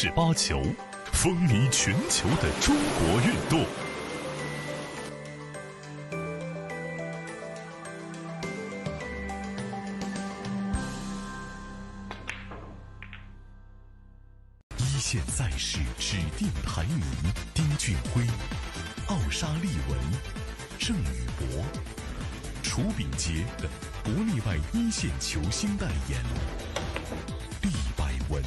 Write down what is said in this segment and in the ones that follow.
是八球，风靡全球的中国运动。一线赛事指定台名：丁俊晖、奥沙利文、郑宇博、楚秉洁等国内外一线球星代言。利百文，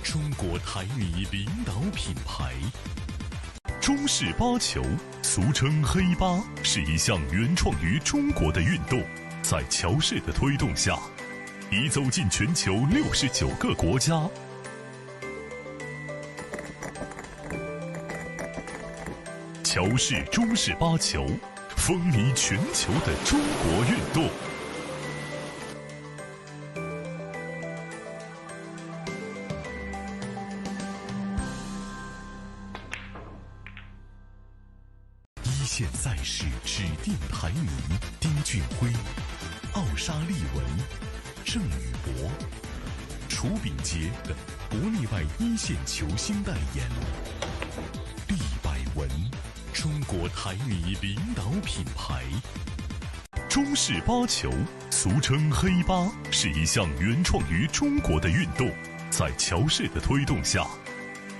中国台米领导品牌。中式八球，俗称黑八，是一项原创于中国的运动，在乔氏的推动下，已走进全球69个国家。乔氏中式八球，风靡全球的中国运动。一线赛事指定台名：丁俊晖、奥沙利文、郑宇博、楚秉洁等国内外一线球星代言。利百文，中国台米领导品牌。中式八球，俗称黑八，是一项原创于中国的运动，在乔氏的推动下，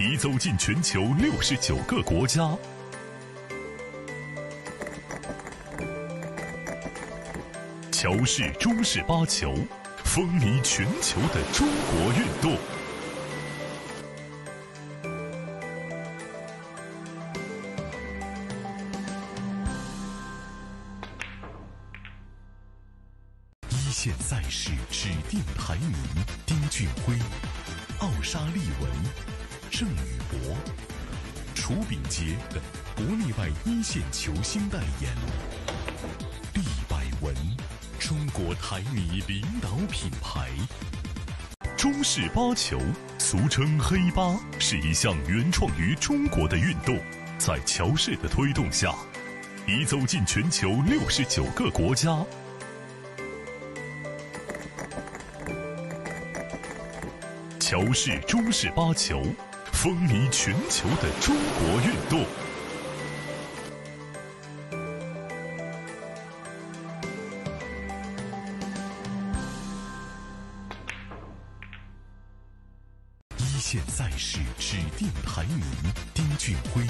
已走进全球69个国家。乔氏中式八球，风靡全球的中国运动。一线赛事指定台名：丁俊晖、奥沙利文、郑宇博、楚秉洁等国内外一线球星代言。利百文，中国台米领导品牌。中式八球，俗称黑八，是一项原创于中国的运动，在乔氏的推动下，已走进全球69个国家。乔氏中式八球，风靡全球的中国运动。一线赛事指定台名：丁俊晖、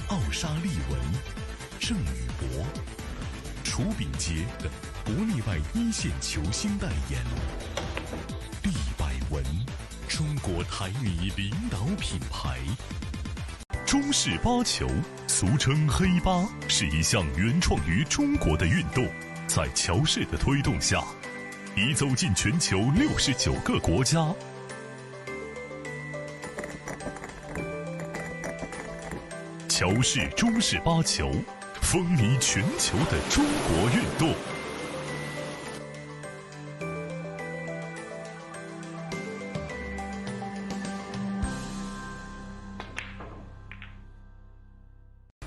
奥沙利文、郑宇博、楚秉洁等国内外一线球星代言。利百文，中国台米领导品牌。中式八球，俗称黑八，是一项原创于中国的运动，在乔氏的推动下，已走进全球69个国家。乔氏中式八球，风靡全球的中国运动。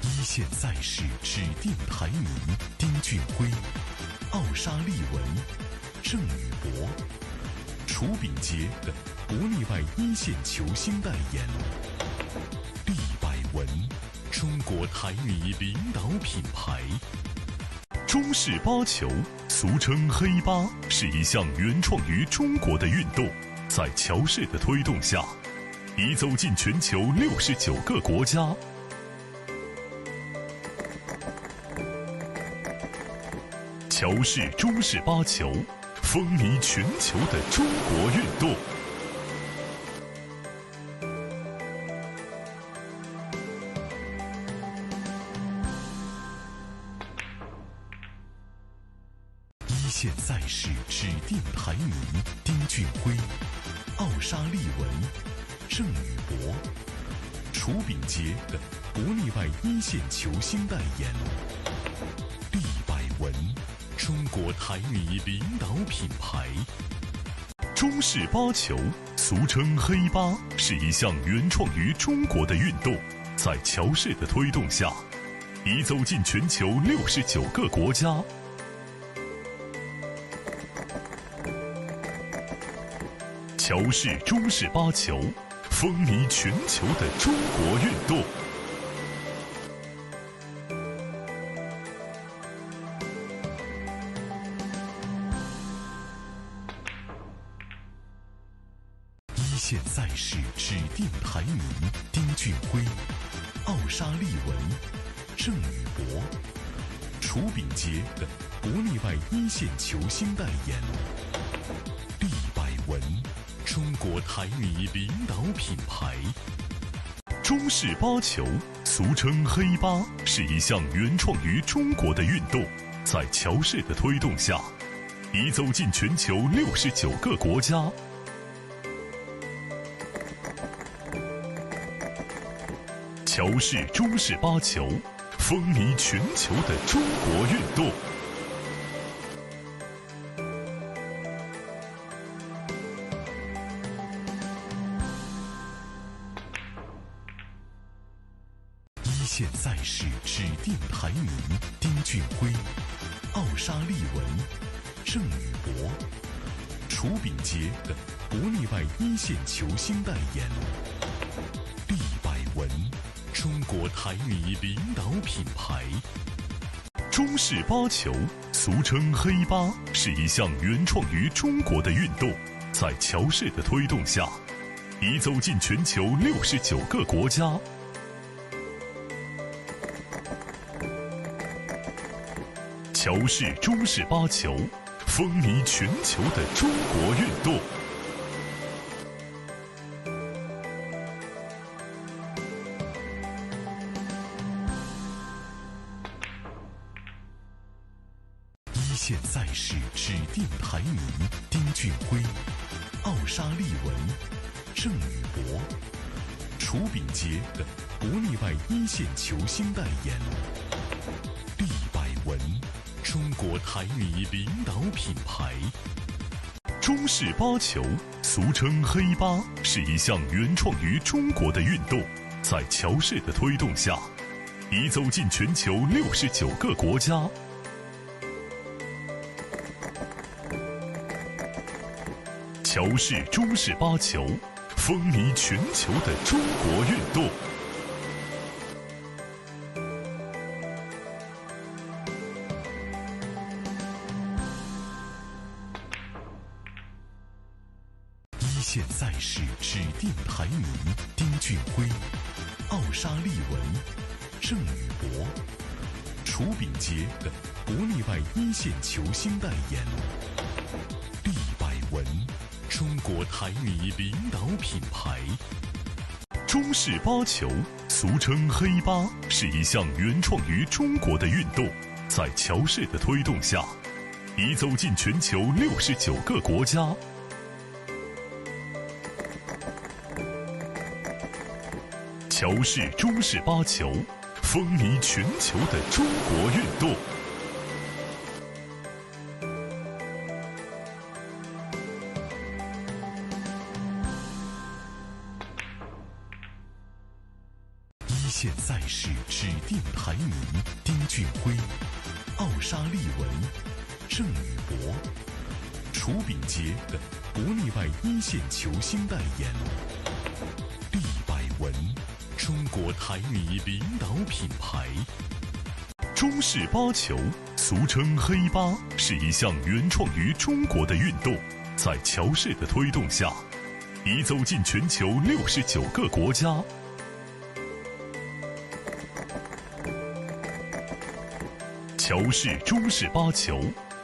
一线赛事指定台名：丁俊晖、奥沙利文、郑宇博、楚秉洁等国内外一线球星代言。利百文，中国台米领导品牌。中式八球，俗称黑八，是一项原创于中国的运动，在乔氏的推动下，已走进全球69个国家。乔氏中式八球，风靡全球的中国运动。一线赛事指定台名：丁俊晖、奥沙利文、郑宇博、楚秉洁等国内外一线球星代言。利百文，中国台米领导品牌。中式八球，俗称黑八，是一项原创于中国的运动，在乔氏的推动下，已走进全球69个国家。乔氏中式八球，风靡全球的中国运动。一线赛事指定排名：丁俊晖、奥沙利文、郑宇博。楚秉洁等国内外一线球星代言。利百文，中国台泥领导品牌。中式八球，俗称黑八，是一项原创于中国的运动，在乔氏的推动下，已走进全球69个国家。乔氏中式八球，风靡全球的中国运动。一线赛事指定排名：丁俊晖、奥沙利文、郑宇博。楚秉洁等国内外一线球星代言。利百文，中国台泥领导品牌。中式八球，俗称黑八，是一项原创于中国的运动，在乔氏的推动下，已走进全球69个国家。乔氏中式八球，风靡全球的中国运动。一线赛事指定排名：丁俊晖、奥沙利文、郑宇博。楚秉洁等国内外一线球星代言。利百文，中国台泥领导品牌。中式八球，俗称黑八，是一项原创于中国的运动，在乔氏的推动下，已走进全球69个国家。乔氏中式八球，风靡全球的中国运动。一线赛事指定排名：丁俊晖、奥沙利文、郑宇博。楚秉洁等国内外一线球星代言。利百文，中国台泥领导品牌。中式八球，俗称黑八，是一项原创于中国的运动，在乔氏的推动下，已走进全球69个国家。乔氏中式八球，风靡全球的中国运动。一线赛事指定排名：丁俊晖、奥沙利文、郑宇博。楚秉洁等国内外一线球星代言。利百文，中国台泥领导品牌。中式八球，俗称黑八，是一项原创于中国的运动，在乔氏的推动下，已走进全球69个国家。乔氏中式八球，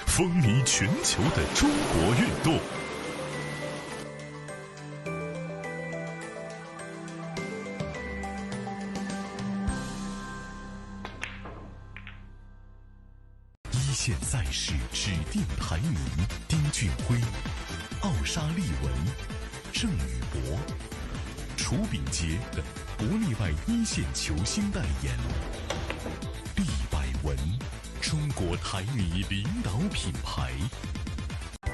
风靡全球的中国运动。一线赛事指定排名：丁俊晖、奥沙利文、郑宇博。楚秉洁等国内外一线球星代言。利百文，中国台泥领导品牌。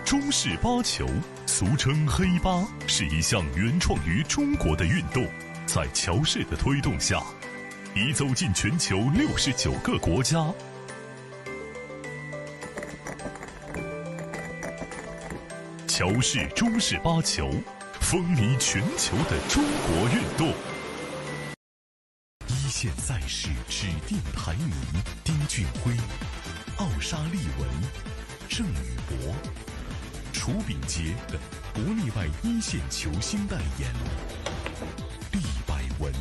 中式八球，俗称黑八，是一项原创于中国的运动，在乔氏的推动下，已走进全球69个国家。乔氏中式八球，风靡全球的中国运动。一线赛事指定排名：丁俊晖、奥沙利文、郑宇博、楚秉杰等国内外一线球星代言。利百文，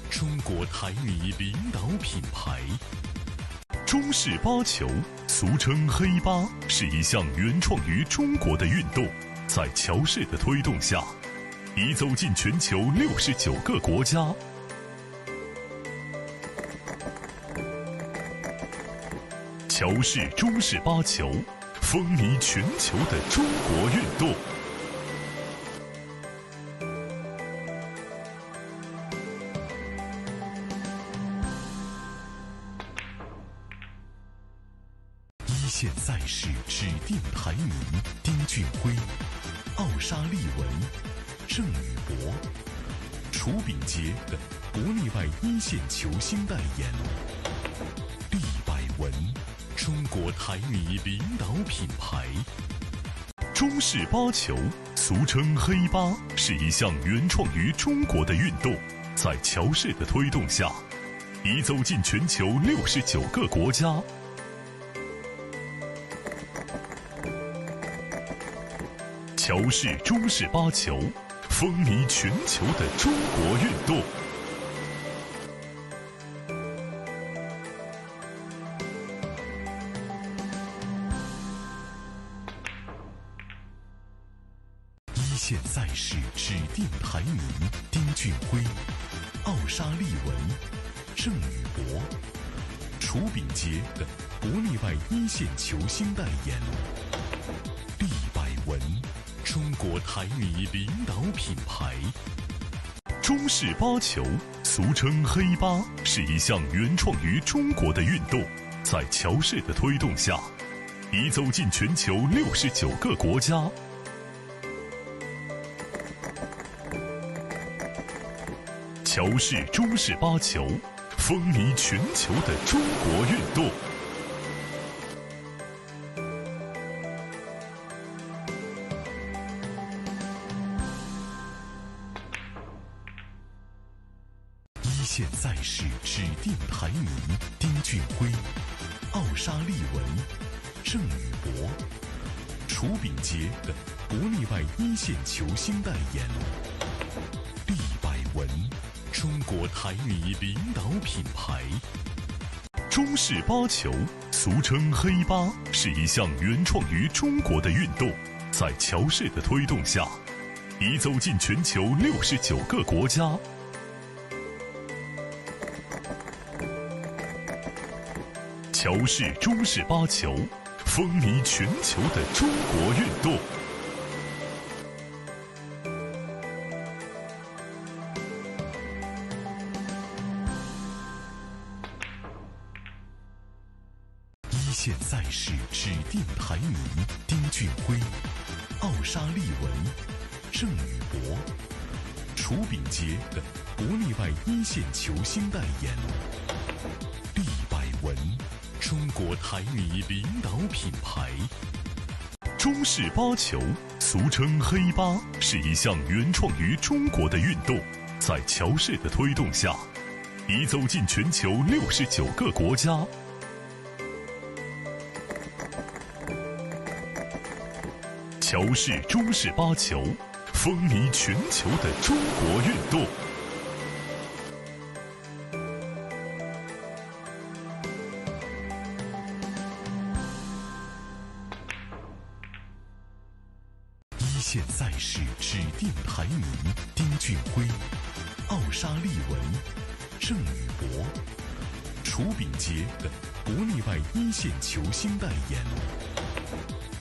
中国台泥领导品牌。中式八球，俗称黑八，是一项原创于中国的运动，在乔氏的推动下，已走进全球69个国家。乔氏中式八球，风靡全球的中国运动。一线赛事指定排名：丁俊晖、奥沙利文、郑宇博、楚秉杰等国内外一线球星代言。利百文，中国台泥领导品牌。中式八球，俗称黑八，是一项原创于中国的运动，在乔氏的推动下，已走进全球69个国家。乔氏中式八球，风靡全球的中国运动。一线赛事指定排名：丁俊晖、奥沙利文、郑宇博、楚秉杰等国内外一线球星代言。利百文，中国台泥领导品牌。中式八球，俗称黑八，是一项原创于中国的运动，在乔氏的推动下，已走进全球69个国家。乔氏中式八球，风靡全球的中国运动。一线赛事指定排名：丁俊晖、奥沙利文、郑宇博、楚秉杰等国内外一线球星代言。利百文，中国台泥领导品牌。中式八球，俗称黑八，是一项原创于中国的运动，在乔氏的推动下，已走进全球69个国家。乔氏中式八球，风靡全球的中国运动。一线赛事指定排名：丁俊晖、奥沙利文、郑宇博、楚秉杰等国内外一线球星代言。利百文，中国台泥领导品牌。中式八球，俗称黑八，是一项原创于中国的运动，在乔氏的推动下，已走进全球69个国家。乔氏中式八球，风靡全球的中国运动。一线赛事指定排名：丁俊晖、奥沙利文、郑宇博、楚秉杰等国内外一线球星代言。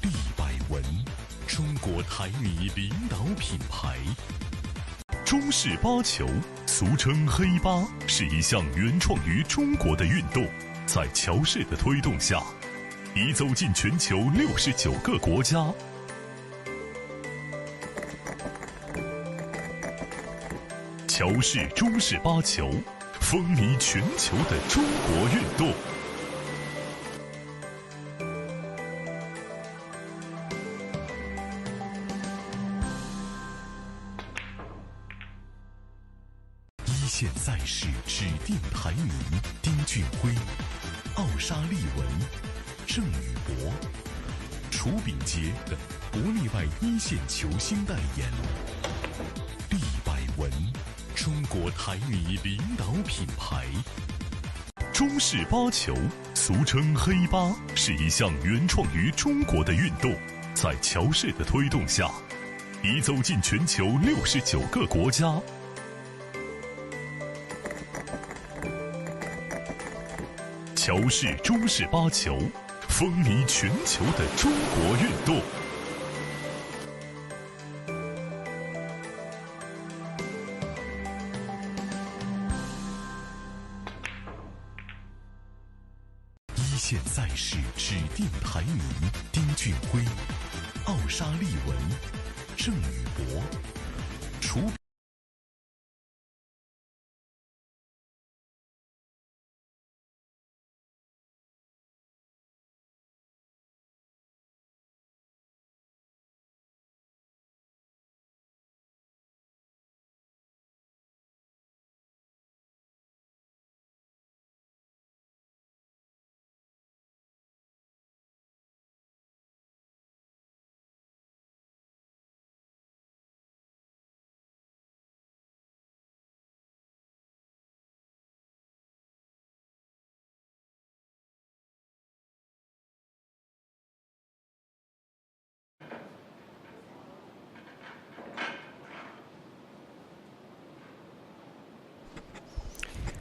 利百文，中国台泥领导品牌。中式八球，俗称黑八，是一项原创于中国的运动，在乔氏的推动下，已走进全球69个国家。乔氏中式八球，风靡全球的中国运动。线赛事指定排名：丁俊晖、奥沙利文、郑宇博、楚秉杰等国内外一线球星代言。利百文，中国台泥领导品牌。中式八球，俗称黑八，是一项原创于中国的运动，在乔氏的推动下，已走进全球69个国家。乔氏中式八球，风靡全球的中国运动。一线赛事指定排名：丁俊晖、奥沙利文、郑宇博、楚。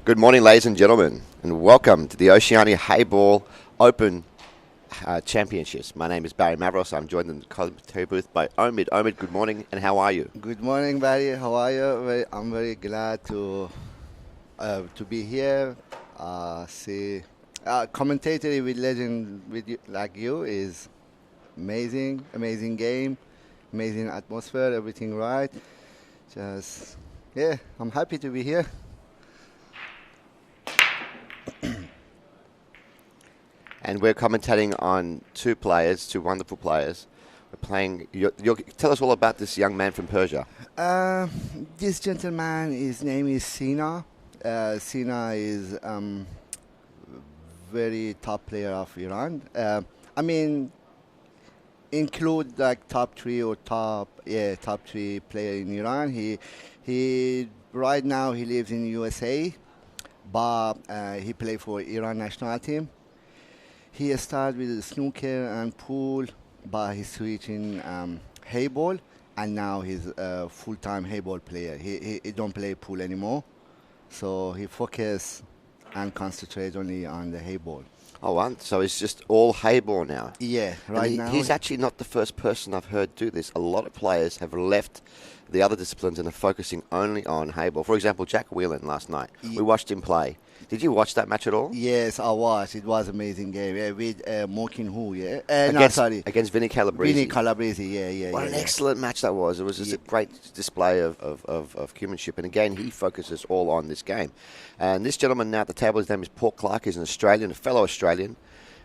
Good morning, ladies and gentlemen, and welcome to the Oceania Heyball Open Championships. My name is Barry Mavros. I'm joined in the commentary booth by Omid. Omid, good morning, and how are you? Good morning, Barry. How are you? I'm very glad to be here. Commentating with legend like you is amazing. Amazing game, amazing atmosphere, everything right. I'm happy to be here. And we're commentating on two wonderful players. We're playing. Tell us all about this young man from Persia. This gentleman, his name is Sina. Sina is very top player of Iran. Include like top three player in Iran. He right now he lives in USA, but he play for Iran national team. He started with snooker and pool, but he switched in Heyball, and now he's a full-time Heyball player. He don't play pool anymore, so he focus and concentrate only on the Heyball. Oh, wow. So he's just all Heyball now. Yeah, now. He's actually not the first person I've heard do this. A lot of players have left the other disciplines and are focusing only on Heyball. For example, Jack Whelan last night. We watched him play. Did you watch that match at all? Yes, I watched. It was an amazing game with Mokin Hu, yeah? Against Vinny Calibreezy. Vinny Calibreezy, What an excellent match that was. It was just a great display of humanship. And again, he focuses all on this game. And this gentleman now at the table, his name is Paul Clark. He's an Australian, a fellow Australian.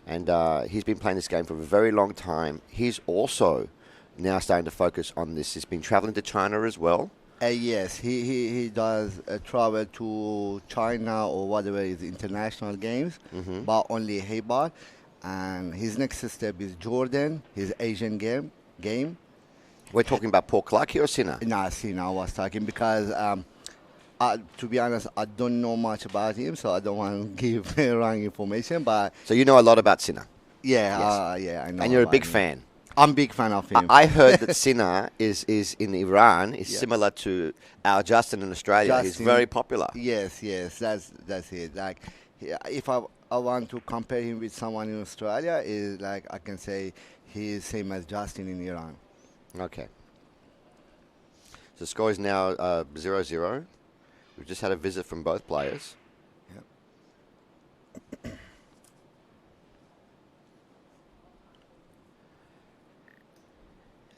And he's been playing this game for a very long time. He's also now starting to focus on this. He's been traveling to China as well. Yes, he does travel to China or whatever is international games, but only Heyball. And his next step is Jordan, his Asian game. We're talking about Paul Clark here or Sina? No, Sina I was talking because, to be honest, I don't know much about him, so I don't want to give wrong information. But so you know a lot about Sina? Yeah, yes. I know. And you're a big fan? I'm a big fan of him. I heard that Sina is in Iran is similar to our Justin in Australia. He's very popular. Yes, that's it. Like, if I want to compare him with someone in Australia, is like I can say he's same as Justin in Iran. Okay. So the score is now 0-0. We've just had a visit from both players. Yep.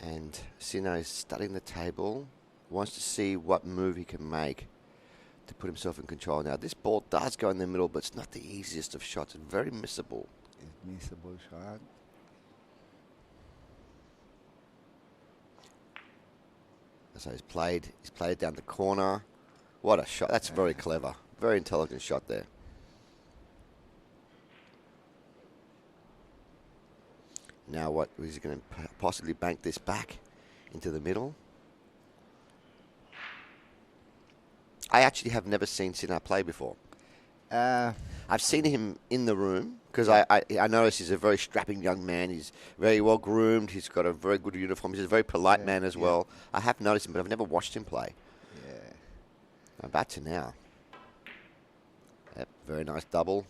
And Sina is studying the table, wants to see what move he can make to put himself in control. Now, this ball does go in the middle, but it's not the easiest of shots. It's very missable. It's missable shot. So he's played down the corner, What a shot. That's very clever. Very intelligent shot there. Now what? Is he going to possibly bank this back into the middle? I actually have never seen Sinner play before. I've seen him in the room because I notice he's a very strapping young man. He's very well groomed. He's got a very good uniform. He's a very polite man as well. I have noticed him, but I've never watched him play. Yeah. Back to now. Yep, very nice double.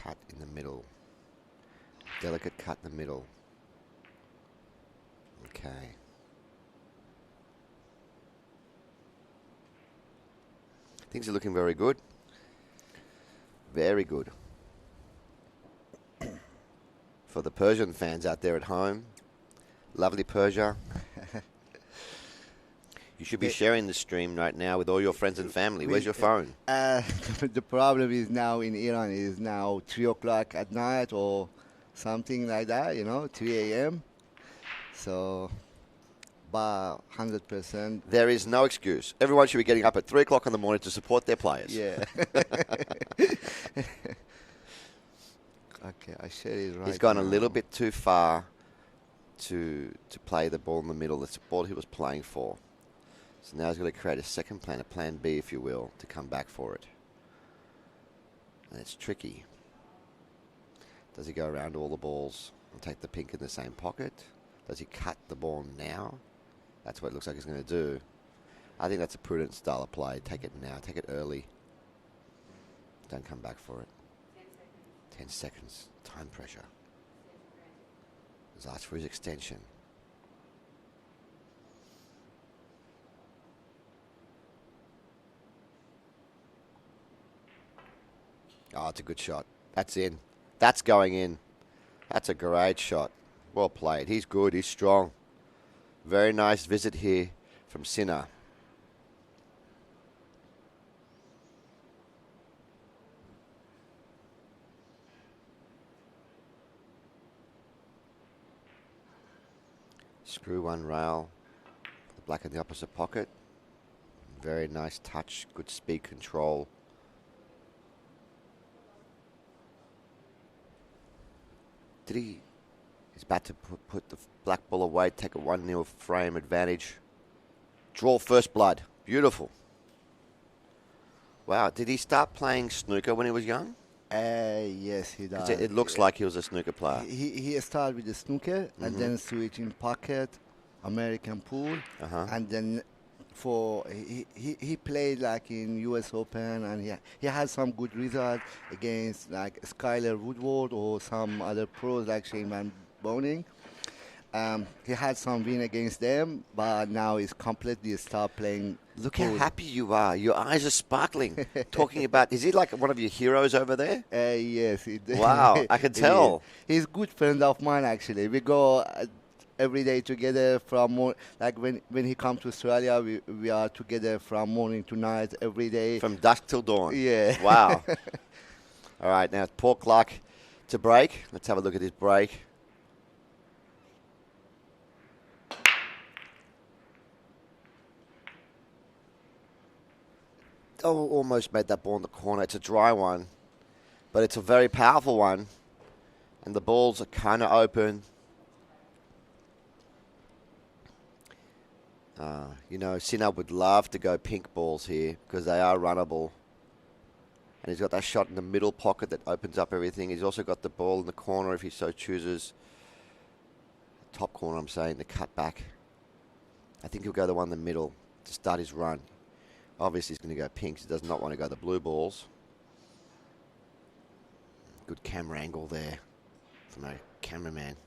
Cut in the middle. Delicate cut in the middle. Okay. Things are looking very good. Very good. For the Persian fans out there at home, lovely Persia. You should be sharing the stream right now with all your friends and family. Where's your phone? The problem is now in Iran is now 3 o'clock at night or something like that, 3 a.m. So, but 100%. There is no excuse. Everyone should be getting up at 3 o'clock in the morning to support their players. Yeah. Okay, I share it right. He's gone now. a little bit too far to play the ball in the middle. That's the ball he was playing for. So now he's got to create a second plan, a plan B, if you will, to come back for it. And it's tricky. Does he go around all the balls and take the pink in the same pocket? Does he cut the ball now? That's what it looks like he's going to do. I think that's a prudent style of play. Take it now. Take it early. Don't come back for it. 10 seconds. Time pressure. He's asked for his extension. Oh, it's a good shot. That's in. That's going in. That's a great shot. Well played. He's good. He's strong. Very nice visit here from Sinner. Screw one rail. The black in the opposite pocket. Very nice touch. Good speed control. He's about to put the black ball away, take a 1-0 frame advantage. Draw first blood. Beautiful. Wow, did he start playing snooker when he was young? Yes, he does. It looks like he was a snooker player. He started with the snooker and then switched in pocket, American pool, and then he played like in U.S. Open, and he had some good results against like Skyler Woodward or some other pros like Shane Van Boening. He had some win against them, but now he's completely stopped playing. Look how happy you are. Your eyes are sparkling. Talking about, is he like one of your heroes over there? Yes. Wow, I can tell. He's a good friend of mine, actually. We go every day together from like when he comes to Australia, we are together from morning to night every day. From dusk till dawn. Yeah. Wow. All right, now it's Paul Clark to break. Let's have a look at his break. Oh, almost made that ball in the corner. It's a dry one, but it's a very powerful one. And the balls are kind of open. Sinner would love to go pink balls here because they are runnable. And he's got that shot in the middle pocket that opens up everything. He's also got the ball in the corner if he so chooses. Top corner, I'm saying, the cut back. I think he'll go the one in the middle to start his run. Obviously, he's going to go pinks. He does not want to go the blue balls. Good camera angle there from a cameraman.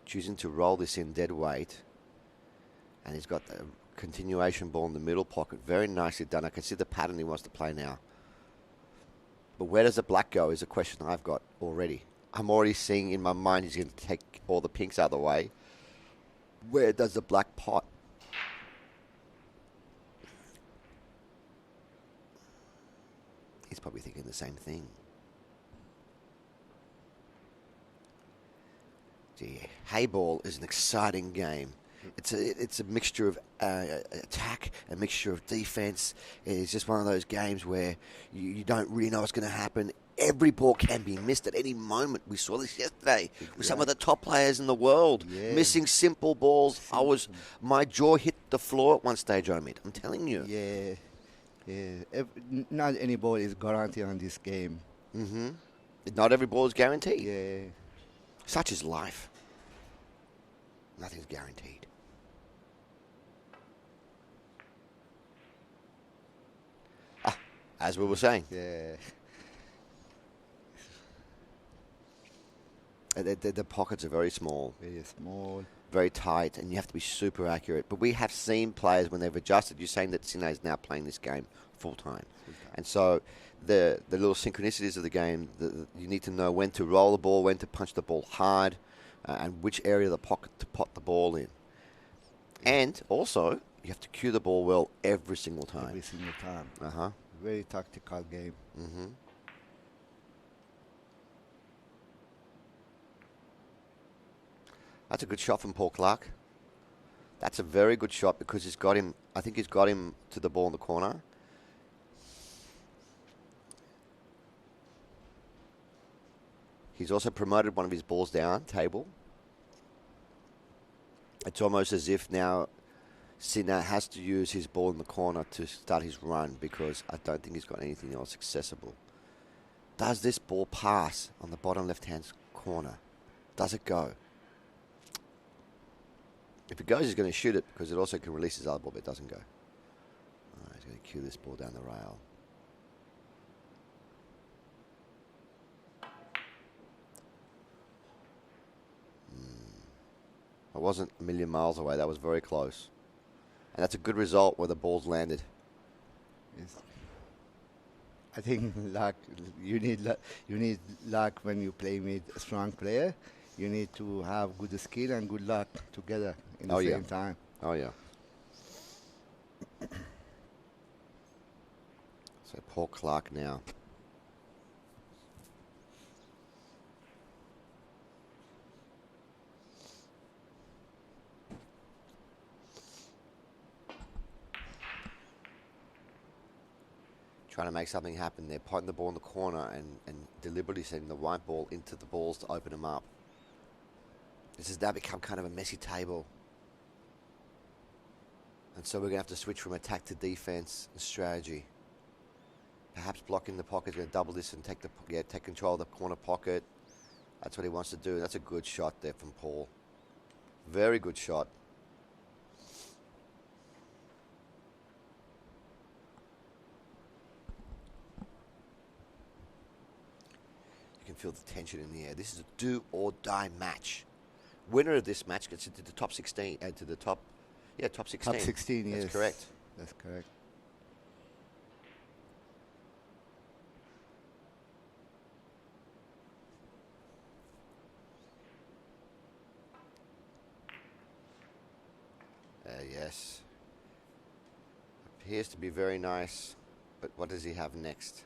Choosing to roll this in dead weight. And he's got the continuation ball in the middle pocket. Very nicely done. I can see the pattern he wants to play now. But where does the black go is a question I've got already. I'm already seeing in my mind he's going to take all the pinks out of the way. Where does the black pot? He's probably thinking the same thing. Gee, Heyball is an exciting game. It's a mixture of attack, a mixture of defense. It's just one of those games where you don't really know what's going to happen. Every ball can be missed at any moment. We saw this yesterday with some of the top players in the world missing simple balls. My jaw hit the floor at one stage, Omid. I'm telling you. Yeah. Not any ball is guaranteed on this game. Mm-hmm. Not every ball is guaranteed. Yeah. Such is life. Nothing's guaranteed. As we were saying. Yeah. The pockets are very small. Very small. Very tight, and you have to be super accurate. But we have seen players when they've adjusted. You're saying that Sydney is now playing this game full time. And so the little synchronicities of the game, you need to know when to roll the ball, when to punch the ball hard, and which area of the pocket to pot the ball in. And also, you have to cue the ball well every single time. Every single time. Uh-huh. Very tactical game. Mm-hmm. That's a good shot from Paul Clark. That's a very good shot because he's got him. I think he's got him to the ball in the corner. He's also promoted one of his balls down table. It's almost as if now Sinner has to use his ball in the corner to start his run because I don't think he's got anything else accessible. Does this ball pass on the bottom left-hand corner? Does it go? If it goes, he's going to shoot it because it also can release his other ball, but it doesn't go. He's going to cue this ball down the rail. I wasn't a million miles away. That was very close. And that's a good result where the ball's landed. Yes. I think luck. You need luck when you play with a strong player. You need to have good skill and good luck together in the same time. Oh, yeah. So Paul Clark now. Trying to make something happen there, potting the ball in the corner and deliberately sending the white ball into the balls to open them up. This has now become kind of a messy table. And so we're going to have to switch from attack to defense and strategy. Perhaps blocking the pocket is going to double this and take control of the corner pocket. That's what he wants to do. That's a good shot there from Paul. Very good shot. You can feel the tension in the air. This is a do-or-die match. Winner of this match gets into the top 16, to the top 16. Top 16, yes. That's correct. That's correct. Yes. Appears to be very nice, but what does he have next?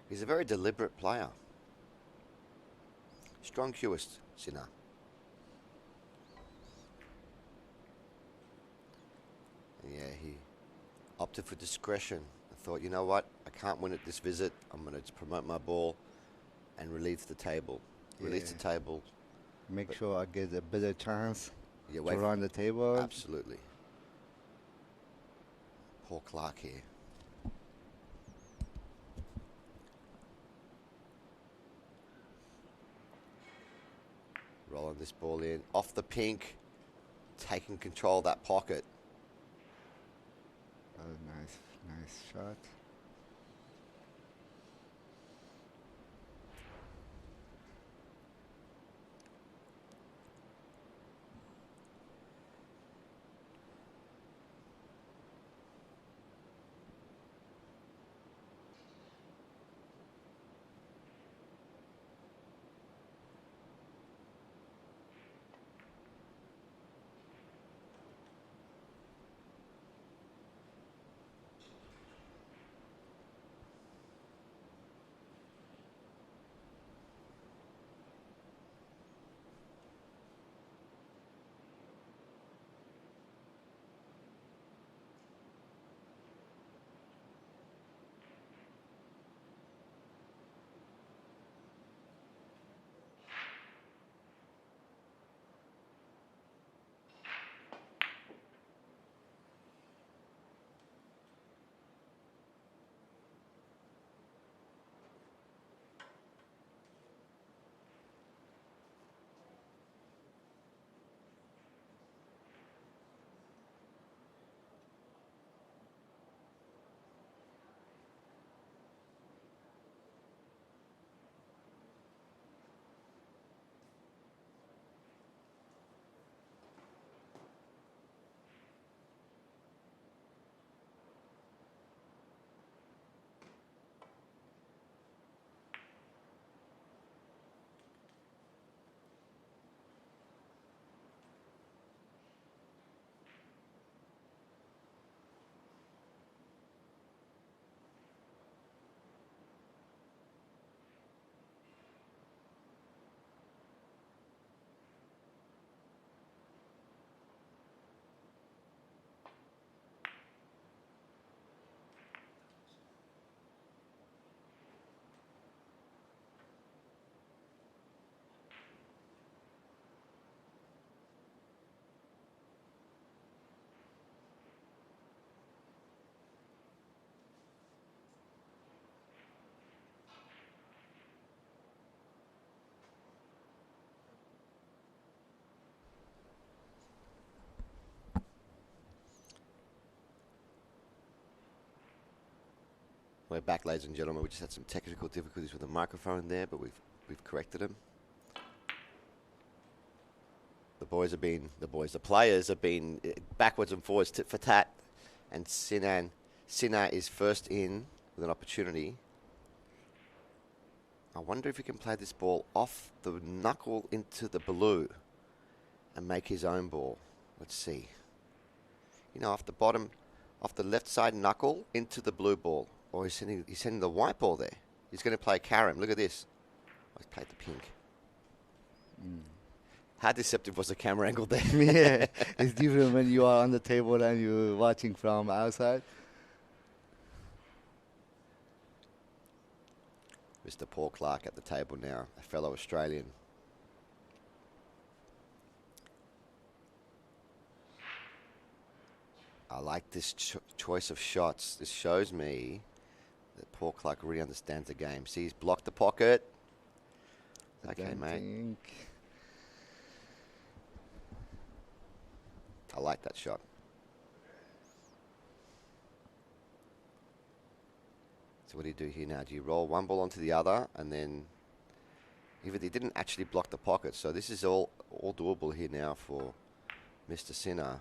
He's a very deliberate player. Strong cueist, Sinner. Yeah, he opted for discretion. I thought, you know what? I can't win at this visit. I'm going to promote my ball and release the table. Release the table. Make sure I get a better chance to wait run the table. Absolutely. Paul Clark here. Rolling this ball in. Off the pink. Taking control of that pocket. Oh, nice shot. We're back, ladies and gentlemen. We just had some technical difficulties with the microphone there, but we've corrected them. The players have been backwards and forwards, tit for tat, and Sina is first in with an opportunity. I wonder if he can play this ball off the knuckle into the blue and make his own ball. Let's see. You know, off the bottom, off the left side knuckle into the blue ball. Or he's sending the white ball there. He's going to play carom. Look at this. Oh, he's played the pink. How deceptive was the camera angle there? Yeah, it's different when you are on the table and you're watching from outside. Mr. Paul Clark at the table now, a fellow Australian. I like this choice of shots. This shows me that Paul Clark really understands the game. See, he's blocked the pocket. Okay, mate. I like that shot. So what do you do here now? Do you roll one ball onto the other, and then even he didn't actually block the pocket. So this is all doable here now for Mr. Sinner.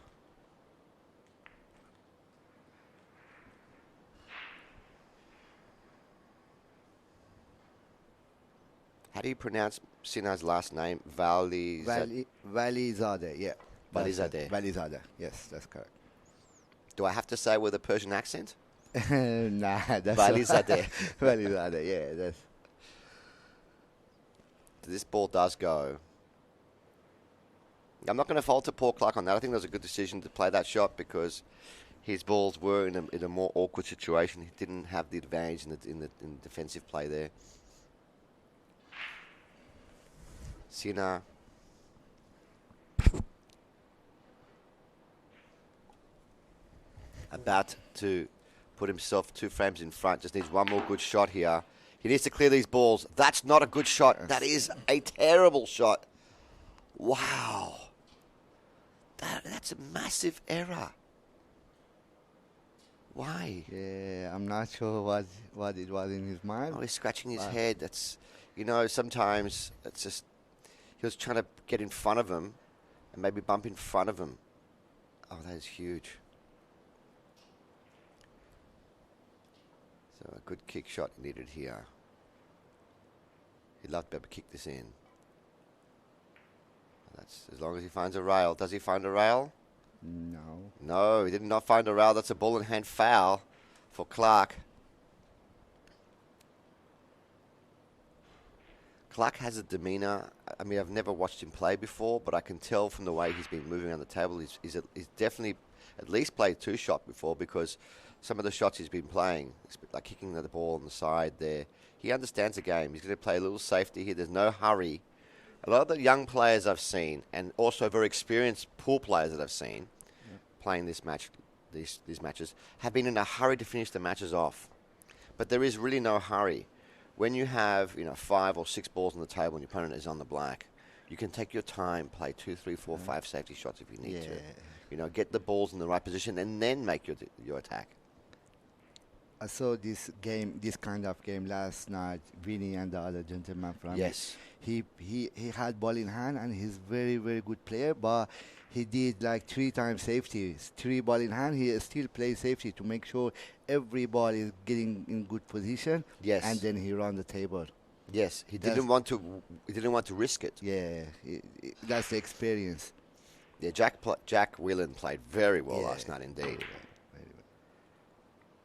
How do you pronounce Sinner's last name? Valizadeh, yeah. Valizadeh. Valizadeh, yes, that's correct. Do I have to say with a Persian accent? Nah, that's Valizadeh. Valizadeh, yeah, that's. This ball does go. I'm not going to fault to Paul Clark on that. I think that was a good decision to play that shot because his balls were in a more awkward situation. He didn't have the advantage in the defensive play there. Sinner. About to put himself 2 frames in front. Just needs one more good shot here. He needs to clear these balls. That's not a good shot. That is a terrible shot. Wow. That's a massive error. Why? Yeah, I'm not sure what it was in his mind. Oh, he's scratching his head. That's, you know, sometimes it's just he was trying to get in front of him and maybe bump in front of him. Oh, that is huge. So a good kick shot needed here. He'd love to be able to kick this in. That's as long as he finds a rail. Does he find a rail? No. No, he did not find a rail. That's a ball in hand foul for Clark. Clark has a demeanour. I mean, I've never watched him play before, but I can tell from the way he's been moving around the table, he's definitely at least played 2-shot before because some of the shots he's been playing, like kicking the ball on the side there, he understands the game. He's going to play a little safety here. There's no hurry. A lot of the young players I've seen, and also very experienced pool players that I've seen playing this match, these matches, have been in a hurry to finish the matches off. But there is really no hurry. When you have 5 or 6 balls on the table and your opponent is on the black, you can take your time, play 2, 3, 4, 5 safety shots if you need to. Get the balls in the right position and then make your attack. I saw this kind of game last night. Vinny and the other gentleman from he had ball in hand and he's very, very good player, but he did like 3 times safety, 3 ball in hand. He still plays safety to make sure every ball is getting in good position. Yes, and then he run the table. Yes, he didn't want to risk it. Yeah, that's the experience. Yeah, Jack Whelan played very well last night indeed.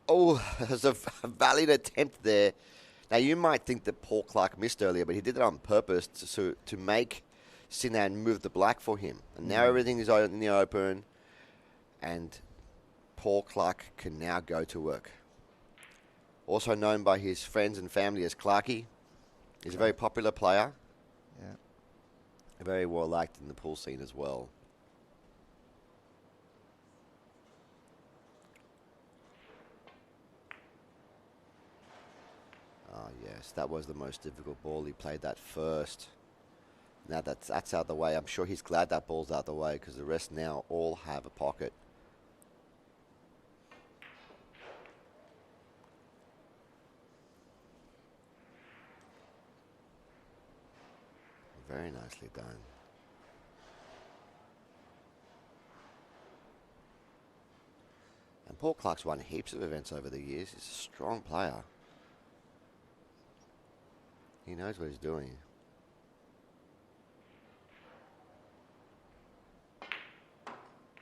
Oh, there's a valid attempt there. Now, you might think that Paul Clark missed earlier, but he did it on purpose to make Sinan move the black for him. And now everything is in the open, and Paul Clark can now go to work. Also known by his friends and family as Clarky. He's a very popular player. Yeah. Very well liked in the pool scene as well. Oh, yes, that was the most difficult ball. He played that first. Now that's out of the way. I'm sure he's glad that ball's out of the way because the rest now all have a pocket. Very nicely done. And Paul Clark's won heaps of events over the years. He's a strong player. He knows what he's doing.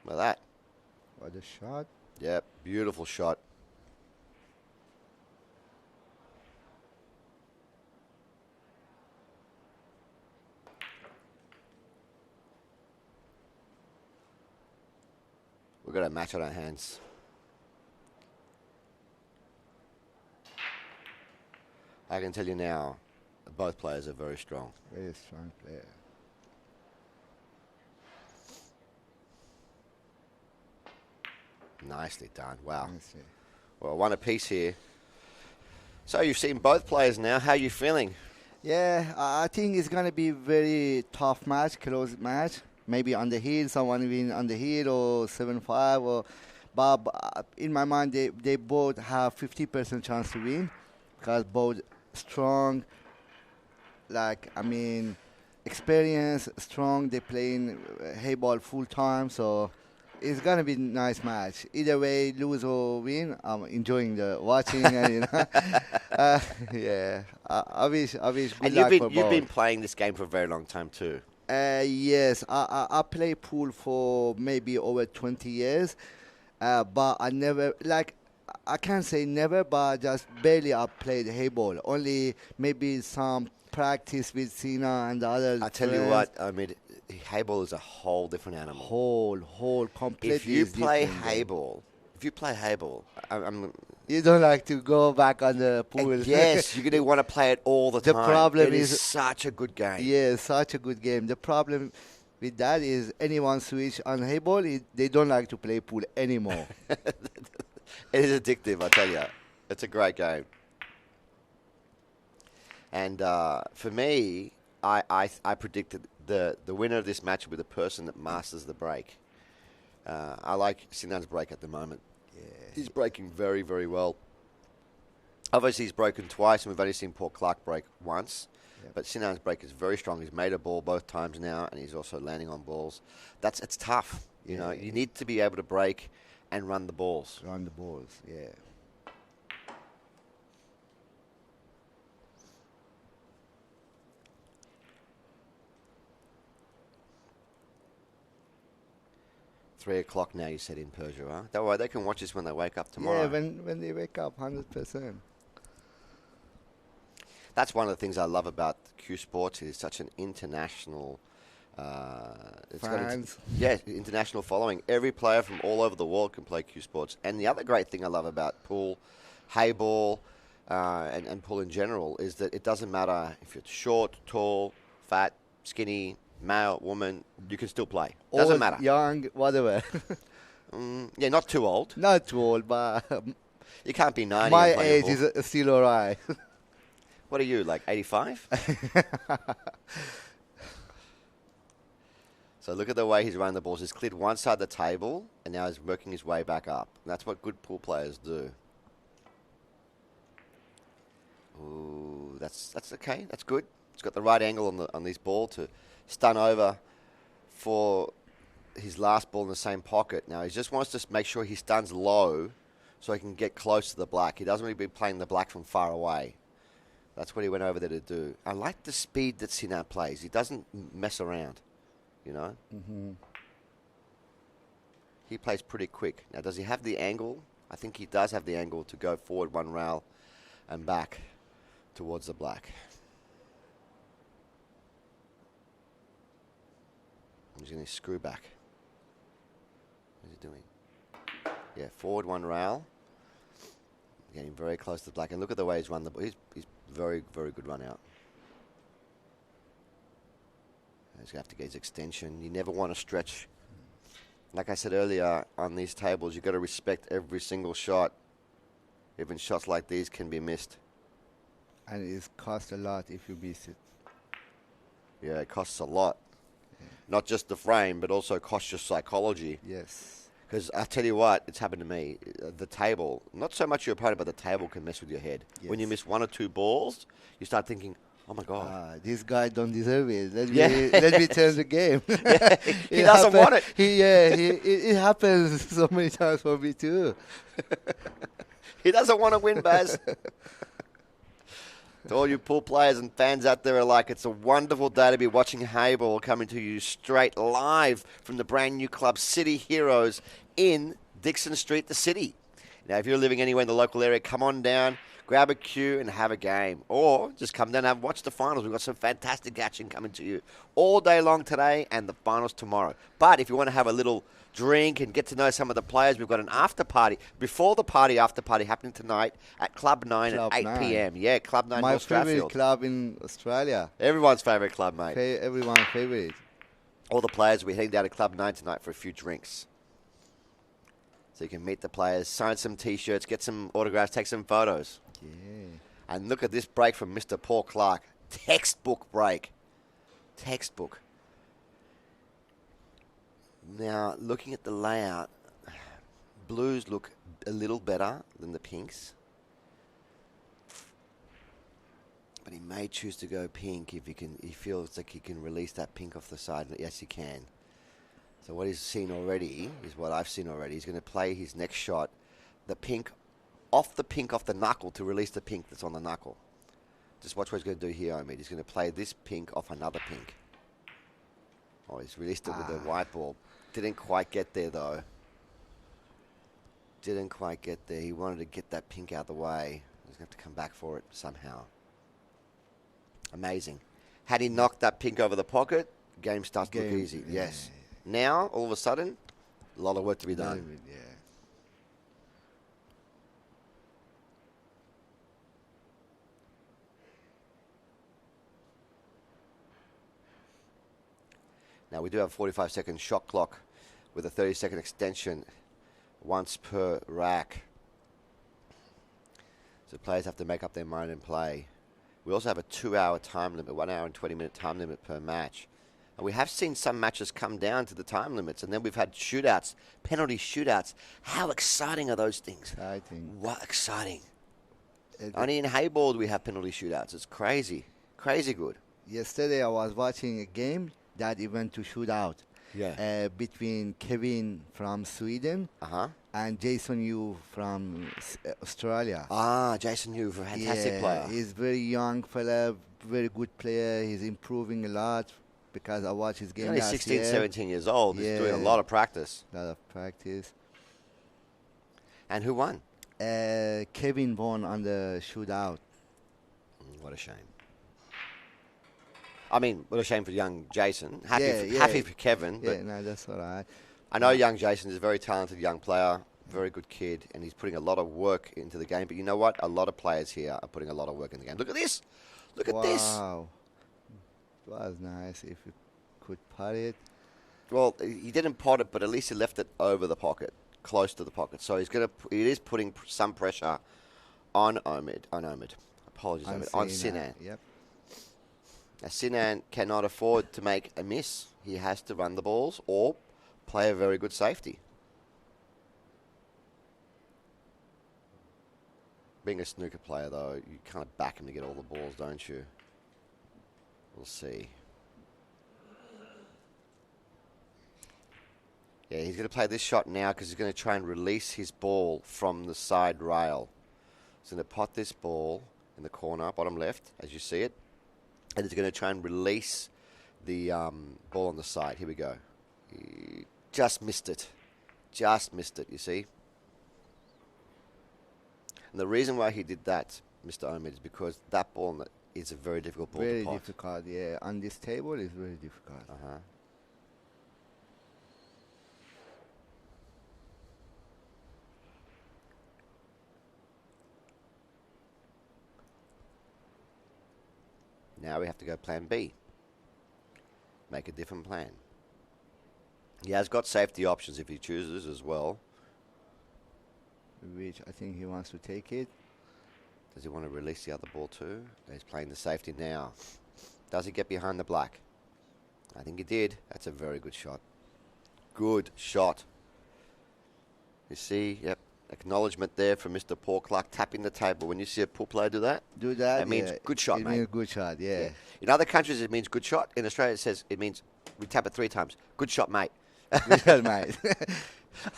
Look at that. What a shot. Yep, beautiful shot. We've got a match on our hands. I can tell you now, both players are very strong. Very strong player. Nicely done. Wow. Nicely. Well, one apiece here. So you've seen both players now. How are you feeling? Yeah, I think it's going to be very tough match, close match. Maybe on the heel, someone win on the heel or 7-5. But in my mind, they both have 50% chance to win because both strong, experience, strong. They playing Heyball full time, so it's gonna be a nice match. Either way, lose or win, I'm enjoying the watching. And, yeah, I wish. Good And luck for you've been both. playing this game for a very long time too. Yes, I play pool for maybe over 20 years, but I never I can't say never, but just barely I played Heyball. Only maybe some practice with Sina and the other. I tell you what, I mean, Heyball is a whole different animal. Whole completely. If you is play different game. Heyball, I'm You don't like to go back on the pool. yes, you're going to want to play it all the The time. problem It is is- such a good game. Yeah, such a good game. The problem with that is anyone switch on Heyball, they don't like to play pool anymore. It is addictive, I tell you. It's a great game. And for me, I predicted the winner of this match will be the person that masters the break. I like Sinan's break at the moment. Yeah. He's breaking very, very well. Obviously, he's broken twice, and we've only seen Paul Clark break once. Yep. But Sinan's break is very strong. He's made a ball both times now, and he's also landing on balls. It's tough. You know, you need to be able to break and run the balls. Run the balls, yeah. Three o'clock now, you said, in Persia, huh? Don't worry, they can watch this when they wake up tomorrow. Yeah, when they wake up, 100%. That's one of the things I love about Q Sports. It's such an international... Fans. International following. Every player from all over the world can play Q Sports. And the other great thing I love about pool, Heyball, and pool in general is that it doesn't matter if you're short, tall, fat, skinny, male, woman, you can still play. Doesn't Old, matter. young, whatever. Yeah, not too old. Not too old, but You can't be 90 my and play age pool. is still alright. What are you, like 85? So look at the way he's running the balls. He's cleared one side of the table, and now he's working his way back up. And that's what good pool players do. Ooh, that's okay. That's good. He's got the right angle on this ball to stun over for his last ball in the same pocket. Now he just wants to make sure he stuns low so he can get close to the black. He doesn't want to be playing the black from far away. That's what he went over there to do. I like the speed that Sinan plays. He doesn't mess around, you know. Mm-hmm. He plays pretty quick. Now, does he have the angle? I think he does have the angle to go forward one rail and back towards the black. He's going to screw back. What is he doing? Yeah, forward one rail. Getting very close to the black. And look at the way he's run the ball. He's very, very good run out. He's going to have to get his extension. You never want to stretch. Like I said earlier, on these tables, you've got to respect every single shot. Even shots like these can be missed. And it costs a lot if you miss it. Yeah, it costs a lot. Yeah. Not just the frame, but also costs your psychology. Yes. Because I tell you what, it's happened to me. The table, not so much your opponent, but the table can mess with your head. Yes. When you miss one or two balls, you start thinking, Oh my God! This guy don't deserve it. Yeah. Let me turn the game. Yeah, he doesn't want it. It happens so many times for me too. He doesn't want to win, Baz. To all you pool players and fans out there alike, it's a wonderful day to be watching Heyball coming to you straight live from the brand new club City Heroes in Dixon Street, the city. Now, if you're living anywhere in the local area, come on down, grab a queue and have a game. Or just come down and watch the finals. We've got some fantastic action coming to you all day long today and the finals tomorrow. But if you want to have a little drink and get to know some of the players, we've got an after party, before the party, after party happening tonight at Club 9 at 8 p.m. Yeah, Club 9 My North favorite Stratfield. club in Australia. Everyone's favourite club, mate. Everyone's favorite. All the players will be heading down to Club 9 tonight for a few drinks. So you can meet the players, sign some T-shirts, get some autographs, take some photos. Yeah. And look at this break from Mr. Paul Clark. Textbook break. Textbook. Now, looking at the layout, blues look a little better than the pinks. But he may choose to go pink if he feels like he can release that pink off the side. Yes, he can. So what he's seen already is what I've seen already. He's going to play his next shot, the pink off the knuckle to release the pink that's on the knuckle. Just watch what he's going to do here, Omid. He's going to play this pink off another pink. Oh, he's released it with a white ball. Didn't quite get there, though. Didn't quite get there. He wanted to get that pink out of the way. He's going to have to come back for it somehow. Amazing. Had he knocked that pink over the pocket, game starts to look easy. Yeah. Yes. Now, all of a sudden, a lot of work to be done. Yeah. Now, we do have a 45-second shot clock with a 30-second extension once per rack. So players have to make up their mind and play. We also have a 2-hour time limit, 1 hour and 20-minute time limit per match. And we have seen some matches come down to the time limits, and then we've had shootouts, penalty shootouts. How exciting are those things? Exciting. What exciting. Only in Heyball do we have penalty shootouts. It's crazy. Crazy good. Yesterday I was watching a game that it went to shootout. Yeah. Between Kevin from Sweden and Jason Yu from Australia. Jason Yu, a fantastic player. He's very young fella, very good player. He's improving a lot because I watched his game He's only last 16, year. 17 years old. He's doing a lot of practice. A lot of practice. And who won? Kevin won on the shootout. What a shame. I mean, what a shame for young Jason. Happy for Kevin. But No, that's all right. I know young Jason is a very talented young player, very good kid, and he's putting a lot of work into the game. But you know what? A lot of players here are putting a lot of work in the game. Look at this. Look at this. Wow. It was nice if you could putt it. Well, he didn't pot it, but at least he left it over the pocket, close to the pocket. So it is putting some pressure on Omid. Apologies, Omid. On Sinan. Yep. Now, Sinan cannot afford to make a miss. He has to run the balls or play a very good safety. Being a snooker player, though, you kind of back him to get all the balls, don't you? We'll see. Yeah, he's going to play this shot now because he's going to try and release his ball from the side rail. He's going to pot this ball in the corner, bottom left, as you see it. And he's going to try and release the ball on the side. Here we go. He just missed it. Just missed it, you see. And the reason why he did that, Mr. Omid, is because that ball is a very difficult ball to pot. Very difficult, yeah. On this table, it's very difficult. Now we have to go plan B. Make a different plan. He has got safety options if he chooses as well. Which I think he wants to take it. Does he want to release the other ball too? He's playing the safety now. Does he get behind the black? I think he did. That's a very good shot. Good shot. You see, yep. acknowledgement there from Mr. Paul Clark tapping the table. When you see a pool player do that, Do that. it means good shot, it mate. means good shot. Yeah. In other countries, it means good shot. In Australia, it means we tap it 3 times. Good shot, mate. Good shot, mate.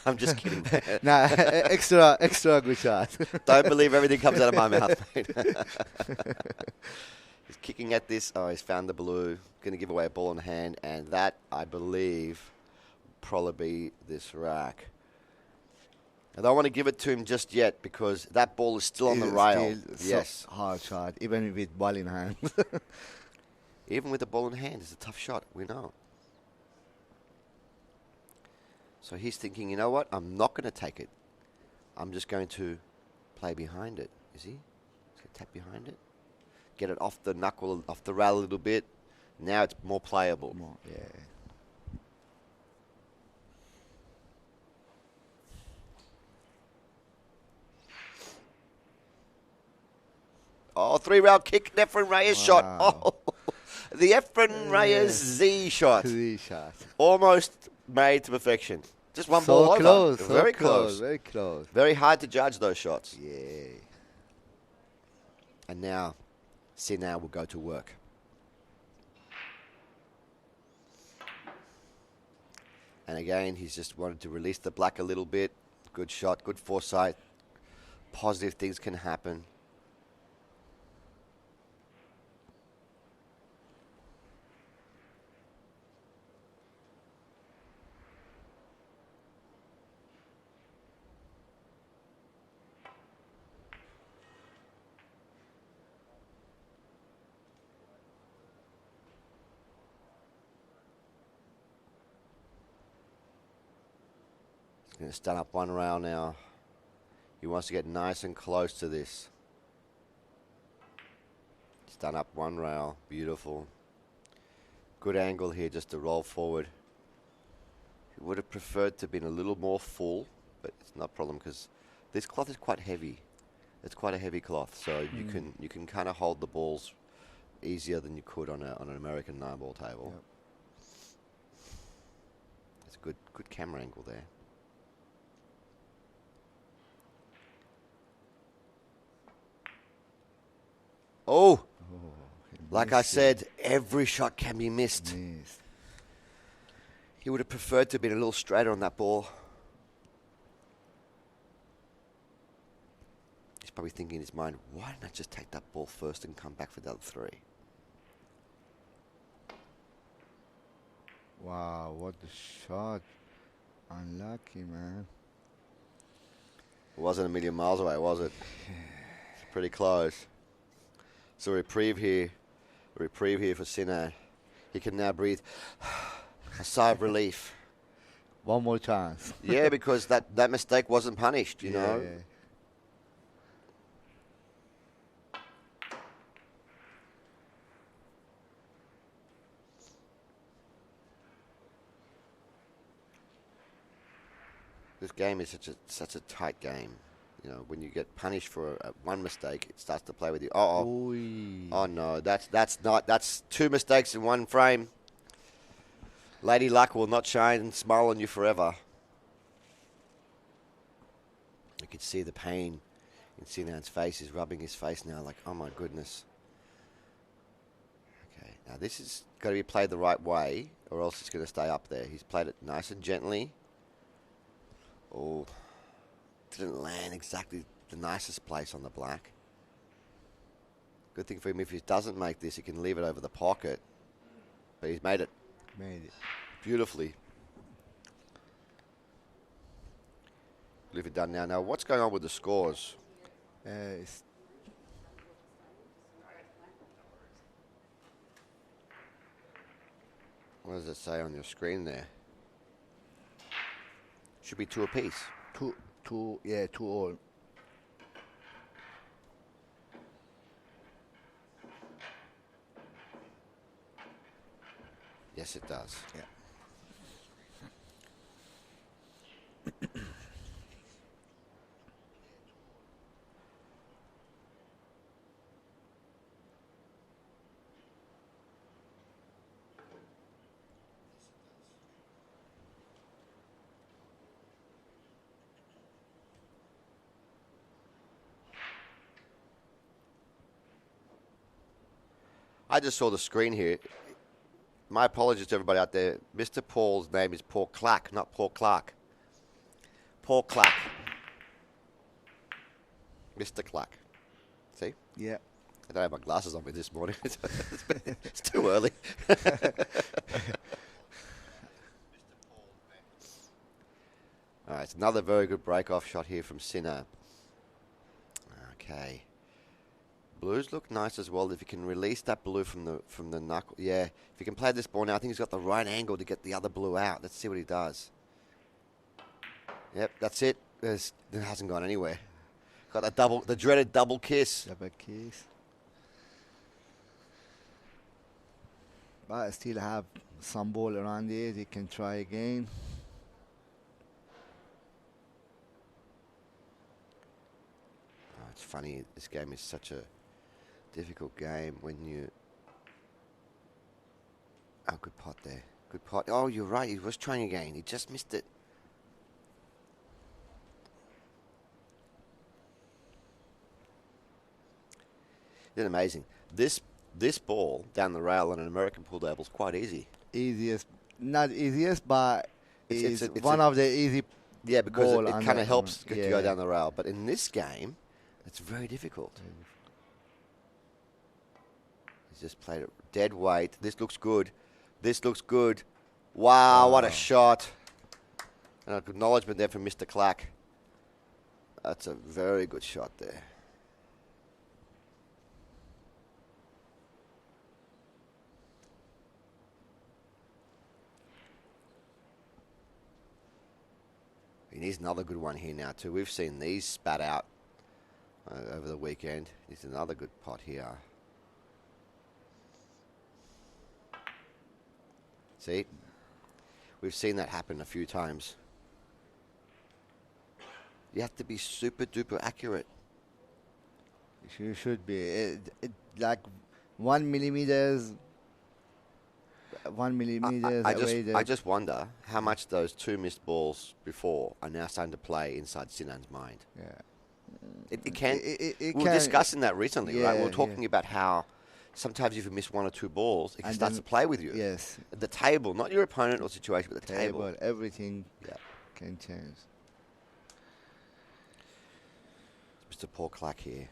I'm just kidding. Nah, extra good shot. Don't believe everything comes out of my mouth, mate. He's kicking at this. Oh, he's found the blue. Going to give away a ball in hand, and that, I believe, probably be this rack. I don't want to give it to him just yet because that ball is still on the rail. Yes. Hard shot, even with ball in hand. Even with the ball in hand, it's a tough shot. We know. So he's thinking, you know what? I'm not going to take it. I'm just going to play behind it. Is he? He's going to tap behind it. Get it off the knuckle, off the rail a little bit. Now it's more playable. Yeah. Oh, 3-rail kick, Efren Reyes shot. Oh, the Efren Reyes Z shot. Z shot. Almost made to perfection. Just one So ball close, over. so Very close. Very close. Very hard to judge those shots. Yeah. And now, Sinau will go to work. And again, he's just wanted to release the black a little bit. Good shot, good foresight. Positive things can happen. Going to stand up 1 rail now. He wants to get nice and close to this. Stand up 1 rail. Beautiful. Good angle here just to roll forward. He would have preferred to have been a little more full, but it's not a problem because this cloth is quite heavy. It's quite a heavy cloth, so you can kind of hold the balls easier than you could on an American 9-ball table. Yep. It's a good camera angle there. Oh, like I said, every shot can be missed. He would have preferred to have been a little straighter on that ball. He's probably thinking in his mind, why didn't I just take that ball first and come back for the other 3? Wow, what a shot. Unlucky, man. It wasn't a million miles away, was it? It's pretty close. So reprieve here for Sinai. He can now breathe a sigh of relief. One more chance. Yeah, because that mistake wasn't punished, you know. Yeah. This game is such a tight game. You know, when you get punished for one mistake, it starts to play with you. Oh no, that's 2 mistakes in 1 frame. Lady Luck will not shine and smile on you forever. You can see the pain in Sinan's face. He's rubbing his face now like, oh my goodness. Okay, now this is got to be played the right way or else it's going to stay up there. He's played it nice and gently. Oh, didn't land exactly the nicest place on the black. Good thing for him, if he doesn't make this, he can leave it over the pocket. But he's made it. Made it. Beautifully. Leave it done now. Now, what's going on with the scores? It's What does it say on your screen there? Should be 2 apiece. two all. Yes, it does. Yeah. I just saw the screen here. My apologies to everybody out there. Mr. Paul's name is Paul Clark, not Paul Clark. Paul Clark. Mr. Clark. See? Yeah. I don't have my glasses on me this morning. It's too early. All right, it's another very good break-off shot here from Sinner. Okay. Blues look nice as well. If you can release that blue from the knuckle. Yeah, if you can play this ball now, I think he's got the right angle to get the other blue out. Let's see what he does. Yep, that's it. It hasn't gone anywhere. Got the dreaded double kiss. Double kiss. But I still have some ball around it. You can try again. Oh, it's funny. This game is such a difficult game when you... Oh, good pot there. Good pot. Oh, you're right. He was trying again. He just missed it. Isn't it amazing? This ball down the rail on an American pool table is quite easy. Easiest, not easiest, but it's one of the easy. Yeah, because it kind of helps yeah. to go down the rail. But in this game, it's very difficult. He's just played it dead weight. This looks good. This looks good. Wow, what a shot. And an acknowledgement there from Mr. Clark. That's a very good shot there. He needs another good one here now too. We've seen these spat out over the weekend. He's another good pot here. See? We've seen that happen a few times. You have to be super duper accurate. You should be. Like 1 millimeters. 1 millimeter away. I just wonder how much those two missed balls before are now starting to play inside Sinan's mind. Yeah. It can. We were discussing that recently, right? We were talking yeah. about how sometimes if you miss one or two balls, it starts to play with you. Yes. The table, not your opponent or situation, but the table. Everything can change. Mr. Paul Clark here.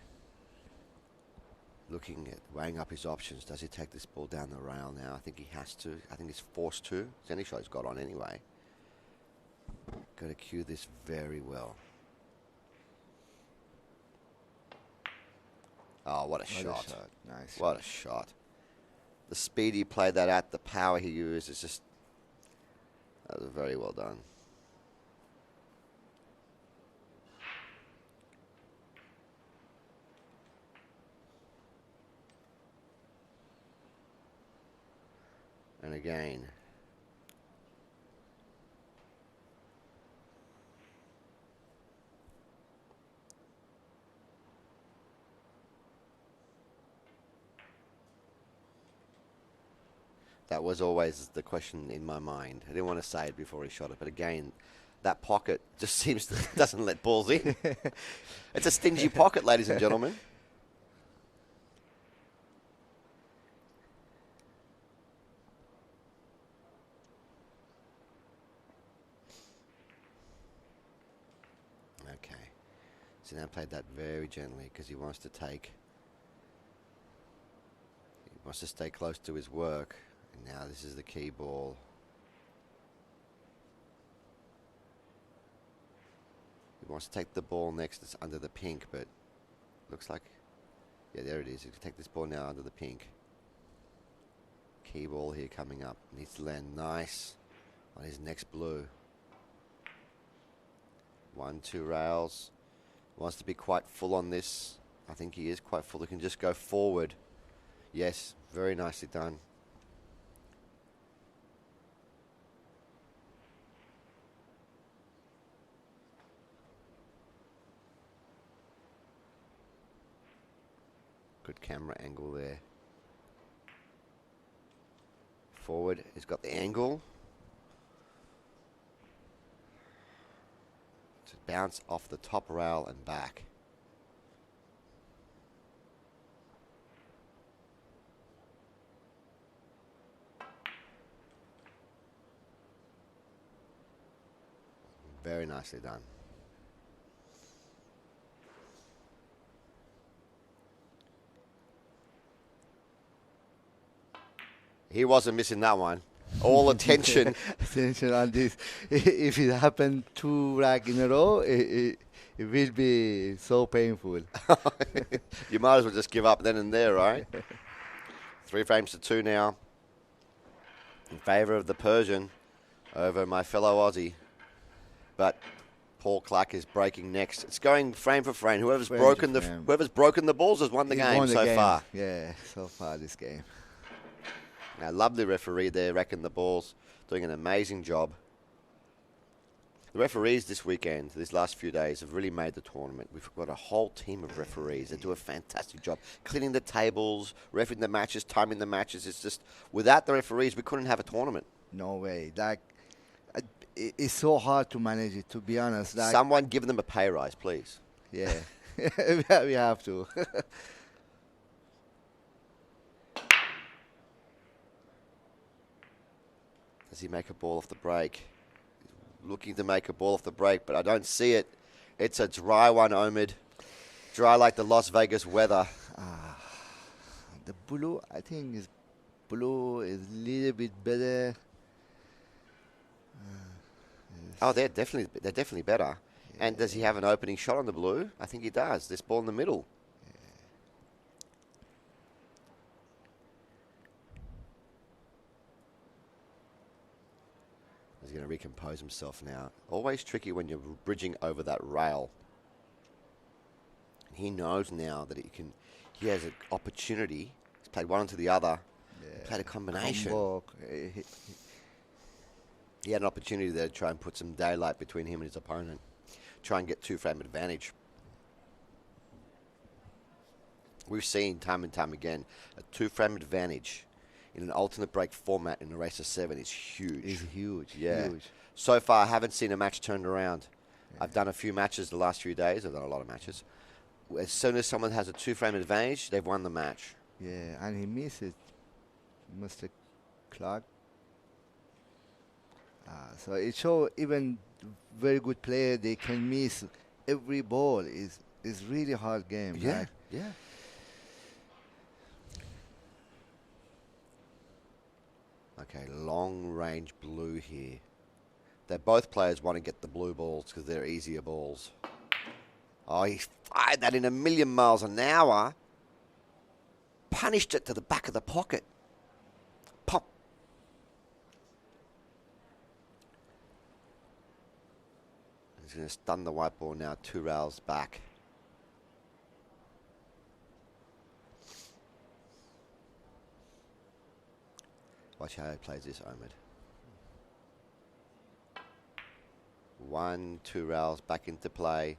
Looking at weighing up his options. Does he take this ball down the rail now? I think he has to. I think he's forced to. It's any shot he's got on anyway. Got to cue this very well. Oh, what a shot. Nice. What a shot. The speed he played that at, the power he used, is just... That was very well done. And again. That was always the question in my mind. I didn't want to say it before he shot it, but again, that pocket just seems to doesn't let balls in. It's a stingy pocket, ladies and gentlemen. Okay. So now played that very gently because he wants to take... He wants to stay close to his work. And now this is the key ball. He wants to take the ball next that's under the pink, but looks like... Yeah, there it is. He can take this ball now under the pink. Key ball here coming up. Needs to land nice on his next blue. 1, 2 rails. Wants to be quite full on this. I think he is quite full. He can just go forward. Yes, very nicely done. Good camera angle there. Forward, he's got the angle. To bounce off the top rail and back. Very nicely done. He wasn't missing that one. All attention. Attention on this. If it happened 2 rack in a row, it will be so painful. You might as well just give up then and there, right? 3 frames to 2 now. In favour of the Persian over my fellow Aussie. But Paul Clark is breaking next. It's going frame for frame. Whoever's broken the balls has won the game so far. Yeah, so far this game. Now, lovely referee there, wrecking the balls, doing an amazing job. The referees this weekend, these last few days, have really made the tournament. We've got a whole team of referees that do a fantastic job cleaning the tables, refereeing the matches, timing the matches. It's just, without the referees, we couldn't have a tournament. No way. It's so hard to manage it, to be honest. Someone give them a pay rise, please. Yeah, we have to. Does he make a ball off the break? Looking to make a ball off the break, but I don't see it. It's a dry one, Omid. Dry like the Las Vegas weather. The blue, I think blue is a little bit better. Oh, they're definitely better. Yeah. And does he have an opening shot on the blue? I think he does. This ball in the middle. He's going to recompose himself now. Always tricky when you're bridging over that rail. He knows now that he has an opportunity. He's played one onto the other. Yeah. Played a combination. He had an opportunity there to try and put some daylight between him and his opponent. Try and get 2-frame advantage. We've seen time and time again a 2-frame advantage in an alternate break format in a race of 7 is huge. It's huge. Yeah. Huge. So far, I haven't seen a match turned around. Yeah. I've done a few matches the last few days. I've done a lot of matches. As soon as someone has a 2-frame advantage, they've won the match. Yeah, and he missed it, Mr. Clark. So it shows even very good player, they can miss every ball. It's really hard game. Yeah, right? yeah. Okay, long range blue here. Both players want to get the blue balls because they're easier balls. Oh, he fired that in a million miles an hour. Punished it to the back of the pocket. Pop. He's going to stun the white ball now 2 rails back. Watch how he plays this, Omid. 1, 2 rails back into play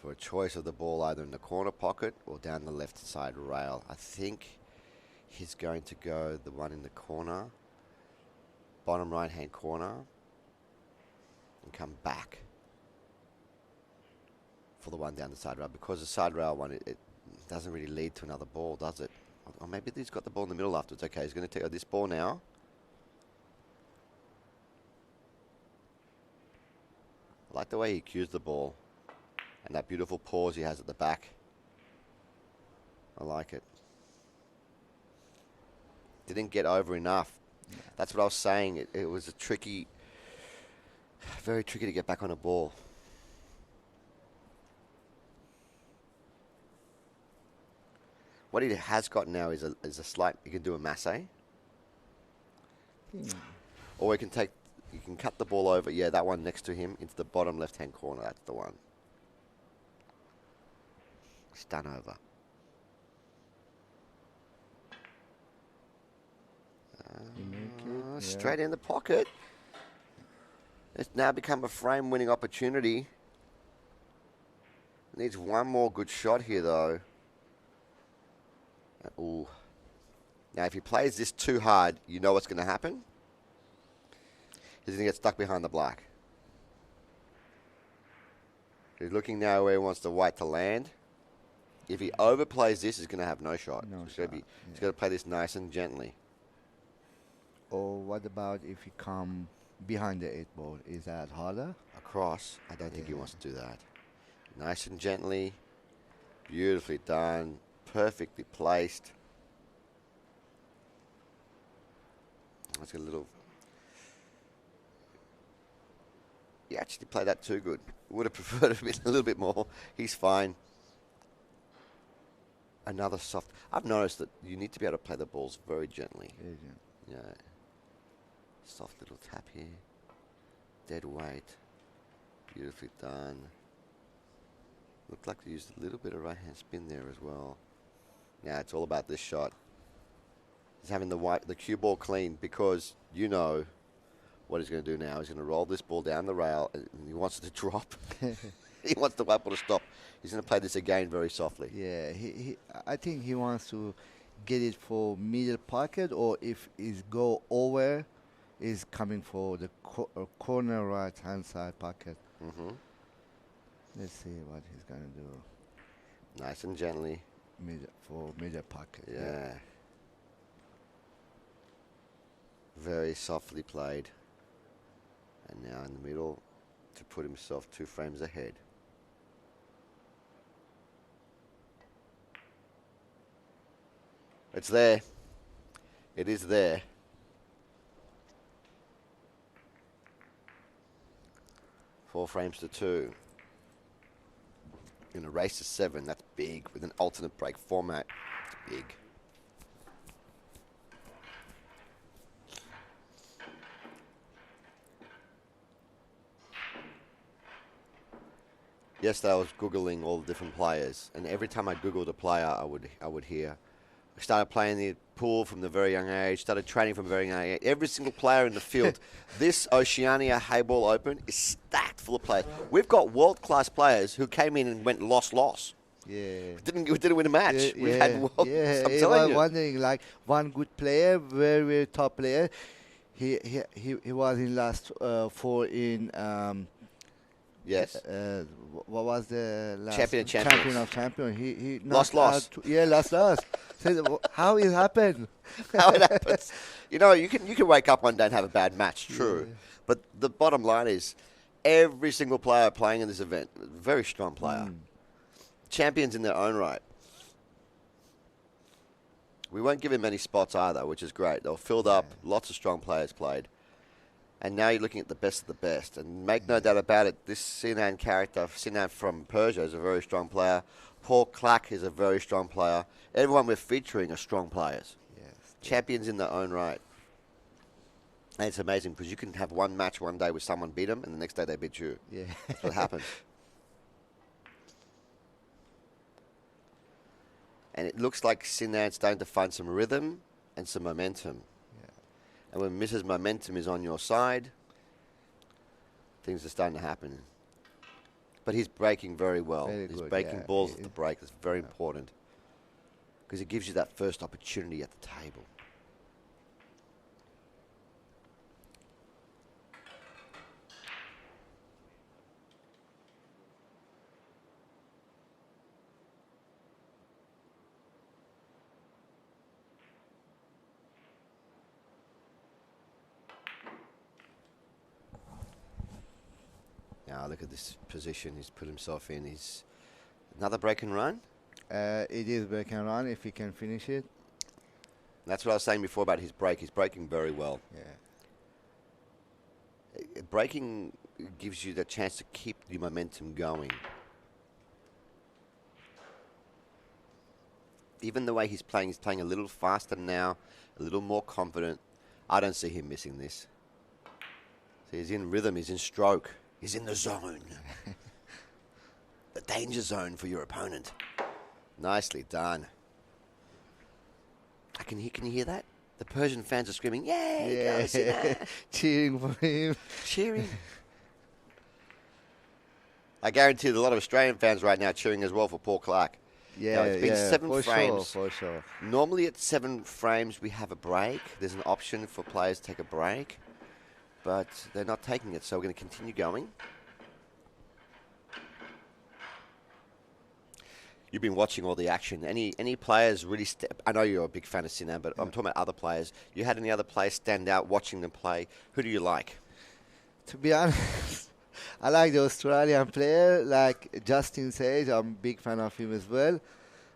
for a choice of the ball either in the corner pocket or down the left side rail. I think he's going to go the one in the corner, bottom right hand corner, and come back for the one down the side rail, because the side rail one, it doesn't really lead to another ball, does it? Or maybe he's got the ball in the middle afterwards. Okay, he's going to take this ball now. I like the way he cues the ball and that beautiful pause he has at the back. I like it. Didn't get over enough. Yeah. That's what I was saying. It was a tricky, very tricky to get back on a ball. What he has got now is a slight. You can do a masse, or you can cut the ball over. Yeah, that one next to him into the bottom left-hand corner. That's the one. Stun over. Straight in the pocket. It's now become a frame-winning opportunity. Needs one more good shot here, though. Ooh. Now, if he plays this too hard, you know what's going to happen. He's going to get stuck behind the black. He's looking now where he wants the white to land. If he overplays this, he's going to have no shot. He's got to play this nice and gently. Or what about if he come behind the 8 ball. Is that harder? Across. I don't think he wants to do that. Nice and gently. Beautifully done. Perfectly placed. Let's get a little... He actually played that too good. Would have preferred a little bit more. He's fine. Another soft... I've noticed that you need to be able to play the balls very gently. Yeah. Soft little tap here. Dead weight. Beautifully done. Looked like they used a little bit of right-hand spin there as well. Now it's all about this shot. He's having the cue ball clean because you know what he's going to do now. He's going to roll this ball down the rail and he wants it to drop. He wants the white ball to stop. He's going to play this again very softly. Yeah, I think he wants to get it for middle pocket, or if he's go over, is coming for the corner right-hand side pocket. Let's see what he's going to do. Nice and gently. Middle pocket. Yeah. Very softly played. And now in the middle to put himself 2 frames ahead. It's there. It is there. Four frames to 2. In a race to 7, that's big. With an alternate break format, it's big. Yesterday I was Googling all the different players, and every time I Googled a player, I would hear. I started playing the pool from the very young age, started training from a very young age. Every single player in the field. This Oceania Heyball Open is stacked full of players. We've got world-class players who came in and went loss. Yeah. Didn't win a match. We've had world. Yeah, I'm telling you. wondering, like, one good player, very, very top player. He was in last 4 in... yes. What was the last champion of champion? He lost. lost. So how it happened? How it happens? You know, you can wake up one day and have a bad match. True, but the bottom line is, every single player playing in this event, very strong player, champions in their own right. We won't give him many spots either, which is great. They were filled up. Lots of strong players played. And now you're looking at the best of the best. And make no doubt about it, this Sinan character, Sinan from Persia, is a very strong player. Paul Clark is a very strong player. Everyone we're featuring are strong players. Yes. Champions in their own right. And it's amazing because you can have one match one day with someone beat them and the next day they beat you. Yeah. That's what happens. And it looks like Sinan's starting to find some rhythm and some momentum. And when Mrs. Momentum is on your side, things are starting to happen. But he's breaking very well. He's breaking balls at the break. That's very important. Because it gives you that first opportunity at the table. Now look at this position he's put himself in. He's another break and run. It is break and run if he can finish it. That's what I was saying before about his break. He's breaking very well. Yeah. Breaking gives you the chance to keep the momentum going. Even the way he's playing a little faster now, a little more confident. I don't see him missing this. So he's in rhythm, he's in stroke. He's in the zone. The danger zone for your opponent. Nicely done. Can you hear that? The Persian fans are screaming, "Yay!" Yeah. Cheering for him. Cheering. I guarantee a lot of Australian fans right now cheering as well for Paul Clark. Yeah, now, it's been 7 frames. For sure. Normally at 7 frames we have a break. There's an option for players to take a break. But they're not taking it, so we're going to continue going. You've been watching all the action. Any players really I know you're a big fan of Sinan, but I'm talking about other players. You had any other players stand out watching them play? Who do you like? To be honest, I like the Australian player, like Justin Sage. I'm a big fan of him as well.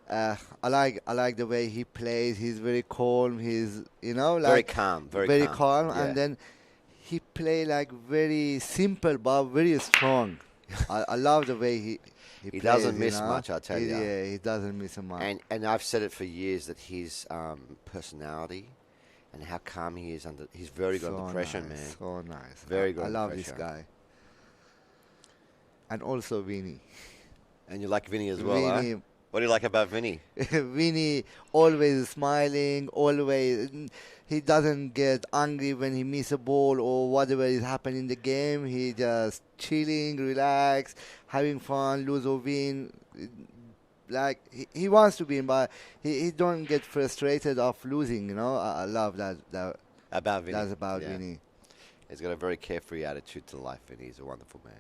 I like the way he plays. He's very calm. He's Very like calm, very very calm. calm, Yeah. and then he play like very simple but very strong. I love the way he He plays, doesn't miss much, I tell you. Yeah, he doesn't miss much. And I've said it for years that his personality and how calm he is he's very good under pressure, nice, man. So nice. Very good I under love pressure. this guy. And also Vinny. And you like Vinny as well, huh? Vinny. What do you like about Vinny? Vinny always smiling, always. He doesn't get angry when he miss a ball or whatever is happening in the game. He just chilling, relax, having fun, lose or win. Like he wants to win, but he don't get frustrated of losing. I love that. About Vinny. That's about Yeah. Vinny. He's got a very carefree attitude to life, Vinny. He's a wonderful man.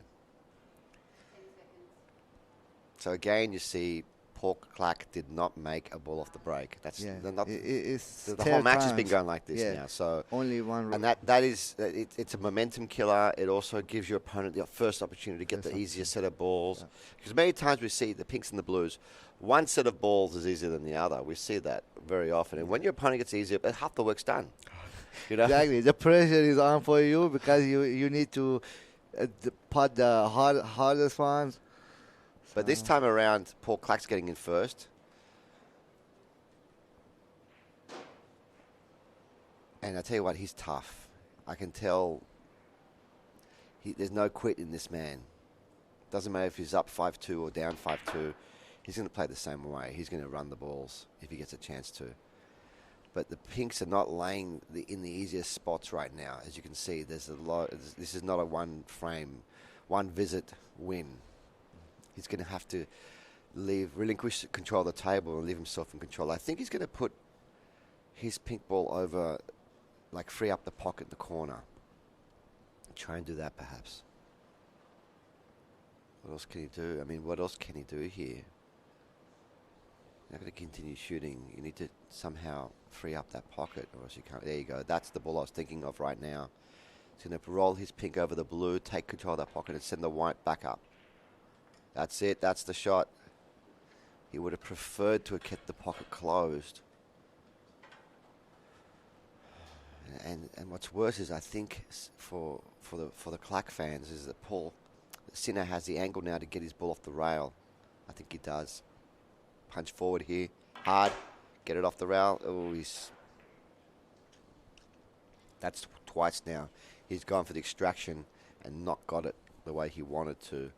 So again, you see, Paul Clark did not make a ball off the break. That's It's the whole match has been going like this now. So only one. And that is it's a momentum killer. It also gives your opponent the first opportunity to get the easier set of balls. Because many times we see the pinks and the blues, one set of balls is easier than the other. We see that very often. And when your opponent gets easier, half the work's done. Exactly. The pressure is on for you because you need to put the hardest ones. But this time around, Paul Clark's getting in first. And I tell you what, he's tough. I can tell there's no quit in this man. Doesn't matter if he's up 5-2 or down 5-2. He's going to play the same way. He's going to run the balls if he gets a chance to. But the pinks are not laying in the easiest spots right now. As you can see, there's a lot. This is not a one frame, one visit win. He's going to have to relinquish control of the table and leave himself in control. I think he's going to put his pink ball over, like free up the pocket in the corner. Try and do that perhaps. What else can he do? I mean, what else can he do here? You're not going to continue shooting. You need to somehow free up that pocket or else you can't. There you go. That's the ball I was thinking of right now. He's going to roll his pink over the blue, take control of that pocket and send the white back up. That's it. That's the shot. He would have preferred to have kept the pocket closed. And what's worse is I think for the Clark fans is that Paul Sinner has the angle now to get his ball off the rail. I think he does. Punch forward here, hard, get it off the rail. Oh, that's twice now. He's gone for the extraction and not got it the way he wanted to.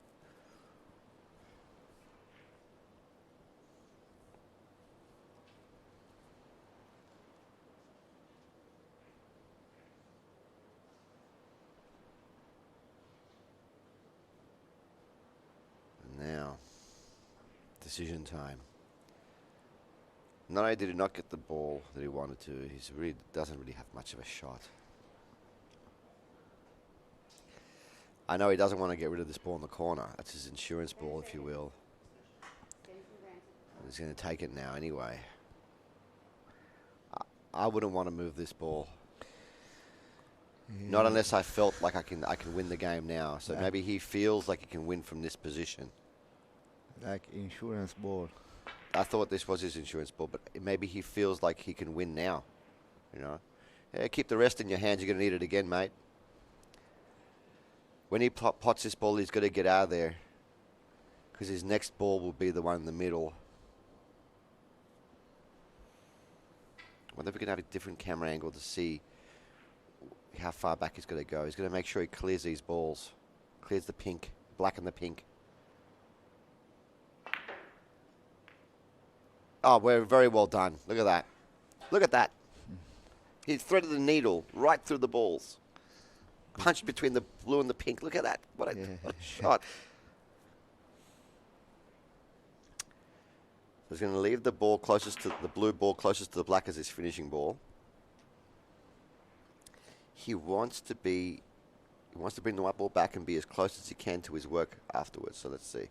Now, decision time. Not only did he not get the ball that he wanted to, he really doesn't really have much of a shot. I know he doesn't want to get rid of this ball in the corner. That's his insurance ball, if you will. He's going to take it now anyway. I wouldn't want to move this ball. Not unless I felt like I can win the game now. So maybe he feels like he can win from this position. Like insurance ball. I thought this was his insurance ball, but maybe he feels like he can win now. Yeah, keep the rest in your hands. You're going to need it again, mate. When he pots this ball, he's got to get out of there because his next ball will be the one in the middle. I wonder if we can have a different camera angle to see how far back he's going to go. He's going to make sure he clears these balls. Clears the pink, black and the pink. Oh, we're very well done. Look at that. Look at that. He threaded the needle right through the balls. Punched between the blue and the pink. Look at that. What a shot. He's going to leave the ball closest to the blue ball closest to the black as his finishing ball. He wants to bring the white ball back and be as close as he can to his work afterwards. So let's see.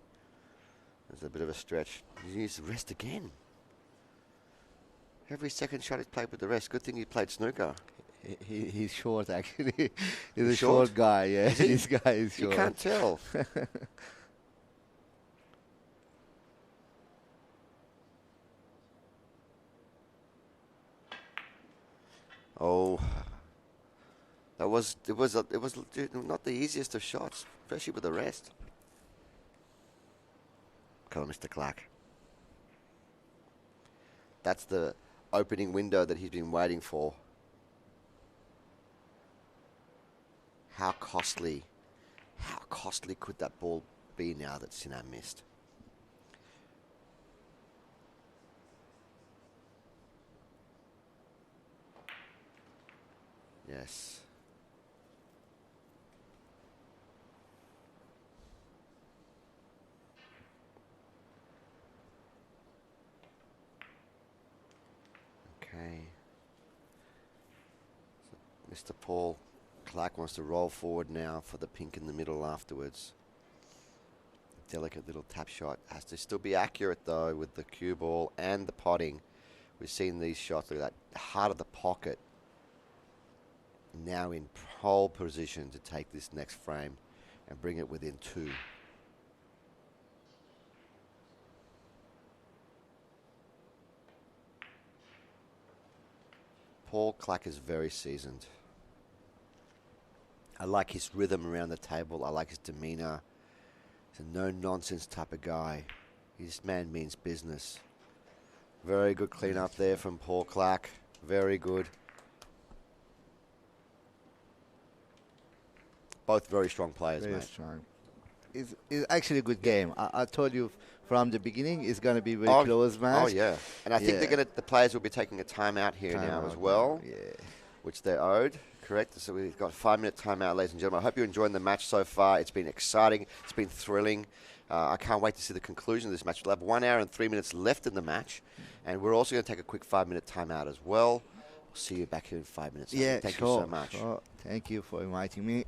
There's a bit of a stretch. He needs to rest again. Every second shot he's played with the rest. Good thing he played snooker. He's short, actually. He's a Short? short guy, yeah. This guy is You short. can't tell. Oh, it was not the easiest of shots, especially with the rest. Come on, Mr. Clark. That's the opening window that he's been waiting for. How costly could that ball be now that Sinner missed? Yes. Okay. So Mr. Paul Clark wants to roll forward now for the pink in the middle afterwards. Delicate little tap shot. Has to still be accurate though with the cue ball and the potting. We've seen these shots, look at that, heart of the pocket. Now in pole position to take this next frame and bring it within 2. Paul Clark is very seasoned. I like his rhythm around the table. I like his demeanor. He's a no-nonsense type of guy. This man means business. Very good clean up there from Paul Clark. Very good. Both very strong players, Very mate. strong. It's actually a good game. I told you from the beginning it's going to be a very close match. Oh, yeah. And I think the players will be taking a timeout here now as well, which they're owed. Correct. So we've got a 5-minute timeout, ladies and gentlemen. I hope you're enjoying the match so far. It's been exciting. It's been thrilling. I can't wait to see the conclusion of this match. We'll have 1 hour and 3 minutes left in the match. And we're also going to take a quick 5-minute timeout as well. We'll see you back here in 5 minutes. Yeah, Thank you so much. Sure. Thank you for inviting me.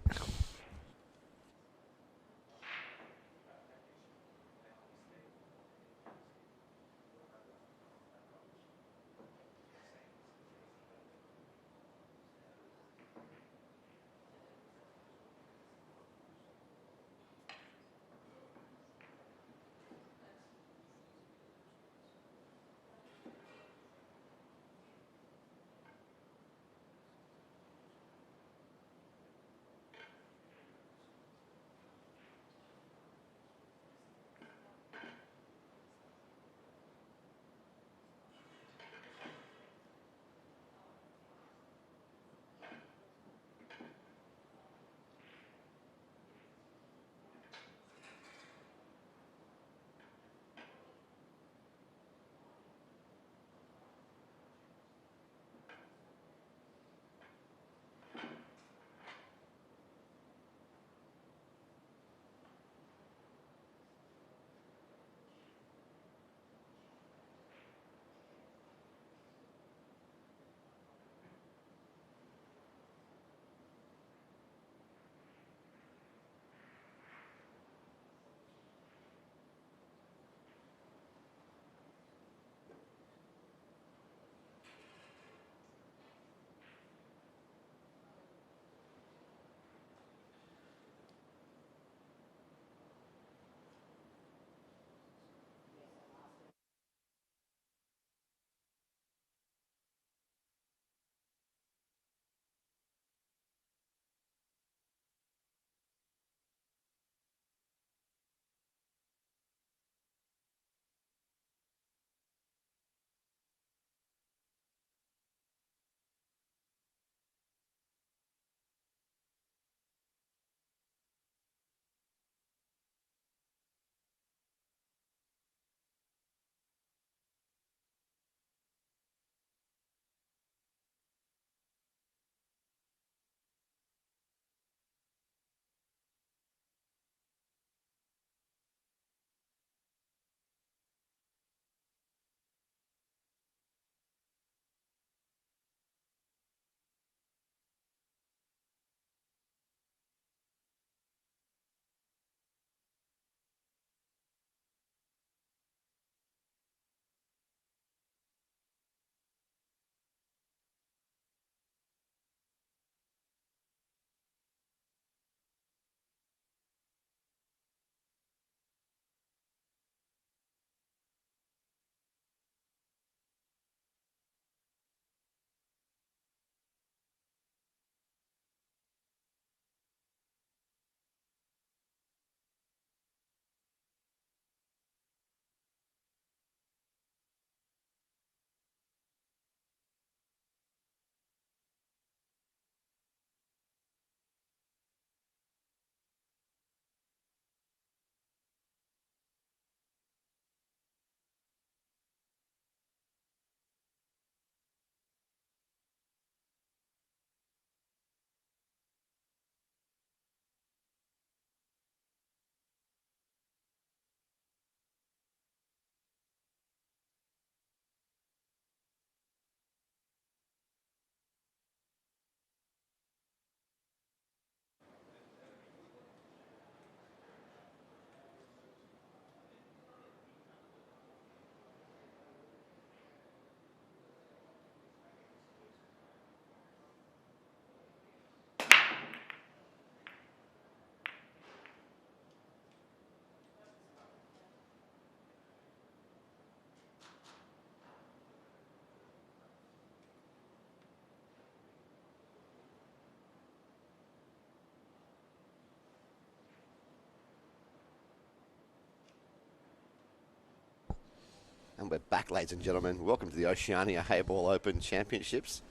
And we're back, ladies and gentlemen. Welcome to the Oceania Heyball Open Championships.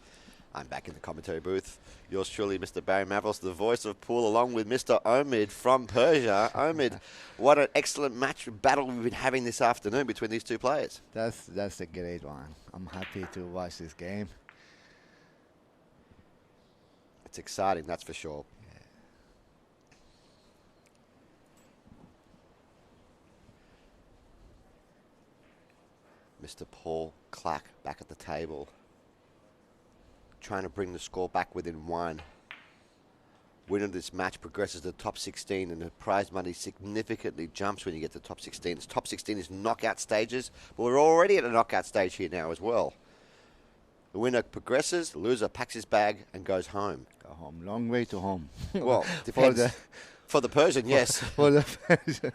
I'm back in the commentary booth. Yours truly, Mr. Barry Mavros, the voice of pool, along with Mr. Omid from Persia. Omid, what an excellent match battle we've been having this afternoon between these two players. That's a great one. I'm happy to watch this game. It's exciting, that's for sure. Mr. Paul Clack back at the table, trying to bring the score back within one. Winner of this match progresses to the top 16, and the prize money significantly jumps when you get to the top 16. This top 16 is knockout stages, but we're already at a knockout stage here now as well. The winner progresses, the loser packs his bag and goes home. Go home, long way to home. Well, depends. For the Persian, yes. For the Persian.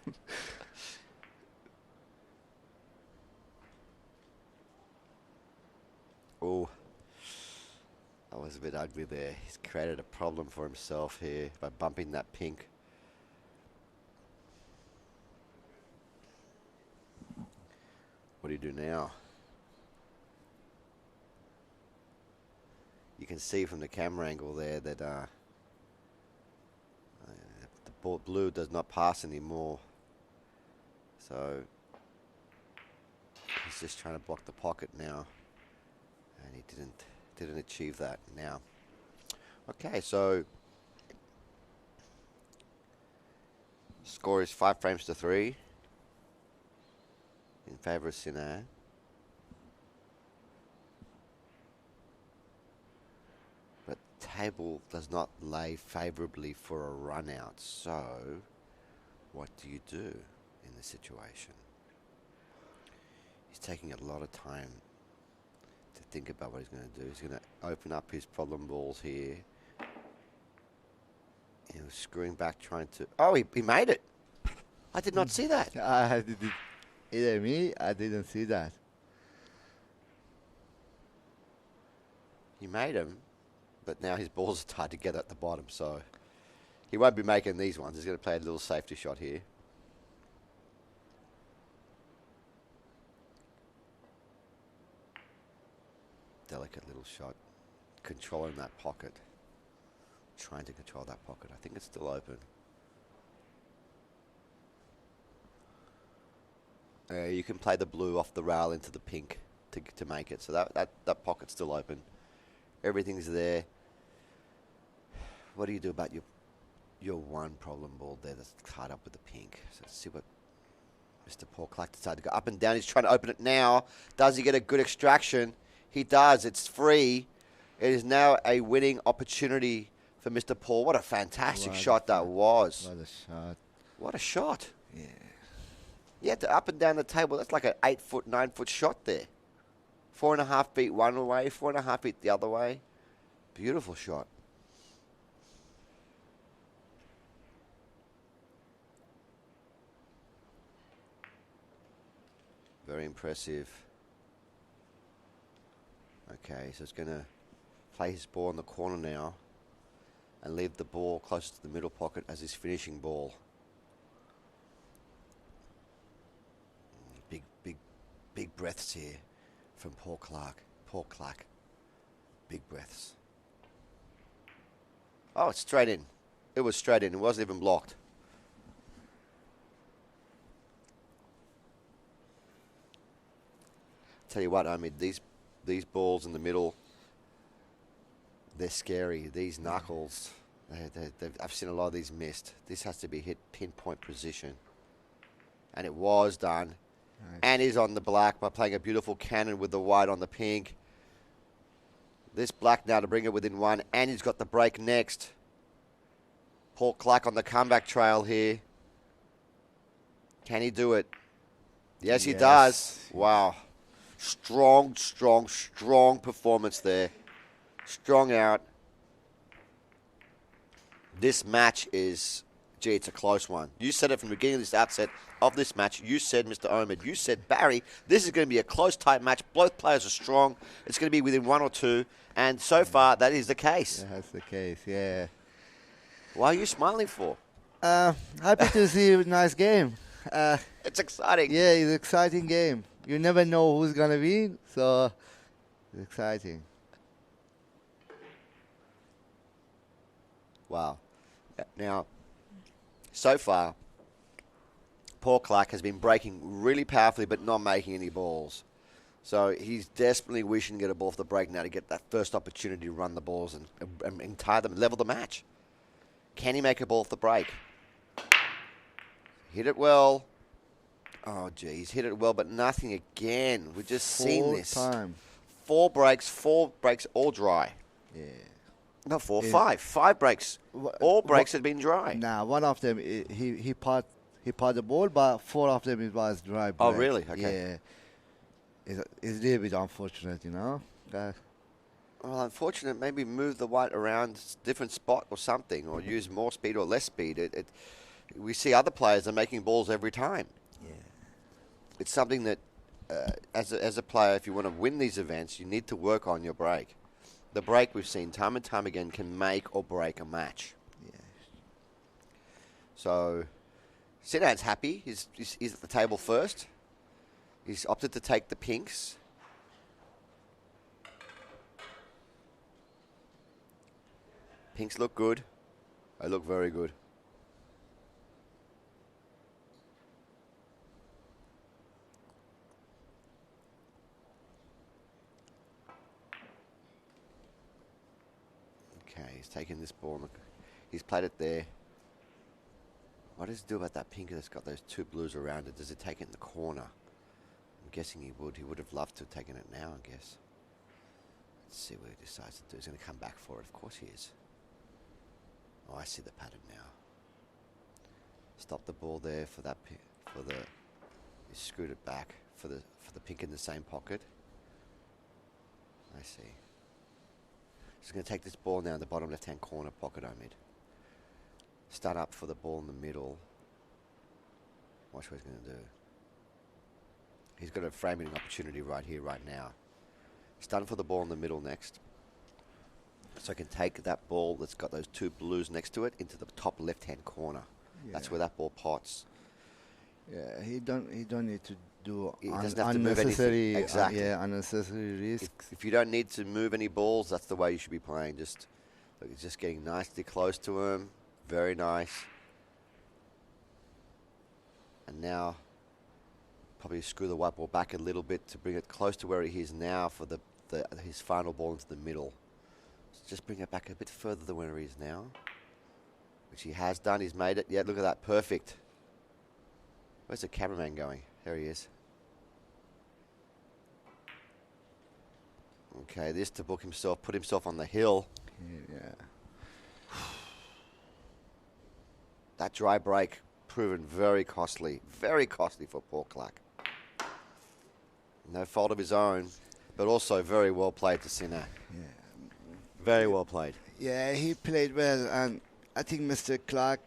Oh, that was a bit ugly there. He's created a problem for himself here by bumping that pink. What do you do now? You can see from the camera angle there that the ball blue does not pass anymore. So he's just trying to block the pocket now. And he didn't achieve that now. Okay, so score is 5 frames to 3 in favour of Sinan. But the table does not lay favourably for a run out. So what do you do in this situation? He's taking a lot of time to think about what he's going to do. He's going to open up his problem balls here. He was screwing back, trying to... Oh, he made it. I did not see that. Either me, I didn't see that. He made him, but now his balls are tied together at the bottom, so he won't be making these ones. He's going to play a little safety shot here. Delicate little shot, controlling that pocket, trying to control that pocket. I think it's still open. You can play the blue off the rail into the pink to make it. So that pocket's still open. Everything's there. What do you do about your one problem ball there that's tied up with the pink? So let's see what Mr. Paul Clark decided to go up and down. He's trying to open it now. Does he get a good extraction? He does. It's free. It is now a winning opportunity for Mr. Paul. What a fantastic shot that was. What a shot. What a shot. Yeah. Yeah, to up and down the table. That's like an 8-foot, 9-foot shot there. 4.5 feet one way, 4.5 feet the other way. Beautiful shot. Very impressive. Okay, so it's going to play his ball in the corner now and leave the ball close to the middle pocket as his finishing ball. Big breaths here from Paul Clark. Paul Clark. Big breaths. Oh, it's straight in. It was straight in. It wasn't even blocked. Tell you what, I mean, these balls in the middle, they're scary. These knuckles, I've seen a lot of these missed. This has to be hit pinpoint precision. And it was done. Nice. And he's on the black by playing a beautiful cannon with the white on the pink. This black now to bring it within one, and he's got the break next. Paul Clark on the comeback trail here. Can he do it? Yes, he does. Wow. Strong performance there. Strong out. This match is, gee, it's a close one. You said it from the beginning of this outset of this match. You said, Mr. Omid, you said, Barry, this is going to be a close, tight match. Both players are strong. It's going to be within one or two. And so far, that is the case. That's the case, yeah. Why are you smiling for? Happy to see a nice game. It's exciting. Yeah, it's an exciting game. you never know who's gonna win, so it's exciting. Wow. Now, so far, Paul Clark has been breaking really powerfully but not making any balls. So he's desperately wishing to get a ball off the break now to get that first opportunity to run the balls and tie them, level the match. Can he make a ball off the break? Hit it well. Oh, geez, hit it well, but nothing again. We've just seen this. Four breaks, all dry. Yeah. Not four, five. 5 breaks. All breaks had been dry. Nah, one of them, he pot the ball, but 4 of them it was dry break. Oh, really? Okay. Yeah. It's a little bit unfortunate, you know. Well, unfortunate. Maybe move the white around different spot or something, or use more speed or less speed. We see other players are making balls every time. Yeah. It's something that, as a player, if you want to win these events, you need to work on your break. The break we've seen time and time again can make or break a match. Yeah. So, Sinan's happy. He's at the table first. He's opted to take the pinks. Pinks look good. They look very good. Okay, he's taken this ball. He's played it there. What does he do about that pink that's got those 2 blues around it? Does he take it in the corner? I'm guessing he would. He would have loved to have taken it now, I guess. Let's see what he decides to do. He's going to come back for it. Of course he is. Oh, I see the pattern now. Stop the ball there for that he screwed it back for the pink in the same pocket. I see. He's going to take this ball now in the bottom left-hand corner pocket, Omid. Start up for the ball in the middle. Watch what he's going to do. He's got a framing opportunity right here, right now. Start for the ball in the middle next. So I can take that ball that's got those 2 blues next to it into the top left-hand corner. Yeah. That's where that ball pots. Yeah, he don't need to do doesn't have to move anything. Exactly. Unnecessary risks. If you don't need to move any balls, that's the way you should be playing. Just getting nicely close to him. Very nice. And now, probably screw the white ball back a little bit to bring it close to where he is now for his final ball into the middle. So just bring it back a bit further than where he is now, which he has done. He's made it. Yeah, look at that. Perfect. Where's the cameraman going? There he is. Okay, this to book himself, put himself on the hill. Yeah. That dry break proven very costly for Paul Clark. No fault of his own, but also very well played to Sinner. Yeah. Very well played. Yeah, he played well, and I think Mr. Clark,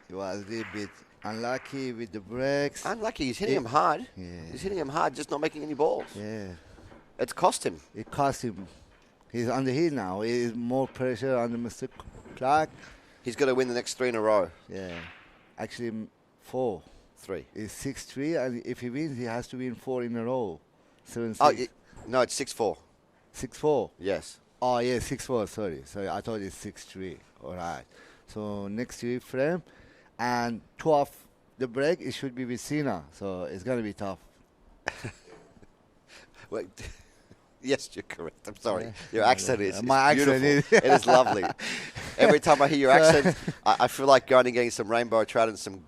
he was a little bit unlucky with the breaks. Unlucky, he's hitting him hard. Yeah. He's hitting him hard, just not making any balls. Yeah. It's cost him. It cost him. He's on the hill now. He's more pressure on Mr. Clark. He's got to win the next 3 in a row. Yeah. Actually, 4. 3. It's 6-3, and if he wins, he has to win 4 in a row. 7-6. Oh, no, it's 6-4. 6-4? Yes. Oh, yeah, 6-4, sorry. I thought it's 6-3. All right. So next 3 frame, and 2 of the break, it should be with Sina. So it's going to be tough. Wait. Yes, you're correct. I'm sorry. Your accent is my beautiful. accent is it is lovely. Every time I hear your accent, I feel like going and getting some rainbow trout and some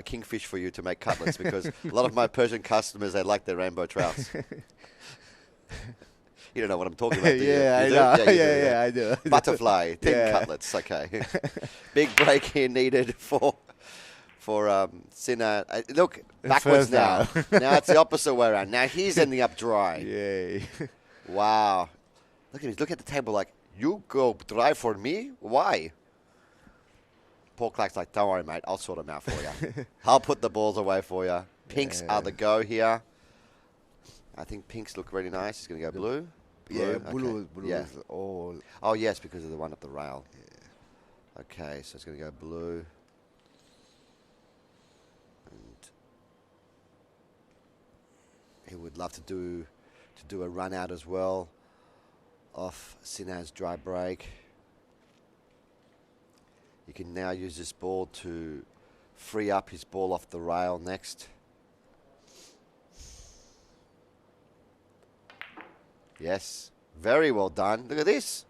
kingfish for you to make cutlets, because a lot of my Persian customers, they like their rainbow trouts. You don't know what I'm talking about, do you? I do? know. Yeah, I do. Butterfly, thin cutlets. Okay. Big break here needed for Sinner. Look, backwards now. Now it's the opposite way around. Now he's ending up dry. Yay. Wow. Look at him. He's looking at the table like, you go dry for me? Why? Paul Clark's like, don't worry, mate. I'll sort them out for you. I'll put the balls away for you. Pinks are the go here. I think pinks look really nice. He's going to go blue. Yeah, blue Okay. is all. Oh, yes, because of the one up the rail. Yeah. Okay, so it's going to go blue. And He would love to do a run out as well off Sinad's dry break. You can now use this ball to free up his ball off the rail next. Yes, very well done. Look at this.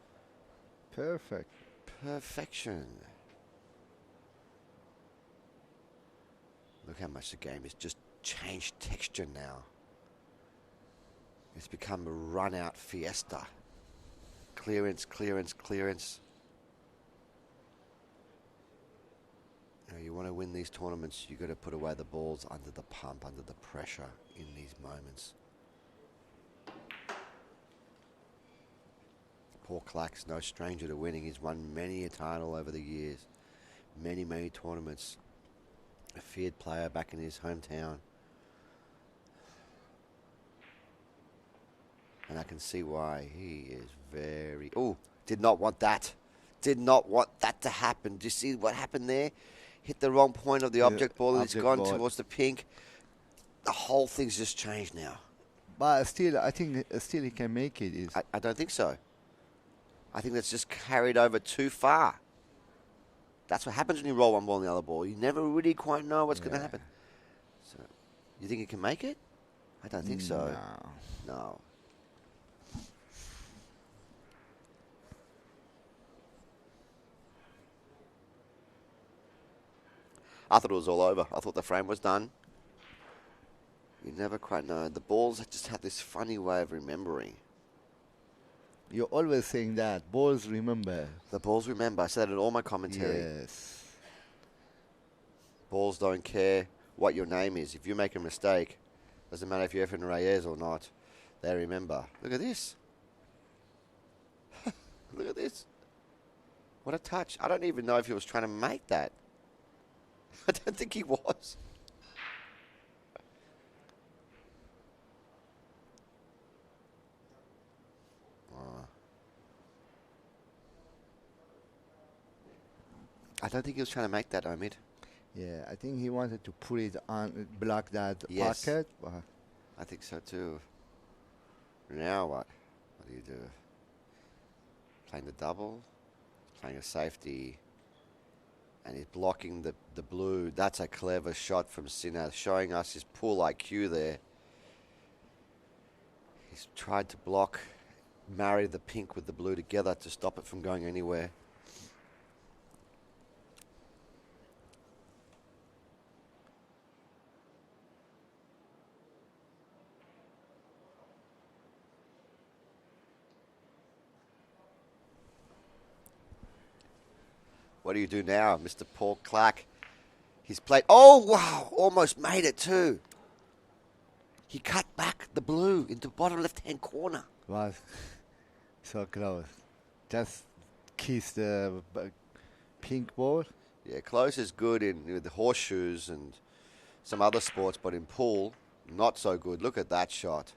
Perfect. Perfection. Look how much the game has just changed texture now. It's become a run-out fiesta. Clearance, clearance, clearance. You want to win these tournaments, you've got to put away the balls under the pump, under the pressure in these moments. Paul Clark's no stranger to winning. He's won many a title over the years. Many, many tournaments. A feared player back in his hometown. And I can see why. He is very... Oh, did not want that. Did not want that to happen. Do you see what happened there? Hit the wrong point of the object ball and it's gone towards the pink. The whole thing's just changed now. But still, I think still he can make it. I don't think so. I think that's just carried over too far. That's what happens when you roll one ball and the other ball. You never really quite know what's going to happen. So, you think he can make it? I don't think so. No. I thought it was all over. I thought the frame was done. You never quite know. The balls just have this funny way of remembering. You're always saying that. Balls remember. The balls remember. I said it in all my commentary. Yes. Balls don't care what your name is. If you make a mistake, doesn't matter if you're Efren Reyes or not, they remember. Look at this. Look at this. What a touch. I don't even know if he was trying to make that. I don't think he was. I don't think he was trying to make that, Omid. Yeah, I think he wanted to put it on, block that Yes. pocket. I think so too. Now what? What do you do? Playing the double, playing a safety, and he's blocking the blue. That's a clever shot from Sinner, showing us his pool IQ there. He's tried to block, marry the pink with the blue together to stop it from going anywhere. What do you do now, Mr. Paul Clark? He's played... Oh, wow! Almost made it too. He cut back the blue into bottom left-hand corner. Was so close. Just kissed the pink ball. Yeah, close is good in the horseshoes and some other sports, but in pool, not so good. Look at that shot.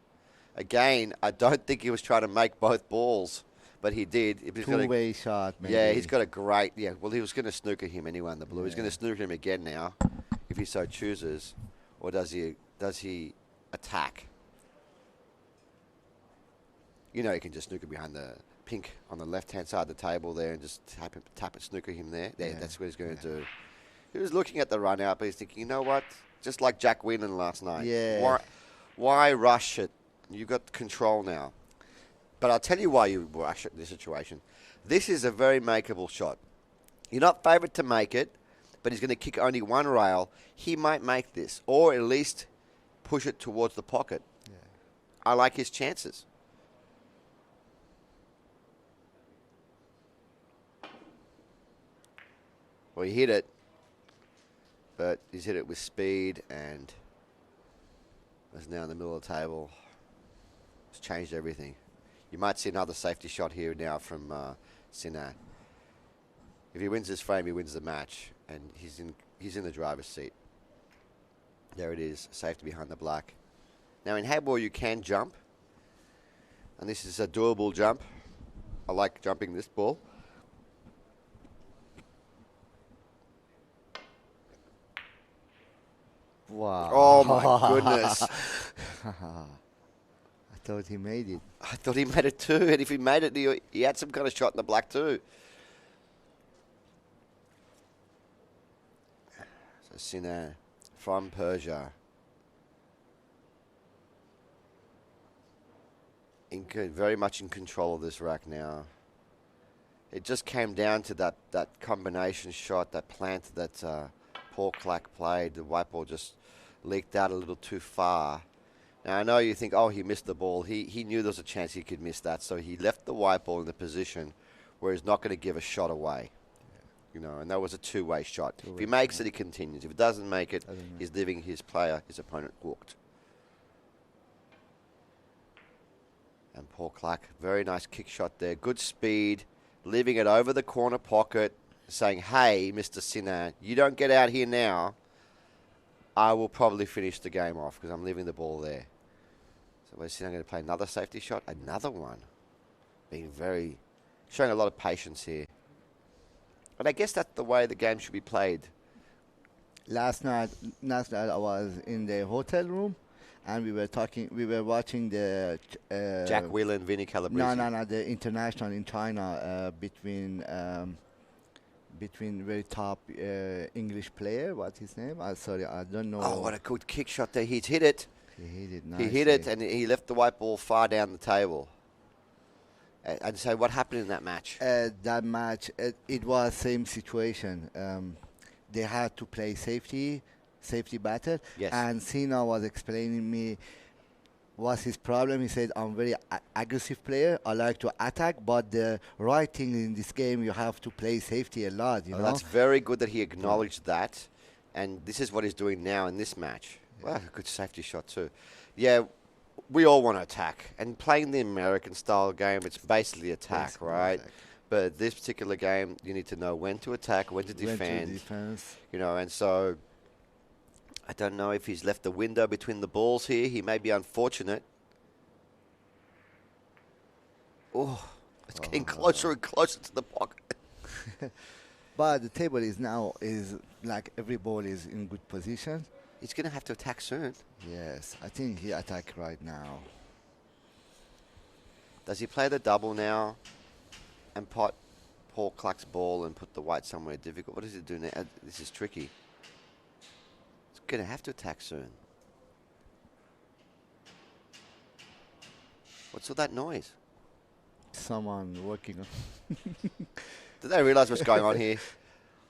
Again, I don't think he was trying to make both balls. But he did. Two-way shot, maybe. Yeah, he's got a great... Yeah, well, he was going to snooker him anyway in the blue. Yeah. He's going to snooker him again now, if he so chooses. Or does he attack? You know, he can just snooker behind the pink on the left-hand side of the table there and just tap it, snooker him there. Yeah, that's what he's going to do. He was looking at the run-out, but he's thinking, you know what? Just like Jack Whelan last night. Yeah. Why rush it? You've got control now. But I'll tell you why you rush it in this situation. This is a very makeable shot. You're not favoured to make it, but he's going to kick only one rail. He might make this, or at least push it towards the pocket. Yeah. I like his chances. Well, he hit it, but he's hit it with speed, and it's now in the middle of the table. It's changed everything. You might see another safety shot here now from Sinat. If he wins this frame, he wins the match, and he's in the driver's seat. There it is, safety behind the black. Now in Heyball you can jump, and this is a doable jump. I like jumping this ball. Wow! Oh my goodness! I thought he made it. I thought he made it too, and if he made it, he had some kind of shot in the black too. So Sinan from Persia. Very much in control of this rack now. It just came down to that combination shot, that plant that Paul Clack played. The white ball just leaked out a little too far. Now, I know you think, oh, he missed the ball. He knew there was a chance he could miss that, so he left the white ball in the position where he's not going to give a shot away. You know, and that was a two-way shot. If he makes it, he continues. If he doesn't make it, he's leaving his opponent hooked. And Paul Clack, very nice kick shot there. Good speed, leaving it over the corner pocket, saying, hey, Mr. Sinan, you don't get out here now, I will probably finish the game off because I'm leaving the ball there. So we're Sinan going to play another safety shot, another one. Showing a lot of patience here. But I guess that's the way the game should be played. Last night I was in the hotel room, and we were watching the... Jack Wheeler and Vinny Calibreezy. No, the international in China between very top English player. What's his name? Sorry, I don't know. Oh, what a good kick shot there. He's hit it. He hit it nicely. He hit it, and he left the white ball far down the table. And so what happened in that match? That match, it was same situation. They had to play safety battle. Yes. And Sina was explaining me what's his problem. He said, I'm very aggressive player. I like to attack, but the right thing in this game, you have to play safety a lot, you know? That's very good that he acknowledged that. And this is what he's doing now in this match. Yeah. Wow, good safety shot too. Yeah, we all want to attack. And playing the American-style game, it's basically attack, right? Attack. But this particular game, you need to know when to attack, when to defend. You know, and so I don't know if he's left the window between the balls here. He may be unfortunate. Oh, it's getting closer and closer to the pocket. But the table is like every ball is in good position. He's going to have to attack soon. Yes, I think he attack right now. Does he play the double now and pot Paul Clack's ball and put the white somewhere difficult? What does he do now? This is tricky. He's going to have to attack soon. What's all that noise? Someone working on. Did they realise what's going on here?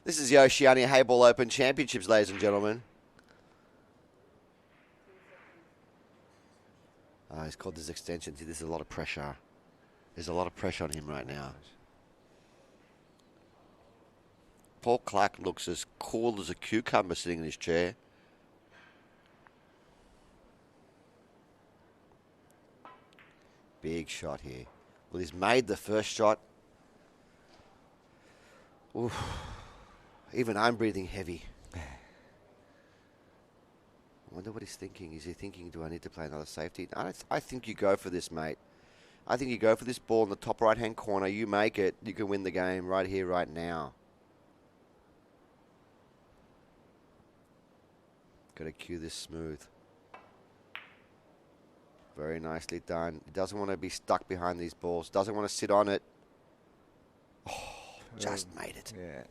This is the Oceania Heyball Open Championships, ladies and gentlemen. Oh, he's called his extension. See, there's a lot of pressure. There's a lot of pressure on him right now. Paul Clack looks as cool as a cucumber sitting in his chair. Big shot here. Well, he's made the first shot. Oof. Even I'm breathing heavy. I wonder what he's thinking. Is he thinking, do I need to play another safety? I think you go for this, mate. I think you go for this ball in the top right-hand corner. You make it. You can win the game right here, right now. Got to cue this smooth. Very nicely done. He doesn't want to be stuck behind these balls. Doesn't want to sit on it. Oh, just made it. Yeah.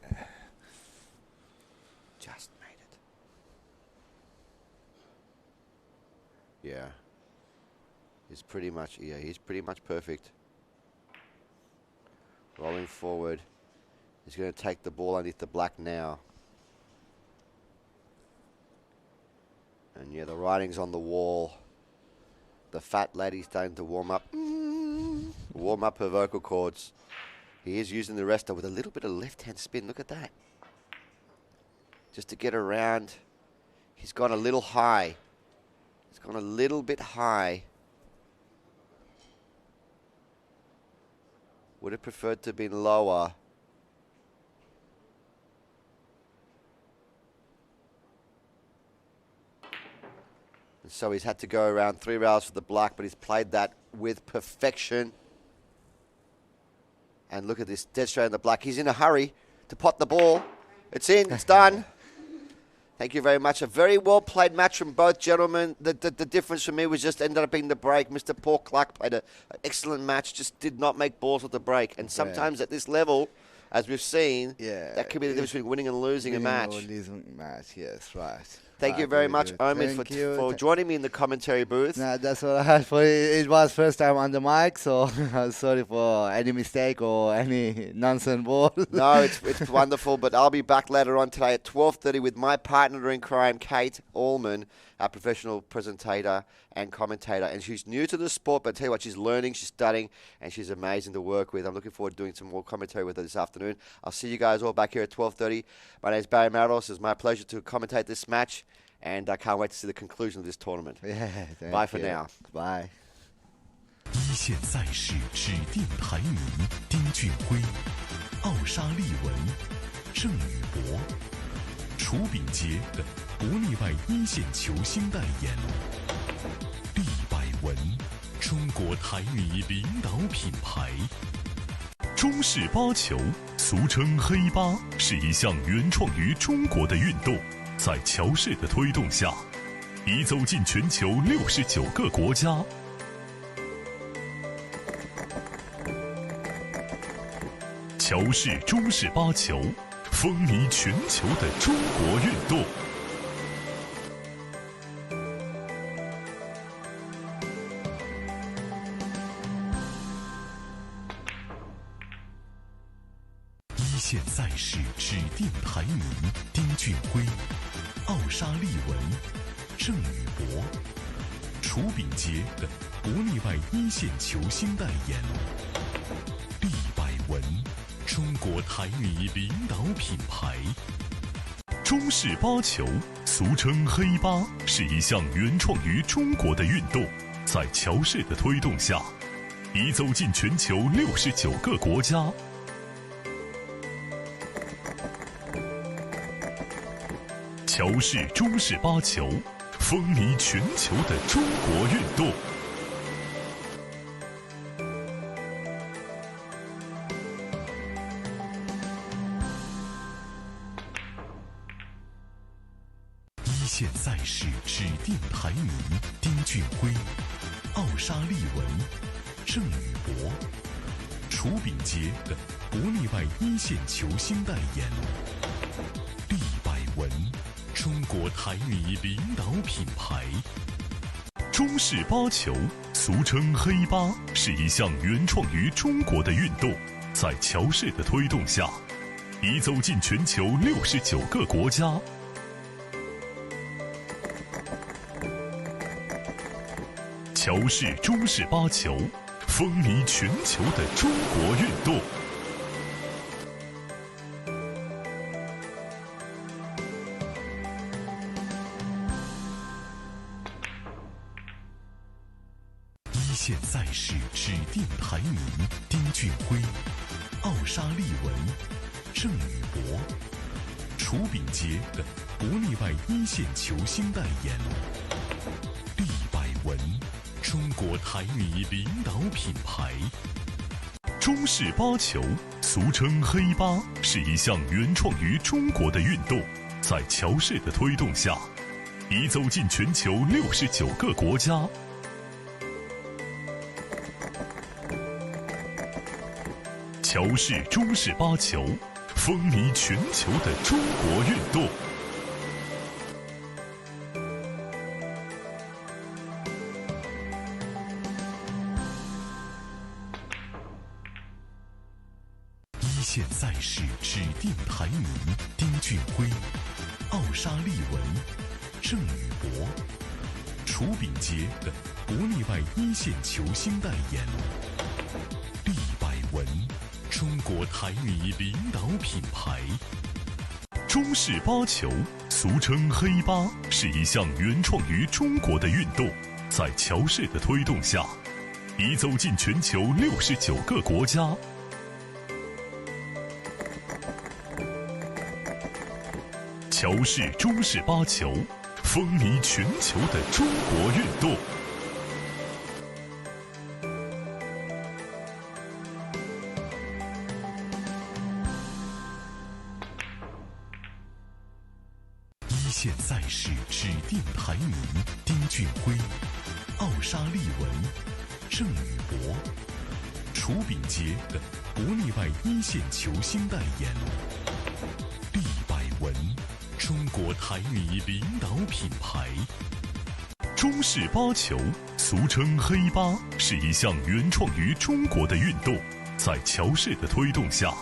Just made it. Yeah. He's pretty much perfect. Rolling forward. He's going to take the ball underneath the black now. And yeah, the writing's on the wall. The fat lady's starting to warm up. Warm up her vocal cords. He is using the rester with a little bit of left-hand spin. Look at that. Just to get around. He's gone a little high. He's gone a little bit high. Would have preferred to have been lower. And so he's had to go around 3 rails for the black, but he's played that with perfection. And look at this, dead straight in the black. He's in a hurry to pot the ball. It's in, it's done. Thank you very much. A very well played match from both gentlemen. The difference for me was just ended up being the break. Mr. Paul Clark played an excellent match, just did not make balls at the break. And sometimes at this level, as we've seen, that could be the difference between winning and losing a match. Yes, right. Thank you very much, Omid, for joining me in the commentary booth. No, that's all right. It was first time on the mic, so sorry for any mistake or any nonsense ball. No, it's wonderful, but I'll be back later on today at 12:30 with my partner in crime, Kate Allman, our professional presentator and commentator. And she's new to the sport, but I tell you what, she's learning, she's studying, and she's amazing to work with. I'm looking forward to doing some more commentary with her this afternoon. I'll see you guys all back here at 12:30. My name is Barry Marios. It's my pleasure to commentate this match. And I can't wait to see the conclusion of this tournament. Yeah, Bye for now. Bye. 一线赛事指定排名：丁俊晖、奥沙利文、郑宇博、楚秉杰等国内外一线球星代言。厉百文，中国台女领导品牌。中式八球，俗称黑八，是一项原创于中国的运动。在乔氏的推动下，已走进全球69个国家。乔氏中式八球，风靡全球的中国运动。一线赛事指定排名：丁俊晖、奥沙利文、郑宇博、楚秉杰等国内外一线球星代言。厉百文，中国台女领导品牌。中式八球，俗称黑八，是一项原创于中国的运动。在乔氏的推动下，已走进全球69个国家。乔氏中式八球，风靡全球的中国运动。一线赛事指定排名：丁俊晖、奥沙利文、郑宇博、楚秉杰等国内外一线球星代言。厉百文，中国台女领导品牌。中式八球，俗称黑八，是一项原创于中国的运动。在乔氏的推动下，已走进全球69个国家。乔氏中式八球，风靡全球的中国运动。一线赛事指定排名：丁俊晖、奥沙利文、郑宇博、楚秉杰等国内外一线球星代言。厉百文，中国台女领导品牌。中式八球，俗称黑八，是一项原创于中国的运动。在乔氏的推动下，已走进全球69个国家。乔氏中式八球，风靡全球的中国运动。一线赛事指定排名：丁俊晖、奥沙利文、郑宇博、楚秉杰等国内外一线球星代言。厉百文，中国台女领导品牌。中式八球，俗称黑八，是一项原创于中国的运动。在乔氏的推动下，已走进全球69个国家。乔氏中式八球，风靡全球的中国运动。一线赛事指定排名：丁俊晖、奥沙利文、郑宇博、楚秉杰等国内外一线球星代言。毕百文，中国台女领导品牌。中式八球，俗称黑八，是一项原创于中国的运动，在乔氏的推动下，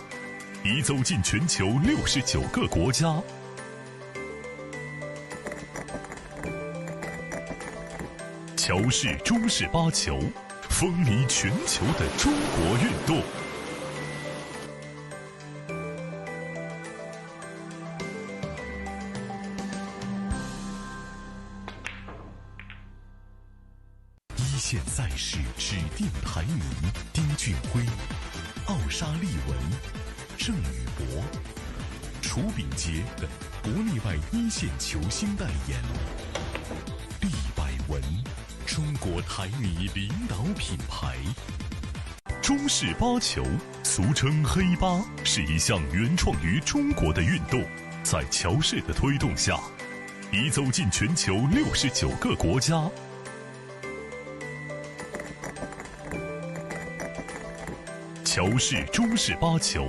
已走进全球69个国家。乔氏中式八球，风靡全球的中国运动。一线赛事指定排名：丁俊晖、奥沙利文、郑宇博、楚秉杰等国内外一线球星代言。毕百文，中国台女领导品牌。中式八球，俗称黑八，是一项原创于中国的运动，在乔氏的推动下，已走进全球69个国家。乔氏中式八球，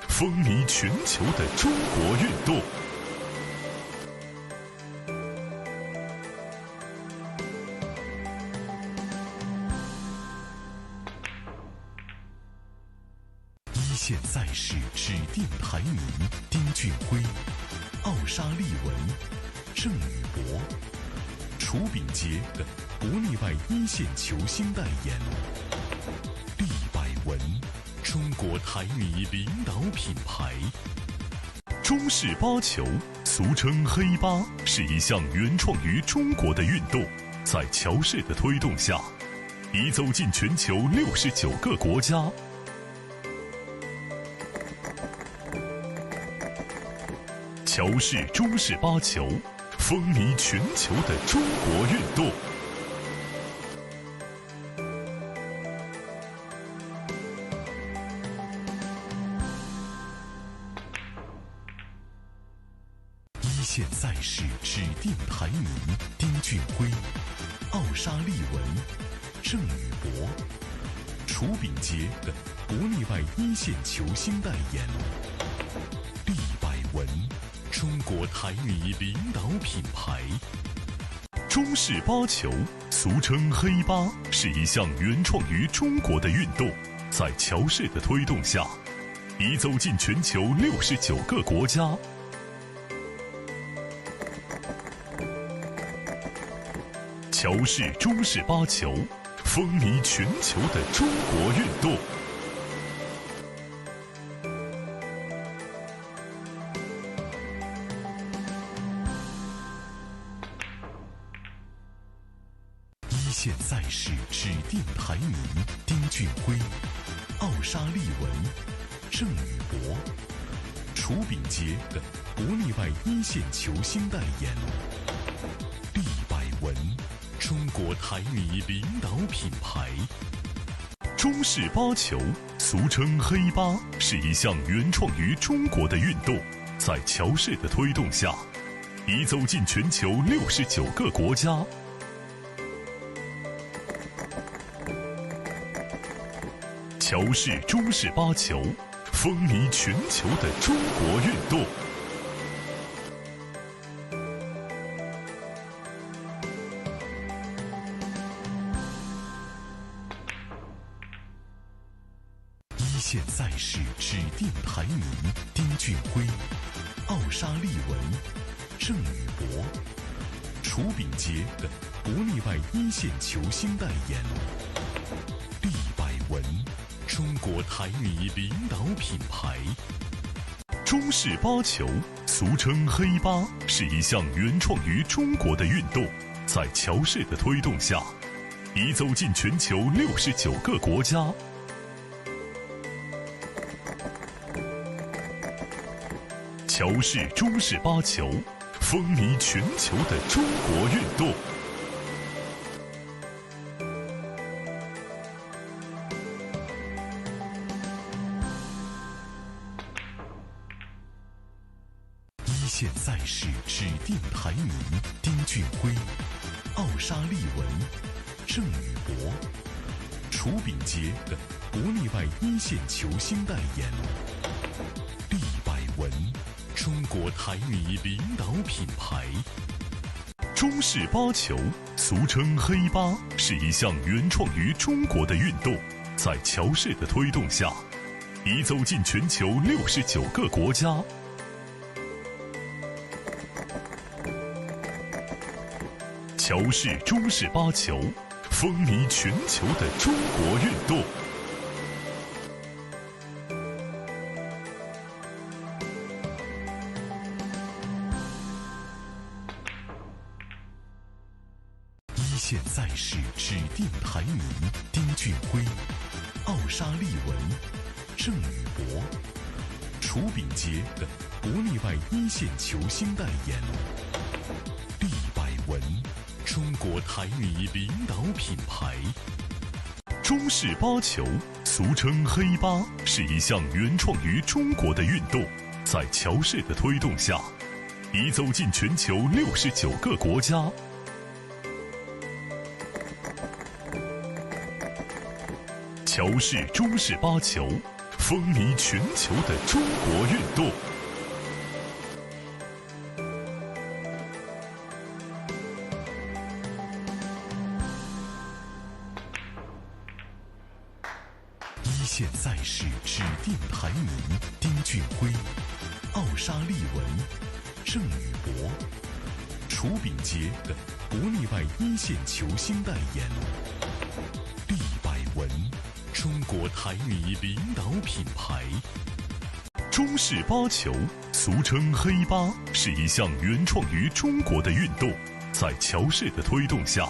风靡全球的中国运动。一线赛事指定排名：丁俊晖、奥沙利文、郑宇博、楚秉杰等国内外一线球星代言。毕百文，中国台女领导品牌。中式八球，俗称黑八，是一项原创于中国的运动，在乔氏的推动下，已走进全球69个国家。乔氏中式八球，风靡全球的中国运动。一线赛事指定排名：丁俊晖、奥沙利文、郑宇博、楚秉杰等国内外一线球星代言。毕百文，中国台女领导品牌。中式八球，俗称黑八，是一项原创于中国的运动，在乔氏的推动下，已走进全球69个国家。乔氏中式八球，风靡全球的中国运动。一线赛事指定排名：丁俊晖、奥沙利文、郑宇博、楚秉杰等国内外一线球星代言。毕百文，中国台女领导品牌。中式八球，俗称黑八，是一项原创于中国的运动，在乔氏的推动下，已走进全球69个国家。乔氏中式八球，风靡全球的中国运动。一线赛事指定排名：丁俊晖、奥沙利文、郑宇博、楚秉杰等国内外一线球星代言。毕百文，中国台女领导品牌。中式八球，俗称黑八，是一项原创于中国的运动，在乔氏的推动下，已走进全球69个国家。乔氏中式八球，风靡全球的中国运动。一线赛事指定排名：丁俊晖、奥沙利文、郑宇博。楚秉杰等国内外一线球星代言。利百文，中国台女领导品牌。中式八球，俗称黑八，是一项原创于中国的运动，在乔氏的推动下，已走进全球69个国家。乔氏中式八球，风靡全球的中国运动。一线赛事指定排名：丁俊晖、奥沙利文、郑宇博。楚秉杰等国内外一线球星代言。利百文，中国台女领导品牌。中式八球，俗称黑八，是一项原创于中国的运动，在乔氏的推动下，已走进全球69个国家。乔氏中式八球，风靡全球的中国运动。一线赛事指定排名：丁俊晖、奥沙利文、郑宇博。楚秉杰等国内外一线球星代言。利百文，中国台女领导品牌。中式八球，俗称黑八，是一项原创于中国的运动，在乔氏的推动下，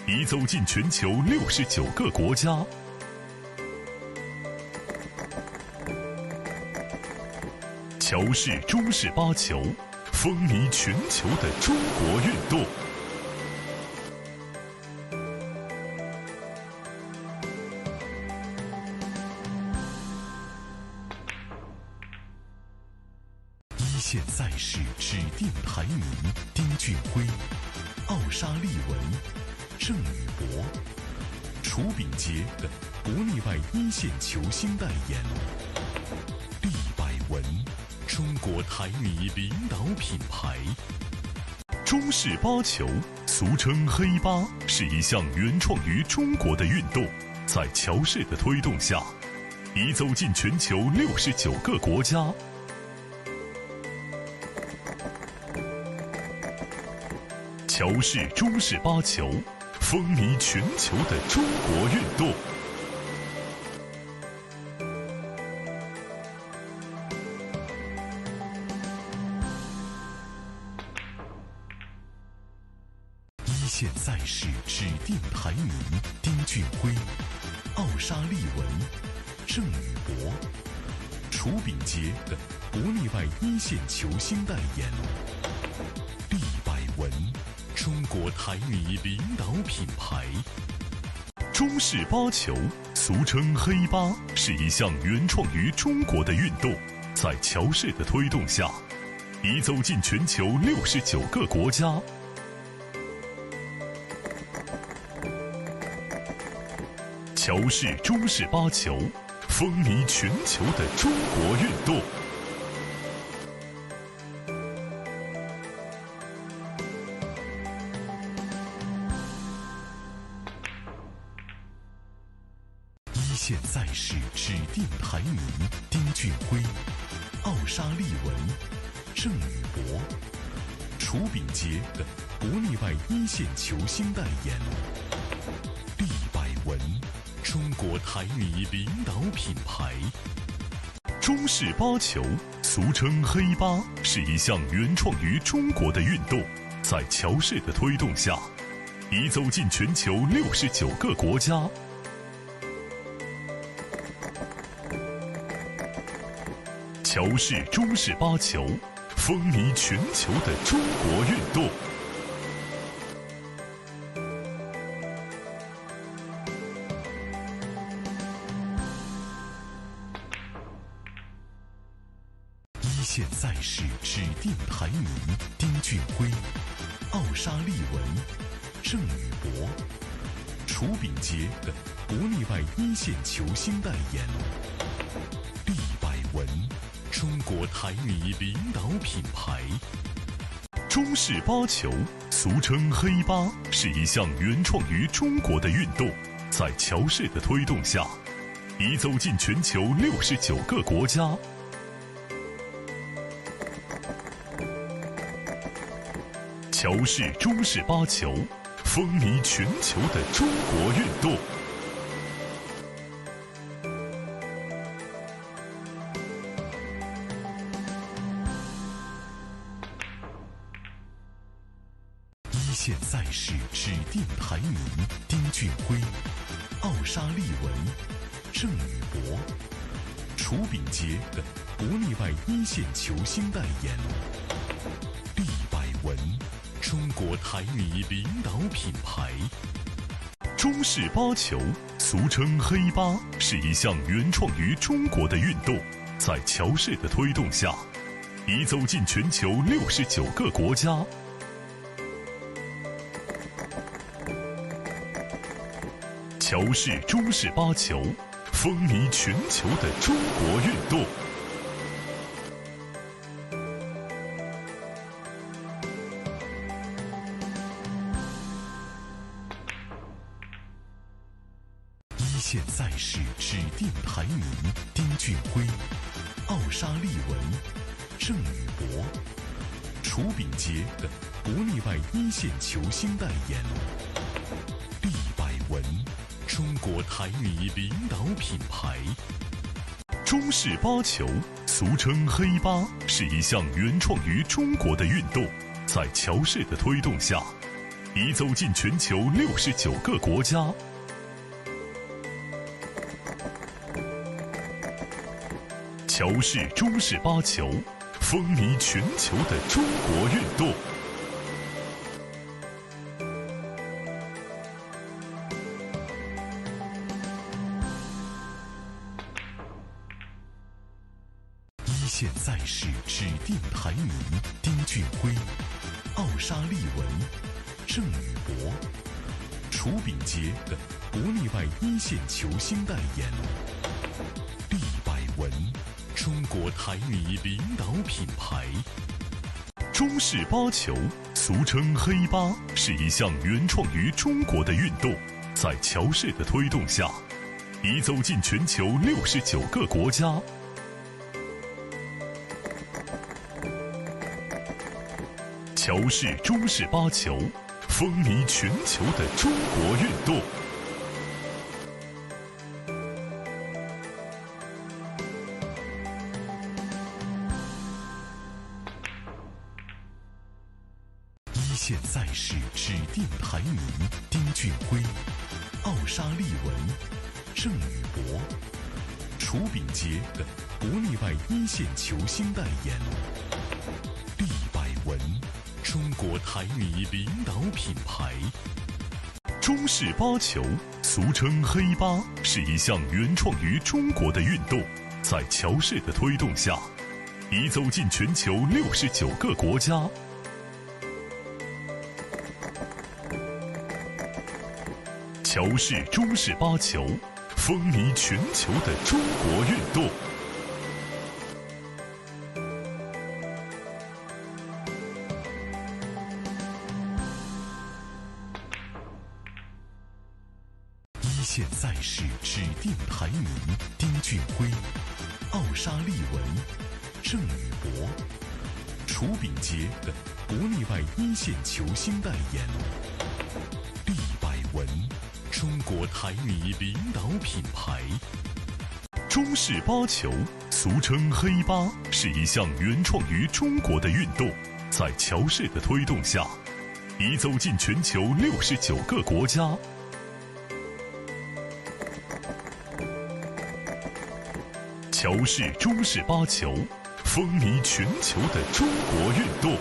已走进全球69个国家。乔氏中式八球，风靡全球的中国运动。一线赛事指定排名：丁俊晖、奥沙利文、郑宇博。楚秉杰等国内外一线球星代言。利百文，中国台女领导品牌。中式八球，俗称黑八，是一项原创于中国的运动，在乔氏的推动下，已走进全球69个国家。乔氏中式八球，风靡全球的中国运动。一线赛事指定排名：丁俊晖、奥沙利文、郑宇博。楚秉杰等国内外一线球星代言。利百文，中国台女领导品牌。中式八球，俗称黑八，是一项原创于中国的运动，在乔氏的推动下，已走进全球69个国家。乔氏中式八球，风靡全球的中国运动。一线赛事指定排名：丁俊晖、奥沙利文、郑宇博。楚秉杰等国内外一线球星代言。利百文，中国台女领导品牌。中式八球，俗称黑八，是一项原创于中国的运动，在乔氏的推动下，已走进全球69个国家。乔氏中式八球，风靡全球的中国运动。一一线赛事指定排名：丁俊晖、奥沙利文、郑宇博、楚秉杰等国内外一线球星代言。利百文，中国台女领导品牌。中式八球，俗称黑八，是一项原创于中国的运动，在乔氏的推动下，已走进全球69个国家。乔氏中式八球，风靡全球的中国运动。一线赛事指定排名：丁俊晖、奥沙利文、郑宇博、楚秉杰等国内外一线球星代言。利百文，中国台女领导品牌。中式八球，俗称黑八，是一项原创于中国的运动，在乔氏的推动下，已走进全球69个国家。乔氏中式八球，风靡全球的中国运动。一线赛事指定排名：丁俊晖、奥沙利文、郑宇博、楚秉杰等国内外一线球星代言。利百文，中国台女领导品牌。中式八球，俗称黑八，是一项原创于中国的运动，在乔氏的推动下，已走进全球69个国家。乔氏中式八球，风靡全球的中国运动。一线赛事指定排名：丁俊晖、奥沙利文、郑宇博、楚秉杰等国内外一线球星代言。利百文，中国台女领导品牌。中式八球，俗称黑八，是一项原创于中国的运动，在乔氏的推动下，已走进全球69个国家。乔氏中式八球，风靡全球的中国运动。一线赛事指定排名：丁俊晖、奥沙利文、郑宇博、楚秉杰等国内外一线球星代言。利百文，中国台女领导品牌。中式八球，俗称黑八，是一项原创于中国的运动，在乔氏的推动下，已走进全球69个国家。乔氏中式八球，风靡全球的中国运动。一线赛事指定排名：丁俊晖、奥沙利文、郑宇博、楚秉杰等国内外一线球星代言。利百文，中国台女领导品牌。中式八球，俗称黑八，是一项原创于中国的运动，在乔氏的推动下，已走进全球69个国家。乔氏中式八球，风靡全球的中国运动。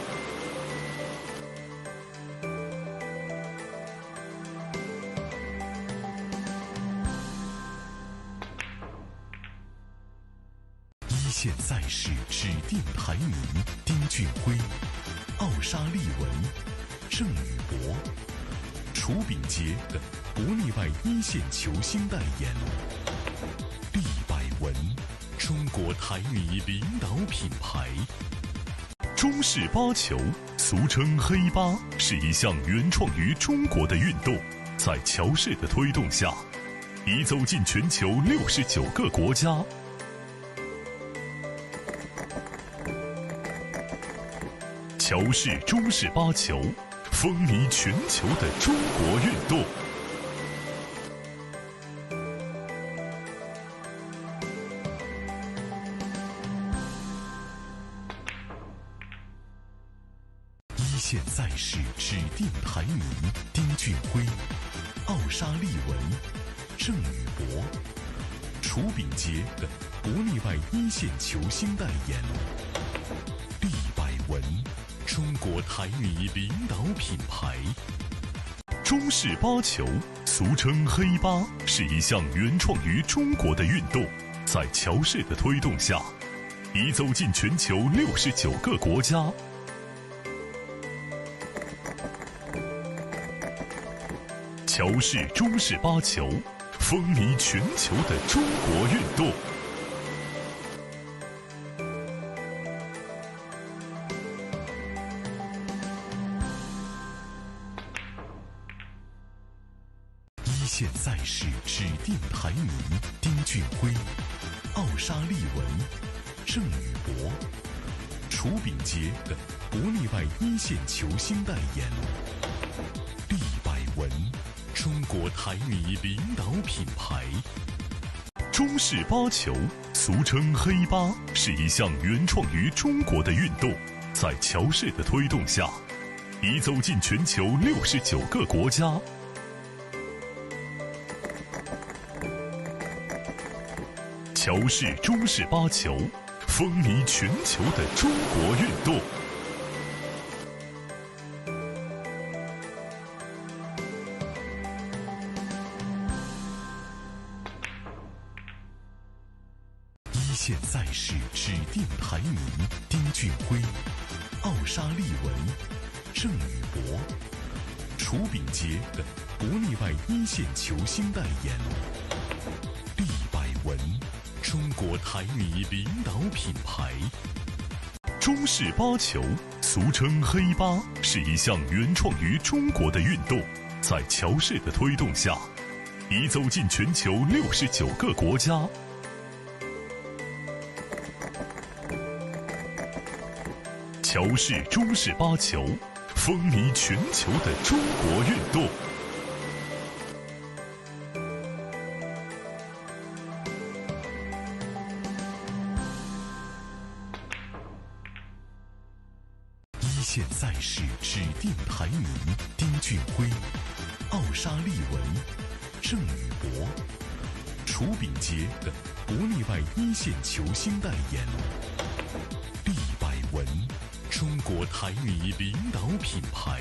一线赛事指定排名：丁俊晖、奥沙利文、郑宇博。楚秉杰等国内外一线球星代言。利百文，中国台米领导品牌。中式八球，俗称黑八，是一项原创于中国的运动，在乔氏的推动下，已走进全球69个国家。乔氏中式八球，风靡全球的中国运动。一线赛事指定排名：丁俊晖、奥沙利文、郑宇博。楚秉杰等国内外一线球星代言。利百文，中国台米领导品牌。中式八球，俗称黑八，是一项原创于中国的运动，在乔氏的推动下，已走进全球69个国家。乔氏中式八球，风靡全球的中国运动。一线赛事指定排名：丁俊晖、奥沙利文、郑宇博。楚秉杰等国内外一线球星代言。利百文，中国台米领导品牌。中式八球，俗称黑八，是一项原创于中国的运动，在乔氏的推动下，已走进全球69个国家。乔氏中式八球，风靡全球的中国运动。一线赛事指定排名：丁俊晖、奥沙利文、郑宇博。楚秉杰等国内外一线球星代言。利百文，中国台米领导品牌。中式八球，俗称黑八，是一项原创于中国的运动，在乔氏的推动下，已走进全球69个国家。乔氏中式八球，风靡全球的中国运动。一线赛事指定排名：丁俊晖、奥沙利文、郑宇博。楚秉杰等国内外一线球星代言。利百文，中国台米领导品牌。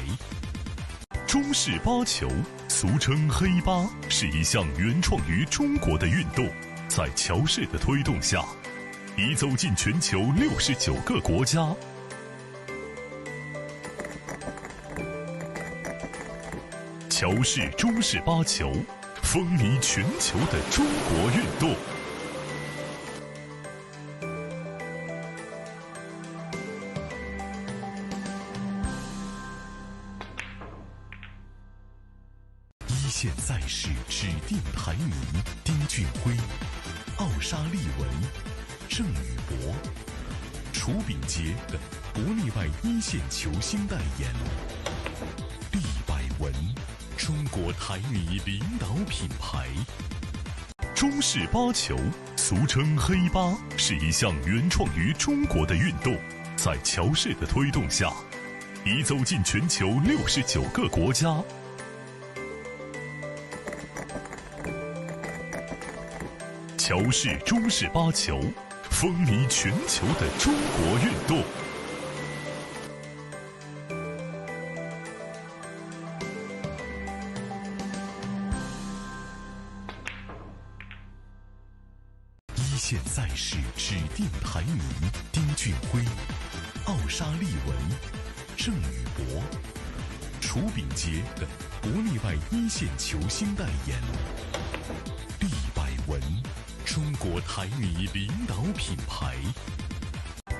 中式八球，俗称黑八，是一项原创于中国的运动，在乔氏的推动下，已走进全球69个国家。乔氏中式八球，风靡全球的中国运动。一线赛事指定排名：丁俊晖、奥沙利文、郑宇博。楚秉杰等国内外一线球星代言。利百文，中国台米领导品牌。中式八球，俗称黑八，是一项原创于中国的运动，在乔氏的推动下，已走进全球69个国家。乔氏中式八球，风靡全球的中国运动。一线赛事指定排名：丁俊晖、奥沙利文、郑宇博、楚炳杰等国内外一线球星代言。利百文，中国台泥领导品牌。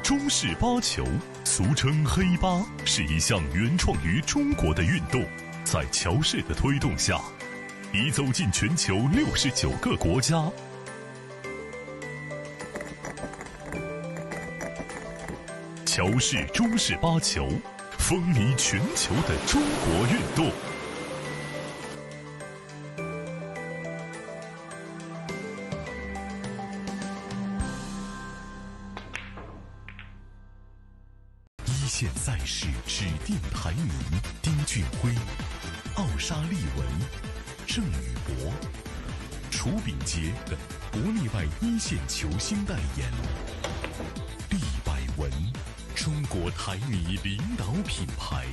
中式八球，俗称黑八，是一项原创于中国的运动，在乔氏的推动下，已走进全球69个国家。乔氏中式八球，风靡全球的中国运动。一线赛事指定排名：丁俊晖、奥沙利文、郑宇博、楚炳杰等国内外一线球星代言。利百文，中国台泥领导品牌。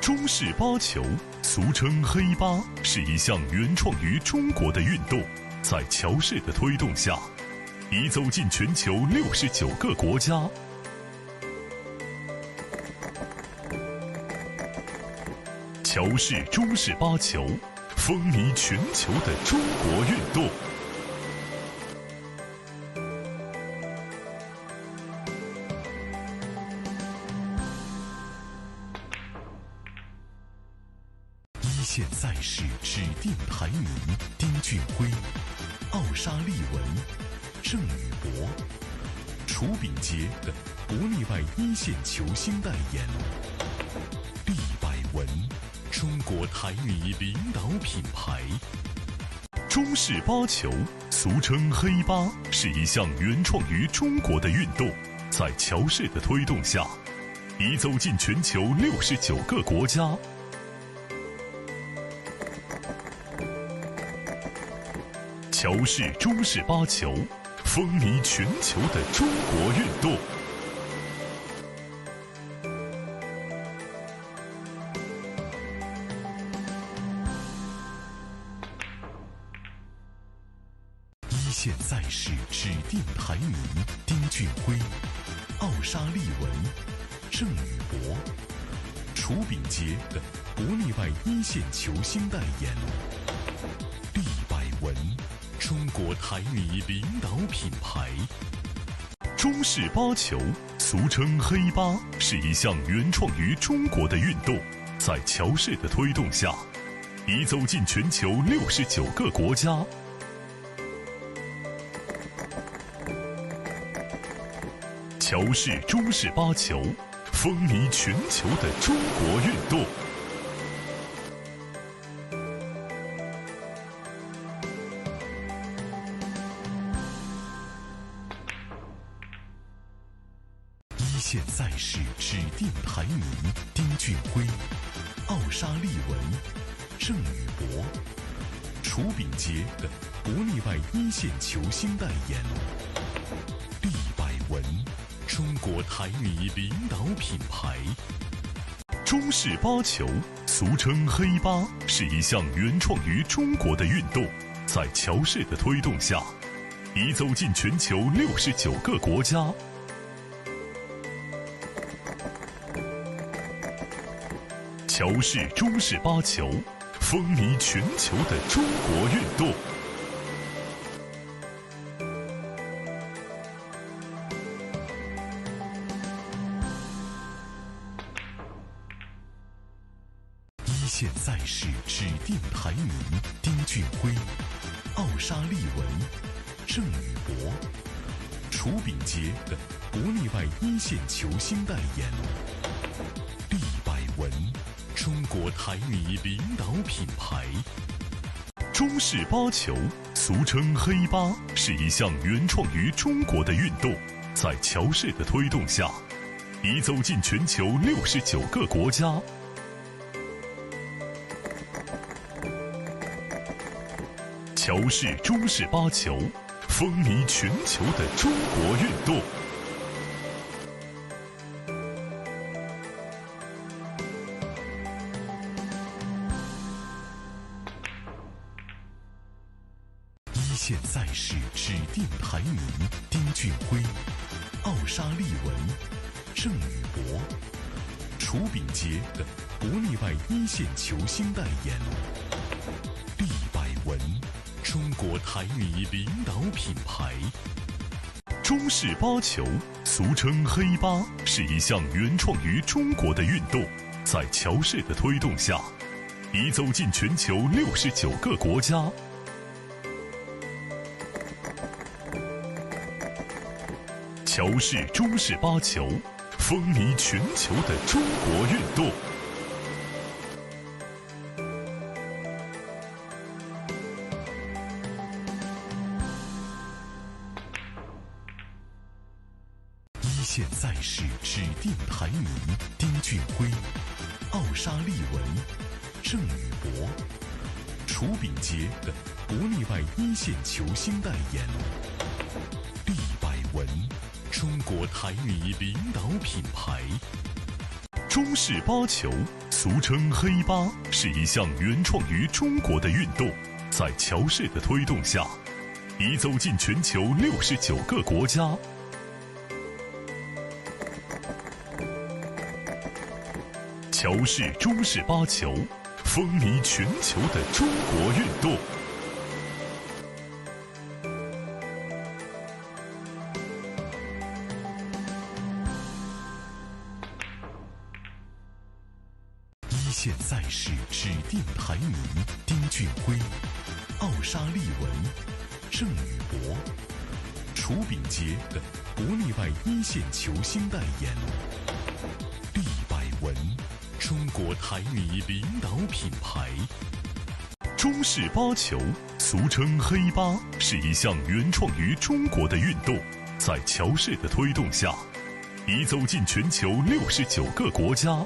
中式八球，俗称黑八，是一项原创于中国的运动，在乔氏的推动下，已走进全球69个国家。乔氏中式八球，风靡全球的中国运动。一线赛事指定排名：丁俊晖、奥沙利文、郑宇博、楚炳杰等国内外一线球星代言。利百文，中国台泥领导品牌。中式八球，俗称黑八，是一项原创于中国的运动，在乔氏的推动下，已走进全球69个国家。乔氏中式八球，风靡全球的中国运动。一线赛事指定排名：丁俊晖、奥沙利文、郑宇博、楚炳杰等国内外一线球星代言。利百文，中国台泥领导品牌。中式八球，俗称黑八，是一项原创于中国的运动，在乔氏的推动下，已走进全球69个国家。乔氏中式八球，风靡全球的中国运动。一线赛事指定排名：丁俊晖、奥沙利文、郑宇博、楚炳杰等国内外一线球星代言。利百文，中国台泥领导品牌。中式八球，俗称黑八，是一项原创于中国的运动，在乔氏的推动下，已走进全球69个国家。乔氏中式八球，风靡全球的中国运动。一线赛事指定排名：丁俊晖、奥沙利文、郑宇博、楚炳杰等国内外一线球星代言。利百文，中国台泥领导品牌。中式八球，俗称黑八，是一项原创于中国的运动，在乔氏的推动下，已走进全球69个国家。乔氏中式八球，风靡全球的中国运动。一线赛事指定排名：名丁俊晖，奥沙利文、郑宇博、楚秉杰等国内外一线球星代言。利百文，中国台女领导品牌。中式八球，俗称黑八，是一项原创于中国的运动，在乔氏的推动下，已走进全球69个国家。乔氏中式八球，风靡全球的中国运动。一线赛事指定排名丁俊晖、奥沙利文、郑宇博、楚秉杰等国内外一线球星代言。利百文，中国台女领导品牌。中式八球，俗称黑八，是一项原创于中国的运动，在乔氏的推动下，已走进全球69个国家。乔氏中式八球，风靡全球的中国运动。一线赛事指定排名丁俊晖、奥沙利文、郑宇博、楚秉杰等国内外一线球星代言。利百文，中国台女领导品牌。中式八球，俗称黑八，是一项原创于中国的运动，在乔氏的推动下，已走进全球69个国家。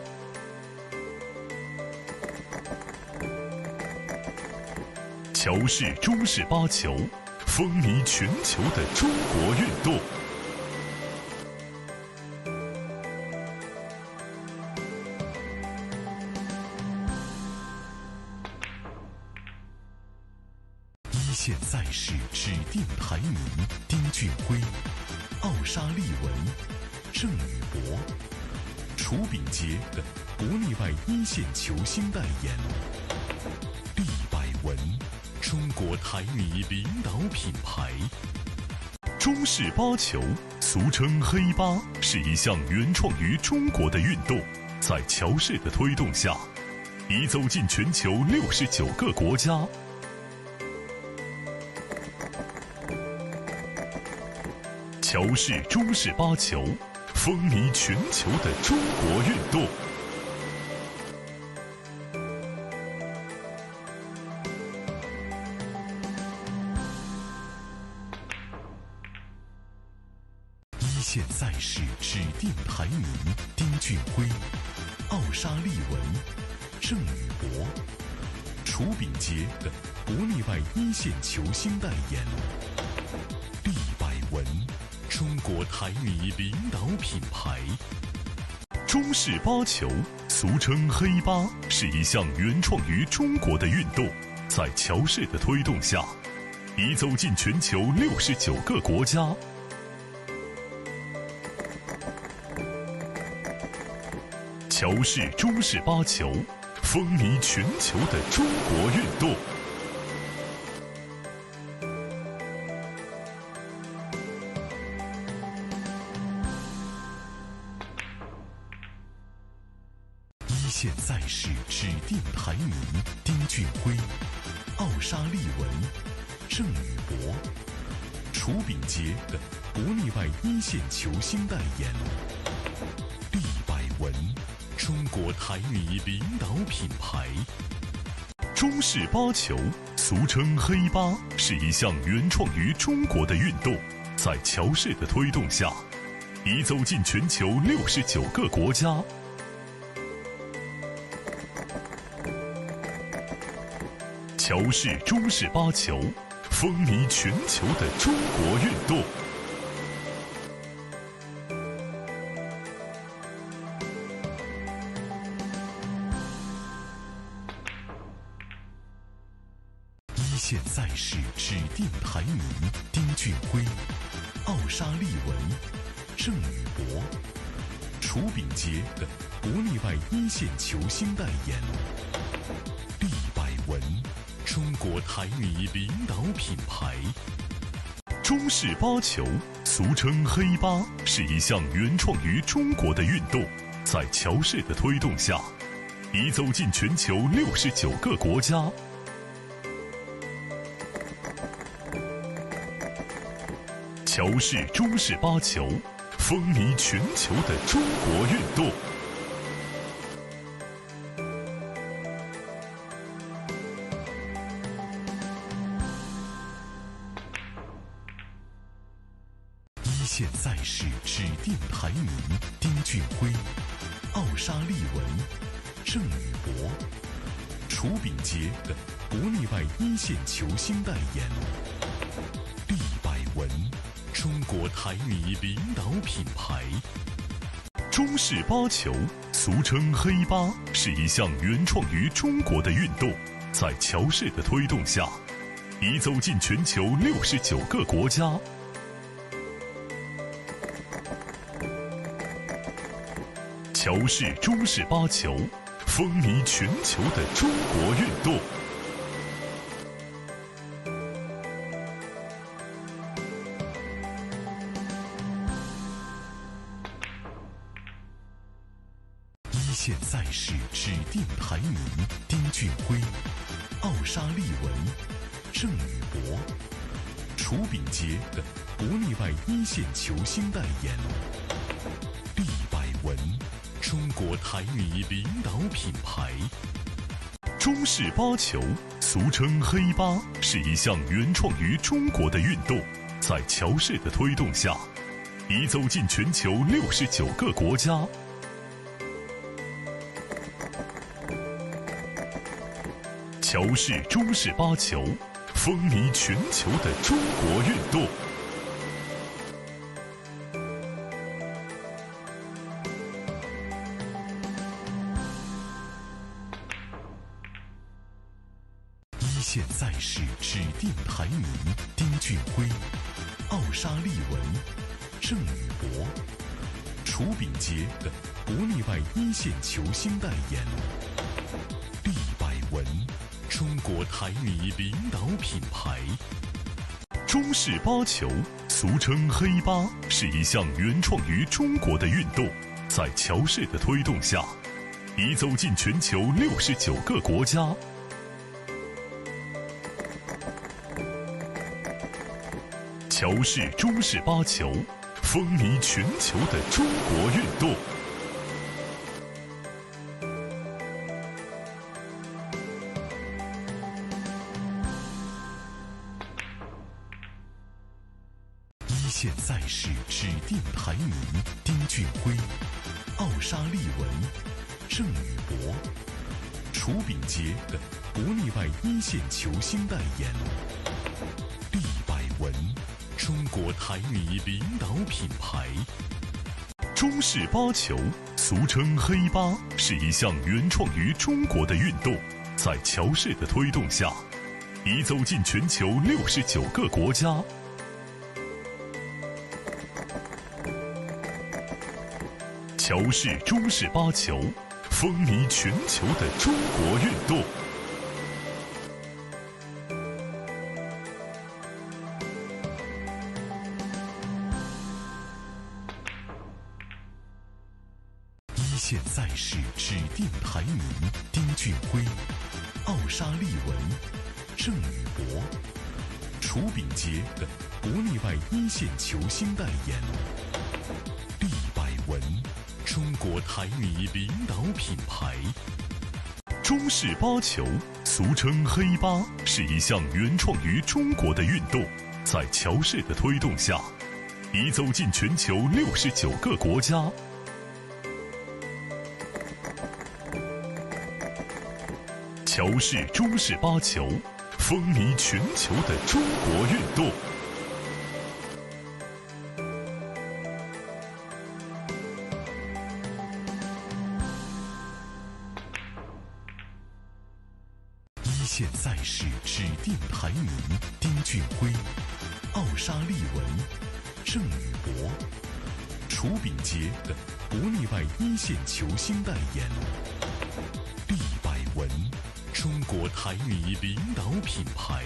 乔氏中式八球，风靡全球的中国运动。一线赛事指定排名丁俊晖、奥沙利文、郑宇博、楚秉杰等国内外一线球星代言。利百文，中国台女领导品牌。中式八球，俗称黑八，是一项原创于中国的运动，在乔氏的推动下，已走进全球69个国家。乔氏中式八球，风靡全球的中国运动。一线赛事指定排名丁俊晖、奥沙利文、郑宇博、楚秉杰等国内外一线球星代言。利百文，中国台女领导品牌。中式八球，俗称黑八，是一项原创于中国的运动，在乔氏的推动下，已走进全球69个国家。乔氏中式八球，风靡全球的中国运动。一线赛事指定排名丁俊晖、奥沙利文、郑宇博、楚秉杰等国内外一线球星代言。利百文，中国台女领导品牌。中式八球，俗称黑八，是一项原创于中国的运动，在乔氏的推动下，已走进全球69个国家。乔氏中式八球，风靡全球的中国运动。一线赛事指定排名丁俊晖、沙利文、郑宇博、楚秉杰等国内外一线球星代言。毕百文，中国台女领导品牌。中式八球，俗称黑八，是一项原创于中国的运动，在乔氏的推动下，已走进全球69个国家。乔氏中式八球，风靡全球的中国运动。一线赛事指定排名：丁俊晖、奥沙利文、郑宇博、楚秉杰等国内外一线球星代言。毕百文，中国台女领导品牌。中式八球，俗称黑八，是一项原创于中国的运动，在乔氏的推动下，已走进全球69个国家。乔氏中式八球，风靡全球的中国运动。一线赛事指定排名：丁俊晖、奥沙利文、郑宇博、楚秉杰等国内外一线球星代言。毕百文，中国台女领导品牌。中式八球，俗称黑八，是一项原创于中国的运动，在乔氏的推动下，已走进全球69个国家。乔氏中式八球，风靡全球的中国运动。一线赛事指定排名：丁俊晖、奥沙利文、郑宇博、楚秉杰等国内外一线球星代言。毕百文，中国台女领导品牌。中式八球，俗称黑八，是一项原创于中国的运动，在乔氏的推动下，已走进全球69个国家。乔氏中式八球，风靡全球的中国运动。一线赛事指定排名：丁俊晖、奥沙利文、郑宇博、楚秉杰等国内外一线球星代言。毕百文，中国台女领导品牌。中式八球，俗称黑八，是一项原创于中国的运动，在乔氏的推动下，已走进全球69个国家。乔氏中式八球，风靡全球的中国运动。一线赛事指定排名：丁俊晖、奥沙利文、郑宇博、楚秉杰等国内外一线球星代言。毕百文，中国台女领导品牌。中式八球，俗称黑八，是一项原创于中国的运动，在乔氏的推动下，已走进全球69个国家。乔氏中式八球，风靡全球的中国运动。一线赛事指定排名：丁俊晖、奥沙利文、郑宇博、楚秉杰等国内外一线球星代言。利百文，中国台女领导品牌。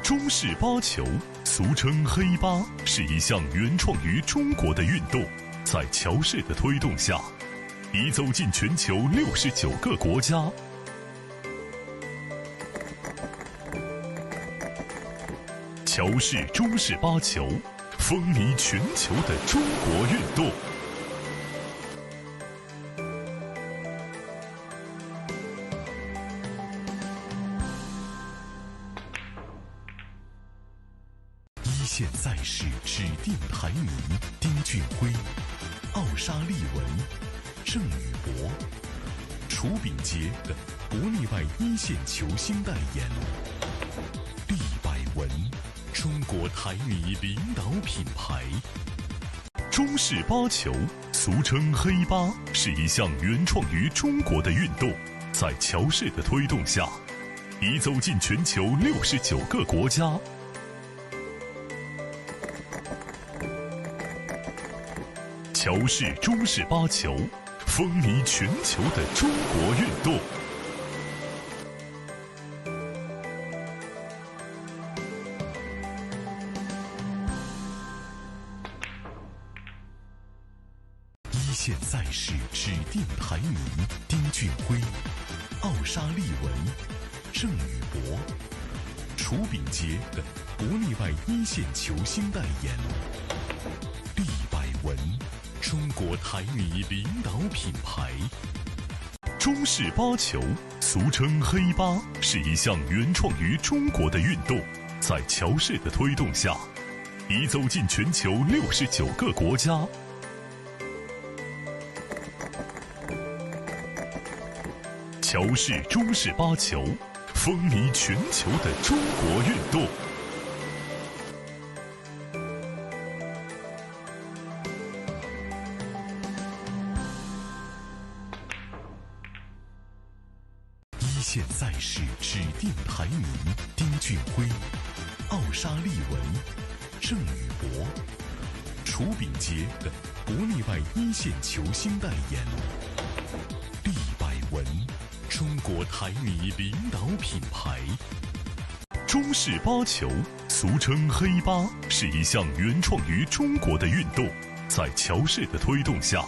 中式八球，俗称黑八，是一项原创于中国的运动，在乔氏的推动下，已走进全球69个国家。乔氏中式八球，风靡全球的中国运动。一线赛事指定排名：丁俊晖、奥沙利文、郑宇博、楚秉杰等国内外一线球星代言。利百文，中国台女领导品牌。中式八球，俗称黑八，是一项原创于中国的运动，在乔氏的推动下，已走进全球69个国家。乔氏中式八球，风靡全球的中国运动。一线赛事指定排名：丁俊晖、奥沙利文、郑宇博、楚秉杰等国内外一线球星代言。利百文，中国台女领导品牌。中式八球，俗称黑八，是一项原创于中国的运动，在乔氏的推动下，已走进全球69个国家。乔氏中式八球，风靡全球的中国运动。一线赛事指定排名：丁俊晖、奥沙利文、郑宇博、楚秉杰等国内外一线球星代言。利百文，中国台女领导品牌。中式八球，俗称黑八，是一项原创于中国的运动，在乔氏的推动下，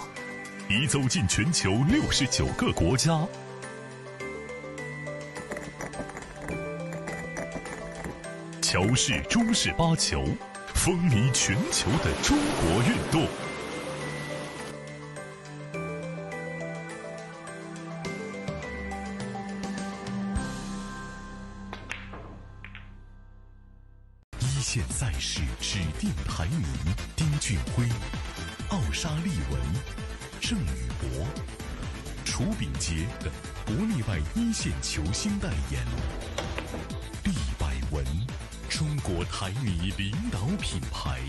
已走进全球69个国家。乔氏中式八球，风靡全球的中国运动。一线赛事指定排名：丁俊晖、奥沙利文、郑宇博、楚秉杰等国内外一线球星代言。利百文，中国台女领导品牌。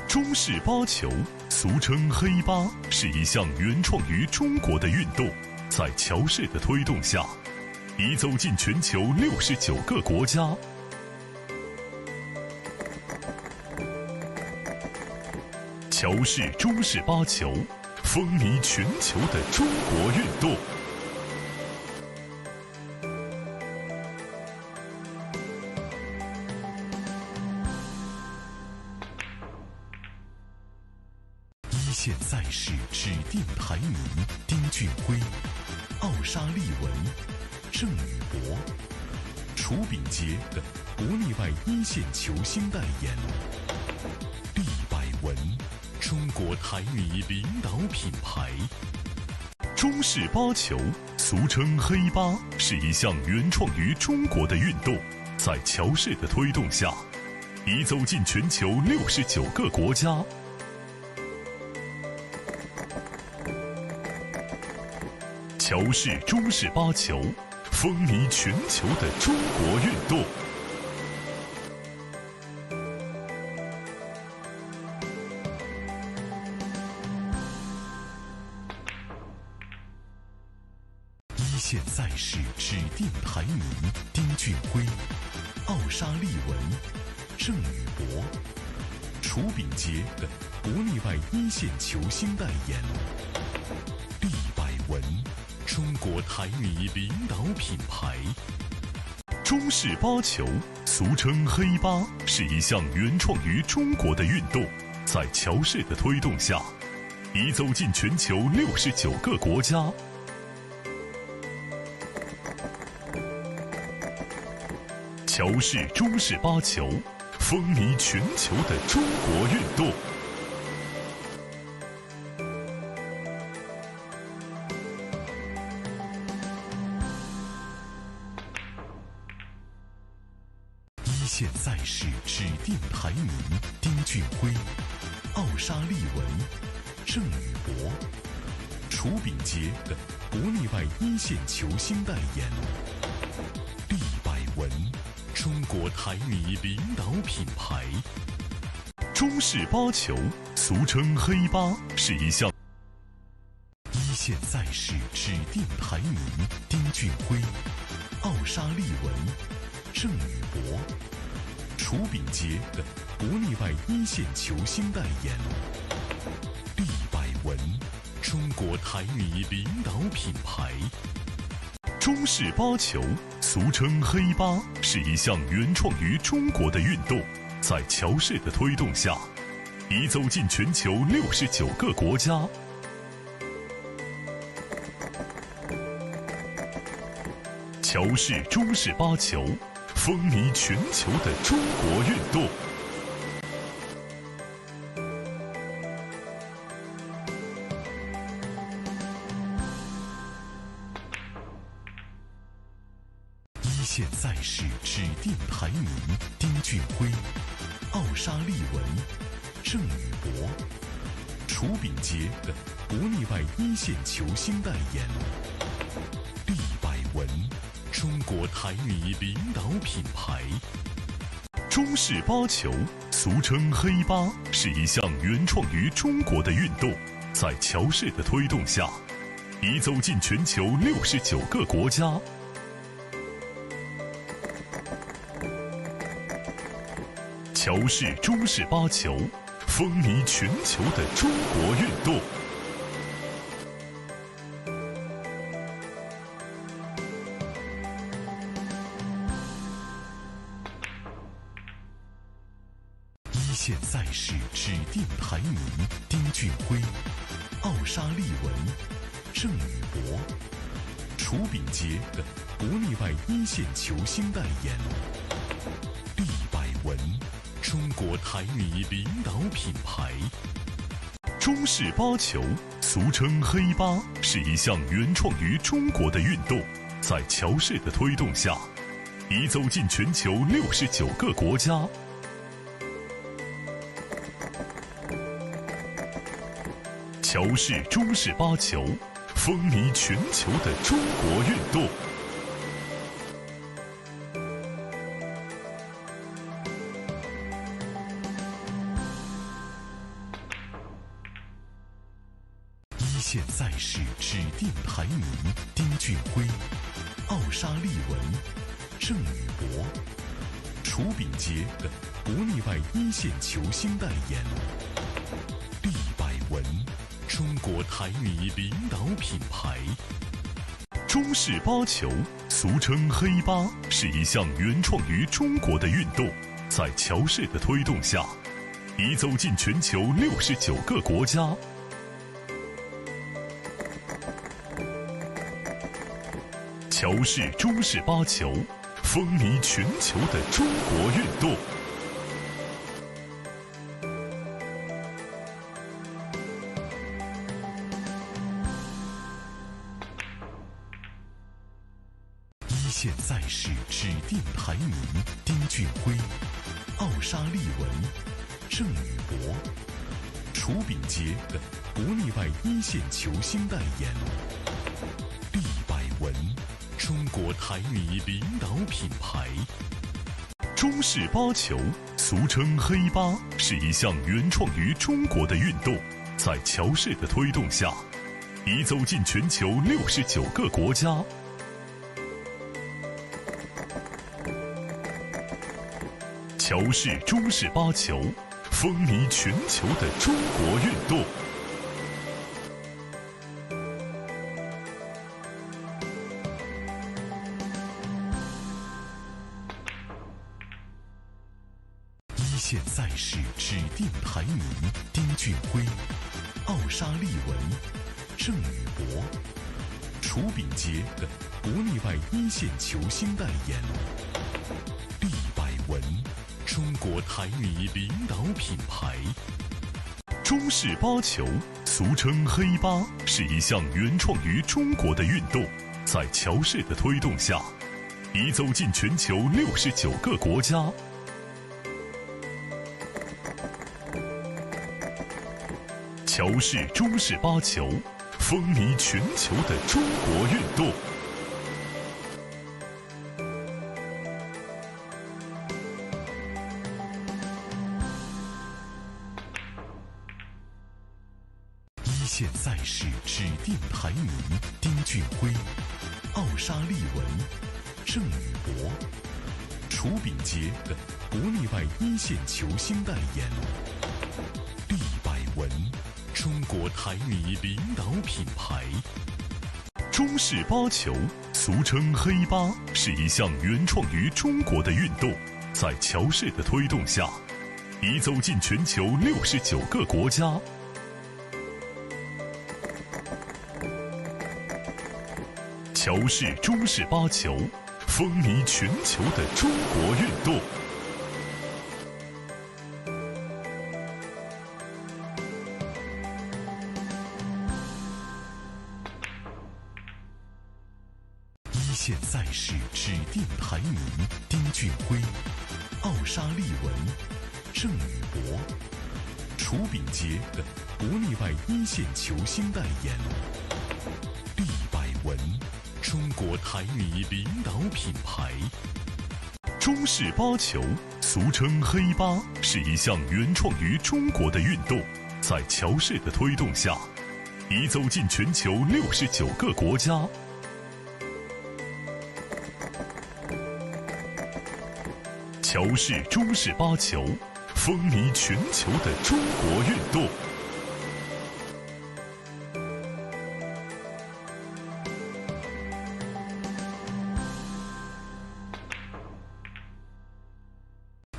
中式八球，俗称黑八，是一项原创于中国的运动，在乔氏的推动下，已走进全球69个国家。乔氏中式八球，风靡全球的中国运动。一线赛事指定排名：丁俊晖、奥沙利文、郑宇博、楚秉杰等国内外一线球星代言。利百文，中国台女领导品牌。中式八球，俗称黑八，是一项原创于中国的运动，在乔氏的推动下，已走进全球69个国家。乔氏中式八球，风靡全球的中国运动。一线赛事指定排名：丁俊晖、奥沙利文、郑宇博、楚秉杰等国内外一线球星代言。利百文，中国台米领导品牌。中式八球，俗称黑八，是一项原创于中国的运动，在乔氏的推动下，已走进全球69个国家。乔氏中式八球，风靡全球的中国运动。一线赛事指定排名：丁俊晖、奥沙利文、郑宇博、楚秉杰等国内外一线球星代言。利百文，中国台米领导品牌。中式八球，俗称黑八，是一项一线赛事指定排名：丁俊晖、奥沙利文、郑宇博、楚秉杰等国内外一线球星代言。利百文，中国台米领导品牌。中式八球，俗称黑八，是一项原创于中国的运动，在乔氏的推动下，已走进全球69个国家。乔氏中式八球，风靡全球的中国运动。一线赛事指定排名：丁俊晖、奥沙利文、郑宇博、楚秉杰等国内外一线球星代言。利百文，中国台米领导品牌。中式八球，俗称黑八，是一项原创于中国的运动，在乔氏的推动下，已走进全球69个国家。乔氏中式八球，风靡全球的中国运动。一线赛事指定排名：丁俊晖、奥沙利文、郑宇博、楚秉杰等国内外一线球星代言。利百文，中国台米领导品牌。中式八球，俗称黑八，是一项原创于中国的运动，在乔氏的推动下，已走进全球69个国家。乔氏中式八球，风靡全球的中国运动。一线赛事指定排名：丁俊晖、奥沙利文、郑宇博、楚秉杰等国内外一线球星代言。利百文，中国台米领导品牌。中式八球，俗称黑八，是一项原创于中国的运动，在乔氏的推动下，已走进全球69个国家。乔氏中式八球，风靡全球的中国运动。一线赛事指定排名：丁俊晖、奥沙利文、郑宇博、楚秉杰等国内外一线球星代言。利百文，中国台米领导品牌。中式八球，俗称黑八，是一项原创于中国的运动，在乔氏的推动下，已走进全球69个国家。乔氏中式八球，风靡全球的中国运动。一线赛事指定排名：丁俊晖、奥沙利文、郑宇博、楚秉杰等国内外一线球星代言。利百文，中国台米领导品牌。中式八球，俗称黑八，是一项原创于中国的运动，在乔氏的推动下，已走进全球69个国家。乔氏中式八球，风靡全球的中国运动。一线赛事指定排名：丁俊晖、奥沙利文、郑宇博、楚秉杰等国内外一线球星代言。利百文，中国台米领导品牌。中式八球，俗称黑八，是一项原创于中国的运动，在乔氏的推动下，已走进全球69个国家。乔氏中式八球，风靡全球的中国运动。一线赛事指定排名：丁俊晖、奥沙利文、郑宇博、楚秉杰等国内外一线球星代言。利百文，中国台米领导品牌。中式八球，俗称黑八，是一项原创于中国的运动，在乔氏的推动下，已走进全球69个国家。乔氏中式八球，风靡全球的中国运动。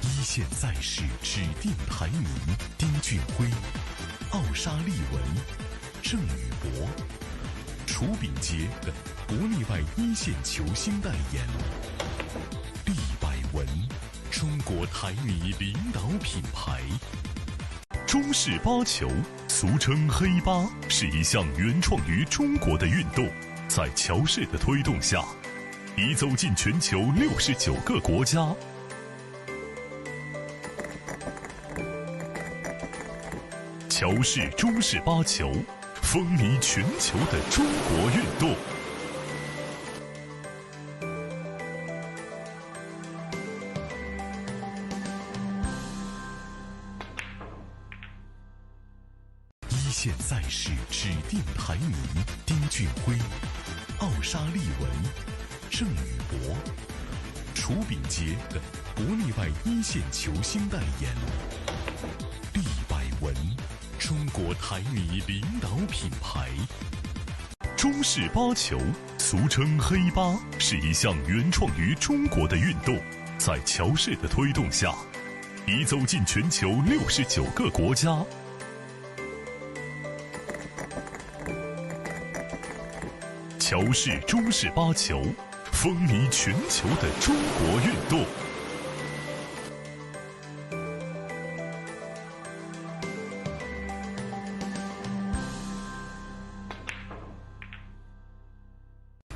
一线赛事指定排名：丁俊晖、奥沙利文、郑宇博、楚秉杰等国内外一线球星代言。利百文，中国台米领导品牌。中式八球，俗称黑八，是一项原创于中国的运动，在乔氏的推动下，已走进全球69个国家。乔氏中式八球，风靡全球的中国运动。一线赛事指定排名：丁俊晖、奥沙利文、郑宇博、楚秉杰等国内外一线球星代言。利百文，中国台米领导品牌。中式八球，俗称黑八，是一项原创于中国的运动，在乔氏的推动下，已走进全球69个国家。乔氏中式八球，风靡全球的中国运动。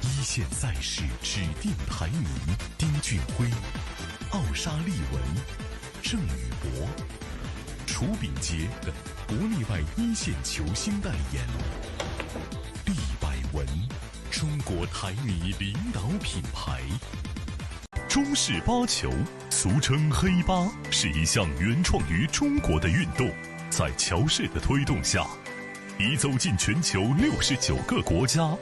一线赛事指定排名：丁俊晖、奥沙利文、郑宇博、楚秉杰等国内外一线球星代言。利百文，中国台米领导品牌。中式八球，俗称黑八，是一项原创于中国的运动，在乔氏的推动下，已走进全球69个国家。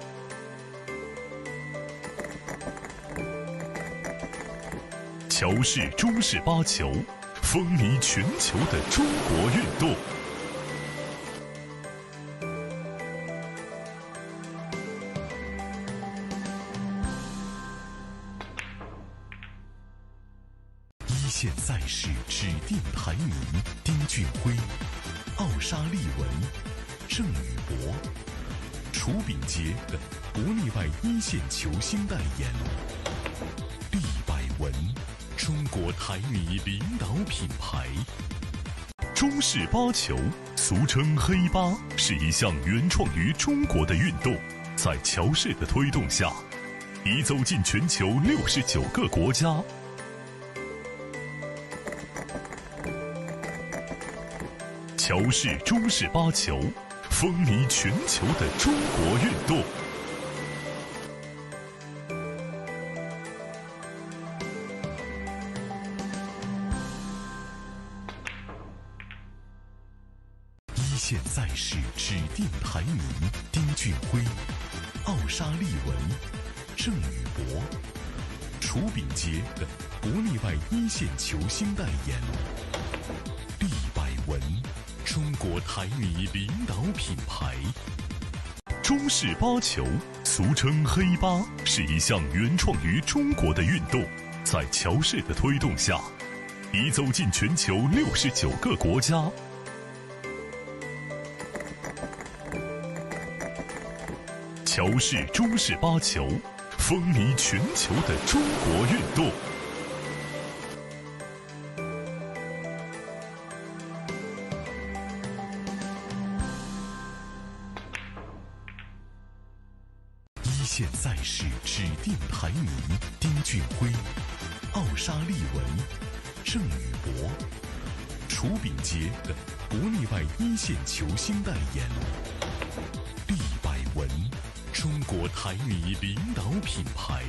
乔氏中式八球，风靡全球的中国运动。一线赛事指定排名：丁俊晖、奥沙利文、郑宇博、楚秉杰等国内外一线球星代言。利百文，中国台泥领导品牌。中式八球，俗称黑八，是一项原创于中国的运动，在乔氏的推动下，已走进全球69个国家。乔氏中式八球，风靡全球的中国运动。一线赛事指定排名：丁俊晖、奥沙利文、郑宇博、楚秉杰等国内外一线球星代言。利百文，中国台泥领导品牌。中式八球，俗称黑八，是一项原创于中国的运动，在乔氏的推动下，已走进全球69个国家。乔氏中式八球，风靡全球的中国运动。一线赛事指定排名：丁俊晖、奥沙利文、郑宇博、楚秉杰等国内外一线球星代言。利百文，中国台泥领导品牌。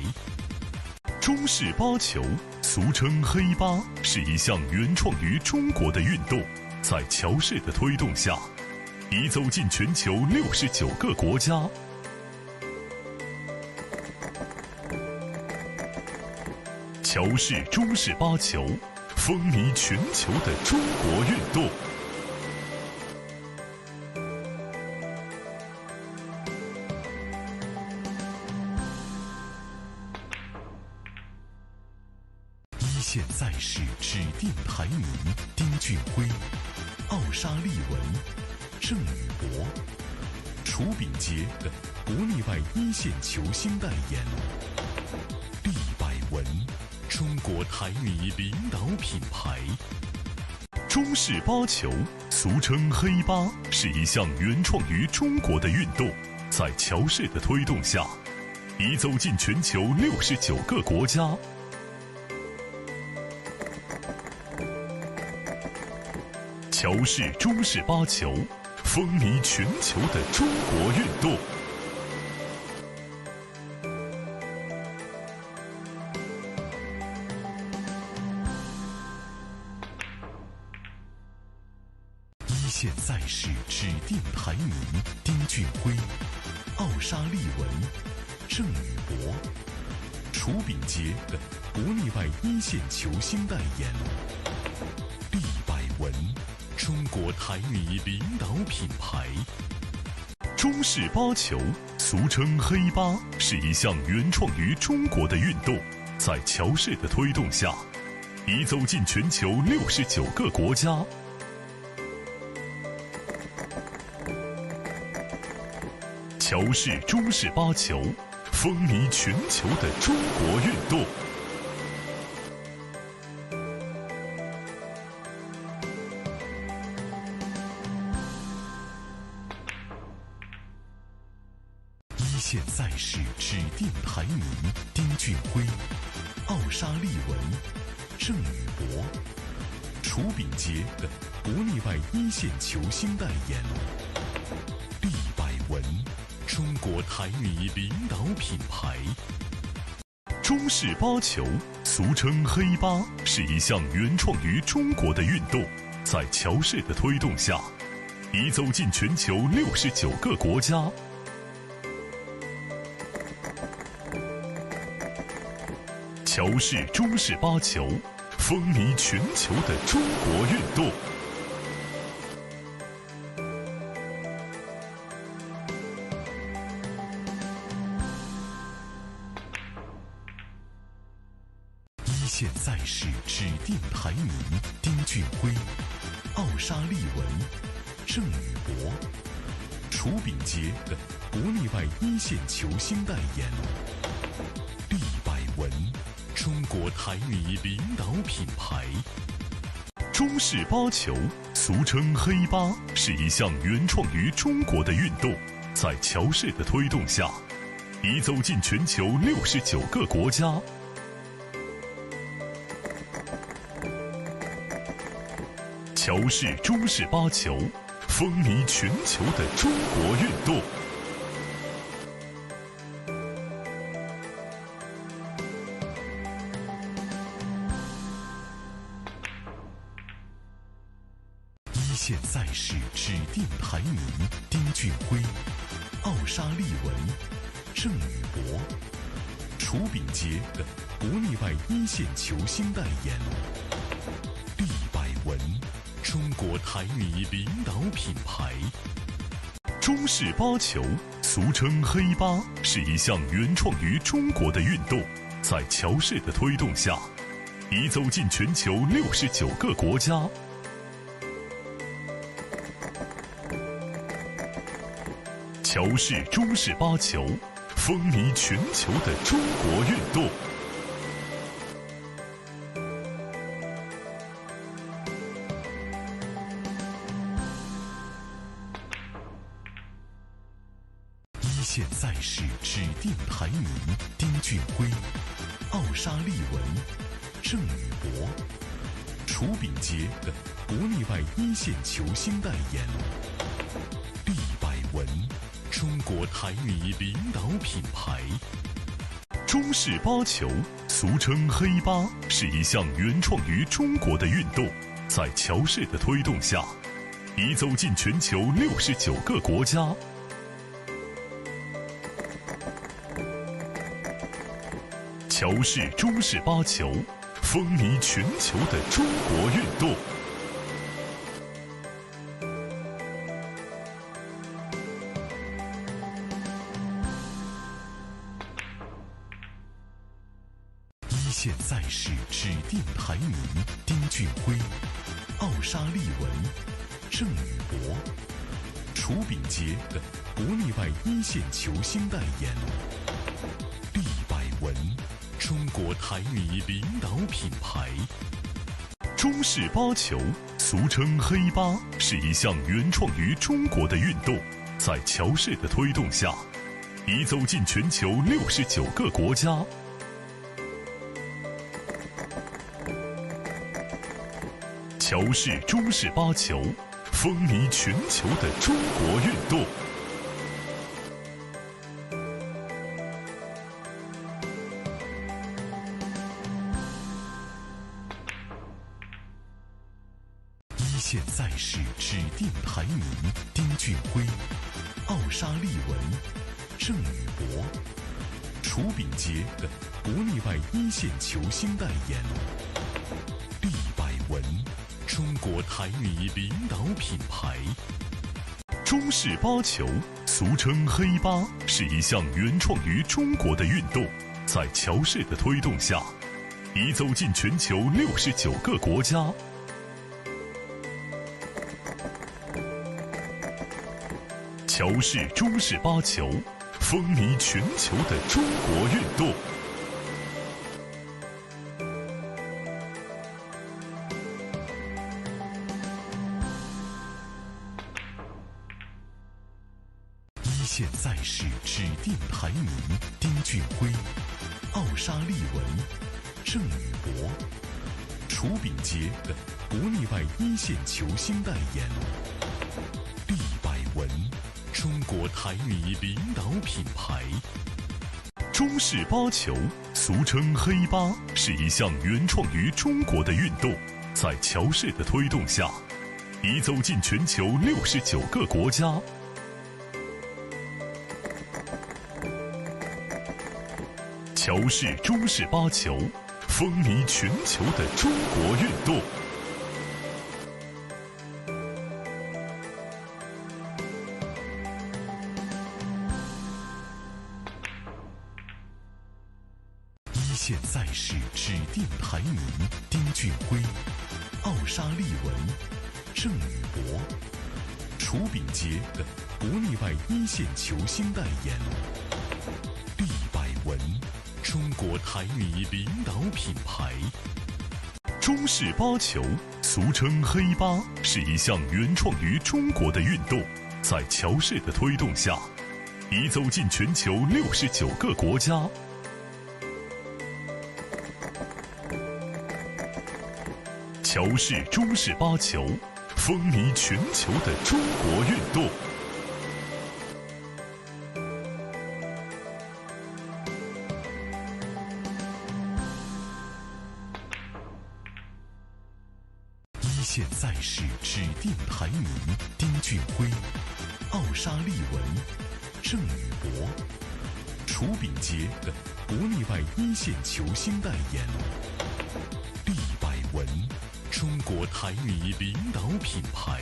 中式八球，俗称黑八，是一项原创于中国的运动，在乔氏的推动下，已走进全球69个国家。乔氏中式八球，风靡全球的中国运动。一线赛事指定排名：丁俊晖、奥沙利文、郑宇博、楚秉杰等国内外一线球星代言。利百文，中国台泥领导品牌。中式八球，俗称黑八，是一项原创于中国的运动，在乔氏的推动下，已走进全球69个国家。乔氏中式八球，风靡全球的中国运动。一线赛事指定排名：丁俊晖、奥沙利文、郑宇博、楚秉杰等国内外一线球星代言。利百文，中国台泥领导品牌。中式八球，俗称黑八，是一项原创于中国的运动，在乔氏的推动下，已走进全球69个国家。乔氏中式八球，风靡全球的中国运动。一线赛事指定排名：丁俊晖、奥沙利文、郑宇博、楚秉杰等国内外一线球星代言。利百文，中国台泥领导品牌。中式八球，俗称黑八，是一项原创于中国的运动，在乔氏的推动下，已走进全球69个国家。乔氏中式八球，风靡全球的中国运动。一线赛事指定排名：丁俊晖、奥沙利文、郑宇博。楚秉杰的国内外一线球星代言。厉百文，中国台女领导品牌。中式八球，俗称黑八，是一项原创于中国的运动，在乔氏的推动下，已走进全球69个国家。乔氏中式八球，风靡全球的中国运动。一线赛事指定排名：丁俊晖、奥沙利文、郑宇博。楚秉杰的国内外一线球星代言。厉百文，中国台女领导品牌。中式八球，俗称黑八，是一项原创于中国的运动，在乔氏的推动下，已走进全球69个国家。乔氏中式八球，风靡全球的中国运动。一线赛事指定排名：丁俊晖、奥沙利文、郑宇博。楚秉杰的国内外一线球星代言。厉百文，中国台女领导品牌。中式八球，俗称黑八，是一项原创于中国的运动，在乔氏的推动下，已走进全球69个国家。乔氏中式八球，风靡全球的中国运动。一线赛事指定排名：丁俊晖、奥沙利文、郑宇博。楚秉杰的国内外一线球星代言。厉百文，中国台女领导品牌。中式八球，俗称黑八，是一项原创于中国的运动，在乔氏的推动下，已走进全球69个国家。乔氏中式八球，风靡全球的中国运动。一线赛事指定排名：丁俊晖、奥沙利文、郑宇博。楚秉杰的国内外一线球星代言。厉百文，中国台女领导品牌。中式八球，俗称黑八，是一项原创于中国的运动，在乔氏的推动下，已走进全球69个国家。乔氏中式八球，风靡全球的中国运动。一线赛事指定排名：丁俊晖、奥沙利文、郑宇博。楚秉杰的国内外一线球星代言。厉百文，中国台女领导品牌。中式八球，俗称黑八，是一项原创于中国的运动，在乔氏的推动下，已走进全球69个国家。乔氏中式八球，风风靡全球的中国运动。一线赛事指定排名：丁俊晖、奥沙利文、郑宇博、楚秉杰等国内外一线球星代言。利百文，中国台米领导品牌。中式八球，俗称黑八，是一项原创于中国的运动，在乔氏的推动下，已走进全球69个国家。乔氏中式八球，风靡全球的中国运动。一线赛事指定排名：丁俊晖、奥沙利文、郑宇博、楚秉杰等国内外一线球星代言。利百文，中国台米领导品牌。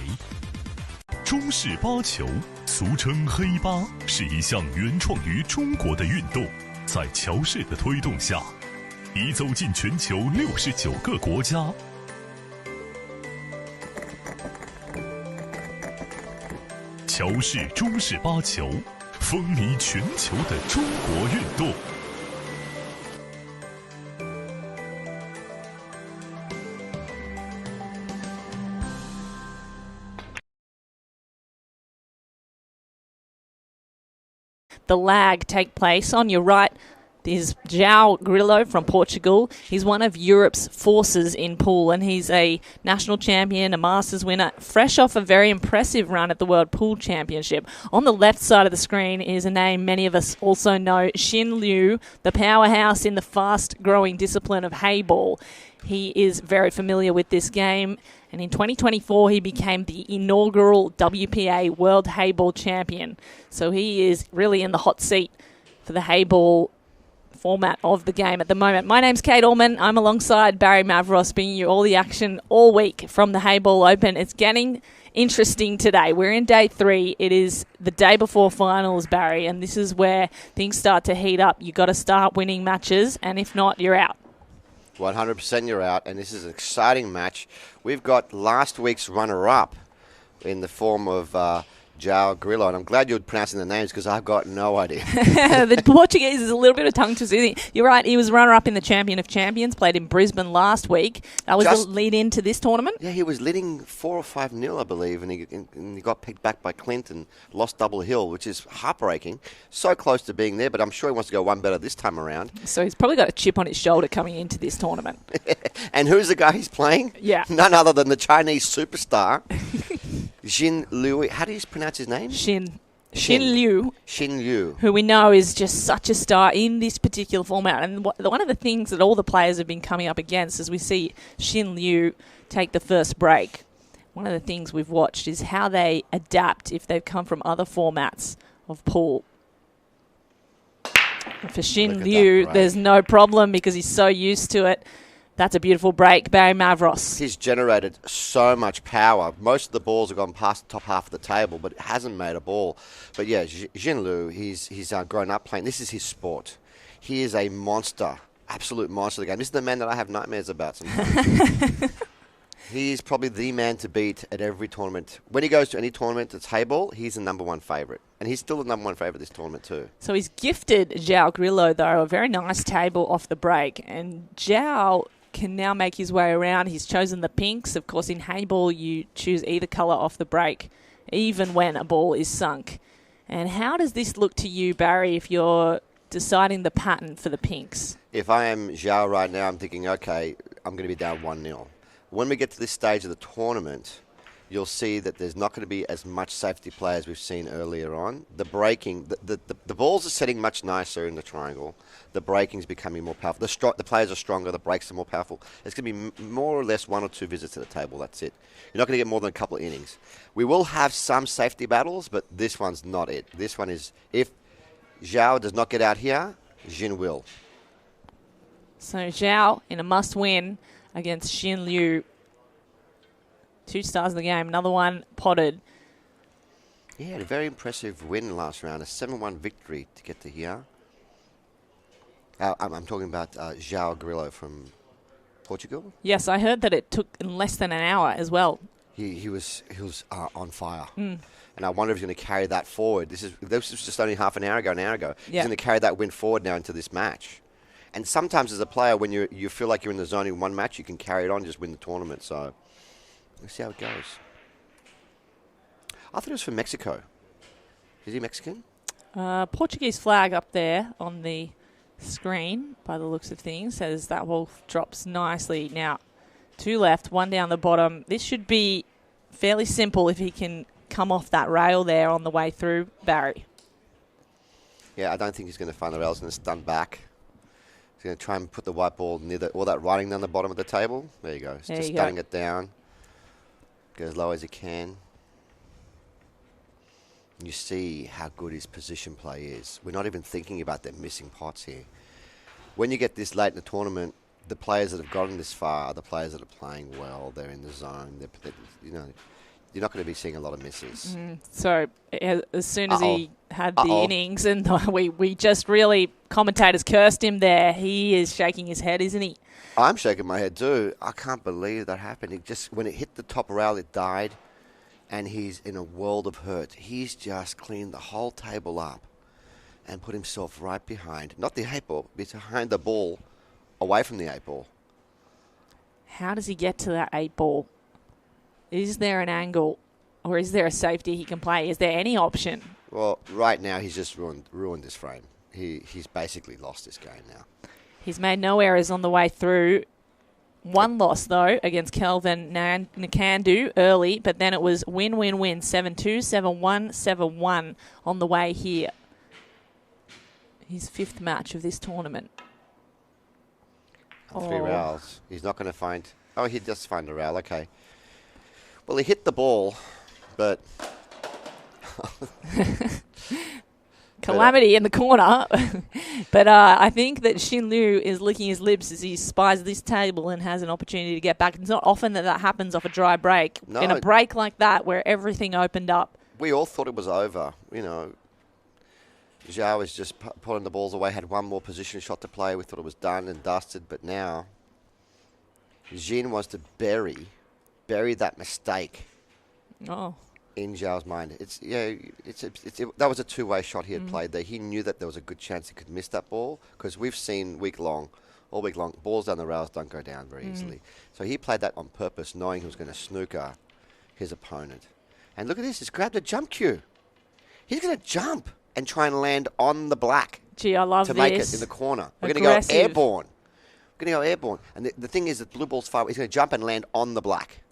中式八球，俗称黑八，是一项原创于中国的运动，在乔氏的推动下，已走进全球69个国家。乔氏中式八球，风靡全球的中国运动。The lag take place. On your right is João Grillo from Portugal. He's one of Europe's forces in pool, and he's a national champion, a Masters winner, fresh off a very impressive run at the World Pool Championship. On the left side of the screen is a name many of us also know, Xin Liu, the powerhouse in the fast-growing discipline of Heyball. He is very familiar with this game, and in 2024 he became the inaugural WPA World Heyball Champion. So he is really in the hot seat for the Heyball format of the game at the moment. My name's Kate Allman. I'm alongside Barry Mavros, bringing you all the action all week from the Heyball Open. It's getting interesting today. We're in day 3. It is the day before finals, Barry, and this is where things start to heat up. You've got to start winning matches, and if not, you're out. 100% you're out, and this is an exciting match. We've got last week's runner-up in the form of João Grillo, and I'm glad you're pronouncing the names because I've got no idea. The Portuguese is a little bit of tongue twister. You're right, he was runner-up in the Champion of Champions, played in Brisbane last week. That was the lead into this tournament? Yeah, he was leading 4 or 5-0, I believe, and he got picked back by Clint and lost double hill, which is heartbreaking. So close to being there, but I'm sure he wants to go one better this time around. So he's probably got a chip on his shoulder coming into this tournament. And who's the guy he's playing? Yeah. None other than the Chinese superstar, Xin Liu. How do you pronounce his name? Xin Liu. Xin Liu. Who we know is just such a star in this particular format. And one of the things that all the players have been coming up against as we see Xin Liu take the first break, one of the things we've watched is how they adapt if they've come from other formats of pool. And for Xin Liu, there's no problem because he's so used to it. That's a beautiful break. Barry Mavros. He's generated so much power. Most of the balls have gone past the top half of the table, but it hasn't made a ball. But yeah, Xin Liu, he's grown up playing. This is his sport. He is a monster, absolute monster of the game. This is the man that I have nightmares about sometimes. He is probably the man to beat at every tournament. When he goes to any tournament that's Heyball, he's the number one favourite. And he's still the number one favourite this tournament too. So he's gifted João Grillo, though, a very nice table off the break. And João can now make his way around. He's chosen the pinks. Of course, in Heyball, you choose either colour off the break, even when a ball is sunk. And how does this look to you, Barry, if you're deciding the pattern for the pinks? If I am João right now, I'm thinking, okay, I'm going to be down 1-0. When we get to this stage of the tournament, you'll see that there's not going to be as much safety play as we've seen earlier on. The breaking, the balls are setting much nicer in the triangle. The breaking's becoming more powerful. The players are stronger. The breaks are more powerful. It's going to be more or less 1 or 2 visits to the table. That's it. You're not going to get more than a couple of innings. We will have some safety battles, but this one's not it. This one is, if João does not get out here, Jin will. So Zhao in a must-win against Xin Liu. 2 stars in the game. Another one potted. He had a very impressive win last round, a 7-1 victory to get to here. I'm talking about João Grillo from Portugal. Yes, I heard that it took in less than an hour as well. He was on fire, and I wonder if he's going to carry that forward. This was just only half an hour ago. He's going to carry that win forward now into this match. And sometimes as a player, when you feel like you're in the zone in one match, you can carry it on, just win the tournament. So let's see how it goes. I thought it was from Mexico. Is he Mexican? Portuguese flag up there on the screen, by the looks of things, says that ball drops nicely. Now, 2 left, 1 down the bottom. This should be fairly simple if he can come off that rail there on the way through, Barry. Yeah, I don't think he's going to find the rail. He's going to stun back. He's going to try and put the white ball near all that writing down the bottom of the table. There you go. He's just stunning it down. Go as low as he can. You see how good his position play is. We're not even thinking about them missing pots here. When you get this late in the tournament, the players that have gotten this far are the players that are playing well. They're in the zone. You're not going to be seeing a lot of misses. So as soon as he had the innings, and we just really, commentators cursed him there. He is shaking his head, isn't he? I'm shaking my head too. I can't believe that happened. When it hit the top rail, it died. And he's in a world of hurt. He's just cleaned the whole table up and put himself right behind, not the 8 ball, but behind the ball, away from the 8 ball. How does he get to that 8 ball? Is there an angle or is there a safety he can play? Is there any option? Well, right now he's just ruined this frame. He's basically lost this game now. He's made no errors on the way through. 1 loss, though, against Kelvin Nakandu early, but then it was win-win-win, 7-2, 7-1, 7-1 on the way here. His 5th match of this tournament. 3 rails. He's not going to find... Oh, he does find a rail, okay. Well, he hit the ball, but... Calamity in the corner. But I think that Xin Liu is licking his lips as he spies this table and has an opportunity to get back. It's not often that happens off a dry break. No. In a break like that where everything opened up. We all thought it was over. Zhao was just pulling the balls away, had one more position shot to play. We thought it was done and dusted, but now Xin wants to bury that mistake. Oh. In Zhao's mind. That was a 2-way shot he had played there. He knew that there was a good chance he could miss that ball because we've seen all week long, balls down the rails don't go down very easily. So he played that on purpose, knowing he was going to snooker his opponent. And look at this, he's grabbed a jump cue. He's going to jump and try and land on the black. Gee, I love to this. make it in the corner. We're going to go airborne. We're going to go airborne. And the thing is that blue ball's far away. He's going to jump and land on the black.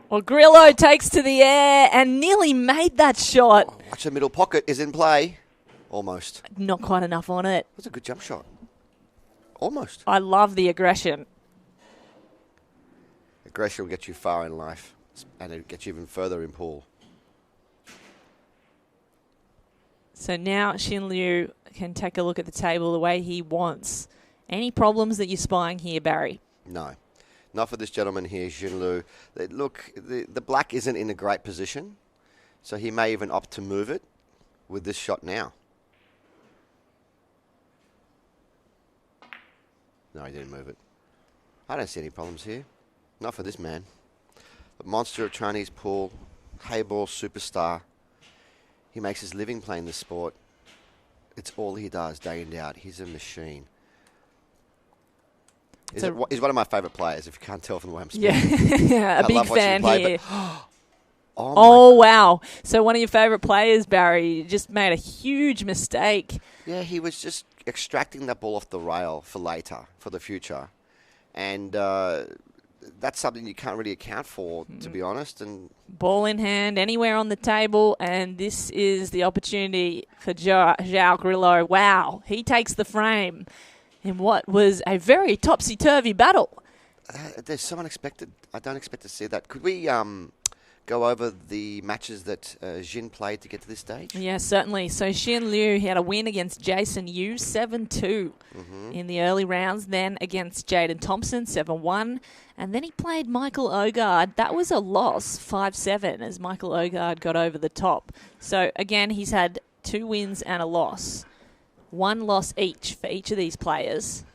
Well, Grillo takes to the air and nearly made that shot. Oh, watch the middle pocket is in play. Almost. Not quite enough on it. That's a good jump shot. Almost. I love the aggression. Aggression will get you far in life, and it'll get you even further in pool. So now Xin Liu can take a look at the table the way he wants. Any problems that you're spying here, Barry? No. Not for this gentleman here, Xin Liu. Look, the black isn't in a great position, so he may even opt to move it with this shot now. No, he didn't move it. I don't see any problems here. Not for this man. The monster of Chinese pool, Heyball superstar. He makes his living playing this sport. It's all he does day in, day out. He's a machine. He's one of my favourite players, if you can't tell from the way I'm speaking. Yeah, a big fan here. Oh, wow. So one of your favourite players, Barry, just made a huge mistake. Yeah, he was just extracting that ball off the rail for later, for the future. And that's something you can't really account for, to be honest. And ball in hand, anywhere on the table, and this is the opportunity for João Grillo. Wow, he takes the frame in what was a very topsy-turvy battle. There's so unexpected. I don't expect to see that. Could we go over the matches that Jin played to get to this stage? Yeah, certainly. So Xin Liu, he had a win against Jason Yu, 7-2 in the early rounds. Then against Jaden Thompson, 7-1. And then he played Michael Ogard. That was a loss, 5-7, as Michael Ogard got over the top. So, again, he's had 2 wins and a loss. 1 loss each for each of these players.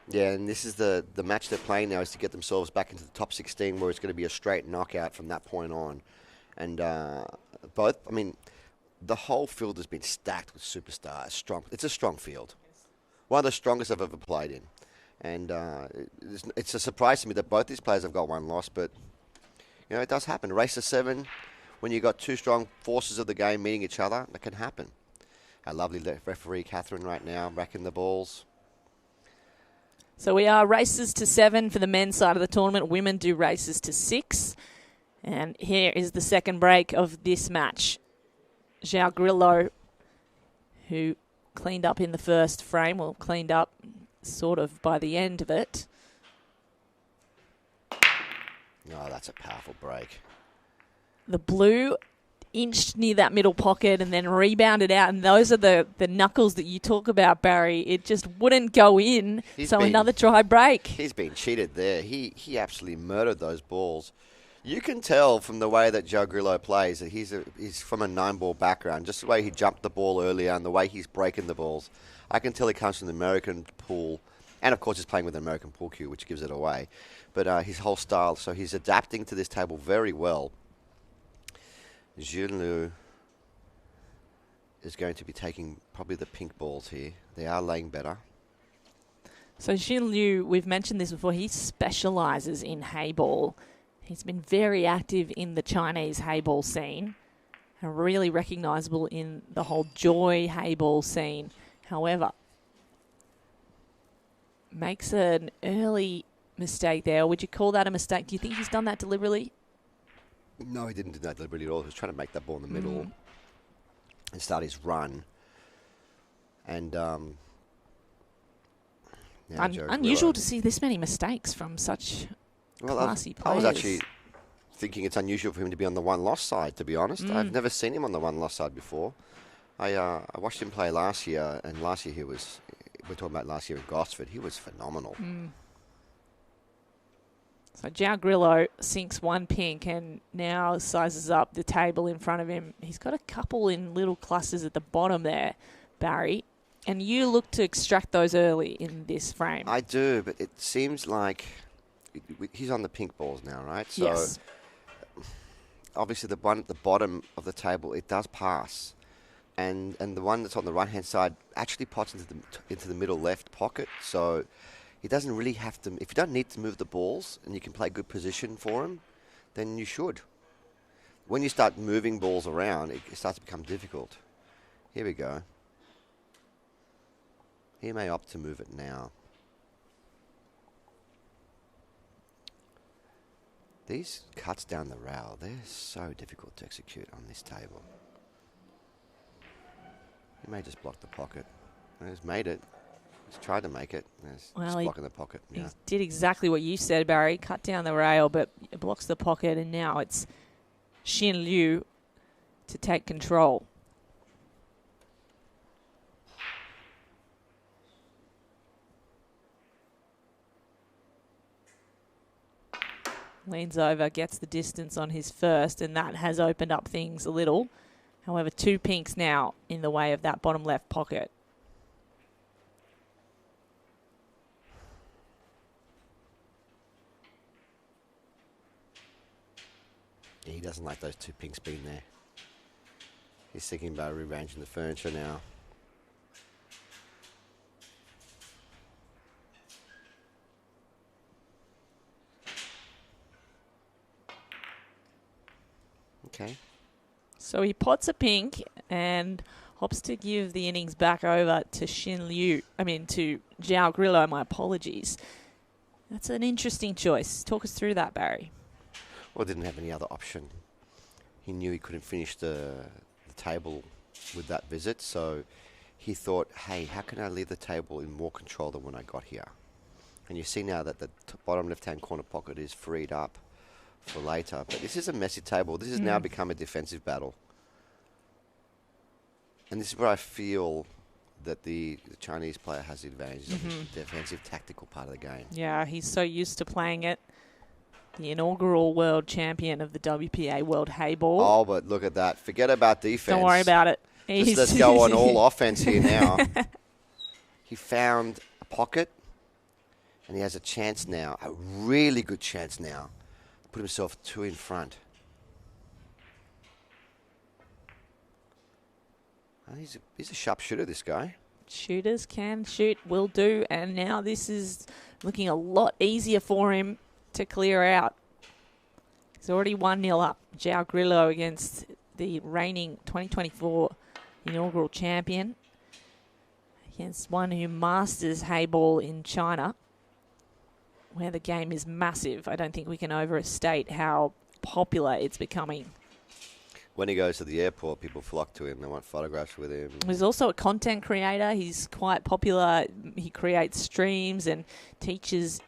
Yeah, and this is the match they're playing now, is to get themselves back into the top 16, where it's going to be a straight knockout from that point on. And the whole field has been stacked with superstars. Strong. It's a strong field. One of the strongest I've ever played in. And it's a surprise to me that both these players have got 1 loss, but, it does happen. Race to 7, when you've got 2 strong forces of the game meeting each other, that can happen. Our lovely referee, Catherine, right now, racking the balls. So we are races to 7 for the men's side of the tournament. Women do races to 6. And here is the second break of this match. João Grillo, who cleaned up in the first frame, well, cleaned up sort of by the end of it. Oh, that's a powerful break. The blue inched near that middle pocket and then rebounded out, and those are the knuckles that you talk about, Barry. It just wouldn't go in, another dry break. He's been cheated there. He absolutely murdered those balls. You can tell from the way that João Grillo plays that he's from a 9-ball background. Just the way he jumped the ball earlier and the way he's breaking the balls. I can tell he comes from the American pool, and of course he's playing with an American pool cue, which gives it away. But his whole style, so he's adapting to this table very well. Xin Liu is going to be taking probably the pink balls here. They are laying better. So Xin Liu, we've mentioned this before, he specialises in Heyball. He's been very active in the Chinese Heyball scene and really recognisable in the whole Joy Heyball scene. However, makes an early mistake there. Would you call that a mistake? Do you think he's done that deliberately? No, he didn't do that deliberately at all. He was trying to make that ball in the middle and start his run. And unusual to see this many mistakes from such classy players. I was actually thinking it's unusual for him to be on the 1-loss side, to be honest. I've never seen him on the 1-loss side before. I watched him play last year, and last year we're talking about last year in Gosford, he was phenomenal. So João Grillo sinks 1 pink and now sizes up the table in front of him. He's got a couple in little clusters at the bottom there, Barry. And you look to extract those early in this frame. I do, but it seems like he's on the pink balls now, right? So yes. Obviously the one at the bottom of the table, it does pass. And the one that's on the right-hand side actually pots into the middle left pocket. So he doesn't really have to. If you don't need to move the balls and you can play good position for him, then you should. When you start moving balls around, it starts to become difficult. Here we go. He may opt to move it now. These cuts down the rail, they're so difficult to execute on this table. He may just block the pocket. He's made it. He's tried to make it. He's just blocking the pocket. He did exactly what you said, Barry. Cut down the rail, but it blocks the pocket, and now it's Xin Liu to take control. Leans over, gets the distance on his first, and that has opened up things a little. However, 2 pinks now in the way of that bottom left pocket. Yeah, he doesn't like those 2 pinks being there. He's thinking about rearranging the furniture now. Okay. So he pots a pink and hopes to give the innings back over to to João Grillo, my apologies. That's an interesting choice. Talk us through that, Barry. Well, didn't have any other option. He knew he couldn't finish the table with that visit, so he thought, hey, how can I leave the table in more control than when I got here? And you see now that the bottom left-hand corner pocket is freed up for later. But this is a messy table. This has now become a defensive battle. And this is where I feel that the Chinese player has the advantage of the defensive, tactical part of the game. Yeah, he's so used to playing it. The inaugural world champion of the WPA World Heyball. Oh, but look at that. Forget about defense. Don't worry about it. Let's go on all offense here now. He found a pocket, and he has a chance now, a really good chance now, to put himself 2 in front. And he's a sharp shooter, this guy. Shooters can shoot, will do, and now this is looking a lot easier for him to clear out. He's already 1-0 up. João Grillo against the reigning 2024 inaugural champion. Against one who masters Heyball in China, where the game is massive. I don't think we can overstate how popular it's becoming. When he goes to the airport, people flock to him. They want photographs with him. He's also a content creator. He's quite popular. He creates streams and teaches.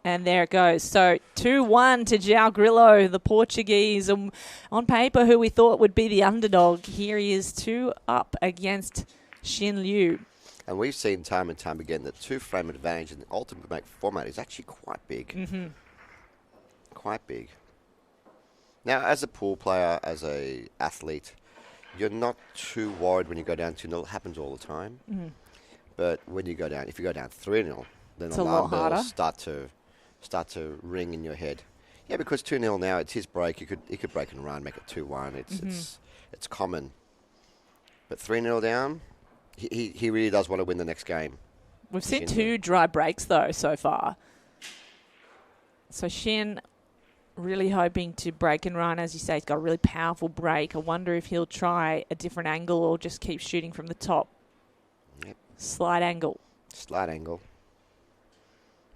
And there it goes. So 2-1 to João Grillo, the Portuguese. On paper, who we thought would be the underdog. Here he is 2 up against Xin Liu. And we've seen time and time again that 2-frame advantage in the ultimate make format is actually quite big. Quite big. Now, as a pool player, as a athlete, you're not too worried when you go down 2-0. It happens all the time. But when you go down, if you go down 3-0, then It's the a lot alarm bells harder. start to ring in your head. Yeah, because 2-0 now, it's his break. He could break and run, make it 2-1. It's common. But 3-0 down, he really does want to win the next game. We've seen 2 dry breaks, though, so far. So Xin really hoping to break and run. As you say, he's got a really powerful break. I wonder if he'll try a different angle or just keep shooting from the top. Yep. Slide angle. Slide angle.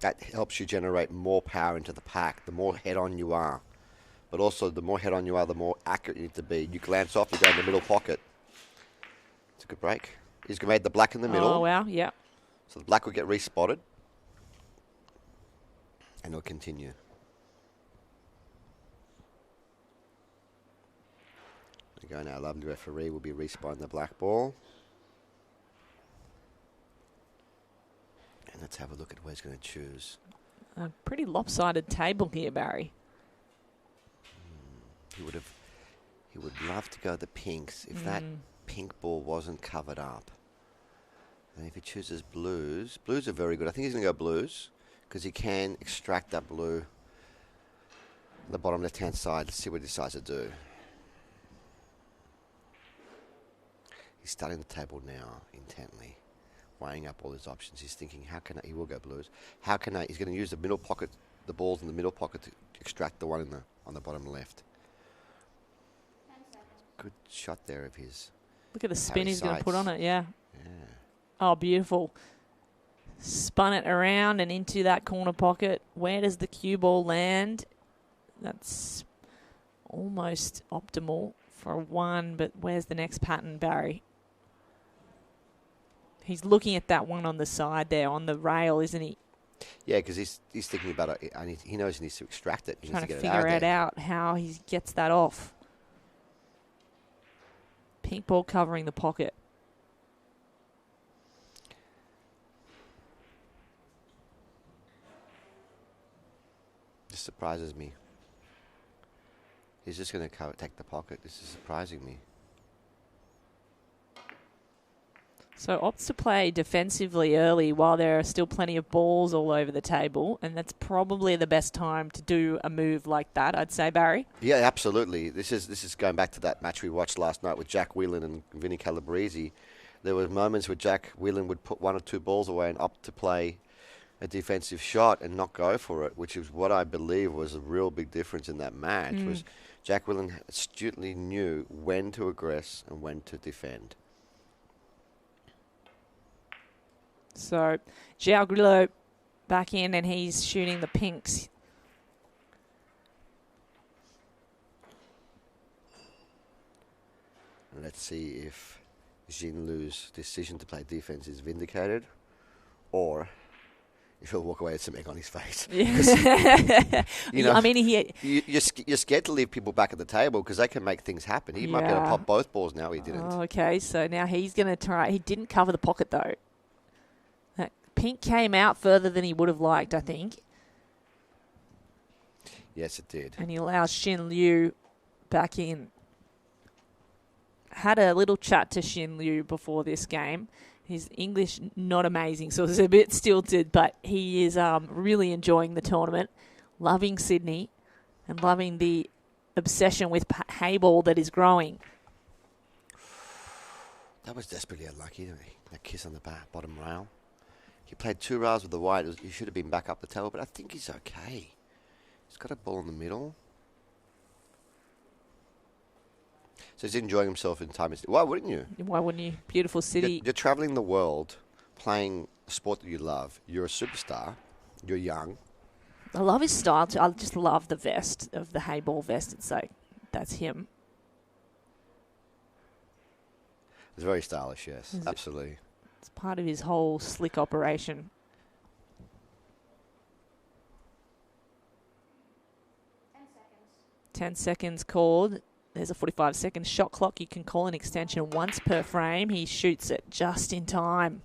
That helps you generate more power into the pack, the more head-on you are. But also, the more head-on you are, the more accurate you need to be. You glance off, you go in the middle pocket. It's a good break. He's made the black in the middle. Oh, wow, yeah. So the black will get respotted. And he'll continue. There we go now. Lovely referee will be respotting the black ball. And let's have a look at where he's going to choose. A pretty lopsided table here, Barry. He would love to go the pinks if that pink ball wasn't covered up. And if he chooses blues are very good. I think he's going to go blues because he can extract that blue on the bottom left-hand side. Let's see what he decides to do. He's studying the table now intently, weighing up all his options. He's thinking, he will go blues. He's going to use the middle pocket, the balls in the middle pocket to extract the one on the bottom left. Good shot there of his. Look at the spin he's going to put on it, yeah. Yeah. Oh, beautiful. Spun it around and into that corner pocket. Where does the cue ball land? That's almost optimal for 1, but where's the next pattern, Barry? He's looking at that one on the side there, on the rail, isn't he? Yeah, because he's thinking about it. He knows he needs to extract it. He Trying needs to get it figure out out how he gets that off. Pink ball covering the pocket. This surprises me. He's just going to take the pocket. This is surprising me. So opts to play defensively early while there are still plenty of balls all over the table, and that's probably the best time to do a move like that, I'd say, Barry. Yeah, absolutely. This is going back to that match we watched last night with Jack Whelan and Vinny Calibreezy. There were moments where Jack Whelan would put 1 or 2 balls away and opt to play a defensive shot and not go for it, which is what I believe was a real big difference in that match. Was Jack Whelan astutely knew when to aggress and when to defend. So João Grillo back in, and he's shooting the pinks. Let's see if Xin Liu's decision to play defense is vindicated, or he'll walk away with some egg on his face. Yeah. I mean, You're scared to leave people back at the table because they can make things happen. He might be able to pop both balls now. He didn't. Oh, okay, so now he's going to try. He didn't cover the pocket, though. That pink came out further than he would have liked, I think. Yes, it did. And he allows Xin Liu back in. Had a little chat to Xin Liu before this game. His English not amazing, so it's a bit stilted, but he is really enjoying the tournament, loving Sydney, and loving the obsession with Heyball that is growing. That was desperately unlucky, that kiss on the bottom rail. He played 2 rails with the white. He should have been back up the table, but I think he's okay. He's got a ball in the middle. So he's enjoying himself in time. Why wouldn't you? Why wouldn't you? Beautiful city. You're traveling the world, playing a sport that you love. You're a superstar. You're young. I love his style. I just love the vest of the Heyball vest. It's like, that's him. It's very stylish, yes. Absolutely. It's part of his whole slick operation. 10 seconds called. There's a 45-second shot clock. You can call an extension once per frame. He shoots it just in time.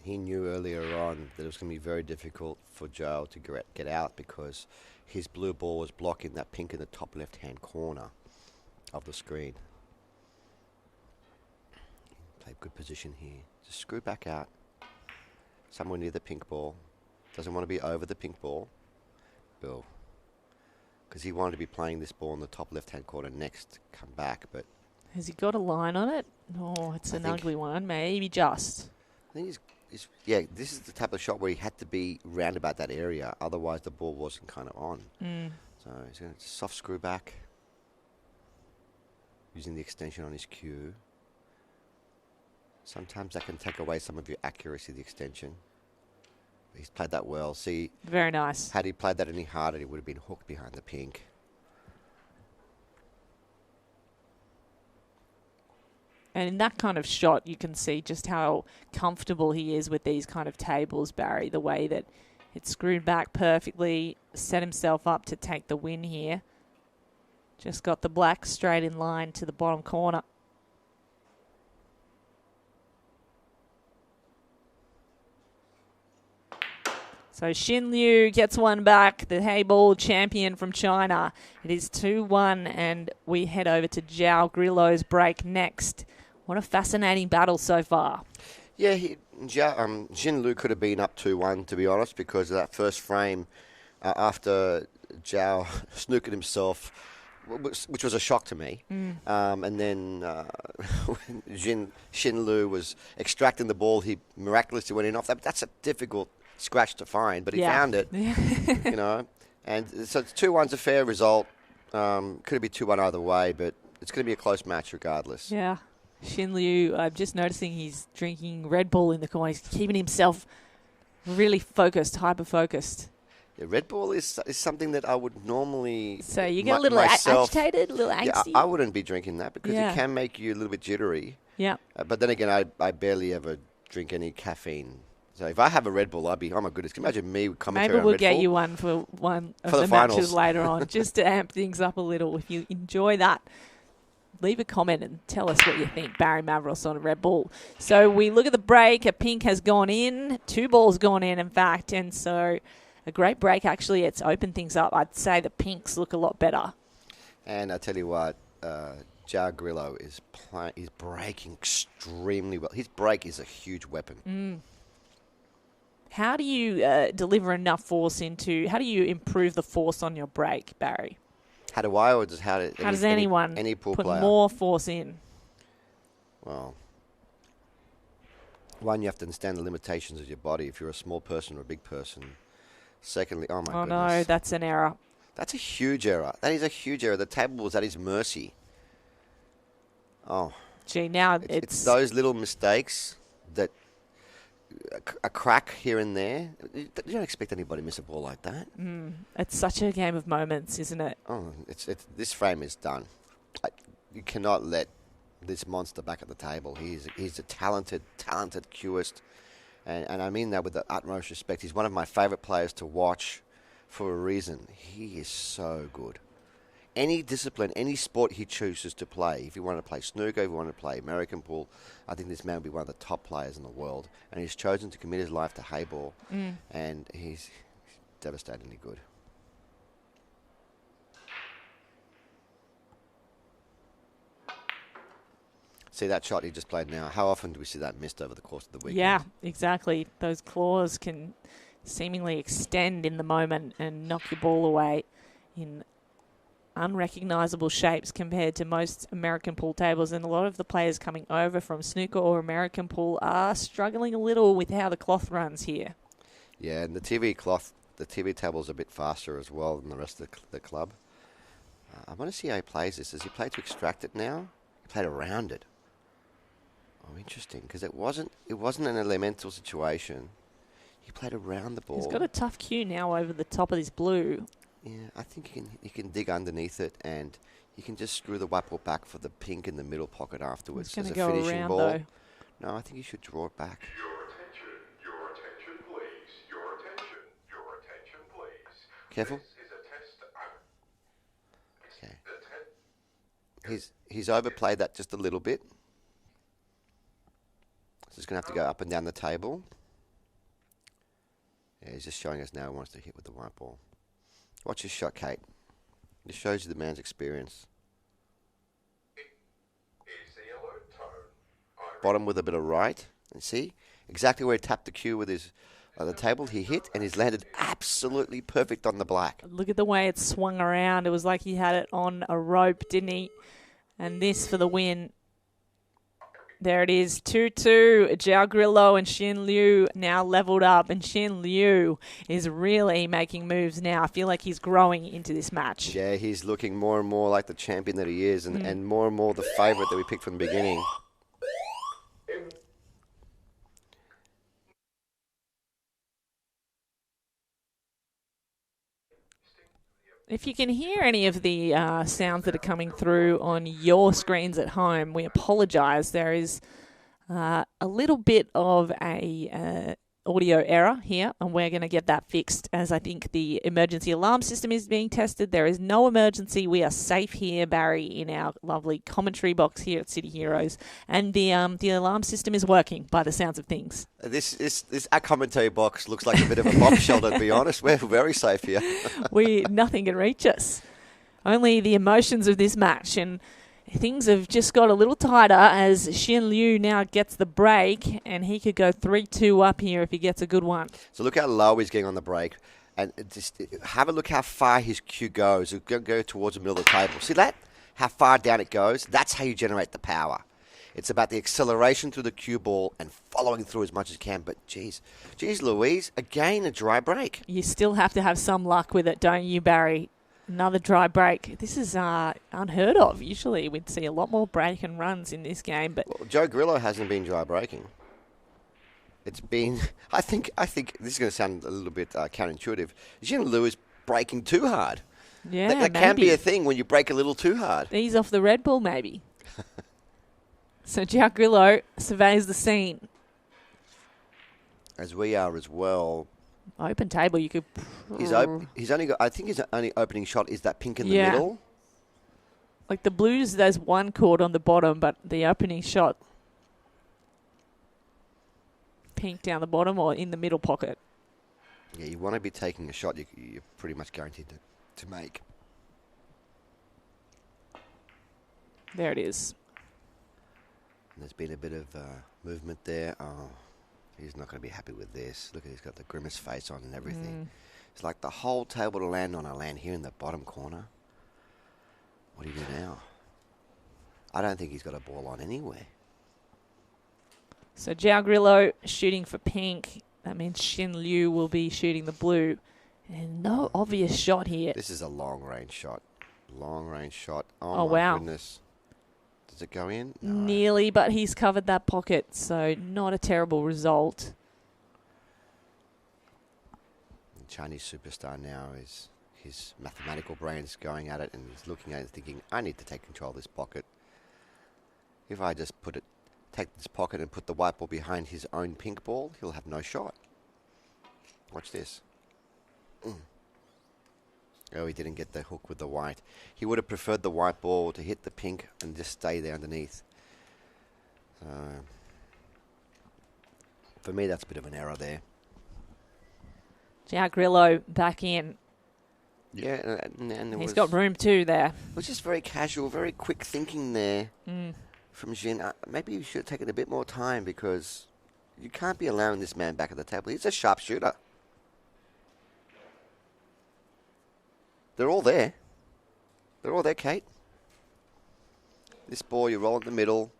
He knew earlier on that it was going to be very difficult for Joe to get out because his blue ball was blocking that pink in the top left-hand corner of the screen. Played good position here. Just screw back out. Somewhere near the pink ball. Doesn't want to be over the pink ball. Bill. Because he wanted to be playing this ball in the top left-hand corner next, come back, but... Has he got a line on it? Oh, it's an ugly one. Maybe just. I think yeah, this is the type of shot where he had to be round about that area. Otherwise, the ball wasn't kind of on. So he's going to soft screw back. Using the extension on his cue. Sometimes that can take away some of your accuracy, the extension. He's played that well. See, very nice. Had he played that any harder, he would have been hooked behind the pink. And in that kind of shot, you can see just how comfortable he is with these kind of tables, Barry. The way that it's screwed back perfectly, set himself up to take the win here. Just got the black straight in line to the bottom corner. So Xin Liu gets one back, the Heyball champion from China. It is 2-1, and we head over to Zhao Grillo's break next. What a fascinating battle so far. Yeah, Xin Liu could have been up 2-1, to be honest, because of that first frame after Zhao snooked himself, which was a shock to me. And then when Xin Liu was extracting the ball, he miraculously went in off. That's a difficult scratch to find, but he found it, you know. And so 2-1's a fair result. Could be 2-1 either way, but it's going to be a close match regardless. Yeah. Xin Liu, I'm just noticing he's drinking Red Bull in the corner. He's keeping himself really focused, hyper-focused. Yeah, Red Bull is something that I would normally... So you get a little agitated, a little angsty? Yeah, I wouldn't be drinking that because it can make you a little bit jittery. Yeah. But then again, I barely ever drink any caffeine. So if I have a Red Bull, I'd be, oh my goodness, can you imagine me commentary Maybe we'll on Red get Bull? you one for one of For the the matches finals. later on, just to amp things up a little. If you enjoy that, leave a comment and tell us what you think. Barry Mavros on Red Bull. So we look at the break. A pink has gone in. 2 balls gone in fact. And so a great break, actually. It's opened things up. I'd say the pinks look a lot better. And I tell you what, Zhao Grillo is breaking extremely well. His break is a huge weapon. How do you deliver enough force into... How do you improve the force on your break, Barry? How do I, or does does anyone any pool put player? more force in? Well, one, you have to understand the limitations of your body if you're a small person or a big person. Secondly, oh my goodness. No, that's an error. That's a huge error. That is a huge error. The table was at his mercy. Oh. Gee, now it's those little mistakes that... A crack here and there. You don't expect anybody to miss a ball like that. It's such a game of moments, isn't it? Oh, this frame is done. You cannot let this monster back at the table. He's a talented cueist, and I mean that with the utmost respect. He's one of my favourite players to watch for a reason. He is so good. Any discipline, any sport he chooses to play, if he wanted to play snooker, if he wanted to play American pool, I think this man would be one of the top players in the world. And he's chosen to commit his life to Heyball, and he's devastatingly good. See that shot he just played now? How often do we see that missed over the course of the weekend? Yeah, exactly. Those claws can seemingly extend in the moment and knock your ball away in unrecognisable shapes compared to most American pool tables. And a lot of the players coming over from snooker or American pool are struggling a little with how the cloth runs here. Yeah, and the TV table's a bit faster as well than the rest of the club. I want to see how he plays this. Does he play to extract it now? He played around it. Oh, interesting, because it wasn't an elemental situation. He played around the ball. He's got a tough cue now over the top of this blue. Yeah, I think you can dig underneath it, and you can just screw the white ball back for the pink in the middle pocket afterwards as a finishing around, ball. though. No, I think you should draw it back. Your attention, please. Your attention, please. Careful. This is a test. Okay. He's overplayed that just a little bit. So he's going to have to go up and down the table. Yeah, he's just showing us now he wants to hit with the white ball. Watch his shot, Kate. This shows you the man's experience. Bottom with a bit of right. And see? Exactly where he tapped the cue with his the table. He hit, and he's landed absolutely perfect on the black. Look at the way it swung around. It was like he had it on a rope, didn't he? And this for the win. There it is, 2-2. Zhao Grillo and Xin Liu now leveled up, and Xin Liu is really making moves now. I feel like he's growing into this match. Yeah, he's looking more and more like the champion that he is, and more the favourite that we picked from the beginning. If you can hear any of the sounds that are coming through on your screens at home, we apologise. There is a little bit of a audio error here, and we're going to get that fixed as I think the emergency alarm system is being tested. There is no emergency. We are safe here, Barry, in our lovely commentary box here at City Heroes, and the alarm system is working by the sounds of things. This our commentary box looks like a bit of a bomb shelter, to be honest. We're very safe here. Nothing can reach us. Only the emotions of this match, and things have just got a little tighter as Xin Liu now gets the break, and he could go 3-2 up here if he gets a good one. So look how low he's getting on the break, and just have a look how far his cue goes. It'll go towards the middle of the table. See that? How far down it goes? That's how you generate the power. It's about the acceleration through the cue ball and following through as much as you can. But geez Louise, again a dry break. You still have to have some luck with it, don't you, Barry? Another dry break. This is unheard of. Usually we'd see a lot more break and runs in this game, but Joe Grillo hasn't been dry breaking. It's been, I think this is going to sound a little bit counterintuitive. Xin Liu is breaking too hard. yeah, That can be a thing when you break a little too hard. Ease off the Red Bull, maybe. So Zhao Grillo surveys the scene. As we are as well. Open table, you could. He's only got. I think his only opening shot is that pink in the middle. Like the Blues, there's one chord on the bottom, but the opening shot, pink down the bottom or in the middle pocket. Yeah, you want to be taking a shot you're pretty much guaranteed to make. There it is. And there's been a bit of movement there. Oh, he's not going to be happy with this. Look, he's got the grimace face on and everything. It's like the whole table to land on. I land here in the bottom corner. What do you do now? I don't think he's got a ball on anywhere. So Zhao Grillo shooting for pink. That means Xin Liu will be shooting the blue. And no obvious shot here. This is a long-range shot. Long-range shot. Oh, my wow. goodness. Does it go in? No. Nearly, but he's covered that pocket, so not a terrible result. The Chinese superstar now is his mathematical brain's going at it and he's looking at it thinking, I need to take control of this pocket. if I just take this pocket and put the white ball behind his own pink ball, he'll have no shot. Watch this. Oh, he didn't get the hook with the white. He would have preferred the white ball to hit the pink and just stay there underneath. So, for me, that's a bit of an error there. João Grillo back in. Yeah, and He's got room too there. It was just very casual, very quick thinking there from Jin. Maybe you should have taken a bit more time because you can't be allowing this man back at the table. He's a sharpshooter. They're all there. They're all there, Kate. This ball, you roll in the middle.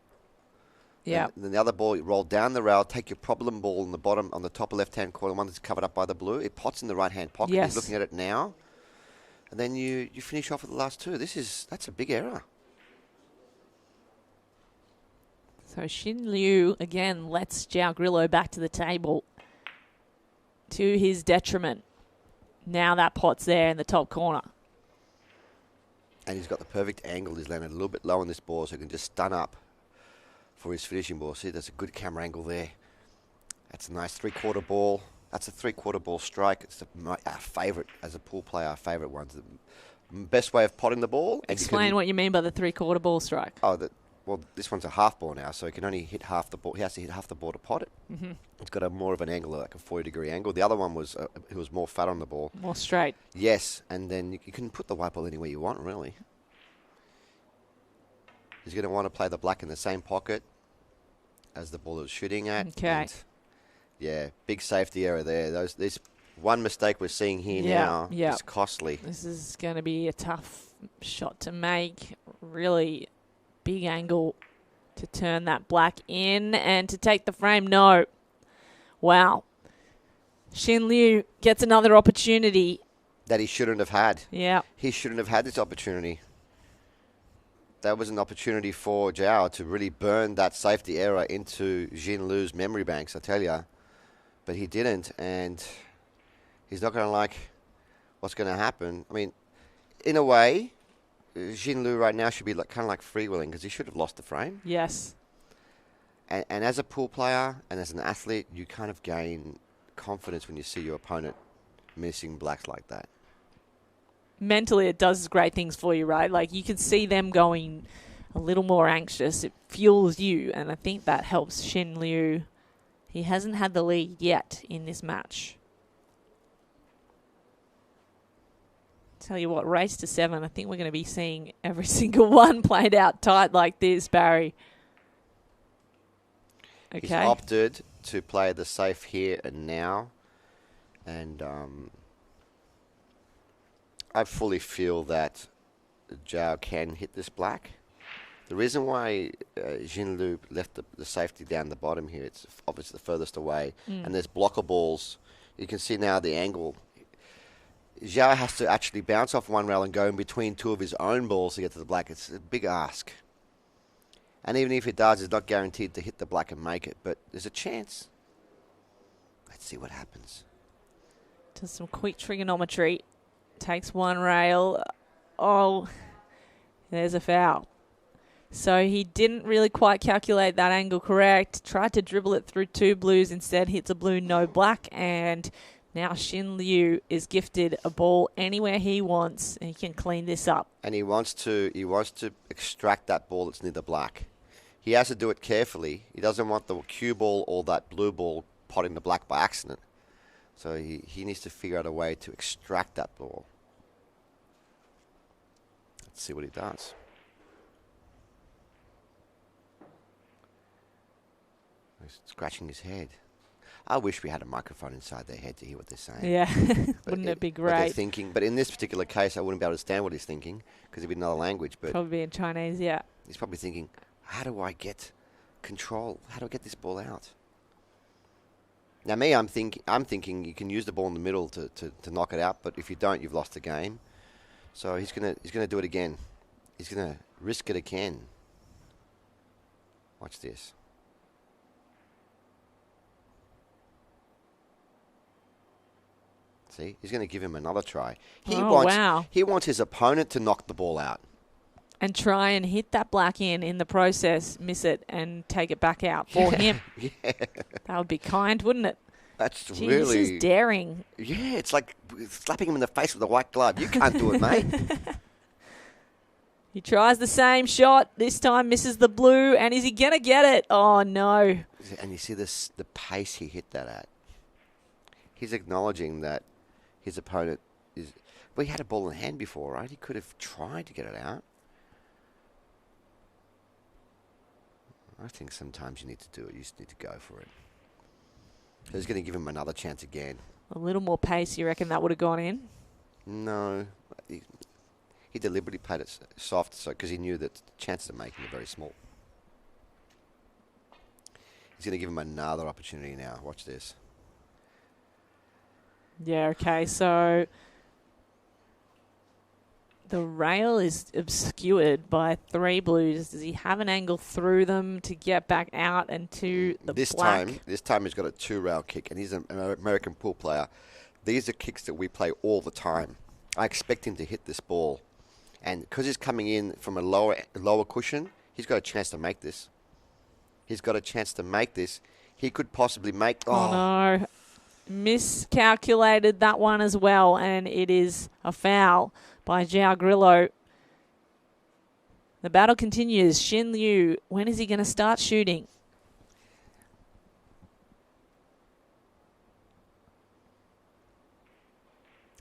Yeah. And then the other ball, you roll down the rail, take your problem ball in the bottom, on the top left-hand corner, one that's covered up by the blue. It pots in the right-hand pocket. Yes. He's looking at it now. And then you finish off with the last two. That's a big error. So Xin Liu, again, lets João Grillo back to the table to his detriment. Now that pot's there in the top corner. And he's got the perfect angle. He's landed a little bit low on this ball so he can just stun up for his finishing ball. See, there's a good camera angle there. That's a nice three-quarter ball. That's a three-quarter ball strike. It's our favourite, as a pool player, our favourite ones. The best way of potting the ball. Explain what you mean by the three-quarter ball strike. Well, this one's a half ball now, so he can only hit half the ball. He has to hit half the ball to pot it. Mm-hmm. It's got more of an angle, like a 40-degree angle. The other one was it was more fat on the ball. More straight. Yes, and then you can put the white ball anywhere you want, really. He's going to want to play the black in the same pocket as the ball it was shooting at. Okay. And yeah, big safety error there. This one mistake we're seeing here now is costly. This is going to be a tough shot to make. Really big angle to turn that black in and to take the frame. No. Wow. Xin Liu gets another opportunity. That he shouldn't have had. Yeah. He shouldn't have had this opportunity. That was an opportunity for João to really burn that safety error into Xin Liu's memory banks, I tell you. But he didn't, and he's not going to like what's going to happen. I mean, in a way, Xin Liu right now should be kind of like freewheeling because he should have lost the frame. Yes. And as a pool player and as an athlete, you kind of gain confidence when you see your opponent missing blacks like that. Mentally, it does great things for you, right? Like, you can see them going a little more anxious. It fuels you, and I think that helps Xin Liu. He hasn't had the lead yet in this match. Tell you what, race to 7. I think we're going to be seeing every single one played out tight like this, Barry. Okay. He's opted to play the safe here and now, and I fully feel that João can hit this black. The reason why Xin Liu left the safety down the bottom here, it's obviously the furthest away, and there's blocker balls. You can see now the angle. João has to actually bounce off one rail and go in between two of his own balls to get to the black. It's a big ask. And even if it does, it's not guaranteed to hit the black and make it, but there's a chance. Let's see what happens. Does some quick trigonometry. Takes one rail. Oh, there's a foul. So he didn't really quite calculate that angle correct. Tried to dribble it through two blues. Instead hits a blue, no black. And now Xin Liu is gifted a ball anywhere he wants. And he can clean this up. And he wants to extract that ball that's near the black. He has to do it carefully. He doesn't want the cue ball or that blue ball potting the black by accident. So he needs to figure out a way to extract that ball. Let's see what he does. He's scratching his head. I wish we had a microphone inside their head to hear what they're saying. Yeah, wouldn't it be What they're great? thinking. But in this particular case, I wouldn't be able to understand what he's thinking because it'd be another language. But Probably in Chinese, yeah. he's probably thinking, how do I get control? How do I get this ball out? Now, me, I'm thinking you can use the ball in the middle to knock it out, but if you don't, you've lost the game. So he's gonna do it again. He's gonna risk it again. Watch this. See, he's gonna give him another try. He wants his opponent to knock the ball out. and try and hit that black in the process, miss it, and take it back out for him. Yeah. That would be kind, wouldn't it? That's Gee, really... this is daring. Yeah, it's like slapping him in the face with a white glove. You can't do it, mate. He tries the same shot. This time misses the blue. And is he going to get it? Oh, no. And you see this, the pace he hit that at. He's acknowledging that his opponent is... Well, he had a ball in hand before, right? He could have tried to get it out. I think sometimes you need to do it. You just need to go for it. He's going to give him another chance again. A little more pace, you reckon that would have gone in? No. He deliberately played it soft because he knew that the chances of making it very small. He's going to give him another opportunity now. Watch this. Yeah, okay, so the rail is obscured by 3 blues. Does he have an angle through them to get back out and to the black? This time he's got a 2-rail kick, and he's an American pool player. These are kicks that we play all the time. I expect him to hit this ball. And because he's coming in from a lower cushion, he's got a chance to make this. He could possibly make... Oh, no. Miscalculated that one as well, and it is a foul by João Grillo. The battle continues. Xin Liu, when is he going to start shooting?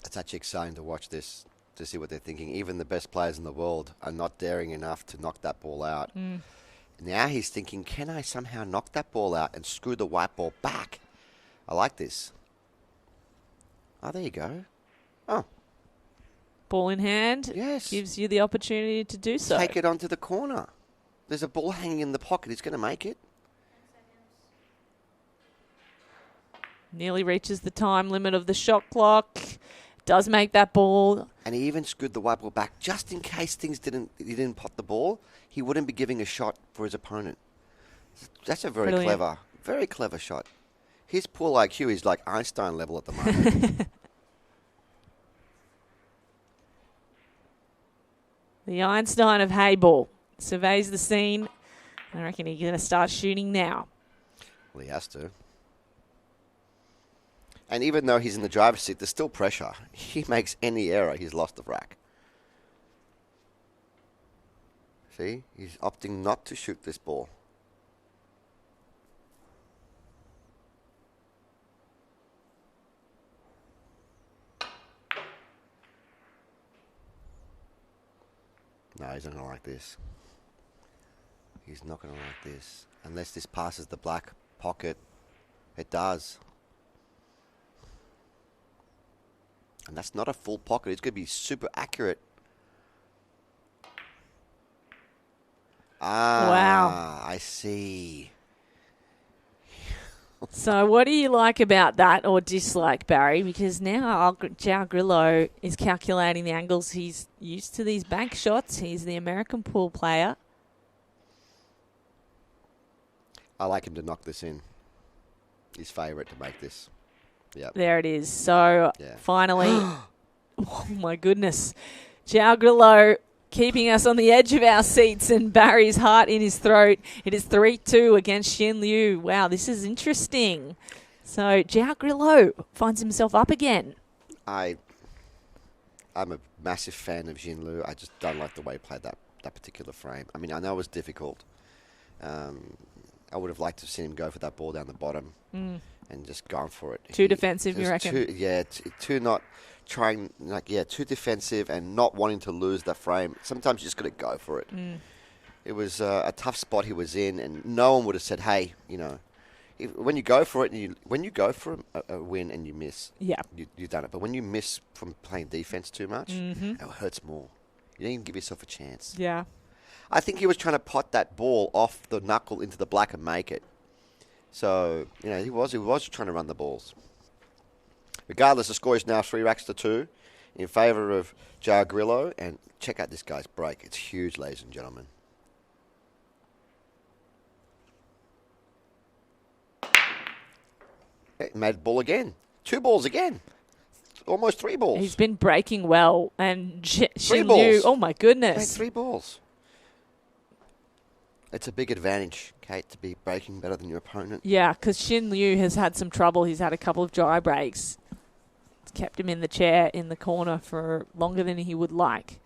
It's actually exciting to watch this, to see what they're thinking. Even the best players in the world are not daring enough to knock that ball out. Now he's thinking, can I somehow knock that ball out and screw the white ball back? I like this. Oh, there you go. Oh. Ball in hand. Yes. Gives you the opportunity to do so. Take it onto the corner. There's a ball hanging in the pocket. He's going to make it. Nearly reaches the time limit of the shot clock. Does make that ball. And he even screwed the white ball back just in case he didn't pot the ball. He wouldn't be giving a shot for his opponent. That's a very clever shot. His pool IQ is like Einstein level at the moment. The Einstein of Heyball surveys the scene. I reckon he's going to start shooting now. Well, he has to. And even though he's in the driver's seat, there's still pressure. He makes any error, he's lost the rack. See? He's opting not to shoot this ball. No, he's not going to like this. He's not going to like this. Unless this passes the black pocket. It does. And that's not a full pocket. It's going to be super accurate. Wow. I see. So what do you like about that or dislike, Barry? Because now João Grillo is calculating the angles. He's used to these bank shots. He's the American pool player. I like him to knock this in. His favourite to make this. Yep. There it is. So finally, oh my goodness, João Grillo keeping us on the edge of our seats and Barry's heart in his throat. It is 3-2 against Xin Liu. Wow, this is interesting. So João Grillo finds himself up again. I'm a massive fan of Xin Liu. I just don't like the way he played that particular frame. I mean, I know it was difficult. I would have liked to have seen him go for that ball down the bottom and just gone for it. Too defensive, you reckon? Too not trying, too defensive and not wanting to lose the frame. Sometimes you just got to go for it. It was a tough spot he was in, and no one would have said, hey, when you go for it, and when you go for a win and you miss, you've done it. But when you miss from playing defense too much, it hurts more. You don't even give yourself a chance. Yeah. I think he was trying to pot that ball off the knuckle into the black and make it. So, he was trying to run the balls. Regardless, the score is now 3-2 in favour of João Grillo. And check out this guy's break. It's huge, ladies and gentlemen. Made ball again. 2 balls again. Almost 3 balls. He's been breaking well. And 3 Xin balls. Liu, oh my goodness. Made 3 balls. It's a big advantage, Kate, to be breaking better than your opponent. Yeah, because Xin Liu has had some trouble. He's had a couple of dry breaks. It's kept him in the chair in the corner for longer than he would like.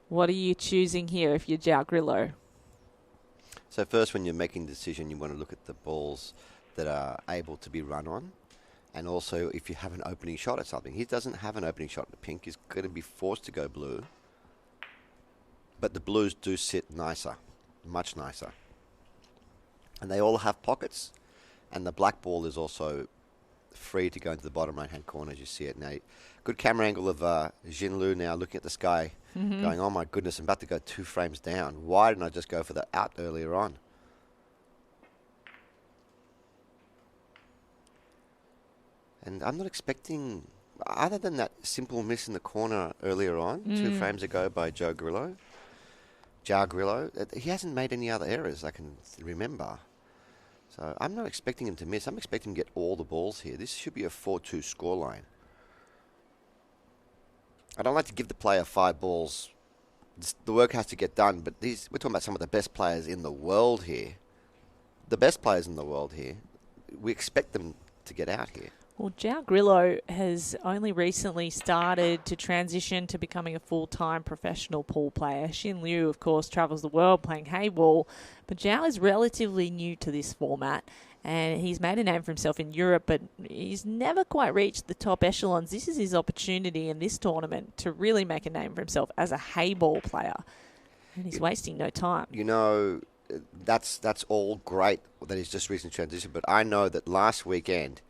What are you choosing here if you're João Grillo? So first, when you're making a decision, you want to look at the balls that are able to be run on. And also, if you have an opening shot at something. He doesn't have an opening shot at the pink. He's going to be forced to go blue. But the blues do sit nicer, much nicer. And they all have pockets. And the black ball is also free to go into the bottom right-hand corner as you see it now. Good camera angle of Xin Liu now looking at the sky, going, oh my goodness, I'm about to go 2 frames down. Why didn't I just go for the out earlier on? And I'm not expecting, other than that simple miss in the corner earlier on, 2 frames ago by João Grillo, he hasn't made any other errors I can remember. So I'm not expecting him to miss. I'm expecting him to get all the balls here. This should be a 4-2 scoreline. I don't like to give the player 5 balls. The work has to get done, but we're talking about some of the best players in the world here. The best players in the world here. We expect them to get out here. Well, João Grillo has only recently started to transition to becoming a full-time professional pool player. Xin Liu, of course, travels the world playing Heyball, but João is relatively new to this format, and he's made a name for himself in Europe, but he's never quite reached the top echelons. This is his opportunity in this tournament to really make a name for himself as a Heyball player, and he's wasting no time. You know, that's all great that he's just recently transitioned, but I know that last weekend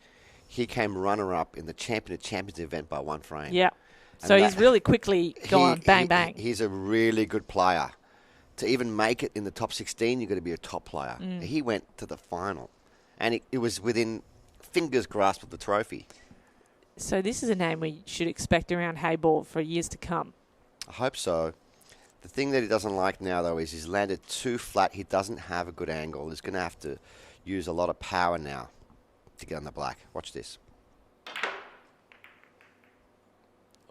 he came runner-up in the Champion of Champions event by 1 frame. Yeah. So he's really quickly gone bang, bang. He's a really good player. To even make it in the top 16, you've got to be a top player. He went to the final, and it was within fingers grasp of the trophy. So this is a name we should expect around Heyball for years to come. I hope so. The thing that he doesn't like now, though, is he's landed too flat. He doesn't have a good angle. He's going to have to use a lot of power now to get on the black. Watch this.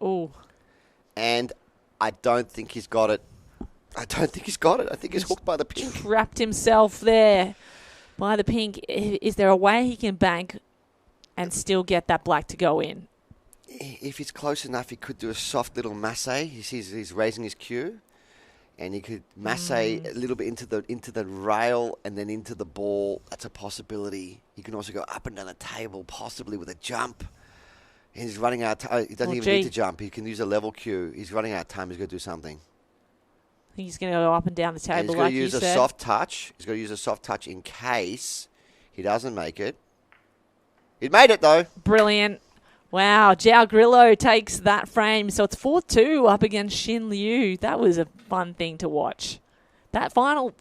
Oh. And I don't think he's got it. I think he's hooked by the pink. Trapped himself there by the pink. Is there a way he can bank and still get that black to go in? If he's close enough, he could do a soft little masse. He's raising his cue. And he could masse a little bit into the rail and then into the ball. That's a possibility. He can also go up and down the table, possibly with a jump. He's running out of time. He doesn't even need to jump. He can use a level cue. He's running out of time. He's going to do something. I think he's going to go up and down the table, like you said. He's going to use a soft touch. He's going to use a soft touch in case he doesn't make it. He made it, though. Brilliant. Wow, João Grillo takes that frame. So it's 4-2 up against Xin Liu. That was a fun thing to watch. That final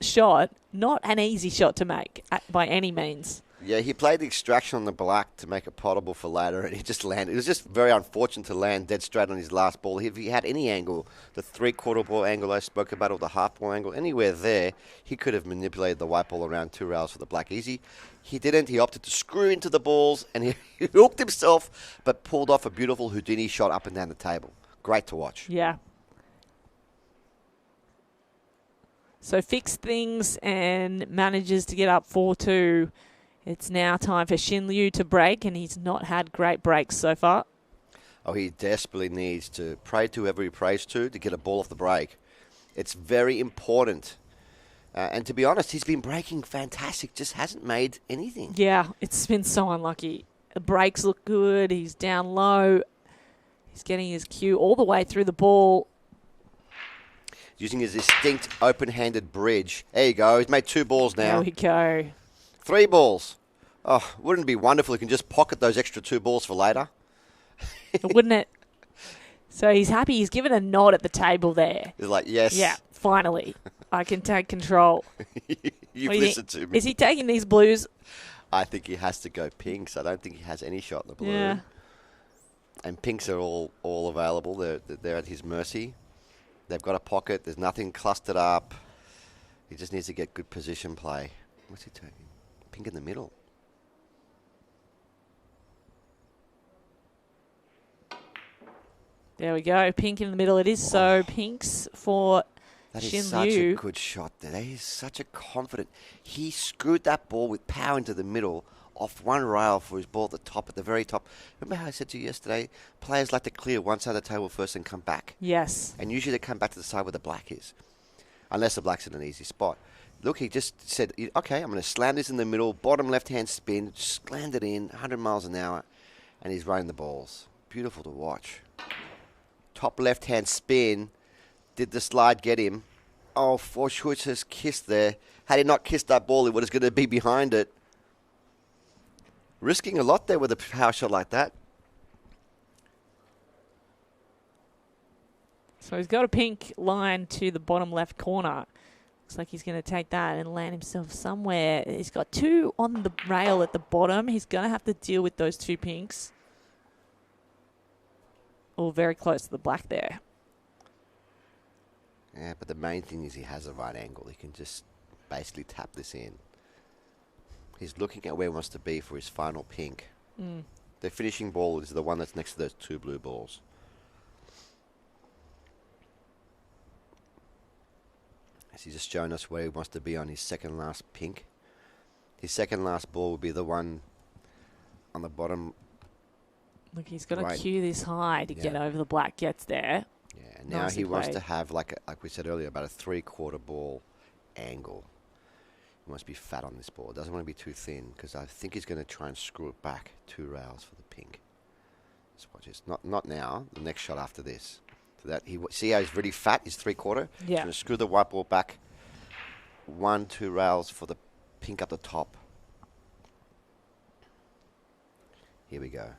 shot, not an easy shot to make by any means. Yeah, he played the extraction on the black to make it potable for later, and he just landed. It was just very unfortunate to land dead straight on his last ball. If he had any angle, the 3/4 ball angle I spoke about, or the half ball angle, anywhere there, he could have manipulated the white ball around 2 rails for the black easy. He didn't. He opted to screw into the balls, and he hooked himself, but pulled off a beautiful Houdini shot up and down the table. Great to watch. Yeah. So fixed things and manages to get up 4-2. It's now time for Xin Liu to break, and he's not had great breaks so far. Oh, he desperately needs to pray to whoever he prays to get a ball off the break. It's very important. And to be honest, he's been breaking fantastic, just hasn't made anything. Yeah, it's been so unlucky. The breaks look good. He's down low. He's getting his cue all the way through the ball. Using his distinct open-handed bridge. There you go. He's made 2 balls now. There we go. 3 balls. Oh, wouldn't it be wonderful if he can just pocket those extra 2 balls for later? Wouldn't it? So he's happy. He's given a nod at the table there. He's like, yes. Yeah, finally. I can take control. You've listened to me. Is he taking these blues? I think he has to go pinks. I don't think he has any shot in the blue. Yeah. And pinks are all available. They're at his mercy. They've got a pocket. There's nothing clustered up. He just needs to get good position play. What's he taking? Pink in the middle. There we go. Pink in the middle. It is so. Pinks for That is Shin such Liu. a good shot there. That is such a confident. He screwed that ball with power into the middle off one rail for his ball at the top, at the very top. Remember how I said to you yesterday, players like to clear one side of the table first and come back? Yes. And usually they come back to the side where the black is, unless the black's in an easy spot. Look, he just said, okay, I'm going to slam this in the middle, bottom left-hand spin, slammed it in, 100 miles an hour, and he's running the balls. Beautiful to watch. Top left-hand spin. Did the slide get him? Oh, Forschutz kissed there. Had he not kissed that ball, it was going to be behind it. Risking a lot there with a power shot like that. So he's got a pink line to the bottom left corner. Looks like he's going to take that and land himself somewhere. He's got 2 on the rail at the bottom. He's going to have to deal with those 2 pinks. All very close to the black there. Yeah, but the main thing is he has a right angle. He can just basically tap this in. He's looking at where he wants to be for his final pink. The finishing ball is the one that's next to those 2 blue balls. As he's just showing us where he wants to be on his second last pink. His second last ball will be the one on the bottom. Look, he's got to Right. cue this high to get over the black. Gets there. Yeah, now Nicely he wants played. to have, like we said earlier, about a 3/4 ball angle. He wants to be fat on this ball. Doesn't want to be too thin, because I think he's going to try and screw it back 2 rails for the pink. Let's watch this. Not now. The next shot after this. So that see how he's really fat. He's 3/4. Yeah. He's going to screw the white ball back 1-2 rails for the pink up the top. Here we go.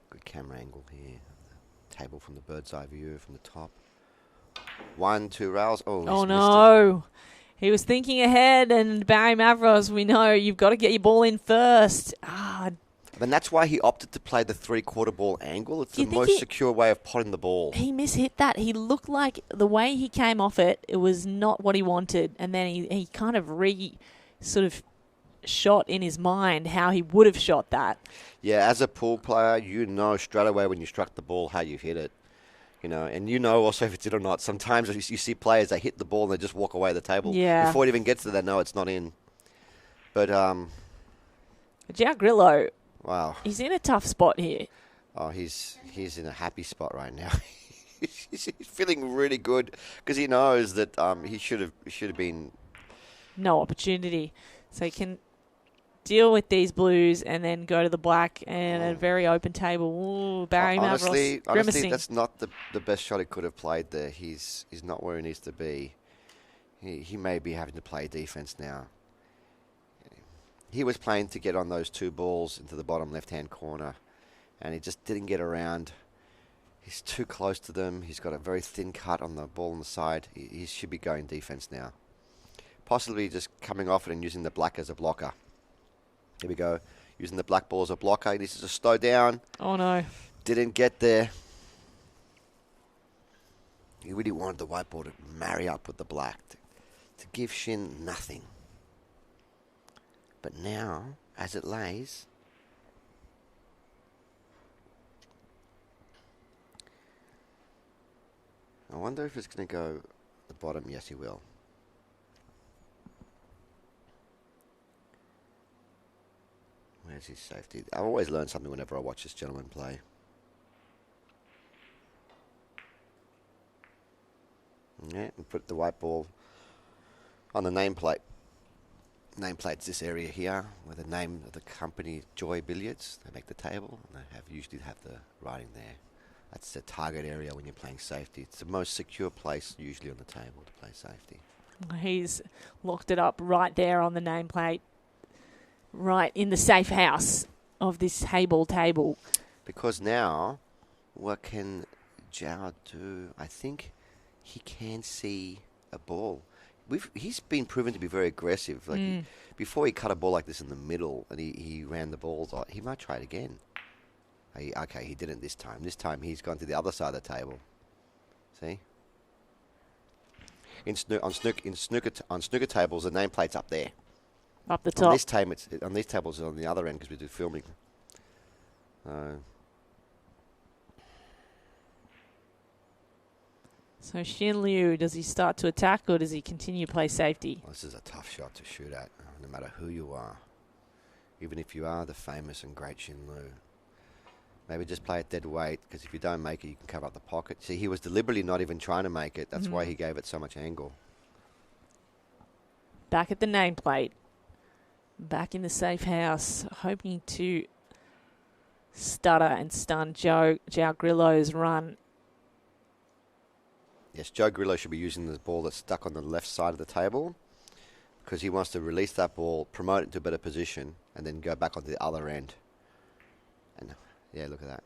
Good camera angle here. Table from the bird's eye view from the top. 1-2 rails. Oh, he's Oh, missed it. no. He was thinking ahead, and Barry Mavros, we know you've got to get your ball in first. And that's why he opted to play the 3/4 ball angle. It's Do the you think most secure way of potting the ball. He mishit that. He looked like the way he came off it, it was not what he wanted. And then he kind of sort of shot in his mind how he would have shot that. Yeah, as a pool player, you know straight away when you struck the ball how you hit it. You know, and you know also if it's in or not. Sometimes you see players, they hit the ball and they just walk away the table. Yeah. Before it even gets to that, no, it's not in. But, João Grillo, wow. he's in a tough spot here. Oh, he's in a happy spot right now. He's feeling really good because he knows that he should have been. No opportunity. So he can deal with these blues and then go to the black and a very open table. Ooh, Barry Honestly, Mavros grimacing. that's not the best shot he could have played there. He's not where he needs to be. He may be having to play defense now. He was playing to get on those 2 balls into the bottom left-hand corner, and he just didn't get around. He's too close to them. He's got a very thin cut on the ball on the side. He should be going defense now. Possibly just coming off it and using the black as a blocker. Here we go. Using the black ball as a blocker. This is a slow down. Oh, no. Didn't get there. He really wanted the white ball to marry up with the black. To give Shin nothing. But now, as it lays, I wonder if it's going to go at the bottom. Yes, he will. Where's his safety? I always learn something whenever I watch this gentleman play. Yeah, and put the white ball on the nameplate. Nameplate's this area here, where the name of the company, Joy Billiards, they make the table, and they usually have the writing there. That's the target area when you're playing safety. It's the most secure place usually on the table to play safety. He's locked it up right there on the nameplate, right in the safe house of this Heyball table. Because now, what can João do? I think he can see a ball. He's been proven to be very aggressive. Like before he cut a ball like this in the middle and he ran the balls, he might try it again. Okay, he didn't this time. This time he's gone to the other side of the table. See? On snooker tables, the nameplate's up there. Up the top. On these tables, it's on the other end because we do filming. So Xin Liu, does he start to attack or does he continue to play safety? Well, this is a tough shot to shoot at, no matter who you are. Even if you are the famous and great Xin Liu. Maybe just play it dead weight, because if you don't make it, you can cover up the pocket. See, he was deliberately not even trying to make it. That's why he gave it so much angle. Back at the nameplate. Back in the safe house, hoping to stutter and stun João Grillo's run. Yes, João Grillo should be using the ball that's stuck on the left side of the table, because he wants to release that ball, promote it to a better position, and then go back onto the other end. And yeah, look at that.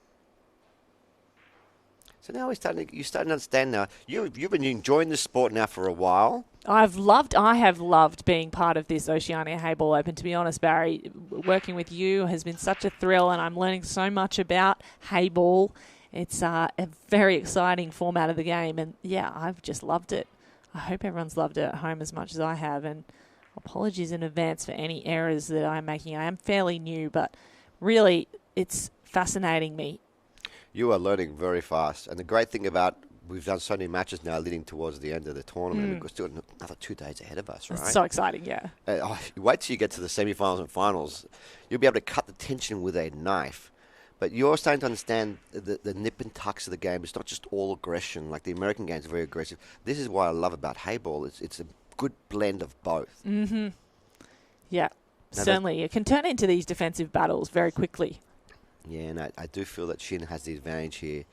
So now you're starting to understand now. You've been enjoying this sport now for a while. I have loved being part of this Oceania Heyball Open, to be honest, Barry. Working with you has been such a thrill, and I'm learning so much about Heyball. It's a very exciting format of the game, and yeah, I've just loved it. I hope everyone's loved it at home as much as I have, and apologies in advance for any errors that I'm making. I am fairly new, but really, it's fascinating me. You are learning very fast, and the great thing about we've done so many matches now leading towards the end of the tournament. We've got still another 2 days ahead of us, right? It's so exciting, yeah. Wait till you get to the semi-finals and finals. You'll be able to cut the tension with a knife. But you're starting to understand the nip and tucks of the game. It's not just all aggression, like the American games are very aggressive. This is what I love about Heyball. It's a good blend of both. Mm-hmm. Yeah, certainly. It can turn into these defensive battles very quickly. Yeah, and I do feel that Xin has the advantage here.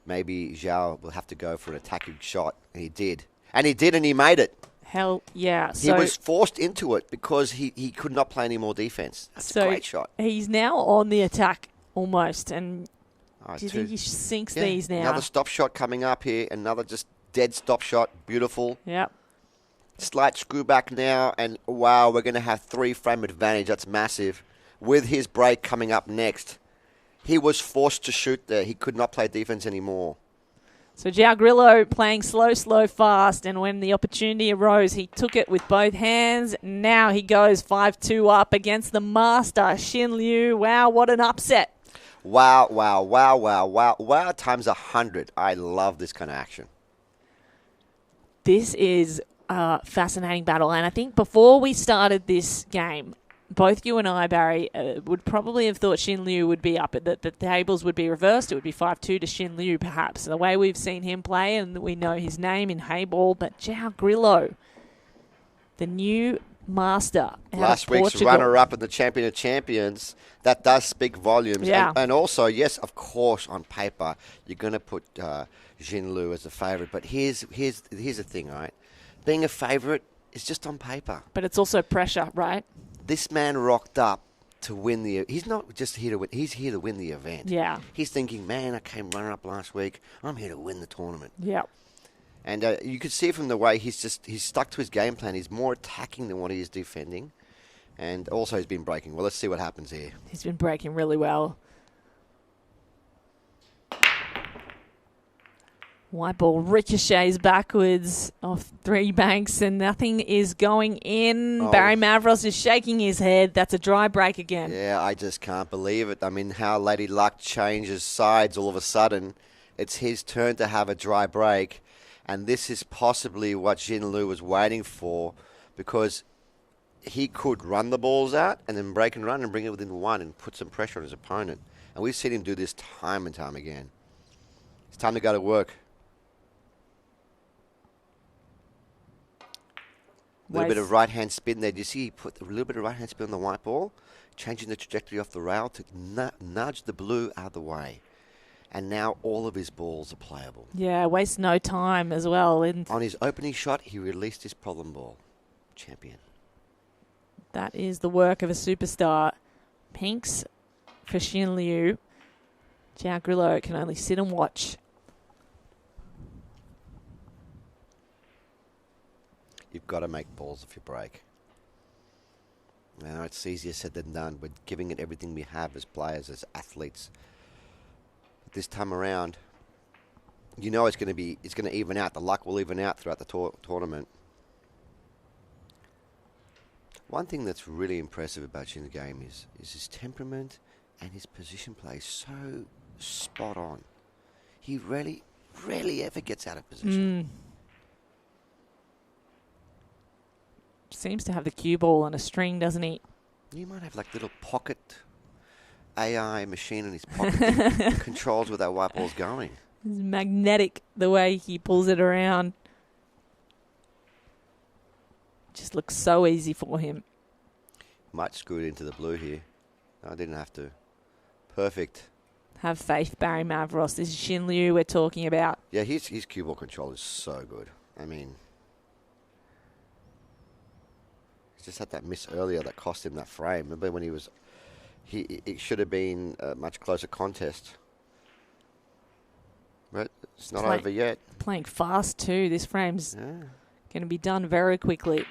Maybe Zhao will have to go for an attacking shot, and he did. And he made it. Hell, yeah. He was forced into it because he could not play any more defense. That's a great shot. He's now on the attack almost, and do you think he sinks these now? Another stop shot coming up here, another just dead stop shot, beautiful. Yep. Slight screw back now, and wow, we're going to have 3-frame advantage. That's massive. With his break coming up next. He was forced to shoot there. He could not play defense anymore. So João Grillo playing slow, fast, and when the opportunity arose, he took it with both hands. Now he goes 5-2 up against the master, Xin Liu. Wow, what an upset. Wow times 100. I love this kind of action. This is a fascinating battle, and I think before we started this game, both you and I, Barry, would probably have thought Xin Liu would be up, that the tables would be reversed. It would be 5-2 to Xin Liu, perhaps. The way we've seen him play, and we know his name in Heyball, but João Grillo, the new master. Last week's runner-up in the Champion of Champions, that does speak volumes. Yeah. And also, yes, of course, on paper, you're going to put Xin Liu as a favourite. But here's the thing, right? Being a favourite is just on paper. But it's also pressure, right? This man rocked up to win he's not just here to win, he's here to win the event. Yeah. He's thinking, man, I came runner-up last week. I'm here to win the tournament. Yeah. And you could see from the way he's stuck to his game plan. He's more attacking than what he is defending. And also he's been breaking. Well, let's see what happens here. He's been breaking really well. White ball ricochets backwards off 3 banks and nothing is going in. Oh. Barry Mavros is shaking his head. That's a dry break again. Yeah, I just can't believe it. I mean, how Lady Luck changes sides all of a sudden. It's his turn to have a dry break. And this is possibly what Xin Liu was waiting for, because he could run the balls out and then break and run and bring it within 1 and put some pressure on his opponent. And we've seen him do this time and time again. It's time to go to work. A little bit of right-hand spin there. Do you see he put a little bit of right-hand spin on the white ball, changing the trajectory off the rail to nudge the blue out of the way. And now all of his balls are playable. Yeah, waste no time as well. On his opening shot, he released his problem ball. Champion. That is the work of a superstar. Pinks for Xin Liu. João Grillo can only sit and watch. You've got to make balls if you break. Now, it's easier said than done. We're giving it everything we have as players, as athletes. But this time around, you know it's going to even out. The luck will even out throughout the tournament. One thing that's really impressive about Xin's game is his temperament and his position play so spot on. He rarely ever gets out of position. Seems to have the cue ball on a string, doesn't he? You might have like little pocket AI machine in his pocket that controls where that white ball's going. It's magnetic the way he pulls it around. Just looks so easy for him. Might screw it into the blue here. No, I didn't have to. Perfect. Have faith, Barry Mavros. This is Xin Liu we're talking about. Yeah, his cue ball control is so good. I mean, he just had that miss earlier that cost him that frame. Remember when he was... It should have been a much closer contest. But it's not over yet. Playing fast too. This frame's going to be done very quickly.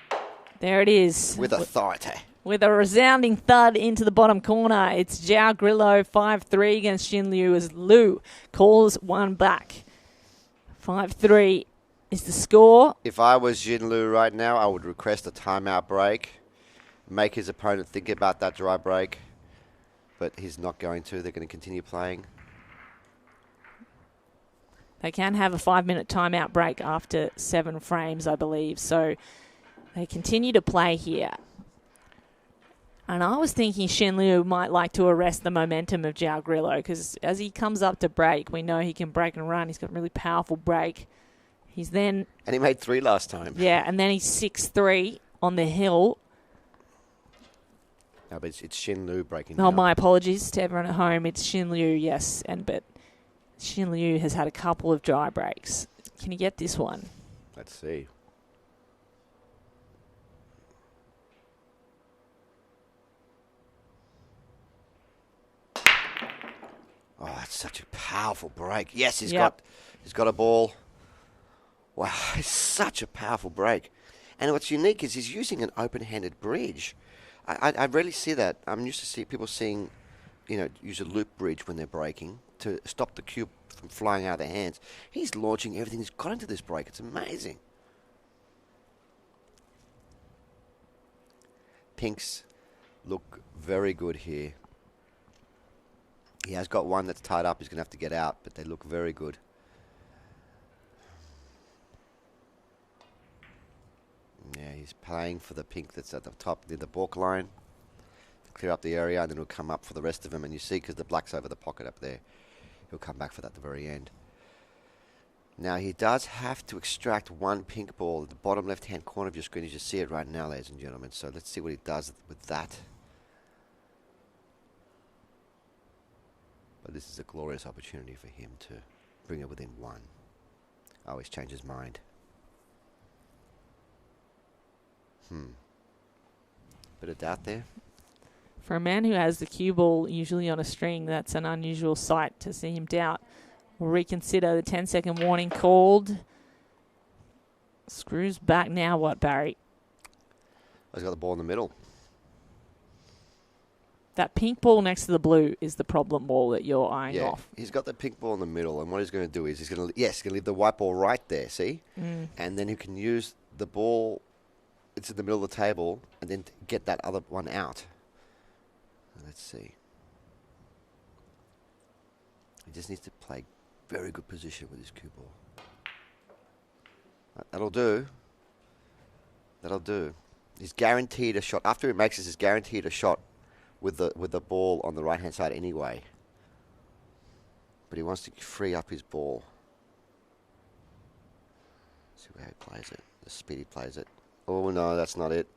There it is. With authority. With a resounding thud into the bottom corner. It's Zhao Grillo 5-3 against Xin Liu as Liu calls one back. 5-3 is the score. If I was Xin Liu right now, I would request a timeout break. Make his opponent think about that dry break. But he's not going to. They're going to continue playing. They can have a 5-minute timeout break after 7 frames, I believe. So they continue to play here. And I was thinking Xin Liu might like to arrest the momentum of Zhao Grillo because as he comes up to break, we know he can break and run. He's got a really powerful break. He's then... And he made 3 last time. Yeah, and then he's 6-3 on the hill. No, but it's Xin Liu breaking Oh, down. my apologies to everyone at home. It's Xin Liu, yes. But Xin Liu has had a couple of dry breaks. Can he get this one? Let's see. Oh, that's such a powerful break. Yes, he's got a ball. Wow, it's such a powerful break. And what's unique is he's using an open-handed bridge. I rarely see that. I'm used to see people use a loop bridge when they're breaking to stop the cue from flying out of their hands. He's launching everything he's got into this break. It's amazing. Pinks look very good here. He has got one that's tied up. He's going to have to get out, but they look very good. Yeah, he's playing for the pink that's at the top near the balk line to clear up the area, and then he'll come up for the rest of them. And you see, because the black's over the pocket up there, he'll come back for that at the very end. Now, he does have to extract one pink ball at the bottom left-hand corner of your screen. You just see it right now, ladies and gentlemen. So let's see what he does with that. But this is a glorious opportunity for him to bring it within 1. Oh, he's changed his mind. Bit of doubt there. For a man who has the cue ball usually on a string, that's an unusual sight to see him doubt. We'll reconsider the 10-second warning called. Screws back now. What, Barry? He's got the ball in the middle. That pink ball next to the blue is the problem ball that you're eyeing off. He's got the pink ball in the middle, and what he's going to do is he's going to leave the white ball right there, see? And then he can use the ball, it's in the middle of the table, and then get that other one out. Let's see. He just needs to play very good position with his cue ball. That'll do. That'll do. He's guaranteed a shot. After he makes this, he's guaranteed a shot with the ball on the right-hand side anyway. But he wants to free up his ball. See how he plays it. The speed he plays it. Oh, no, that's not it.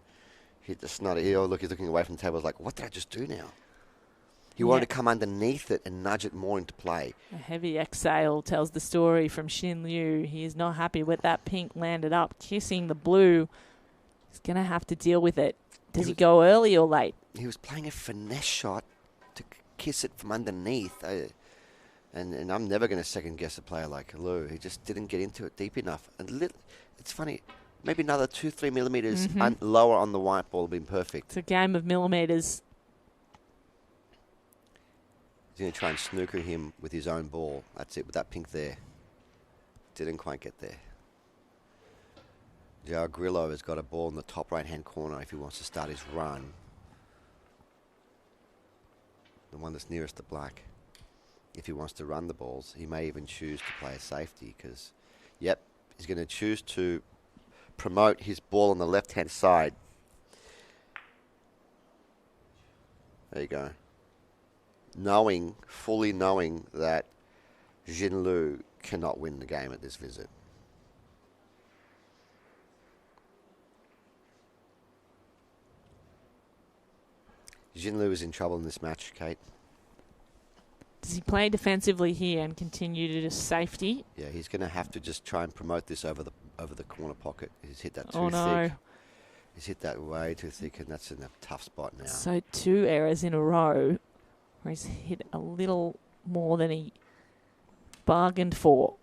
That's not it. Oh, look, he's looking away from the table. He's like, what did I just do now? He wanted to come underneath it and nudge it more into play. A heavy exhale tells the story from Xin Liu. He is not happy with that pink landed up, kissing the blue. He's going to have to deal with it. Does he go early or late? He was playing a finesse shot to kiss it from underneath. And I'm never going to second-guess a player like Liu. He just didn't get into it deep enough. It's funny. Maybe another 2-3 millimeters lower on the white ball would have been perfect. It's a game of millimeters. He's going to try and snooker him with his own ball. That's it, with that pink there. Didn't quite get there. Zhao Grillo has got a ball in the top right-hand corner if he wants to start his run. The one that's nearest the black. If he wants to run the balls, he may even choose to play a safety because, yep, he's going to choose to promote his ball on the left-hand side There you go. Fully knowing that Jin Liu cannot win the game at this visit. Jin Liu is in trouble in this match, Kate. Does he play defensively here and continue to just safety? Yeah, he's going to have to just try and promote this over the corner pocket. He's hit that too Oh, no. thick. He's hit that way too thick, and that's in a tough spot now. So 2 errors in a row where he's hit a little more than he bargained for.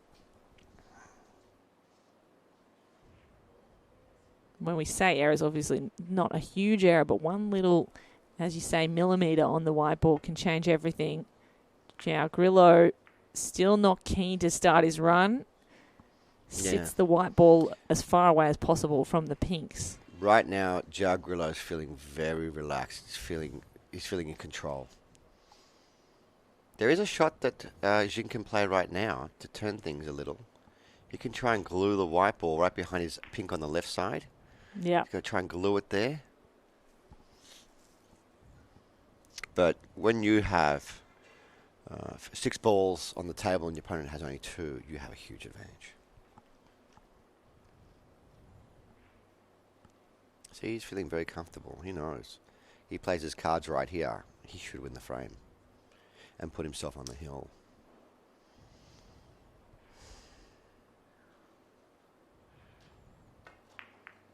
When we say errors, obviously not a huge error, but one little, as you say, millimetre on the white ball can change everything. João Grillo still not keen to start his run. Sits the white ball as far away as possible from the pinks. Right now, João Grillo is feeling very relaxed. He's feeling in control. There is a shot that Jin can play right now to turn things a little. He can try and glue the white ball right behind his pink on the left side. Yeah. He's going to try and glue it there. But when you have 6 balls on the table and your opponent has only 2, you have a huge advantage. See, he's feeling very comfortable. He knows. He plays his cards right here. He should win the frame and put himself on the hill.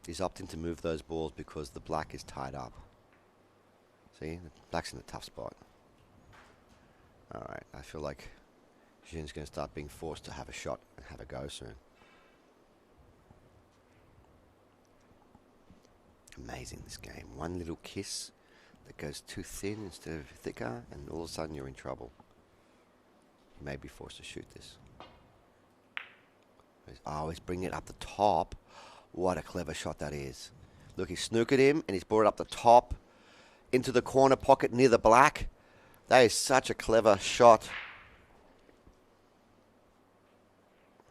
He's opting to move those balls because the black is tied up. See, the black's in a tough spot. All right, I feel like Jin's going to start being forced to have a shot and have a go soon. Amazing, this game. One little kiss that goes too thin instead of thicker, and all of a sudden you're in trouble. You may be forced to shoot this. Oh, he's bringing it up the top. What a clever shot that is. Look, he snookered him, and he's brought it up the top into the corner pocket near the black. That is such a clever shot.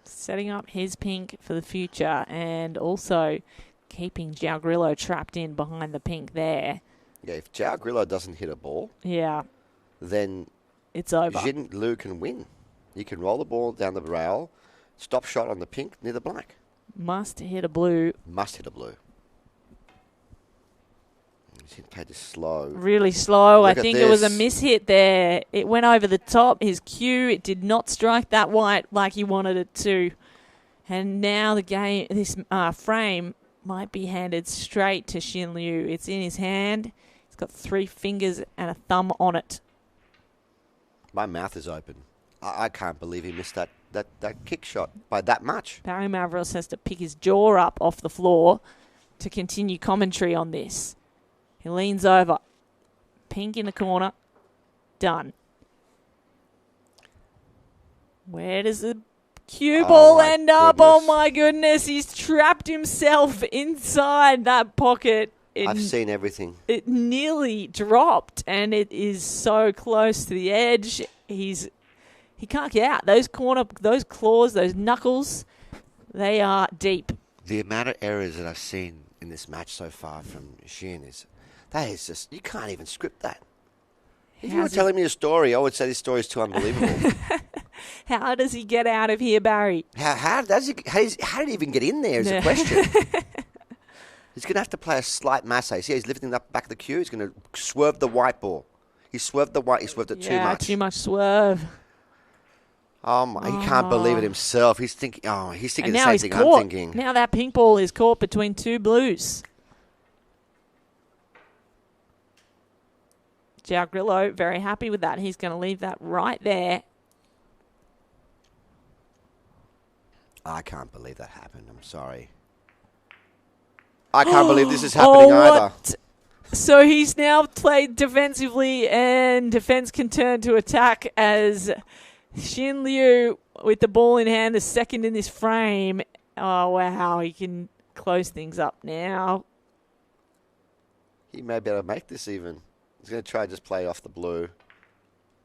Setting up his pink for the future and also keeping João Grillo trapped in behind the pink there. Yeah, if João Grillo doesn't hit a ball, then it's over. Jin Liu can win. He can roll the ball down the rail, stop shot on the pink near the black. Must hit a blue. Must hit a blue. He played this slow. Really slow. Look I at think it was a this. mishit there. It went over the top. His cue, it did not strike that white like he wanted it to. And now the game, this frame might be handed straight to Jin Liu. It's in his hand. He's got 3 fingers and a thumb on it. My mouth is open. I can't believe he missed that kick shot by that much. Barry Mavros has to pick his jaw up off the floor to continue commentary on this. He leans over. Pink in the corner. Done. Where does the cue ball end up? Oh, my goodness. He's trapped himself inside that pocket. I've seen everything. It nearly dropped, and it is so close to the edge. He can't get out. Those claws, those knuckles, they are deep. The amount of errors that I've seen in this match so far from Jin that is just, you can't even script that. If you were telling me a story, I would say this story is too unbelievable. How does he get out of here, Barry? How did he even get in there is the question. He's going to have to play a slight masse. See, he's lifting up back of the cue. He's going to swerve the white ball. He swerved the white. He swerved it too much. Too much swerve. Oh my! He can't believe it himself. He's thinking. Oh, he's thinking the now same he's thing caught. I'm thinking. Now that pink ball is caught between 2 blues. João Grillo very happy with that. He's going to leave that right there. I can't believe that happened. I'm sorry. I can't believe this is happening either. So he's now played defensively, and defense can turn to attack as Jin Liu, with the ball in hand, the second in this frame. Oh, wow. He can close things up now. He may be able to make this even. He's going to try to just play off the blue.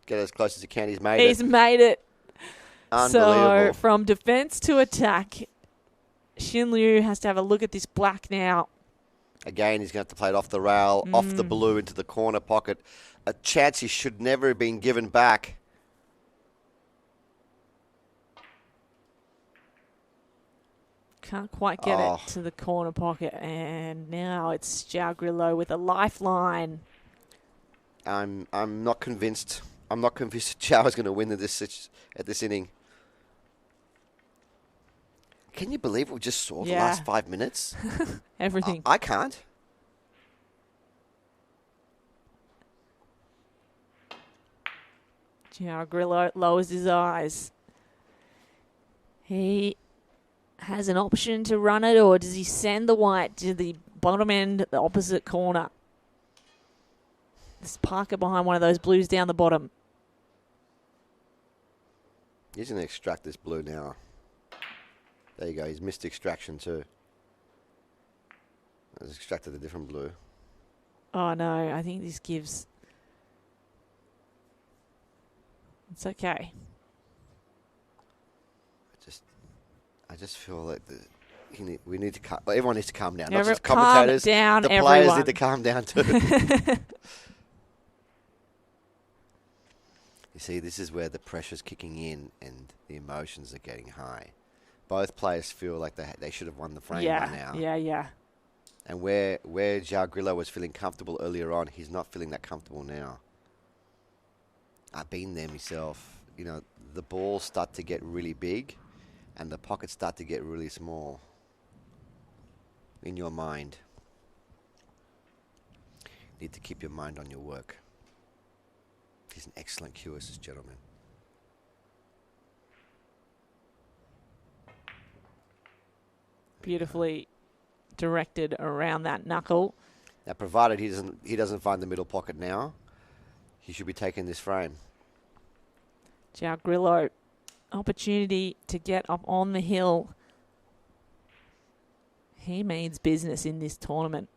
Get as close as he can. He's made it. He's made it. Unbelievable. So from defense to attack, Jin Liu has to have a look at this black now. Again, he's going to have to play it off the rail, off the blue into the corner pocket. a chance he should never have been given back. Can't quite get it to the corner pocket. And now it's João Grillo with a lifeline. I'm not convinced. I'm not convinced João is going to win at this inning. Can you believe what we just saw the last 5 minutes? Everything. I can't. João Grillo lowers his eyes. He has an option to run it, or does he send the white to the bottom end, the opposite corner? Just park it behind one of those blues down the bottom. He's going to extract this blue now. There you go. He's missed extraction too. He's extracted a different blue. Oh, no. I think this gives... It's okay. I just feel like we need to everyone needs to calm down. Not Calm just commentators. down, the everyone. players need to calm down too. You see, this is where the pressure's kicking in and the emotions are getting high. Both players feel like they should have won the frame by now. Yeah. And where João Grillo was feeling comfortable earlier on, he's not feeling that comfortable now. I've been there myself. You know, the balls start to get really big and the pockets start to get really small in your mind. You need to keep your mind on your work. He's an excellent cueist, this gentleman. Beautifully directed around that knuckle. Now, provided he doesn't find the middle pocket now, he should be taking this frame. João Grillo, opportunity to get up on the hill. He means business in this tournament.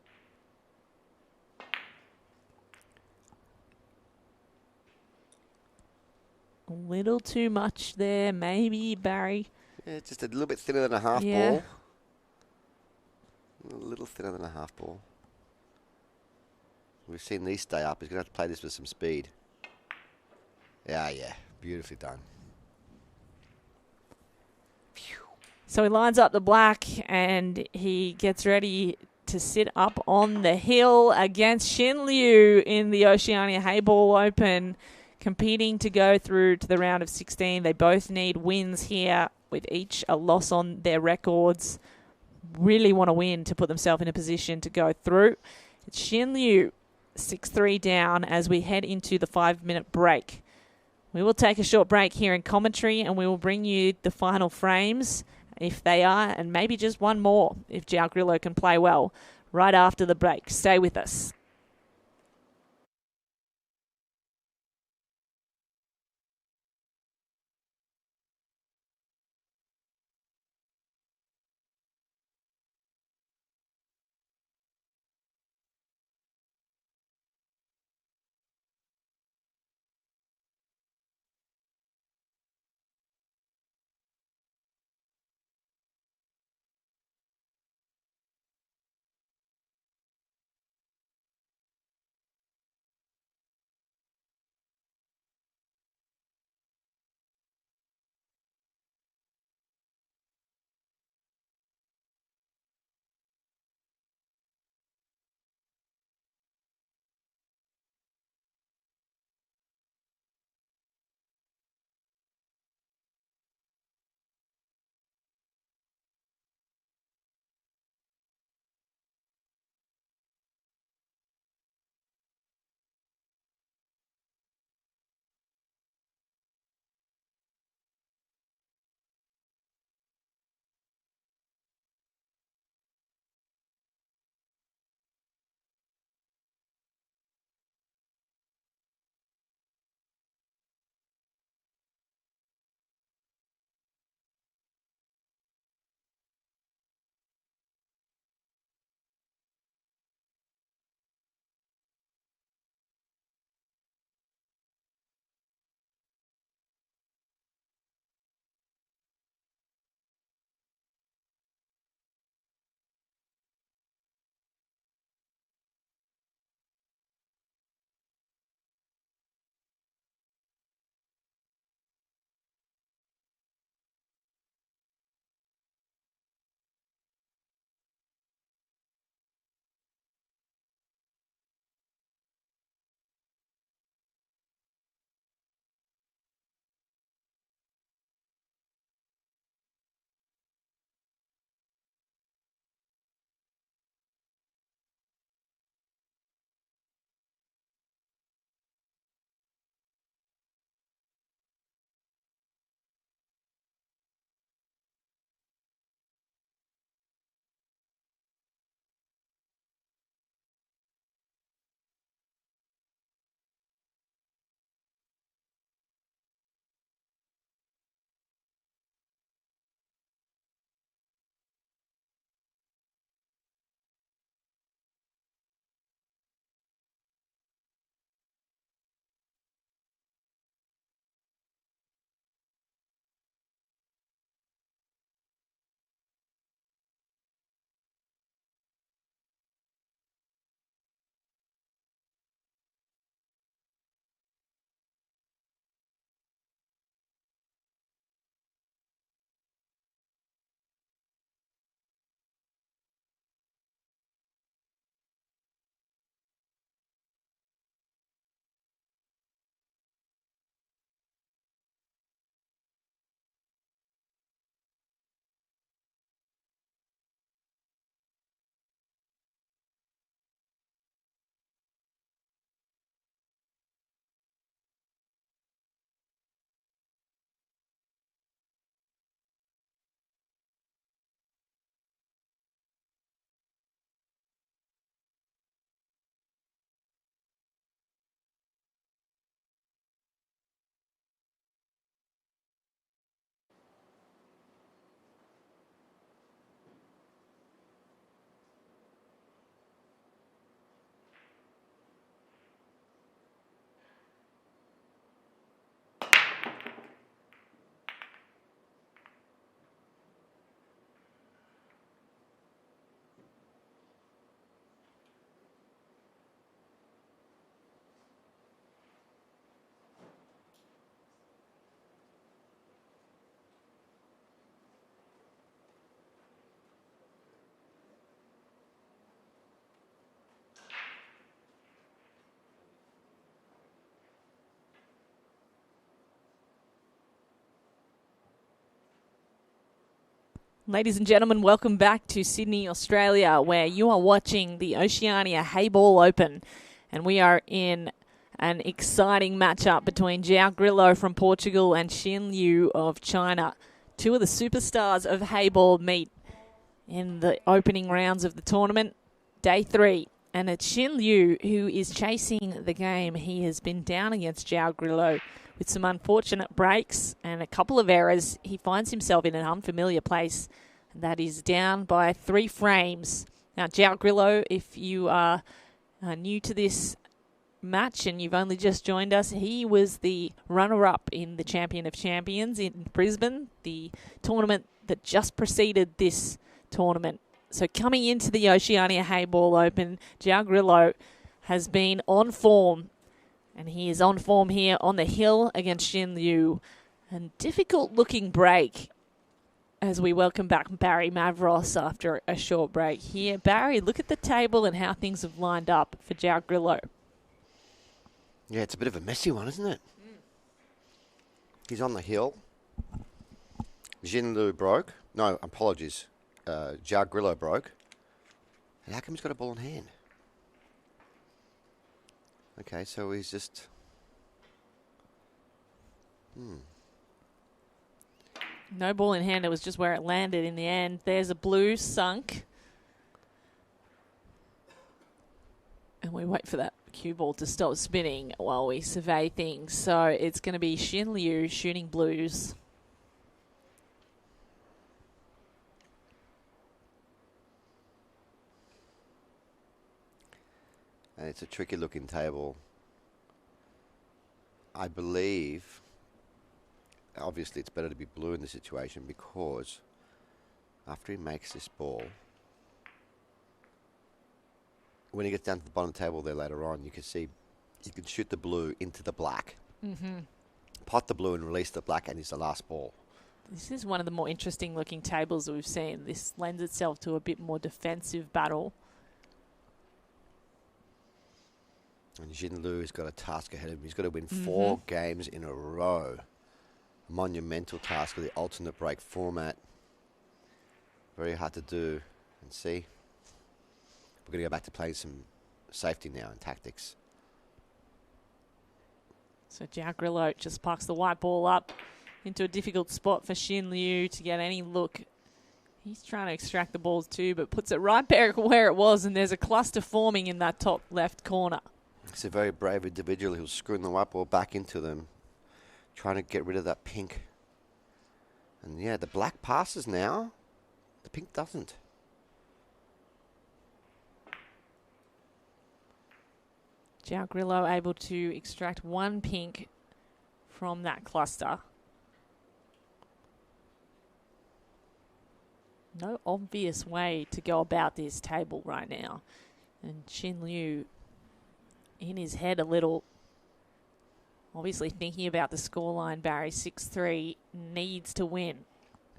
A little too much there, maybe, Barry. Yeah, just a little bit thinner than a half ball. A little thinner than a half ball. We've seen these stay up. He's going to have to play this with some speed. Yeah. Beautifully done. So he lines up the black and he gets ready to sit up on the hill against Xin Liu in the Oceania Heyball Open, competing to go through to the round of 16. They both need wins here, with each a loss on their records. Really want to win to put themselves in a position to go through. It's Xin Liu 6-3 down as we head into the 5-minute break. We will take a short break here in commentary and we will bring you the final frames, if they are, and maybe just one more if João Grillo can play well, right after the break. Stay with us. Ladies and gentlemen, welcome back to Sydney, Australia, where you are watching the Oceania Heyball Open. And we are in an exciting matchup between João Grillo from Portugal and Xin Liu of China. Two of the superstars of Heyball meet in the opening rounds of the tournament, day 3. And it's Xin Liu who is chasing the game. He has been down against João Grillo with some unfortunate breaks and a couple of errors. He finds himself in an unfamiliar place that is down by 3 frames. Now, João Grillo, if you are new to this match and you've only just joined us, he was the runner-up in the Champion of Champions in Brisbane, the tournament that just preceded this tournament. So coming into the Oceania Heyball Open, João Grillo has been on form. And he is on form here on the hill against Xin Liu. And difficult-looking break as we welcome back Barry Mavros after a short break here. Barry, look at the table and how things have lined up for João Grillo. Yeah, it's a bit of a messy one, isn't it? He's on the hill. Xin Liu broke. No, apologies. João Grillo broke. And how come he's got a ball in hand? Okay, so he's just... No ball in hand. It was just where it landed in the end. There's a blue sunk. And we wait for that cue ball to stop spinning while we survey things. So it's going to be Xin Liu shooting blues. And it's a tricky looking table. I believe, obviously it's better to be blue in this situation because after he makes this ball, when he gets down to the bottom of the table there later on, you can see you can shoot the blue into the black. Pot the blue and release the black, and it's the last ball. This is one of the more interesting looking tables that we've seen. This lends itself to a bit more defensive battle. And Xin Liu has got a task ahead of him. He's got to win 4 games in a row. A monumental task of the alternate break format. Very hard to do. And see, we're going to go back to playing some safety now and tactics. So João Grillo just parks the white ball up into a difficult spot for Xin Liu to get any look. He's trying to extract the balls too, but puts it right back where it was, and there's a cluster forming in that top left corner. It's a very brave individual who's screwing the white ball back into them, trying to get rid of that pink. And yeah, the black passes now. The pink doesn't. João Grillo able to extract 1 pink from that cluster. No obvious way to go about this table right now. And Xin Liu in his head a little, obviously thinking about the scoreline. Barry 6-3 needs to win.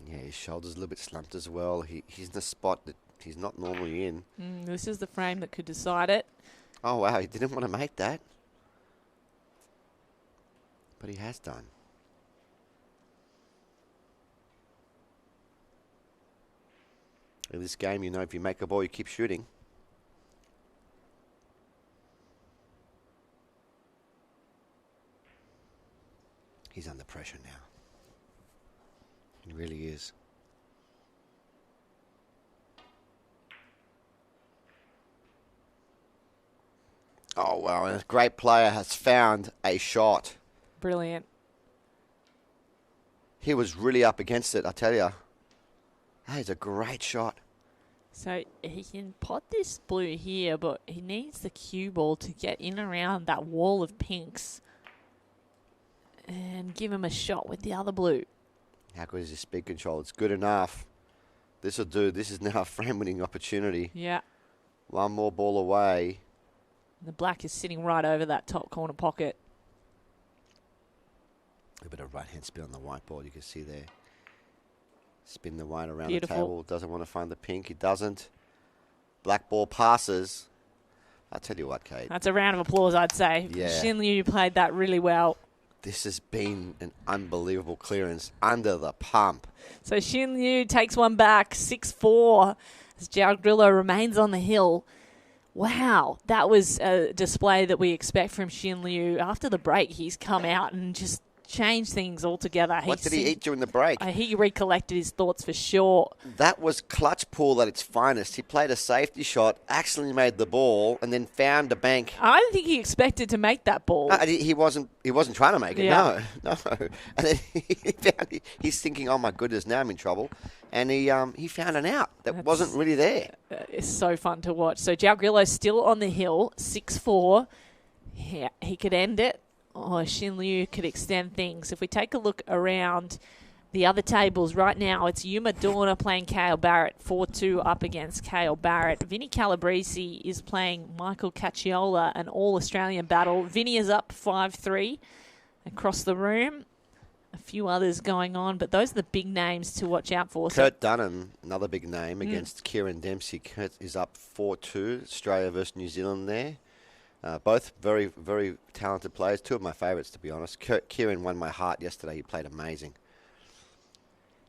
Yeah, his shoulder's a little bit slumped as well. He's in a spot that he's not normally in. This is the frame that could decide it. Oh, wow, he didn't want to make that. But he has done. In this game, you know, if you make a ball, you keep shooting. He's under pressure now. He really is. Oh, wow. And a great player has found a shot. Brilliant. He was really up against it, I tell you. That is a great shot. So he can pot this blue here, but he needs the cue ball to get in around that wall of pinks and give him a shot with the other blue. How good is his speed control? It's good enough. This will do. This is now a frame-winning opportunity. Yeah. 1 more ball away. The black is sitting right over that top corner pocket. A bit of right-hand spin on the white ball, you can see there. Spin the white around Beautiful. the table. Doesn't want to find the pink. He doesn't. Black ball passes. I'll tell you what, Kate. That's a round of applause, I'd say. Yeah. Xin Liu played that really well. This has been an unbelievable clearance under the pump. So Xin Liu takes one back, 6-4, as João Grillo remains on the hill. Wow, that was a display that we expect from Xin Liu. After the break, he's come out and just changed things altogether. What did he eat during the break? He recollected his thoughts for sure. That was clutch pool at its finest. He played a safety shot, accidentally made the ball, and then found a bank. I don't think he expected to make that ball. He wasn't trying to make it. Yeah. No. And then he's thinking, "Oh my goodness, now I'm in trouble." And he found an out that wasn't really there. It's so fun to watch. So João Grillo's still on the hill, 6-4. Yeah, he could end it. Oh, Xin Liu could extend things. If we take a look around the other tables right now, it's Yuma Dorna playing Cale Barrett, 4-2 up against Cale Barrett. Vinny Calibreezy is playing Michael Cacciola, an all-Australian battle. Vinny is up 5-3 across the room. A few others going on, but those are the big names to watch out for. Kurt Dunham, another big name, against Kieran Dempsey. Kurt is up 4-2, Australia versus New Zealand there. Both very, very talented players. Two of my favourites, to be honest. Kieran won my heart yesterday. He played amazing.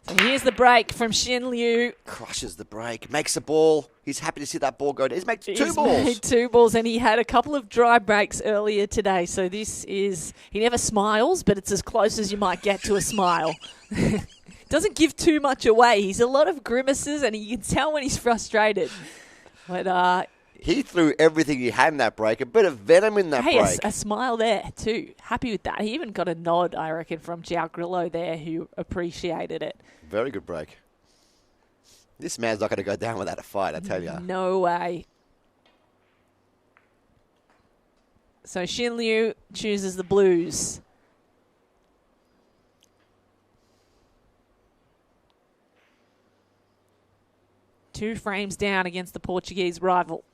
So here's the break from Xin Liu. Crushes the break. Makes a ball. He's happy to see that ball go down. He's made two balls. He's made 2 balls, and he had a couple of dry breaks earlier today. So this is... He never smiles, but it's as close as you might get to a smile. Doesn't give too much away. He's a lot of grimaces, and you can tell when he's frustrated. But... He threw everything he had in that break. A bit of venom in that break. A smile there too. Happy with that. He even got a nod, I reckon, from João Grillo there, who appreciated it. Very good break. This man's not going to go down without a fight, I tell you. No way. So Xin Liu chooses the blues. Two frames down against the Portuguese rival.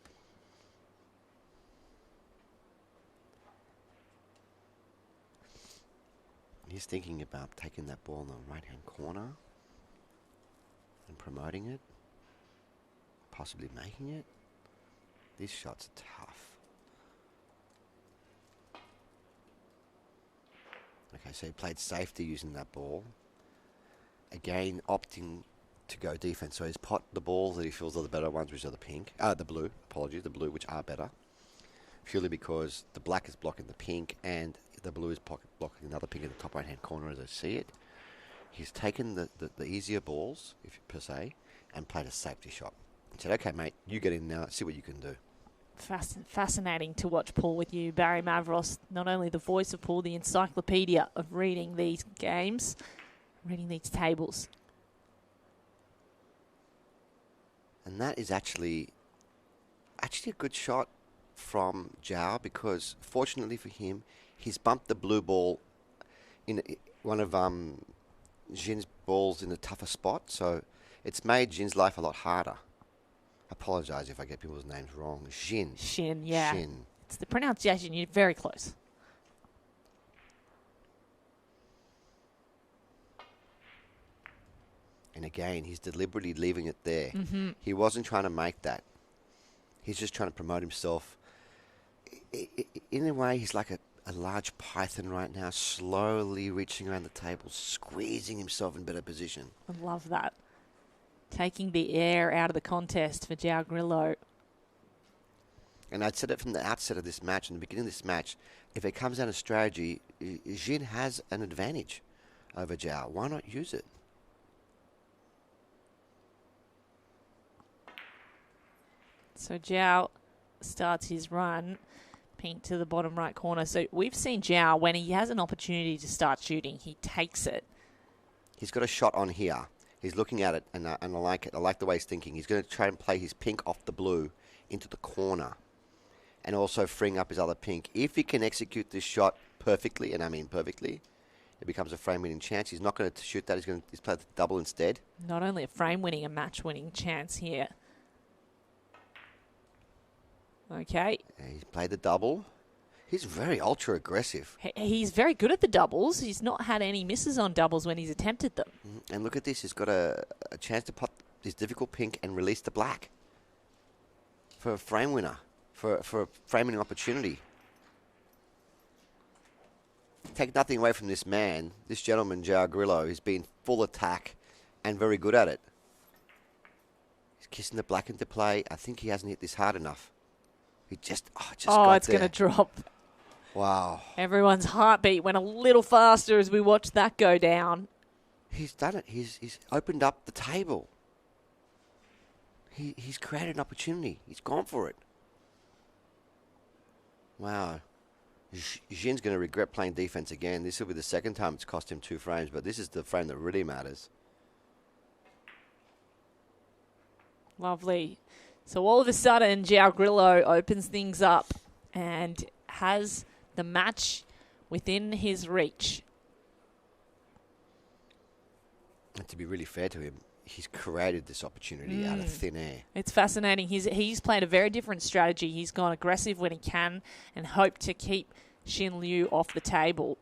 He's thinking about taking that ball in the right-hand corner and promoting it, possibly making it. These shots are tough. Okay, so he played safety using that ball. Again, opting to go defense. So he's pot the balls that he feels are the better ones, which are the blue, the blue, which are better. Purely because the black is blocking the pink and the blue is blocking another pink in the top right-hand corner as I see it. He's taken the easier balls, per se, and played a safety shot. He said, okay, mate, you get in now, see what you can do. Fascinating to watch pool with you, Barry Mavros. Not only the voice of pool, the encyclopedia of reading these games, reading these tables. And that is actually a good shot from João, because fortunately for him, he's bumped the blue ball in one of Jin's balls in a tougher spot, so it's made Jin's life a lot harder. I apologise if I get people's names wrong. Xin, yeah. Xin. It's the pronunciation. You're very close. And again, he's deliberately leaving it there. Mm-hmm. He wasn't trying to make that. He's just trying to promote himself. In a way, he's like a large python right now, slowly reaching around the table, squeezing himself in better position. I love that. Taking the air out of the contest for João Grillo. And I'd said it from the outset of this match, in the beginning of this match, if it comes down to strategy, Jin has an advantage over João. Why not use it? So João starts his run, pink to the bottom right corner. So we've seen João, when he has an opportunity to start shooting, he takes it. He's got a shot on here. He's looking at it, and I like it. I like the way he's thinking. He's going to try and play his pink off the blue into the corner and also freeing up his other pink. If he can execute this shot perfectly, and I mean perfectly, it becomes a frame-winning chance. He's not going to shoot that. He's played the double instead. Not only a frame-winning, a match-winning chance here. Okay. He's played the double. He's very ultra-aggressive. He's very good at the doubles. He's not had any misses on doubles when he's attempted them. And look at this. He's got a chance to pot his difficult pink and release the black for a frame winner, for a frame winning opportunity. take nothing away from this man, this gentleman, João Grillo, who's been full attack and very good at it. He's kissing the black into play. I think he hasn't hit this hard enough. He just got it's going to drop. Wow. Everyone's heartbeat went a little faster as we watched that go down. He's done it. He's opened up the table. He's created an opportunity. He's gone for it. Wow. Jin's going to regret playing defense again. This will be the second time it's cost him 2 frames, but this is the frame that really matters. Lovely. So all of a sudden, João Grillo opens things up and has the match within his reach. And to be really fair to him, he's created this opportunity out of thin air. It's fascinating. He's played a very different strategy. He's gone aggressive when he can and hoped to keep Xin Liu off the table.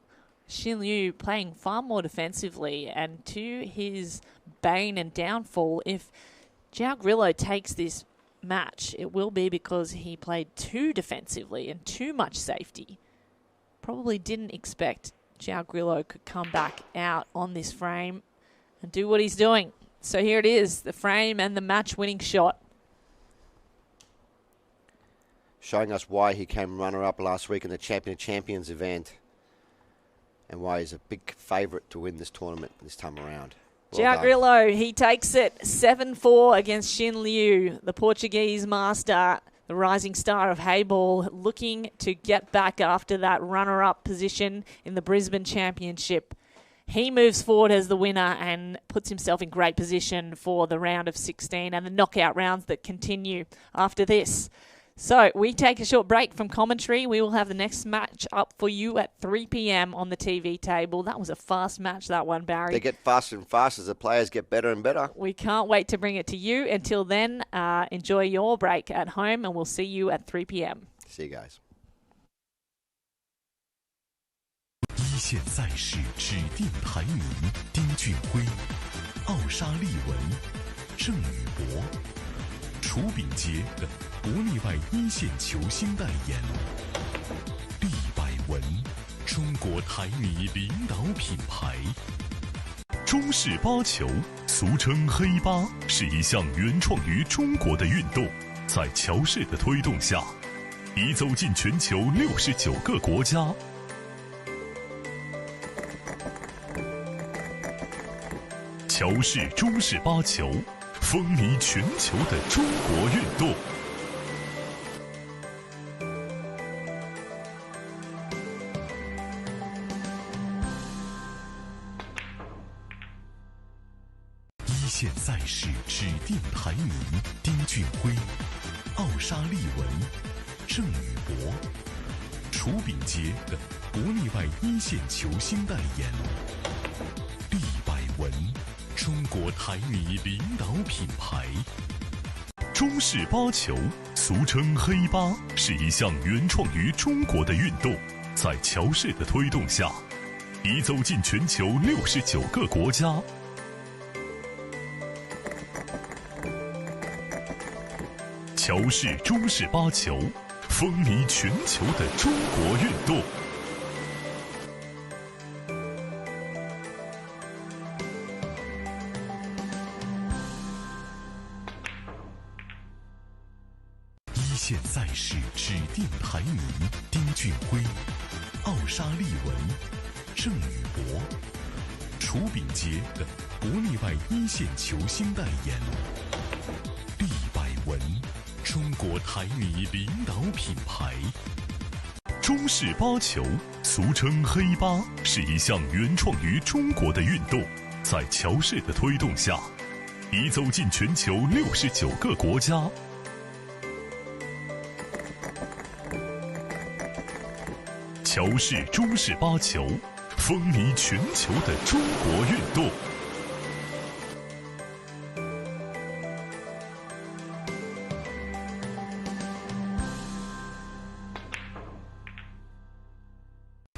Xin Liu playing far more defensively, and to his bane and downfall, if João Grillo takes this match, it will be because he played too defensively and too much safety. Probably didn't expect João Grillo could come back out on this frame and do what he's doing. So here it is, the frame and the match-winning shot. Showing us why he came runner-up last week in the Champion of Champions event and why he's a big favourite to win this tournament this time around. João Grillo, he takes it 7-4 against Xin Liu, the Portuguese master, the rising star of Heyball, looking to get back after that runner-up position in the Brisbane Championship. He moves forward as the winner and puts himself in great position for the round of 16 and the knockout rounds that continue after this. So we take a short break from commentary. We will have the next match up for you at 3 p.m. on the TV table. That was a fast match, that one, Barry. They get faster and faster as the players get better and better. We can't wait to bring it to you. Until then, enjoy your break at home, and we'll see you at 3 p.m. See you guys. 一线赛事指定排名：丁俊晖、奥沙利文、郑宇博、楚秉杰等国内外一线球星代言。厉百文，中国台女领导品牌。中式八球，俗称黑八，是一项原创于中国的运动，在乔氏的推动下，已走进全球69个国家。乔氏中式八球，风靡全球的中国运动。一线赛事指定排名：丁俊晖、奥沙利文、郑宇博、楚秉杰等国内外一线球星代言。厉百文，中国台女领导品牌。中式八球，俗称黑八，是一项原创于中国的运动，在乔氏的推动下，已走进全球69个国家。乔氏中式八球，风靡全球的中国运动。一线赛事指定排名：丁俊晖、奥沙利文、郑宇博、楚秉杰等国内外一线球星代言。厉百文，中国台女领导品牌。中式八球，俗称黑八，是一项原创于中国的运动，在乔氏的推动下，已走进全球69个国家。乔氏中式八球，风靡全球的中国运动。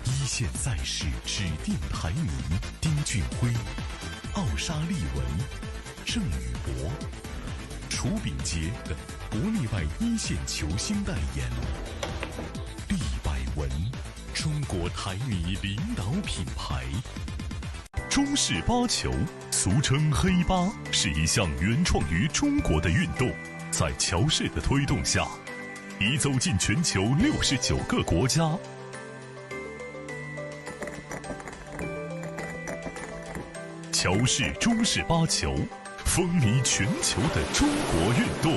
一线赛事指定排名：丁俊晖、奥沙利文、郑宇博、楚秉杰等国内外一线球星代言。厉百文，中中国台米领导品牌。中式八球，俗称黑八，是一项原创于中国的运动，在乔氏的推动下，已走进全球69个国家。乔氏中式八球，风靡全球的中国运动。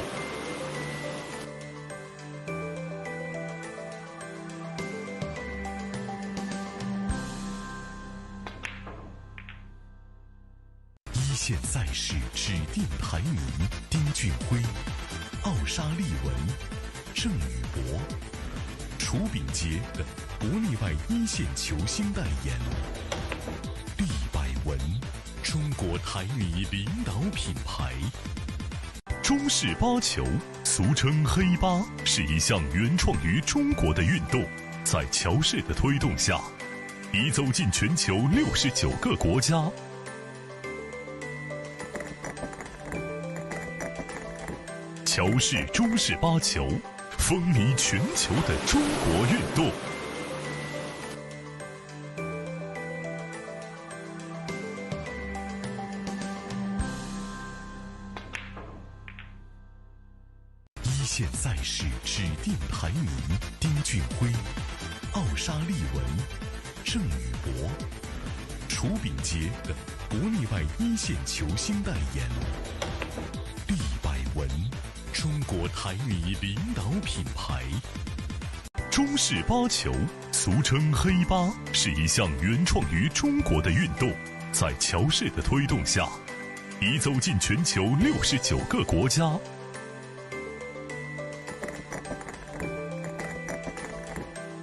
一线赛事指定排名：丁俊晖、奥沙利文、郑宇博、楚秉杰等国内外一线球星代言。厉百文，中国台米领导品牌。中式八球，俗称黑八，是一项原创于中国的运动，在乔氏的推动下，已走进全球69个国家。乔氏中式八球，风靡全球的中国运动。一线赛事指定排名：丁俊晖、奥沙利文、郑宇博、楚秉杰等国内外一线球星代言。厉百文，中国台米领导品牌。中式八球，俗称黑八，是一项原创于中国的运动，在乔氏的推动下，已走进全球69个国家。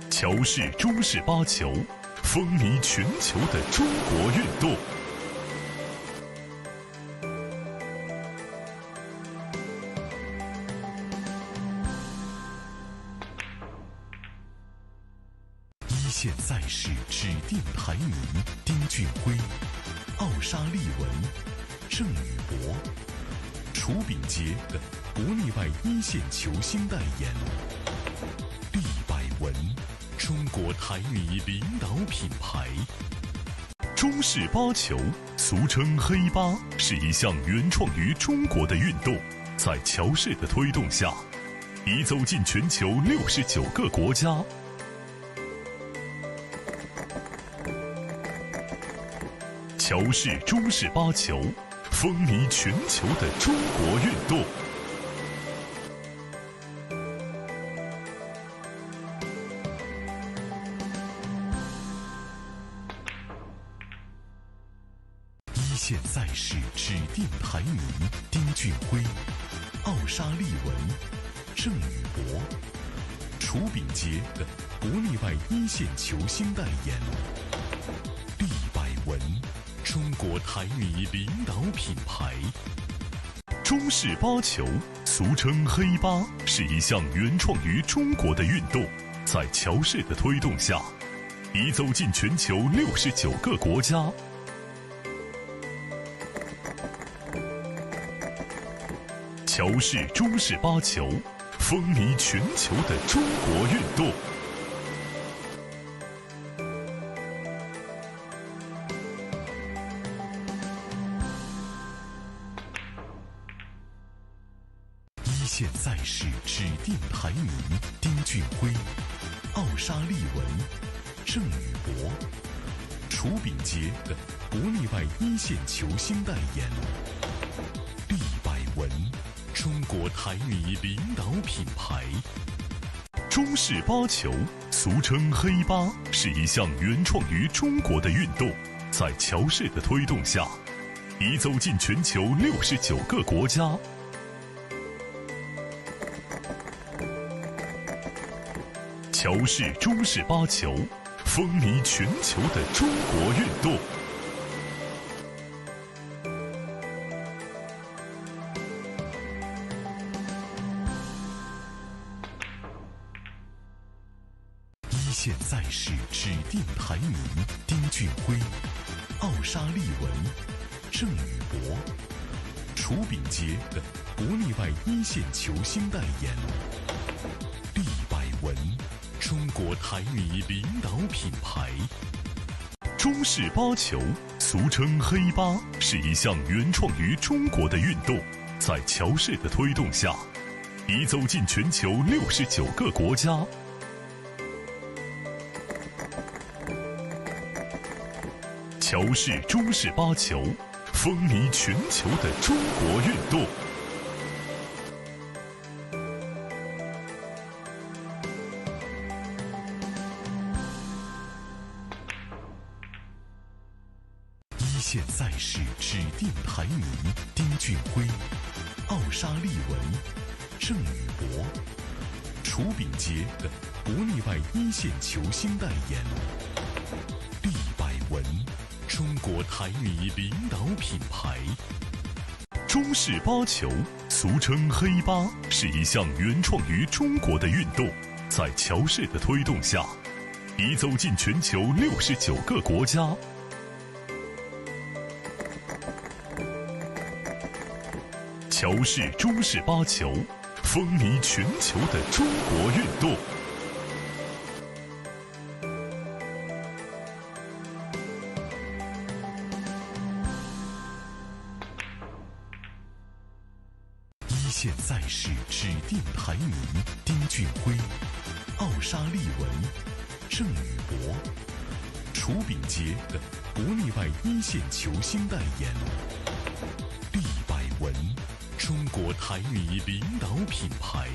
乔氏中式八球，风靡全球的中国运动。一线赛事指定排名：丁俊晖、奥沙利文、郑宇博、楚秉杰等国内外一线球星代言。厉百文，中国台米领导品牌。中式八球，俗称黑八，是一项原创于中国的运动，在乔氏的推动下，已走进全球69个国家。乔氏中式八球，风靡全球的中国运动。一线赛事指定排名：丁俊晖、奥沙利文、郑宇博、楚秉杰等国内外一线球星代言。厉百文，中国台米领导品牌。中式八球，俗称黑八，是一项原创于中国的运动，在乔氏的推动下，已走进全球69个国家。乔氏中式八球，风靡全球的中国运动。一线赛事指定排名：丁俊晖、奥沙利文、郑宇博、楚秉杰等国内外一线球星代言。厉百文，中国台米领导品牌。中式八球，俗称黑八，是一项原创于中国的运动，在乔氏的推动下，已走进全球69个国家。乔氏中式八球，风靡全球的中国运动。一线赛事指定排名：丁俊晖、奥沙利文、郑宇博、楚秉杰等国内外一线球星代言。厉百文，中国台泥领导品牌。中式八球，俗称黑八，是一项原创于中国的运动，在乔氏的推动下，已走进全球69个国家。乔氏中式八球，风靡全球的中国运动。一线赛事指定排名：丁俊晖、奥沙利文、郑宇博、楚炳杰等国内外一线球星代言。利百文，中国台泥领导品牌。中式八球，俗称黑八，是一项原创于中国的运动，在乔氏的推动下，已走进全球69个国家。乔氏中式八球，风靡全球的中国运动。一线赛事指定排名：丁俊晖、奥沙利文、郑宇博、楚炳杰等国内外一线球星代言。利百文，中国台泥领导品牌。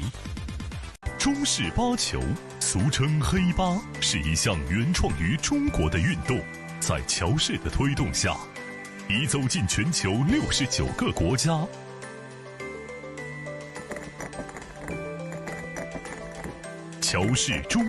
中式八球，俗称黑八，是一项原创于中国的运动，在乔氏的推动下，已走进全球69个国家。乔氏中。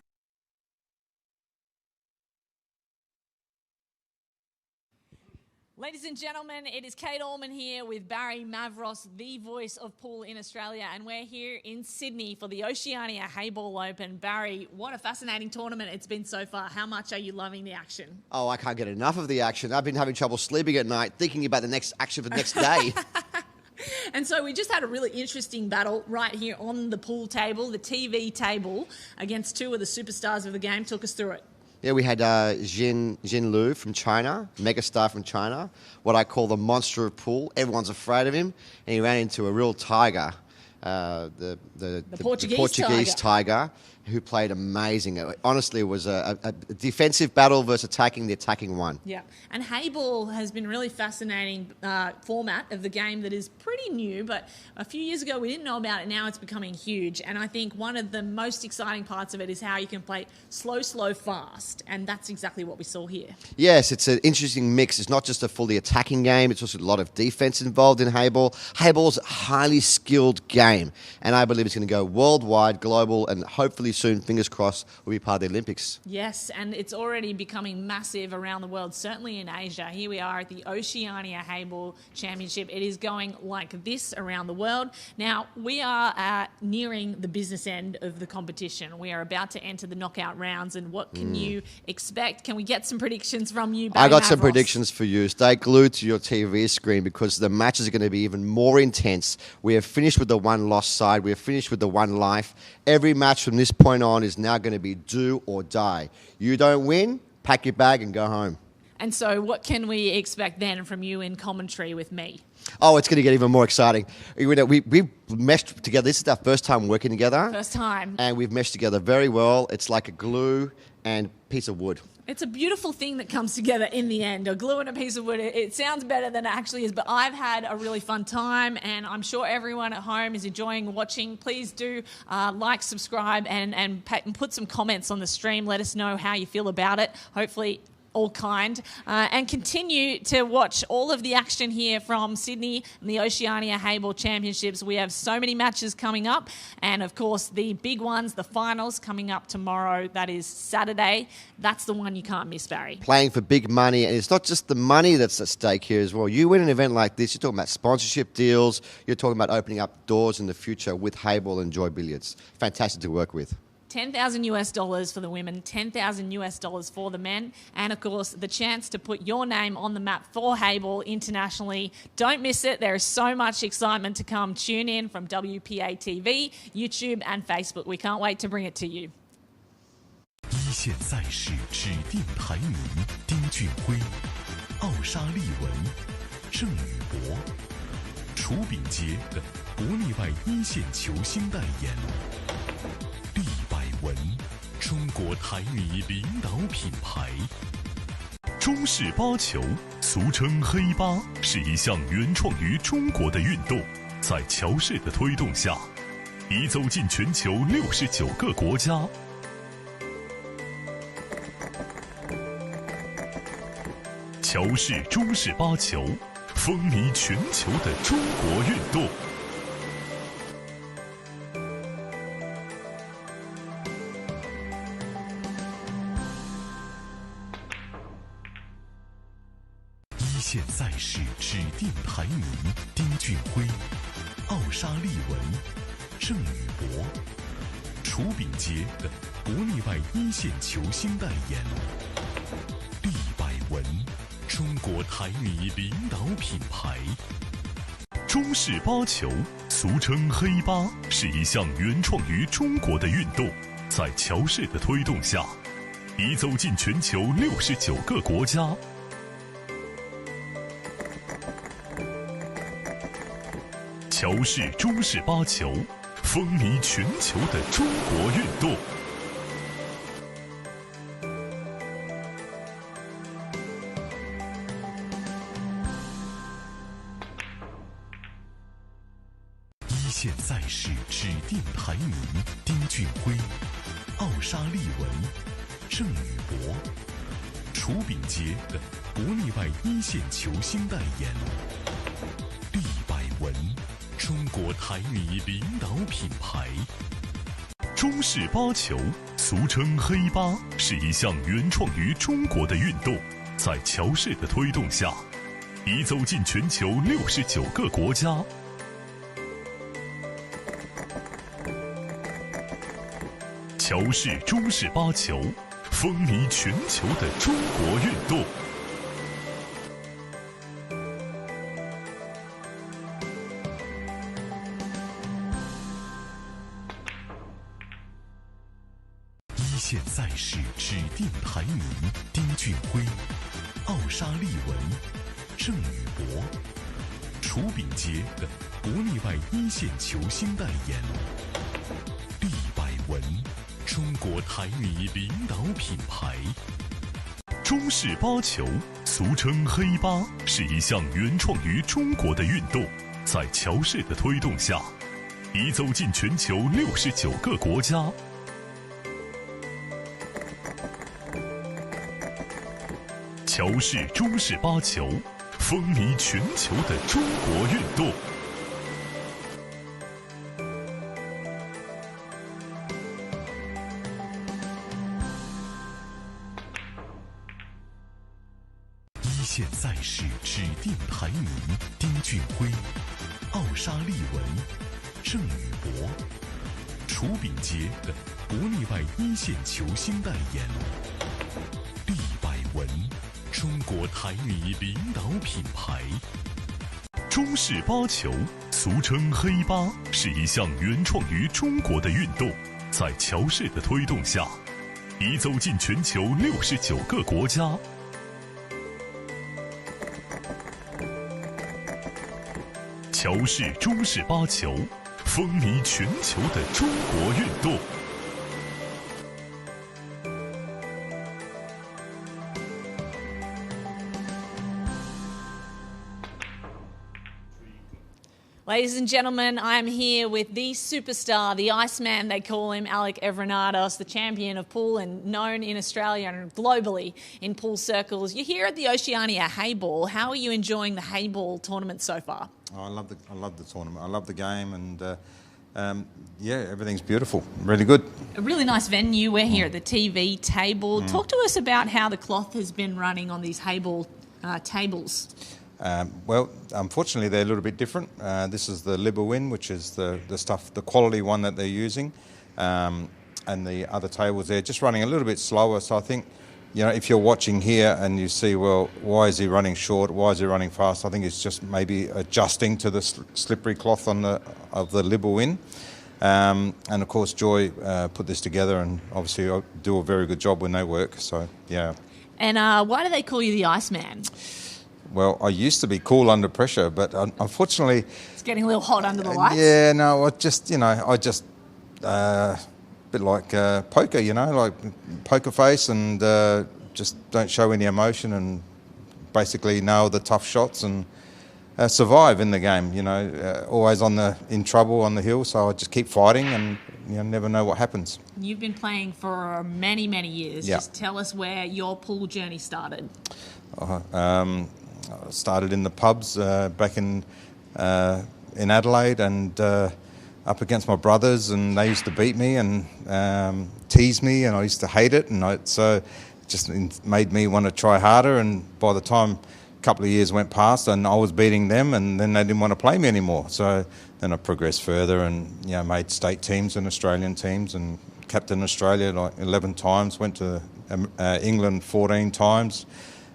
Ladies and gentlemen, it is Kate Allman here with Barry Mavros, the voice of pool in Australia, and we're here in Sydney for the Oceania Heyball Open. Barry, what a fascinating tournament it's been so far. How much are you loving the action? Oh, I can't get enough of the action. I've been having trouble sleeping at night, thinking about the next action for the next day. And so we just had a really interesting battle right here on the pool table, the TV table, against two of the superstars of the game. Talk us through it. Yeah, we had Jin Lu from China, megastar from China, what I call the monster of pool. Everyone's afraid of him, and he ran into a real tiger, the Portuguese tiger, who played amazing. Honestly, it was a defensive battle versus attacking. The attacking won. Yeah, and Heyball has been really fascinating format of the game that is pretty new, but a few years ago we didn't know about it. Now it's becoming huge, and I think one of the most exciting parts of it is how you can play slow, fast, and that's exactly what we saw here. Yes, it's an interesting mix. It's not just a fully attacking game. It's also a lot of defense involved in Heyball. Heyball's a highly skilled game, and I believe it's going to go worldwide, global, and hopefully soon, fingers crossed, will be part of the Olympics. Yes, and it's already becoming massive around the world, certainly in Asia. Here we are at the Oceania Heyball Championship. It is going like this around the world. Now, we are nearing the business end of the competition. We are about to enter the knockout rounds, and what can you expect? Can we get some predictions from you, Barry I got Mavros? some predictions for you. Stay glued to your TV screen because the matches are going to be even more intense. We have finished with the one lost side. We have finished with the one life. Every match from this point on is now going to be do or die. You don't win, pack your bag and go home. And so what can we expect then from you in commentary with me? Oh, it's going to get even more exciting. We've meshed together. This is our first time working together. First time. And we've meshed together very well. It's like a glue and piece of wood. It's a beautiful thing that comes together in the end. A glue and a piece of wood. It sounds better than it actually is, but I've had a really fun time, and I'm sure everyone at home is enjoying watching. Please do like, subscribe, and put some comments on the stream. Let us know how you feel about it. Hopefully all kind, and continue to watch all of the action here from Sydney and the Oceania Heyball Championships. We have so many matches coming up, and of course the big ones, the finals coming up tomorrow. That is Saturday. That's the one you can't miss, Barry. Playing for big money, and it's not just the money that's at stake here as well. You win an event like this, you're talking about sponsorship deals, you're talking about opening up doors in the future with Heyball and Joy Billiards. Fantastic to work with. $10,000 for the women, $10,000 for the men, and of course the chance to put your name on the map for Heyball internationally. Don't miss it. There is so much excitement to come. Tune in from WPA TV, YouTube and Facebook. We can't wait to bring it to you. 线赛事指定排名：丁俊晖、奥沙利文、郑宇博、楚炳杰等国内外一线球星代言。利百文，中国台米领导品牌。中式八球，俗称黑八，是一项原创于中国的运动，在乔氏的推动下，已走进全球69个国家。乔氏中式八球，风靡全球的中国运动。一线赛事指定排名：丁俊晖、奥沙利文、郑宇博、楚炳杰等国内外一线球星代言。利百文，中国台米领导品牌。中式八球，俗称黑八，是一项原创于中国的运动，在乔氏的推动下，已走进全球69个国家。乔氏中式八球，风靡全球的中国运动。一线赛事指定排名：丁俊晖、奥沙利文、郑宇博、楚炳杰等国内外一线球星代言。利百文，中国台米领导品牌。中式八球，俗称黑八，是一项原创于中国的运动，在乔氏的推动下，已走进全球69个国家。乔氏中式八球，风靡全球的中国运动。一线赛事指定排名：丁俊晖、奥沙利文、郑宇博、楚炳杰等国内外一线球星代言。利百文，中国台米领导品牌。中式八球，俗称黑八，是一项原创于中国的运动，在乔氏的推动下，已走进全球69个国家。乔氏中式八球，风靡全球的中国运动。一线赛事指定排名：丁俊晖、奥沙利文、郑宇博、楚炳杰等国内外一线球星代言。利百文，中国台米领导品牌。中式八球，俗称黑八，是一项原创于中国的运动，在乔氏的推动下，已走进全球69个国家。乔氏中式八球，风靡全球的中国运动。Ladies and gentlemen, I am here with the superstar, the Iceman, they call him, Alec Evrenatos, the champion of pool and known in Australia and globally in pool circles. You're here at the Oceania Heyball. How are you enjoying the Heyball tournament so far? Oh, I love the tournament. I love the game, and yeah, everything's beautiful. Really good. A really nice venue. We're here at the TV table. Talk to us about how the cloth has been running on these Heyball tables. Well, unfortunately, they're a little bit different. This is the Liberwin, which is the stuff, the quality one that they're using, and the other tables they're just running a little bit slower. So I think, you know, if you're watching here and you see, well, why is he running short? Why is he running fast? I think it's just maybe adjusting to the slippery cloth of the Liberwin. And of course, Joy put this together, and obviously I do a very good job when they work. So, yeah. And why do they call you the Iceman? Well, I used to be cool under pressure, but unfortunately... It's getting a little hot under the lights. Yeah, no, I just a bit like poker, like poker face, and just don't show any emotion and basically nail the tough shots and survive in the game, always in trouble on the hill, so I just keep fighting and never know what happens. You've been playing for many, many years. Yeah. Just tell us where your pool journey started. I started in the pubs back in Adelaide, and up against my brothers, and they used to beat me and tease me, and I used to hate it, and so it just made me want to try harder. And by the time a couple of years went past and I was beating them, and then they didn't want to play me anymore, so then I progressed further and made state teams and Australian teams, and captained Australia like 11 times, went to England 14 times,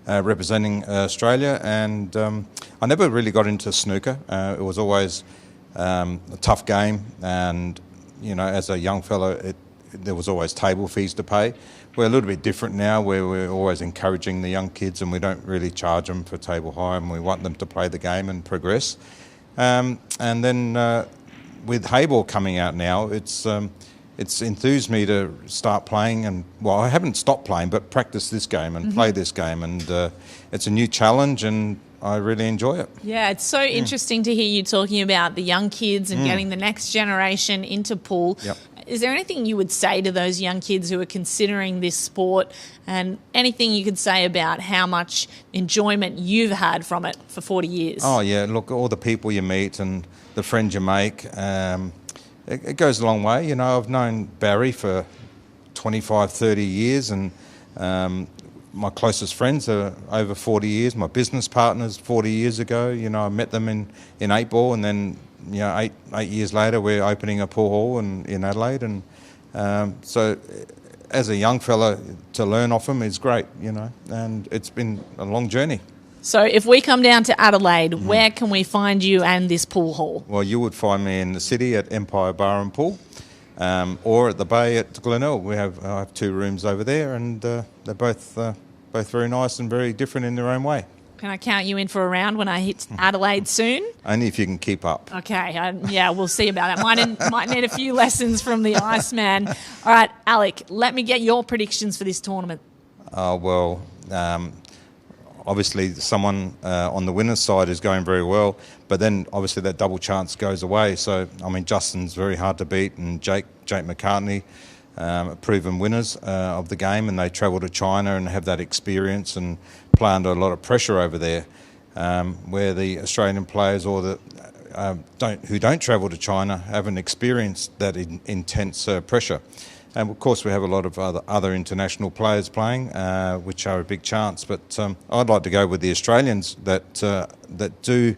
representing Australia, and I never really got into snooker. It was always a tough game, and as a young fellow, there was always table fees to pay. We're a little bit different now, where we're always encouraging the young kids, and we don't really charge them for table hire, and we want them to play the game and progress. And then with Heyball coming out now, it's enthused me to start playing, and I haven't stopped playing, but practice this game and play this game, and it's a new challenge, and I really enjoy it. Yeah, it's so interesting to hear you talking about the young kids and getting the next generation into pool. Yep. Is there anything you would say to those young kids who are considering this sport, and anything you could say about how much enjoyment you've had from it for 40 years? Oh, yeah, look, all the people you meet and the friends you make, it goes a long way. I've known Barry for 25, 30 years, and my closest friends are over 40 years. My business partners 40 years ago, I met them in 8-ball, and then 8 years later we're opening a pool hall in Adelaide, and so as a young fella to learn off them is great, and it's been a long journey. So if we come down to Adelaide, where can we find you and this pool hall? Well, you would find me in the city at Empire Bar and Pool, or at the Bay at Glenelg. I have 2 rooms over there, and they're both very nice and very different in their own way. Can I count you in for a round when I hit Adelaide soon? Only if you can keep up. Okay, we'll see about that. Might need a few lessons from the Iceman. All right, Alec, let me get your predictions for this tournament. Obviously someone on the winner's side is going very well, but then obviously that double chance goes away. So, Justin's very hard to beat, and Jake McCartney, proven winners of the game, and they travel to China and have that experience and play under a lot of pressure over there, where the Australian players or the who don't travel to China haven't experienced that intense pressure. And of course we have a lot of other international players playing, which are a big chance. But I'd like to go with the Australians that do,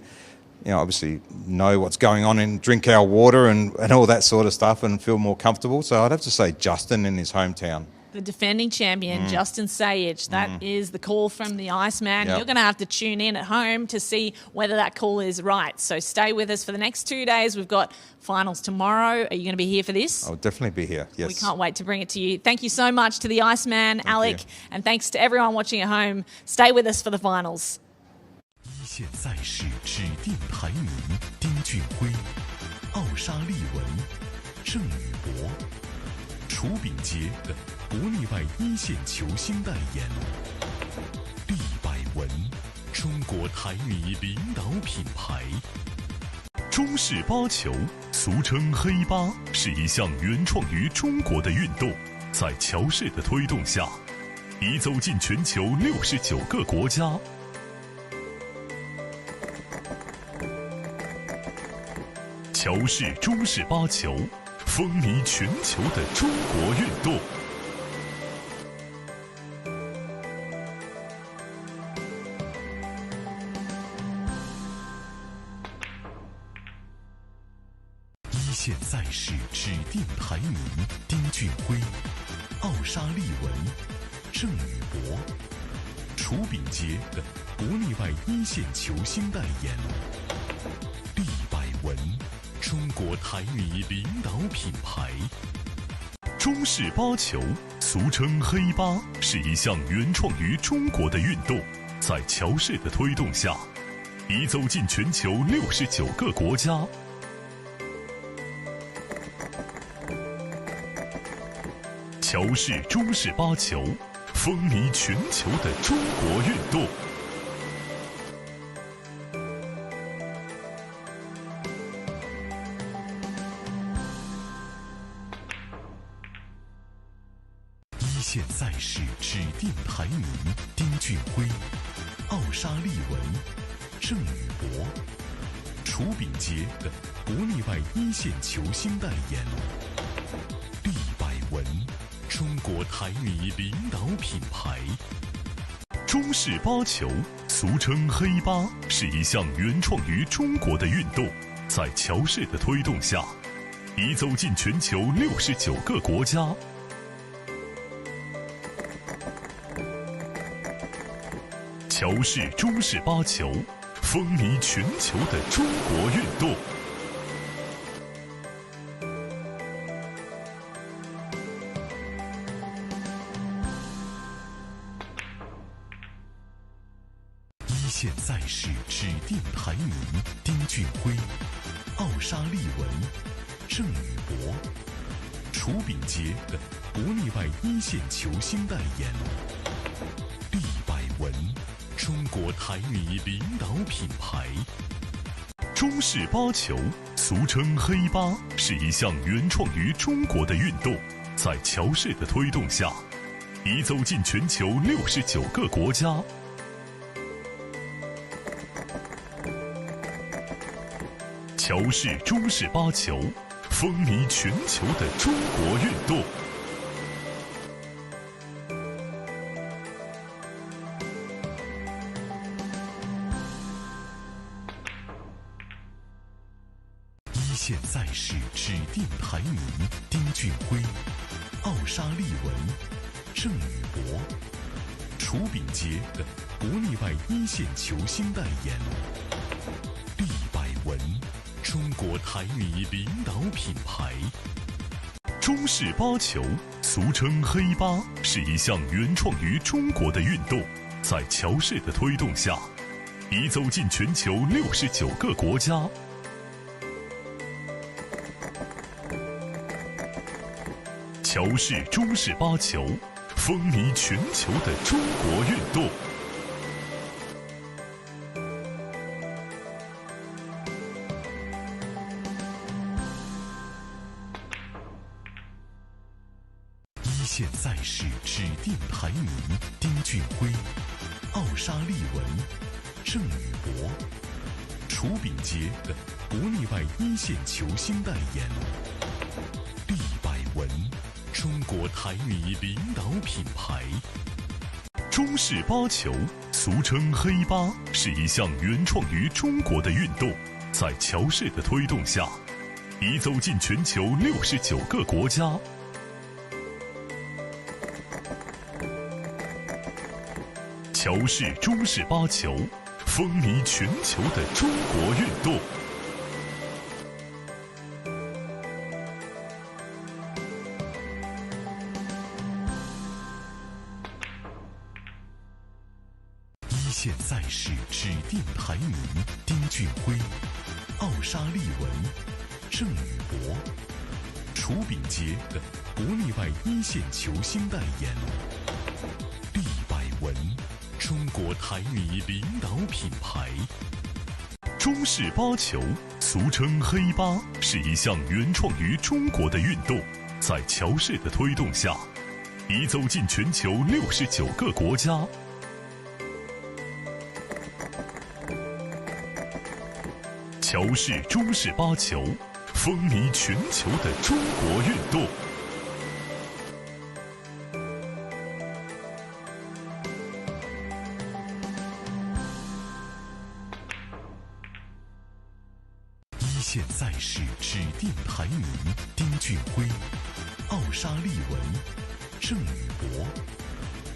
obviously know what's going on and drink our water and all that sort of stuff and feel more comfortable. So I'd have to say Justin in his hometown. The defending champion, Justin Sayich. That is the call from the Iceman. Yep. You're going to have to tune in at home to see whether that call is right. So stay with us for the next 2 days. We've got finals tomorrow. Are you going to be here for this? I'll definitely be here, yes. We can't wait to bring it to you. Thank you so much to the Iceman, Alec, and thanks to everyone watching at home. Stay with us for the finals. 一线赛事指定排名：丁俊晖、奥沙利文、郑宇博、楚秉杰等国内外一线球星代言。利百文，中国台泥领导品牌。中式八球，俗称黑八，是一项原创于中国的运动，在乔氏的推动下，已走进全球69个国家。乔氏中式八球，风靡全球的中国运动。一线赛事指定排名：丁俊晖、奥沙利文、郑宇博、楚秉杰等国内外一线球星代言。利百文，中国国台女领导品牌。中式八球，俗称黑八，是一项原创于中国的运动，在乔氏的推动下，已走进全球69个国家。乔氏中式八球，风靡全球的中国运动。一线赛事指定排名：丁俊晖、奥沙利文、郑宇博、楚秉杰等国内外一线球星代言。厉百文，中国台女领导品牌。中式八球，俗称黑八，是一项原创于中国的运动，在乔氏的推动下，已走进全球69个国家。乔氏中式八球，风靡全球的中国运动。一线赛事指定排名：丁俊晖、奥沙利文、郑宇博、楚秉杰等国内外一线球星代言。厉百文，中国台女领导品牌。中式八球，俗称黑八，是一项原创于中国的运动，在乔氏的推动下，已走进全球69个国家。乔氏中式八球，风靡全球的中国运动。一线赛事指定排名：丁俊晖、奥沙利文、郑宇博、楚秉杰等国内外一线球星代言。厉百文，中国台女领导品牌。中式八球，俗称黑八，是一项原创于中国的运动，在乔氏的推动下，已走进全球69个国家。乔氏中式八球，风靡全球的中国运动。一线赛事指定排名：丁俊晖、奥沙利文、郑宇博、楚秉杰等国内外一线球星代言。厉百文，中国台女领导品牌。中式八球，俗称黑八，是一项原创于中国的运动，在乔氏的推动下，已走进全球69个国家。乔氏中式八球，风靡全球的中国运动。一线赛事指定排名：丁俊晖、奥沙利文、郑宇博、楚秉杰等国内外一线球星代言。厉百文，中国台女领导品牌。中式八球，俗称黑八，是一项原创于中国的运动，在乔氏的推动下，已走进全球69个国家。乔氏中式八球，风靡全球的中国运动。一线赛事指定排名：丁俊晖、奥沙利文、郑宇博、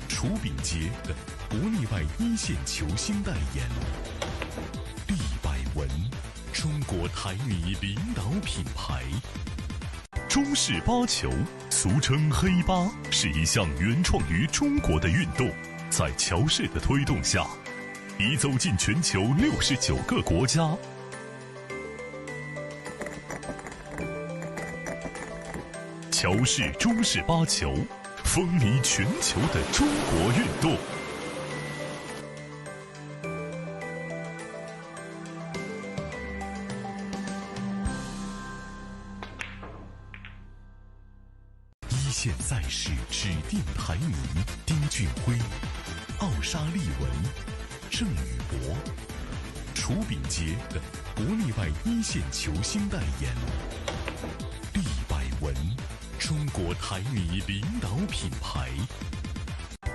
楚秉杰等国内外一线球星代言。厉百文，中国台泥领导品牌。中式八球，俗称黑八，是一项原创于中国的运动，在乔氏的推动下，已走进全球69个国家。乔氏中式八球，风靡全球的中国运动。一线赛事指定排名：丁俊晖、奥沙利文、郑宇博、楚炳杰等国内外一线球星代言。利百文，中国台泥领导品牌。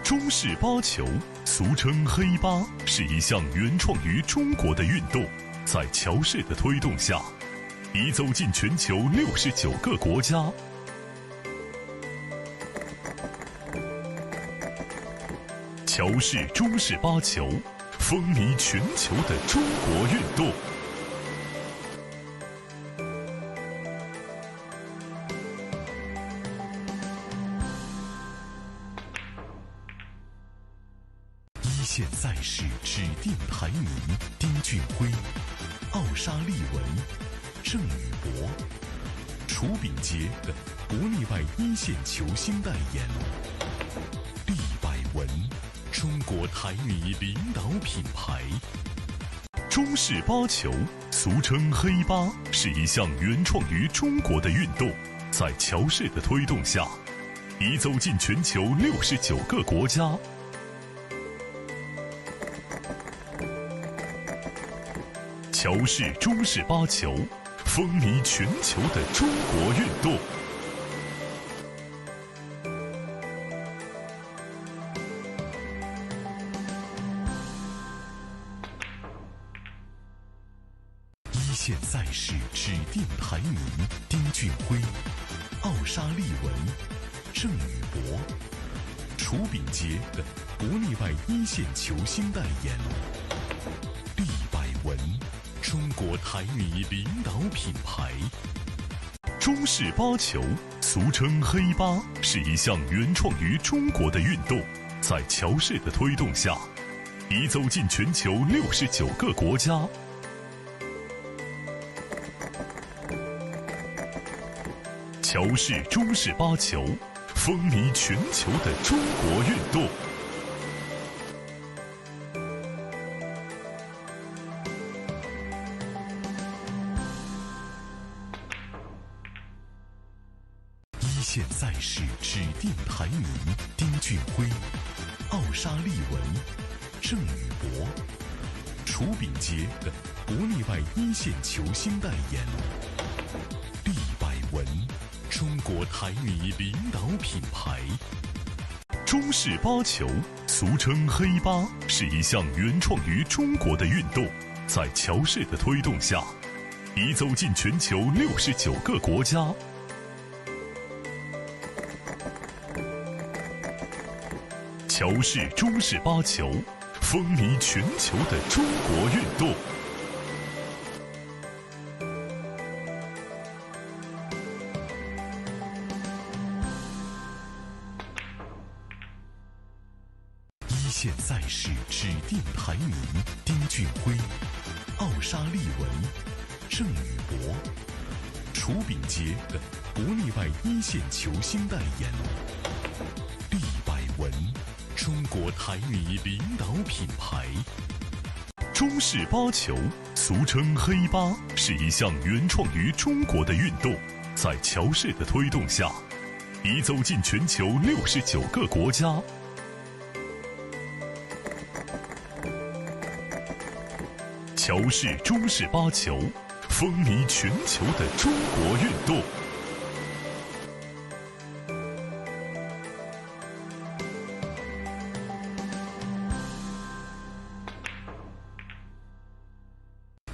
中式八球，俗称黑八，是一项原创于中国的运动，在乔氏的推动下，已走进全球69个国家。乔氏中式八球，风靡全球的中国运动。一线赛事指定排名：丁俊晖、奥沙利文、郑宇博、楚炳杰等国内外一线球星代言。利百文，中国台泥领导品牌。中式八球，俗称黑八，是一项原创于中国的运动，在乔氏的推动下，已走进全球69个国家。乔氏中式八球，风靡全球的中国运动。一线赛事指定排名：丁俊晖、奥沙利文、郑宇博、楚炳杰等国内外一线球星代言。利百文，中国台泥领导品牌。中式八球，俗称黑八，是一项原创于中国的运动，在乔氏的推动下，已走进全球69个国家。乔氏中式八球，风靡全球的中国运动。一线赛事指定排名：丁俊晖、奥沙利文、郑宇博、楚炳杰等国内外一线球星代言。利百文，中国台泥领导品牌。中式八球，俗称黑八，是一项原创于中国的运动，在乔氏的推动下，已走进全球69个国家。乔氏中式八球，风靡全球的中国运动。一线赛事指定排名：丁俊晖、奥沙利文、郑宇博、楚炳杰等国内外一线球星代言。利百文，中国台泥领导品牌。中式八球，俗称黑八，是一项原创于中国的运动，在乔氏的推动下，已走进全球69个国家。乔氏中式八球，风靡全球的中国运动。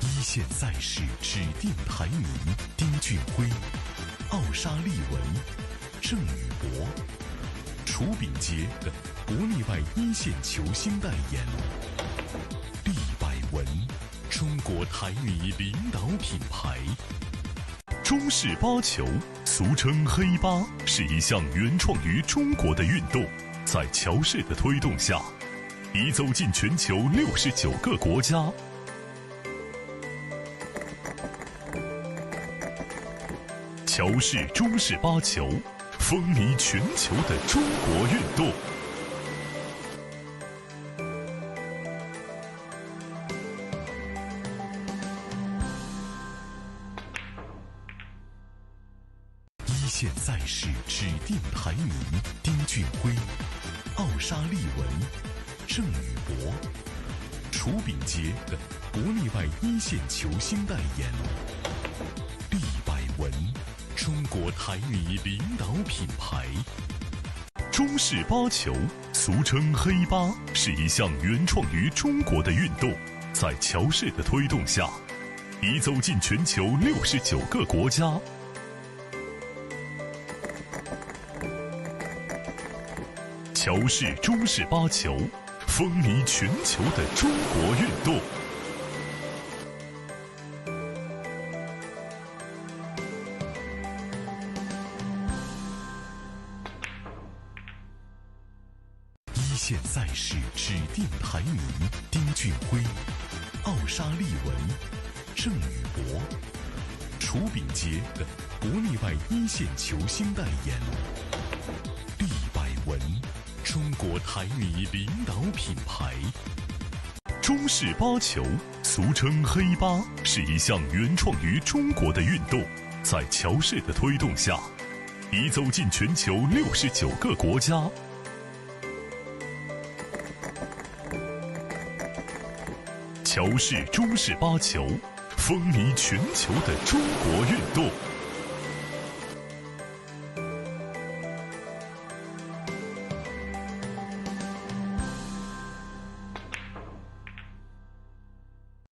一线赛事指定排名：丁俊晖、奥沙利文、郑宇博、楚炳杰等国内外一线球星代言。利百文，中国台女领导品牌。中式八球，俗称黑八，是一项原创于中国的运动，在乔氏的推动下，已走进全球69个国家。乔氏中式八球，风靡全球的中国运动。一线赛事指定排名：丁俊晖、奥沙利文、郑宇博、楚炳杰等国内外一线球星代言。厉百文，中国台女领导品牌。中式八球，俗称黑八，是一项原创于中国的运动，在乔氏的推动下，已走进全球69个国家。乔氏中式八球，风靡全球的中国运动。一线赛事指定排名：丁俊晖、奥沙利文、郑宇博、楚炳杰等国内外一线球星代言。厉百文，中国台女领导品牌。中式八球，俗称黑八，是一项原创于中国的运动，在乔氏的推动下，已走进全球69个国家。乔氏中式八球，风靡全球的中国运动。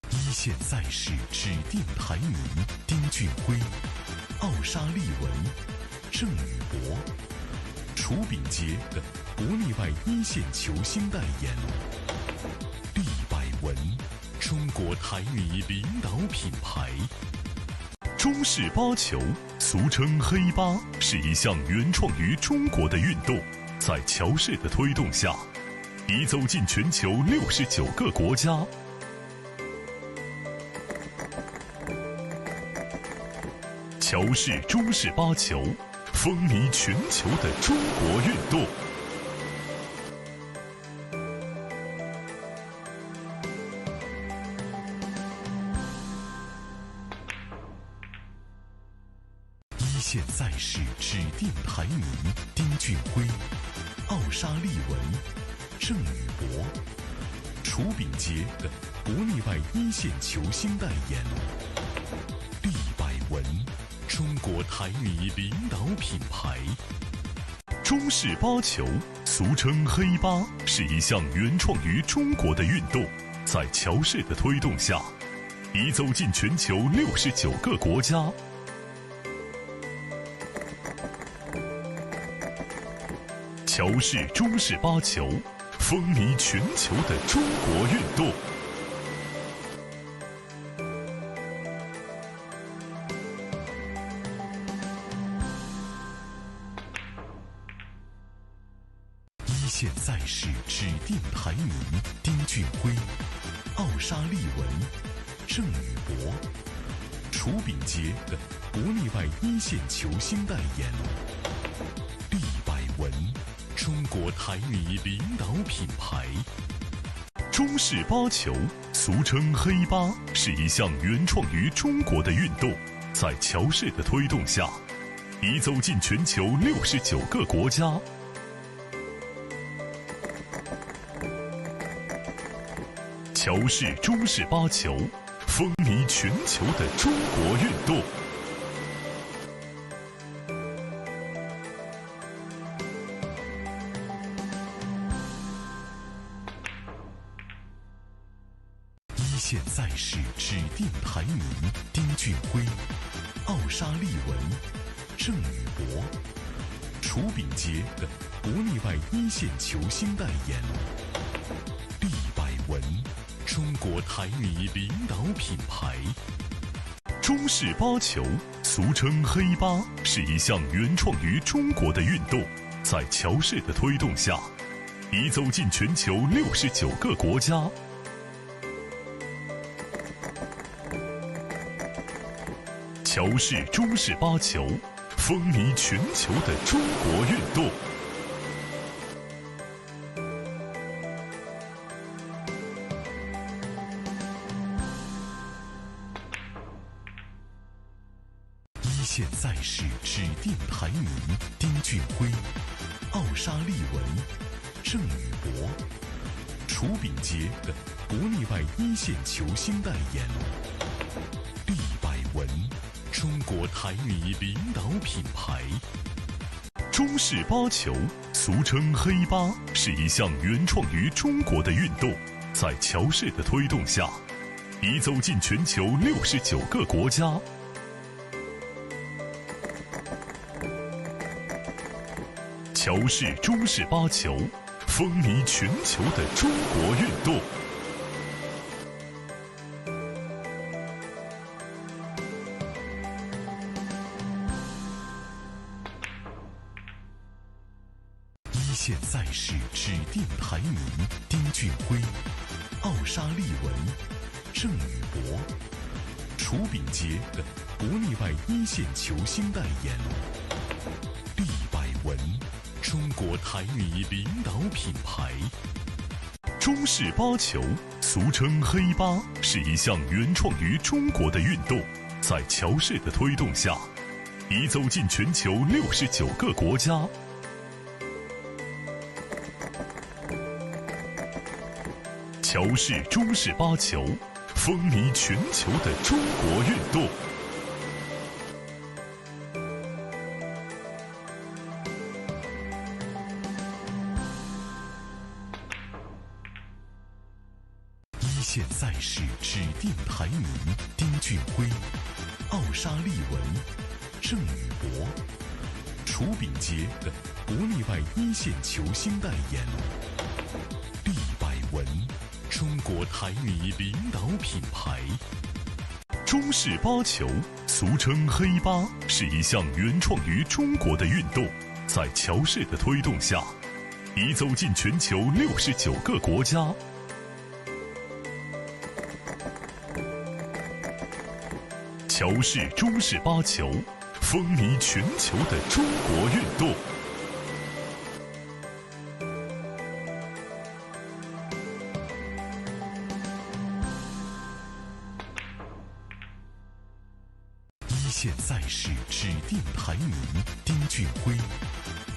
一线赛事指定排名：丁俊晖、奥沙利文、郑宇博、楚炳杰等国内外一线球星代言。厉百文，中国台女领导品牌。中式八球，俗称黑八，是一项原创于中国的运动，在乔氏的推动下，已走进全球69个国家。乔氏中式八球，风靡全球的中国运动。一线赛事指定排名：丁俊晖、奥沙利文、郑宇博、楚炳杰等国内外一线球星代言。厉百文，中国台女领导品牌。中式八球，俗称黑八，是一项原创于中国的运动，在乔氏的推动下，已走进全球69个国家。乔氏中式八球，风靡全球的中国运动。一线赛事指定排名：丁俊晖、奥沙利文、郑宇博、楚炳杰等国内外一线球星代言。厉百文，中国台女领导品牌。中式八球，俗称黑八，是一项原创于中国的运动，在乔氏的推动下，已走进全球69个国家。乔氏中式八球，风靡全球的中国运动。一线赛事指定排名：丁俊晖、奥沙利文、郑宇博、楚炳杰等国内外一线球星代言。厉百文，中国台泥领导品牌。中式八球，俗称黑八，是一项原创于中国的运动，在乔氏的推动下，已走进全球69个国家。乔氏中式八球，风靡全球的中国运动。一线赛事指定排名：丁俊晖、奥沙利文、郑宇博、楚秉杰等国内外一线球星代言。利百文，中国台泥领导品牌。中式八球，俗称黑八，是一项原创于中国的运动，在乔氏的推动下，已走进全球69个国家。乔氏中式八球，风靡全球的中国运动。一线赛事指定排名：丁俊晖、奥沙利文、郑宇博、楚秉杰等国内外一线球星代言。利百文，中国台泥领导品牌。中式八球，俗称黑八，是一项原创于中国的运动，在乔氏的推动下，已走进全球69个国家。乔氏中式八球，风靡全球的中国运动。一线赛事指定排名：丁俊晖、奥沙利文、郑宇博、楚秉杰等国内外一线球星代言。利百文，中国台泥领导品牌。中式八球，俗称黑八，是一项原创于中国的运动，在乔氏的推动下，已走进全球69个国家。乔氏中式八球，风靡全球的中国运动。一线赛事指定排名：丁俊晖、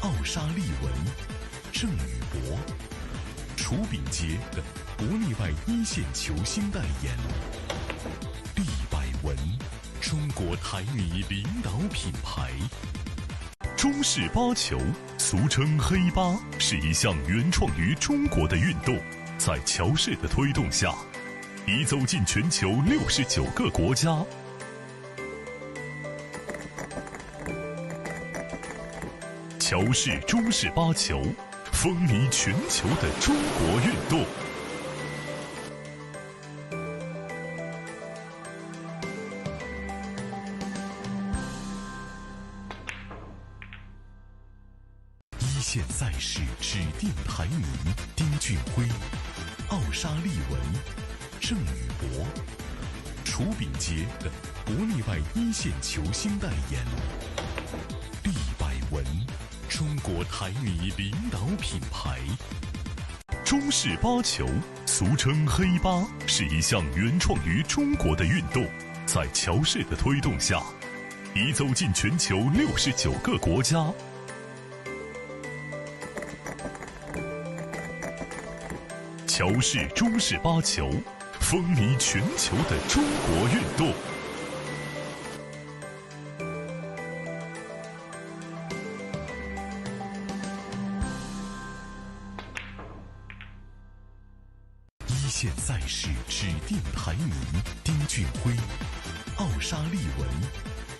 奥沙利文、郑宇博、楚秉杰等国内外一线球星代言。利百文，中国台泥领导品牌。中式八球，俗称黑八，是一项原创于中国的运动，在乔氏的推动下，已走进全球69个国家。乔氏中式八球，风靡全球的中国运动。一线赛事指定排名：丁俊晖、奥沙利文、郑宇博、楚秉杰等国内外一线球星代言。利百文，中国台泥领导品牌。中式八球，俗称黑八，是一项原创于中国的运动，在乔氏的推动下，已走进全球69个国家。乔氏中式八球，风靡全球的中国运动。一线赛事指定排名：丁俊晖、奥沙利文、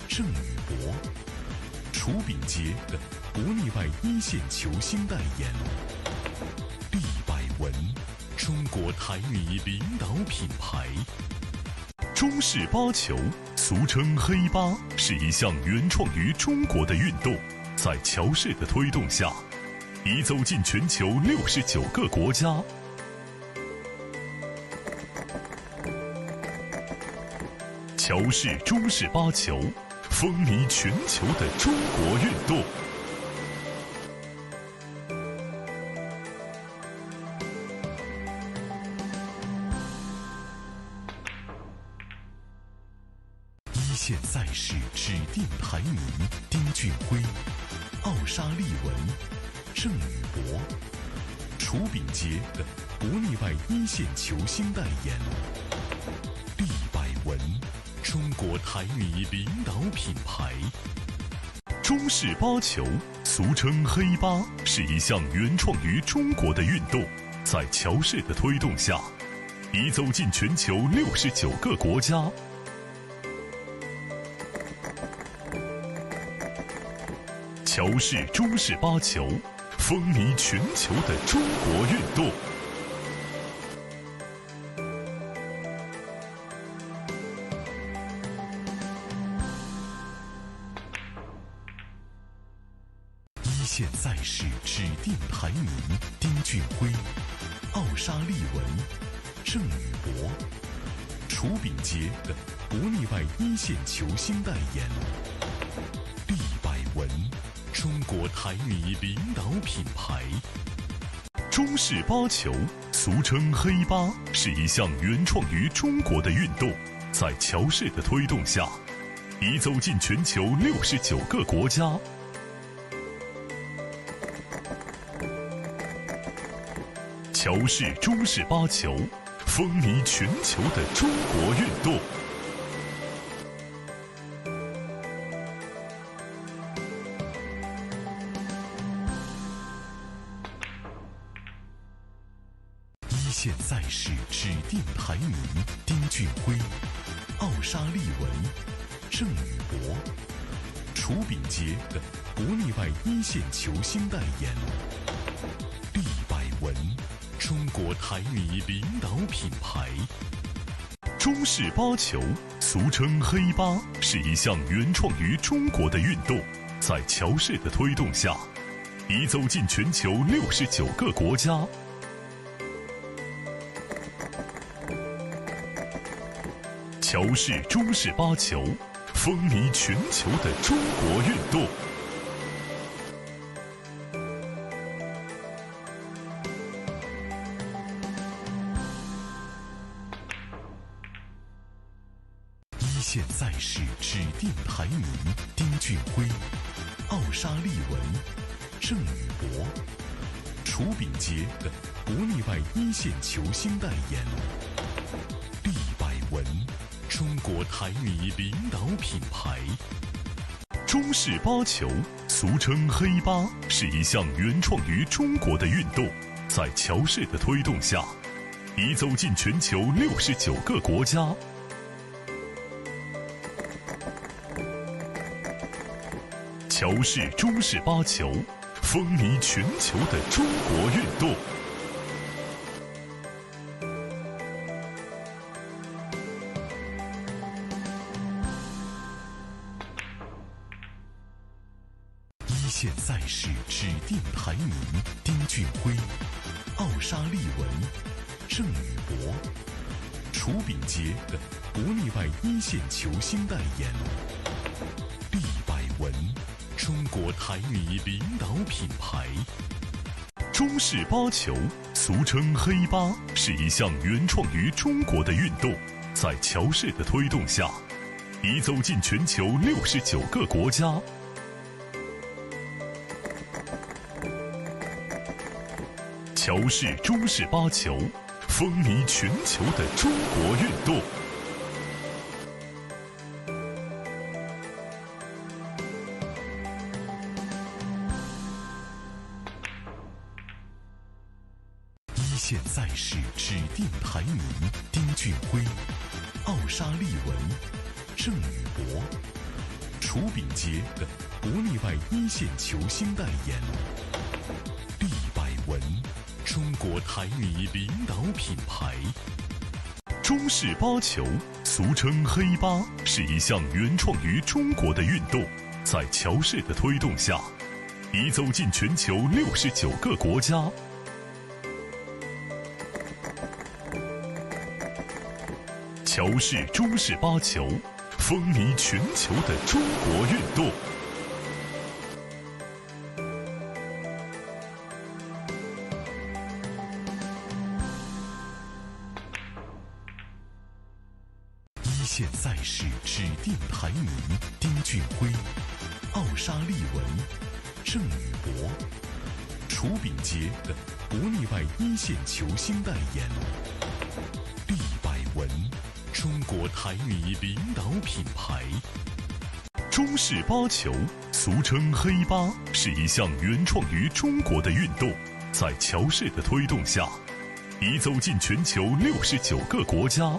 郑宇博、楚秉杰等国内外一线球星代言。利百文，中国台女领导品牌。中式八球，俗称黑八，是一项原创于中国的运动，在乔氏的推动下，已走进全球69个国家。乔氏中式八球，风靡全球的中国运动。一线赛事指定排名：丁俊晖、奥沙利文、郑宇博、楚秉洁等国内外一线球星代言。厉百文，中国台女领导品牌。中式八球，俗称黑八，是一项原创于中国的运动，在乔氏的推动下，已走进全球69个国家。乔氏中式八球，风靡全球的中国运动。一线赛事指定排名：丁俊晖、奥沙利文、郑宇博、楚秉洁等国内外一线球星代言。厉百文，中国台女领导品牌。中式八球，俗称黑八，是一项原创于中国的运动，在乔氏的推动下，已走进全球69个国家。乔氏中式八球，风靡全球的中国运动。一线赛事指定排名：丁俊晖、奥沙利文、郑宇博、楚秉洁等国内外一线球星代言。厉百文，中国台女领导品牌。中式八球，俗称黑八，是一项原创于中国的运动，在乔氏的推动下，已走进全球69个国家。乔氏中式八球，风靡全球的中国运动。一线赛事指定排名：丁俊晖、奥沙利文、郑宇博、楚秉洁等国内外一线球星代言。厉百文，中国台女领导品牌。中式八球，俗称黑八，是一项原创于中国的运动，在乔氏的推动下，已走进全球69个国家。乔氏中式八球，风靡全球的中国运动。一线赛事指定排名：丁俊晖、奥沙利文、郑宇博、楚秉洁等国内外一线球星代言。厉百文，中国台女领导品牌。中式八球，俗称黑八，是一项原创于中国的运动，在乔氏的推动下，已走进全球69个国家。乔氏中式八球，风靡全球的中国运动。一线赛事指定排名：丁俊晖、奥沙利文、郑宇博、楚秉洁等国内外一线球星代言。厉百文，中国台女领导品牌。中式八球，俗称黑八，是一项原创于中国的运动，在乔氏的推动下，已走进全球69个国家。乔氏中式八球，风靡全球的中国运动。一线赛事指定排名：丁俊晖、奥沙利文、郑宇博、楚秉杰等国内外一线球星代言。厉百文，中国台女领导品牌。中式八球，俗称黑八，是一项原创于中国的运动，在乔氏的推动下，已走进全球69个国家。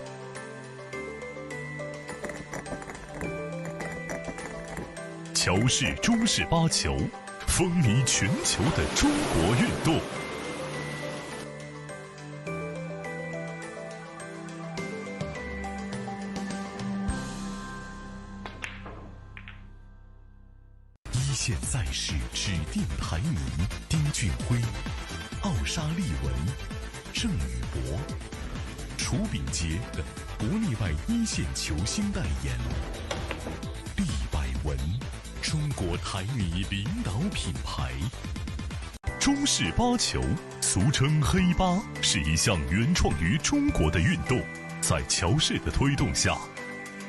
乔氏中式八球，风靡全球的中国运动。一线赛事指定排名：丁俊晖、奥沙利文、郑宇博、楚秉杰等国内外一线球星代言。厉百文，中国台女领导品牌。中式八球，俗称黑八，是一项原创于中国的运动，在乔氏的推动下，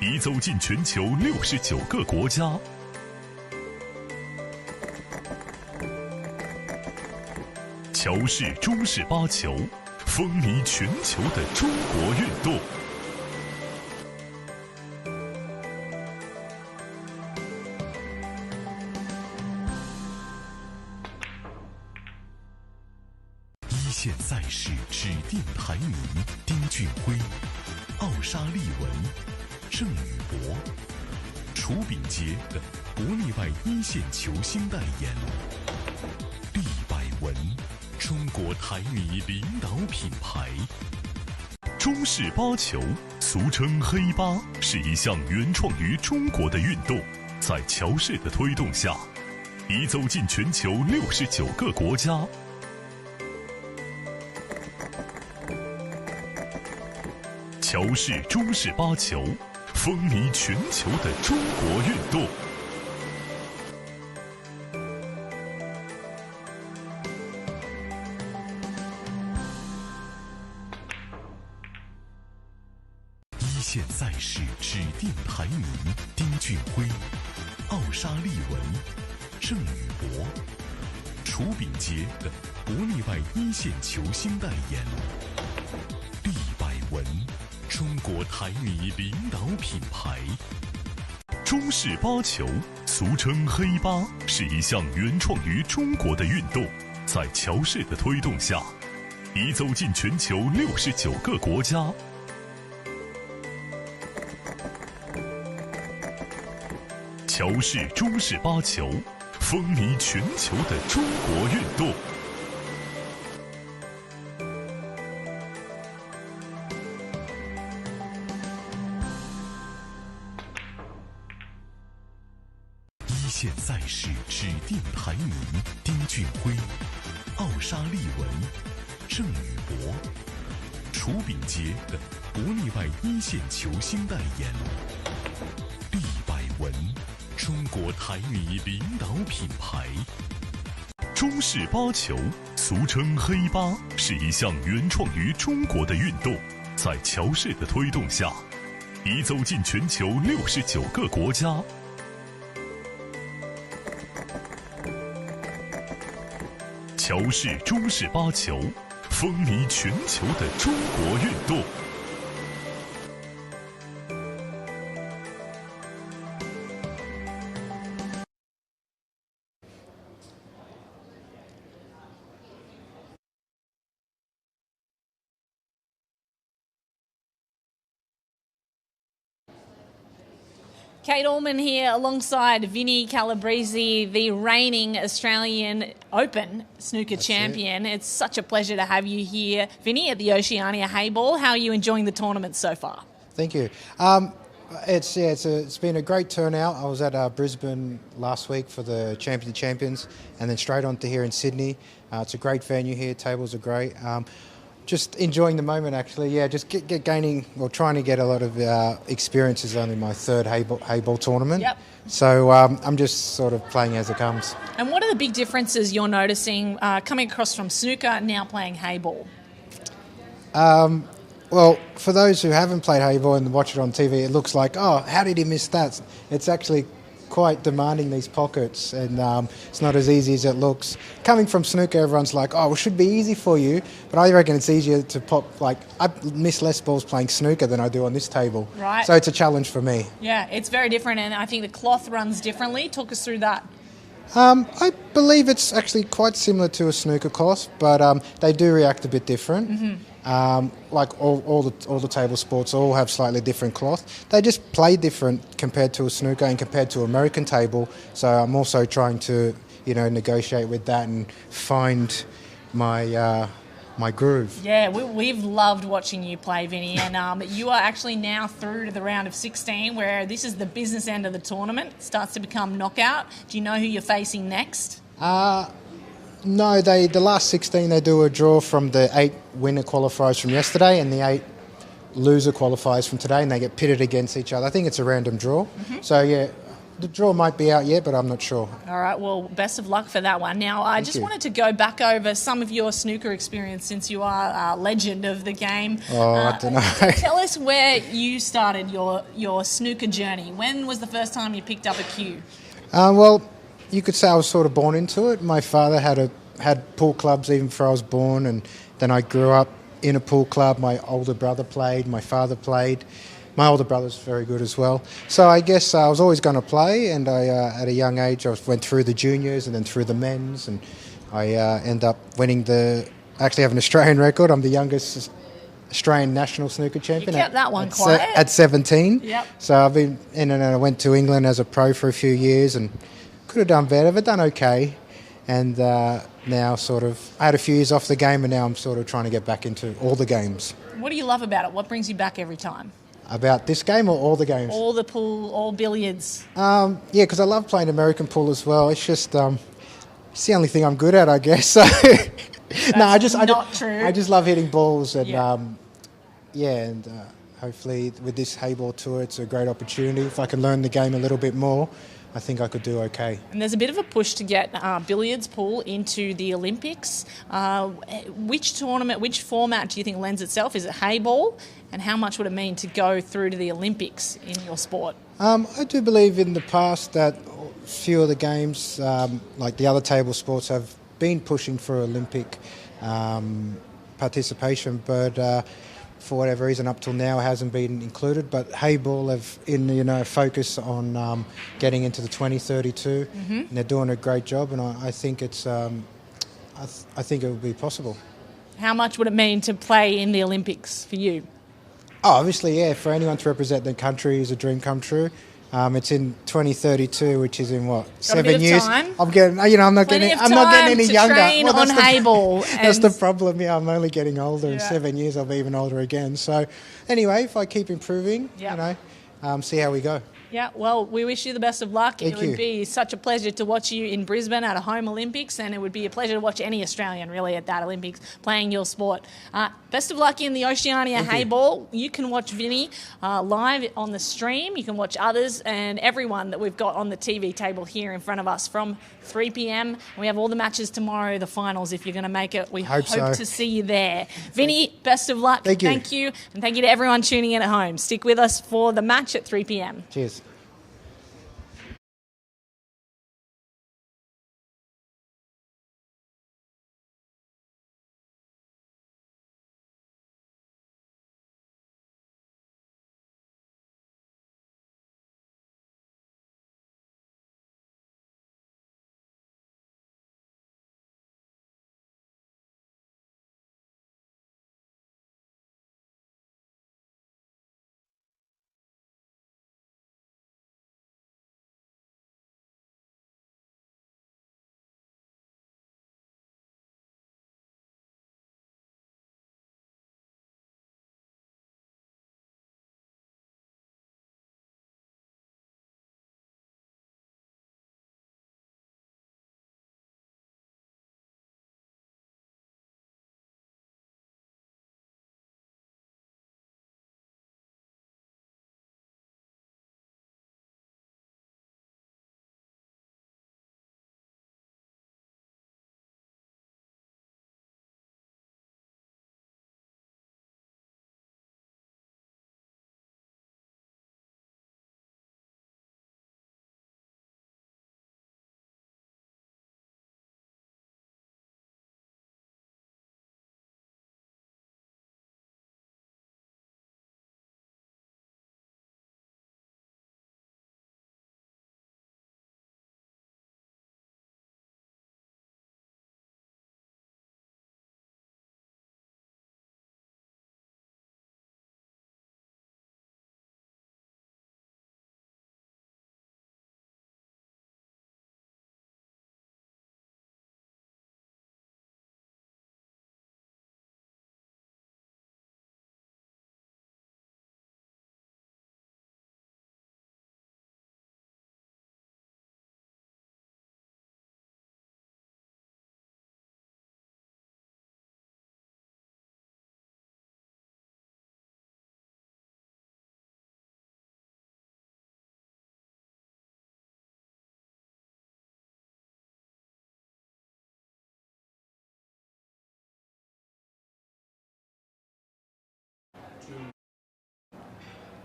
已走进全球69个国家。乔氏中式八球，风靡全球的中国运动。一线赛事指定排名：丁俊晖、奥沙利文、郑宇博、楚秉杰等国内外一线球星代言。厉百文，中国台女领导品牌。中式八球，俗称黑八，是一项原创于中国的运动，在乔氏的推动下，已走进全球69个国家。乔氏中式八球，风靡全球的中国运动。一线赛事指定排名：丁俊晖、奥沙利文、郑宇博、楚秉杰等国内外一线球星代言。厉百文，中国台女领导品牌。中式八球，俗称黑八，是一项原创于中国的运动，在乔氏的推动下，已走进全球69个国家。乔氏中式八球，风靡全球的中国运动。一线赛事指定排名：丁俊晖、奥沙利文、郑宇博、楚秉杰等国内外一线球星代言。厉百文，中国台女领导品牌。中式八球，俗称黑八，是一项原创于中国的运动，在乔氏的推动下，已走进全球69个国家。乔氏中式八球，风靡全球的中国运动。Kate Allman here alongside Vinny Calibreezy, the reigning Australian Open snooker champion. It's such a pleasure to have you here, Vinny, at the Oceania Heyball. How are you enjoying the tournament so far? Thank you. It's been a great turnout. I was at Brisbane last week for the Champion of Champions, and then straight on to here in Sydney. It's a great venue here. Tables are great. Just enjoying the moment, actually. Yeah, just trying to get a lot of experience. Is only my third Heyball tournament. Yep. So I'm just sort of playing as it comes. And what are the big differences you're noticing coming across from snooker and now playing Heyball? Well, for those who haven't played Heyball and watch it on TV, it looks like, oh, how did he miss that? It's actually quite demanding, these pockets, and it's not as easy as it looks. Coming from snooker, everyone's like, oh, it should be easy for you, but I reckon it's easier to pop. Like, I miss less balls playing snooker than I do on this table. Right. So it's a challenge for me. Yeah, it's very different, and I think the cloth runs differently. Talk us through that. I believe it's actually quite similar to a snooker cloth, but they do react a bit different. Mm-hmm. Like all the table sports all have slightly different cloth. They just play different compared to a snooker and compared to American table. So I'm also trying to, negotiate with that and find my my groove. Yeah, we've loved watching you play, Vinny, and you are actually now through to the round of 16, where this is the business end of the tournament. It starts to become knockout. Do you know who you're facing next? No, the last 16 they do a draw from the 8 winner qualifiers from yesterday and the 8 loser qualifiers from today, and they get pitted against each other. I think it's a random draw. Mm-hmm. So yeah, the draw might be out yet, but I'm not sure. All right, well, best of luck for that one. Now, I just wanted to go back over some of your snooker experience, since you are a legend of the game. I don't know. Tell us where you started your snooker journey. When was the first time you picked up a cue? Well, you could say I was sort of born into it. My father had pool clubs even before I was born, and then I grew up in a pool club. My older brother played, my father played. My older brother's very good as well. So I guess I was always going to play, and I, at a young age, I went through the juniors and then through the men's, and I ended up winning I actually have an Australian record. I'm the youngest Australian national snooker champion. You kept that one quiet. At 17. Yep. So I've been in, and I went to England as a pro for a few years, and could have done better, but done okay. And now I had a few years off the game, and now I'm sort of trying to get back into all the games. What do you love about it? What brings you back every time? About this game or all the games? All the pool, all billiards. Yeah, because I love playing American pool as well. It's just it's the only thing I'm good at, I guess. So true. I just love hitting balls, and and hopefully with this Heyball tour, it's a great opportunity. If I can learn the game a little bit more, I think I could do okay. And there's a bit of a push to get billiards pool into the Olympics. Which format do you think lends itself? Is it Heyball? And how much would it mean to go through to the Olympics in your sport? I do believe in the past that a few of the games, like the other table sports, have been pushing for Olympic participation, but for whatever reason, up till now, hasn't been included. But Heyball have focus on getting into the 2032, and they're doing a great job. And I think it's, I think it would be possible. How much would it mean to play in the Olympics for you? Oh, obviously, yeah. For anyone to represent their country is a dream come true. It's in 2032, which is in what, 7 years? Time. I'm getting, I'm not getting any younger. Train on Heyball. That's the problem. Yeah, I'm only getting older. In 7 years, I'll be even older again. So, anyway, if I keep improving, see how we go. Yeah, well, we wish you the best of luck. Thank it would be such a pleasure to watch you in Brisbane at a home Olympics, and it would be a pleasure to watch any Australian, really, at that Olympics playing your sport. Best of luck in the Oceania Heyball. You can watch Vinny live on the stream. You can watch others and everyone that we've got on the TV table here in front of us from 3 p.m. And we have all the matches tomorrow, the finals, if you're going to make it. We hope to see you there. Vinny, best of luck. Thank you. Thank you. And thank you to everyone tuning in at home. Stick with us for the match at 3 p.m. Cheers.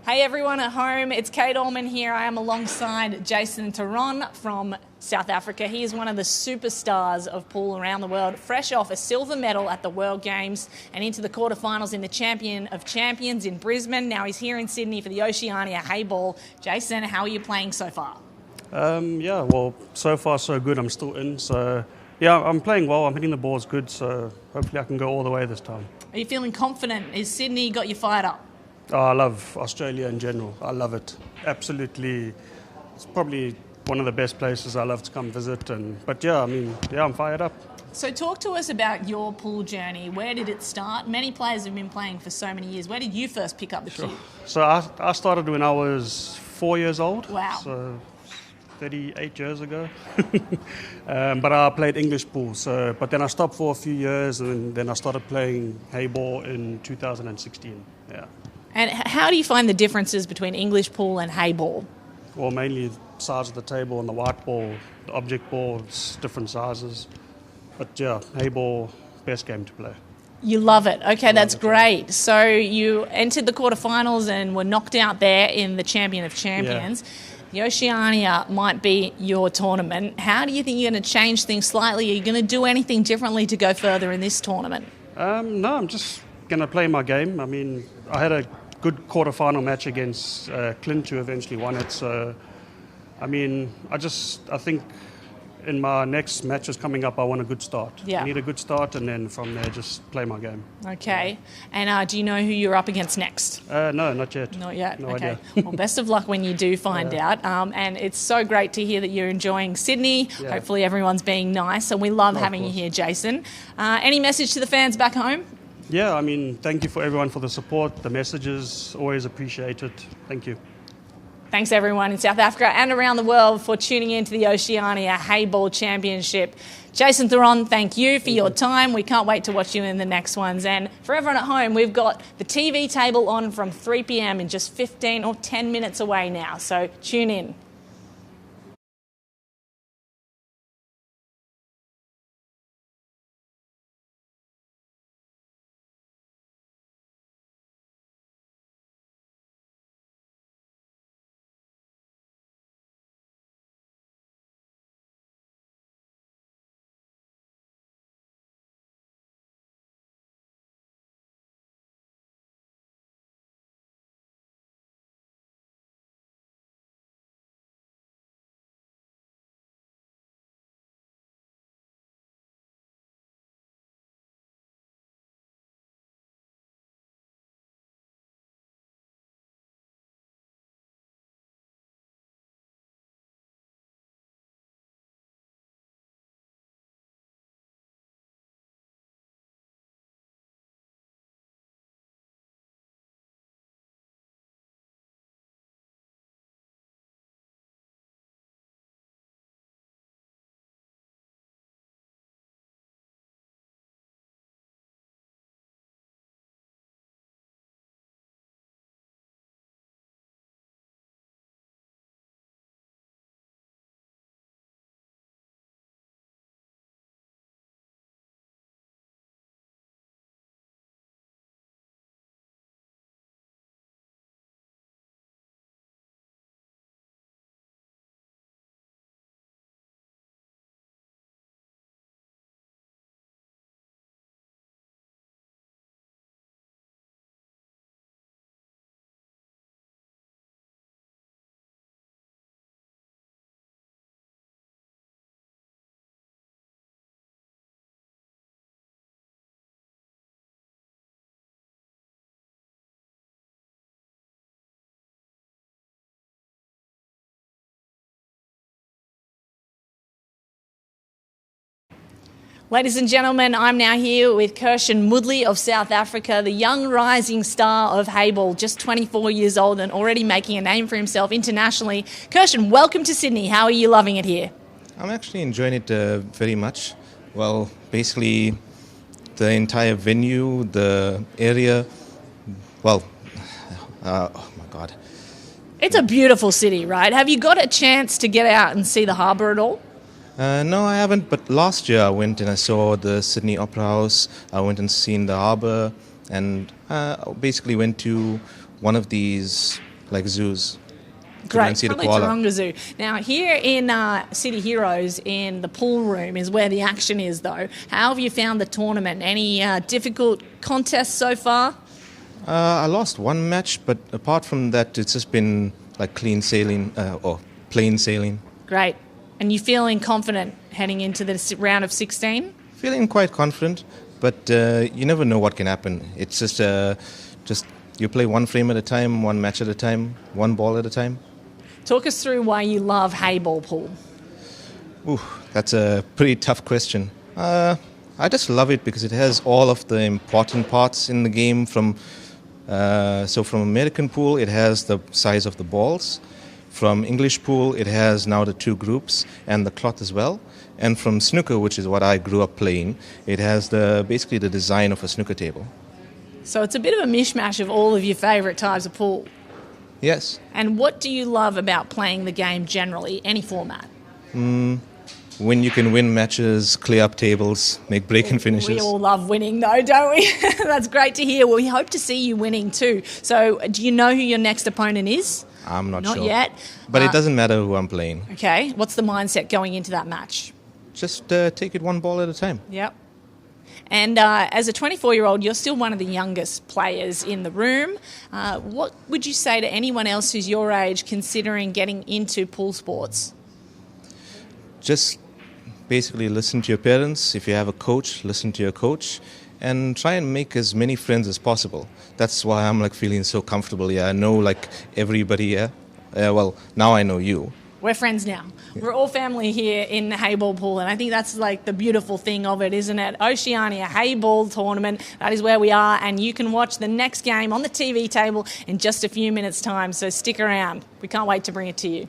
Hey everyone at home, it's Kate Allman here. I am alongside Jason Theron from South Africa. He is one of the superstars of pool around the world, fresh off a silver medal at the World Games and into the quarterfinals in the Champion of Champions in Brisbane. Now he's here in Sydney for the Oceania Heyball. Jason, how are you playing so far? Yeah, well, so far so good. I'm still in, so yeah, I'm playing well. I'm hitting the balls good, so hopefully I can go all the way this time. Are you feeling confident? Is Sydney got you fired up? Oh, I love Australia in general. I love it. Absolutely. It's probably one of the best places I love to come visit. But yeah, I'm fired up. So talk to us about your pool journey. Where did it start? Many players have been playing for so many years. Where did you first pick up the cue? So I started when I was 4 years old. Wow. So 38 years ago. But I played English pool. But then I stopped for a few years, and then I started playing Heyball in 2016. Yeah. And how do you find the differences between English pool and Heyball? Well, mainly size of the table and the white ball, the object ball, it's different sizes. But yeah, Heyball, best game to play. You love it. Okay, that's great. So you entered the quarterfinals and were knocked out there in the Champion of Champions. Yeah. The Oceania might be your tournament. How do you think you're going to change things slightly? Are you going to do anything differently to go further in this tournament? No, I'm just going to play my game. I had a good quarterfinal match against Clint, who eventually won it. So, I think in my next matches coming up, I want a good start. Yeah. I need a good start, and then from there, just play my game. Okay. And do you know who you're up against next? No, not yet. Not yet. No okay. idea. Well, best of luck when you do find out. And it's so great to hear that you're enjoying Sydney. Yeah. Hopefully everyone's being nice, and we love having you here, Jason. Any message to the fans back home? Yeah, thank you for everyone for the support, the messages, always appreciated. Thank you. Thanks everyone in South Africa and around the world for tuning in to the Oceania Heyball Championship. Jason Theron, thank you for your time. We can't wait to watch you in the next ones. And for everyone at home, we've got the TV table on from 3 p.m. in just 15 or 10 minutes away now. So tune in. Ladies and gentlemen, I'm now here with Kirshen Mudley of South Africa, the young rising star of Heyball, just 24 years old and already making a name for himself internationally. Kirshen, welcome to Sydney. How are you loving it here? I'm actually enjoying it very much. Well, basically, the entire venue, the area, oh my God. It's a beautiful city, right? Have you got a chance to get out and see the harbour at all? No, I haven't, but last year I went and I saw the Sydney Opera House. I went and seen the harbour, and basically went to one of these like zoos. Great, See the probably koala. Taronga Zoo. Now, here in City Heroes, in the pool room, is where the action is, though. How have you found the tournament? Any difficult contests so far? I lost one match, but apart from that, it's just been like clean sailing or plain sailing. Great. And you feeling confident heading into the round of 16? Feeling quite confident, but you never know what can happen. It's just you play one frame at a time, one match at a time, one ball at a time. Talk us through why you love Heyball pool. Ooh, that's a pretty tough question. I just love it because it has all of the important parts in the game. From American pool, it has the size of the balls. From English pool, it has now the two groups and the cloth as well. And from snooker, which is what I grew up playing, it has basically the design of a snooker table. So it's a bit of a mishmash of all of your favourite types of pool. Yes. And what do you love about playing the game generally, any format? When you can win matches, clear up tables, make break and finishes. We all love winning, though, don't we? That's great to hear. Well, we hope to see you winning too. So do you know who your next opponent is? I'm not sure. Not yet. But it doesn't matter who I'm playing. Okay. What's the mindset going into that match? Just take it one ball at a time. Yep. And as a 24-year-old, you're still one of the youngest players in the room. What would you say to anyone else who's your age considering getting into pool sports? Just basically listen to your parents. If you have a coach, listen to your coach. And try and make as many friends as possible. That's why I'm feeling so comfortable here. I know everybody here. Well, now I know you. We're friends now. We're all family here in the Heyball pool, and I think that's the beautiful thing of it, isn't it? Oceania Heyball tournament, that is where we are, and you can watch the next game on the TV table in just a few minutes' time, so stick around. We can't wait to bring it to you.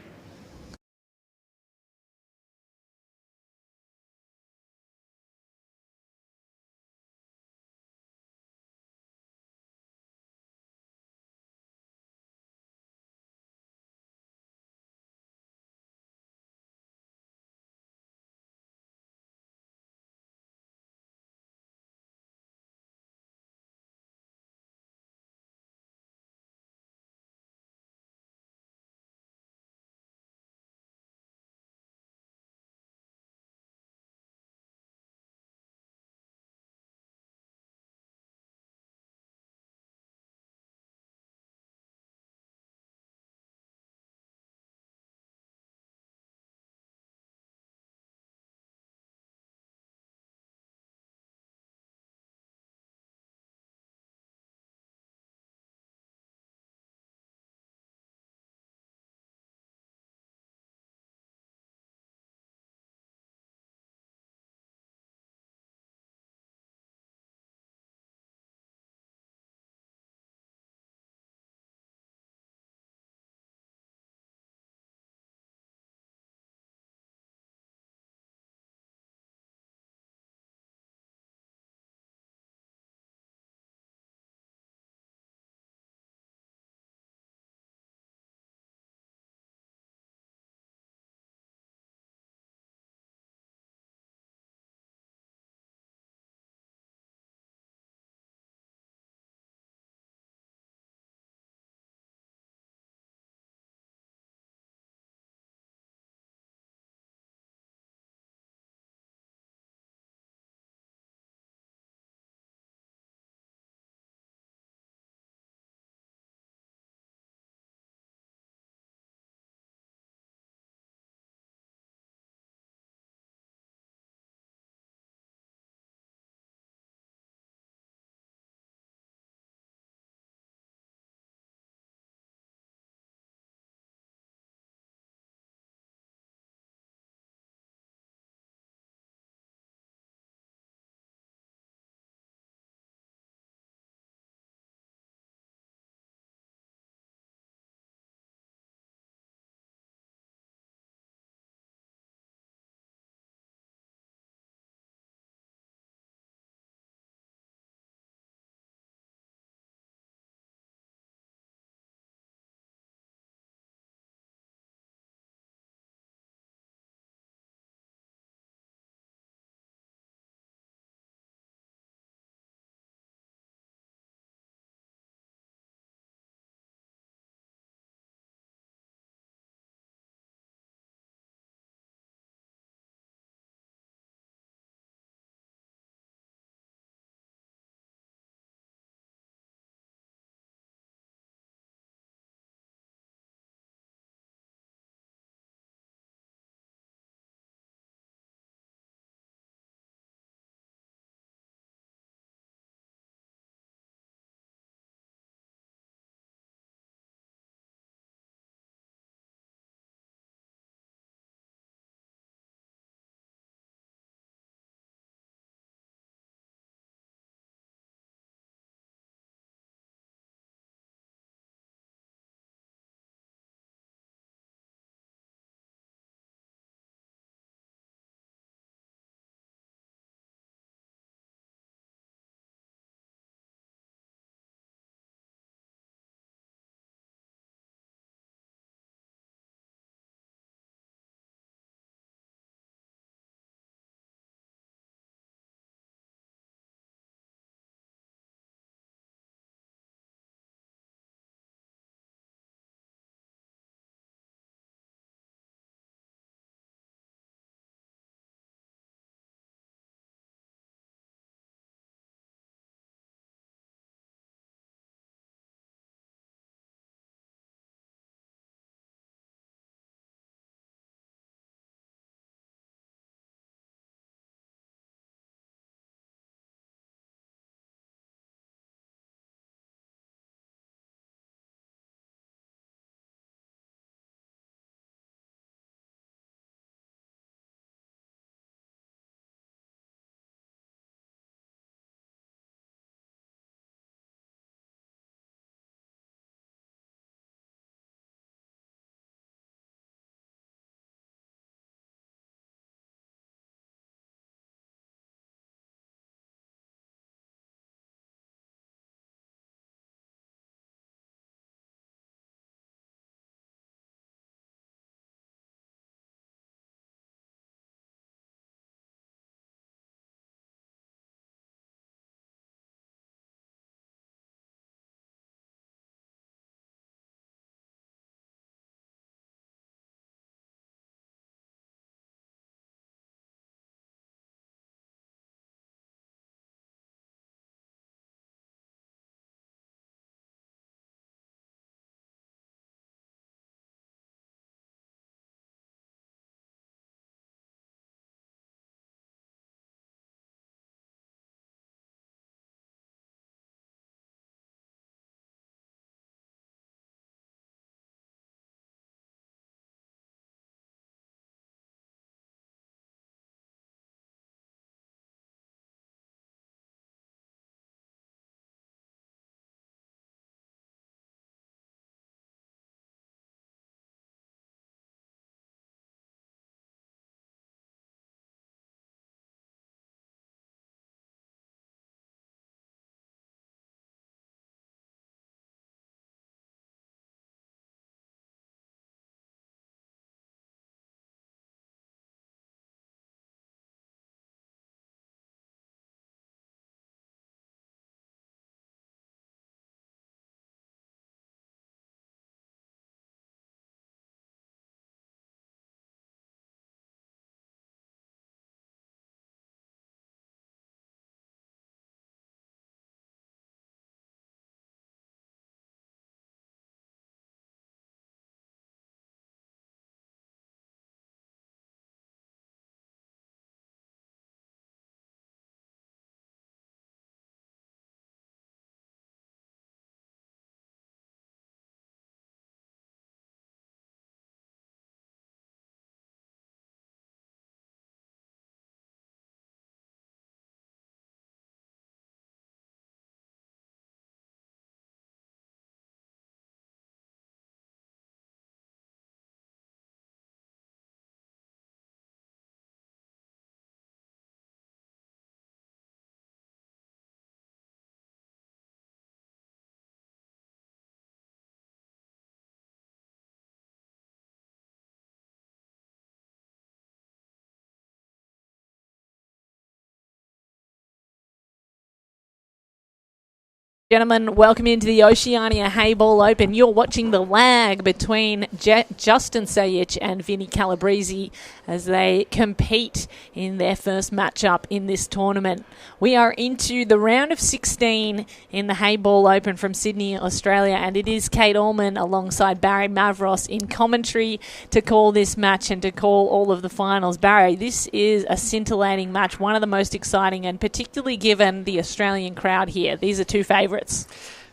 Gentlemen, welcome into the Oceania Heyball Open. You're watching the lag between Justin Sajic and Vinny Calibreezy as they compete in their first matchup in this tournament. We are into the round of 16 in the Heyball Open from Sydney, Australia, and it is Kate Allman alongside Barry Mavros in commentary to call this match and to call all of the finals. Barry, this is a scintillating match, one of the most exciting, and particularly given the Australian crowd here. These are two favourites.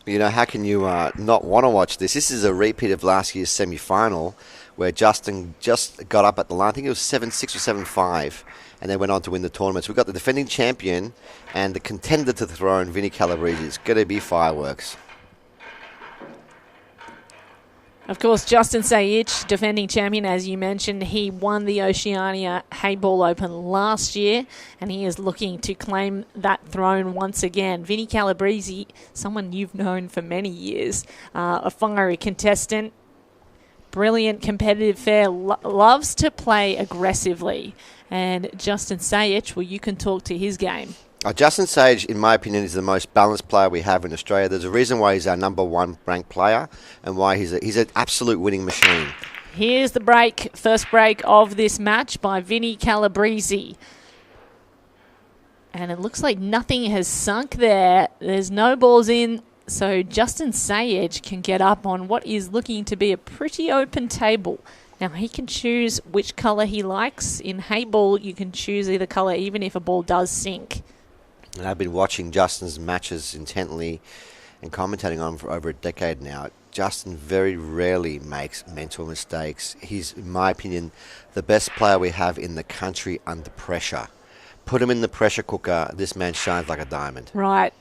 You know, how can you not want to watch this? This is a repeat of last year's semi-final where Justin just got up at the line. I think it was 7-6 or 7-5, and they went on to win the tournament. So we've got the defending champion and the contender to the throne, Vinny Calibreezy. It's going to be fireworks. Of course, Justin Sajic, defending champion, as you mentioned, he won the Oceania Heyball Open last year, and he is looking to claim that throne once again. Vinny Calibreezy, someone you've known for many years, a fiery contestant, brilliant competitive fair, loves to play aggressively. And Justin Sajic, well, you can talk to his game. Justin Sage, in my opinion, is the most balanced player we have in Australia. There's a reason why he's our number one ranked player and why he's an absolute winning machine. Here's the break, first break of this match by Vinny Calibreezy. And it looks like nothing has sunk there. There's no balls in, so Justin Sajic can get up on what is looking to be a pretty open table. Now, he can choose which colour he likes. In Heyball, you can choose either colour even if a ball does sink. And I've been watching Justin's matches intently and commentating on them for over a decade now. Justin very rarely makes mental mistakes. He's, in my opinion, the best player we have in the country under pressure. Put him in the pressure cooker, this man shines like a diamond. Right.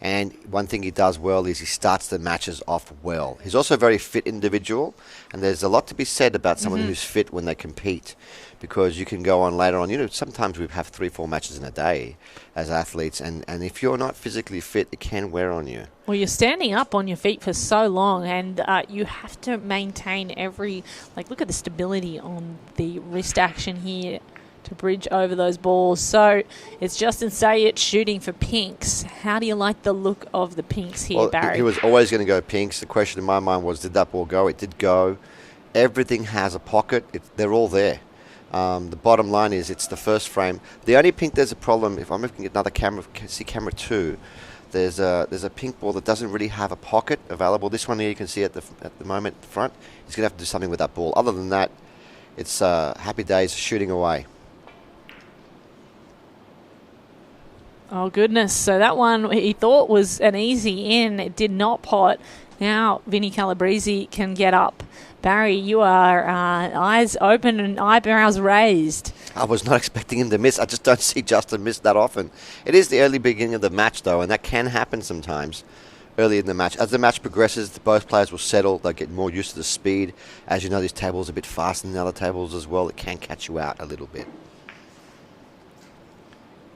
And one thing he does well is he starts the matches off well. He's also a very fit individual, and there's a lot to be said about someone who's fit when they compete, because you can go on later on. You know, sometimes we have 3-4 matches in a day as athletes, and if you're not physically fit, it can wear on you. Well, you're standing up on your feet for so long, and you have to maintain look at the stability on the wrist action here to bridge over those balls. So it's Justin Sajic shooting for pinks. How do you like the look of the pinks here, Barry? He was always going to go pinks. The question in my mind was, did that ball go? It did go. Everything has a pocket. They're all there. The bottom line is it's the first frame. The only pink, there's a problem. If I'm looking at another camera, see camera 2, there's a pink ball that doesn't really have a pocket available. This one here you can see at the moment at the front. He's going to have to do something with that ball. Other than that, it's happy days shooting away. Oh, goodness. So that one he thought was an easy in. It did not pot. Now Vinny Calibreezy can get up. Barry, you are eyes open and eyebrows raised. I was not expecting him to miss. I just don't see Justin miss that often. It is the early beginning of the match, though, and that can happen sometimes early in the match. As the match progresses, both players will settle. They'll get more used to the speed. As you know, this table's a bit faster than the other tables as well. It can catch you out a little bit.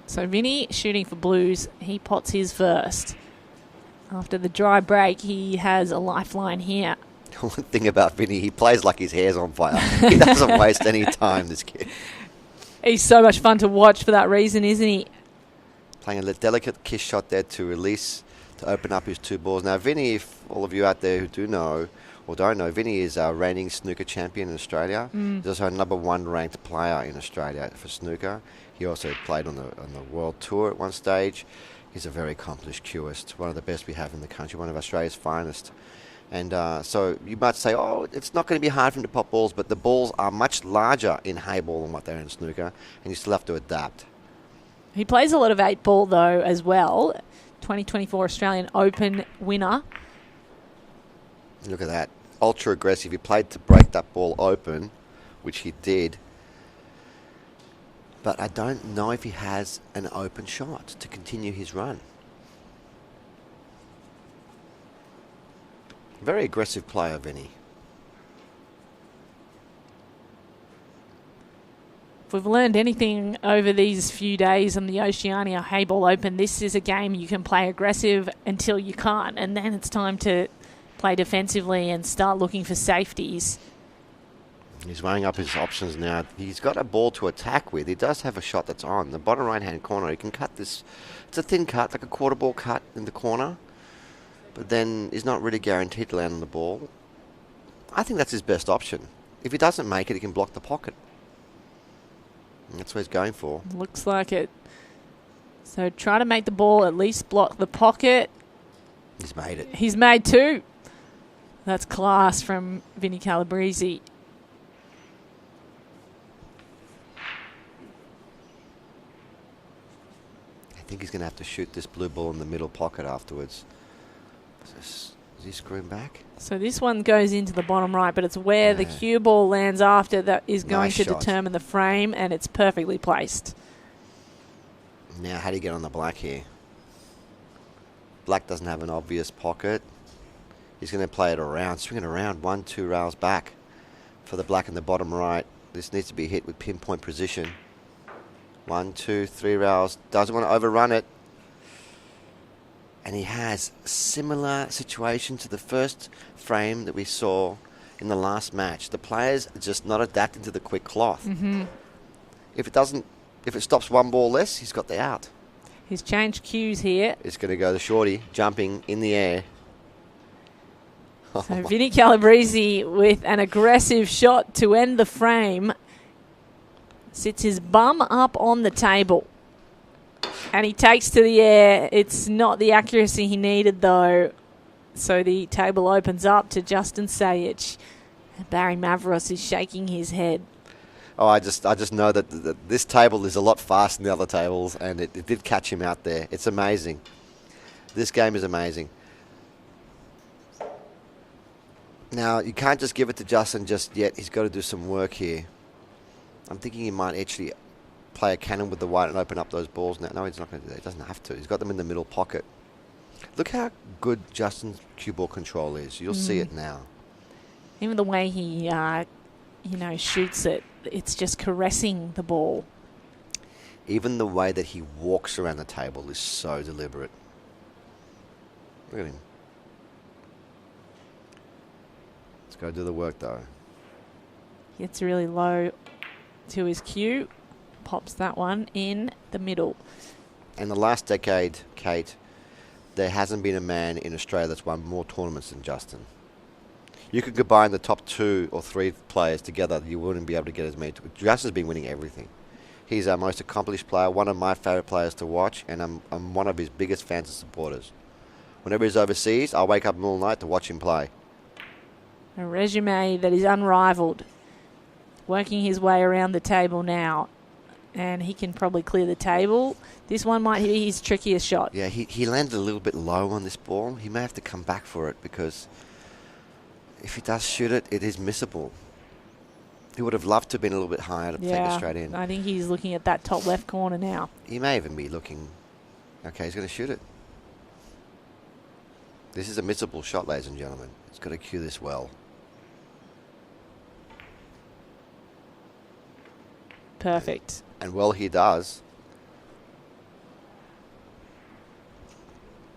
So Vinny shooting for blues. He pots his first. After the dry break, he has a lifeline here. One thing about Vinny, he plays like his hair's on fire. He doesn't waste any time, this kid. He's so much fun to watch for that reason, isn't he? Playing a delicate kiss shot there to release, to open up his 2 balls. Now, Vinny, if all of you out there who do know or don't know, Vinny is our reigning snooker champion in Australia. He's also a number 1 ranked player in Australia for snooker. He also played on the world tour at one stage. He's a very accomplished cueist, one of the best we have in the country, one of Australia's finest. And so you might say, oh, it's not going to be hard for him to pop balls, but the balls are much larger in Heyball than what they're in snooker, and you still have to adapt. He plays a lot of 8-ball, though, as well. 2024 Australian Open winner. Look at that. Ultra aggressive. He played to break that ball open, which he did. But I don't know if he has an open shot to continue his run. Very aggressive player, Vinny. If we've learned anything over these few days on the Oceania Heyball Open, this is a game you can play aggressive until you can't, and then it's time to play defensively and start looking for safeties. He's weighing up his options now. He's got a ball to attack with. He does have a shot that's on. The bottom right-hand corner, he can cut this. It's a thin cut, like a quarter ball cut in the corner. but then is not really guaranteed to land on the ball. I think that's his best option. If he doesn't make it, he can block the pocket. And that's what he's going for. Looks like it. So try to make the ball at least block the pocket. He's made it. He's made 2. That's class from Vinny Calibreezy. I think he's going to have to shoot this blue ball in the middle pocket afterwards. Is he screwing back? So this one goes into the bottom right, but it's where the cue ball lands after that is going Nice to shot. determine the frame, and it's perfectly placed. Now, how do you get on the black here? Black doesn't have an obvious pocket. He's going to play it around, swing it around 1, 2 rails back for the black in the bottom right. This needs to be hit with pinpoint precision. 1, 2, 3 rails. Doesn't want to overrun it. And he has a similar situation to the first frame that we saw in the last match. The players are just not adapting to the quick cloth. If it stops one ball less, he's got the out. He's changed cues here. It's going to go the shorty, jumping in the air. So Vinny Calibreezy with an aggressive shot to end the frame. Sits his bum up on the table. And he takes to the air. It's not the accuracy he needed, though. So the table opens up to Justin Sayich. Barry Mavros is shaking his head. Oh, I just know that this table is a lot faster than the other tables, and it did catch him out there. It's amazing. This game is amazing. Now, you can't just give it to Justin just yet. He's got to do some work here. I'm thinking he might actually play a cannon with the white and open up those balls now. No, he's not going to do that. He doesn't have to. He's got them in the middle pocket. Look how good Justin's cue ball control is. You'll see it now. Even the way he, shoots it, it's just caressing the ball. Even the way that he walks around the table is so deliberate. Look at him. Let's go do the work, though. Gets really low to his cue. Pops that one in the middle. In the last decade, Kate, there hasn't been a man in Australia that's won more tournaments than Justin. You could combine the top 2 or 3 players together, you wouldn't be able to get as many. Justin's been winning everything. He's our most accomplished player, one of my favourite players to watch, and I'm one of his biggest fans and supporters. Whenever he's overseas, I'll wake up in the middle of the night to watch him play. A resume that is unrivaled. Working his way around the table now. And he can probably clear the table. This one might be his trickiest shot. Yeah, he landed a little bit low on this ball. He may have to come back for it because if he does shoot it, it is missable. He would have loved to have been a little bit higher to take it straight in. I think he's looking at that top left corner now. He may even be looking. Okay, he's going to shoot it. This is a missable shot, ladies and gentlemen. He's got to cue this well. Perfect. And well, he does.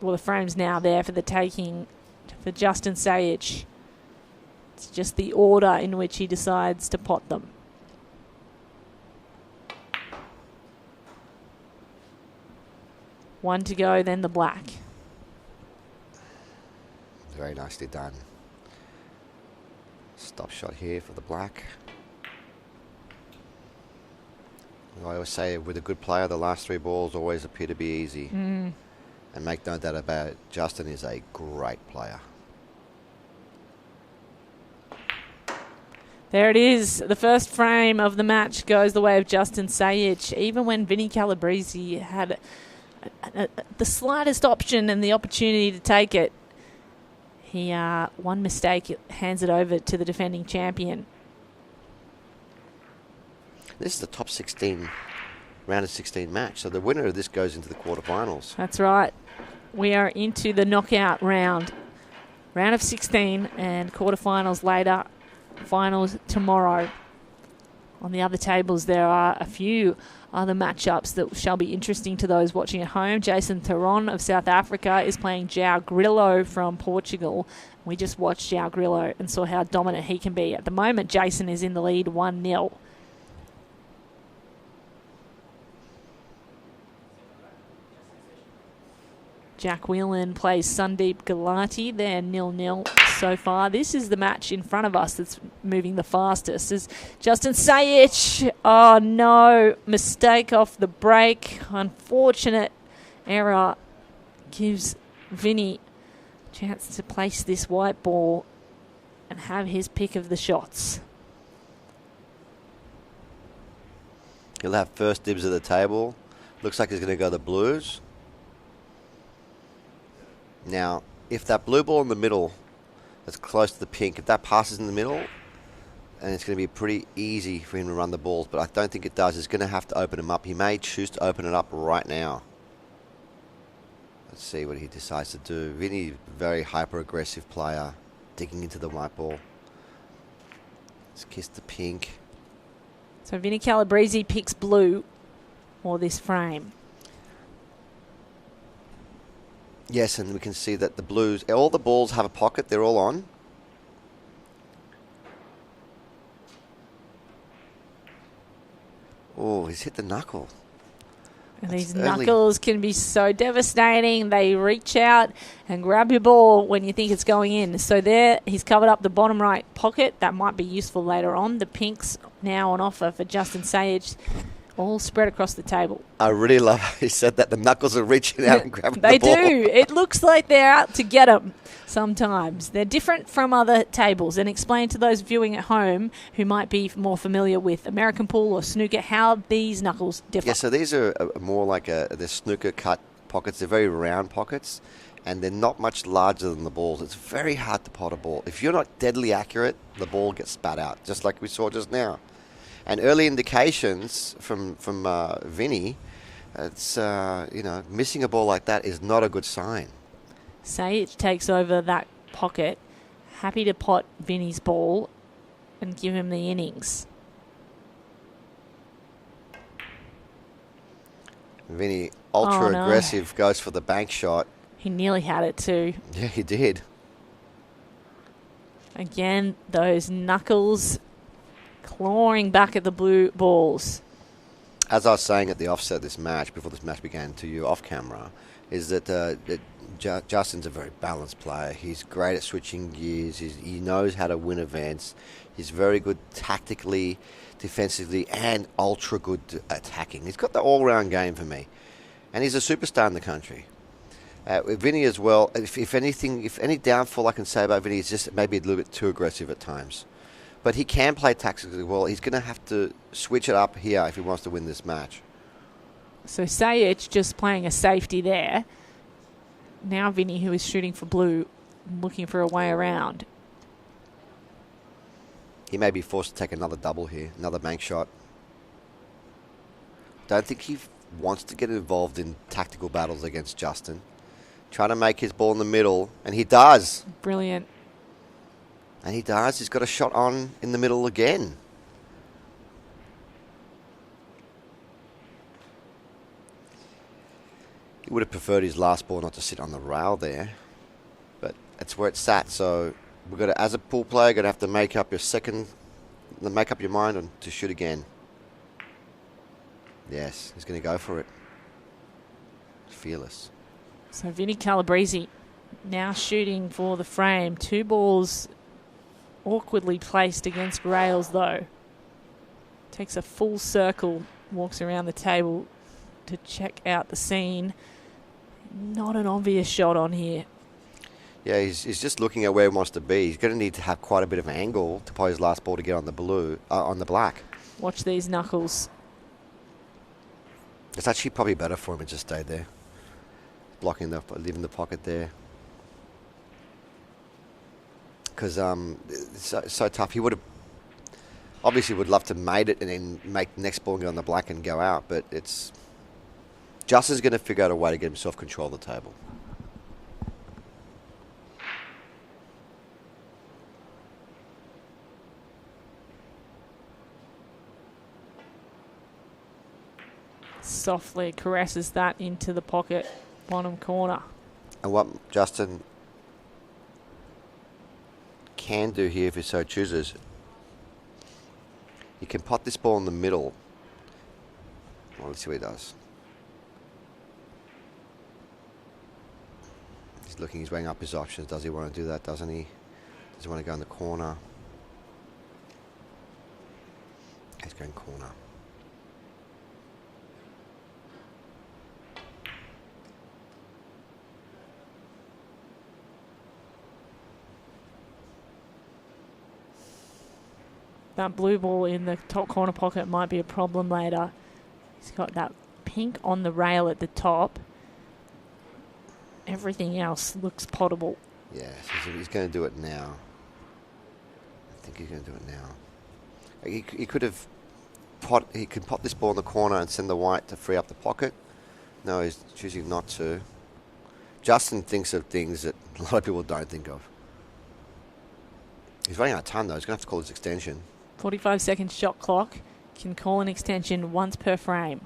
Well, the frame's now there for the taking for Justin Sayich. It's just the order in which he decides to pot them. One to go, then the black. Very nicely done. Stop shot here for the black. I always say with a good player, the last 3 balls always appear to be easy. And make no doubt about it, Justin is a great player. There it is. The first frame of the match goes the way of Justin Sayich. Even when Vinny Calibreezy had the slightest option and the opportunity to take it, he, one mistake, hands it over to the defending champion. This is the top 16, round of 16 match. So the winner of this goes into the quarterfinals. That's right. We are into the knockout round. Round of 16 and quarterfinals later. Finals tomorrow. On the other tables, there are a few other matchups that shall be interesting to those watching at home. Jason Theron of South Africa is playing João Grillo from Portugal. We just watched João Grillo and saw how dominant he can be. At the moment, Jason is in the lead 1-0. Jack Whelan plays Sundeep Gulati. They're 0-0 so far. This is the match in front of us that's moving the fastest. Is Justin Sayich. Oh, no. Mistake off the break. Unfortunate error gives Vinny a chance to place this white ball and have his pick of the shots. He'll have first dibs at the table. Looks like he's going to go the blues. Now, if that blue ball in the middle that's close to the pink, if that passes in the middle, and it's going to be pretty easy for him to run the balls, but I don't think it does. He's going to have to open him up. He may choose to open it up right now. Let's see what he decides to do. Vinny, very hyper-aggressive player, digging into the white ball. Let's kiss the pink. So Vinny Calibreezy picks blue or this frame. Yes, and we can see that the blues, all the balls have a pocket. They're all on. Oh, he's hit the knuckle. And That's these early. knuckles can be so devastating. They reach out and grab your ball when you think it's going in. So there, he's covered up the bottom right pocket. That might be useful later on. The pinks now on offer for Justin Sage, all spread across the table. I really love how he said that. The knuckles are reaching out and grabbing They the ball. do. It looks like they're out to get them sometimes. They're different from other tables. And explain to those viewing at home who might be more familiar with American pool or snooker how these knuckles differ. Yeah, so these are more like the snooker cut pockets. They're very round pockets, and they're not much larger than the balls. It's very hard to pot a ball. If you're not deadly accurate, the ball gets spat out, just like we saw just now. And early indications from Vinny, it's missing a ball like that is not a good sign. Sage takes over that pocket, happy to pot Vinny's ball and give him the innings. Vinny, ultra aggressive, goes for the bank shot. He nearly had it too. Yeah, he did. Again, those knuckles clawing back at the blue balls. As I was saying at the offset of this match, before this match began to you off camera, is that Justin's a very balanced player. He's great at switching gears. He knows how to win events. He's very good tactically, defensively, and ultra good attacking. He's got the all-round game for me. And he's a superstar in the country. With Vinny as well, if any downfall I can say about Vinny is just maybe a little bit too aggressive at times. But he can play tactically well. He's going to have to switch it up here if he wants to win this match. So Sayich just playing a safety there. Now Vinny, who is shooting for blue, looking for a way around. He may be forced to take another double here, another bank shot. Don't think he wants to get involved in tactical battles against Justin. Trying to make his ball in the middle, and he does. Brilliant. And he does. He's got a shot on in the middle again. He would have preferred his last ball not to sit on the rail there. But that's where it sat. So we've got to, as a pool player, going to have to make up your mind on to shoot again. Yes, he's going to go for it. Fearless. So Vinny Calibreezy now shooting for the frame. Two balls awkwardly placed against rails though. Takes a full circle, walks around the table to check out the scene. Not an obvious shot on here. Yeah, he's just looking at where he wants to be. He's going to need to have quite a bit of angle to play his last ball to get on the blue, on the black. Watch these knuckles. It's actually probably better for him to just stay there, leaving the pocket there. Because it's so tough. He would have obviously would love to made it and then make the next ball and get on the black and go out, but it's Justin's going to figure out a way to get himself control of the table. Softly caresses that into the pocket, bottom corner. And what Justin can do here, if he so chooses, he can pot this ball in the middle. Well, let's see what he does. he's weighing up his options. Does he want to do that? Doesn't he? Does he want to go in the corner? He's going corner. That blue ball in the top corner pocket might be a problem later. He's got that pink on the rail at the top. Everything else looks potable. Yeah, so he's going to do it now. I think he's going to do it now. He could have he could pop this ball in the corner and send the white to free up the pocket. No, he's choosing not to. Justin thinks of things that a lot of people don't think of. He's running out of time though. He's going to have to call his extension. 45-second shot clock. Can call an extension once per frame.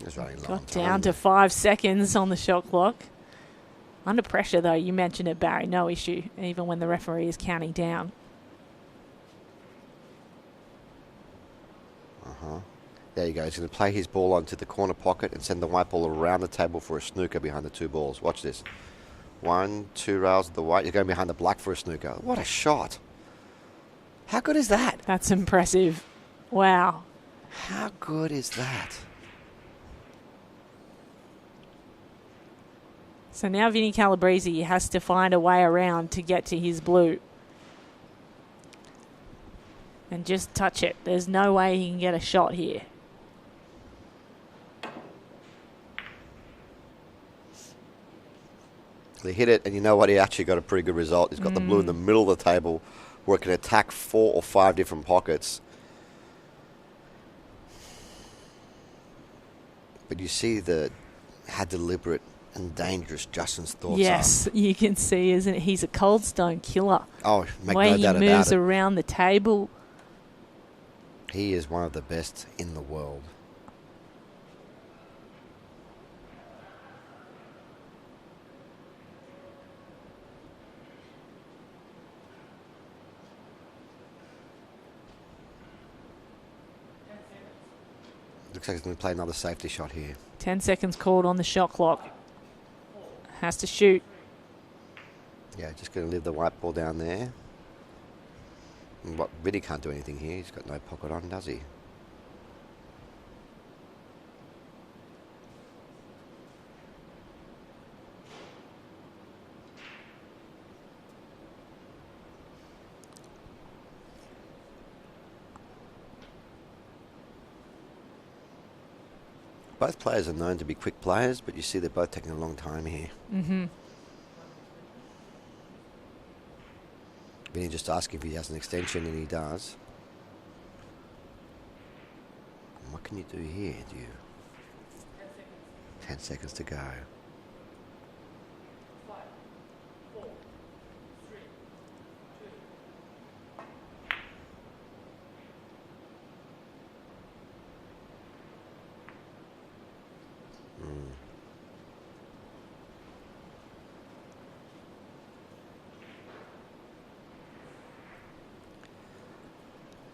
He's running long Got time. down to 5 seconds on the shot clock. Under pressure, though, you mentioned it, Barry. No issue, even when the referee is counting down. There you go. He's going to play his ball onto the corner pocket and send the white ball around the table for a snooker behind the two balls. Watch this. 1, 2 rails of the white. You're going behind the black for a snooker. What a shot. How good is that? That's impressive. Wow. How good is that? So now Vinny Calibreezy has to find a way around to get to his blue. And just touch it. There's no way he can get a shot here. He hit it, and you know what? He actually got a pretty good result. He's got the blue in the middle of the table where it can attack 4 or 5 different pockets. But you see how deliberate and dangerous Justin's thoughts Yes, are. you can see, isn't it? He's a cold stone killer. Oh, make way no he doubt about moves it. around the table. He is one of the best in the world. Looks like he's going to play another safety shot here. 10 seconds called on the shot clock. Has to shoot. Yeah, just going to leave the white ball down there. And what, Vinny can't do anything here. He's got no pocket on, does he? Both players are known to be quick players, but you see they're both taking a long time here. Mm-hmm. Vinny just asking if he has an extension, and he does. What can you do here, do you? 10 seconds to go. 5, 4, 3, 2.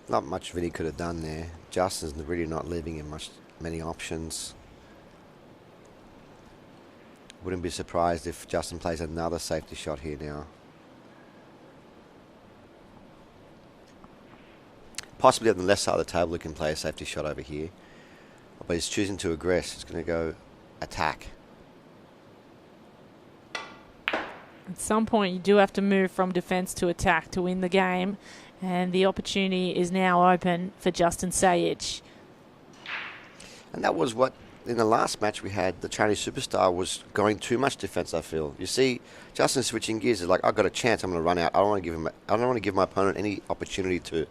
Not much Vinny could have done there. Justin's really not leaving him many options. Wouldn't be surprised if Justin plays another safety shot here now. Possibly on the left side of the table he can play a safety shot over here. But he's choosing to aggress. He's going to go attack. At some point, you do have to move from defence to attack to win the game. And the opportunity is now open for Justin Sayich. And that was what, in the last match we had, the Chinese superstar was going too much defence, I feel. You see, Justin switching gears is like, I've got a chance, I'm going to run out. I don't want to give my opponent any opportunity to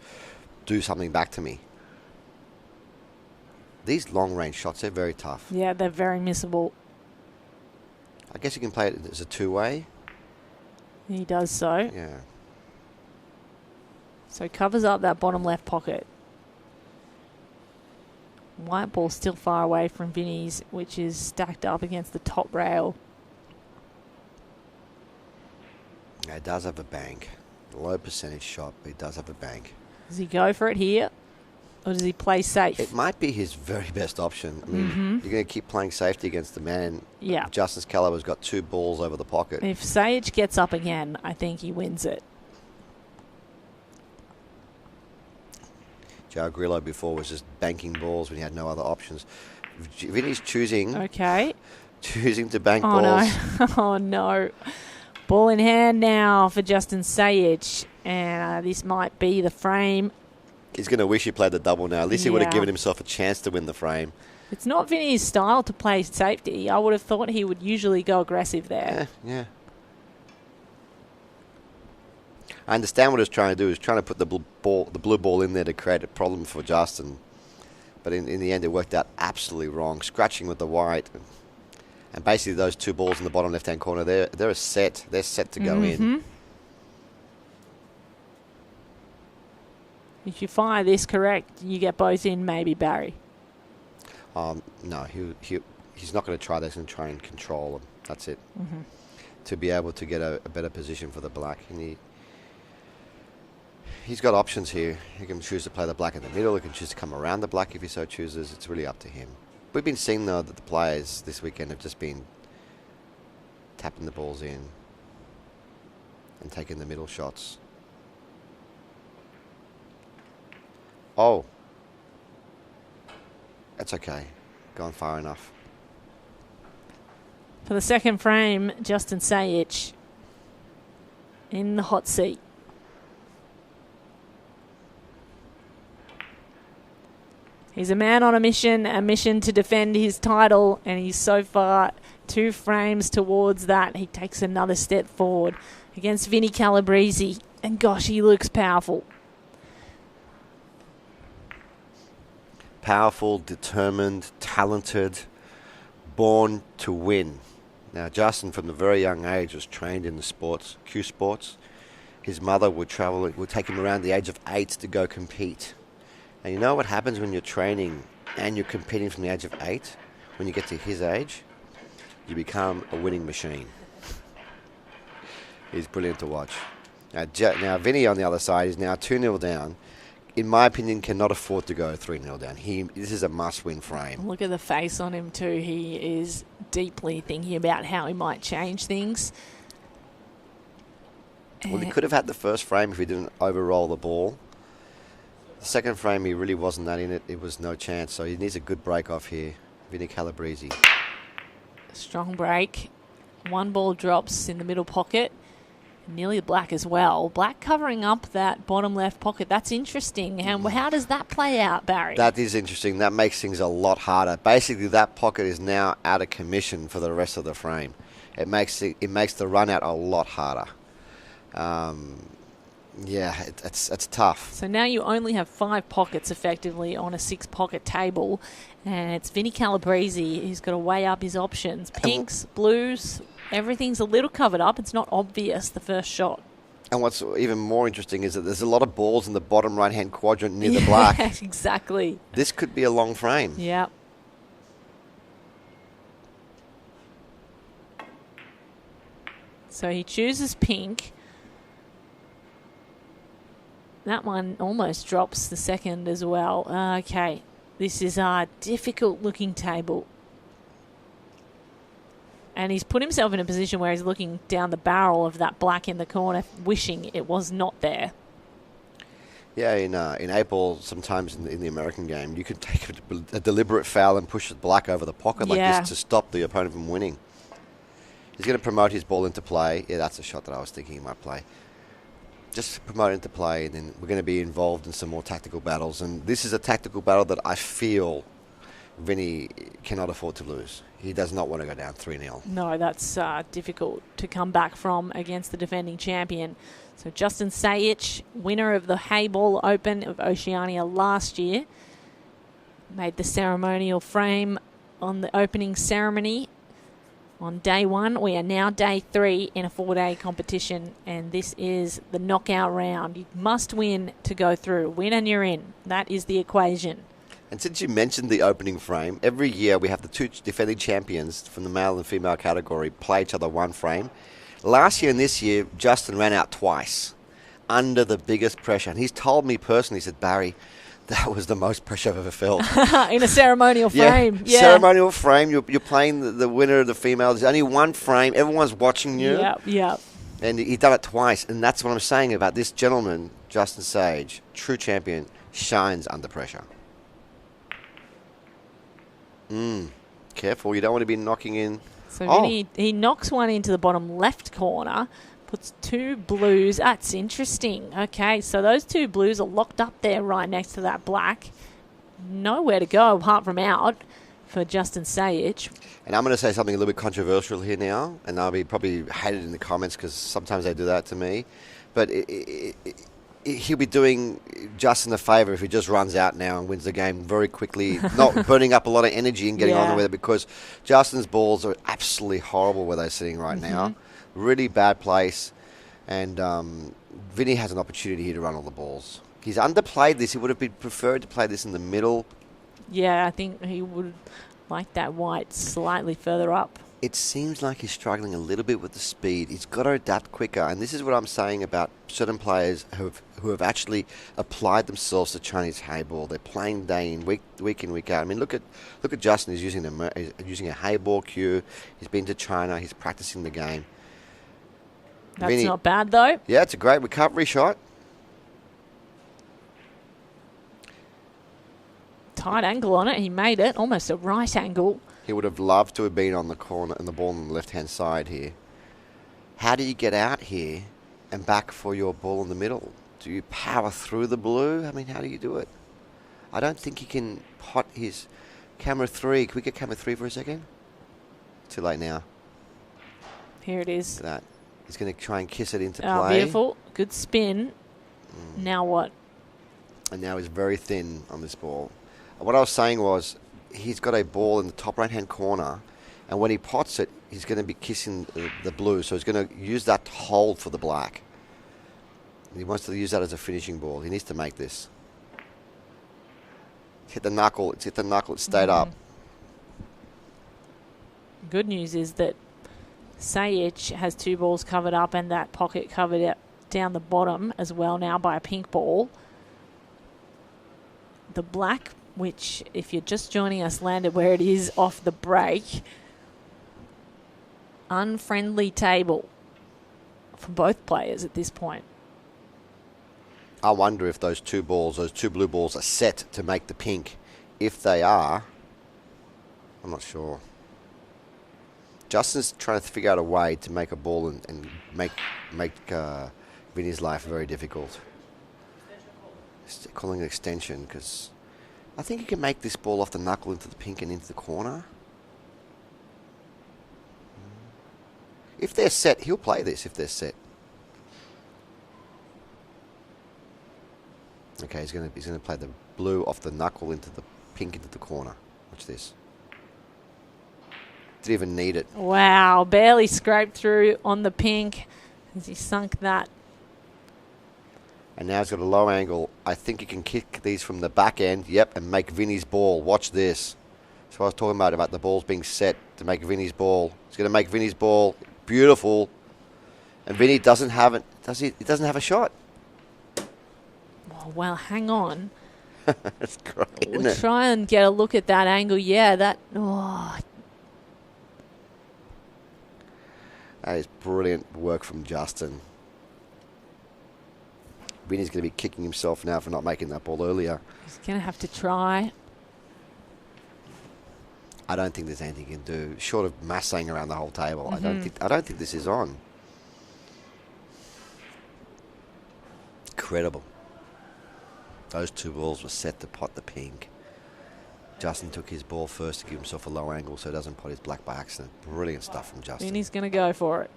do something back to me. These long-range shots, they're very tough. Yeah, they're very missable. I guess you can play it as a two-way. He does so. Yeah. So covers up that bottom left pocket. White ball still far away from Vinny's, which is stacked up against the top rail. Yeah, it does have a bank. Low percentage shot, but it does have a bank. Does he go for it here? Or does he play safe? It might be his very best option. I mean, you're going to keep playing safety against the man. Yeah. Justin's caliber's got 2 balls over the pocket. If Sage gets up again, I think he wins it. Joe Grillo before was just banking balls when he had no other options. Vinny's choosing to bank balls. No. Oh, no. Ball in hand now for Justin Sayich. And this might be the frame. He's going to wish he played the double now. At least he would have given himself a chance to win the frame. It's not Vinny's style to play safety. I would have thought he would usually go aggressive there. Yeah. I understand what he was trying to do. He was trying to put the blue ball in there to create a problem for Justin. But in the end, it worked out absolutely wrong. Scratching with the white. And basically those 2 balls in the bottom left-hand corner, they're set. They're set to go in. If you fire this correct, you get both in, maybe, Barry. No, he's not going to try this. He's going to try and control them. That's it. To be able to get a better position for the black. And he's got options here. He can choose to play the black in the middle. He can choose to come around the black if he so chooses. It's really up to him. We've been seeing, though, that the players this weekend have just been tapping the balls in and taking the middle shots. Oh. That's okay. Gone far enough. For the second frame, Justin Sayich in the hot seat. He's a man on a mission to defend his title, and he's so far 2 frames towards that. He takes another step forward against Vinny Calibreezy, and gosh, he looks powerful. Powerful, determined, talented, born to win. Now, Justin, from a very young age, was trained in the sports, Q sports. His mother would take him around the age of 8 to go compete. And you know what happens when you're training and you're competing from the age of 8? When you get to his age, you become a winning machine. He's brilliant to watch. Now Vinny on the other side is now 2-0 down. In my opinion, cannot afford to go 3-0 down. This is a must-win frame. Look at the face on him too. He is deeply thinking about how he might change things. Well, he could have had the first frame if he didn't overroll the ball. The second frame, he really wasn't that in it. It was no chance. So he needs a good break off here. Vinny Calibreezy. Strong break. 1 ball drops in the middle pocket. Nearly black as well. Black covering up that bottom left pocket. That's interesting. How does that play out, Barry? That is interesting. That makes things a lot harder. Basically, that pocket is now out of commission for the rest of the frame. It makes the run out a lot harder. It's tough. So now you only have 5 pockets effectively on a 6-pocket table, and it's Vinny Calibreezy who's got to weigh up his options. Pinks, blues, everything's a little covered up. It's not obvious the first shot. And what's even more interesting is that there's a lot of balls in the bottom right-hand quadrant near the black. Exactly. This could be a long frame. Yeah. So he chooses pink. That one almost drops the second as well. Okay, this is a difficult-looking table. And he's put himself in a position where he's looking down the barrel of that black in the corner, wishing it was not there. Yeah, in April, sometimes in the American game, you can take a deliberate foul and push the black over the pocket like this to stop the opponent from winning. He's going to promote his ball into play. Yeah, that's a shot that I was thinking he might play. Just promote into play, and then we're going to be involved in some more tactical battles. And this is a tactical battle that I feel Vinny cannot afford to lose. He does not want to go down 3-0. No, that's difficult to come back from against the defending champion. So Justin Sayich, winner of the Heyball Open of Oceania last year, made the ceremonial frame on the opening ceremony on day 1. We are now day 3 in a 4-day competition, and this is the knockout round. You must win to go through. Win and you're in. That is the equation. And since you mentioned the opening frame, every year we have the 2 defending champions from the male and female category play each other 1 frame. Last year and this year, Justin ran out twice under the biggest pressure. And he's told me personally, he said, Barry, That was the most pressure I've ever felt. In a ceremonial frame. Yeah. Ceremonial frame. You're playing the winner of the female. There's only one frame. Everyone's watching you. Yep. And he done it twice. And that's what I'm saying about this gentleman, Justin Sage, true champion, shines under pressure. Careful. You don't want to be knocking in. So he knocks one into the bottom left corner, puts 2 blues. That's interesting. Okay, so those 2 blues are locked up there right next to that black. Nowhere to go apart from out for Justin Sage. And I'm going to say something a little bit controversial here now, and I'll be probably hated in the comments because sometimes they do that to me. But he'll be doing Justin a favour if he just runs out now and wins the game very quickly, not burning up a lot of energy and getting on with it, because Justin's balls are absolutely horrible where they're sitting right now. Really bad place. And Vinny has an opportunity here to run all the balls. He's underplayed this. He would have preferred to play this in the middle. Yeah, I think he would like that white slightly further up. It seems like he's struggling a little bit with the speed. He's got to adapt quicker. And this is what I'm saying about certain players who have actually applied themselves to Chinese Heyball. They're playing day in, week in, week out. I mean, look at Justin. He's using a Heyball cue. He's been to China. He's practicing the game. That's Vinny, not bad, though. Yeah, it's a great recovery shot. Tight angle on it. He made it. Almost a right angle. He would have loved to have been on the corner and the ball on the left-hand side here. How do you get out here and back for your ball in the middle? Do you power through the blue? I mean, how do you do it? I don't think he can pot his camera 3. Can we get camera 3 for a second? Too late now. Here it is. Look at that. He's going to try and kiss it into Oh, play. beautiful. Good spin. Now what? And now he's very thin on this ball. What I was saying was, he's got a ball in the top right-hand corner, and when he pots it, he's going to be kissing the blue, so he's going to use that to hold for the black. He wants to use that as a finishing ball. He needs to make this. It's hit the knuckle. It's hit the knuckle. It stayed up. Good news is that Sayich has 2 balls covered up and that pocket covered up down the bottom as well now by a pink ball. The black, which, if you're just joining us, landed where it is off the break. Unfriendly table for both players at this point. I wonder if those 2 balls, those 2 blue balls, are set to make the pink. If they are, I'm not sure. Justin's trying to figure out a way to make a ball and make Vinny's life very difficult. Calling it extension, because I think he can make this ball off the knuckle into the pink and into the corner. If they're set, he'll play this if they're set. Okay, he's going to play the blue off the knuckle into the pink into the corner. Watch this. Didn't even need it. Wow, barely scraped through on the pink as he sunk that. And now he's got a low angle. I think he can kick these from the back end, yep, and make Vinny's ball. Watch this. So I was talking about the balls being set to make Vinny's ball. He's going to make Vinny's ball beautiful. And Vinny doesn't have it. Does he? He doesn't have a shot. Oh, well, hang on. That's great, isn't We'll it? try and get a look at that angle. Yeah, that... Oh, that is brilliant work from Justin. Vinny's going to be kicking himself now for not making that ball earlier. he's going to have to try. I don't think there's anything he can do short of massing around the whole table. I don't think this is on. Incredible. Those 2 balls were set to pot the pink. Justin took his ball first to give himself a low angle so he doesn't pot his black by accident. Brilliant stuff from Justin. And he's going to go for it.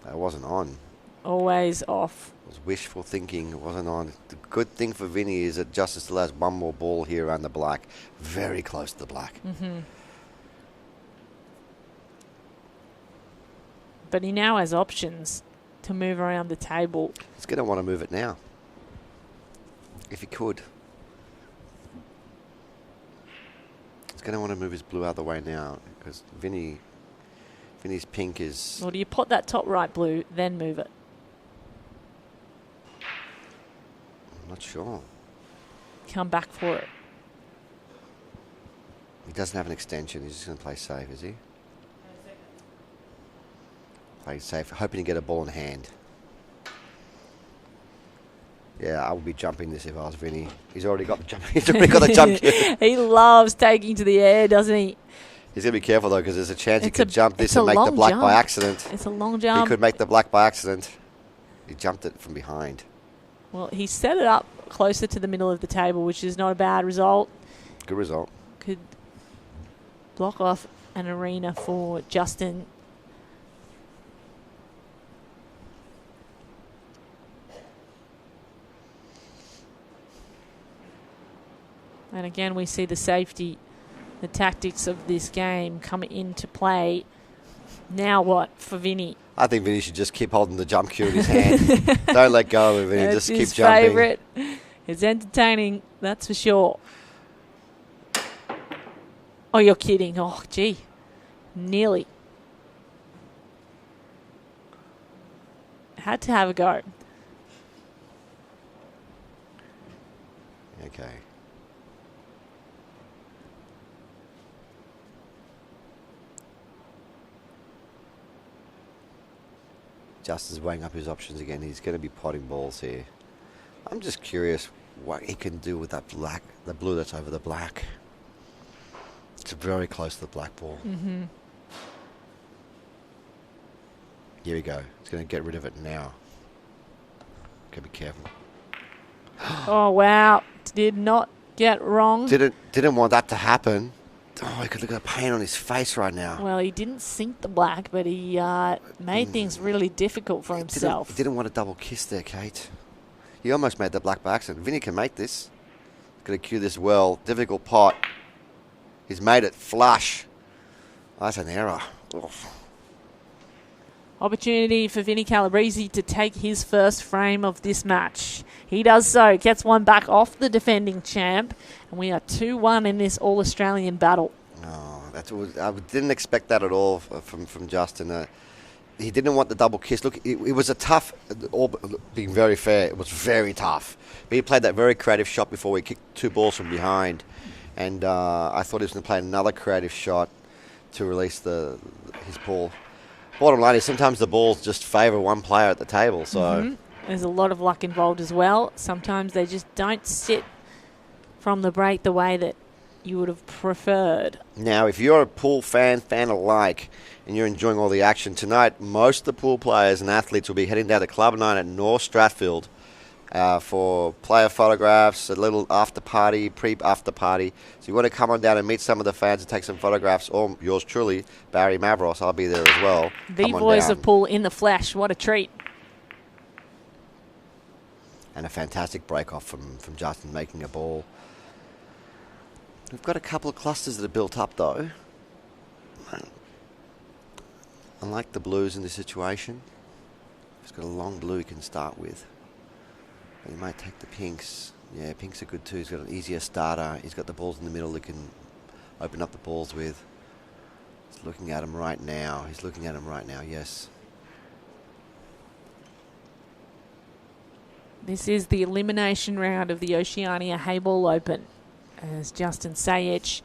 That wasn't on. Always off. It was wishful thinking. It wasn't on. The good thing for Vinny is that Justin still has one more ball here around the black. Very close to the black. But he now has options to move around the table. He's going to want to move it now. If he could. He's going to want to move his blue out of the way now because Vinny's pink is... Or do you pot that top right blue, then move it? I'm not sure. come back for it. He doesn't have an extension. He's just going to play safe, is he? Playing safe, hoping to get a ball in hand. Yeah, I would be jumping this if I was Vinny. He's already got the jump. He's already got the jump cue. He loves taking to the air, doesn't he? He's going to be careful, though, because there's a chance he It's could a- jump this it's a and make the long black jump. by accident. It's a long He jump. could make the black by accident. He jumped it from behind. Well, he set it up closer to the middle of the table, which is not a bad result. Good result. Could block off an arena for Justin. And again, we see the safety, the tactics of this game come into play. Now what for Vinny? I think Vinny should just keep holding the jump cue in his hand. Don't let go of it, Vinny. That's Just keep his jumping. favourite. It's entertaining, that's for sure. Oh, you're kidding. Oh, gee. Nearly. Had to have a go. Okay. Justin's weighing up his options again. He's going to be potting balls here. I'm just curious what he can do with that black, the blue that's over the black. It's very close to the black ball. Mm-hmm. Here we go. He's going to get rid of it now. Got to be careful. Oh, wow. Did not get wrong. Didn't want that to happen. Oh, you could look at the pain on his face right now. Well, he didn't sink the black, but he made things really difficult for himself. He didn't want a double kiss there, Kate. He almost made the black by accident. Vinny can make this. Got to cue this well. Difficult pot. He's made it flush. Oh, that's an error. Oh. Opportunity for Vinny Calibreezy to take his first frame of this match. He does so. Gets one back off the defending champ. And we are 2-1 in this All-Australian battle. Oh, I didn't expect that at all from Justin. He didn't want the double kiss. Look, it was a tough, being very fair, it was very tough. But he played that very creative shot before we kicked two balls from behind. And I thought he was going to play another creative shot to release his ball. Bottom line is sometimes the balls just favour one player at the table. So There's a lot of luck involved as well. Sometimes they just don't sit from the break the way that you would have preferred. Now, if you're a pool fan alike, and you're enjoying all the action tonight, most of the pool players and athletes will be heading down to Club 9 at North Stratfield for player photographs, a little after party, pre-after party. So you want to come on down and meet some of the fans and take some photographs, or yours truly, Barry Mavros, I'll be there as well. The voice of pool in the flesh. What a treat. And a fantastic break-off from Justin making a ball. We've got a couple of clusters that are built up, though. I like the blues in this situation. He's got a long blue he can start with. But he might take the pinks. Yeah, pinks are good too. He's got an easier starter. He's got the balls in the middle he can open up the balls with. He's looking at him right now. Yes. This is the elimination round of the Oceania Heyball Open, as Justin Sayech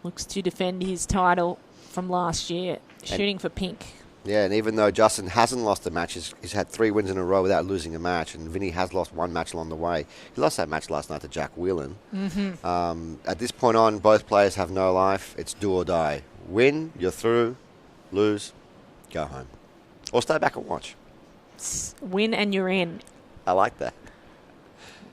looks to defend his title from last year, shooting for pink. Yeah, and even though Justin hasn't lost a match, he's had 3 wins in a row without losing a match, and Vinny has lost 1 match along the way. He lost that match last night to Jack Whelan. At this point on, both players have no life. It's do or die. Win, you're through. Lose, go home. Or stay back and watch. Win and you're in. I like that.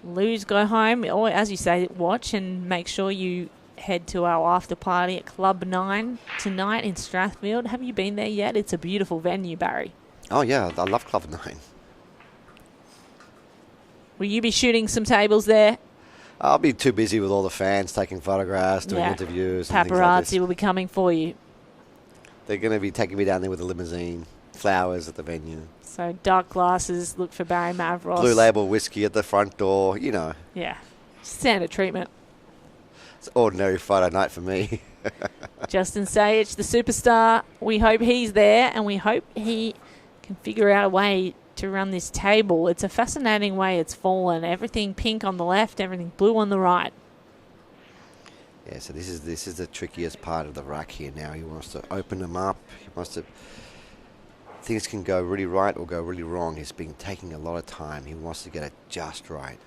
Lose, go home, or as you say, watch and make sure you head to our after party at Club 9 tonight in Strathfield. Have you been there yet? It's a beautiful venue, Barry. Oh, yeah, I love Club 9. Will you be shooting some tables there? I'll be too busy with all the fans taking photographs, doing interviews. And things like Paparazzi this. will be coming for you. They're going to be taking me down there with a limousine, flowers at the venue. So dark glasses, look for Barry Mavros. Blue Label whiskey at the front door, you know. Yeah, standard treatment. It's ordinary Friday night for me. Justin Sayech, the superstar. We hope he's there, and we hope he can figure out a way to run this table. It's a fascinating way it's fallen. Everything pink on the left, everything blue on the right. Yeah, so this is the trickiest part of the rack here now. He wants to open them up. He wants to... Things can go really right or go really wrong. He's been taking a lot of time. He wants to get it just right.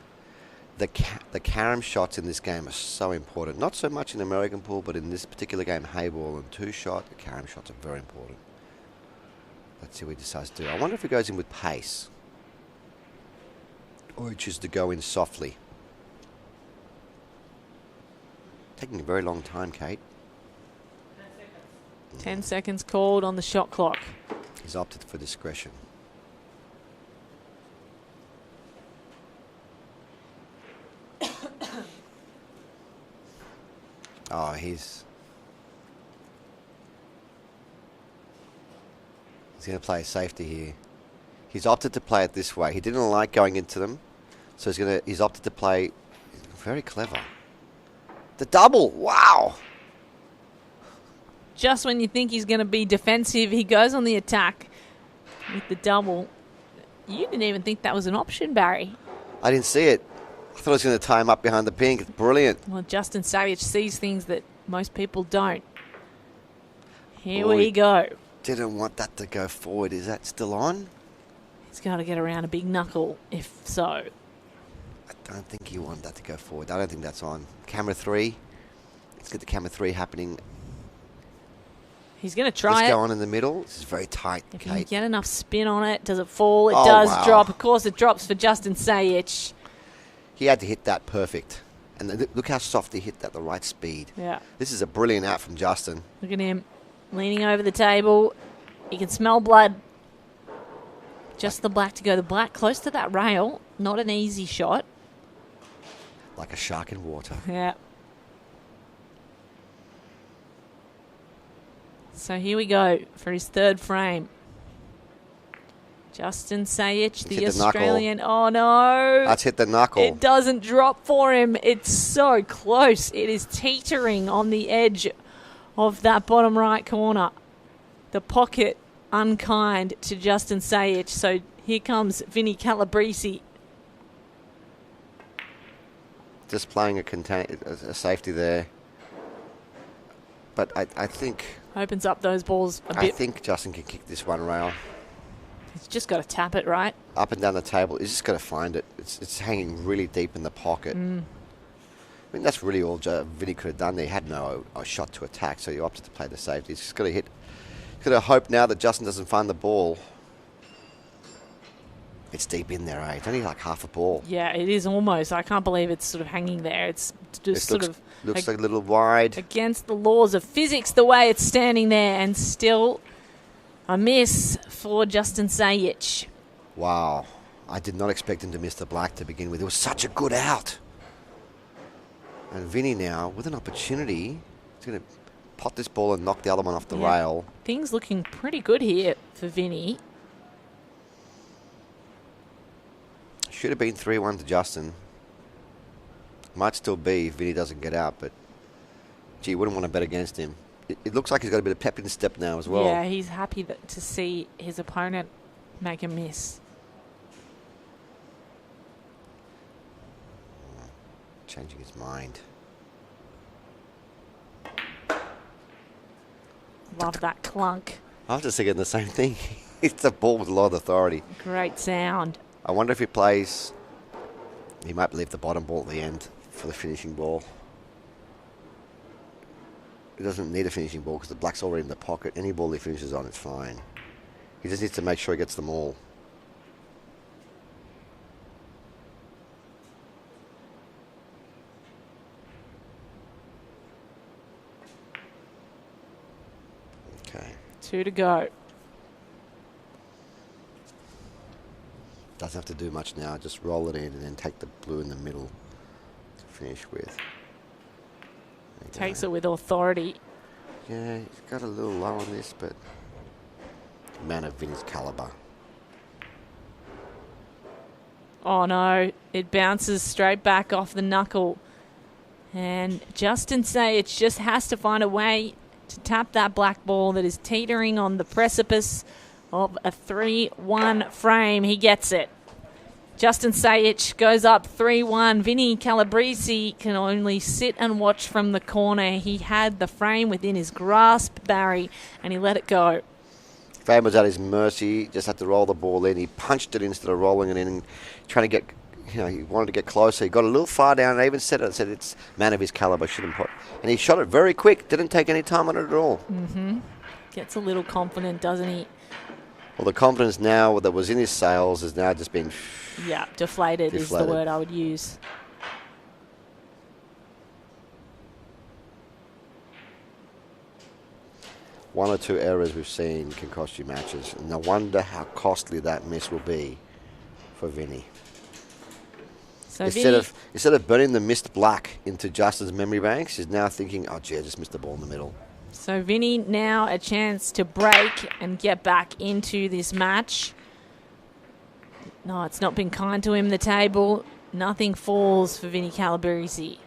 The carom shots in this game are so important. Not so much in American pool, but in this particular game, Heyball and two-shot, the carom shots are very important. Let's see what he decides to do. I wonder if he goes in with pace. Or he chooses to go in softly. Taking a very long time, Kate. 10 seconds called on the shot clock. He's opted for discretion. Oh, he's going to play safety here. He's opted to play it this way. He didn't like going into them, so he's opted to play. Very clever. The double, wow! Just when you think he's going to be defensive, he goes on the attack with the double. You didn't even think that was an option, Barry. I didn't see it. I thought I was going to tie him up behind the pink. It's brilliant. Well, Justin Savage sees things that most people don't. Here we go. Didn't want that to go forward. Is that still on? He's got to get around a big knuckle, if so. I don't think he wanted that to go forward. I don't think that's on. Camera 3. Let's get the camera 3 happening. He's going to try Let's it. go on in the middle. This is very tight, If Kate. you get enough spin on it, does it fall? It does drop. Of course, it drops for Justin Sayich. He had to hit that perfect. And look how soft he hit that, the right speed. Yeah. This is a brilliant out from Justin. Look at him leaning over the table. You can smell blood. Just the black to go. The black close to that rail. Not an easy shot. Like a shark in water. Yeah. So here we go for his third frame. Justin Sayich, the Australian. Oh, no. That's hit the knuckle. It doesn't drop for him. It's so close. It is teetering on the edge of that bottom right corner. The pocket unkind to Justin Sayich. So here comes Vinny Calibreezy. Just playing a safety there. But I think... Opens up those balls a bit. I think Justin can kick this one rail. He's just got to tap it, right? Up and down the table. He's just got to find it. It's hanging really deep in the pocket. I mean, that's really all Vinny could have done there. He had no shot to attack, so he opted to play the safety. He's just got to hit. He's got to hope now that Justin doesn't find the ball. It's deep in there, eh? It's only like half a ball. Yeah, it is almost. I can't believe it's sort of hanging there. It's just looks like a little wide. Against the laws of physics, the way it's standing there, and still a miss for Justin Sayich. Wow. I did not expect him to miss the black to begin with. It was such a good out. And Vinny now, with an opportunity, he's going to pot this ball and knock the other one off the rail. Things looking pretty good here for Vinny. Should have been 3-1 to Justin. Might still be if Vinny doesn't get out, but gee, wouldn't want to bet against him. It looks like he's got a bit of pep in his step now as well. Yeah, he's happy to see his opponent make a miss. Changing his mind. Love that clunk. I was just thinking the same thing. It's a ball with a lot of authority. Great sound. I wonder if he plays... He might leave the bottom ball at the end for the finishing ball. He doesn't need a finishing ball because the black's already in the pocket. Any ball he finishes on, it's fine. He just needs to make sure he gets them all. Okay. 2 to go. Doesn't have to do much now. Just roll it in and then take the blue in the middle to finish with. Takes it with authority. Yeah, he's got a little low on this, but man of Vinny's caliber. Oh no, it bounces straight back off the knuckle. And Justin Sayich just has to find a way to tap that black ball that is teetering on the precipice of a 3-1 frame. He gets it. Justin Sajic goes up 3-1. Vinny Calibreezy can only sit and watch from the corner. He had the frame within his grasp, Barry, and he let it go. Fame was at his mercy, just had to roll the ball in. He punched it instead of rolling it in and trying to get, he wanted to get closer. He got a little far down and I even said it's man of his caliber, shouldn't put. And he shot it very quick, didn't take any time on it at all. Mm-hmm. Gets a little confident, doesn't he? Well, the confidence now that was in his sails has now just been... Yeah, deflated is the word I would use. One or two errors we've seen can cost you matches. And I wonder how costly that miss will be for Vinny. So instead of burning the missed black into Justin's memory banks, he's now thinking, oh, gee, I just missed the ball in the middle. So Vinny now a chance to break and get back into this match. No, it's not been kind to him, the table. Nothing falls for Vinny Calibreezy.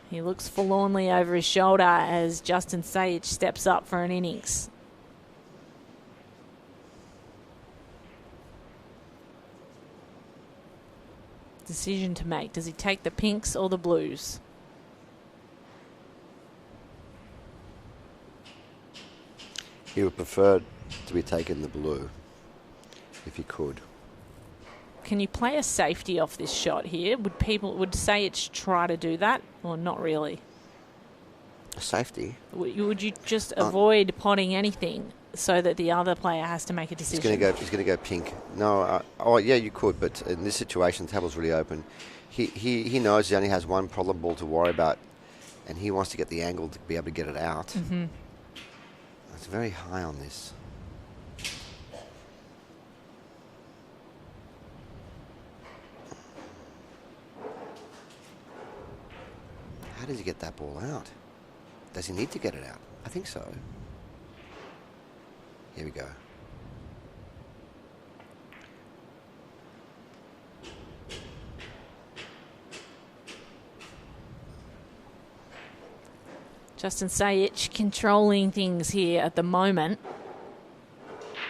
He looks forlornly over his shoulder as Justin Sajic steps up for an innings. Decision to make. Does he take the pinks or the blues? He would prefer to be taking the blue, if he could. Can you play a safety off this shot here? Would Sajic try to do that, or not really? A safety? Would you just avoid potting anything so that the other player has to make a decision? He's going to go pink. No, yeah, you could, but in this situation, the table's really open. He knows he only has one problem ball to worry about, and he wants to get the angle to be able to get it out. Mm-hmm. It's very high on this. How does he get that ball out? Does he need to get it out? I think so. Here we go. Justin Sajic controlling things here at the moment.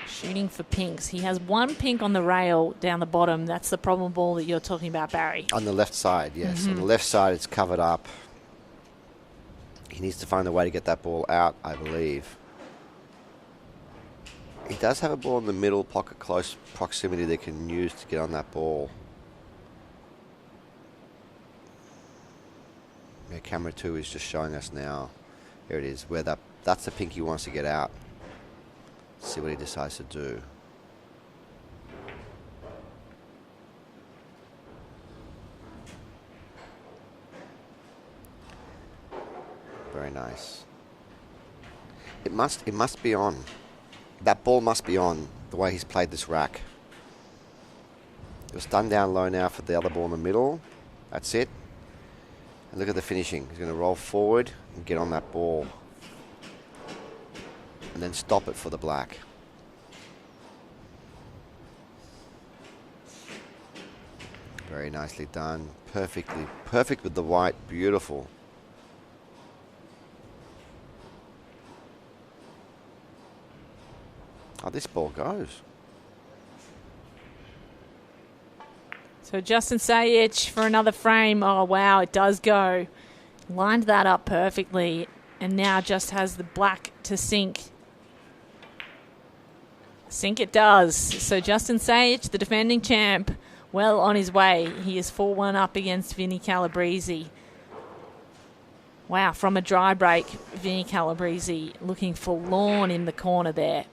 Shooting for pinks. He has one pink on the rail down the bottom. That's the problem ball that you're talking about, Barry. On the left side, yes. Mm-hmm. On the left side, it's covered up. He needs to find a way to get that ball out, I believe. He does have a ball in the middle pocket, close proximity they can use to get on that ball. Yeah, camera 2 is just showing us now. Here it is, where that's the pink he wants to get out. Let's see what he decides to do. Very nice. It must be on. That ball must be on the way he's played this rack. It was done down low now for the other ball in the middle. That's it. And look at the finishing. He's going to roll forward and get on that ball. And then stop it for the black. Very nicely done. Perfect with the white. Beautiful. Oh, this ball goes. So Justin Sajic for another frame. Oh, wow, it does go. Lined that up perfectly and now just has the black to sink. Sink it does. So Justin Sajic, the defending champ, well on his way. He is 4-1 up against Vinny Calibreezy. Wow, from a dry break, Vinny Calibreezy looking forlorn in the corner there.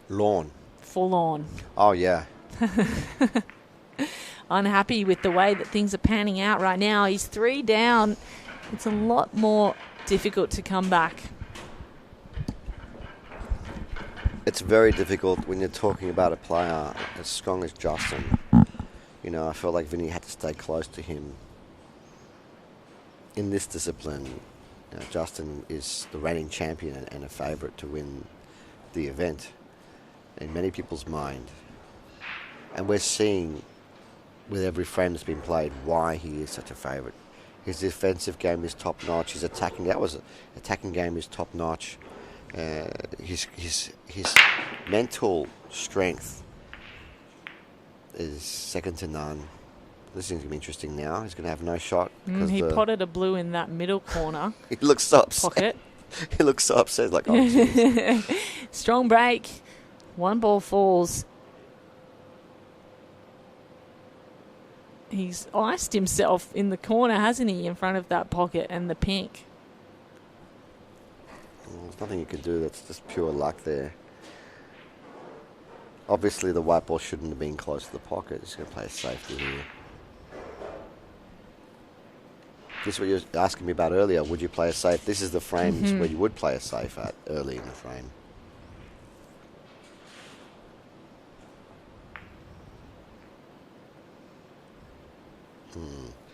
Lawn. Forlorn. Oh, yeah. Unhappy with the way that things are panning out right now. He's 3 down. It's a lot more difficult to come back. It's very difficult when you're talking about a player as strong as Justin. You know, I felt like Vinny had to stay close to him. In this discipline, you know, Justin is the reigning champion and a favourite to win the event in many people's mind. And we're seeing with every frame that's been played why he is such a favourite. His defensive game is top notch. His attacking game is top notch. His mental strength is second to none. This is going to be interesting now. He's going to have no shot. He potted a blue in that middle corner. He looks so upset. Pocket. He looks so upset. Like, oh, jeez. Strong break. 1 ball falls. He's iced himself in the corner, hasn't he, in front of that pocket and the pink. Well, there's nothing you can do. That's just pure luck there. Obviously, the white ball shouldn't have been close to the pocket. He's going to play a safety here. This is what you were asking me about earlier. Would you play a safe? This is the frames where you would play a safe at early in the frame.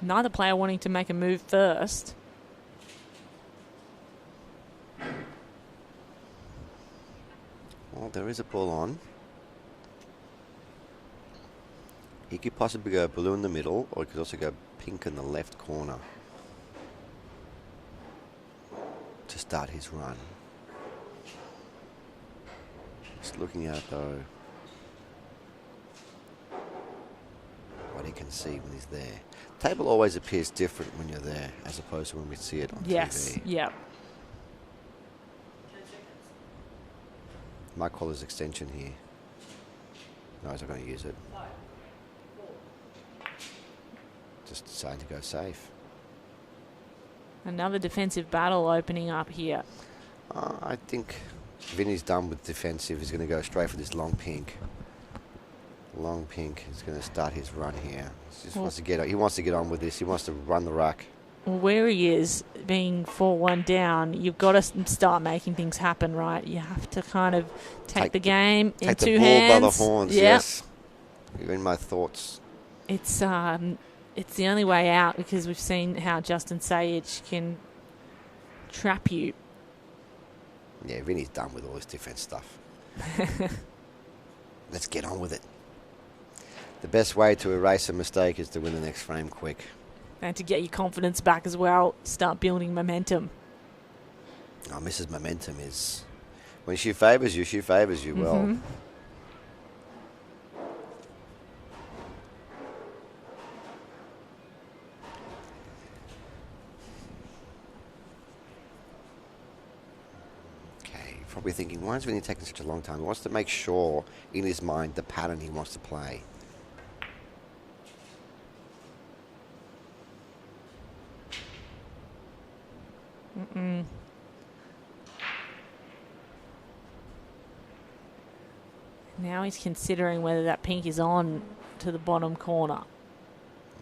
Neither player wanting to make a move first. Well, there is a ball on. He could possibly go blue in the middle, or he could also go pink in the left corner to start his run. Just looking at it though, what he can see when he's there. Table always appears different when you're there as opposed to when we see it on Yes, TV. yeah. Might call his extension here. No, he's not going to use it. Just deciding to go safe. Another defensive battle opening up here. I think Vinny's done with defensive. He's going to go straight for this long pink. Long pink is going to start his run here. He just wants to get. He wants to get on with this. He wants to run the rack. Well, where he is, being 4-1 down, you've got to start making things happen, right? You have to kind of take the game in two hands. Take the bull by the horns. Yep. Yes. You're in my thoughts. It's the only way out because we've seen how Justin Sayich can trap you. Yeah, Vinny's done with all this defense stuff. Let's get on with it. The best way to erase a mistake is to win the next frame quick. And to get your confidence back as well, start building momentum. Oh, Mrs. Momentum is... When she favours you, she favours you well. Okay, probably thinking, why is Vinny taking such a long time? He wants to make sure in his mind the pattern he wants to play. Now he's considering whether that pink is on to the bottom corner.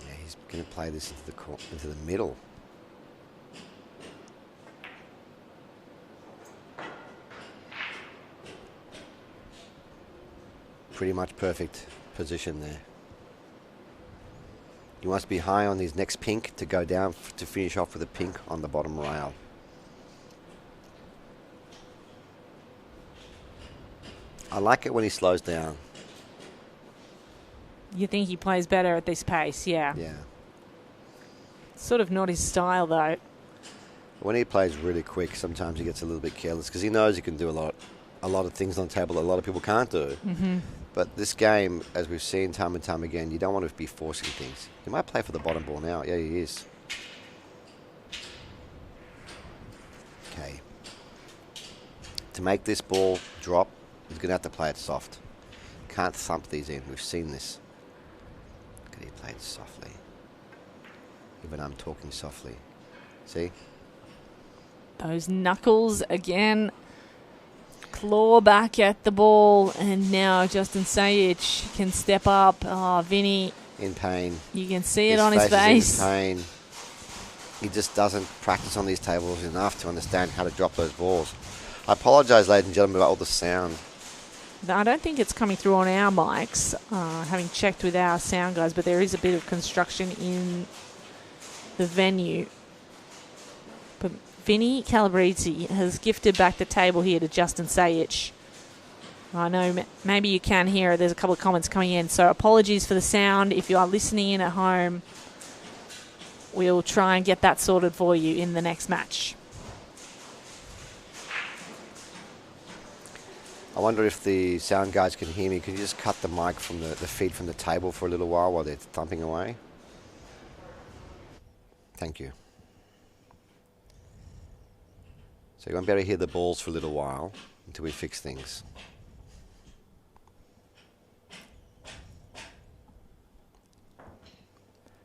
Yeah, he's going to play this into the middle. Pretty much perfect position there. He wants to be high on his next pink to go down to finish off with a pink on the bottom rail. I like it when he slows down. You think he plays better at this pace, yeah. Yeah. Sort of not his style, though. When he plays really quick, sometimes he gets a little bit careless because he knows he can do a lot of things on the table that a lot of people can't do. But this game, as we've seen time and time again, you don't want to be forcing things. He might play for the bottom ball now. Yeah, he is. Okay. To make this ball drop, he's going to have to play it soft. Can't thump these in. We've seen this. Look at he played softly. Even I'm talking softly. See? Those knuckles again. Claw back at the ball, and now Justin Sayich can step up. Oh, Vinny. In pain. You can see it on his face. In pain. He just doesn't practice on these tables enough to understand how to drop those balls. I apologise, ladies and gentlemen, about all the sound. I don't think it's coming through on our mics, having checked with our sound guys, but there is a bit of construction in the venue. But Vinny Calibreezy has gifted back the table here to Justin Sayich. I know maybe you can hear it. There's a couple of comments coming in, so apologies for the sound if you are listening in at home. we'll try and get that sorted for you in the next match. I wonder if the sound guys can hear me. Could you just cut the mic from the feed from the table for a little while they're thumping away? Thank you. So you won't be able to hear the balls for a little while until we fix things.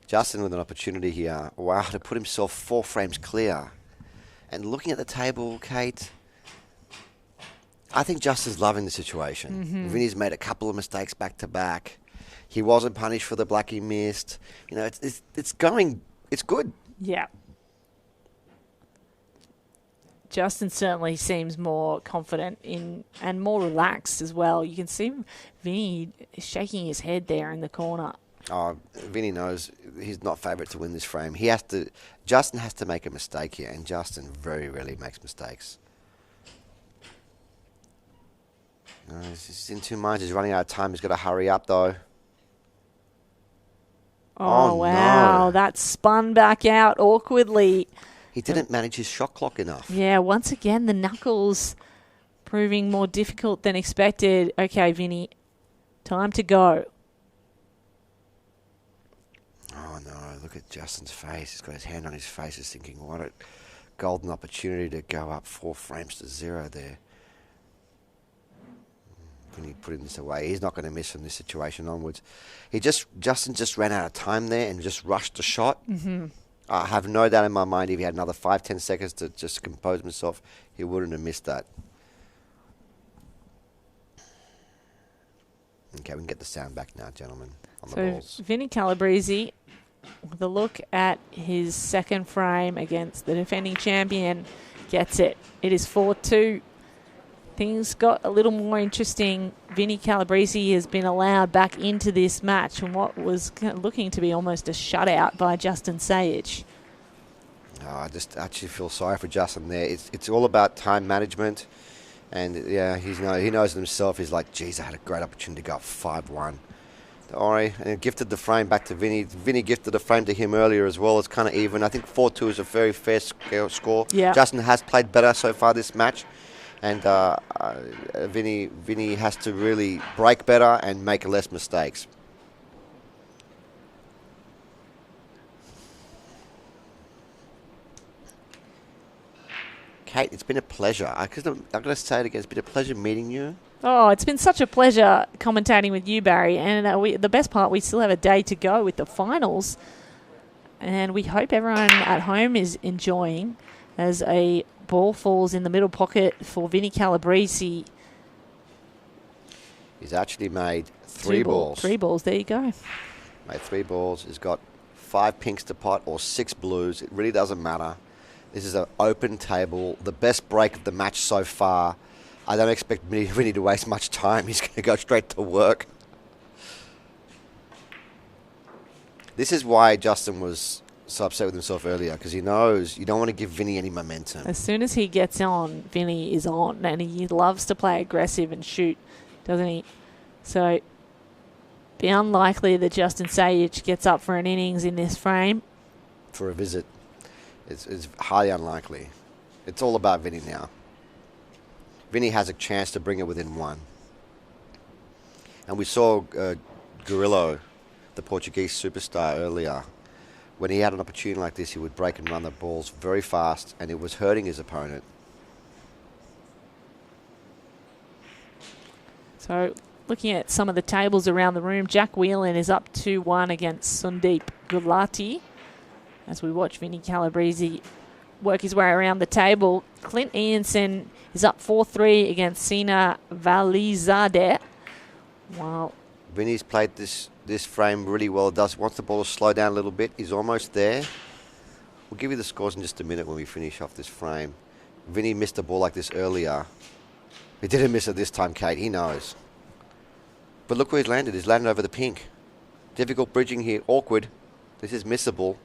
Justin with an opportunity here. Wow, to put himself 4 frames clear. And looking at the table, Kate, I think Justin's loving the situation. Vinny's made a couple of mistakes back to back. He wasn't punished for the black he missed. You know, it's going, it's good. Yeah. Justin certainly seems more confident in and more relaxed as well. You can see Vinny shaking his head there in the corner. Oh, Vinny knows he's not favourite to win this frame. Justin has to make a mistake here, and Justin very rarely makes mistakes. He's in 2 minds. He's running out of time. He's got to hurry up, though. Oh, wow. No. That spun back out awkwardly. He didn't manage his shot clock enough. Yeah, once again, the knuckles proving more difficult than expected. Okay, Vinny, time to go. Oh, no. Look at Justin's face. He's got his hand on his face. He's thinking, what a golden opportunity to go up 4 frames to 0 there. When he put this away, he's not going to miss from this situation onwards. Justin just ran out of time there and just rushed the shot. I have no doubt in my mind if he had another 5-10 seconds to just compose himself, he wouldn't have missed that. Okay, we can get the sound back now, gentlemen, on the balls. Vinny Calibreezy, with a look at his second frame against the defending champion, gets it. It is 4-2. Things got a little more interesting. Vinny Calibreezy has been allowed back into this match from what was looking to be almost a shutout by Justin Sage. Oh, I just actually feel sorry for Justin there. It's all about time management. And, yeah, he knows it himself. He's like, geez, I had a great opportunity to go up 5-1. Don't worry. And gifted the frame back to Vinny. Vinny gifted the frame to him earlier as well. It's kind of even. I think 4-2 is a very fair score. Yeah. Justin has played better so far this match. And Vinny has to really break better and make less mistakes. Kate, it's been a pleasure. I'm going to say it again. It's been a pleasure meeting you. Oh, it's been such a pleasure commentating with you, Barry. And the best part, we still have a day to go with the finals. And we hope everyone at home is enjoying as a ball falls in the middle pocket for Vinny Calibreezy. He's actually made 3 balls. 3 balls, there you go. Made 3 balls. He's got 5 pinks to pot or 6 blues. It really doesn't matter. This is an open table. The best break of the match so far. I don't expect Vinny to waste much time. He's going to go straight to work. This is why Justin was so upset with himself earlier, because he knows you don't want to give Vinny any momentum. As soon as he gets on, Vinny is on, and he loves to play aggressive and shoot, doesn't he? So, be unlikely that Justin Sage gets up for an innings in this frame. For a visit. It's highly unlikely. It's all about Vinny now. Vinny has a chance to bring it within 1. And we saw Gurillo, the Portuguese superstar, earlier. When he had an opportunity like this, he would break and run the balls very fast, and it was hurting his opponent. So, looking at some of the tables around the room, Jack Whelan is up 2-1 against Sundeep Gulati. As we watch Vinny Calibreezy work his way around the table, Clint Ianson is up 4-3 against Sina Valizadeh. Wow. Vinny's played this frame really well. Wants the ball to slow down a little bit. He's almost there. We'll give you the scores in just a minute when we finish off this frame. Vinny missed a ball like this earlier. He didn't miss it this time, Kate. He knows. But look where he's landed. He's landed over the pink. Difficult bridging here. Awkward. This is missable.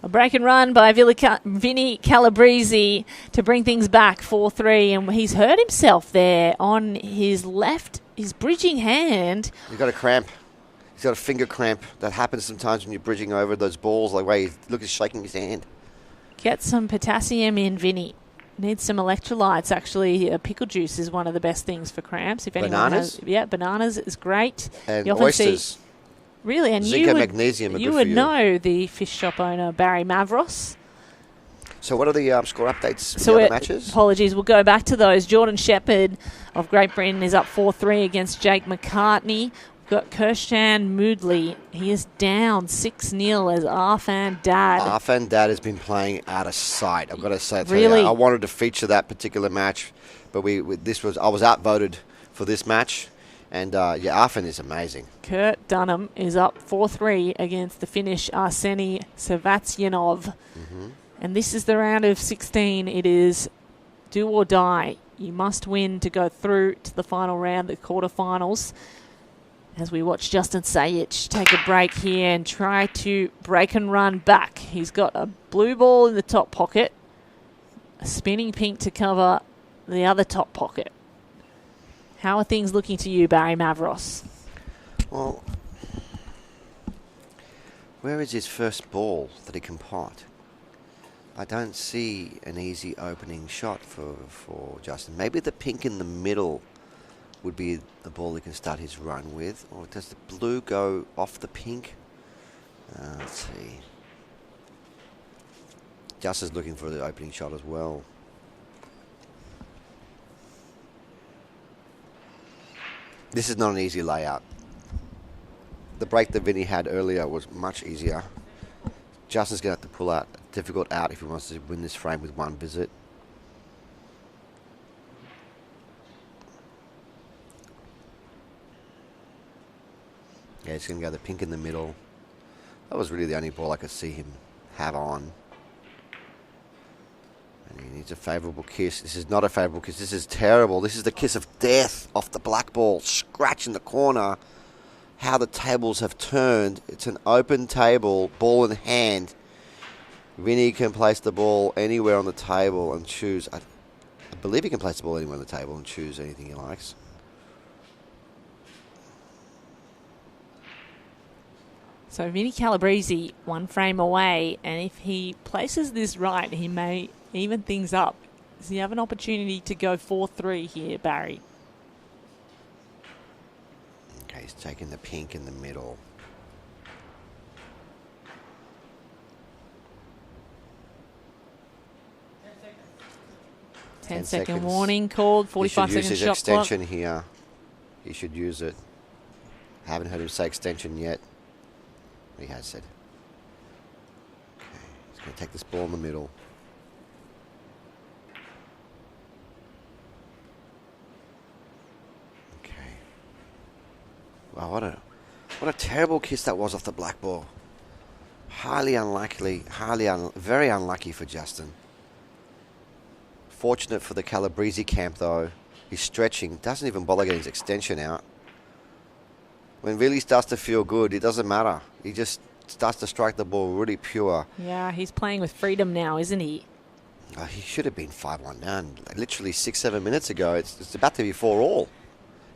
A break and run by Vinny Calibreezy to bring things back 4-3. And he's hurt himself there on his left, his bridging hand. He's got a cramp. He's got a finger cramp. That happens sometimes when you're bridging over those balls, like way he's shaking his hand. Get some potassium in, Vinny. Needs some electrolytes, actually. Pickle juice is one of the best things for cramps. If anyone Bananas? bananas is great. And You often oysters. see- really, and Zinc you and would, magnesium are you good would for you. know the fish shop owner, Barry Mavros. So what are the score updates for So the other it- matches? apologies, we'll go back to those. Jordan Shepherd of Great Britain is up 4-3 against Jake McCartney. We've got Kirshan Moodley. He is down 6-0 as Arfan Dad. Arfan Dad has been playing out of sight. I've got to say, Really? I wanted to feature that particular match, but I was outvoted for this match, and Arfan is amazing. Kurt Dunham is up 4-3 against the Finnish Arseni Savatsyanov. And this is the round of 16. It is do or die. You must win to go through to the final round, the quarterfinals. As we watch Justin Sayich take a break here and try to break and run back. He's got a blue ball in the top pocket, a spinning pink to cover the other top pocket. How are things looking to you, Barry Mavros? Well, where is his first ball that he can pot? I don't see an easy opening shot for Justin. Maybe the pink in the middle would be the ball he can start his run with. Or does the blue go off the pink? Let's see. Justin's looking for the opening shot as well. This is not an easy layout. The break that Vinny had earlier was much easier. Justin's going to have to pull out a difficult out if he wants to win this frame with one visit. Yeah, he's going to go the pink in the middle. That was really the only ball I could see him have on. And he needs a favourable kiss. This is not a favourable kiss. This is terrible. This is the kiss of death off the black ball. Scratch in the corner. How the tables have turned. It's an open table, ball in hand. Vinny can place the ball anywhere on the table and choose. I believe he can place the ball anywhere on the table and choose anything he likes. So Vinny Calibreezy, one frame away, and if he places this right, he may even things up. Does he have an opportunity to go 4-3 here, Barry? Okay, he's taking the pink in the middle. Ten 10 second seconds. warning called, 45 He should second use his shot clock. extension here. He should use it. Haven't heard him say extension yet. He has said. Okay, he's going to take this ball in the middle. Okay. Wow, what a terrible kiss that was off the black ball. Highly unlikely, very unlucky for Justin. Fortunate for the Calibreezy camp though. He's stretching, doesn't even bother getting his extension out. When really starts to feel good, it doesn't matter. He just starts to strike the ball really pure. Yeah, he's playing with freedom now, isn't he? He should have been 5-1 down. Literally 6-7 minutes ago. It's about to be 4-all.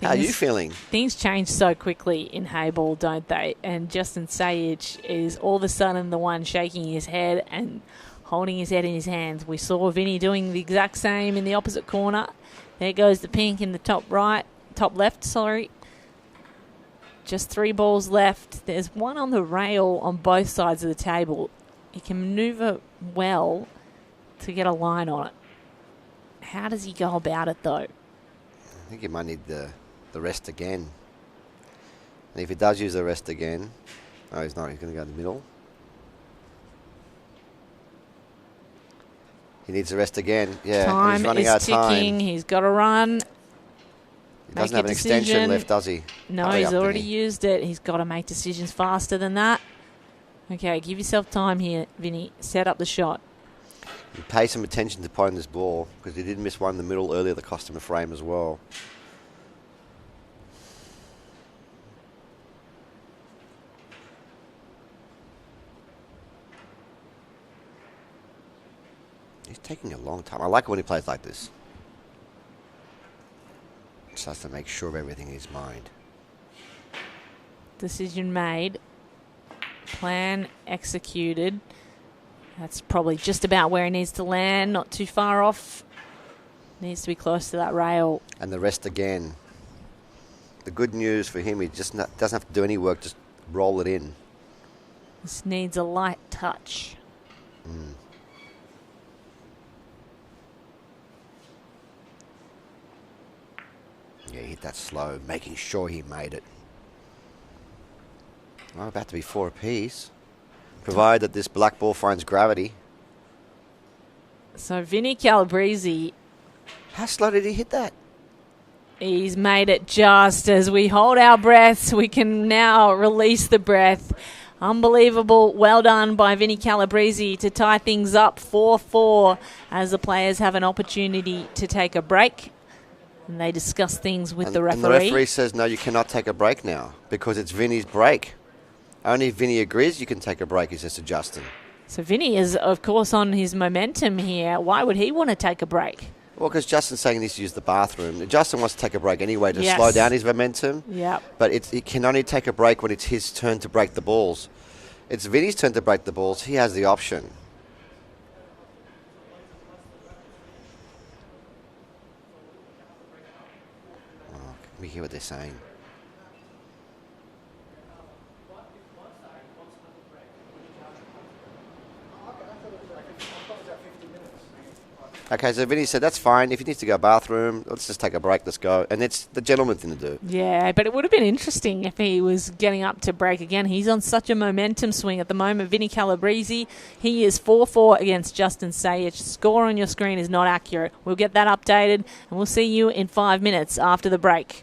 How are you feeling? Things change so quickly in Heyball, don't they? And Justin Sayich is all of a sudden the one shaking his head and holding his head in his hands. We saw Vinny doing the exact same in the opposite corner. There goes the pink in the top left, sorry. Just 3 balls left. There's one on the rail on both sides of the table. He can maneuver well to get a line on it. How does he go about it, though? I think he might need the rest again. And if he does use the rest again... Oh, he's not. He's going to go in the middle. He needs the rest again. Yeah, and Time he's running is out of time. ticking. He's got to run. He doesn't have an extension left, does he? No, Hurry he's up, already Vinny. used it. He's got to make decisions faster than that. Okay, give yourself time here, Vinny. Set up the shot. You pay some attention to potting this ball because he did miss one in the middle earlier that cost him a frame as well. He's taking a long time. I like it when he plays like this. Just has to make sure of everything in his mind. Decision made. Plan executed. That's probably just about where he needs to land, not too far off. Needs to be close to that rail. And the rest again. The good news for him, he just doesn't have to do any work, just roll it in. This needs a light touch. Yeah, he hit that slow, making sure he made it. Well, about to be 4 apiece. Provided that this black ball finds gravity. So Vinny Calibreezy, How slow did he hit that? he's made it just as we hold our breaths. We can now release the breath. Unbelievable. Well done by Vinny Calibreezy to tie things up 4-4 as the players have an opportunity to take a break. And they discuss things with the referee. And the referee says, no, you cannot take a break now because it's Vinny's break. Only if Vinny agrees you can take a break, he says to Justin. So Vinny is, of course, on his momentum here. Why would he want to take a break? Well, because Justin's saying he needs to use the bathroom. Justin wants to take a break anyway to Yes. slow down his momentum. Yep. But he can only take a break when it's his turn to break the balls. It's Vinny's turn to break the balls. He has the option. Oh, we hear what they're saying. Okay, so Vinny said, that's fine. If he needs to go to the bathroom, let's just take a break. Let's go. And it's the gentleman thing to do. Yeah, but it would have been interesting if he was getting up to break again. He's on such a momentum swing at the moment. Vinny Calibreezy, he is 4-4 against Justin Sayich. Score on your screen is not accurate. We'll get that updated, and we'll see you in 5 minutes after the break.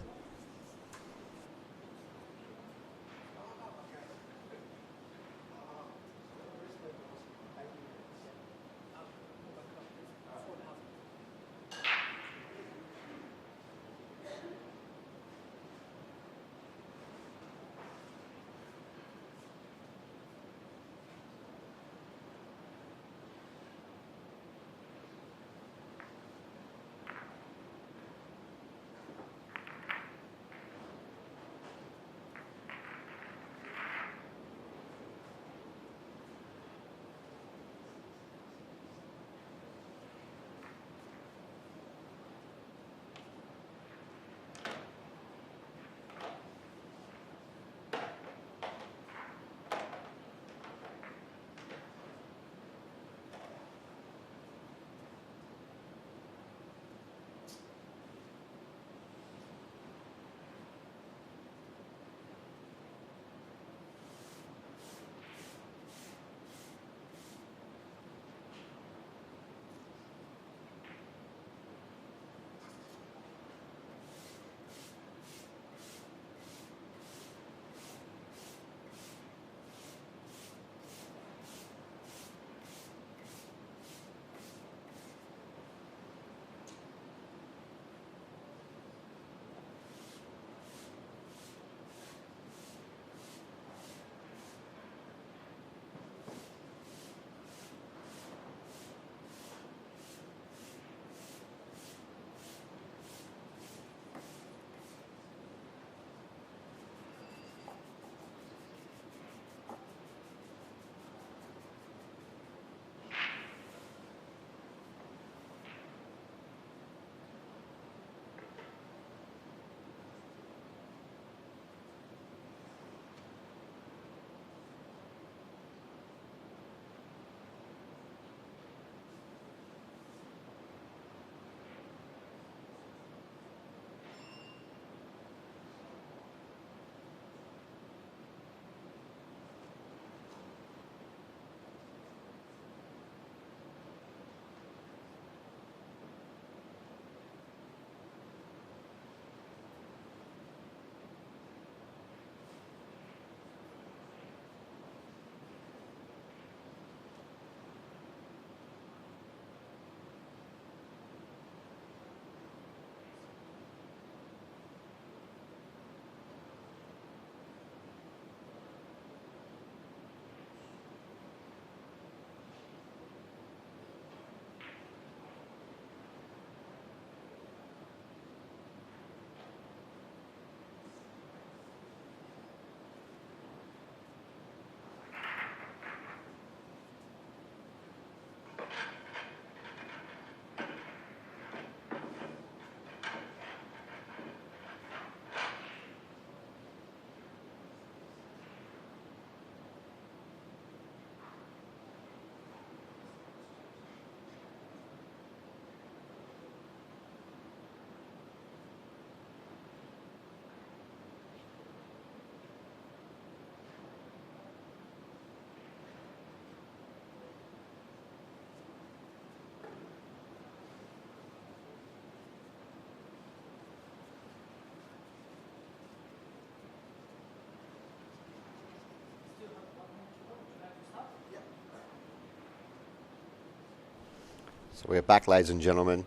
So we're back, ladies and gentlemen.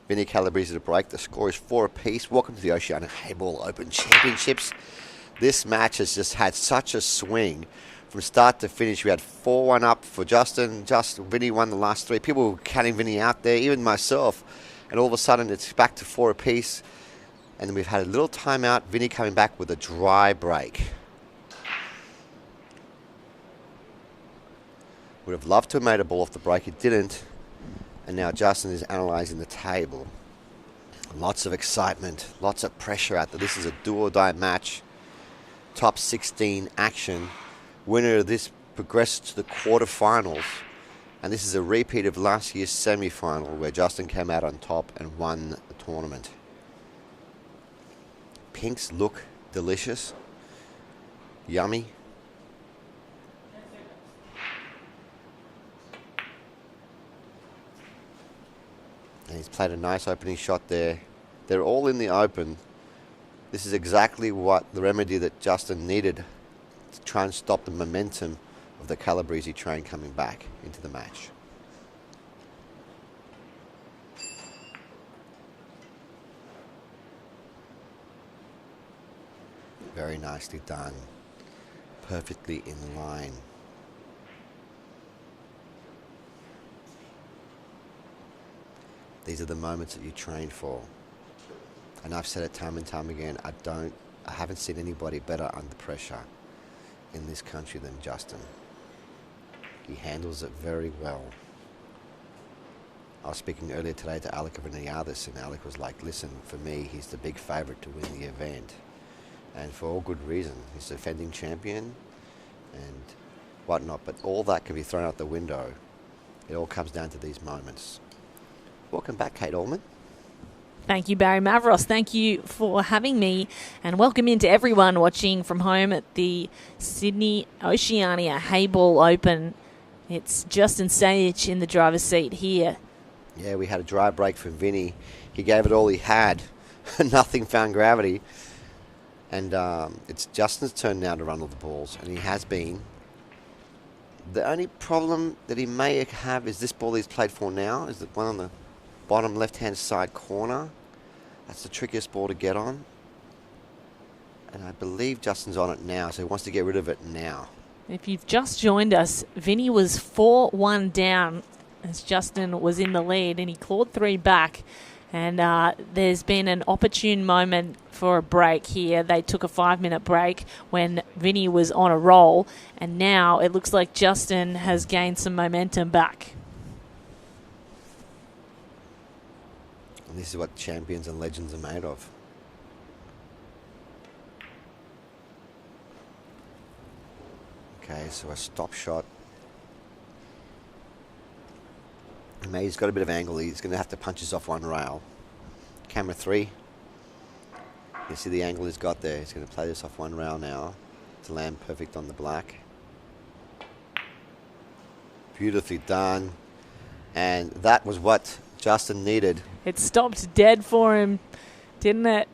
Vinny Calibreezy to break. The score is 4 apiece. Welcome to the Oceania Heyball Open Championships. This match has just had such a swing from start to finish. We had 4-1 up for Justin. Vinny won the last 3. People were counting Vinny out there, even myself. And all of a sudden, it's back to 4 apiece. And then we've had a little timeout. Vinny coming back with a dry break. Would have loved to have made a ball off the break. It didn't. And now Justin is analysing the table. Lots of excitement. Lots of pressure out there. This is a do-or-die match. Top 16 action. Winner of this progresses to the quarterfinals. And this is a repeat of last year's semi-final where Justin came out on top and won the tournament. Pinks look delicious. Yummy. And he's played a nice opening shot there. They're all in the open. This is exactly what the remedy that Justin needed to try and stop the momentum of the Calibreezy train coming back into the match. Very nicely done. Perfectly in line. These are the moments that you train for. And I've said it time and time again, I haven't seen anybody better under pressure in this country than Justin. He handles it very well. I was speaking earlier today to Alec Vinayadis, and Alec was like, listen, for me, he's the big favourite to win the event. And for all good reason. He's the defending champion and whatnot, but all that can be thrown out the window. It all comes down to these moments. Welcome back, Kate Allman. Thank you, Barry Mavros. Thank you for having me, and welcome into everyone watching from home at the Sydney Oceania Heyball Open. It's Justin Sayich in the driver's seat here. Yeah, we had a dry break from Vinny. He gave it all he had. Nothing found gravity. And it's Justin's turn now to run all the balls, and he has been. The only problem that he may have is this ball he's played for now, is the one on the bottom left-hand side corner. That's the trickiest ball to get on. And I believe Justin's on it now, so he wants to get rid of it now. If you've just joined us, Vinny was 4-1 down as Justin was in the lead, and he clawed 3 back. And there's been an opportune moment for a break here. They took a 5-minute break when Vinny was on a roll, and now it looks like Justin has gained some momentum back. And this is what champions and legends are made of. Okay, so a stop shot. He's got a bit of angle. He's going to have to punch this off one rail. Camera 3. You see the angle he's got there. He's going to play this off one rail now to land perfect on the black. Beautifully done. And that was what Justin needed. It stopped dead for him, didn't it?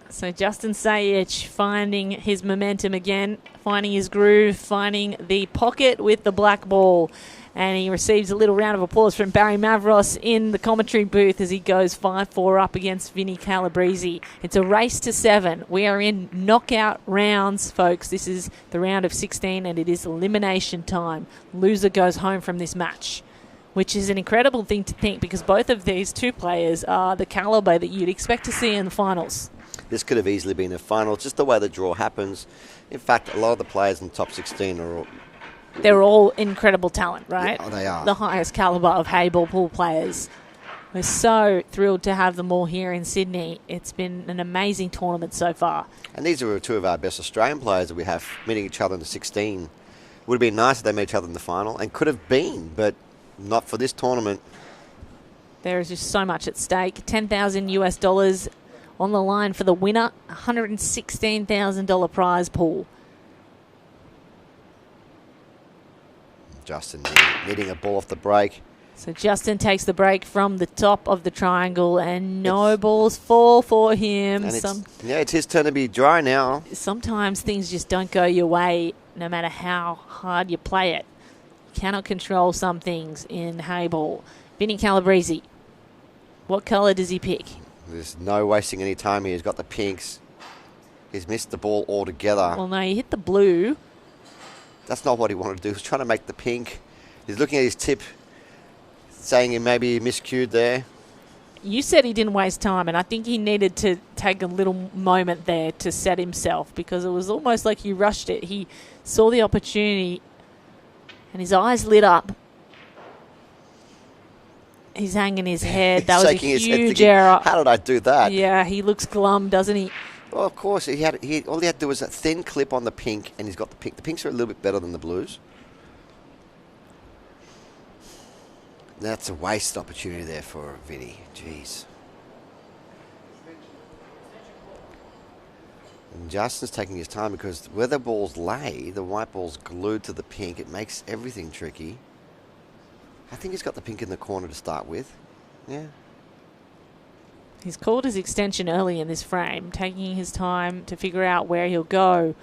So Justin Sayich finding his momentum again, finding his groove, finding the pocket with the black ball. And he receives a little round of applause from Barry Mavros in the commentary booth as he goes 5-4 up against Vinny Calibreezy. It's a race to 7. We are in knockout rounds, folks. This is the round of 16, and it is elimination time. Loser goes home from this match, which is an incredible thing to think because both of these two players are the caliber that you'd expect to see in the finals. This could have easily been a final, just the way the draw happens. In fact, a lot of the players in the top 16 are all... They're all incredible talent, right? Yeah, they are. The highest caliber of Heyball pool players. We're so thrilled to have them all here in Sydney. It's been an amazing tournament so far. And these are 2 of our best Australian players that we have meeting each other in the 16. Would have been nice if they met each other in the final, and could have been, but not for this tournament. There is just so much at stake. $10,000 on the line for the winner. $116,000 prize pool. Justin needing a ball off the break. So Justin takes the break from the top of the triangle, and no balls fall for him. It's his turn to be dry now. Sometimes things just don't go your way, no matter how hard you play it. cannot control some things in Heyball. Vinny Calibreezy, what colour does he pick? There's no wasting any time here. He's got the pinks. He's missed the ball altogether. Well, no, he hit the blue. That's not what he wanted to do. He was trying to make the pink. He's looking at his tip, saying he maybe miscued there. You said he didn't waste time, and I think he needed to take a little moment there to set himself, because it was almost like he rushed it. He saw the opportunity, and his eyes lit up. He's hanging his head. That was a huge error. How did I do that? Yeah, he looks glum, doesn't he? Well, of course. All he had to do was a thin clip on the pink, and he's got the pink. The pinks are a little bit better than the blues. That's a wasted opportunity there for Vinny. Jeez. And Justin's taking his time because where the balls lay, the white ball's glued to the pink. It makes everything tricky. I think he's got the pink in the corner to start with. Yeah. He's called his extension early in this frame, taking his time to figure out where he'll go.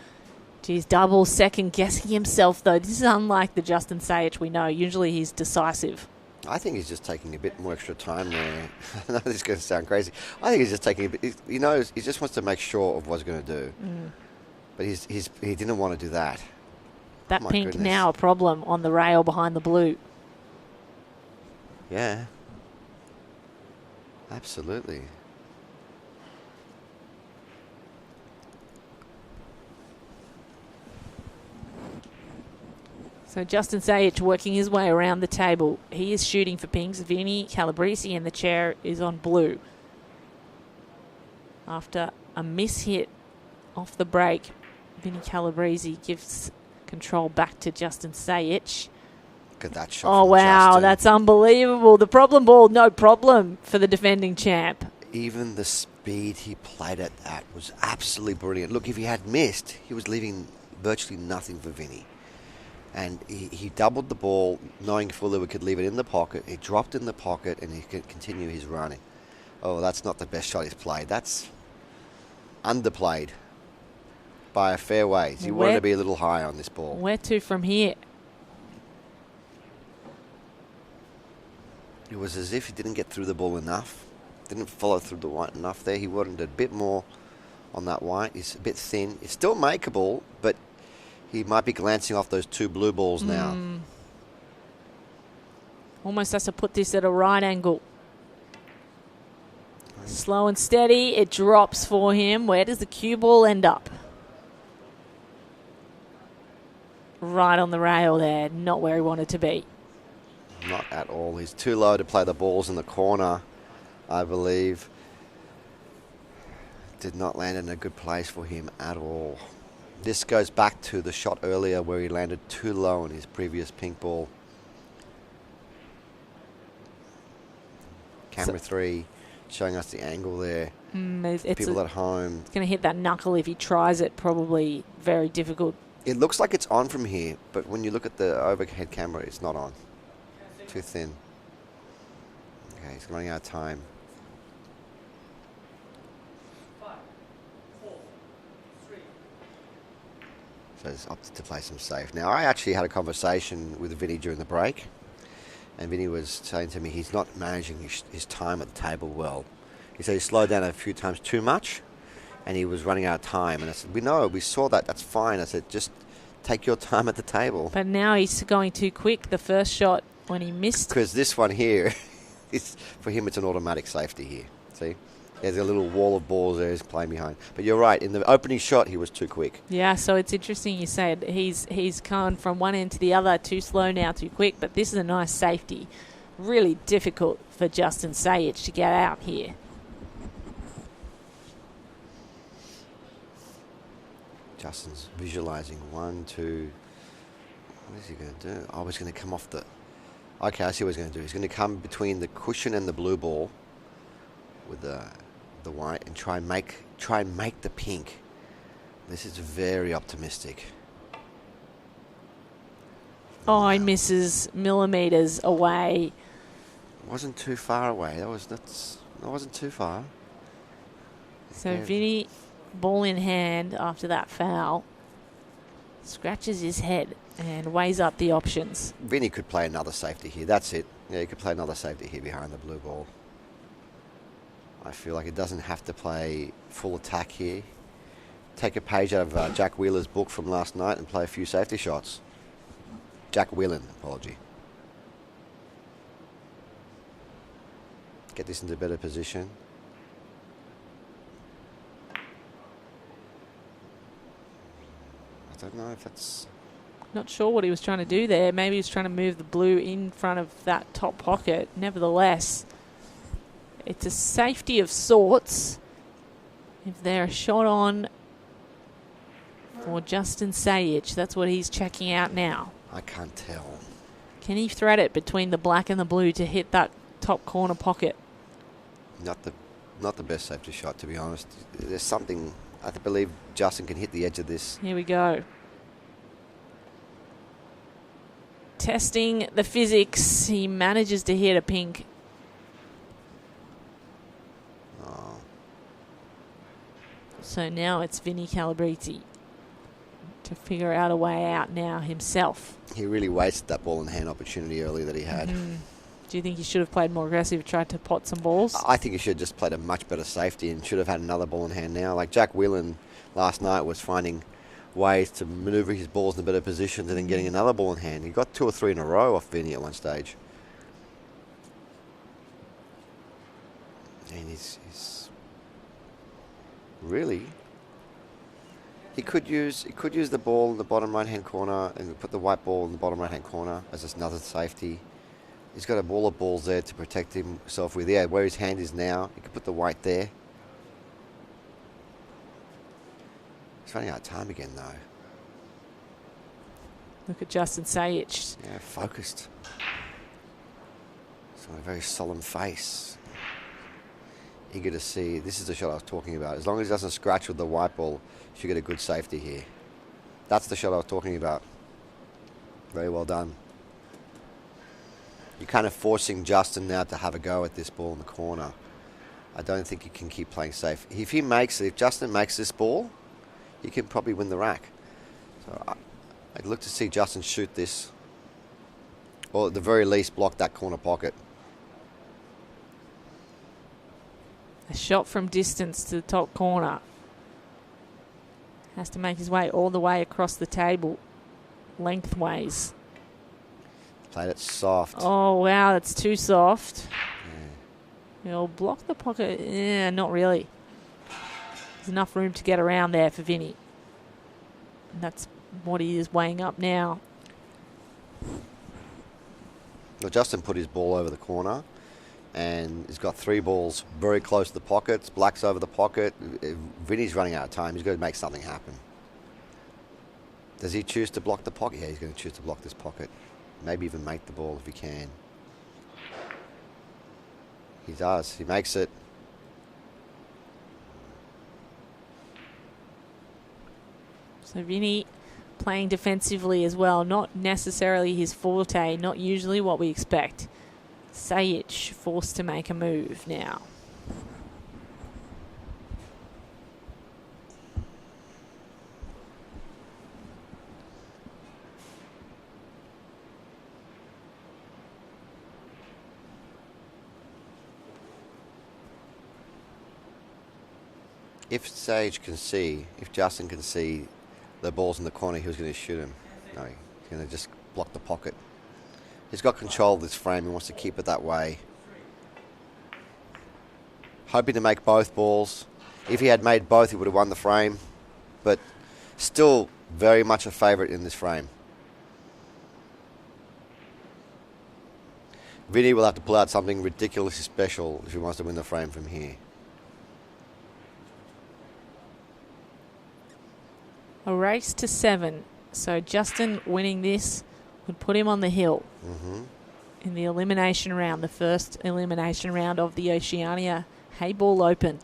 Geez, double second guessing himself, though. This is unlike the Justin Sayich we know. Usually he's decisive. I think he's just taking a bit more extra time there. I know this is going to sound crazy. I think he's just taking a bit. He knows, he just wants to make sure of what he's going to do. But he didn't want to do that. That pink goodness. now a problem on the rail behind the blue. Yeah. Absolutely. So Justin Sayich working his way around the table. He is shooting for pinks. Vinny Calibreezy in the chair is on blue. After a miss-hit off the break, Vinny Calibreezy gives control back to Justin Sayich. Look at that shot. Oh, wow, Justin. that's unbelievable. The problem ball, no problem for the defending champ. Even the speed he played at that was absolutely brilliant. Look, if he had missed, he was leaving virtually nothing for Vinny. And he doubled the ball, knowing fully we could leave it in the pocket. He dropped in the pocket, and he could continue his running. Oh, that's not the best shot he's played. That's underplayed by a fair way. He wanted to be a little higher on this ball. Where to from here? It was as if he didn't get through the ball enough. Didn't follow through the white enough there. He wanted a bit more on that white. He's a bit thin. It's still makeable, but he might be glancing off those two blue balls now. Almost has to put this at a right angle. Slow and steady. It drops for him. Where does the cue ball end up? Right on the rail there. Not where he wanted to be. Not at all. He's too low to play the balls in the corner, I believe. Did not land in a good place for him at all. This goes back to the shot earlier where he landed too low on his previous pink ball. Camera 3 showing us the angle there. People at home. It's going to hit that knuckle if he tries it. Probably very difficult. It looks like it's on from here, but when you look at the overhead camera, it's not on. Too thin. Okay, he's running out of time. 5, 4, 3. So he's opted to play some safe. Now, I actually had a conversation with Vinny during the break, and Vinny was saying to me he's not managing his time at the table well. He said he slowed down a few times too much, and he was running out of time. And I said, we saw that, that's fine. I said, just take your time at the table. But now he's going too quick. The first shot when he missed. Because this one here, for him, it's an automatic safety here. See? There's a little wall of balls there he's playing behind. But you're right, in the opening shot, he was too quick. Yeah, so it's interesting you said he's gone from one end to the other, too slow now, too quick. But this is a nice safety. Really difficult for Justin Sayich to get out here. Justin's visualizing 1, 2. What is he going to do? Oh, he's going to come off the... Okay, I see what he's going to do. He's going to come between the cushion and the blue ball with the white and try and make the pink. This is very optimistic. Oh, he misses millimetres away. Wasn't too far away. That wasn't too far. So Vinny, ball in hand after that foul, scratches his head and weighs up the options. Vinny could play another safety here. That's it. Yeah, he could play another safety here behind the blue ball. I feel like it doesn't have to play full attack here. Take a page out of Jack Wheeler's book from last night and play a few safety shots. Jack Whelan, apology. Get this into a better position. I don't know if that's... Not sure what he was trying to do there. Maybe he was trying to move the blue in front of that top pocket. Nevertheless, it's a safety of sorts. If they're a shot on for Justin Sayich, that's what he's checking out now. I can't tell. Can he thread it between the black and the blue to hit that top corner pocket? Not the best safety shot, to be honest. There's something... I believe Justin can hit the edge of this. Here we go. Testing the physics. He manages to hit a pink. Oh. So now it's Vinny Calibreezy to figure out a way out now himself. He really wasted that ball in hand opportunity earlier that he had. Do you think he should have played more aggressive, tried to pot some balls? I think he should have just played a much better safety and should have had another ball in hand now. Like Jack Whelan last night was finding ways to manoeuvre his balls in better positions and then getting another ball in hand. He got 2 or 3 in a row off Vinny at one stage. And he's really... He could use the ball in the bottom right-hand corner and put the white ball in the bottom right-hand corner as another safety. He's got a ball of balls there to protect himself with. Yeah, where his hand is now, he could put the white there. He's running out of time again, though. Look at Justin Sayich. Yeah, focused. He's got a very solemn face. Eager to see. This is the shot I was talking about. As long as he doesn't scratch with the white ball, you should get a good safety here. That's the shot I was talking about. Very well done. You're kind of forcing Justin now to have a go at this ball in the corner. I don't think he can keep playing safe. If Justin makes this ball, he can probably win the rack. So I'd look to see Justin shoot this, or at the very least block that corner pocket. A shot from distance to the top corner. Has to make his way all the way across the table, lengthways. Played it soft. Oh, wow, that's too soft. He'll block the pocket. Yeah, not really. There's enough room to get around there for Vinny. And that's what he is weighing up now. Well, Justin put his ball over the corner, and he's got 3 balls very close to the pockets. Black's over the pocket. Vinny's running out of time. He's got to make something happen. Does he choose to block the pocket? Yeah, he's going to choose to block this pocket. Maybe even make the ball if he can. He does. He makes it. So Vinny playing defensively as well. Not necessarily his forte. Not usually what we expect. Sayich forced to make a move now. If Sage can see, if Justin can see the ball's in the corner, he was going to shoot him. No, he's going to just block the pocket. He's got control of this frame. He wants to keep it that way. Hoping to make both balls. If he had made both, he would have won the frame. But still very much a favourite in this frame. Vinny will have to pull out something ridiculously special if he wants to win the frame from here. A race to 7. So Justin winning this would put him on the hill in the elimination round, the first elimination round of the Oceania Heyball Open.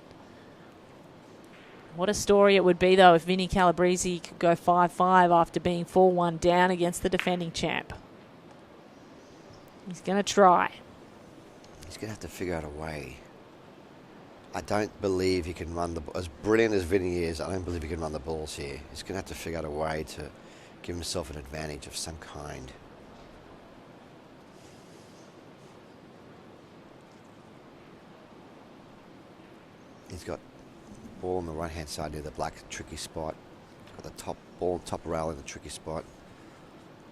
What a story it would be, though, if Vinny Calibreezy could go 5-5 after being 4-1 down against the defending champ. He's going to try. He's going to have to figure out a way. I don't believe he can run the... As brilliant as Vinny is, I don't believe he can run the balls here. He's going to have to figure out a way to give himself an advantage of some kind. He's got ball on the right-hand side near the black, tricky spot. Got the top ball, top rail in the tricky spot.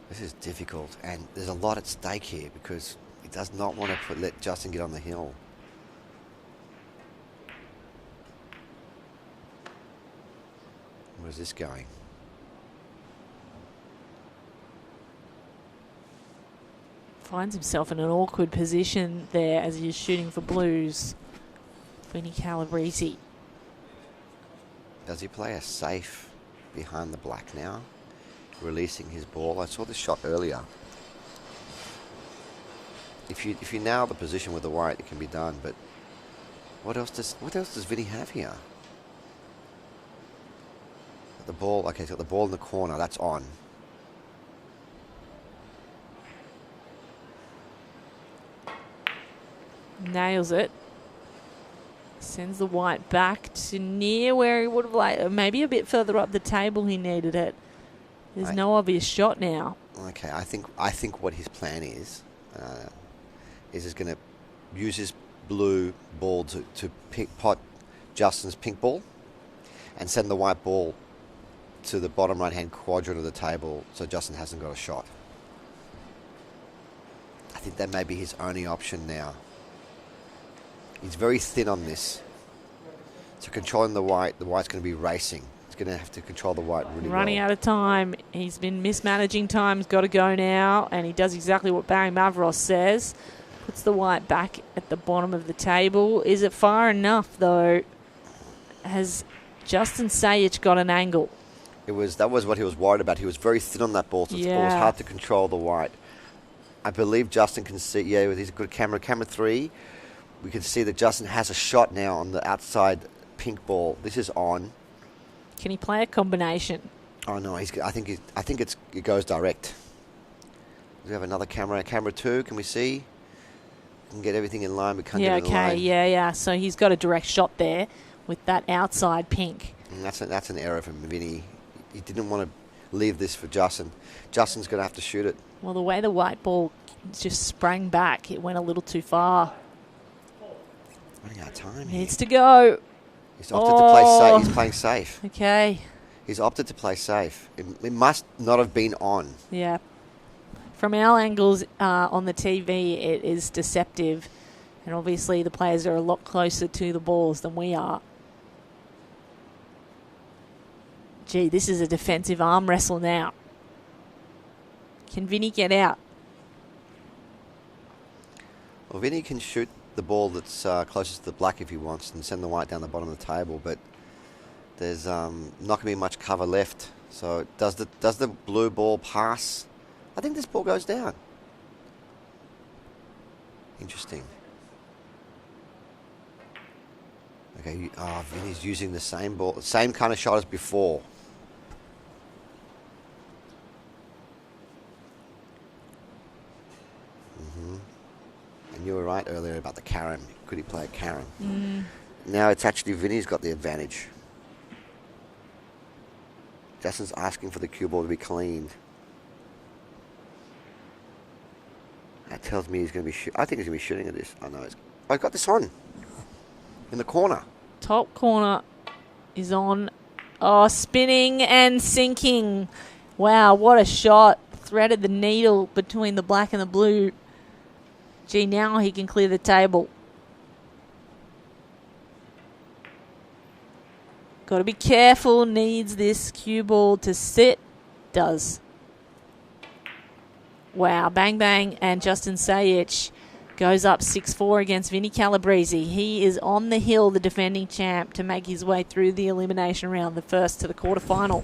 This is difficult, and there's a lot at stake here because he does not want to let Justin get on the hill. Where's this going? Finds himself in an awkward position there as he's shooting for blues. Vinny Calibreezy. Does he play a safe behind the black now? Releasing his ball. I saw this shot earlier. If you nail the position with the white, it can be done. But what else does Vinny have here? The ball. Okay, he's got the ball in the corner. That's on. Nails it. Sends the white back to near where he would have liked, maybe a bit further up the table he needed it. There's no obvious shot now. Okay, I think what his plan is he's going to use his blue ball to pot Justin's pink ball and send the white ball to the bottom right-hand quadrant of the table so Justin hasn't got a shot. I think that may be his only option now. He's very thin on this. So controlling the white's going to be racing. He's going to have to control the white really well. Running out of time. He's been mismanaging time. He's got to go now. And he does exactly what Barry Mavros says. Puts the white back at the bottom of the table. Is it far enough, though? Has Justin Sayich got an angle? That was what he was worried about. He was very thin on that ball, so it was hard to control the white. I believe Justin can see, with his good camera 3, we can see that Justin has a shot now on the outside pink ball. This is on. Can he play a combination? Oh no, I think it goes direct. We have another camera 2. Can we see? We can get everything in line. We can't get it in line. Yeah. So he's got a direct shot there with that outside pink. And that's an error from Vinny. He didn't want to leave this for Justin. Justin's going to have to shoot it. Well, the way the white ball just sprang back, it went a little too far. Running out of time. Needs to go. He's opted to play safe. He's playing safe. Okay. He's opted to play safe. It must not have been on. Yeah. From our angles on the TV, it is deceptive. And obviously the players are a lot closer to the balls than we are. Gee, this is a defensive arm wrestle now. Can Vinny get out? Well, Vinny can shoot the ball that's closest to the black if he wants and send the white down the bottom of the table, but there's not going to be much cover left. So does the blue ball pass? I think this ball goes down. Interesting. Okay, Vinny's using the same ball, same kind of shot as before. And you were right earlier about the Karen. Could he play a Karen? Now it's actually Vinny's got the advantage. Justin's asking for the cue ball to be cleaned. That tells me he's going to be I think he's going to be shooting at this. I know it's... Oh, he's got this on. In the corner. Top corner is on. Oh, spinning and sinking. Wow, what a shot. Threaded the needle between the black and the blue. Gee, now he can clear the table. Got to be careful. Needs this cue ball to sit. Does. Wow, bang, bang. And Justin Sayich goes up 6-4 against Vinny Calibreezy. He is on the hill, the defending champ, to make his way through the elimination round, the first to the quarterfinal.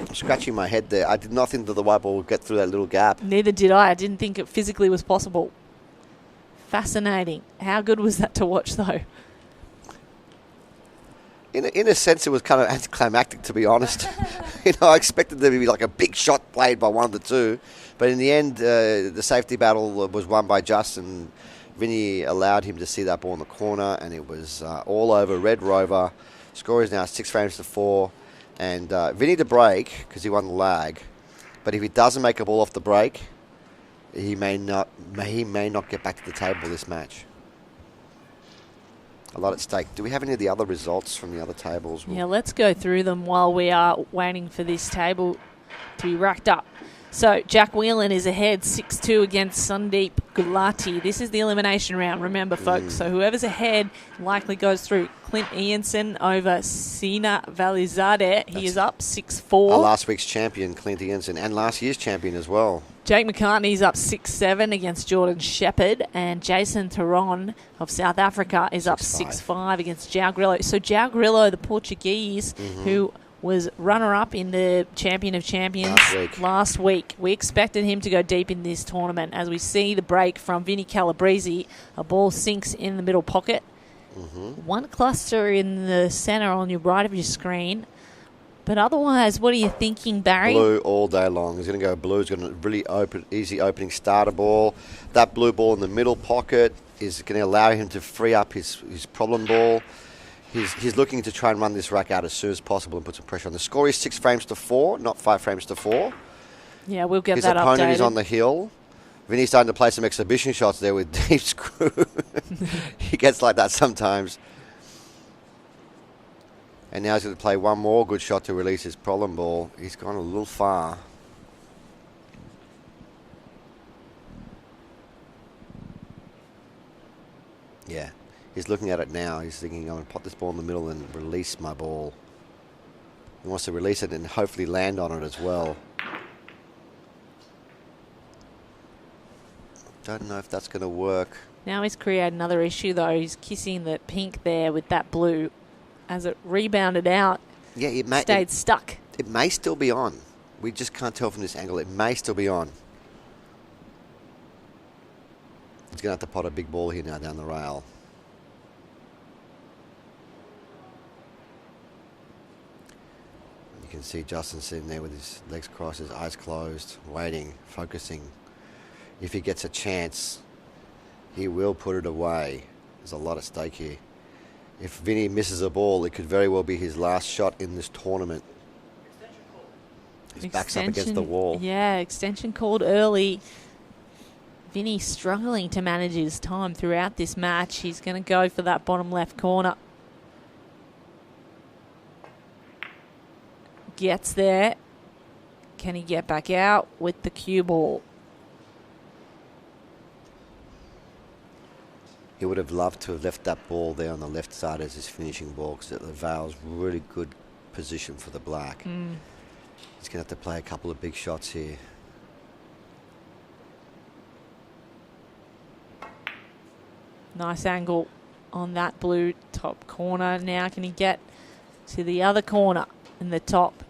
I'm scratching my head there. I did not think that the white ball would get through that little gap. Neither did I. I didn't think it physically was possible. Fascinating. How good was that to watch, though? In a sense, it was kind of anticlimactic, to be honest. I expected there to be like a big shot played by one of the two. But in the end, the safety battle was won by Justin. Vinny allowed him to see that ball in the corner, and it was all over Red Rover. Score is now 6 frames to 4. And Vinny to break, because he won the lag. But if he doesn't make a ball off the break, he may not get back to the table this match. A lot at stake. Do we have any of the other results from the other tables? Yeah, let's go through them while we are waiting for this table to be racked up. So Jack Whelan is ahead 6-2 against Sundeep Gulati. This is the elimination round, remember, folks. So whoever's ahead likely goes through. Clint Ianson over Sina Valizadeh. He is up 6-4. Last week's champion, Clint Ianson, and last year's champion as well. Jake McCartney's up 6-7 against Jordan Shepherd, and Jason Taron of South Africa is up 6-5 against João Grillo. So João Grillo, the Portuguese, who was runner-up in the Champion of Champions last week. We expected him to go deep in this tournament. As we see the break from Vinny Calibreezy, a ball sinks in the middle pocket. One cluster in the centre on your right of your screen. But otherwise, what are you thinking, Barry? Blue all day long. He's going to go blue. He's got a really easy opening starter ball. That blue ball in the middle pocket is going to allow him to free up his problem ball. He's looking to try and run this rack out as soon as possible and put some pressure on. The score is 6 frames to 4, not 5 frames to 4. Yeah, we'll get his that updated. His opponent is on the hill. Vinny's starting to play some exhibition shots there with deep screw. He gets like that sometimes. And now he's going to play one more good shot to release his problem ball. He's gone a little far. Yeah. He's looking at it now. He's thinking, I'm going to pop this ball in the middle and release my ball. He wants to release it and hopefully land on it as well. Don't know if that's going to work. Now he's created another issue, though. He's kissing the pink there with that blue. As it rebounded out, stayed stuck. It may still be on. We just can't tell from this angle. It may still be on. He's going to have to pot a big ball here now down the rail. You can see Justin sitting there with his legs crossed, his eyes closed, waiting, focusing. If he gets a chance, he will put it away. There's a lot at stake here. If Vinny misses a ball, it could very well be his last shot in this tournament. His back's up against the wall. Yeah, extension called early. Vinny struggling to manage his time throughout this match. He's going to go for that bottom left corner. Gets there. Can he get back out with the cue ball? He would have loved to have left that ball there on the left side as his finishing ball because it allows really good position for the black. He's going to have to play a couple of big shots here. Nice angle on that blue top corner. Now can he get to the other corner in the top?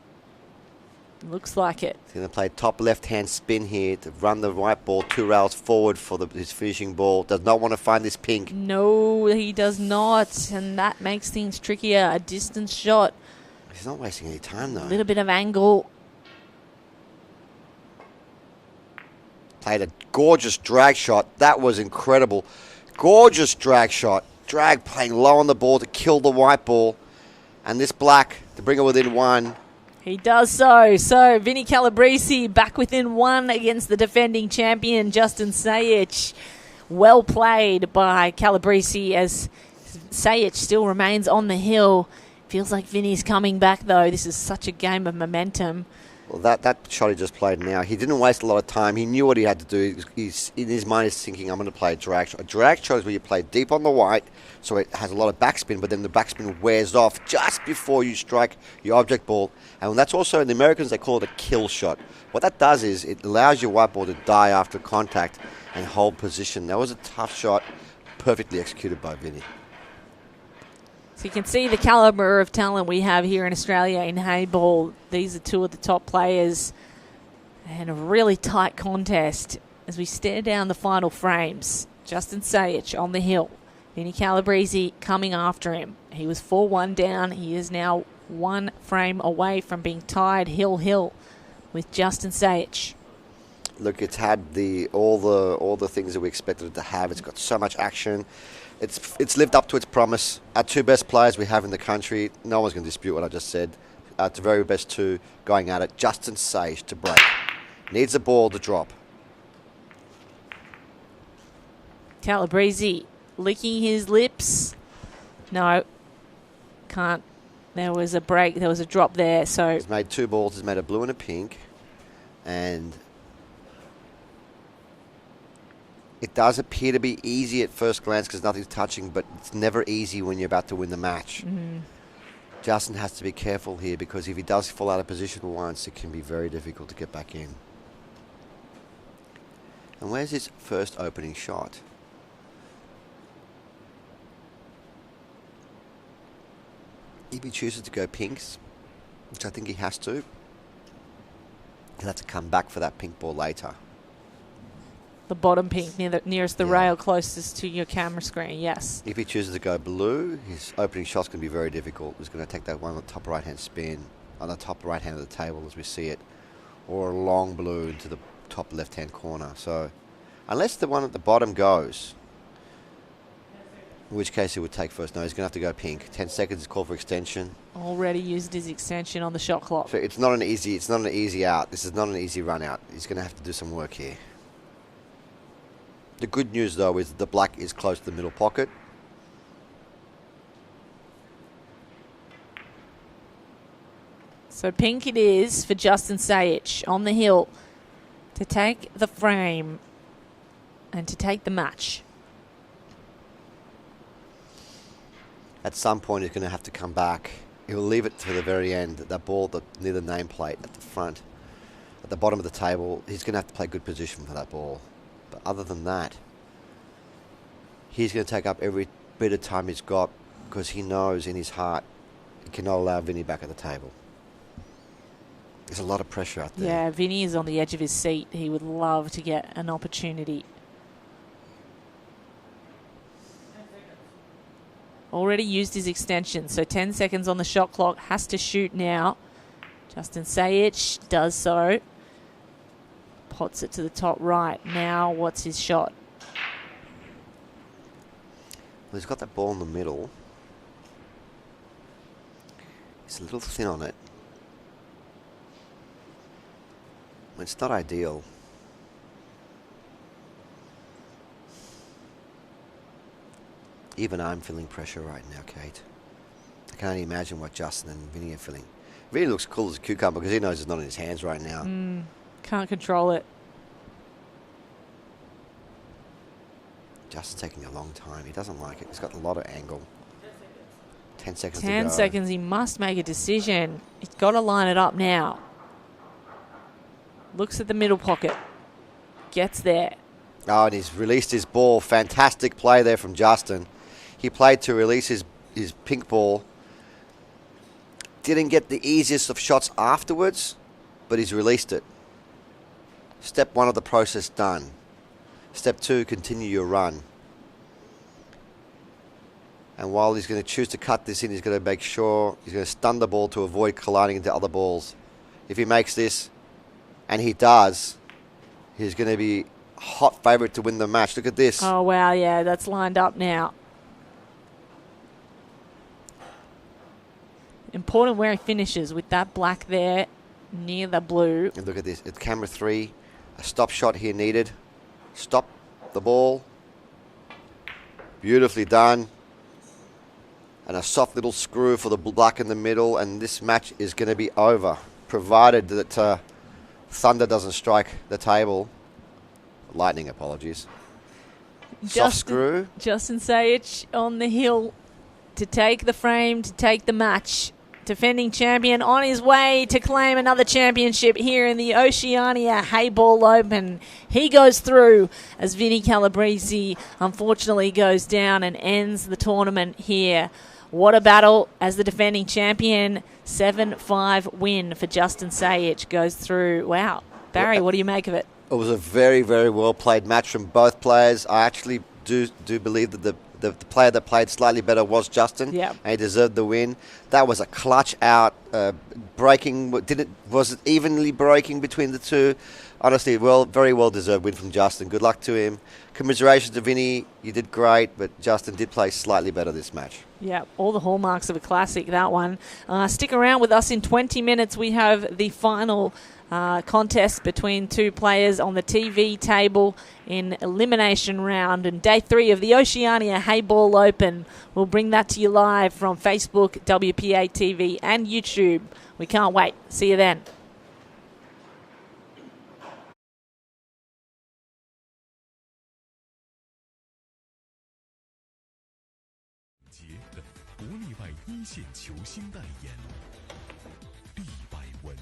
Looks like it. He's going to play top left-hand spin here to run the white ball 2 rails forward for his finishing ball. Does not want to find this pink. No, he does not. And that makes things trickier. A distance shot. He's not wasting any time, though. A little bit of angle. Played a gorgeous drag shot. That was incredible. Gorgeous drag shot. Drag playing low on the ball to kill the white ball. And this black to bring it within 1. He does so. So, Vinny Calibreezy back within 1 against the defending champion, Justin Sayich. Well played by Calibreezy as Sayich still remains on the hill. Feels like Vinny's coming back, though. This is such a game of momentum. Well, that shot he just played now, he didn't waste a lot of time. He knew what he had to do. He's in his mind, he's thinking, I'm going to play a drag shot. A drag shot is where you play deep on the white, so it has a lot of backspin, but then the backspin wears off just before you strike your object ball. And that's also, in the Americans, they call it a kill shot. What that does is it allows your white ball to die after contact and hold position. That was a tough shot, perfectly executed by Vinny. So you can see the calibre of talent we have here in Australia in Heyball. These are two of the top players and a really tight contest as we stare down the final frames. Justin Sayich on the hill. Vinny Calibreezy coming after him. He was 4-1 down. He is now 1 frame away from being tied hill with Justin Sayich. Look, it's had all the things that we expected it to have. It's got so much action. It's lived up to its promise. Our 2 best players we have in the country, no one's going to dispute what I just said. it's the very best two going at it. Justin Sage to break. Needs the ball to drop. Calibreezy licking his lips. No, can't. There was a break. There was a drop there. So He's made two balls. He's made a blue and a pink. And it does appear to be easy at first glance because nothing's touching, but it's never easy when you're about to win the match. Justin has to be careful here because if he does fall out of position once, it can be very difficult to get back in. And where's his first opening shot? If he chooses to go pinks, which I think he has to, he'll have to come back for that pink ball later. the bottom pink nearest the rail closest to your camera screen, yes. If he chooses to go blue, his opening shot's going to be very difficult. He's going to take that one on the top right-hand spin, on the top right-hand of the table as we see it, or a long blue into the top left-hand corner. So unless the one at the bottom goes, in which case he would take first. No, he's going to have to go pink. 10 seconds is called for extension. Already used his extension on the shot clock. So it's not an easy out. This is not an easy run out. He's going to have to do some work here. The good news though is the black is close to the middle pocket. So pink it is for Justin Sayich on the hill to take the frame and to take the match. At some point, he's going to have to come back. He'll leave it to the very end. That ball near the nameplate at the front, at the bottom of the table, he's going to have to play good position for that ball. But other than that, he's going to take up every bit of time he's got because he knows in his heart he cannot allow Vinny back at the table. There's a lot of pressure out there. Yeah, Vinny is on the edge of his seat. He would love to get an opportunity. Already used his extension, so 10 seconds on the shot clock. Has to shoot now. Justin Sayich does so. Pots it to the top right. Now, what's his shot? Well, he's got that ball in the middle. He's a little thin on it. It's not ideal. Even I'm feeling pressure right now, Kate. I can only imagine what Justin and Vinny are feeling. Vinny looks cool as a cucumber because he knows it's not in his hands right now. Can't control it. Justin's taking a long time. He doesn't like it. He's got a lot of angle. 10 seconds to go. 10 seconds. He must make a decision. He's got to line it up now. Looks at the middle pocket. Gets there. Oh, and he's released his ball. Fantastic play there from Justin. He played to release his pink ball. Didn't get the easiest of shots afterwards, but he's released it. Step one of the process done. Step two, continue your run. And while he's going to choose to cut this in, he's going to make sure he's going to stun the ball to avoid colliding into other balls. If he makes this, and he does, he's going to be hot favourite to win the match. Look at this. Oh, wow, yeah, that's lined up now. Important where he finishes with that black there near the blue. And look at this. It's camera 3. A stop shot here needed. Stop the ball. Beautifully done. And a soft little screw for the black in the middle. And this match is going to be over, provided that Thunder doesn't strike the table. Lightning, apologies. Soft screw. Justin Sayich on the hill to take the frame, to take the match. Defending champion on his way to claim another championship here in the Oceania Heyball Open. He goes through as Vinny Calibreezy unfortunately goes down and ends the tournament here. What a battle as the defending champion. 7-5 win for Justin Sayich goes through. Wow. Barry, what do you make of it? It was a very, very well played match from both players. I actually do believe that the player that played slightly better was Justin. Yeah. And he deserved the win. That was a clutch out, breaking. Was it evenly breaking between the two? Honestly, very well deserved win from Justin. Good luck to him. Commiserations to Vinny. You did great, but Justin did play slightly better this match. Yeah, all the hallmarks of a classic, that one. Stick around with us. In 20 minutes, we have the final contest between two players on the TV table in elimination round. And day 3 of the Oceania Heyball Open. We'll bring that to you live from Facebook, WPA TV and YouTube. We can't wait. See you then.国内外一线球星代言，利百文，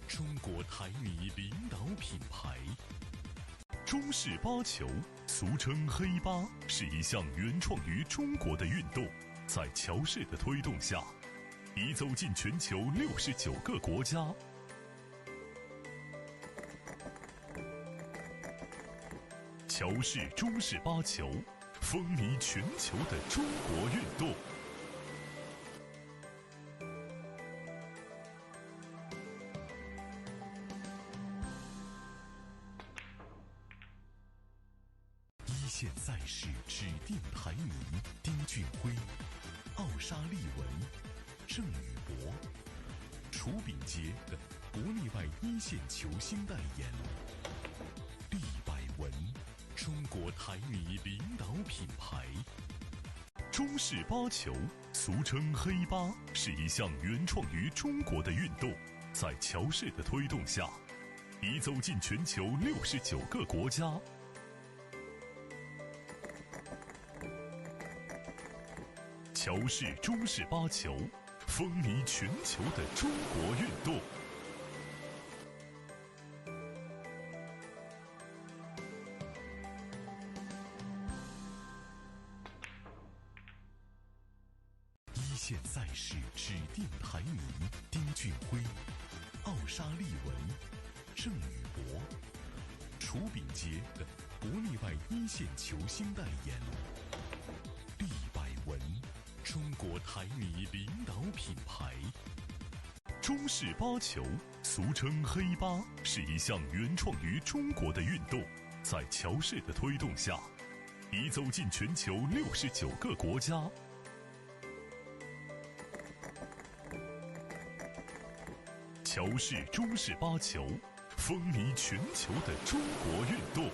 中国台泥领导品牌。中式八球，俗称黑八，是一项原创于中国的运动，在乔氏的推动下，已走进全球69个国家。乔氏中式八球，风靡全球的中国运动。一线赛事指定排名：丁俊晖、奥沙利文、郑宇博、楚炳杰等国内外一线球星代言。利百文，中国台泥领导品牌。中式八球，俗称黑八，是一项原创于中国的运动，在乔氏的推动下，已走进全球69个国家。乔氏中式八球，风靡全球的中国运动。一线赛事指定排名：丁俊晖、奥沙利文、郑宇博、楚炳杰等国内外一线球星代言。利百文，中国台泥领导品牌。中式八球，俗称黑八，是一项原创于中国的运动，在乔氏的推动下，已走进全球69个国家。乔氏中式八球，风靡全球的中国运动。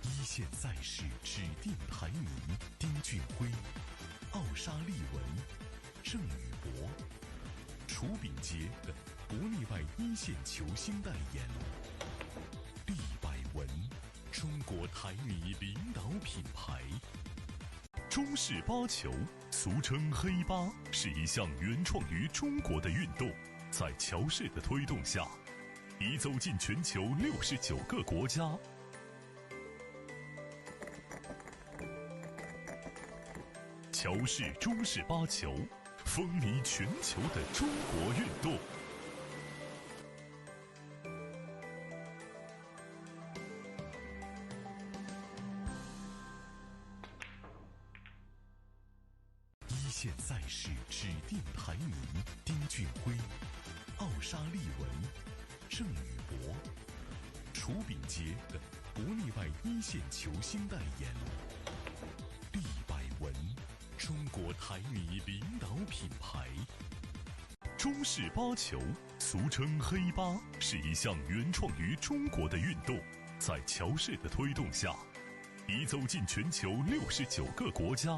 一线赛事指定排名：丁俊晖、奥沙利文、郑宇博、楚炳杰等国内外一线球星代言。利百文，中国台泥领导品牌。中式八球，俗称黑八，是一项原创于中国的运动，在乔氏的推动下，已走进全球69个国家。乔氏中式八球，风靡全球的中国运动。一线赛事指定排名：丁俊晖、奥沙利文、郑宇博、楚炳杰等国内外一线球星代言。利百文，中国台泥领导品牌。中式八球，俗称黑八，是一项原创于中国的运动，在乔氏的推动下，已走进全球69个国家。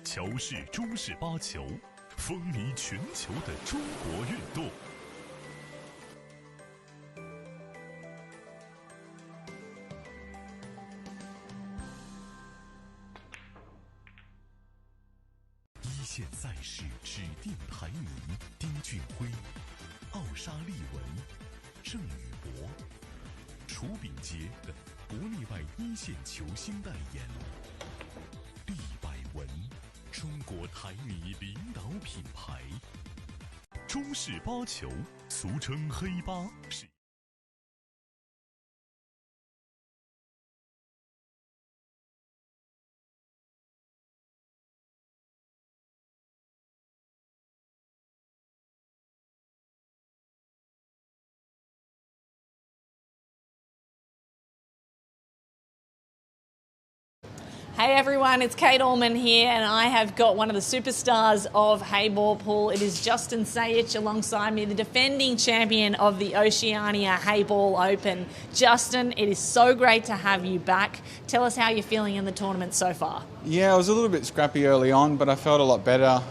乔氏中式八球，风靡全球的中国运动。一线赛事指定排名：丁俊晖、奥沙利文、郑宇博、楚炳杰等国内外一线球星代言。利百文，国台泥领导品牌。中式八球，俗称黑八，是Hey everyone, it's Kate Allman here, and I have got one of the superstars of Heyball Pool. It is Justin Sayich alongside me, the defending champion of the Oceania Heyball Open. Justin, it is so great to have you back. Tell us how you're feeling in the tournament so far. Yeah, I was a little bit scrappy early on, but I felt a lot better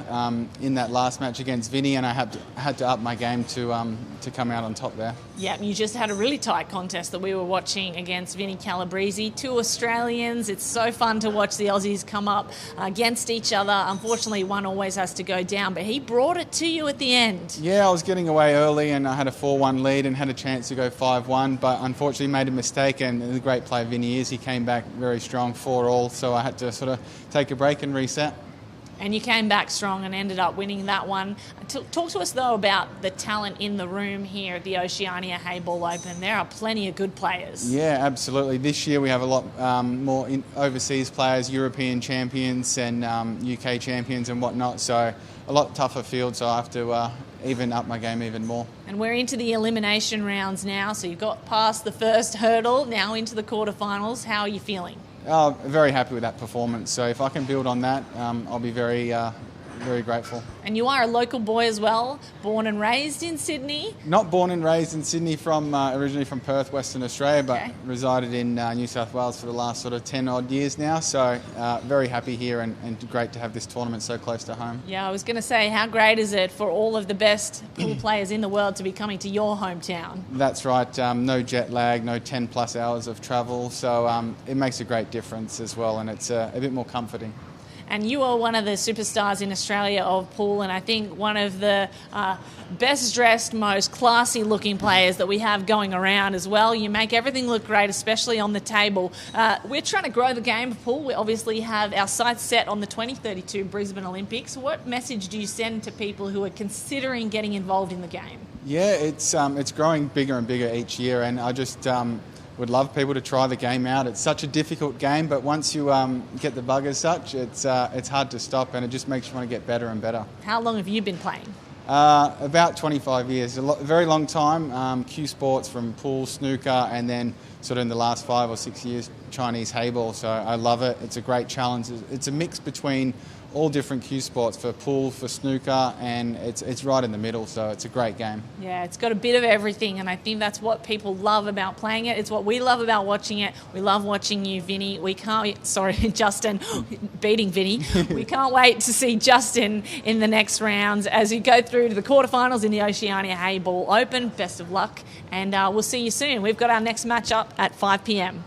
in that last match against Vinny, and I had to up my game to come out on top there. Yeah, you just had a really tight contest that we were watching against Vinny Calibreezy. Two Australians. It's so fun to watch the Aussies come up against each other. Unfortunately, one always has to go down, but he brought it to you at the end. Yeah, I was getting away early, and I had a 4-1 lead and had a chance to go 5-1, but unfortunately made a mistake, and the great player Vinny is, he came back very strong 4-all, so I had to sort of take a break and reset. And you came back strong and ended up winning that one. Talk to us, though, about the talent in the room here at the Oceania Heyball Open. There are plenty of good players. Yeah, absolutely. This year we have a lot more overseas players, European champions and UK champions and whatnot, so a lot tougher field, so I have to even up my game even more. And we're into the elimination rounds now, so you've got past the first hurdle, now into the quarterfinals. How are you feeling? Oh, very happy with that performance. So if I can build on that, I'll be very grateful. And you are a local boy as well, born and raised in Sydney. Not born and raised in Sydney, from originally from Perth, Western Australia, but resided in New South Wales for the last sort of 10 odd years now. So very happy here and great to have this tournament so close to home. Yeah, I was going to say, how great is it for all of the best pool players in the world to be coming to your hometown? That's right. No jet lag, no 10 plus hours of travel. So it makes a great difference as well, and it's a bit more comforting. And you are one of the superstars in Australia of pool, and I think one of the best dressed, most classy looking players that we have going around as well. You make everything look great, especially on the table. We're trying to grow the game of pool. We obviously have our sights set on the 2032 Brisbane Olympics. What message do you send to people who are considering getting involved in the game? Yeah, it's growing bigger and bigger each year, and I just would love people to try the game out. It's such a difficult game, but once you get the bug as such, it's hard to stop, and it just makes you want to get better and better. How long have you been playing? About 25 years, a very long time. Cue sports from pool, snooker, and then sort of in the last 5 or 6 years, Chinese Heyball. So I love it. It's a great challenge. It's a mix between all different cue sports for pool, for snooker, and it's right in the middle, so it's a great game. Yeah, it's got a bit of everything, and I think that's what people love about playing it. It's what we love about watching it. We love watching you, Vinny. Justin, beating Vinny. We can't wait to see Justin in the next rounds as you go through to the quarterfinals in the Oceania Heyball Open. Best of luck, and we'll see you soon. We've got our next match up at 5 p.m.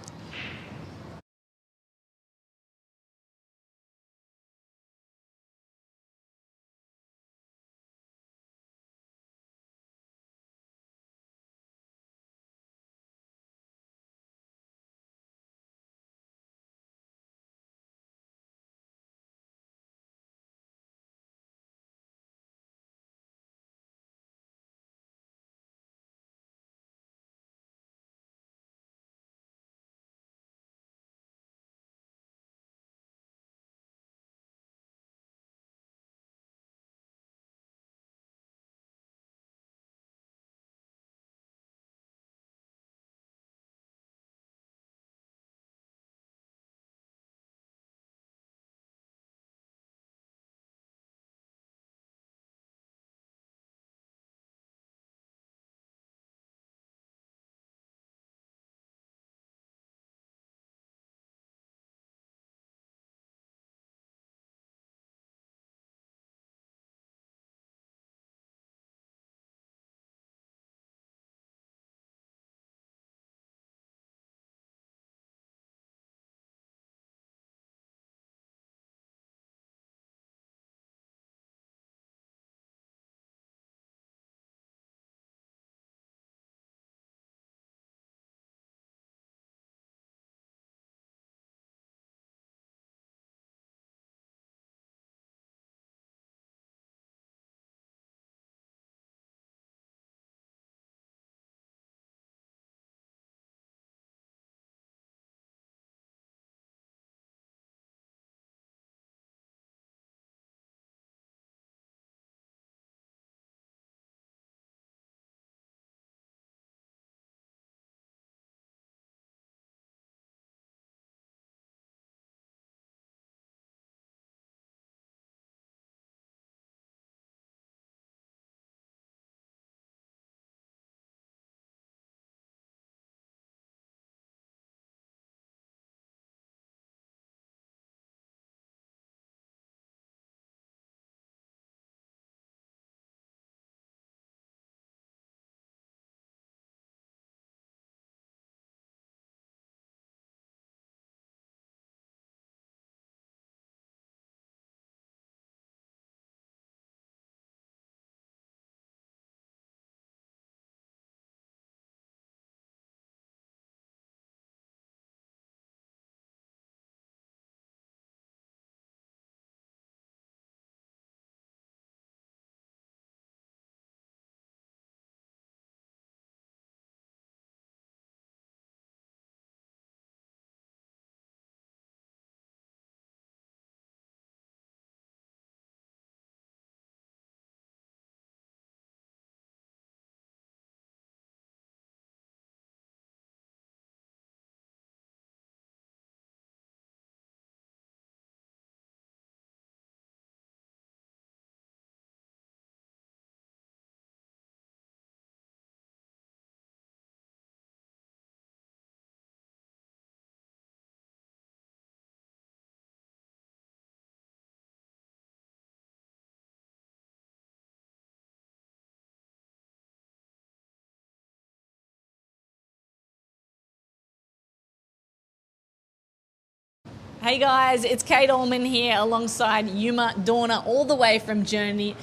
Hey guys, it's Kate Allman here alongside Yuma Dorner all the way from Germany.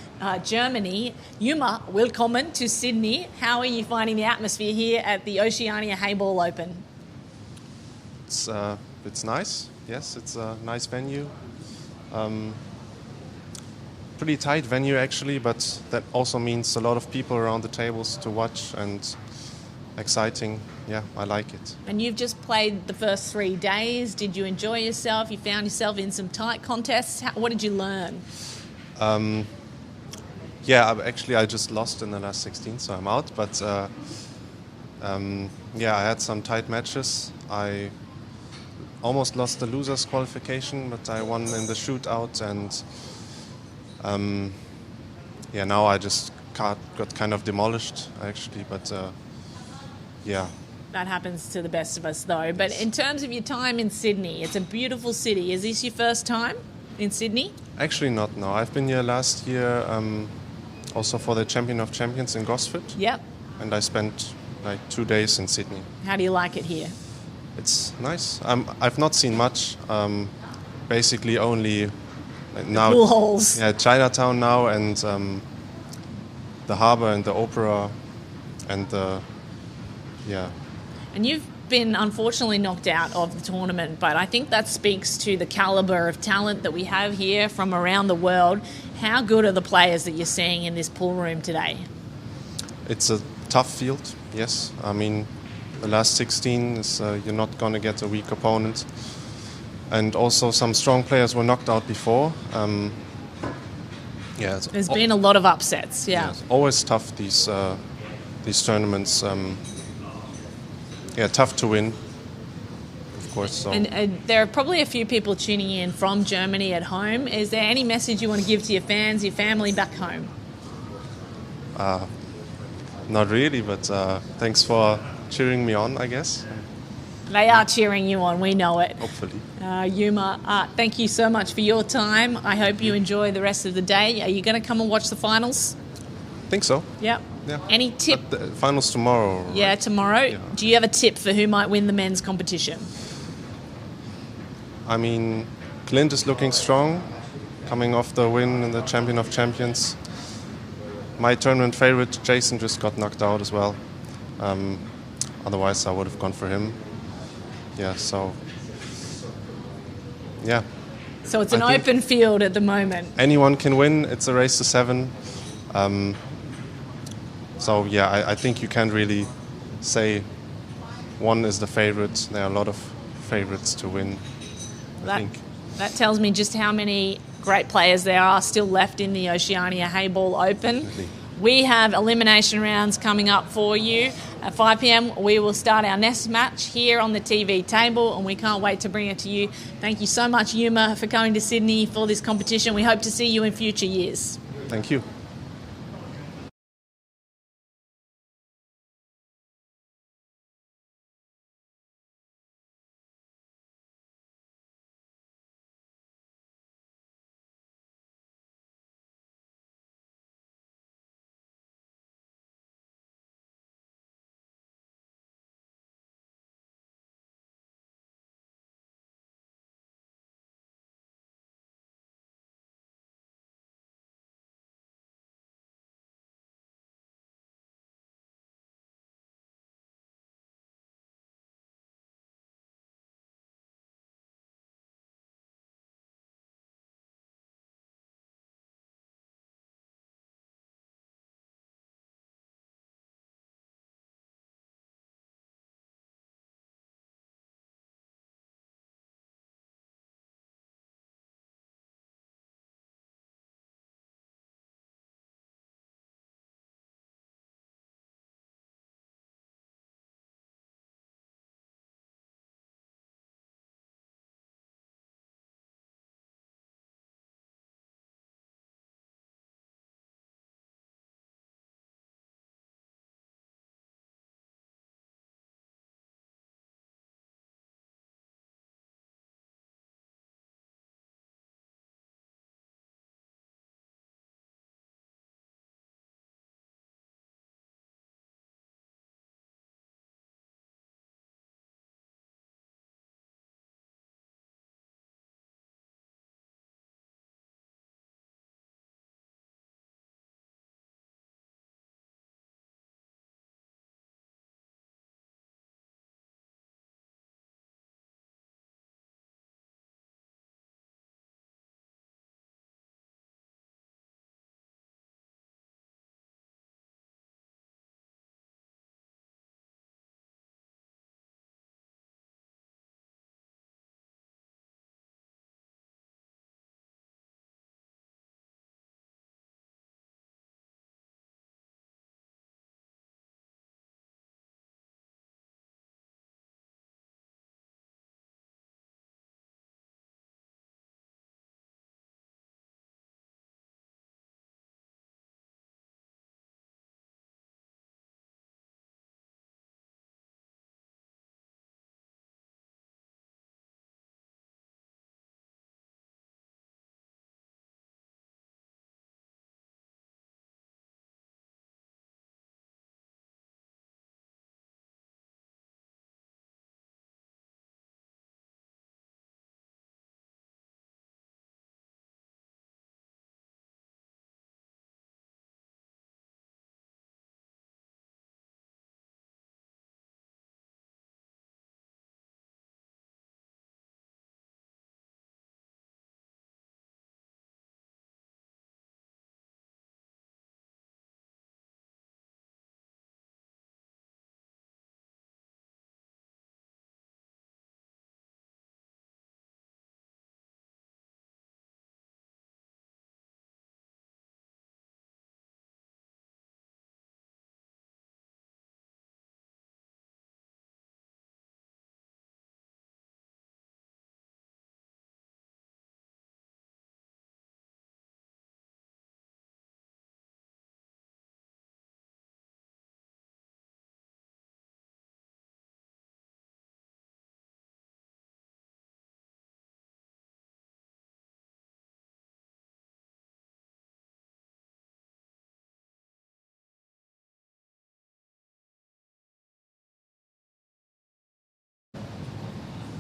Yuma, welcome to Sydney. How are you finding the atmosphere here at the Oceania Heyball Open? It's nice. Yes, it's a nice venue. Pretty tight venue actually, but that also means a lot of people around the tables to watch and exciting. Yeah, I like it. And you've just played the first 3 days. Did you enjoy yourself? You found yourself in some tight contests. What did you learn? I just lost in the last 16, so I'm out. But I had some tight matches. I almost lost the losers qualification, but I won in the shootout, and now I just got kind of demolished actually. But That happens to the best of us, though. But in terms of your time in Sydney, it's a beautiful city. Is this your first time in Sydney? Actually not, no. I've been here last year also for the Champion of Champions in Gosford. Yep. And I spent like 2 days in Sydney. How do you like it here? It's nice. I've not seen much. Basically only now. Pool holes. Yeah, Chinatown now, and the harbour and the opera and the... Yeah. And you've been unfortunately knocked out of the tournament, but I think that speaks to the calibre of talent that we have here from around the world. How good are the players that you're seeing in this pool room today? It's a tough field, yes. I mean, the last 16 is you're not going to get a weak opponent. And also some strong players were knocked out before. There's been a lot of upsets, yeah. It's always tough, these tournaments. Tough to win, of course. So. And there are probably a few people tuning in from Germany at home. Is there any message you want to give to your fans, your family back home? Not really, but thanks for cheering me on, I guess. They are cheering you on, we know it. Hopefully. Yuma, thank you so much for your time. I hope you enjoy the rest of the day. Are you going to come and watch the finals? I think so. Yep. Yeah. Any tip? But the finals tomorrow. Right? Yeah, tomorrow. Yeah. Do you have a tip for who might win the men's competition? I mean, Clint is looking strong, coming off the win in the Champion of Champions. My tournament favorite, Jason, just got knocked out as well. Otherwise, I would have gone for him. Yeah, so... Yeah. So it's an open field at the moment. Anyone can win. It's a race to 7. I think you can't really say one is the favorite. There are a lot of favorites to win, I think. That tells me just how many great players there are still left in the Oceania Heyball Open. Definitely. We have elimination rounds coming up for you. At 5 p.m, we will start our next match here on the TV table, and we can't wait to bring it to you. Thank you so much, Yuma, for coming to Sydney for this competition. We hope to see you in future years. Thank you.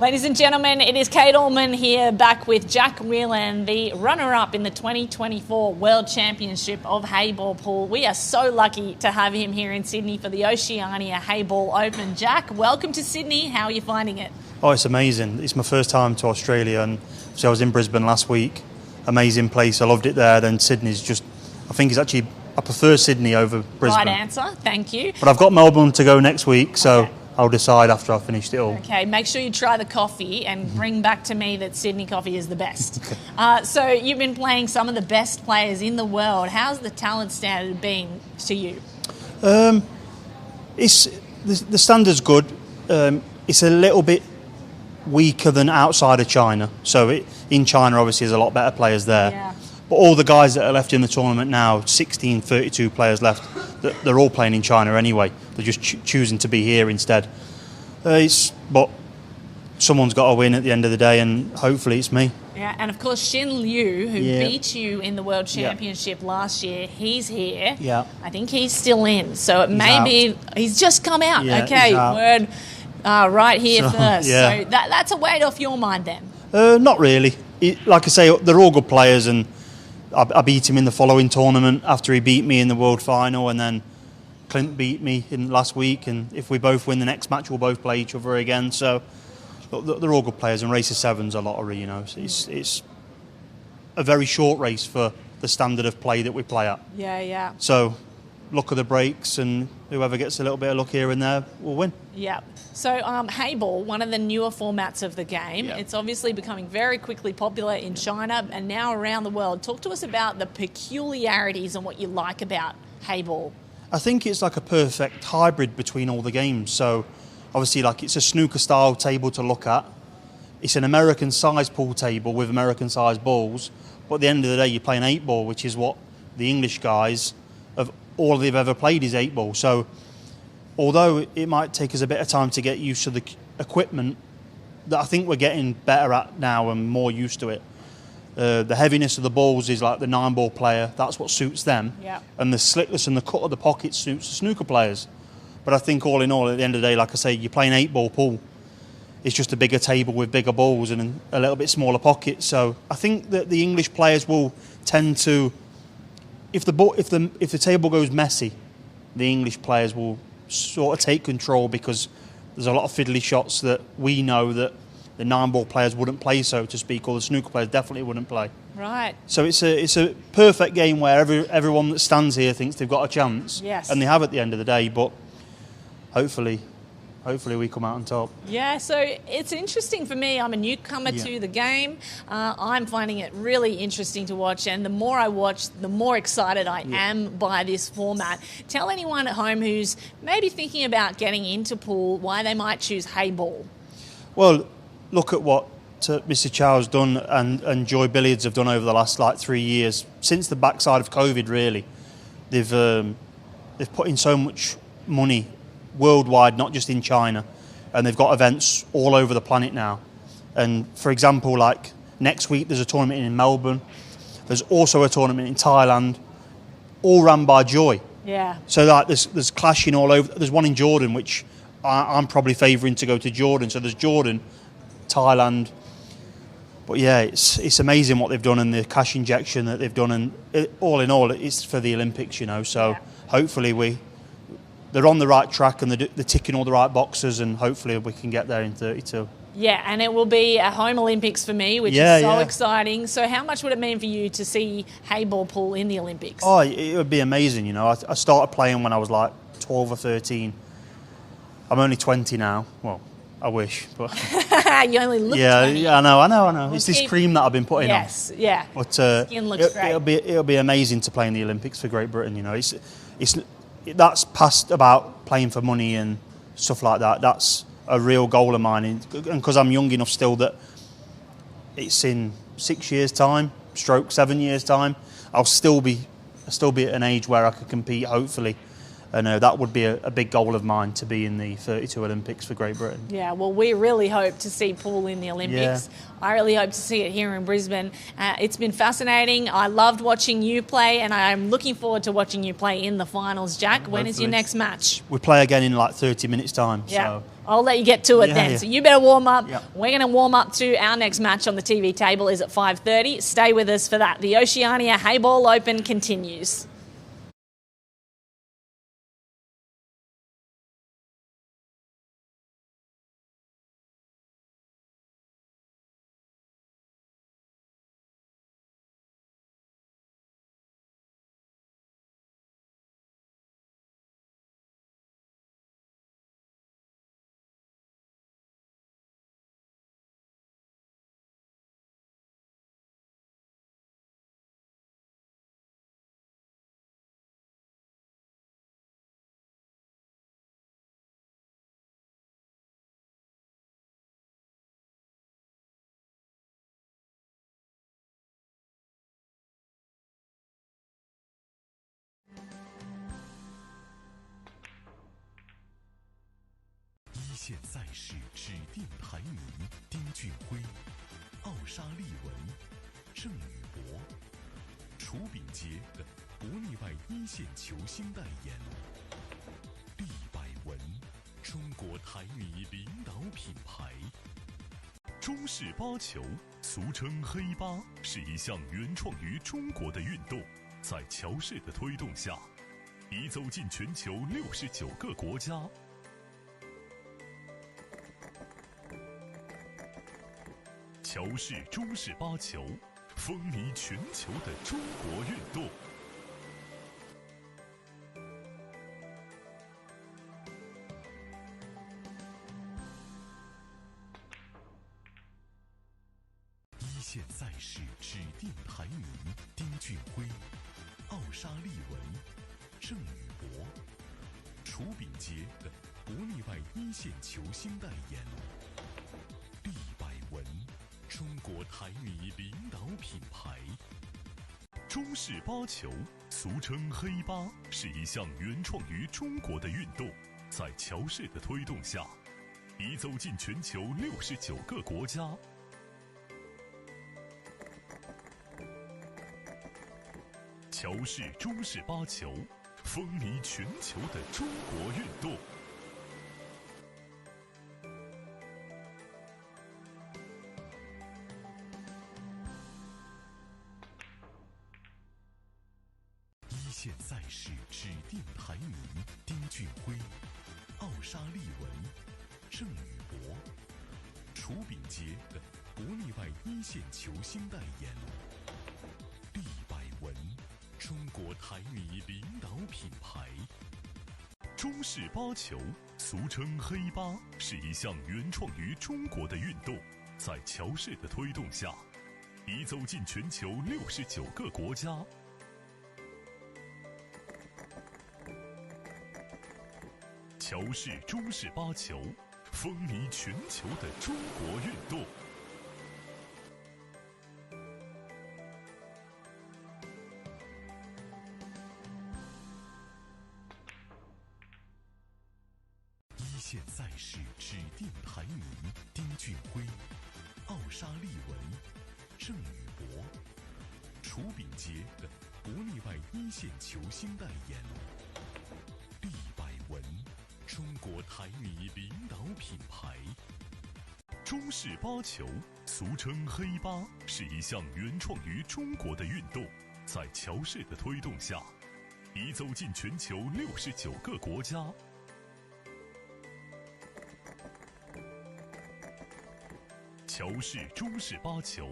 Ladies and gentlemen, it is Kate Allman here, back with Jack Whelan, the runner-up in the 2024 World Championship of Heyball Pool. We are so lucky to have him here in Sydney for the Oceania Heyball Open. Jack, welcome to Sydney. How are you finding it? Oh, it's amazing. It's my first time to Australia, and so I was in Brisbane last week. Amazing place. I loved it there. Then Sydney's just, I think it's actually, I prefer Sydney over Brisbane. Right answer. Thank you. But I've got Melbourne to go next week, so I'll decide after I've finished it all. Okay, make sure you try the coffee and bring back to me that Sydney coffee is the best. So you've been playing some of the best players in the world. How's the talent standard been to you? It's the standard's good. It's a little bit weaker than outside of China. So in China, obviously, there's a lot better players there. Yeah. But all the guys that are left in the tournament now, 32 players left, they're all playing in China anyway. They're just choosing to be here instead. But someone's got to win at the end of the day, and hopefully it's me. Yeah, and of course Xin Liu, who beat you in the World Championship last year, he's here. Yeah. I think he's still in, so it may be he's just come out. Yeah, okay, he's out. word right here first. Yeah. So that's a weight off your mind then. Not really. Like I say, they're all good players, and I beat him in the following tournament after he beat me in the World Final, and then Clint beat me in last week, and if we both win the next match, we'll both play each other again. So they're all good players, and race of seven's a lottery, you know. It's a very short race for the standard of play that we play at. Yeah. So luck of the breaks, and whoever gets a little bit of luck here and there will win. Yeah. So Heyball, one of the newer formats of the game, Yeah. it's obviously becoming very quickly popular in China and now around the world. Talk to us about the peculiarities and what you like about Heyball. I think it's like a perfect hybrid between all the games. So obviously, like, it's a snooker style table to look at. It's an American sized pool table with American sized balls. But at the end of the day, you're playing 8-ball, which is what the English guys all they've ever played is 8-ball. So although it might take us a bit of time to get used to the equipment, that I think we're getting better at now and more used to it. The heaviness of the balls is like the 9-ball player. That's what suits them. Yeah. And the slickness and the cut of the pocket suits the snooker players. But I think all in all, at the end of the day, like I say, you're playing 8-ball pool. It's just a bigger table with bigger balls and a little bit smaller pockets. So I think that the English players will tend to, if the table goes messy, the English players will sort of take control, because there's a lot of fiddly shots that we know that the 9-ball players wouldn't play, so to speak, or the snooker players definitely wouldn't play. Right. So it's a perfect game where everyone that stands here thinks they've got a chance. Yes. And they have at the end of the day, but hopefully we come out on top. Yeah, so it's interesting for me. I'm a newcomer to the game. I'm finding it really interesting to watch, and the more I watch, the more excited I am by this format. Tell anyone at home who's maybe thinking about getting into pool why they might choose Heyball. Well, look at what Mr. Chow's done and Joy Billiards have done over the last 3 years. Since the backside of COVID, really. They've put in so much money worldwide, not just in China, and they've got events all over the planet now. And for example, like next week there's a tournament in Melbourne. There's also a tournament in Thailand, all run by Joy. Yeah. So like there's clashing all over. There's one in Jordan, which I'm probably favouring to go to Jordan. So there's Jordan, Thailand. But yeah, it's amazing what they've done and the cash injection that they've done, and all in all, it's for the Olympics, you know. So hopefully they're on the right track and they're ticking all the right boxes, and hopefully we can get there in 32. Yeah, and it will be a home Olympics for me, which is so exciting. So how much would it mean for you to see Heyball pool in the Olympics? Oh, it would be amazing, you know. I started playing when I was like 12 or 13. I'm only 20 now. Well, I wish, but you only look 20. Yeah, I know. It's this cream that I've been putting on. Yes, yeah. But skin looks great. It'll be amazing to play in the Olympics for Great Britain. You know, that's past about playing for money and stuff like that. That's a real goal of mine, and because I'm young enough still that it's in 6 years' time, stroke 7 years' time, I'll still be at an age where I could compete, hopefully. And that would be a big goal of mine, to be in the 32 Olympics for Great Britain. Yeah, well, we really hope to see Paul in the Olympics. Yeah. I really hope to see it here in Brisbane. It's been fascinating. I loved watching you play, and I'm looking forward to watching you play in the finals, Jack. When is your next match? We play again in like 30 minutes' time. Yeah. So. I'll let you get to it then. Yeah. So you better warm up. Yeah. We're going to warm up to our next match on the TV table is at 5:30. Stay with us for that. The Oceania Heyball Open continues.一线赛事指定排名：丁俊晖、奥沙利文、郑宇博、楚秉杰等国内外一线球星代言。厉百文，中国台泥领导品牌。中式八球，俗称黑八，是一项原创于中国的运动，在乔氏的推动下，已走进全球69个国家。乔氏中式八球，风靡全球的中国运动。一线赛事指定排名：丁俊晖、奥沙利文、郑宇博、楚秉杰等国内外一线球星代言。厉百文，中国台泥领导品牌。中式八球，俗称黑八，是一项原创于中国的运动，在乔氏的推动下，已走进全球69个国家。乔氏中式八球，风靡全球的中国运动。一线赛事指定排名：丁俊晖、奥沙利文、郑宇博、楚秉杰等国内外一线球星代言。厉百文，中国台泥领导品牌。中式八球，俗称黑八，是一项原创于中国的运动，在乔氏的推动下，已走进全球69个国家。乔氏中式八球，风靡全球的中国运动。一线赛事指定排名：丁俊晖、奥沙利文、郑宇博、楚秉杰等国内外一线球星代言。厉百文，中国台泥领导品牌。中式八球，俗称黑八，是一项原创于中国的运动，在乔氏的推动下，已走进全球69个国家。乔氏中式八球，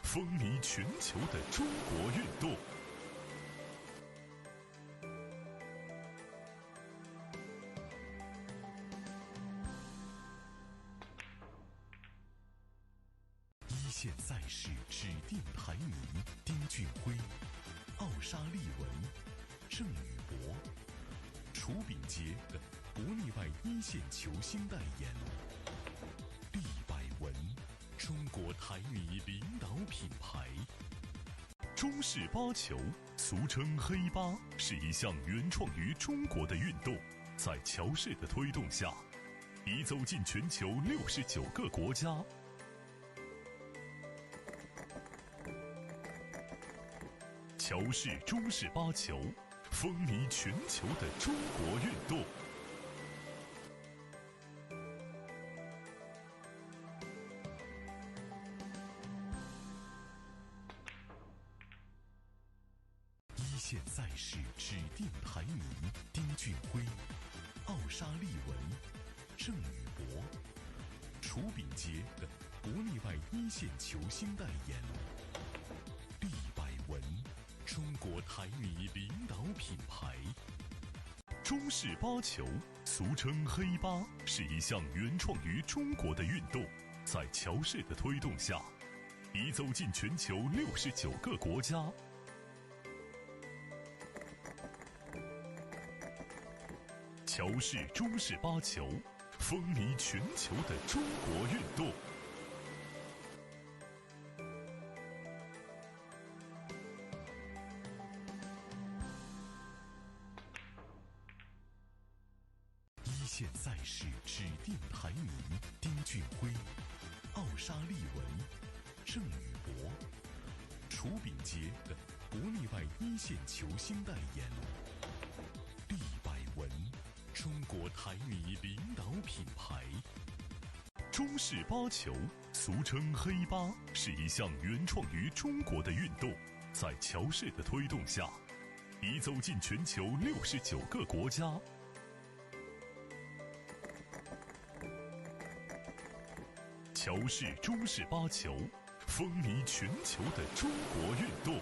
风靡全球的中国运动。一线赛事指定排名：丁俊晖、奥沙利文、郑宇博、楚秉杰等国内外一线球星代言。厉百文，中国台泥领导品牌。中式八球，俗称黑八，是一项原创于中国的运动，在乔氏的推动下，已走进全球69个国家。乔氏中式八球，风靡全球的中国运动。一线赛事指定排名：丁俊晖、奥沙利文、郑宇博、楚秉杰等国内外一线球星代言。厉百文，中国台米领导品牌。中式八球，俗称黑八，是一项原创于中国的运动，在乔氏的推动下，已走进全球69个国家。乔氏中式八球，风靡全球的中国运动。一线赛事指定排名：丁俊晖、奥沙利文、郑宇博、楚秉杰等国内外一线球星代言。厉百文，中国台米领导品牌。中式八球，俗称黑八，是一项原创于中国的运动，在乔氏的推动下，已走进全球69个国家。乔氏中式八球，风靡全球的中国运动。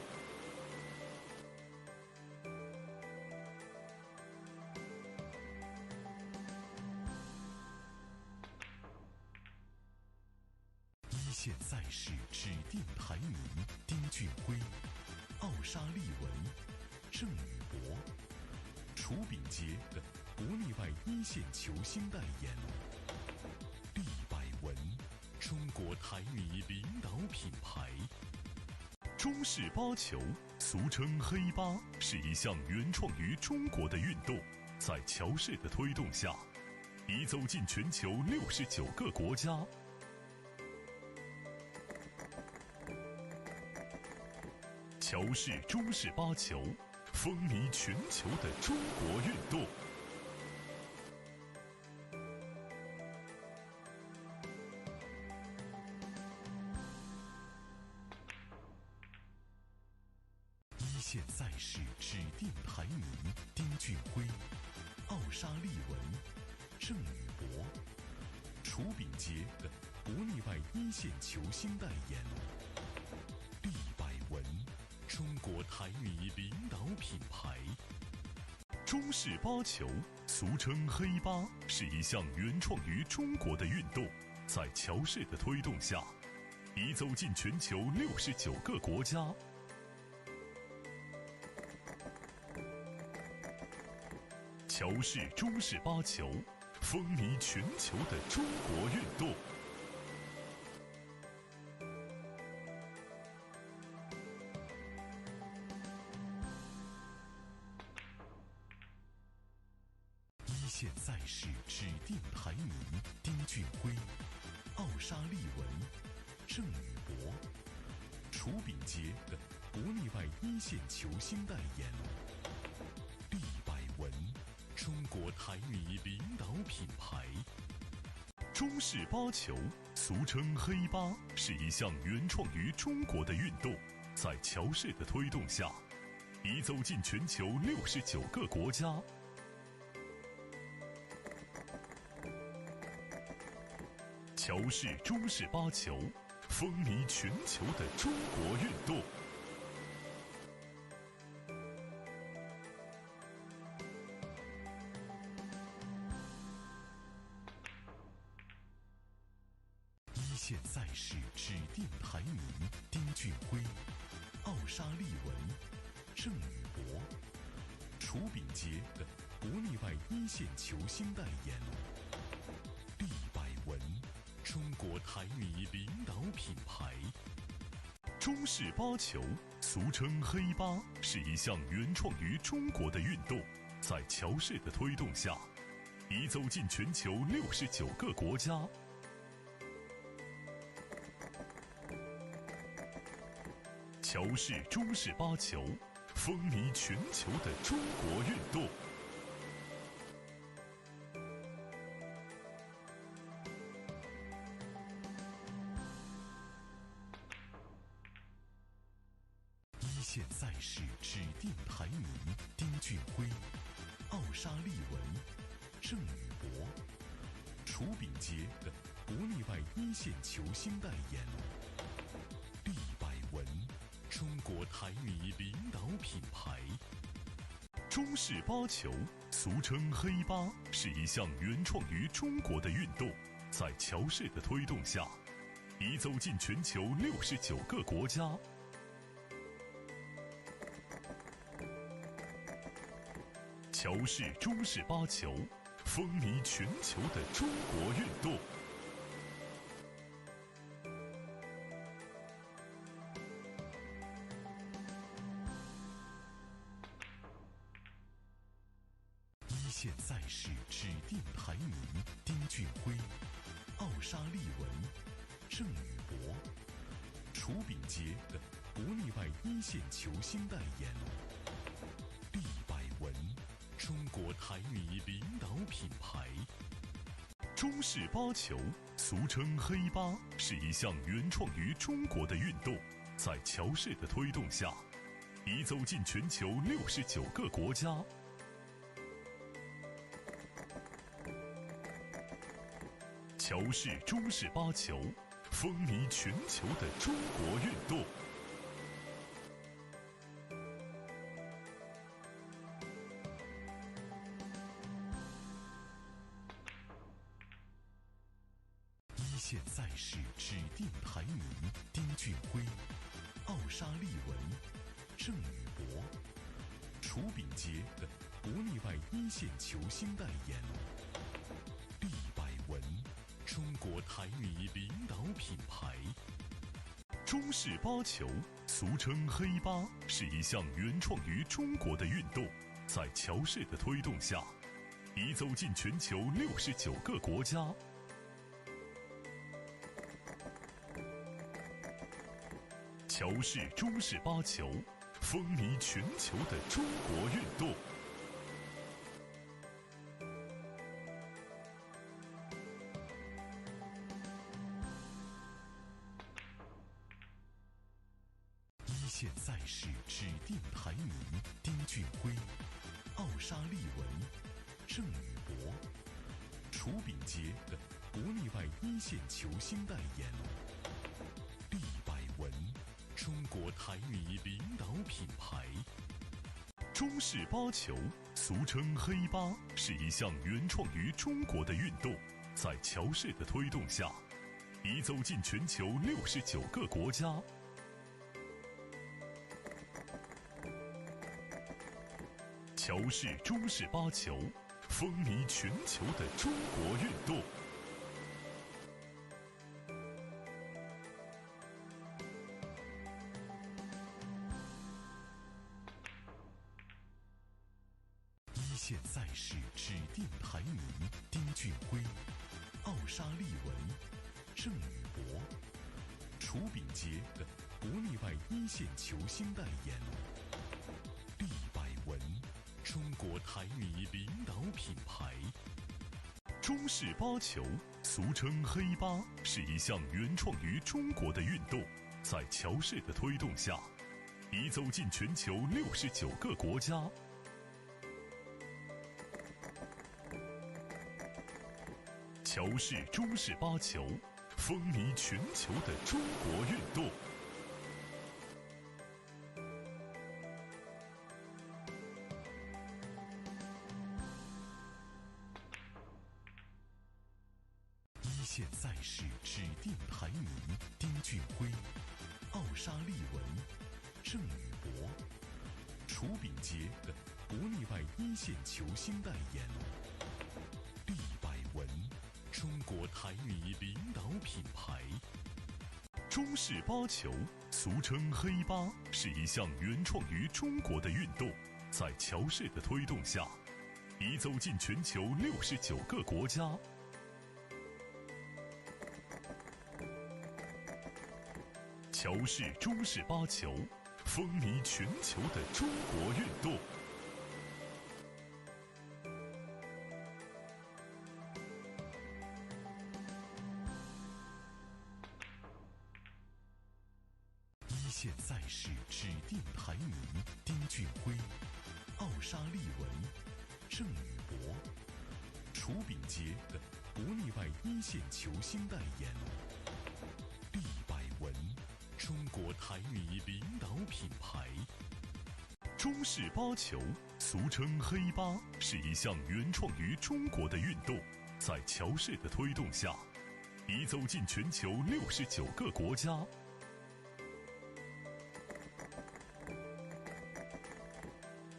一线赛事指定排名：丁俊晖、奥沙利文、郑宇博、楚秉杰等国内外一线球星代言。厉百文，中国台米领导品牌。中式八球，俗称黑八，是一项原创于中国的运动，在乔氏的推动下，已走进全球69个国家。乔氏中式八球，风靡全球的中国运动。一线赛事指定排名：丁俊晖、奥沙利文、郑宇博、楚秉杰等国内外一线球星代言。厉百文，中国台米领导品牌。中式八球，俗称黑八，是一项原创于中国的运动，在乔氏的推动下，已走进全球69个国家。乔氏中式八球，风靡全球的中国运动。一线赛事指定排名：丁俊晖、奥沙利文、郑宇博、楚秉杰等国内外一线球星代言。厉百文，中国台米领导品牌。中式八球，俗称黑八，是一项原创于中国的运动，在乔氏的推动下，已走进全球69个国家。乔氏中式八球，风靡全球的中国运动。一线赛事指定排名：丁俊晖、奥沙利文、郑宇博、楚秉杰等国内外一线球星代言。厉百文，中国台米领导品牌。中式八球，俗称黑八，是一项原创于中国的运动，在乔氏的推动下，已走进全球69个国家。乔氏中式八球，风靡全球的中国运动。一线赛事指定排名：丁俊晖、奥沙利文、郑宇博、楚炳杰等国内外一线球星代言。厉百文，中国台泥领导品牌。中式八球，俗称黑八，是一项原创于中国的运动，在乔氏的推动下，已走进全球69个国家。乔氏中式八球，风靡全球的中国运动。一线赛事指定排名：丁俊晖、奥沙利文、郑宇博、楚炳杰等国内外一线球星代言。厉百文，中国台泥领导品牌。中式八球，俗称黑八，是一项原创于中国的运动，在乔氏的推动下，已走进全球69个国家。乔氏中式八球，风靡全球的中国运动。一线赛事指定排名：丁俊晖、奥沙利文、郑宇博、楚炳杰等国内外一线球星代言。厉百文，中国台泥领导品牌。中式八球，俗称黑八，是一项原创于中国的运动，在乔氏的推动下，已走进全球69个国家。乔氏中式八球，风靡全球的中国运动。一线赛事指定排名：丁俊晖、奥沙利文、郑宇博、楚炳杰等国内外一线球星代言。厉百文，中国台泥领导品牌。中式八球，俗称黑八，是一项原创于中国的运动，在乔氏的推动下，已走进全球69个国家。乔氏中式八球，风靡全球的中国运动。一线赛事指定排名：丁俊晖、奥沙利文、郑宇博、楚炳杰等国内外一线球星代言。厉百文，中国台泥领导品牌。中式八球，俗称黑八，是一项原创于中国的运动，在乔氏的推动下，已走进全球69个国家。乔氏中式八球，风靡全球的中国运动。一线赛事指定排名：丁俊晖、奥沙利文、郑宇博、楚炳杰等国内外一线球星代言。厉百文，中国台泥领导品牌。中式八球，俗称黑八，是一项原创于中国的运动，在乔氏的推动下，已走进全球69个国家。乔氏中式八球，风靡全球的中国运动。一线赛事指定排名：丁俊晖、奥沙利文、郑宇博、楚炳杰等国内外一线球星代言。厉百文，中国台女领导品牌。中式八球，俗称黑八，是一项原创于中国的运动，在乔氏的推动下，已走进全球69个国家。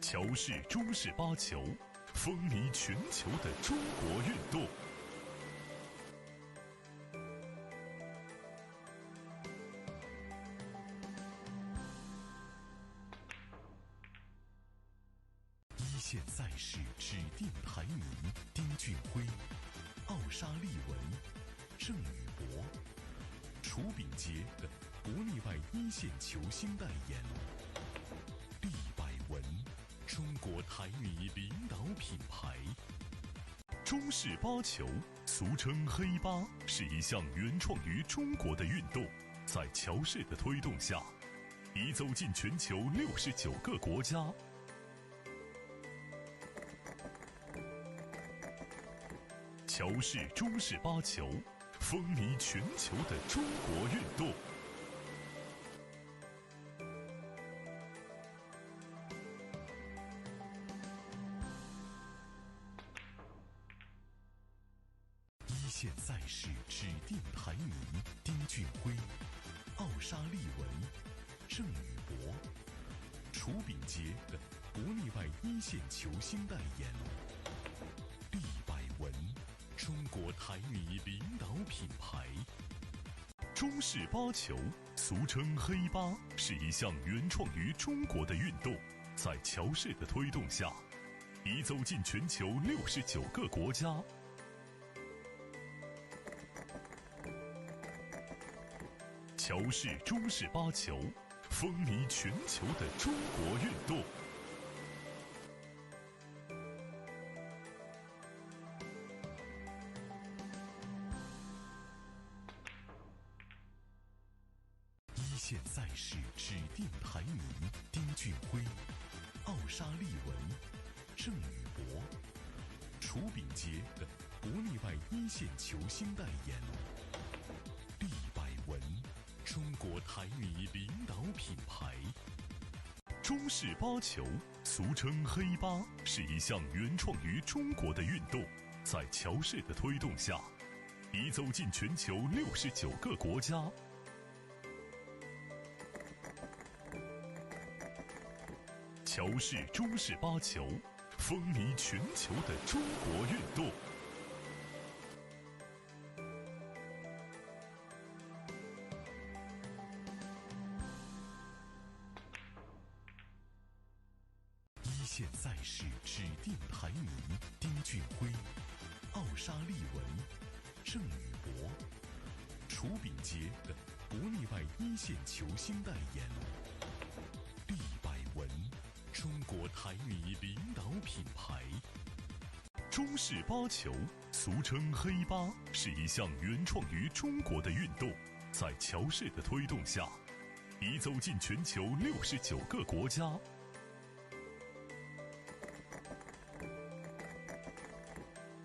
乔氏中式八球，风靡全球的中国运动。一线赛事指定排名：丁俊晖、奥沙利文、郑宇博、楚炳杰等国内外一线球星代言。厉百文，中国台女领导品牌。中式八球，俗称黑八，是一项原创于中国的运动，在乔氏的推动下，已走进全球69个国家。乔氏中式八球，风靡全球的中国运动。一线赛事指定排名：丁俊晖、奥沙利文、郑宇博、楚炳杰等国内外一线球星代言。厉百文，中国台女领导品牌。中式八球，俗称黑八，是一项原创于中国的运动，在乔氏的推动下，已走进全球69个国家。乔氏中式八球，风靡全球的中国运动。一线赛事指定排名：丁俊晖、奥沙利文、郑宇博、楚炳杰等国内外一线球星代言。厉百文，中国台女领导品牌。中式八球，俗称黑八，是一项原创于中国的运动，在乔氏的推动下，已走进全球69个国家。乔氏中式八球，风靡全球的中国运动。一线赛事指定排名：丁俊晖、奥沙利文、郑宇博、楚炳杰等国内外一线球星代言。厉百文，中国台女领导品牌。中式八球，俗称黑八，是一项原创于中国的运动，在乔氏的推动下，已走进全球69个国家。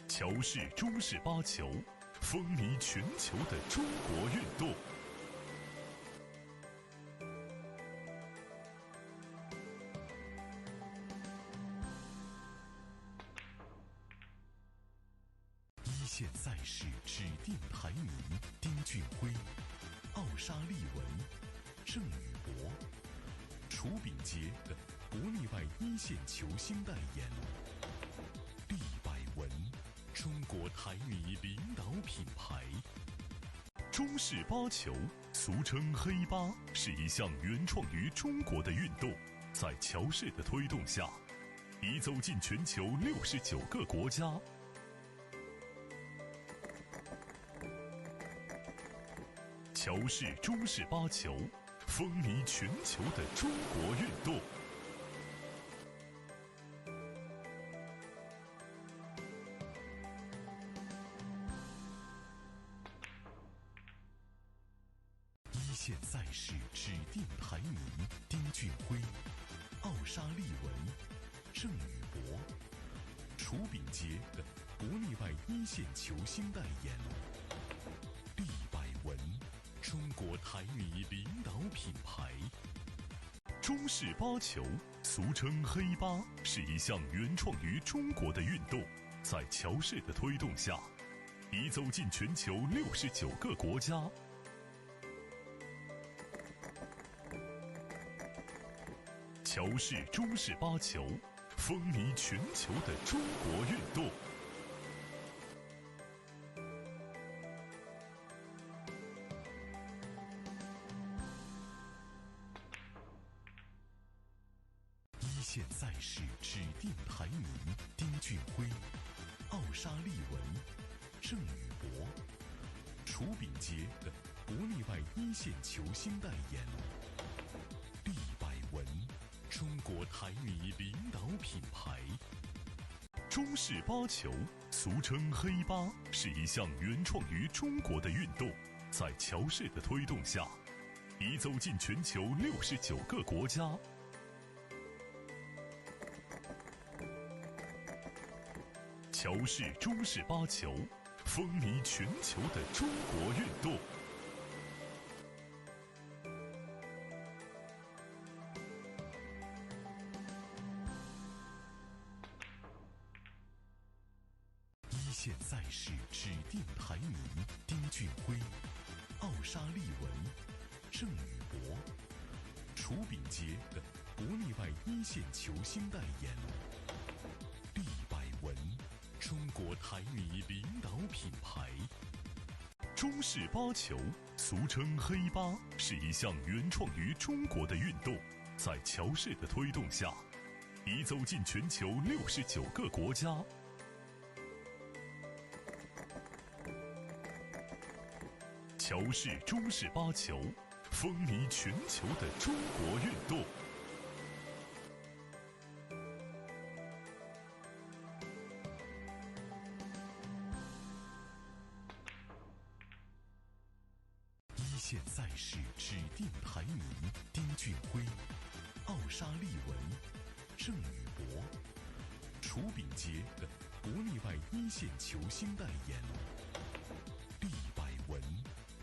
乔氏中式八球，风靡全球的中国运动。一线赛事指定排名：丁俊晖、奥沙利文、郑宇博、楚炳杰等国内外一线球星代言。厉百文，中国台女领导品牌。中式八球，俗称黑八，是一项原创于中国的运动，在乔氏的推动下，已走进全球69个国家。乔氏中式八球，风靡全球的中国运动。一线赛事指定排名：丁俊晖、奥沙利文、郑宇博、楚炳杰等国内外一线球星代言。厉百文，中国台米领导品牌。中式八球，俗称黑八，是一项原创于中国的运动，在乔氏的推动下，已走进全球69个国家。乔氏中式八球，风靡全球的中国运动。一线赛事指定排名：丁俊晖、奥沙利文、郑宇博、楚炳杰等国内外一线球星代言。厉百文，中国台米领导品牌。中式八球，俗称黑八，是一项原创于中国的运动，在乔氏的推动下，已走进全球69个国家。乔氏中式八球，风靡全球的中国运动。一线赛事指定排名：丁俊晖、奥沙利文、郑宇博、楚炳杰等国内外一线球星代言。厉百文，中国台米领导品牌。中式八球，俗称黑八，是一项原创于中国的运动，在乔氏的推动下，已走进全球69个国家。乔氏中式八球，风靡全球的中国运动。一线赛事指定排名：丁俊晖、奥沙利文、郑宇博、楚炳杰等国内外一线球星代言。厉百文，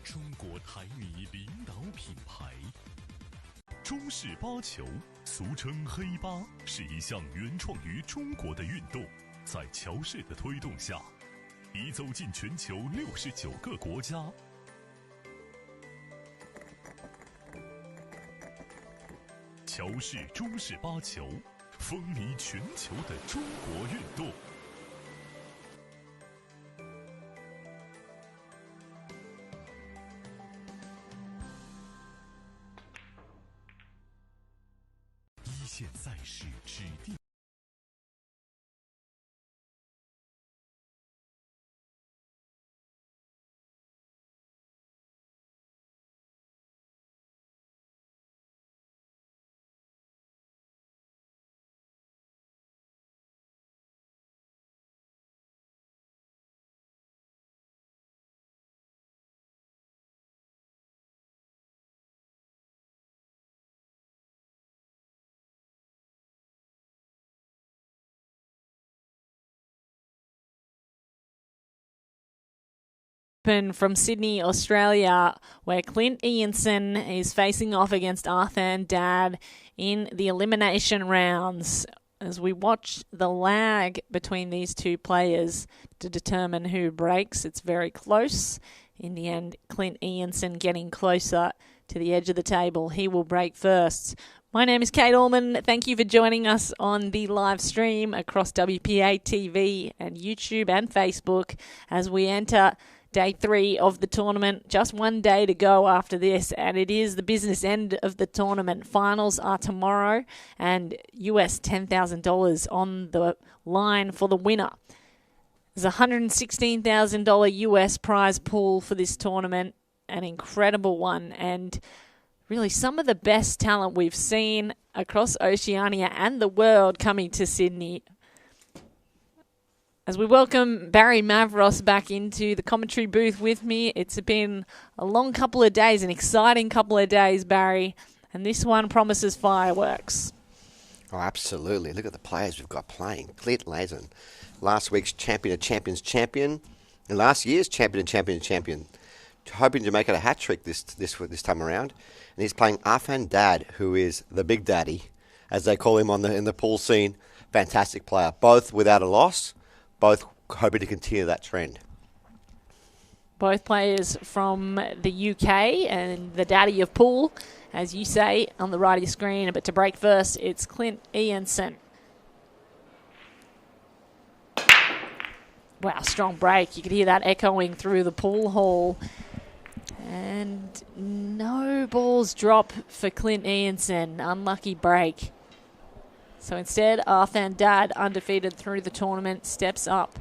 中国台米领导品牌。中式八球，俗称黑八，是一项原创于中国的运动，在乔氏的推动下，已走进全球69个国家。乔氏中式八球，风靡全球的中国运动。一线赛事指定。From Sydney, Australia, where Clint Ianson is facing off against Arthan Dad in the elimination rounds. As we watch the lag between these two players to determine who breaks, it's very close. In the end, Clint Ianson getting closer to the edge of the table. He will break first. My name is Kate Allman. Thank you for joining us on the live stream across WPA TV and YouTube and Facebook as we enter Day 3 of the tournament. Just one day to go after this, and it is the business end of the tournament. Finals are tomorrow, and US $10,000 on the line for the winner. There's a $116,000 US prize pool for this tournament, an incredible one, and really some of the best talent we've seen across Oceania and the world coming to Sydney. As we welcome Barry Mavros back into the commentary booth with me, it's been a long couple of days, an exciting couple of days, Barry, and this one promises fireworks. Oh, absolutely. Look at the players we've got playing. Clint Lazen, last week's champion of champions champion, and last year's champion of champions champion. Hoping to make it a hat trick this time around. And he's playing Arfan Dad, who is the big daddy, as they call him in the pool scene. Fantastic player. Both without a loss, both hoping to continue that trend. Both players from the UK and the daddy of pool, as you say, on the right of your screen. But to break first, it's Clint Ianson. Wow, strong break. You could hear that echoing through the pool hall. And no balls drop for Clint Ianson. Unlucky break. So instead, Arfan Dad, undefeated through the tournament, steps up.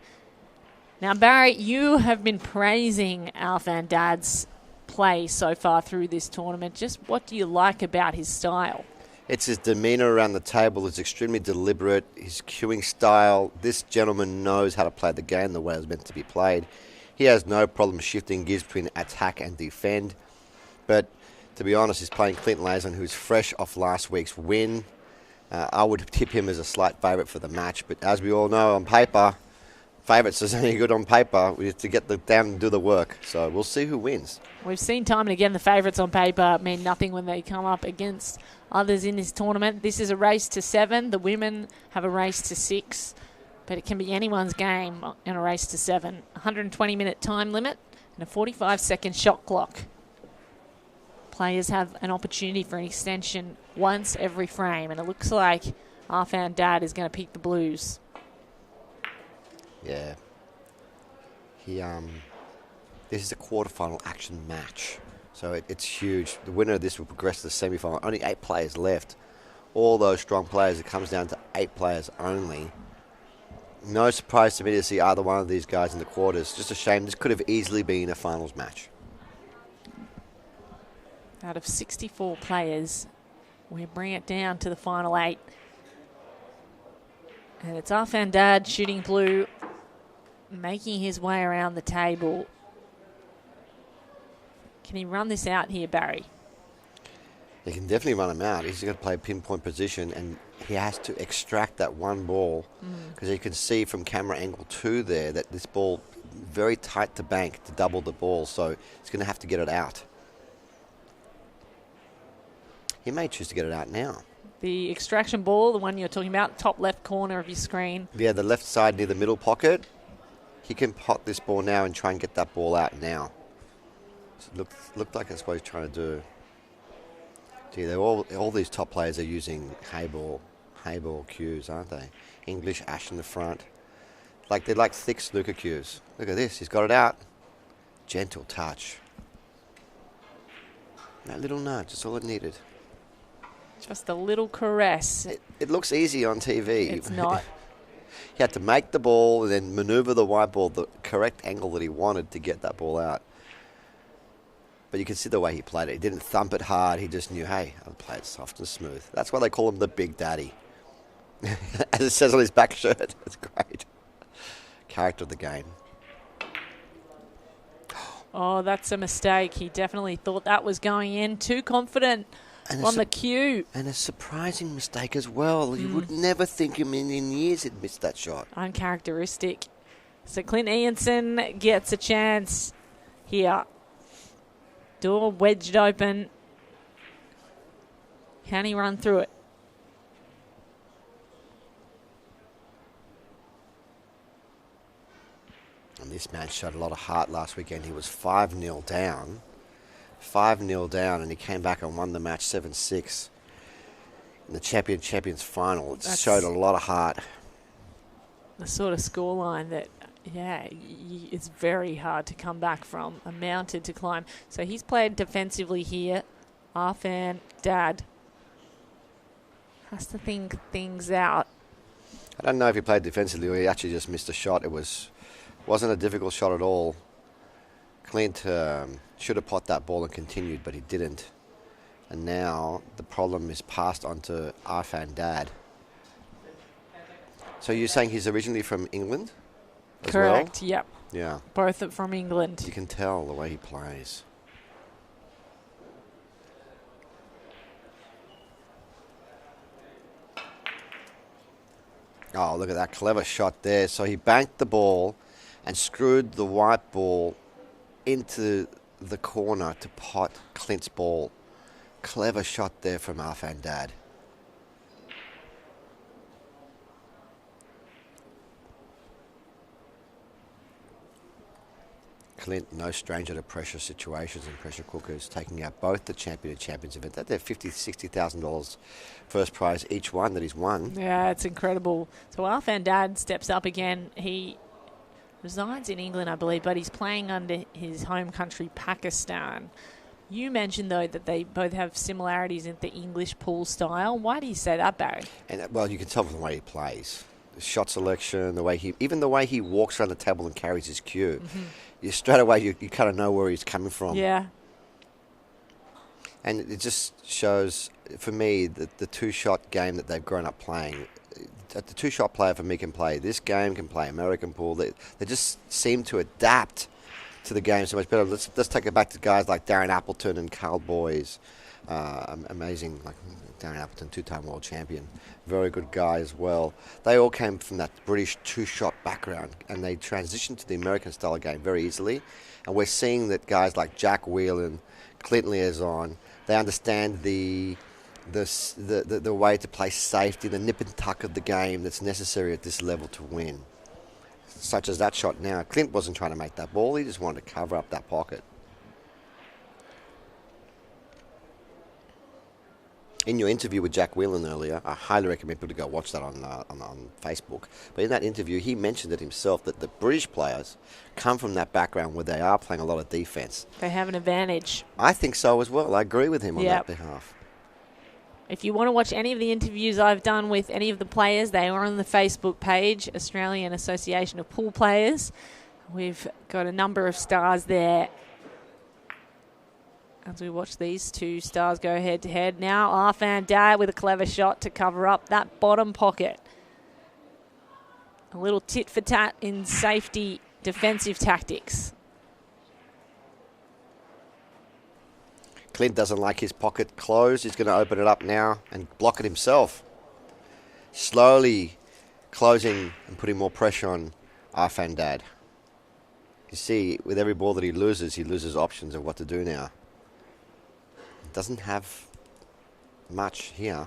Now, Barry, you have been praising Arfan Dad's play so far through this tournament. Just what do you like about his style? It's his demeanour around the table. It's extremely deliberate. His cueing style. This gentleman knows how to play the game the way it's meant to be played. He has no problem shifting gears between attack and defend. But to be honest, he's playing Clint Lazen, who's fresh off last week's win. I would tip him as a slight favourite for the match. But as we all know, on paper, favourites is only good on paper. We have to get down and do the work. So we'll see who wins. We've seen time and again the favourites on paper mean nothing when they come up against others in this tournament. This is a race to 7. The women have a race to 6. But it can be anyone's game in a race to 7. 120-minute time limit and a 45-second shot clock. Players have an opportunity for an extension once every frame, and it looks like Arfan Dad is going to pick the blues. Yeah. This is a quarterfinal action match, so it's huge. The winner of this will progress to the semi-final. Only 8 players left. All those strong players, it comes down to 8 players only. No surprise to me to see either one of these guys in the quarters. Just a shame. This could have easily been a finals match. Out of 64 players, we bring it down to the final 8. And it's Arfan Dad shooting blue, making his way around the table. Can he run this out here, Barry? He can definitely run him out. He's got to play pinpoint position, and he has to extract that one ball, because you can see from camera angle 2 there that this ball very tight to bank to double the ball, so he's going to have to get it out. He may choose to get it out now. The extraction ball, the one you're talking about, top left corner of your screen. Yeah, the left side near the middle pocket. He can pot this ball now and try and get that ball out now. So it looked like that's what he's trying to do. Gee, they're all these top players are using Heyball cues, aren't they? English ash in the front. They're like thick snooker cues. Look at this, he's got it out. Gentle touch. That little nudge, that's all it needed. Just a little caress. It looks easy on TV. It's not. He had to make the ball and then maneuver the white ball the correct angle that he wanted to get that ball out. But you can see the way he played it. He didn't thump it hard. He just knew, hey, I'll play it soft and smooth. That's why they call him the Big Daddy. As it says on his back shirt. It's great. Character of the game. Oh, that's a mistake. He definitely thought that was going in. Too confident on the cue. And a surprising mistake as well. You would never think in a million years he'd missed that shot. Uncharacteristic. So Clint Ianson gets a chance here. Door wedged open. Can he run through it? And this man showed a lot of heart last weekend. He was 5-0 down. 5-0 down, and he came back and won the match 7-6 in the champions final. It showed a lot of heart. The sort of scoreline that Yeah, it's very hard to come back from a mountain to climb. So he's played defensively here. Arfan Dad has to think things out. I don't know if he played defensively or he actually just missed a shot. It wasn't a difficult shot at all. Clint should have pot that ball and continued, but he didn't. And now the problem is passed on to Arfan Dad. So you're saying he's originally from England as Correct, well? yep. Yeah. Both from England. You can tell the way he plays. Oh, look at that clever shot there. So he banked the ball and screwed the white ball into the corner to pot Clint's ball. Clever shot there from Arfan Dad. Clint, no stranger to pressure situations and pressure cookers, taking out both the champion and champions event. They're $50,000, $60,000 first prize each one that he's won. Yeah, it's incredible. So Arfan Dad steps up again. He resides in England, I believe, but he's playing under his home country, Pakistan. You mentioned, though, that they both have similarities in the English pool style. Why do you say that, Barry? And well, you can tell from the way he plays. The shot selection, even the way he walks around the table and carries his cue. Mm-hmm. You straight away, you kind of know where he's coming from. Yeah. And it just shows, for me, the two-shot game that they've grown up playing. The two-shot player for me can play this game, can play American pool. They just seem to adapt to the game so much better. Let's take it back to guys like Darren Appleton and Carl Boys. Amazing, like Darren Appleton, two-time world champion. Very good guy as well. They all came from that British two-shot background, and they transitioned to the American style game very easily. And we're seeing that guys like Jack Whelan, Clint Liaison, they understand the way to play safety, the nip and tuck of the game that's necessary at this level to win. Such as that shot now. Clint wasn't trying to make that ball, he just wanted to cover up that pocket. In your interview with Jack Whelan earlier, I highly recommend people to go watch that on Facebook. But in that interview, he mentioned it himself that the British players come from that background where they are playing a lot of defence. They have an advantage. I think so as well. I agree with him on that behalf. If you want to watch any of the interviews I've done with any of the players, they are on the Facebook page, Australian Association of Pool Players. We've got a number of stars there as we watch these two stars go head-to-head. Now Arfan Dad with a clever shot to cover up that bottom pocket. A little tit-for-tat in safety defensive tactics. Clint doesn't like his pocket closed. He's going to open it up now and block it himself. Slowly closing and putting more pressure on Arfan Dad. You see, with every ball that he loses options of what to do now. Doesn't have much here.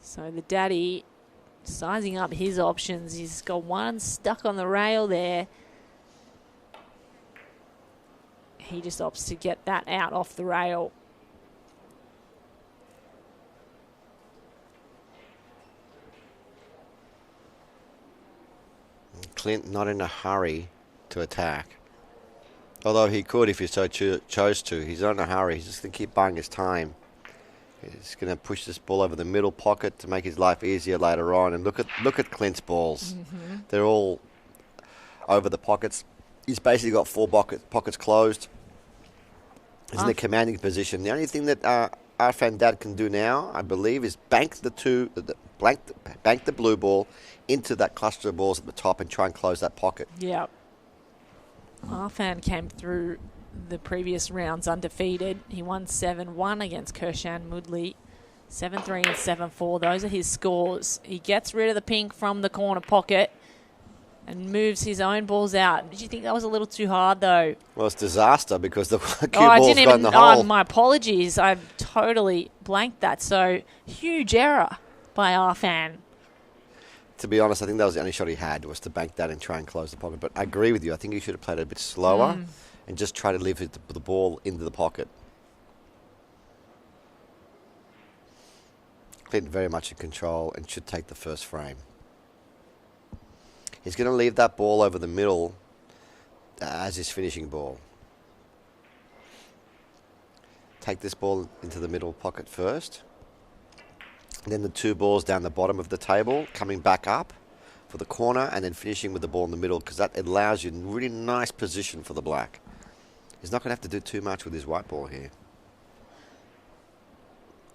So the daddy sizing up his options. He's got one stuck on the rail there. He just opts to get that out off the rail. Clint not in a hurry to attack. Although he could if he so chose to. He's not in a hurry. He's just going to keep buying his time. He's going to push this ball over the middle pocket to make his life easier later on. And look at Clint's balls. Mm-hmm. They're all over the pockets. He's basically got four pockets closed. He's in a commanding position. The only thing that Arfan Dad can do now, I believe, is bank the blue ball into that cluster of balls at the top and try and close that pocket. Yeah. Arfan came through the previous rounds undefeated. He won 7-1 against Kershan Mudley, 7-3 and 7-4. Those are his scores. He gets rid of the pink from the corner pocket and moves his own balls out. Did you think that was a little too hard, though? Well, it's disaster because the cue ball's got in the hole. Oh, my apologies. I totally blanked that. So, huge error by Arfan. To be honest, I think that was the only shot he had, was to bank that and try and close the pocket. But I agree with you. I think he should have played it a bit slower and just try to leave the ball into the pocket. Clint very much in control and should take the first frame. He's going to leave that ball over the middle as his finishing ball. Take this ball into the middle pocket first. And then the 2 balls down the bottom of the table, coming back up for the corner and then finishing with the ball in the middle, because that allows you a really nice position for the black. He's not going to have to do too much with his white ball here.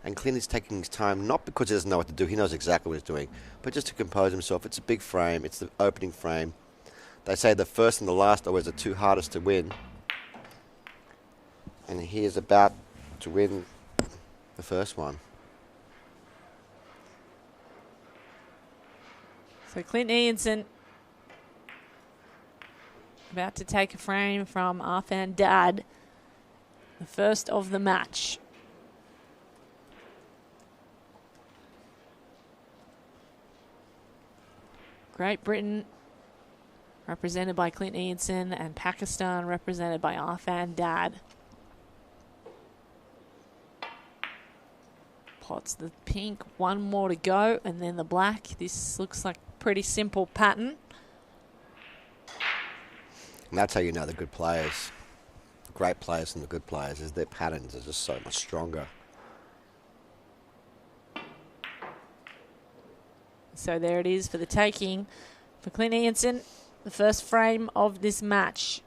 And Clint is taking his time, not because he doesn't know what to do, he knows exactly what he's doing, but just to compose himself. It's a big frame, it's the opening frame. They say the first and the last are always the 2 hardest to win. And he is about to win the first one. So Clint Ianson about to take a frame from Arfan Dad, the first of the match. Great Britain represented by Clint Ianson and Pakistan represented by Arfan Dad. Pots the pink, 1 more to go, and then the black. This looks like a pretty simple pattern. And that's how you know the good players, the great players and the good players, is their patterns are just so much stronger. So there it is for the taking for Clint Ianson, the first frame of this match.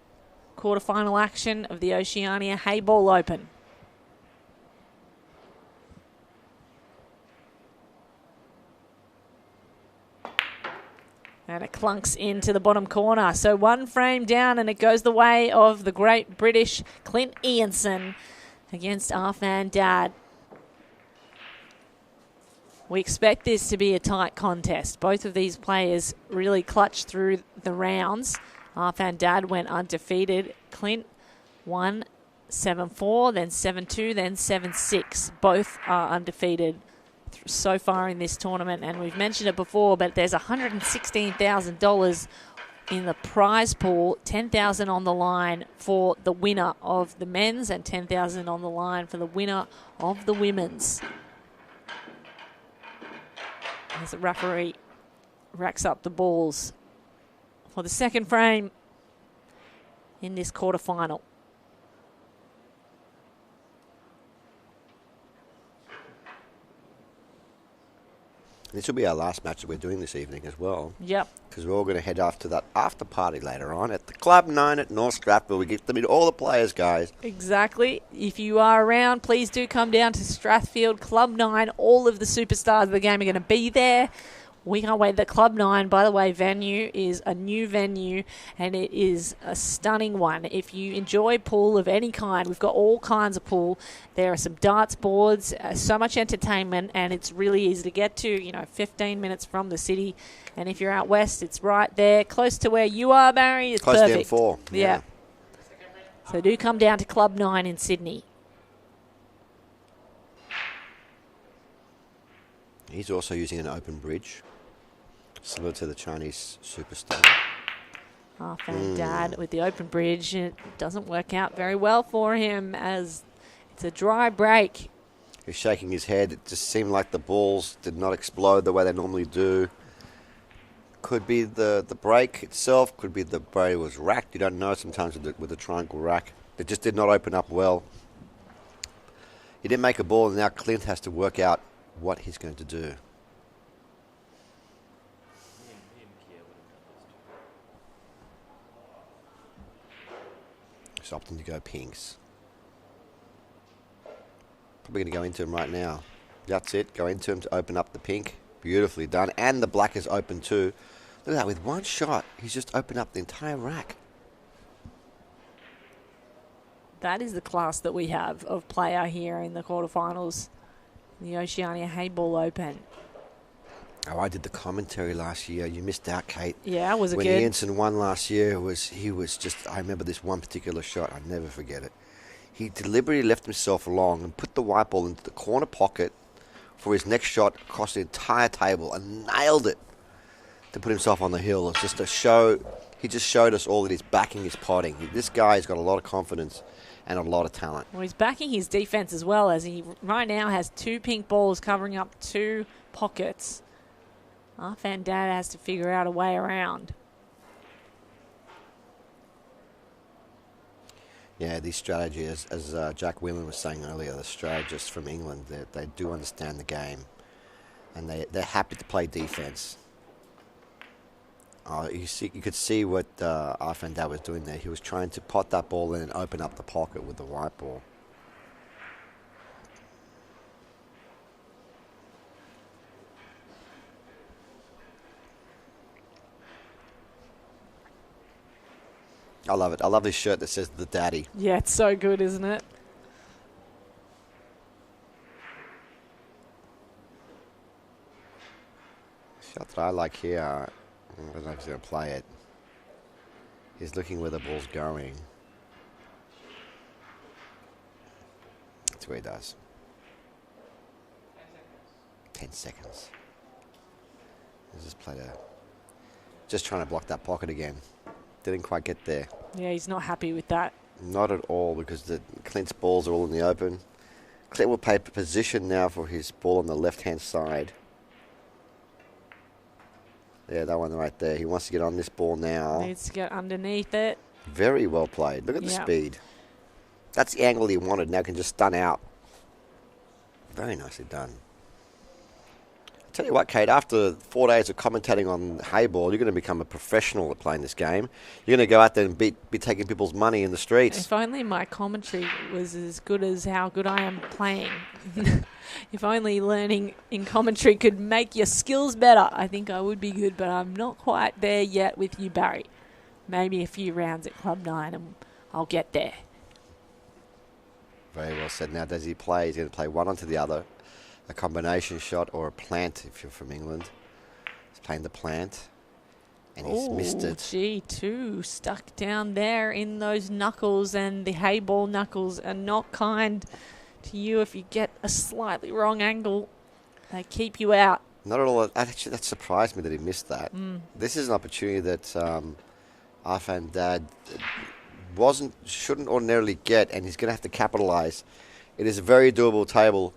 Quarterfinal action of the Oceania Heyball Open. And it clunks into the bottom corner. So 1 frame down and it goes the way of the great British Clint Ianson against Arfan Dad. We expect this to be a tight contest. Both of these players really clutched through the rounds. Arfan Dad went undefeated. Clint won 7-4, then 7-2, then 7-6. Both are undefeated so far in this tournament, and we've mentioned it before, but there's $116,000 in the prize pool, $10,000 on the line for the winner of the men's and $10,000 on the line for the winner of the women's. As the referee racks up the balls for the second frame in this quarterfinal. This will be our last match that we're doing this evening as well. Yep. Because we're all going to head off to that after party later on at the Club 9 at North Strathfield. We get to meet all the players, guys. Exactly. If you are around, please do come down to Strathfield Club 9. All of the superstars of the game are going to be there. We can't wait. The Club 9, by the way, venue is a new venue, and it is a stunning one. If you enjoy pool of any kind, we've got all kinds of pool. There are some darts boards, so much entertainment, and it's really easy to get to, 15 minutes from the city. And if you're out west, it's right there, close to where you are, Barry. It's close perfect. to M4. Yeah. So do come down to Club 9 in Sydney. He's also using an open bridge, similar to the Chinese superstar. Arfan Dad with the open bridge. It doesn't work out very well for him as it's a dry break. He's shaking his head. It just seemed like the balls did not explode the way they normally do. Could be the break itself. Could be the braid was racked. You don't know sometimes with the triangle rack. It just did not open up well. He didn't make a ball, and now Clint has to work out what he's going to do. He's opting to go pinks. Probably going to go into him right now. That's it. Go into him to open up the pink. Beautifully done. And the black is open too. Look at that. With one shot, he's just opened up the entire rack. That is the class that we have of player here in the quarterfinals. The Oceania Heyball Open. Oh, I did the commentary last year. You missed out, Kate. Yeah, was it when good? When Ianson won last year, he was just, I remember this one particular shot. I'll never forget it. He deliberately left himself long and put the white ball into the corner pocket for his next shot across the entire table and nailed it to put himself on the hill. It's just to show he just showed us all that he's backing his potting. This guy's got a lot of confidence and a lot of talent. Well, he's backing his defense as well, as he right now has 2 pink balls covering up 2 pockets. Arfan Dad has to figure out a way around. Yeah, these strategies, as Jack Whelan was saying earlier, the strategists from England, they do understand the game, and they're happy to play defense. You could see what Arfan Dad was doing there. He was trying to pot that ball in and open up the pocket with the white ball. I love it. I love this shirt that says The Daddy. Yeah, it's so good, isn't it? Shot that I like here, I don't know if he's going to play it. He's looking where the ball's going. That's where he does. 10 seconds. He's just trying to block that pocket again. Didn't quite get there. Yeah, he's not happy with that. Not at all, because Clint's balls are all in the open. Clint will play position now for his ball on the left-hand side. Yeah, that one right there. He wants to get on this ball now. Needs to get underneath it. Very well played. Look at the speed. That's the angle he wanted. Now can just stun out. Very nicely done. Tell you what, Kate, after 4 days of commentating on Heyball, you're going to become a professional at playing this game. You're going to go out there and be taking people's money in the streets. If only my commentary was as good as how good I am playing. If only learning in commentary could make your skills better, I think I would be good, but I'm not quite there yet with you, Barry. Maybe a few rounds at Club 9 and I'll get there. Very well said. Now, does he play? He's going to play one onto the other. A combination shot or a plant if you're from England. He's playing the plant. And he's missed it. G2 stuck down there in those knuckles, and the Heyball knuckles are not kind to you if you get a slightly wrong angle. They keep you out. Not at all. Actually, that surprised me that he missed that. This is an opportunity that Arfan Dad shouldn't ordinarily get, and he's going to have to capitalise. It is a very doable table.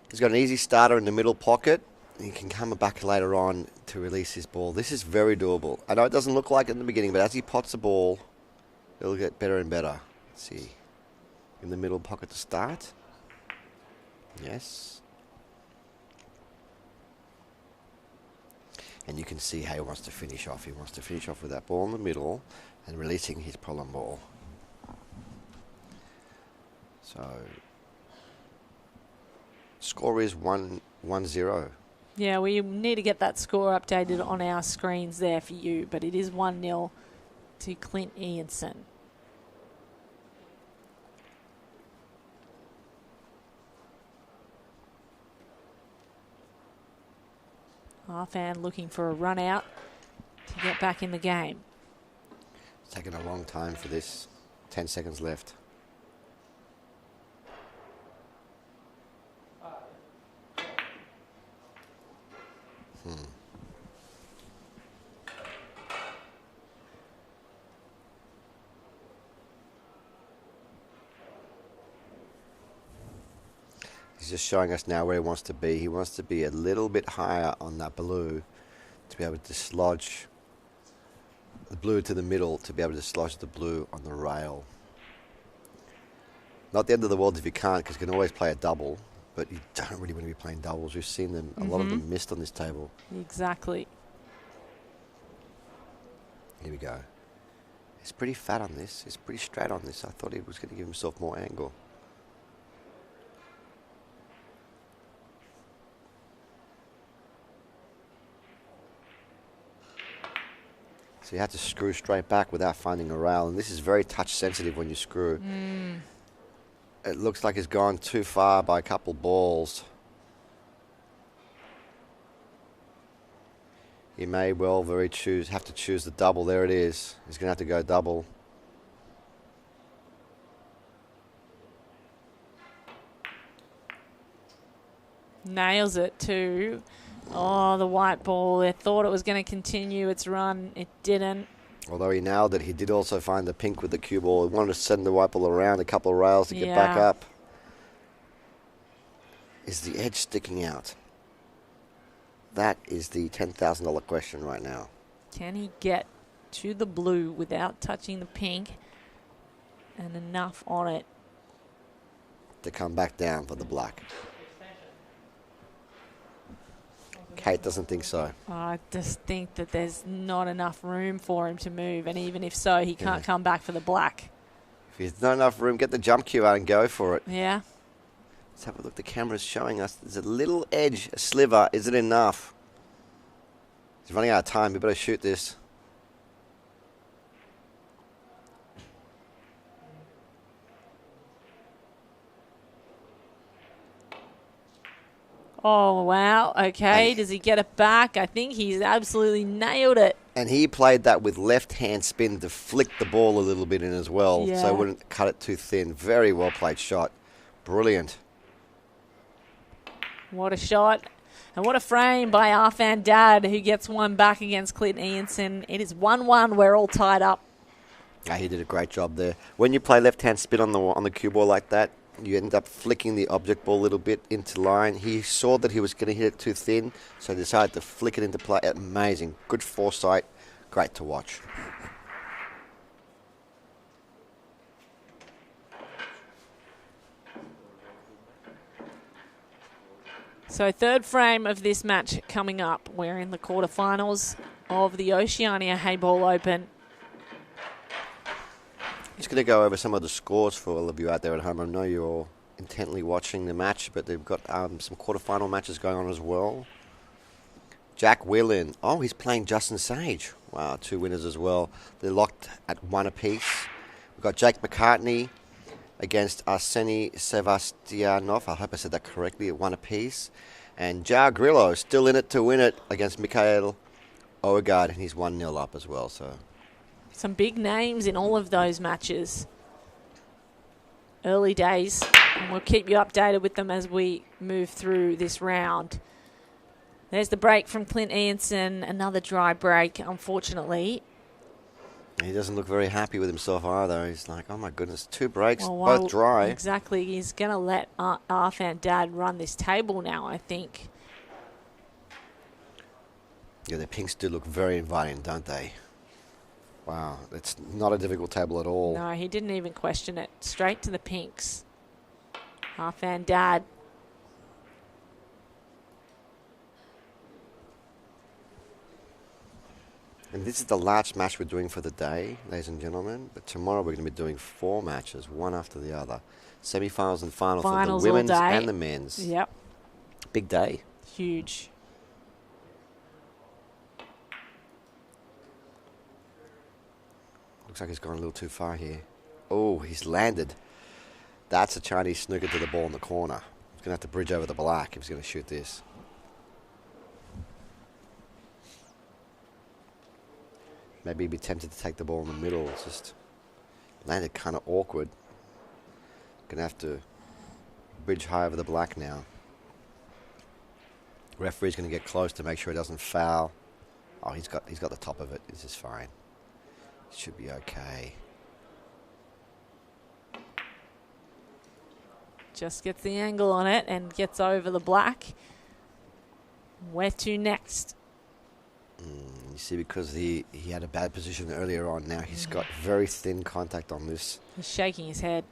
He's got an easy starter in the middle pocket. He can come back later on to release his ball. This is very doable. I know it doesn't look like it in the beginning, but as he pots the ball, it'll get better and better. Let's see. In the middle pocket to start. Yes. And you can see how he wants to finish off. He wants to finish off with that ball in the middle and releasing his problem ball. So... score is 1-0. Yeah, we need to get that score updated on our screens there for you, but it is 1-0 to Clint Ianson. Arfan looking for a run out to get back in the game. It's taken a long time for this. 10 seconds left. He's just showing us now where he wants to be. He wants to be a little bit higher on that blue to be able to dislodge the blue to the middle, to be able to dislodge the blue on the rail. Not the end of the world if you can't, because you can always play a double, but you don't really want to be playing doubles. We've seen them, a lot of them missed on this table. Exactly. Here we go. He's pretty fat on this. He's pretty straight on this. I thought he was going to give himself more angle. So you have to screw straight back without finding a rail. And this is very touch sensitive when you screw. It looks like he's gone too far by a couple balls. He may well have to choose the double. There it is. He's going to have to go double. Nails it too. Oh, the white ball. They thought it was going to continue its run. It didn't. Although he nailed it, he did also find the pink with the cue ball. He wanted to send the white ball around a couple of rails to get back up. Is the edge sticking out? That is the $10,000 question right now. Can he get to the blue without touching the pink and enough on it to come back down for the black? Kate doesn't think so. I just think that there's not enough room for him to move, and even if so, he can't come back for the black. If there's not enough room, get the jump cue out and go for it. Yeah. Let's have a look. The camera's showing us there's a little edge, a sliver. Is it enough? He's running out of time. We better shoot this. Oh, wow. Okay. Does he get it back? I think he's absolutely nailed it. And he played that with left-hand spin to flick the ball a little bit in as well, so it wouldn't cut it too thin. Very well played shot. Brilliant. What a shot. And what a frame by Arfan Dad, who gets one back against Clint Ianson. It is 1-1. We're all tied up. Yeah, he did a great job there. When you play left-hand spin on the cue ball like that, you end up flicking the object ball a little bit into line. He saw that he was going to hit it too thin, so he decided to flick it into play. Amazing. Good foresight. Great to watch. So third frame of this match coming up. We're in the quarterfinals of the Oceania Heyball Open. Just going to go over some of the scores for all of you out there at home. I know you're all intently watching the match, but they've got some quarterfinal matches going on as well. Jack Whelan. Oh, he's playing Justin Sage. Wow, 2 winners as well. They're locked at 1 apiece. We've got Jake McCartney against Arseny Sevastianov. I hope I said that correctly, at 1 apiece. And João Grillo still in it to win it against Mikhail Oegard, and he's 1-0 up as well. So some big names in all of those matches. Early days, and we'll keep you updated with them as we move through this round. There's the break from Clint Ianson, another dry break, unfortunately. He doesn't look very happy with himself either. He's like, oh my goodness, 2 breaks, both dry. Exactly, he's going to let Arfan Dad run this table now, I think. Yeah, the pinks do look very inviting, don't they? Wow, it's not a difficult table at all. No, he didn't even question it. Straight to the pinks. Arfan Dad. And this is the last match we're doing for the day, ladies and gentlemen. But tomorrow we're going to be doing 4 matches, one after the other. Semi-finals and finals for the women's and the men's. Yep. Big day. Huge. Looks like he's gone a little too far here. Oh, he's landed. That's a Chinese snooker to the ball in the corner. He's going to have to bridge over the black if he's going to shoot this. Maybe he'd be tempted to take the ball in the middle. It's just landed kind of awkward. Going to have to bridge high over the black now. Referee's going to get close to make sure he doesn't foul. Oh, he's got the top of it. This is fine. Should be okay. Just gets the angle on it and gets over the black. Where to next? You see, because he had a bad position earlier on, now he's got very thin contact on this. He's shaking his head.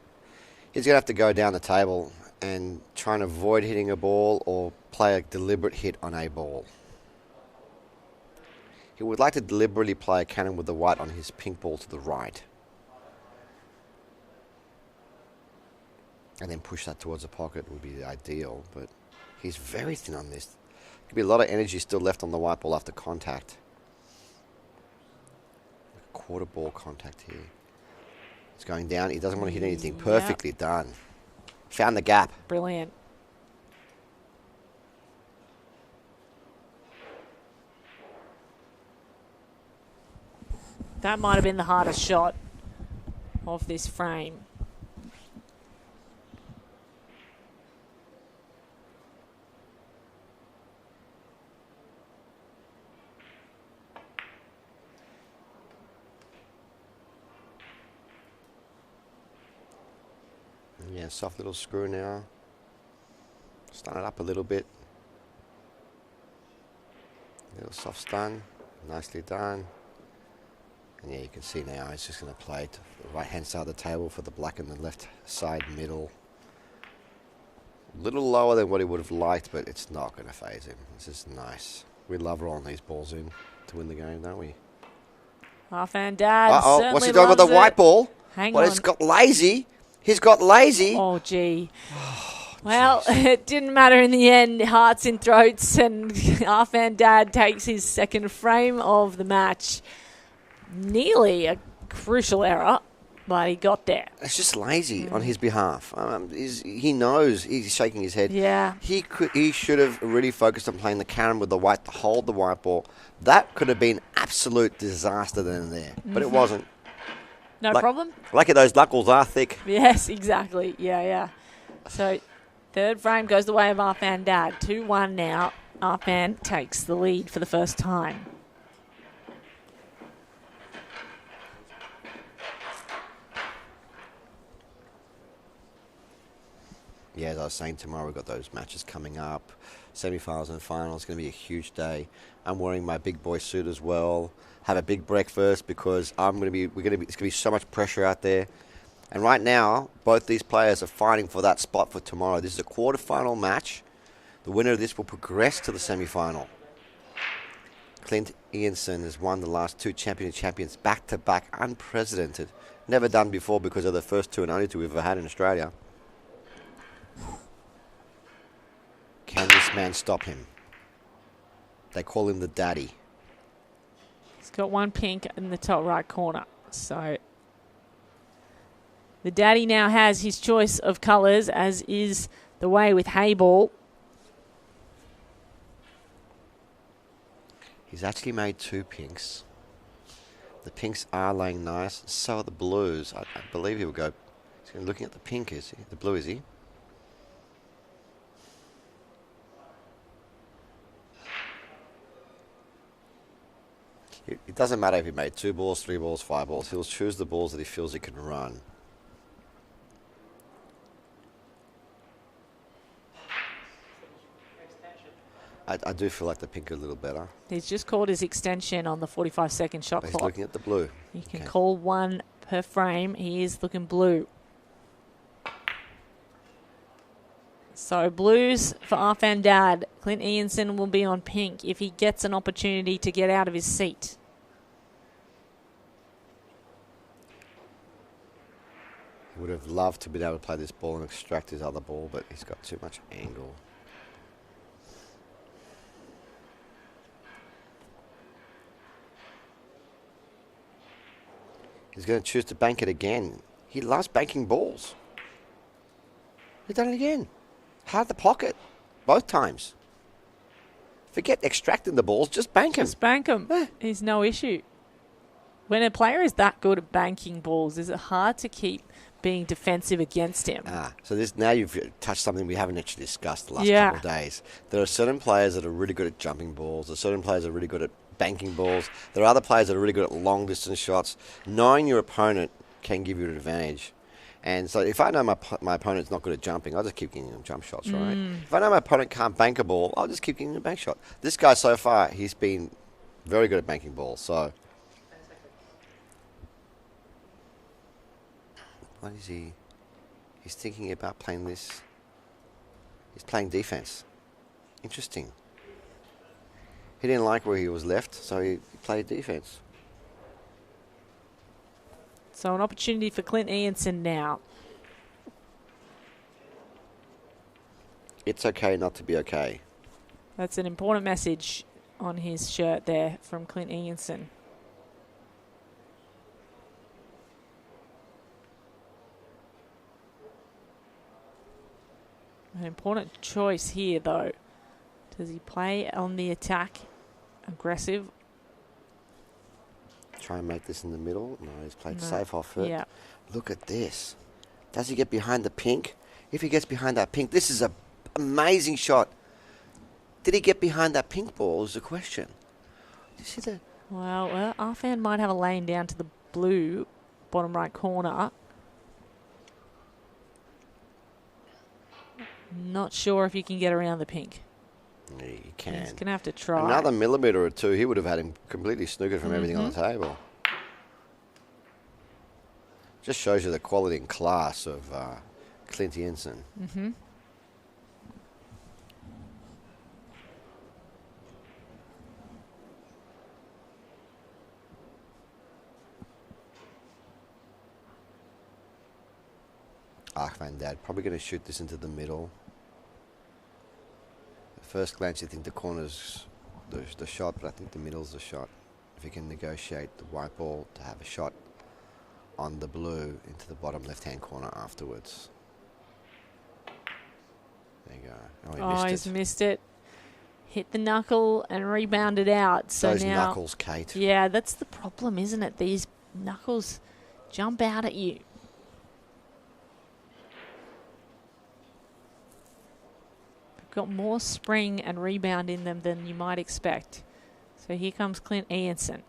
He's going to have to go down the table and try and avoid hitting a ball or play a deliberate hit on a ball. He would like to deliberately play a cannon with the white on his pink ball to the right. And then push that towards the pocket would be the ideal, but he's very thin on this. Could be a lot of energy still left on the white ball after contact. Quarter ball contact here. It's going down. He doesn't want to hit anything. Perfectly done. Found the gap. Brilliant. That might have been the hardest shot of this frame. Yeah, soft little screw now. Stun it up a little bit. Little soft stun. Nicely done. And yeah, you can see now he's just going to play to the right-hand side of the table for the black and the left side middle. A little lower than what he would have liked, but it's not going to phase him. This is nice. We love rolling these balls in to win the game, don't we? Half-hand Dad. Uh-oh, what's he doing with the white ball? Hang on. He's got lazy. He's got lazy. Oh, gee. Well, it didn't matter in the end. Hearts in throats, and half-hand Dad takes his second frame of the match. Nearly a crucial error, but he got there. It's just lazy on his behalf. He knows. He's shaking his head. Yeah. He should have really focused on playing the carom with the white to hold the white ball. That could have been absolute disaster then and there, but it wasn't. No problem. Lucky those knuckles are thick. Yes, exactly. Yeah. So, third frame goes the way of Arfan Dad. 2-1 now. Arfan takes the lead for the first time. Yeah, as I was saying, tomorrow we've got those matches coming up. Semi-finals and finals. It's going to be a huge day. I'm wearing my big boy suit as well. Have a big breakfast because it's going to be so much pressure out there. And right now, both these players are fighting for that spot for tomorrow. This is a quarterfinal match. The winner of this will progress to the semi-final. Clint Ianson has won the last two champions back-to-back, unprecedented. Never done before because they're the first two and only two we've ever had in Australia. Can this man stop him? They call him the daddy. He's got one pink in the top right corner. So the daddy now has his choice of colours, as is the way with Heyball. He's actually made two pinks. The pinks are laying nice. So are the blues. I believe he will go. He's looking at the pink, is he? The blue, is he? It doesn't matter if he made 2 balls, 3 balls, 5 balls. He'll choose the balls that he feels he can run. I do feel like the pink a little better. He's just called his extension on the 45-second shot But clock. he's looking at the blue. You can call one per frame. He is looking blue. So blues for Arfan Dad. Clint Ianson will be on pink if he gets an opportunity to get out of his seat. He would have loved to be able to play this ball and extract his other ball, but he's got too much angle. He's going to choose to bank it again. He loves banking balls. He's done it again. Hard the pocket. Both times. Forget extracting the balls. Just bank him. Just bank him. He's no issue. When a player is that good at banking balls, is it hard to keep being defensive against him? So now you've touched something we haven't actually discussed the last couple of days. There are certain players that are really good at jumping balls. There are certain players that are really good at banking balls. There are other players that are really good at long distance shots. Knowing your opponent can give you an advantage. And so if I know my opponent's not good at jumping, I'll just keep giving him jump shots, right? If I know my opponent can't bank a ball, I'll just keep giving him a bank shot. This guy so far, he's been very good at banking balls. So what is he? He's thinking about playing this. He's playing defense. Interesting. He didn't like where he was left, so he played defense. So an opportunity for Clint Ianson now. It's okay not to be okay. That's an important message on his shirt there from Clint Ianson. An important choice here, though. Does he play on the attack, aggressive? Try and make this in the middle. No, he's played safe off it. Yeah. Look at this. Does he get behind the pink? If he gets behind that pink, this is an amazing shot. Did he get behind that pink ball is the question. Did you see that? Well, Arfan might have a lane down to the blue, bottom right corner. Not sure if you can get around the pink. Yeah, you can. He's going to have to try. Another millimetre or two, he would have had him completely snookered from everything on the table. Just shows you the quality and class of Clint Jensen. Mm-hmm. Van Dad probably going to shoot this into the middle. At first glance, you think the corner's the shot, but I think the middle's the shot. If you can negotiate the white ball to have a shot on the blue into the bottom left-hand corner afterwards. There you go. Oh, he's missed it. Hit the knuckle and rebounded out. So those now, knuckles, Kate. Yeah, that's the problem, isn't it? These knuckles jump out at you. Got more spring and rebound in them than you might expect. So here comes Clint Jensen.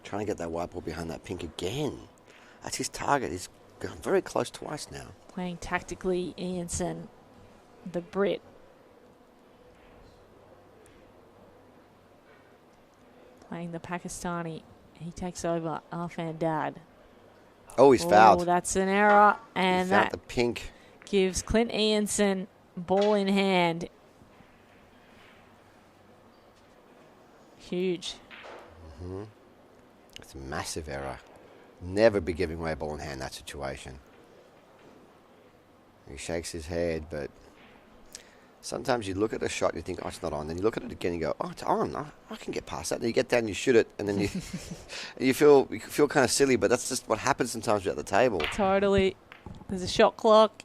Trying to get that white ball behind that pink again. That's his target. He's gone very close twice now. Playing tactically, Jensen, the Brit. Playing the Pakistani. He takes over Arfan Dad. Oh, he's fouled. Oh, that's an error. And he fouled that the pink. Gives Clint Jensen ball in hand. Huge. Mm-hmm. It's a massive error. Never be giving away a ball in hand in that situation. He shakes his head, but sometimes you look at a shot and you think, oh, it's not on. Then you look at it again and you go, oh, it's on. I can get past that. Then you get down, you shoot it, and then you feel kind of silly, but that's just what happens sometimes at the table. Totally. There's a shot clock.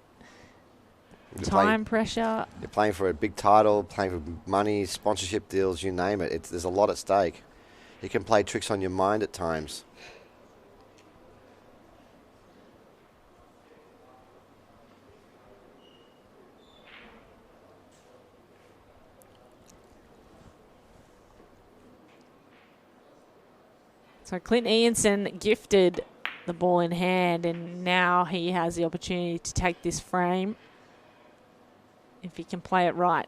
Time pressure. You're playing for a big title, playing for money, sponsorship deals, you name it. There's a lot at stake. You can play tricks on your mind at times. So Clint Jensen gifted the ball in hand, and now he has the opportunity to take this frame if he can play it right.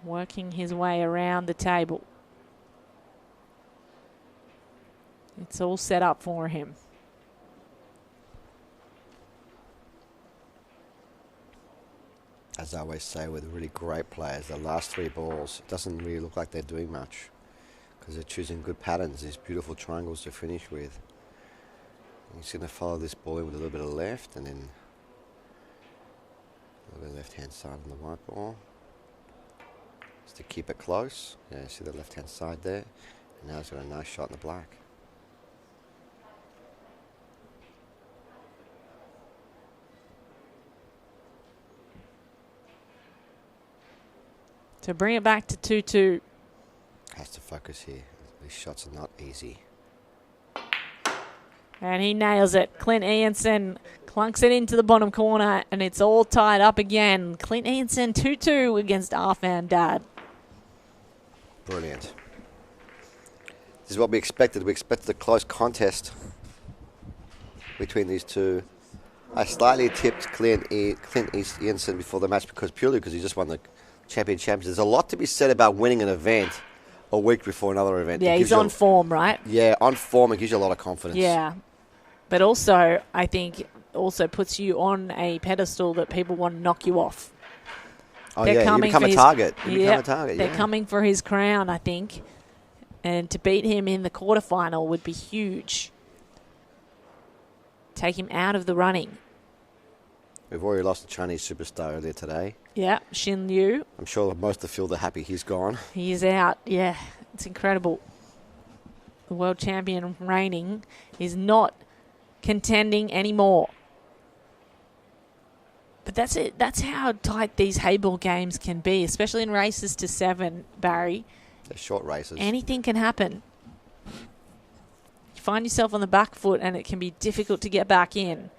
Working his way around the table. It's all set up for him. As I always say with really great players, the last three balls, it doesn't really look like they're doing much because they're choosing good patterns, these beautiful triangles to finish with. And he's going to follow this ball in with a little bit of left and then a little bit of left-hand side on the white ball. Just to keep it close. Yeah, see the left-hand side there. And now he's got a nice shot in the black. To bring it back to 2-2. Has to focus here. These shots are not easy. And he nails it. Clint Jensen clunks it into the bottom corner, and it's all tied up again. Clint Jensen 2-2 against Arfan Dad. Brilliant. This is what we expected. We expected a close contest between these two. I slightly tipped Clint Jensen before the match purely because he just won the champions. There's a lot to be said about winning an event a week before another event. Yeah, he's on form, right? Yeah, on form. It gives you a lot of confidence. Yeah. But also, I think, also puts you on a pedestal that people want to knock you off. Oh, yeah, you become a target. They're coming for his crown, I think. And to beat him in the quarterfinal would be huge. Take him out of the running. We've already lost a Chinese superstar earlier today. Yeah, Xin Liu. I'm sure most of the field are happy he's gone. He is out. Yeah, it's incredible. The world champion reigning is not contending anymore. But that's it. That's how tight these Heyball games can be, especially in races to 7, Barry. They're short races. Anything can happen. You find yourself on the back foot and it can be difficult to get back in.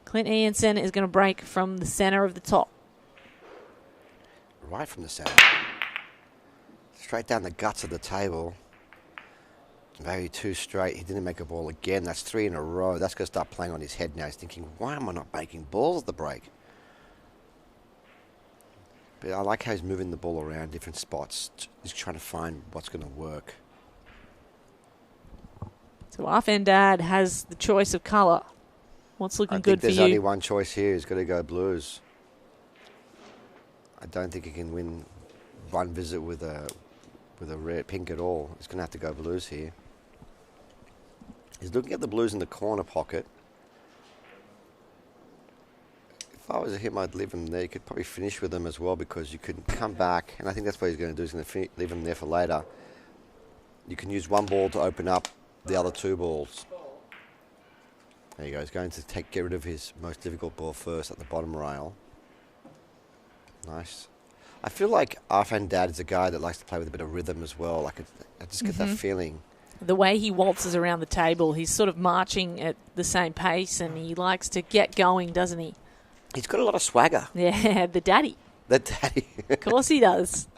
Clint Jensen is going to break from the center of the top. right from the centre. Straight down the guts of the table. Maybe 2 straight. He didn't make a ball again. That's 3 in a row. That's going to start playing on his head now. He's thinking, why am I not making balls at the break? But I like how he's moving the ball around different spots. He's trying to find what's going to work. So Arfandad has the choice of colour. What's looking good for you? There's only one choice here. He's got to go blues. I don't think he can win one visit with a red pink at all. He's going to have to go blues here. He's looking at the blues in the corner pocket. If I was him, I'd leave him there. You could probably finish with them as well because you could come back, and I think that's what he's going to do. He's going to leave them there for later. You can use one ball to open up the other 2 balls. There you go. He's going to get rid of his most difficult ball first at the bottom rail. Nice. I feel like Arfandad is a guy that likes to play with a bit of rhythm as well. I just get that feeling. The way he waltzes around the table, he's sort of marching at the same pace, and he likes to get going, doesn't he? He's got a lot of swagger. Yeah, the daddy. The daddy. Of course he does.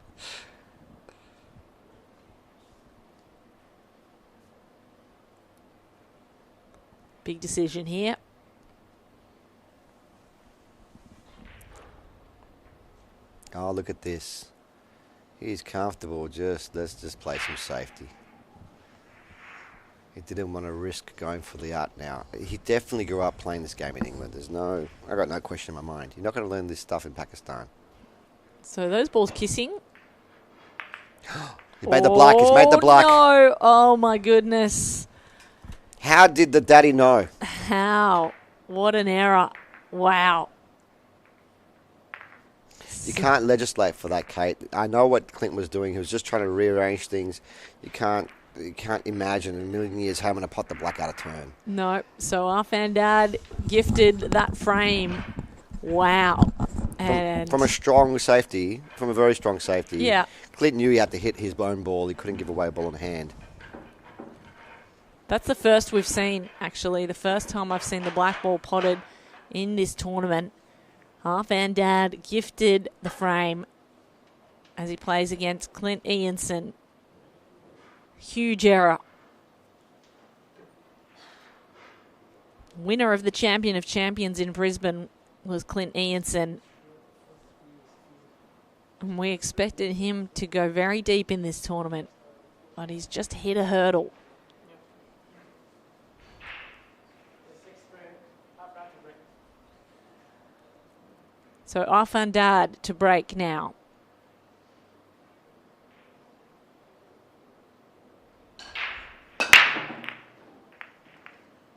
Big decision here. Oh, look at this. He's comfortable. Let's just play some safety. He didn't want to risk going for the art now. He definitely grew up playing this game in England. I got no question in my mind. You're not going to learn this stuff in Pakistan. So those balls kissing. He made the black. He's made the black. No. Oh, my goodness. How did the daddy know? How? What an error. Wow. You can't legislate for that, Kate. I know what Clint was doing. He was just trying to rearrange things. You can't imagine in a million years how I'm going to pot the black out of turn. No. So Arfandad gifted that frame. Wow. And From a strong safety, from a very strong safety. Yeah. Clint knew he had to hit his own ball. He couldn't give away a ball in hand. That's the first we've seen, actually. The first time I've seen the black ball potted in this tournament. Arfandad gifted the frame as he plays against Clint Ianson. Huge error. Winner of the Champion of Champions in Brisbane was Clint Ianson. And we expected him to go very deep in this tournament, but he's just hit a hurdle. So Arfandad to break now.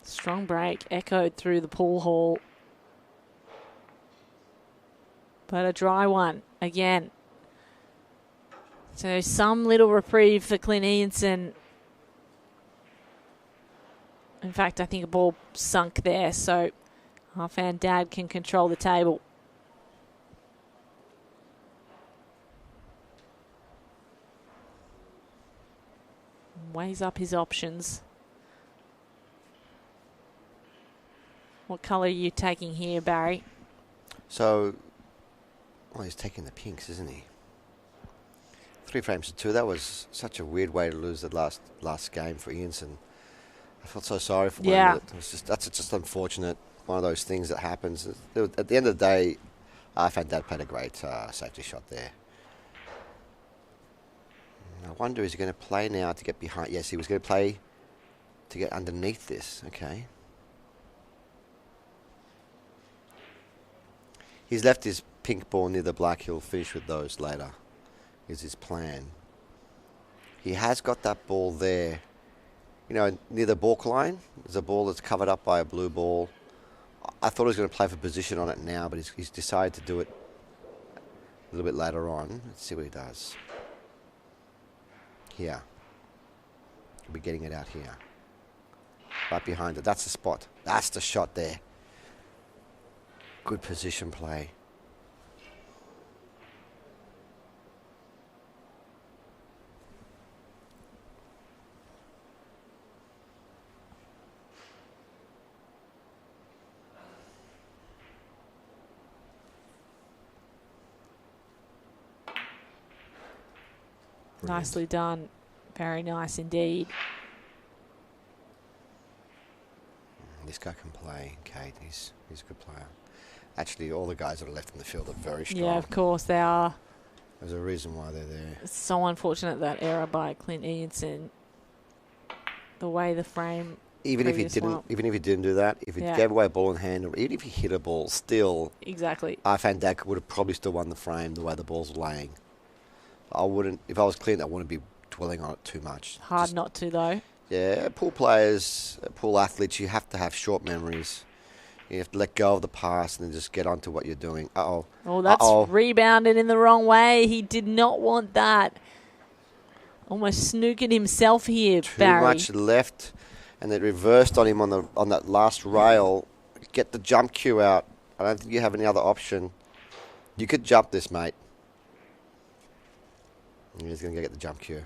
Strong break echoed through the pool hall. But a dry one again. So some little reprieve for Clint Ianson. In fact, I think a ball sunk there, so Arfandad can control the table. Weighs up his options. What colour are you taking here, Barry? So, well, he's taking the pinks, isn't he? 3 frames to 2. That was such a weird way to lose the last game for Ianson. I felt so sorry for him. Yeah. It was that's just unfortunate. One of those things that happens. At the end of the day, Arfandad played a great safety shot there. I wonder, is he going to play now to get behind? Yes, he was going to play to get underneath this. Okay. He's left his pink ball near the black. He'll finish with those later, is his plan. He has got that ball there, you know, near the balk line. There's a ball that's covered up by a blue ball. I thought he was going to play for position on it now, but he's decided to do it a little bit later on. Let's see what he does. Here. He'll be getting it out here. Right behind it. That's the spot. That's the shot there. Good position play. Nicely done. Very nice indeed. This guy can play, Kate. He's a good player. Actually, all the guys that are left in the field are very strong. Yeah, of course they are. There's a reason why they're there. It's so unfortunate that error by Clint Ianson. The way the frame. Even if he didn't do that, if he gave away a ball in hand, or even if he hit a ball, still exactly. Van Dijk would have probably still won the frame the way the balls were laying. I wouldn't. If I was Clint, I wouldn't be dwelling on it too much. Hard not to though. Yeah, pool players, pool athletes, you have to have short memories. You have to let go of the past and then just get on to what you're doing. Uh-oh. Oh, that's rebounded in the wrong way. He did not want that. Almost snookered himself here, Barry. Too much left, and it reversed on him on that last rail. Get the jump cue out. I don't think you have any other option. You could jump this, mate. He's going to get the jump cue.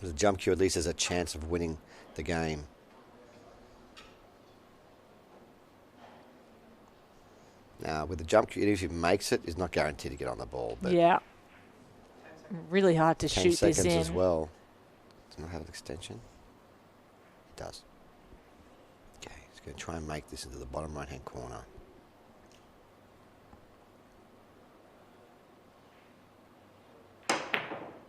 The jump cue at least has a chance of winning the game. Now, with the jump cue, even if he makes it, he's not guaranteed to get on the ball. But yeah. Really hard to 10 shoot this in. seconds as well. Does not have an extension? It does. Okay, he's going to try and make this into the bottom right-hand corner.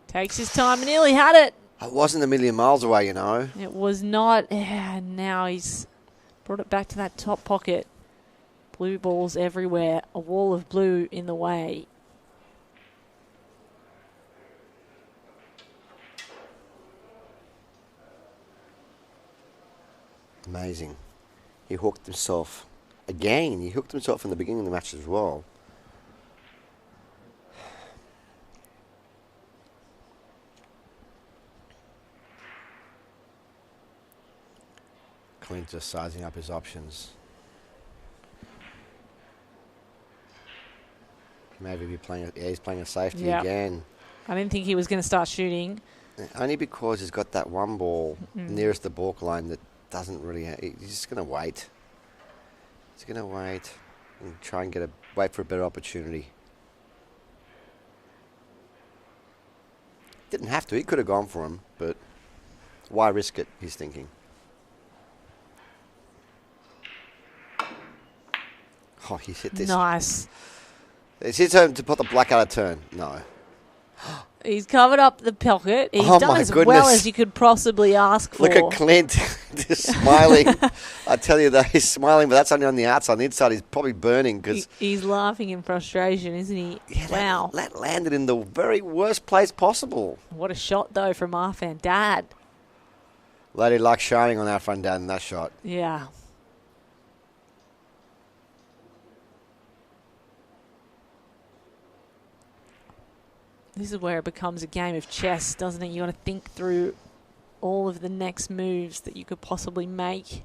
Takes his time, nearly had it. It wasn't a million miles away, you know. It was not. And now he's brought it back to that top pocket. Blue balls everywhere. A wall of blue in the way. Amazing. He hooked himself. Again, he hooked himself in the beginning of the match as well. Clint just sizing up his options. Maybe be playing. Yeah, he's playing a safety again. I didn't think he was going to start shooting. Only because he's got that one ball nearest the balk line that doesn't really. He's just going to wait. He's going to wait and try and wait for a better opportunity. Didn't have to. He could have gone for him, but why risk it? He's thinking. Oh, he's hit this. Nice. It's his turn to put the black out of turn. No. He's covered up the pocket. He's done as well as you could possibly ask for. Look at Clint just smiling. I tell you that he's smiling, but that's only on the outside. On the inside, he's probably burning because he's laughing in frustration, isn't he? Yeah, wow. That landed in the very worst place possible. What a shot, though, from Arfan Dad. Lady luck shining on Arfan Dad in that shot. Yeah. This is where it becomes a game of chess, doesn't it? You got to think through all of the next moves that you could possibly make.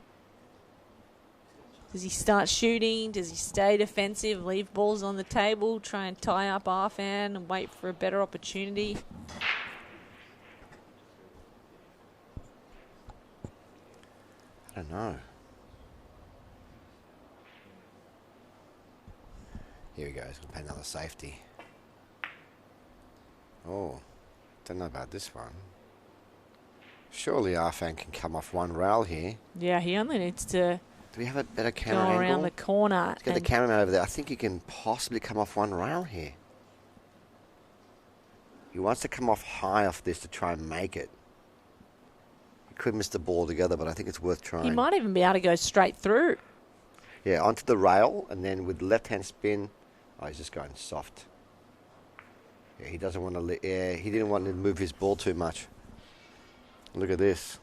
Does he start shooting? Does he stay defensive, leave balls on the table, try and tie up Arfan and wait for a better opportunity? I don't know. Here we go. He's going to play another safety. Oh, don't know about this one. Surely Arfan can come off one rail here. Yeah, he only needs to Do we have a better camera go angle? around the corner. Let's get the cameraman over there. I think he can possibly come off one rail here. He wants to come off high off this to try and make it. He could miss the ball together, but I think it's worth trying. He might even be able to go straight through. Yeah, onto the rail, and then with left-hand spin. Oh, he's just going soft. Yeah, he doesn't want to. Yeah, he didn't want to move his ball too much. Look at this.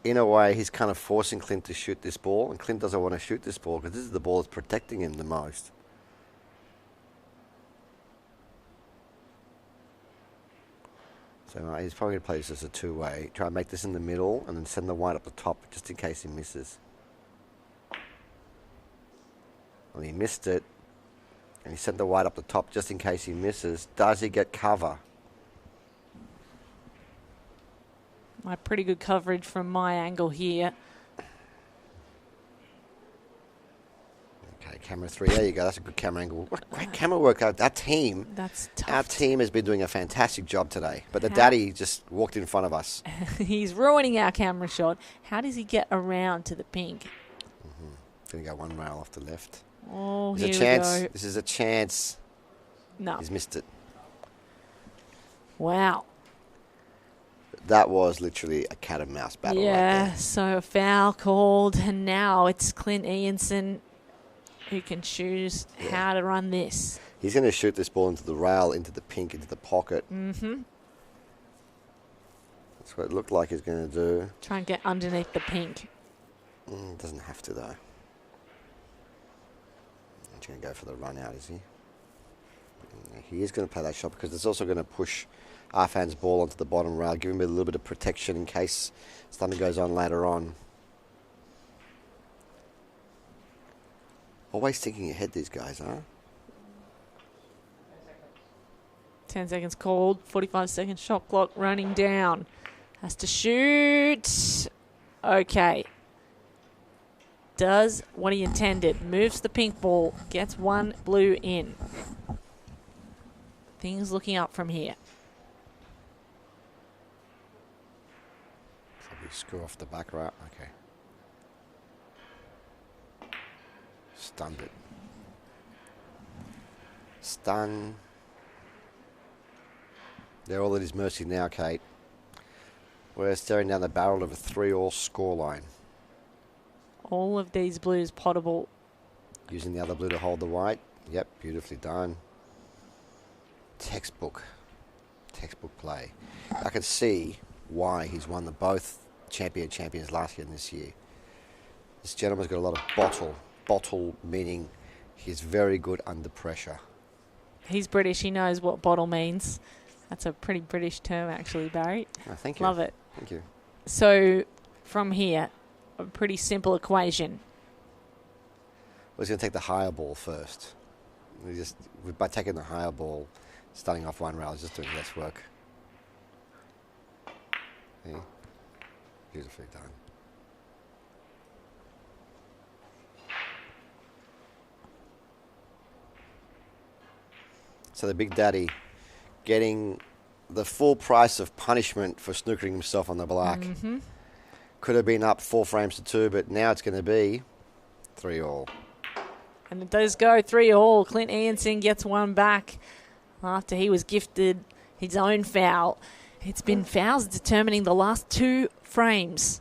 In a way, he's kind of forcing Clint to shoot this ball, and Clint doesn't want to shoot this ball because this is the ball that's protecting him the most. So he's probably going to play this as a two-way. Try and make this in the middle, and then send the white up the top just in case he misses. Well, he missed it. And he sent the white up the top just in case he misses. Does he get cover? Pretty good coverage from my angle here. Okay, camera 3. There you go. That's a good camera angle. What great camera work. Our team. That's tough. Our team has been doing a fantastic job today. But the daddy just walked in front of us. He's ruining our camera shot. How does he get around to the pink? Going to go one rail off the left. Oh, There's here a we chance. go. This is a chance. No. He's missed it. Wow. That was literally a cat and mouse battle right Yeah, there. so a foul called, and now it's Clint Ianson who can choose how to run this. He's going to shoot this ball into the rail, into the pink, into the pocket. Mm-hmm. That's what it looked like he's going to do. Try and get underneath the pink. Doesn't have to, though. He's going to go for the run out, is he? He is going to play that shot because it's also going to push Arfan's ball onto the bottom rail, give him a little bit of protection in case something goes on later on. Always thinking ahead, these guys, huh? 10 seconds called. 45 second shot clock running down. Has to shoot. Okay. Does what he intended. Moves the pink ball. Gets one blue in. Things looking up from here. Probably screw off the back right. Okay. Stunned it. Stun. They're all at his mercy now, Kate. We're staring down the barrel of a 3-all scoreline. All of these blues potable. Using the other blue to hold the white. Yep, beautifully done. Textbook play. I can see why he's won the both champions last year and this year. This gentleman's got a lot of bottle meaning he's very good under pressure. He's British. He knows what bottle means. That's a pretty British term, actually, Barry. Oh, thank you. Love it. Thank you. So, from here, a pretty simple equation. Well, he's going to take the higher ball first. By taking the higher ball, starting off one rail, he's just doing less work. Yeah. Beautifully done. So the big daddy getting the full price of punishment for snookering himself on the black. Mm-hmm. Could have been up 4 frames to 2, but now it's going to be 3-all. And it does go 3-all. Clint Ianson gets one back after he was gifted his own foul. It's been fouls determining the last 2 frames.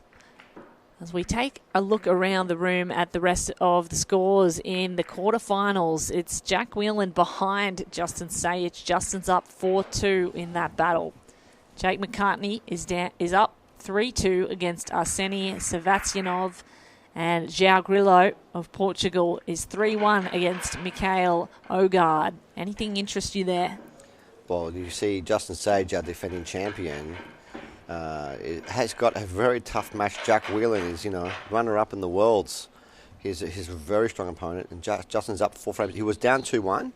As we take a look around the room at the rest of the scores in the quarterfinals, it's Jack Whelan behind Justin Sayich. Justin's up 4-2 in that battle. Jake McCartney is up 3-2 against Arseni Savatsianov. And João Grillo of Portugal is 3-1 against Mikhail Ogard. Anything interest you there? Well, you see Justin Sage, our defending champion, it has got a very tough match. Jack Whelan is, runner-up in the Worlds. He's a very strong opponent, and Justin's up 4 frames. He was down 2-1.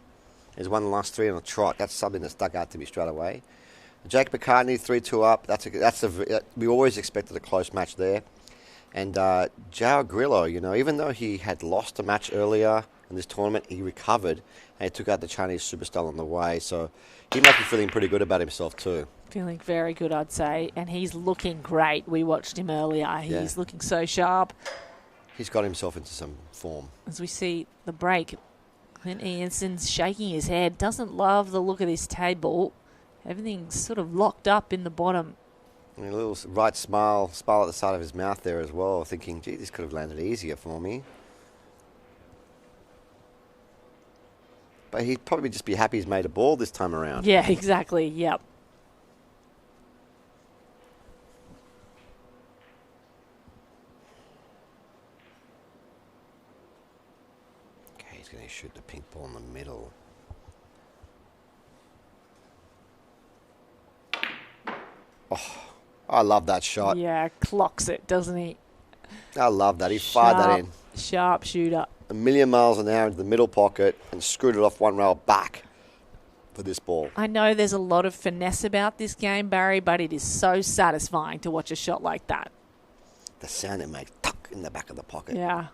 He's won the last 3 on a trot. That's something that stuck out to me straight away. Jake McCartney, 3-2 up. We always expected a close match there. And João Grillo, even though he had lost a match earlier in this tournament, he recovered and he took out the Chinese superstar on the way. So he must be feeling pretty good about himself too. Feeling very good, I'd say. And he's looking great. We watched him earlier. He's looking so sharp. He's got himself into some form. As we see the break, Clint Ianson's shaking his head. Doesn't love the look of this table. Everything's sort of locked up in the bottom. And a little right smile at the side of his mouth there as well, thinking, gee, this could have landed easier for me. But he'd probably just be happy he's made a ball this time around. Yeah, exactly. Yep. Okay, he's going to shoot the pink ball in the middle. Oh. I love that shot. Yeah, clocks it, doesn't he? I love that. He fired that in. Sharp shooter. A million miles an hour into the middle pocket and screwed it off one rail back for this ball. I know there's a lot of finesse about this game, Barry, but it is so satisfying to watch a shot like that. The sound it makes, tuck, in the back of the pocket. Yeah.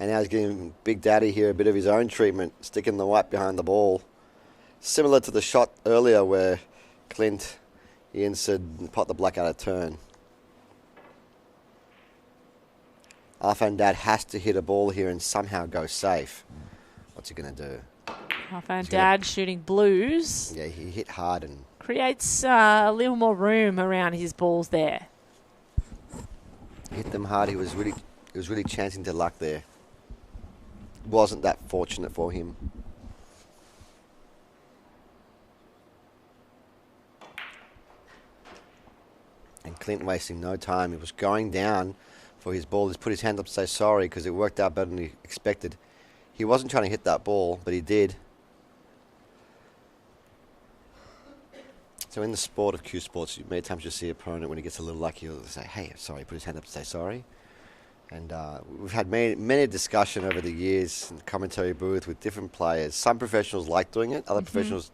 And now he's giving Big Daddy here a bit of his own treatment, sticking the white behind the ball. Similar to the shot earlier where Clint Ianson pot the black out of turn. Arfan has to hit a ball here and somehow go safe. What's he going to do? Arfan shooting blues. Yeah, he hit hard and creates a little more room around his balls there. Hit them hard. He was really chancing to luck there. Wasn't that fortunate for him. And Clint wasting no time. He was going down for his ball. He's put his hand up to say sorry because it worked out better than he expected. He wasn't trying to hit that ball, but he did. So in the sport of Q Sports, many times you'll see an opponent when he gets a little lucky, he'll say, hey, sorry, put his hand up to say sorry. And we've had many discussion over the years in the commentary booth with different players. Some professionals like doing it. Other professionals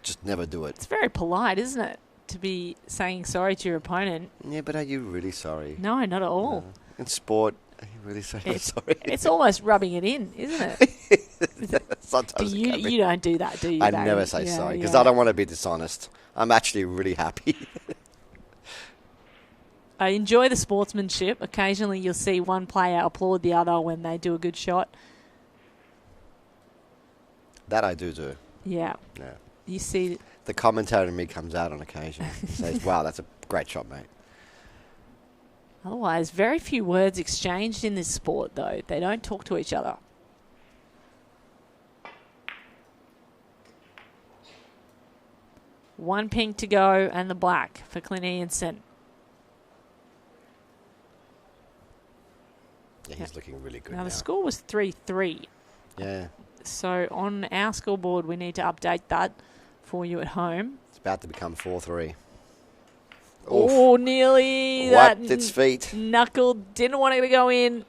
just never do it. It's very polite, isn't it, to be saying sorry to your opponent? Yeah, but are you really sorry? No, not at all. No. In sport, are you really saying sorry? It's almost rubbing it in, isn't it? Sometimes you don't do that, do you, I Barry? never say sorry because I don't want to be dishonest. I'm actually really happy. I enjoy the sportsmanship. Occasionally you'll see one player applaud the other when they do a good shot. That I do. Yeah. Yeah. You see... The commentator in me comes out on occasion and says, wow, that's a great shot, mate. Otherwise, very few words exchanged in this sport, though. They don't talk to each other. One pink to go and the black for Clint Ianson. Yeah, he's looking really good now. Now The score was 3-3. Yeah. So on our scoreboard, we need to update that for you at home. It's about to become 4-3. Oh, nearly. Wiped its feet. Knuckle didn't want it to go in.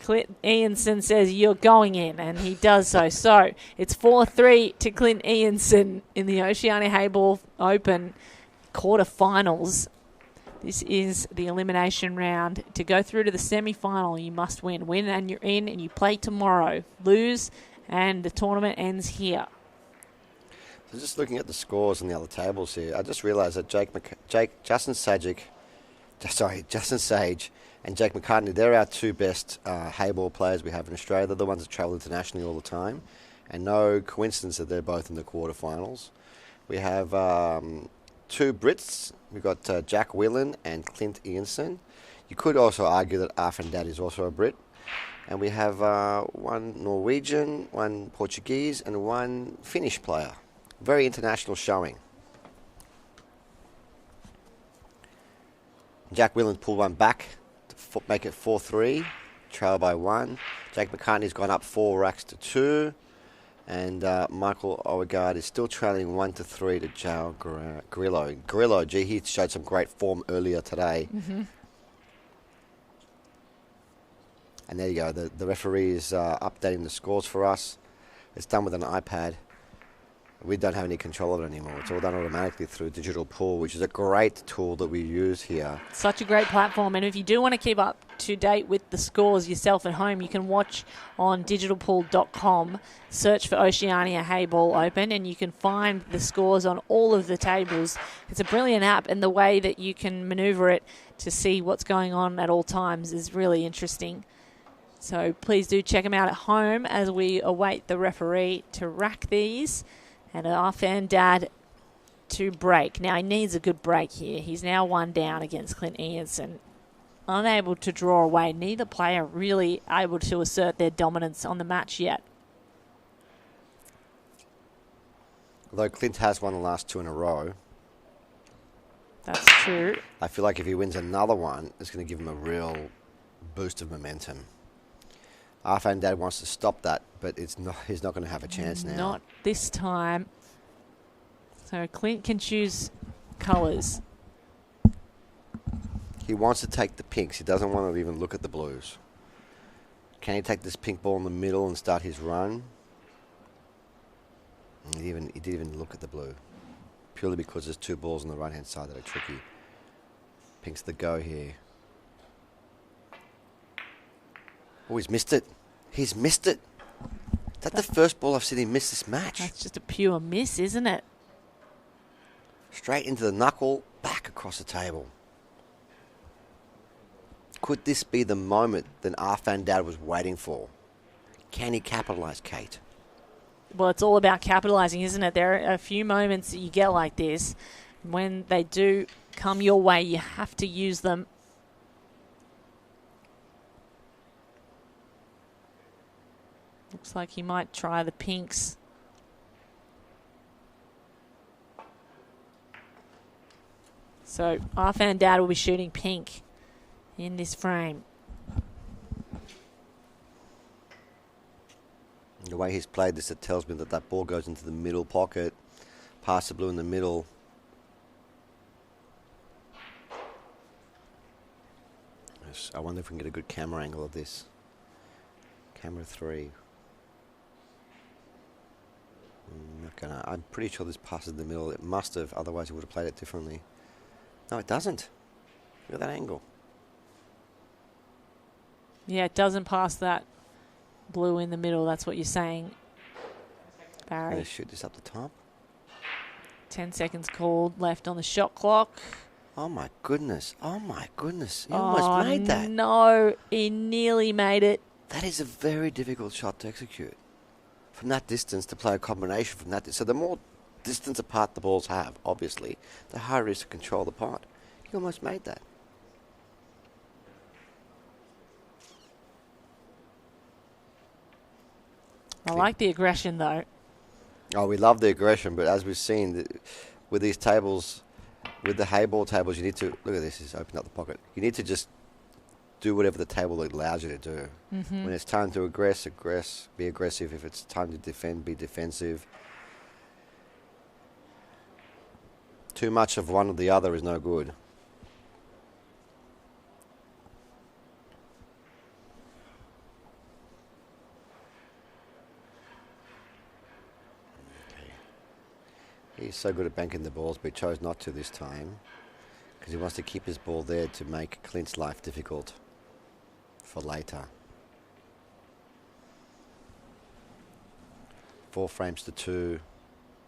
Clint Ianson says you're going in, and he does so. So it's 4-3 to Clint Ianson in the Oceania Heyball Open quarterfinals. This is the elimination round. To go through to the semi-final, you must win. Win and you're in, and you play tomorrow. Lose, and the tournament ends here. So just looking at the scores on the other tables here, I just realised that Justin Sage and Jake McCartney, they're our two best Heyball players we have in Australia. They're the ones that travel internationally all the time. And no coincidence that they're both in the quarterfinals. We have two Brits. We've got Jack Whelan and Clint Ianson. You could also argue that Arfan is also a Brit. And we have one Norwegian, one Portuguese, and one Finnish player. Very international showing. Jack Whelan's pulled one back to make it 4-3, trail by one. Jake McCartney's gone up 4 racks to 2. And Michael Owegaard is still trailing 1-3 to João Grillo. Grillo, gee, he showed some great form earlier today. Mm-hmm. And there you go. The referee is updating the scores for us. It's done with an iPad. We don't have any control of it anymore. It's all done automatically through Digital Pool, which is a great tool that we use here. Such a great platform. And if you do want to keep up to date with the scores yourself at home, you can watch on digitalpool.com, search for Oceania Heyball Open, and you can find the scores on all of the tables. It's a brilliant app, and the way that you can maneuver it to see what's going on at all times is really interesting. So please do check them out at home as we await the referee to rack these. And Arfan to break. Now, he needs a good break here. He's now one down against Clint Ianson. Unable to draw away. Neither player really able to assert their dominance on the match yet. Although Clint has won the last 2 in a row. That's true. I feel like if he wins another one, it's going to give him a real boost of momentum. Arfan wants to stop that, but he's not going to have a chance now. Not this time. So Clint can choose colours. He wants to take the pinks. He doesn't want to even look at the blues. Can he take this pink ball in the middle and start his run? He didn't even look at the blue. Purely because there's 2 balls on the right-hand side that are tricky. Pink's the go here. Oh, he's missed it. He's missed it. Is that the first ball I've seen him miss this match? That's just a pure miss, isn't it? Straight into the knuckle, back across the table. Could this be the moment that Arfan Dad was waiting for? Can he capitalise, Kate? Well, it's all about capitalising, isn't it? There are a few moments that you get like this. When they do come your way, you have to use them. Looks like he might try the pinks. So Arfan Dad will be shooting pink in this frame. The way he's played this, it tells me that that ball goes into the middle pocket, past the blue in the middle. Yes, I wonder if we can get a good camera angle of this. Camera 3. Not gonna. I'm pretty sure this passes the middle. It must have, otherwise he would have played it differently. No, it doesn't. Look at that angle. Yeah, it doesn't pass that blue in the middle. That's what you're saying, Barry. Let's shoot this up the top. 10 seconds called left on the shot clock. Oh my goodness. Oh my goodness. He almost made that. No, he nearly made it. That is a very difficult shot to execute. From that distance to play a combination from that distance. So the more distance apart the balls have, obviously, the harder it is to control the pot. He almost made that. I like the aggression, though. Oh, we love the aggression, but as we've seen with these tables, with the Heyball tables, you need to, look at this, he's opened up the pocket. You need to just do whatever the table allows you to do. Mm-hmm. When it's time to aggress, be aggressive. If it's time to defend, be defensive. Too much of one or the other is no good. He's so good at banking the balls, but he chose not to this time because he wants to keep his ball there to make Clint's life difficult for later. 4 frames to 2,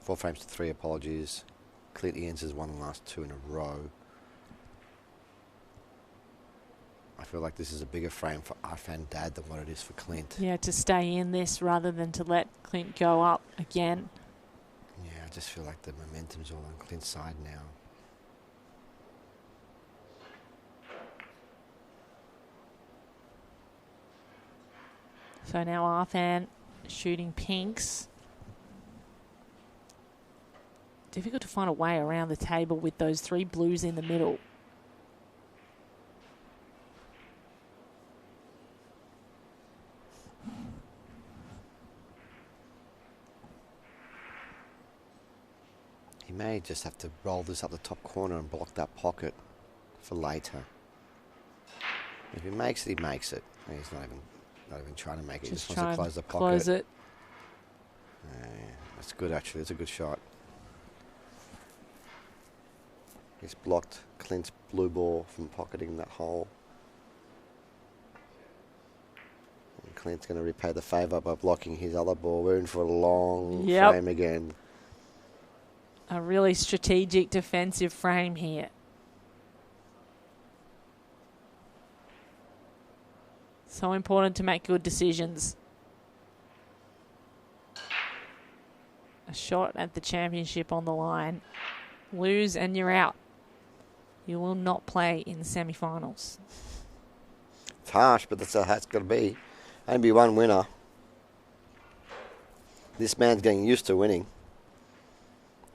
4 frames to 3, apologies. Clint Eanes has won the last 2 in a row. I feel like this is a bigger frame for Arfan Dad than what it is for Clint. Yeah, to stay in this rather than to let Clint go up again. Yeah, I just feel like the momentum's all on Clint's side now. So now Arfan shooting pinks. Difficult to find a way around the table with those 3 blues in the middle. He may just have to roll this up the top corner and block that pocket for later. If he makes it, he makes it. He's not even trying to make it. He just wants to close the pocket. Close it. Yeah, that's good, actually. It's a good shot. He's blocked Clint's blue ball from pocketing that hole. And Clint's going to repay the favour by blocking his other ball. We're in for a long frame again. A really strategic defensive frame here. So important to make good decisions. A shot at the championship on the line. Lose and you're out. You will not play in the semi-finals. It's harsh, but that's how it's got to be. Only be one winner. This man's getting used to winning.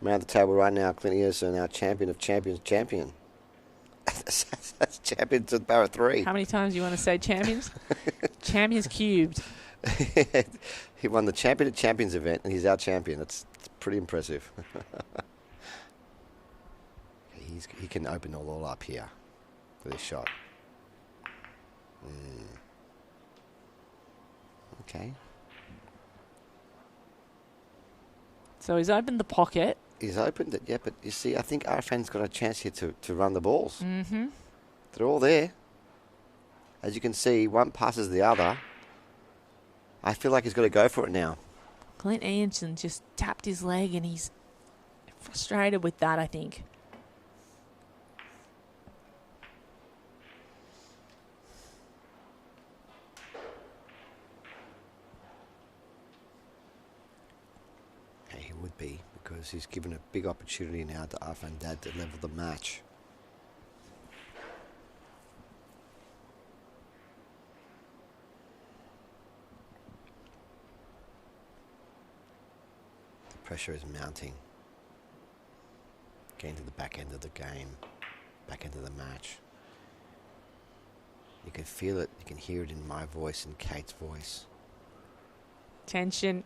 Around the table right now, Clint Earson, our champion of champions, champion. That's champion to Barra 3. How many times do you want to say champions? Champions cubed. He won the Champion of Champions event, and he's our champion. That's pretty impressive. He can open it all up here with his shot. Okay. So he's opened the pocket. He's opened it, yeah, but you see, I think Arfan's got a chance here to run the balls. Mm-hmm. They're all there. As you can see, one passes the other. I feel like he's got to go for it now. Clint Ianson just tapped his leg and he's frustrated with that, I think. He would be, because he's given a big opportunity now to Arfan Dad to level the match. The pressure is mounting. Getting to the back end of the game, back end of the match. You can feel it, you can hear it in my voice and Kate's voice. Tension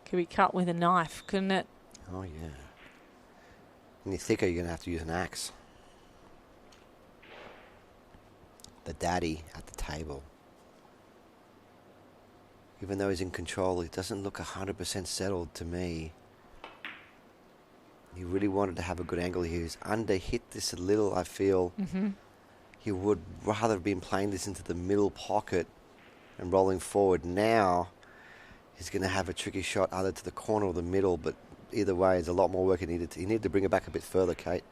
could be cut with a knife, couldn't it? Oh, yeah. When you're thicker, you're going to have to use an axe. The daddy at the table. Even though he's in control, he doesn't look 100% settled to me. He really wanted to have a good angle here. He's under-hit this a little, I feel. He would rather have been playing this into the middle pocket and rolling forward. Now, he's going to have a tricky shot either to the corner or the middle, but either way, there's a lot more work he needed. He needed to bring it back a bit further, Kate.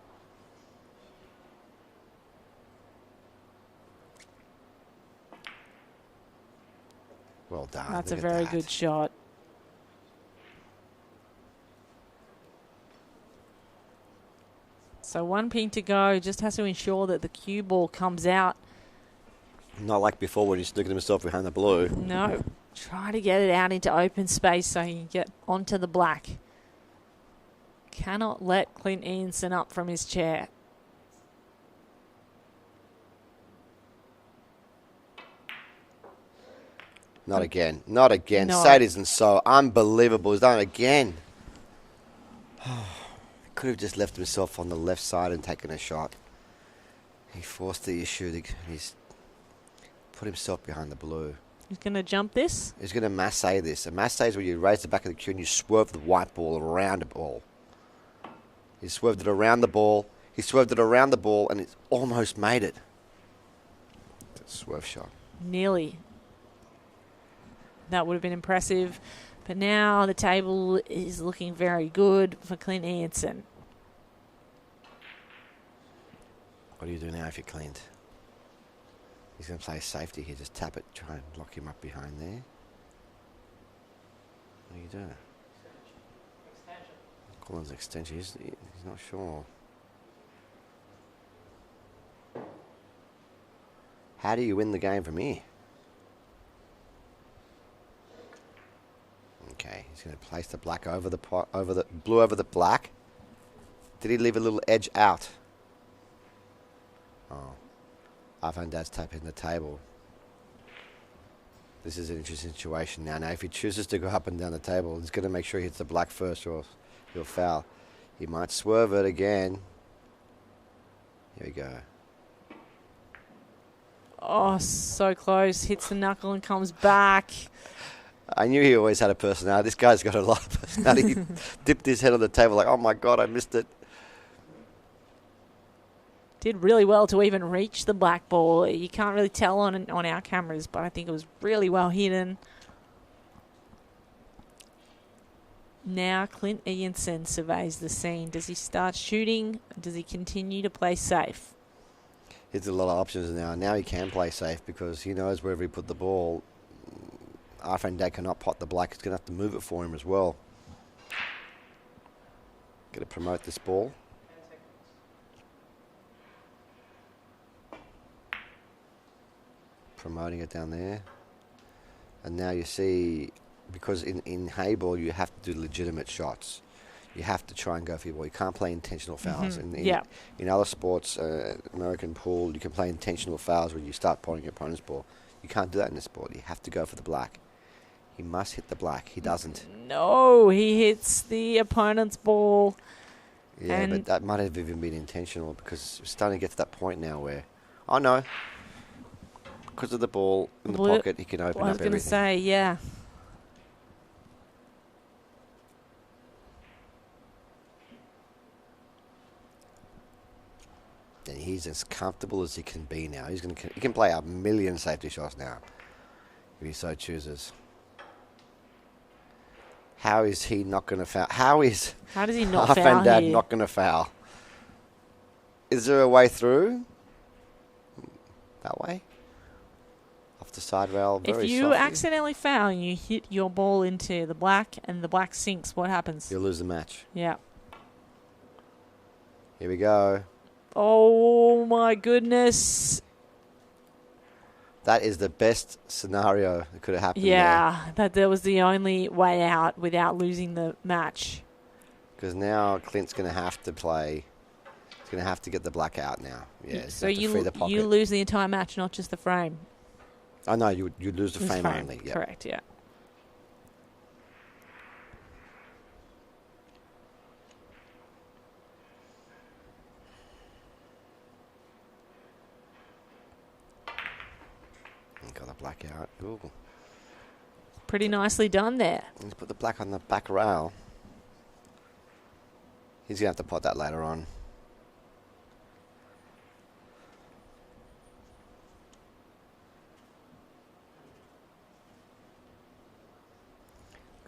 Well done. That's a Look at very that. good shot. So 1 pin to go. Just has to ensure that the cue ball comes out. Not like before when he's looking at himself behind the blue. No. Try to get it out into open space so he can get onto the black. Cannot let Clint Ianson up from his chair. Not again. Not again. No. Say it isn't so. Unbelievable. He's done it again. Could have just left himself on the left side and taken a shot. He forced the issue. He's put himself behind the blue. He's going to jump this. He's going to masse this. A masse is where you raise the back of the cue and you swerve the white ball around the ball. He swerved it around the ball. He swerved it around the ball and it's almost made it. It's a swerve shot. Nearly. That would have been impressive. But now the table is looking very good for Clint Ianson. What do you do now if you're Clint? He's going to play safety here. Just tap it. Try and lock him up behind there. What do you do? Call it an extension. He's not sure. How do you win the game from here? Okay, he's going to place the black over the blue over the black. Did he leave a little edge out? Oh, Arfan Dad's tapping the table. This is an interesting situation now. Now, if he chooses to go up and down the table, he's going to make sure he hits the black first or he'll foul. He might swerve it again. Here we go. Oh, so close. Hits the knuckle and comes back. I knew he always had a personality. This guy's got a lot of personality. He dipped his head on the table like, oh my God, I missed it. Did really well to even reach the black ball. You can't really tell on our cameras, but I think it was really well hidden. Now Clint Ianson surveys the scene. Does he start shooting? Does he continue to play safe? He's a lot of options now. Now he can play safe because he knows wherever he put the ball, Arfan Dad cannot pot the black. He's going to have to move it for him as well. Got to promote this ball. Promoting it down there. And now you see, because in Heyball you have to do legitimate shots. You have to try and go for your ball. You can't play intentional fouls. In other sports, American pool, you can play intentional fouls where you start potting your opponent's ball. You can't do that in this sport. You have to go for the black. He must hit the black. He doesn't. No, he hits the opponent's ball. Yeah, but that might have even been intentional because we're starting to get to that point now where, oh no, because of the ball in the pocket, he can open up everything. I was going to say, yeah. And he's as comfortable as he can be now. He can play a million safety shots now if he so chooses. How is he not going to foul? How does he not Half foul and Dad here? not going to foul? Is there a way through? That way? Off the side rail, very If you softly. accidentally foul and you hit your ball into the black and the black sinks, what happens? You'll lose the match. Yeah. Here we go. Oh, my goodness. That is the best scenario that could have happened. Yeah, that was the only way out without losing the match. Because now Clint's going to have to play. He's going to have to get the black out now. Yeah, he's So gonna have to free the pocket. you lose the entire match, not just the frame. Oh, no, you lose the frame only. Yeah. Correct, yeah. Got the black out. Ooh. Pretty nicely done there. Let's put the black on the back rail. He's going to have to pot that later on.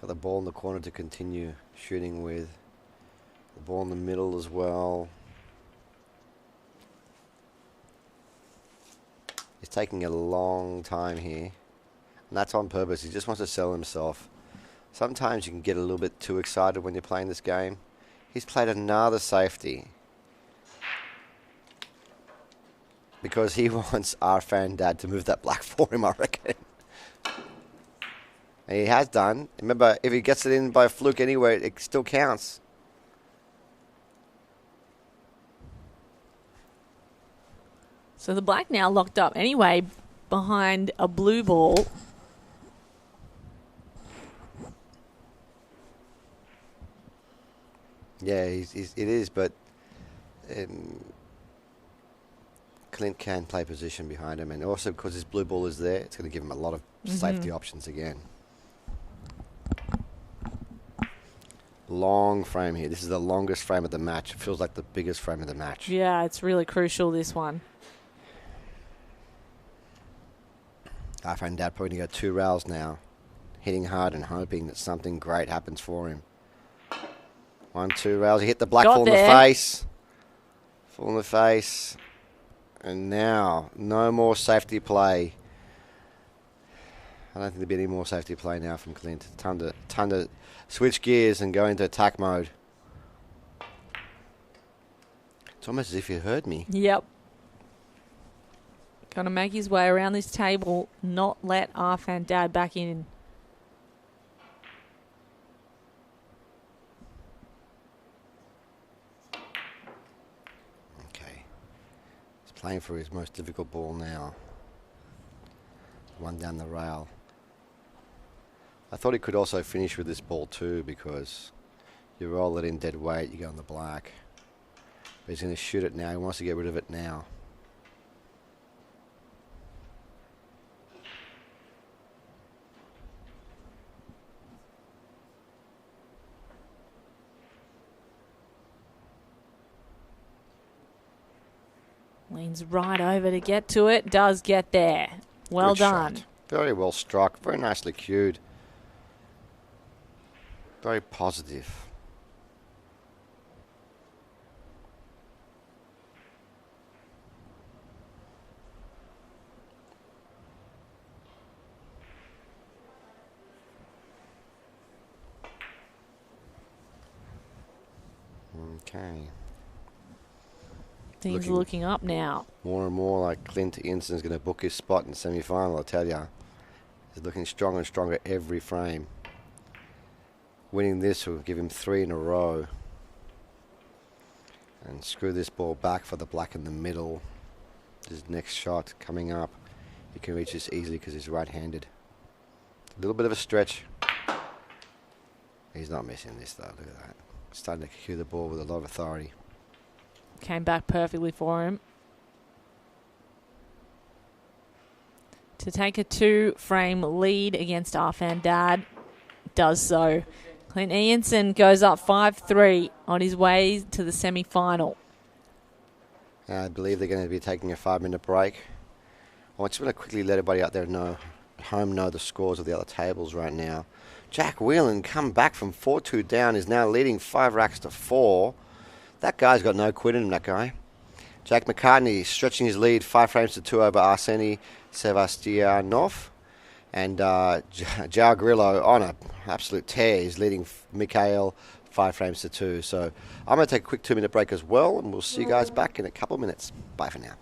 Got the ball in the corner to continue shooting with. The ball in the middle as well. He's taking a long time here. And that's on purpose. He just wants to sell himself. Sometimes you can get a little bit too excited when you're playing this game. He's played another safety. Because he wants our fan dad to move that black for him, I reckon. And he has done. Remember, if he gets it in by a fluke anywhere, it still counts. So the black now locked up anyway behind a blue ball. Yeah, it is, but Clint can play position behind him, and also because his blue ball is there, it's going to give him a lot of safety options again. Long frame here. This is the longest frame of the match. It feels like the biggest frame of the match. Yeah, it's really crucial, this one. Our friend Dad probably going to go 2 rails now, hitting hard and hoping that something great happens for him. 1, 2 rails. He hit the black Got full in there. the face. Full in the face. And now, no more safety play. I don't think there'll be any more safety play now from Clint. Time to switch gears and go into attack mode. It's almost as if you heard me. Yep. Going to make his way around this table, not let Arf and Dad back in. Okay. He's playing for his most difficult ball now. One down the rail. I thought he could also finish with this ball too, because you roll it in dead weight, you go on the black. But he's going to shoot it now. He wants to get rid of it now. Leans right over to get to it. Does get there. Well Good done. shot. Very well struck. Very nicely cued. Very positive. Okay. Things looking up now. More and more like Clint Inson's going to book his spot in the semi-final, I tell ya. He's looking stronger and stronger every frame. Winning this will give him 3 in a row. And screw this ball back for the black in the middle. His next shot coming up. He can reach this easily because he's right-handed. A little bit of a stretch. He's not missing this though, look at that. Starting to cue the ball with a lot of authority. Came back perfectly for him. To take a 2-frame lead against Arfan Dad. Does so. Clint Ianson goes up 5-3 on his way to the semi-final. I believe they're going to be taking a 5-minute break. I just want to quickly let everybody out there know, at home know the scores of the other tables right now. Jack Whelan come back from 4-2 down, is now leading 5 racks to 4. That guy's got no quit in him, that guy. Jack McCartney stretching his lead 5 frames to 2 over Arseny Sevastianov. And João Grillo on an absolute tear. He's leading Mikhail 5 frames to 2. So I'm going to take a quick 2-minute break as well, and we'll see you guys back in a couple of minutes. Bye for now.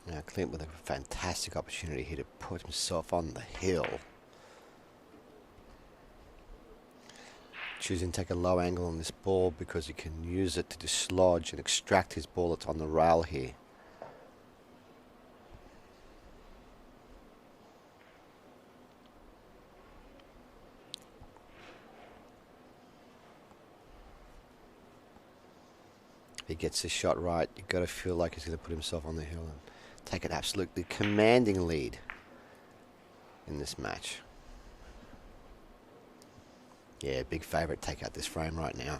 Now Clint with a fantastic opportunity here to put himself on the hill. Choosing to take a low angle on this ball because he can use it to dislodge and extract his ball that's on the rail here. If he gets this shot right, you've got to feel like he's going to put himself on the hill and take an absolutely commanding lead in this match. Yeah, big favourite take out this frame right now.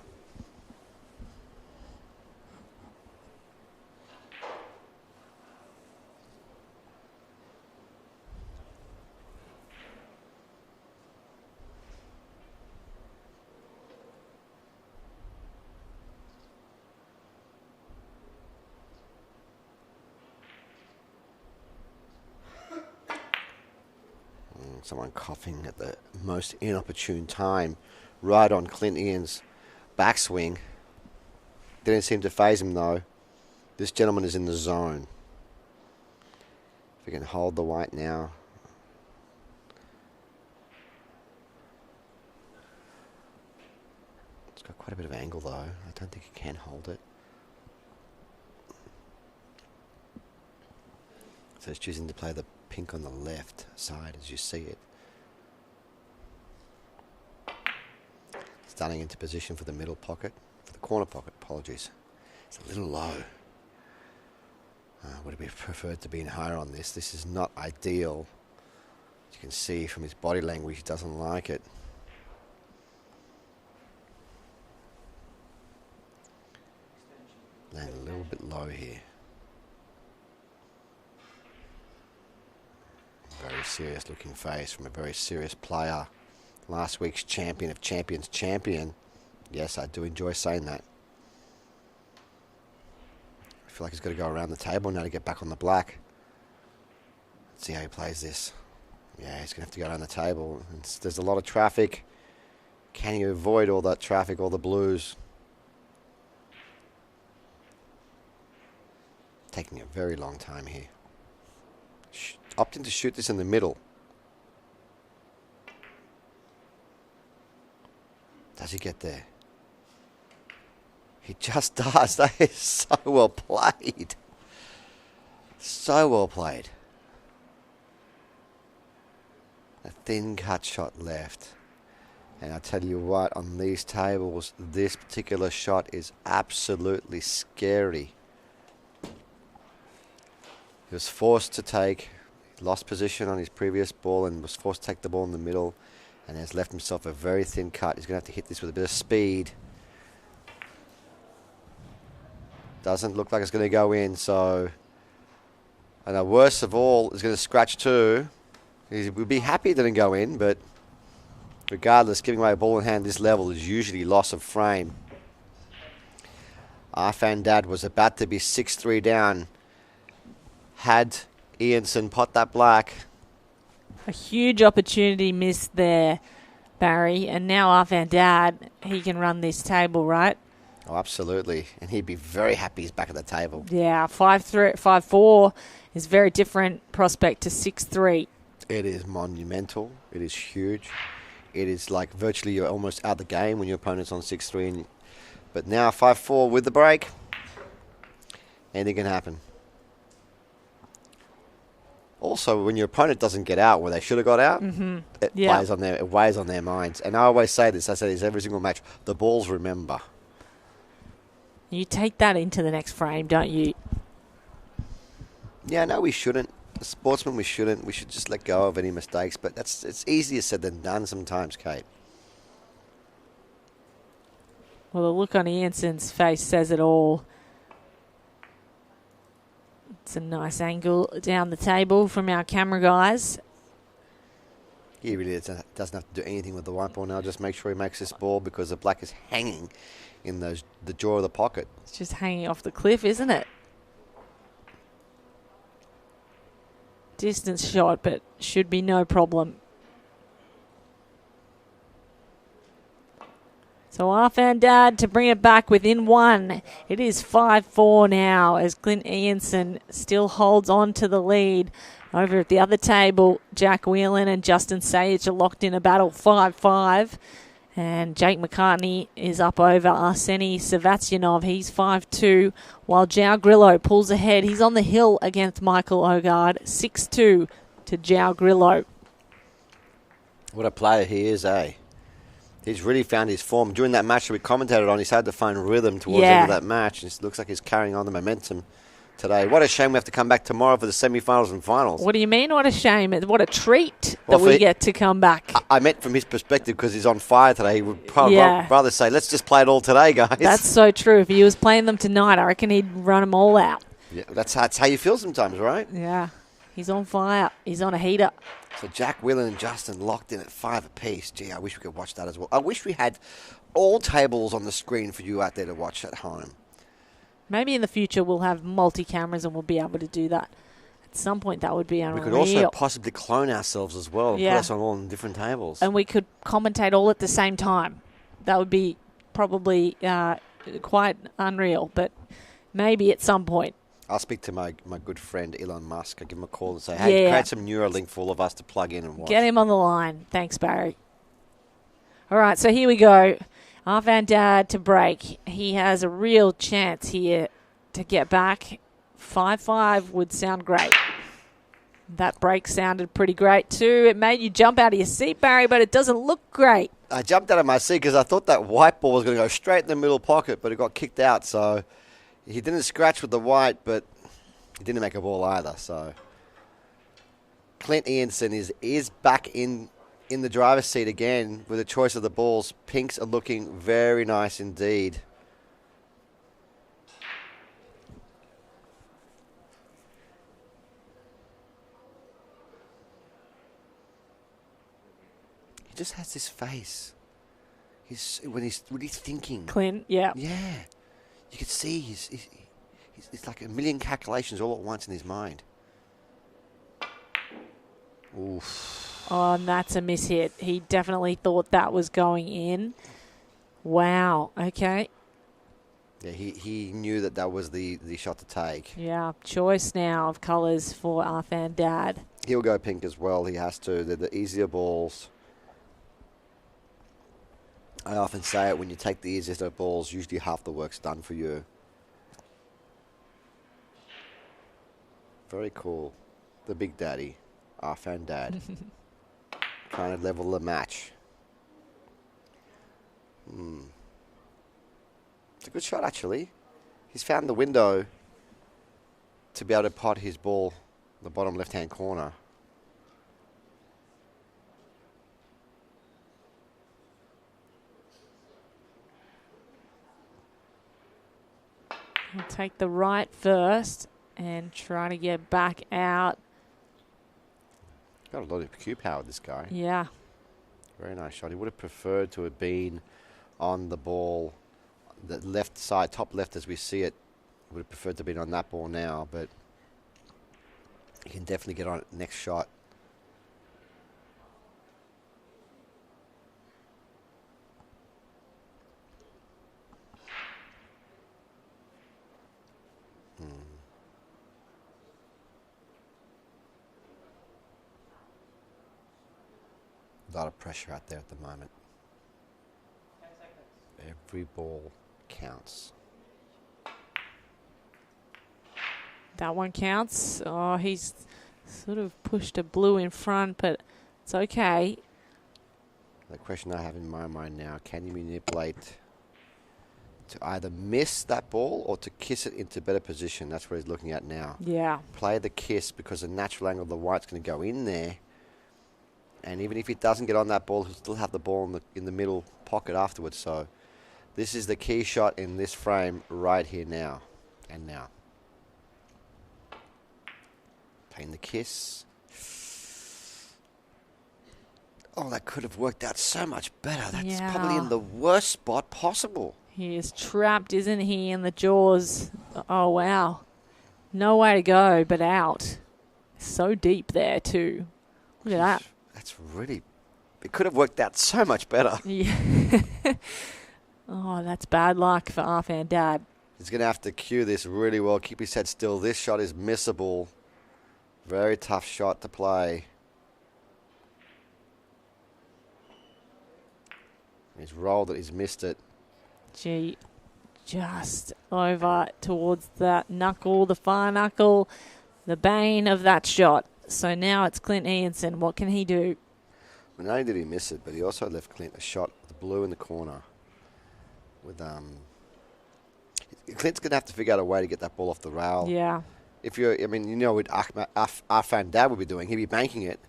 Someone coughing at the most inopportune time, right on Clint Ian's backswing. Didn't seem to faze him though. This gentleman is in the zone. If he can hold the white now. It's got quite a bit of angle though. I don't think he can hold it. So he's choosing to play the pink on the left side as you see it. Starting into position for the middle pocket, for the corner pocket, apologies. It's a little low. Would have been preferred to be in higher on this. This is not ideal. As you can see from his body language, he doesn't like it. Land a little bit low here. Very serious looking face from a very serious player. Last week's champion of champions champion. Yes, I do enjoy saying that. I feel like he's got to go around the table now to get back on the black. Let's see how he plays this. Yeah, he's going to have to go around the table. There's a lot of traffic. Can you avoid all that traffic, all the blues? Taking a very long time here. Opting to shoot this in the middle. Does he get there? He just does. That is so well played. So well played. A thin cut shot left. And I tell you what, on these tables, this particular shot is absolutely scary. He was forced to take, lost position on his previous ball and was forced to take the ball in the middle and has left himself a very thin cut. He's going to have to hit this with a bit of speed. Doesn't look like it's going to go in, so... And the worst of all is going to scratch too. He would be happy it didn't go in, but regardless, giving away a ball in hand this level is usually loss of frame. Arfandad was about to be 6-3 down. Had Ianson pot that black. A huge opportunity missed there, Barry. And now Arfandad, he can run this table, right? Oh, absolutely. And he'd be very happy he's back at the table. Yeah, 5-3, 5-4 is very different prospect to 6-3. It is monumental. It is huge. It is like virtually you're almost out of the game when your opponent's on 6-3. But now 5-4 with the break. Anything can happen. Also, when your opponent doesn't get out where they should have got out, it weighs on their minds. And I always say this, I say this every single match, the balls remember. You take that into the next frame, don't you? Yeah, no, we shouldn't. As sportsmen, we shouldn't. We should just let go of any mistakes. But it's easier said than done sometimes, Kate. Well, the look on Ianson's face says it all. It's a nice angle down the table from our camera guys. He really doesn't have to do anything with the white ball now. Just make sure he makes this ball because the black is hanging in the jaw of the pocket. It's just hanging off the cliff, isn't it? Distance shot, but should be no problem. So Arfandad to bring it back within one. It is 5-4 now as Clint Ianson still holds on to the lead. Over at the other table, Jack Whelan and Justin Sage are locked in a battle 5-5. And Jake McCartney is up over Arseny Savatyanov. He's 5-2, while João Grillo pulls ahead. He's on the hill against Michael Ogard. 6-2 to João Grillo. What a player he is, eh? He's really found his form. During that match that we commentated on, he's had to find rhythm towards the end of that match. It looks like he's carrying on the momentum today. What a shame we have to come back tomorrow for the semi-finals and finals. What do you mean, what a shame? What a treat that we get to come back. I meant from his perspective because he's on fire today. He would probably rather say, let's just play it all today, guys. That's so true. If he was playing them tonight, I reckon he'd run them all out. Yeah, that's how you feel sometimes, right? Yeah. He's on fire. He's on a heater. So Jack Whelan and Justin locked in at 5 apiece. Gee, I wish we could watch that as well. I wish we had all tables on the screen for you out there to watch at home. Maybe in the future we'll have multi-cameras and we'll be able to do that. some point that would be We unreal. could also possibly clone ourselves as well and Yeah. put us on all different tables. And we could commentate all at the same time. That would be probably quite unreal, but maybe at some point. I'll speak to my good friend Elon Musk. I'll give him a call and say, hey, create some Neuralink for all of us to plug in and watch. Get him on the line. Thanks, Barry. All right, so here we go. Our Van Dad to break. He has a real chance here to get back. 5-5 would sound great. That break sounded pretty great too. It made you jump out of your seat, Barry, but it doesn't look great. I jumped out of my seat because I thought that white ball was going to go straight in the middle pocket, but it got kicked out. So he didn't scratch with the white, but he didn't make a ball either. So Clint Ianson is back in the driver's seat again with the choice of the balls. Pinks are looking very nice indeed. He just has this face. When he's thinking. Clint, yeah. Yeah. You can see it's like a million calculations all at once in his mind. Oof. Oh, and that's a mishit. He definitely thought that was going in. Wow. Okay. Yeah, he knew that was the shot to take. Yeah. Choice now of colours for our Van Dad. He'll go pink as well. He has to. They're the easier balls. I often say it, when you take the easier balls, usually half the work's done for you. Very cool. The big daddy, our Van Dad, trying to level the match. It's a good shot, actually. He's found the window to be able to pot his ball in the bottom left-hand corner. He'll take the right first and try to get back out. Got a lot of cue power, this guy. Yeah. Very nice shot. He would have preferred to have been on the ball, the left side, top left as we see it. Would have preferred to have been on that ball now, but he can definitely get on it next shot. A lot of pressure out there at the moment. Every ball counts. That one counts. Oh, he's sort of pushed a blue in front, but it's okay. The question I have in my mind now, can you manipulate to either miss that ball or to kiss it into better position? That's what he's looking at now. Yeah. Play the kiss because the natural angle of the white's going to go in there. And even if he doesn't get on that ball, he'll still have the ball in the middle pocket afterwards. So this is the key shot in this frame right here now. And now. Playing the kiss. Oh, that could have worked out so much better. That's probably in the worst spot possible. He is trapped, isn't he, in the jaws. Oh, wow. No way to go but out. So deep there, too. Look at that. That's really... It could have worked out so much better. Yeah. Oh, that's bad luck for our Van Dad. He's going to have to cue this really well. Keep his head still. This shot is missable. Very tough shot to play. He's rolled it. He's missed it. Gee, just over towards that knuckle, the far knuckle, the bane of that shot. So now it's Clint Ianson. What can he do? Well, not only did he miss it, but he also left Clint a shot, the blue in the corner. With Clint's going to have to figure out a way to get that ball off the rail. Yeah. If you're, I mean, you know what our Van Dad would be doing. He'd be banking it.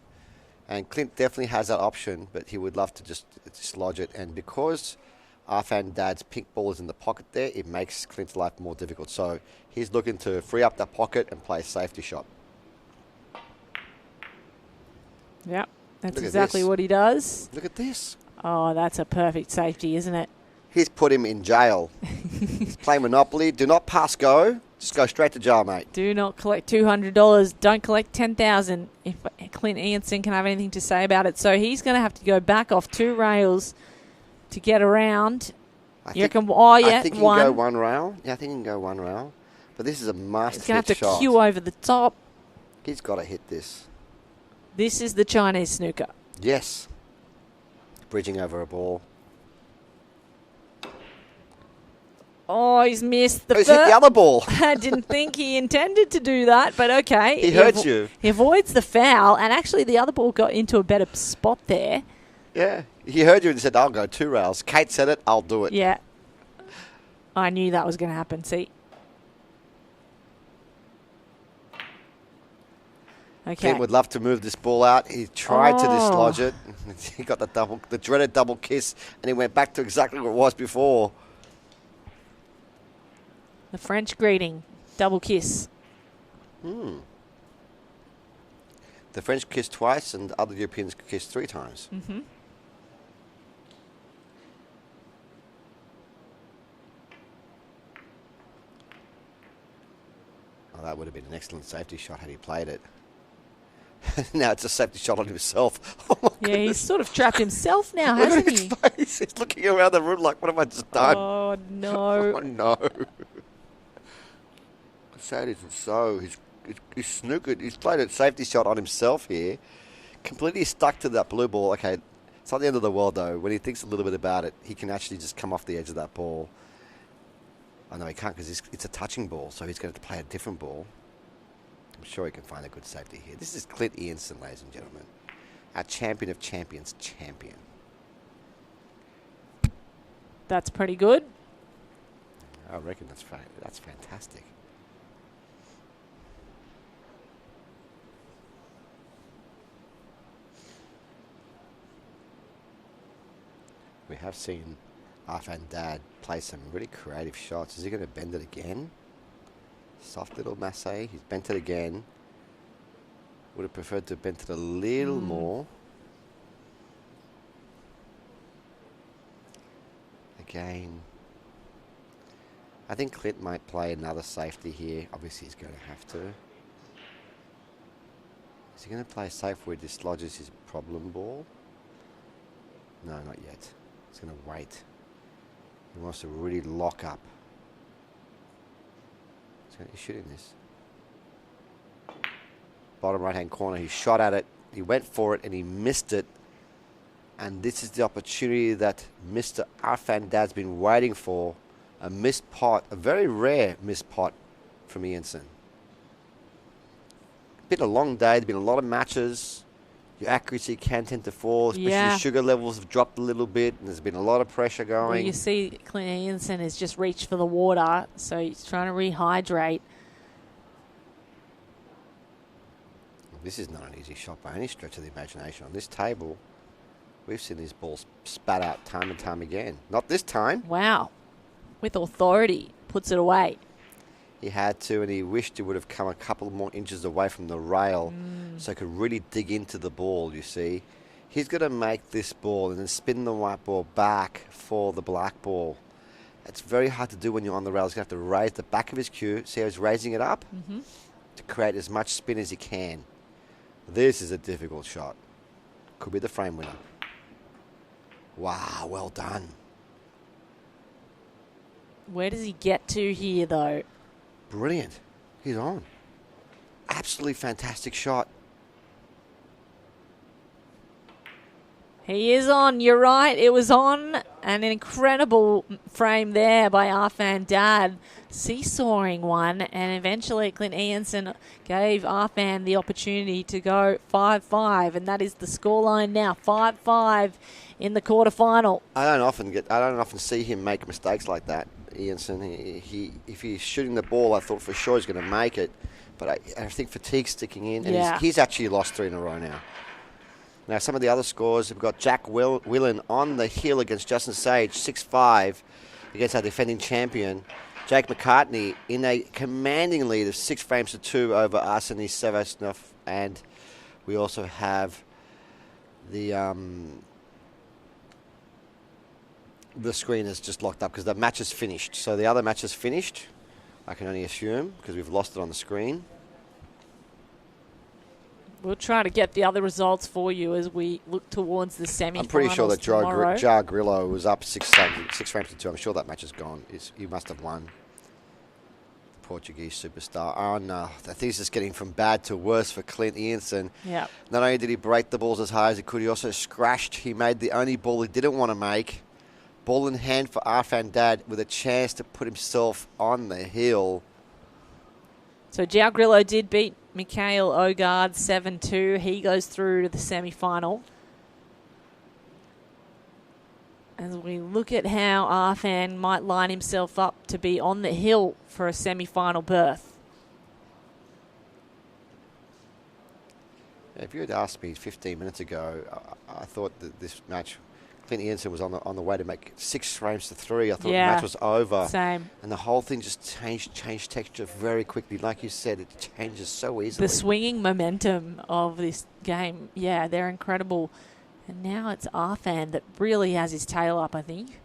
And Clint definitely has that option, but he would love to just dislodge it. And because our Van Dad's pink ball is in the pocket there, it makes Clint's life more difficult. So he's looking to free up that pocket and play a safety shot. Yep, that's exactly what he does. Look at this. Oh, that's a perfect safety, isn't it? He's put him in jail. He's playing Monopoly. Do not pass go. Just go straight to jail, mate. Do not collect $200. Don't collect $10,000 if Clint Ianson can have anything to say about it. So he's going to have to go back off 2 rails to get around. I You think reckon? he can one. go 1 rail. Yeah, I think he can go 1 rail. But this is a must He's going to have to shot. cue over the top. He's got to hit this. This is the Chinese snooker. Yes. Bridging over a ball. Oh, he's missed the He's hit the other ball. I didn't think he intended to do that, but okay. He heard you. He avoids the foul, and actually the other ball got into a better spot there. Yeah. He heard you and said, I'll go 2 rails. Kate said it, I'll do it. Yeah. I knew that was going to happen, see? Okay. Clint would love to move this ball out. He tried to dislodge it. He got the dreaded double kiss, and he went back to exactly what it was before. The French greeting, double kiss. The French kiss twice, and other Europeans kiss 3 times. Mm-hmm. Oh, that would have been an excellent safety shot had he played it. Now it's a safety shot on himself. Oh my Yeah, goodness. he's sort of trapped himself now, Look hasn't at his he? face. He's looking around the room like, what have I just done? Oh, no. Oh, no. Sad isn't so. He's snookered. He's played a safety shot on himself here. Completely stuck to that blue ball. Okay, it's not the end of the world, though. When he thinks a little bit about it, he can actually just come off the edge of that ball. Oh, no, he can't because it's a touching ball, so he's going to play a different ball. I'm sure he can find a good safety here. This is Clint Ianson, ladies and gentlemen. Our champion of champions champion. That's pretty good. I reckon that's fantastic. We have seen Arfan Dad play some really creative shots. Is he going to bend it again? Soft little masse. He's bent it again. Would have preferred to have bent it a little more. Again. I think Clint might play another safety here. Obviously, he's going to have to. Is he going to play safe where he dislodges his problem ball? No, not yet. He's going to wait. He wants to really lock up. He's shooting this. Bottom right-hand corner. He shot at it. He went for it and he missed it. And this is the opportunity that Mr. Arfan Dad's been waiting for. A missed pot. A very rare missed pot from Ianson. Been a long day. There's been a lot of matches. Your accuracy can tend to fall, especially Yeah. sugar levels have dropped a little bit, and there's been a lot of pressure going. Well, you see Clint Ianson has just reached for the water, so he's trying to rehydrate. This is not an easy shot by any stretch of the imagination. On this table, we've seen these balls spat out time and time again. Not this time. Wow. With authority, puts it away. He had to, and he wished he would have come a couple more inches away from the rail so he could really dig into the ball, you see. He's going to make this ball and then spin the white ball back for the black ball. It's very hard to do when you're on the rail. He's going to have to raise the back of his cue. See how he's raising it up? To create as much spin as he can. This is a difficult shot. Could be the frame winner. Wow, well done. Where does he get to here, though? Brilliant. He's on. Absolutely fantastic shot. He is on. You're right. It was on. An incredible frame there by Arfan Dad. Seesawing one. And eventually Clint Ianson gave Arfan the opportunity to go 5-5. And that is the scoreline now. 5-5 in the quarterfinal. I don't often see him make mistakes like that. Ianson, if he's shooting the ball, I thought for sure he's going to make it. But I think fatigue's sticking in. And Yeah. he's actually lost 3 in a row now. Now, some of the other scores, we've got Jack Whelan on the hill against Justin Sage, 6-5 against our defending champion. Jake McCartney in a commanding lead of 6 frames to 2 over Arseny Sevastnov. And we also have the screen is just locked up because the match is finished. So the other match is finished. I can only assume, because we've lost it on the screen. We'll try to get the other results for you as we look towards the semi-finals. I'm pretty sure that tomorrow. Jar Grillo was up 6 frames to 2. I'm sure that match is gone. He must have won. The Portuguese superstar. Oh no, I think it's just getting from bad to worse for Clint Ianson. Yeah. Not only did he break the balls as high as he could, he also scratched. He made the only ball he didn't want to make. Ball in hand for Arfan Dad with a chance to put himself on the hill. So João Grillo did beat Mikhail Ogard 7-2. He goes through to the semi-final. As we look at how Arfan might line himself up to be on the hill for a semi-final berth. If you had asked me 15 minutes ago, I thought that this match, Clint Ianson was on the way to make 6 frames to 3. I thought the match was over. Same. And the whole thing just changed texture very quickly. Like you said, it changes so easily. The swinging momentum of this game, yeah, they're incredible. And now it's Arfan that really has his tail up, I think.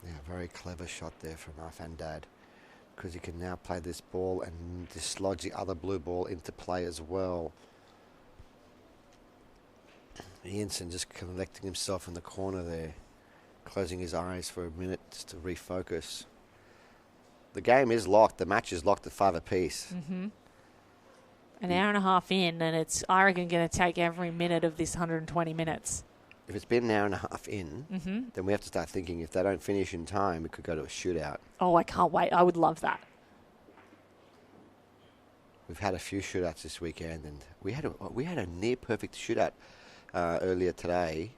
Yeah, very clever shot there from Arfan Dad, because he can now play this ball and dislodge the other blue ball into play as well. Ianson just collecting himself in the corner there, closing his eyes for a minute just to refocus. The game is locked. The match is locked at 5 apiece. Mm-hmm. An hour and a half in, and it's, I reckon, going to take every minute of this 120 minutes. If it's been an hour and a half in, then we have to start thinking if they don't finish in time, it could go to a shootout. Oh, I can't wait. I would love that. We've had a few shootouts this weekend, and we had a near perfect shootout earlier today,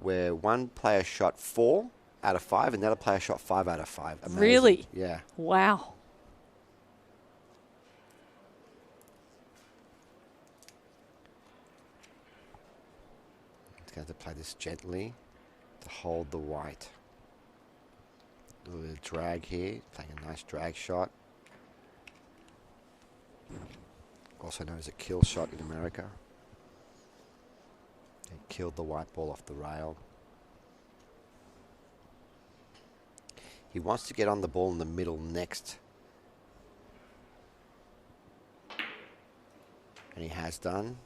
where one player shot 4 out of 5, and the other player shot 5 out of 5. Amazing. Really? Yeah. Wow. He's going to play this gently to hold the white. A little bit of drag here, playing a nice drag shot. Also known as a kill shot in America. He killed the white ball off the rail. He wants to get on the ball in the middle next. And he has done.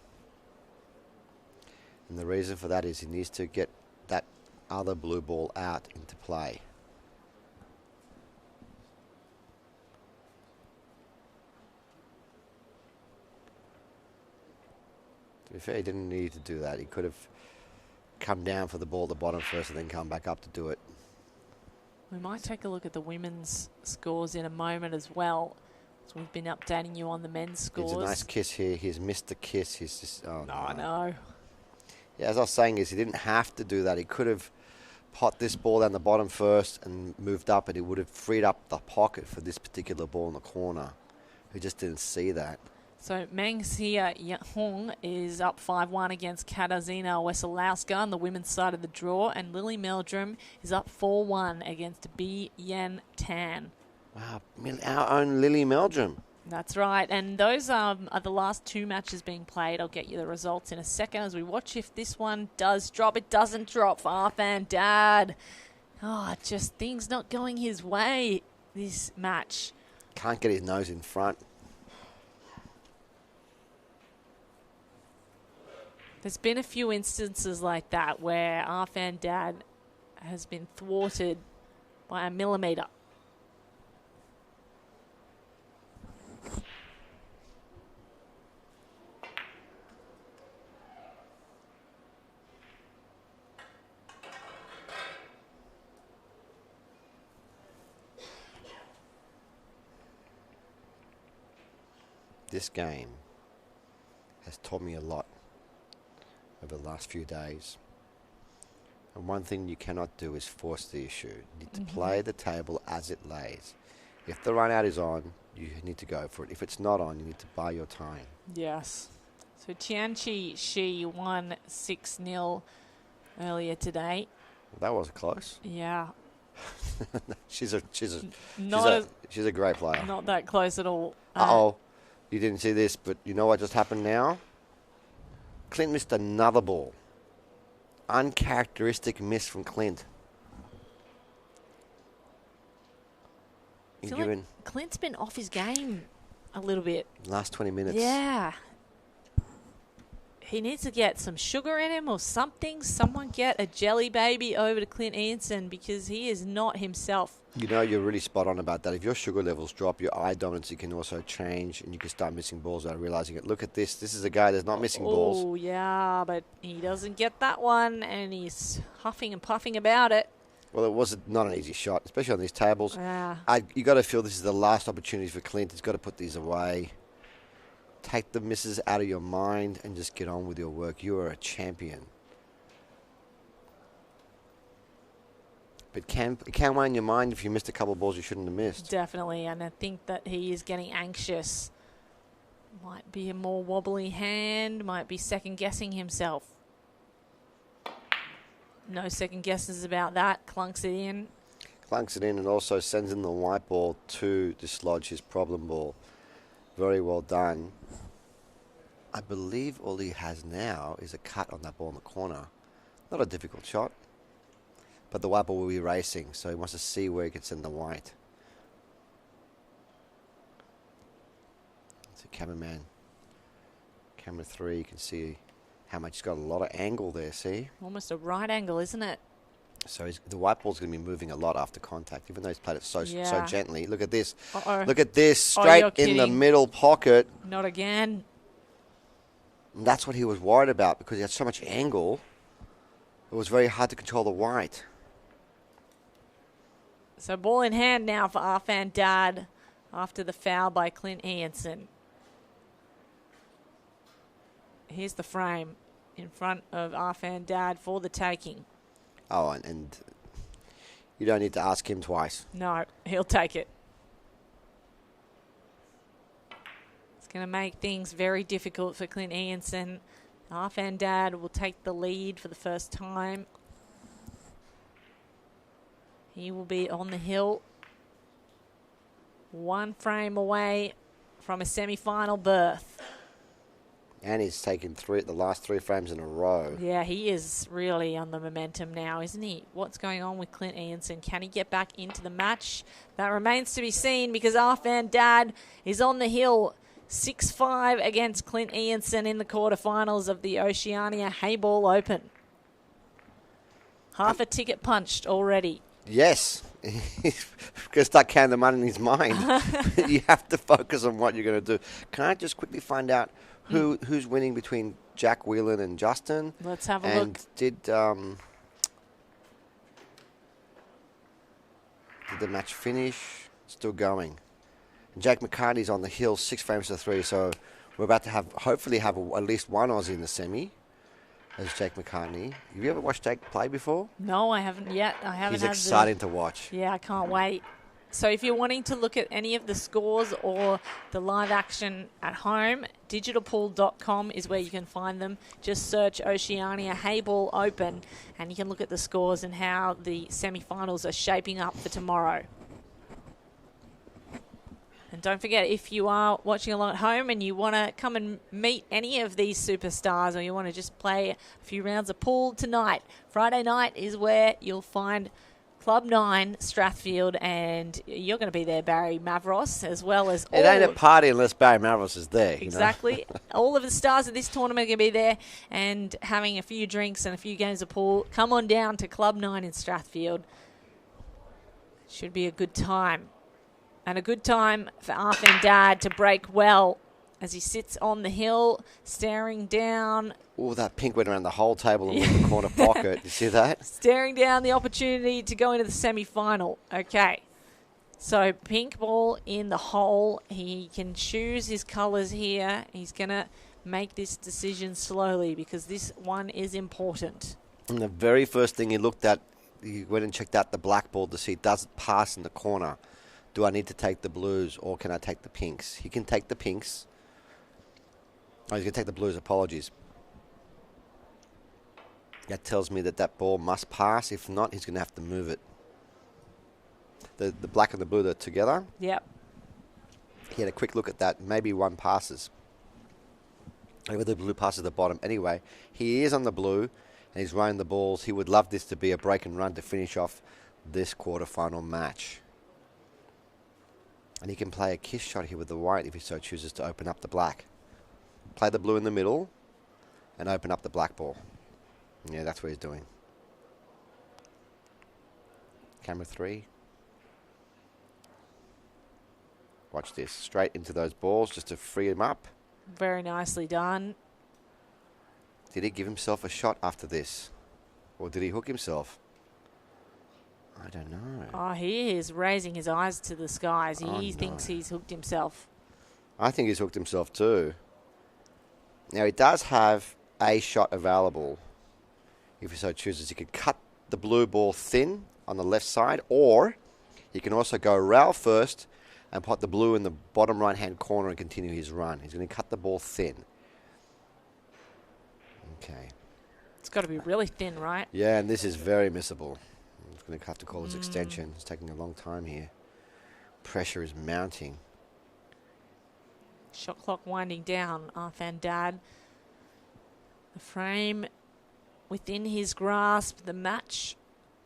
And the reason for that is he needs to get that other blue ball out into play. To be fair, he didn't need to do that. He could have come down for the ball at the bottom first and then come back up to do it. We might take a look at the women's scores in a moment as well. So we've been updating you on the men's scores. It's a nice kiss here. He's missed the kiss. He's just, oh no. No. Yeah, as I was saying, is he didn't have to do that. He could have pot this ball down the bottom first and moved up, and he would have freed up the pocket for this particular ball in the corner. He just didn't see that. So Mengxia Hong is up 5-1 against Katarzyna Wesolowska on the women's side of the draw, and Lily Meldrum is up 4-1 against Bi Yan Tan. Wow, our own Lily Meldrum. That's right, and those are the last 2 matches being played. I'll get you the results in a second as we watch if this one does drop. It doesn't drop for Arfan Dad. Oh, just things not going his way this match. Can't get his nose in front. There's been a few instances like that where Arfan Dad has been thwarted by a millimetre. This game has taught me a lot over the last few days. And one thing you cannot do is force the issue. You need to play the table as it lays. If the run out is on, you need to go for it. If it's not on, you need to buy your time. Yes. So Tianqi Shi won 6-0 earlier today. Well, that was close. Yeah. she's a great player. Not that close at all. Uh-oh. You didn't see this, but you know what just happened now? Clint missed another ball. uncharacteristic miss from Clint. I feel like Clint's been off his game a little bit. Last 20 minutes. Yeah. He needs to get some sugar in him or something. Someone get a jelly baby over to Clint Ianson because he is not himself. You know, you're really spot on about that. If your sugar levels drop, your eye dominancy can also change and you can start missing balls without realizing it. Look at this. This is a guy that's not missing balls. Oh, yeah, but he doesn't get that one and he's huffing and puffing about it. Well, it was not an easy shot, especially on these tables. Yeah. You got to feel this is the last opportunity for Clint. He's got to put these away. Take the misses out of your mind and just get on with your work. You are a champion. But it can weigh in your mind if you missed a couple of balls you shouldn't have missed. Definitely, and I think that he is getting anxious. Might be a more wobbly hand, might be second-guessing himself. No second guesses about that. Clunks it in. Clunks it in and also sends in the white ball to dislodge his problem ball. Very well done. I believe all he has now is a cut on that ball in the corner. Not a difficult shot. But the white ball will be racing, so he wants to see where he can send the white. So cameraman. Camera 3, you can see how much he's got a lot of angle there, see? Almost a right angle, isn't it? So the white ball's going to be moving a lot after contact, even though he's played it so gently. Look at this. Uh-oh. Look at this, straight in the middle pocket. Not again. And that's what he was worried about because he had so much angle. It was very hard to control the white. So ball in hand now for Arfan Dad after the foul by Clint Ianson. Here's the frame in front of Arfan Dad for the taking. Oh, and you don't need to ask him twice. No, he'll take it. It's going to make things very difficult for Clint Ianson. Arfan Dad will take the lead for the first time. He will be on the hill. One frame away from a semi-final berth. And he's taken the last 3 frames in a row. Yeah, he is really on the momentum now, isn't he? What's going on with Clint Ianson? Can he get back into the match? That remains to be seen because Arfan Dad is on the hill. 6-5 against Clint Ianson in the quarterfinals of the Oceania Heyball Open. Half a ticket punched already. Yes. He's going to start counting the money in his mind. You have to focus on what you're going to do. Can I just quickly find out who's winning between Jack Whelan and Justin? Let's have a look. Did the match finish? Still going. And Jake McCartney's on the hill, 6 frames to 3, so we're about to hopefully have at least one Aussie in the semi. As Jake McCartney. Have you ever watched Jake play before? No, I haven't yet. He's exciting to watch. Yeah, I can't wait. So if you're wanting to look at any of the scores or the live action at home, digitalpool.com is where you can find them. Just search Oceania Heyball Open and you can look at the scores and how the semi-finals are shaping up for tomorrow. And don't forget, if you are watching along at home and you want to come and meet any of these superstars or you want to just play a few rounds of pool tonight, Friday night is where you'll find Club 9 Strathfield, and you're going to be there, Barry Mavros, as well as It ain't a party unless Barry Mavros is there. Exactly. You know? All of the stars of this tournament are going to be there and having a few drinks and a few games of pool. Come on down to Club 9 in Strathfield. Should be a good time. And a good time for Arfan Dad to break well as he sits on the hill, staring down. Oh, that pink went around the whole table and went in the corner pocket. You see that? Staring down the opportunity to go into the semi-final. Okay. So pink ball in the hole. He can choose his colours here. He's going to make this decision slowly because this one is important. And the very first thing he looked at, he went and checked out the black ball to see does it pass in the corner. Do I need to take the blues or can I take the pinks? He can take the pinks. Oh, he's going to take the blues, apologies. That tells me that that ball must pass. If not, he's going to have to move it. The black and the blue are together. Yep. He had a quick look at that. Maybe one passes. Maybe the blue passes the bottom. Anyway, he is on the blue, and he's running the balls. He would love this to be a break and run to finish off this quarterfinal match. And he can play a kiss shot here with the white if he so chooses to open up the black. Play the blue in the middle and open up the black ball. Yeah, that's what he's doing. Camera 3. Watch this. Straight into those balls just to free him up. Very nicely done. Did he give himself a shot after this? Or did he hook himself? I don't know. Oh, he is raising his eyes to the skies. He no. thinks he's hooked himself. I think he's hooked himself too. Now, he does have a shot available. If he so chooses, he could cut the blue ball thin on the left side, or he can also go rail first and pot the blue in the bottom right-hand corner and continue his run. He's going to cut the ball thin. Okay. It's got to be really thin, right? Yeah, and this is very missable. He's going to have to call his extension. It's taking a long time here. Pressure is mounting. Shot clock winding down. Arfan Dad. The frame within his grasp. The match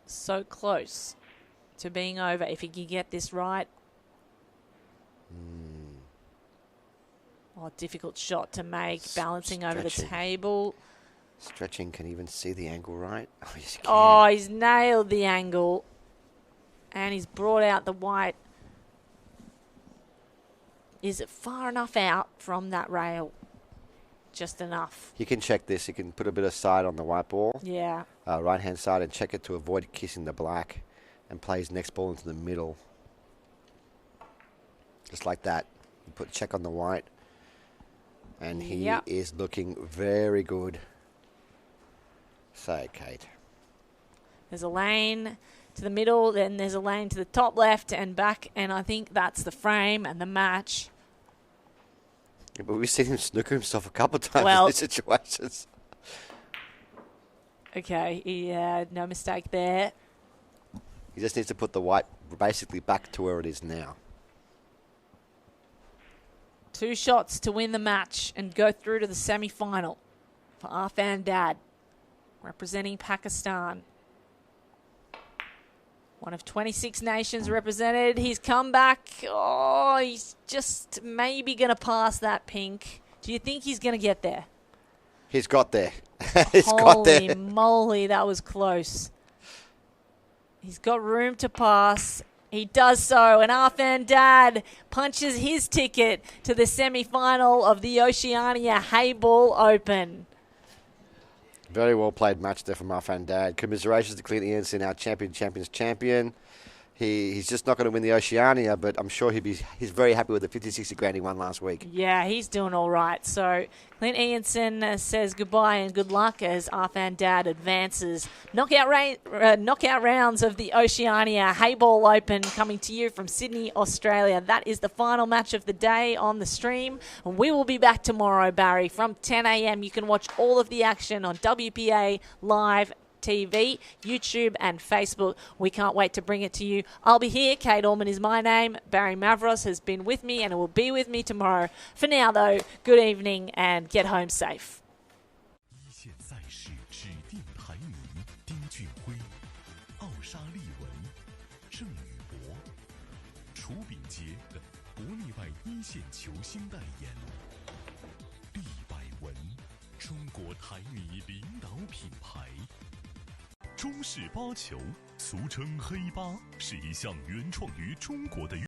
so close to being over if he can get this right. Oh, difficult shot to make. Balancing over the table. Stretching, can even see the angle right? Oh, yes, he can. Oh, he's nailed the angle. And he's brought out the white. Is it far enough out from that rail? Just enough. He can check this. He can put a bit of side on the white ball. Yeah. Right-hand side and check it to avoid kissing the black. And play his next ball into the middle. Just like that. You put check on the white. And he is looking very good. Say, Kate. There's a lane to the middle, then there's a lane to the top left and back, and I think that's the frame and the match. Yeah, but we've seen him snooker himself a couple of times Well, in these situations. Okay, yeah, no mistake there. He just needs to put the white basically back to where it is now. 2 shots to win the match and go through to the semi-final for Arfan Dad, representing Pakistan. One of 26 nations represented. He's come back. Oh, he's just maybe going to pass that pink. Do you think he's going to get there? He's got there. He's got there. Holy moly, that was close. He's got room to pass. He does so, and Arfan Dad punches his ticket to the semi-final of the Oceania Heyball Open. Very well played match there from Arfan Dad. Commiserations to Clint Ianson, our champion's champion. He's just not going to win the Oceania, but I'm sure he's very happy with the 50-60 grand he won last week. Yeah, he's doing all right. So Clint Ianson says goodbye and good luck as Arfan Dad advances. Knockout rounds of the Oceania Heyball Open coming to you from Sydney, Australia. That is the final match of the day on the stream. And we will be back tomorrow, Barry, from 10 a.m. You can watch all of the action on WPA Live TV, YouTube and Facebook. We can't wait to bring it to you. I'll be here. Kate Allman is my name. Barry Mavros has been with me and will be with me tomorrow. For now, though, good evening and get home safe. 一线赛事指定排名：丁俊晖、奥沙利文、郑宇博、楚秉杰，国内外一线球星代言。厉百文，中国台泥领导品牌。中式八球，俗称黑八，是一项原创于中国的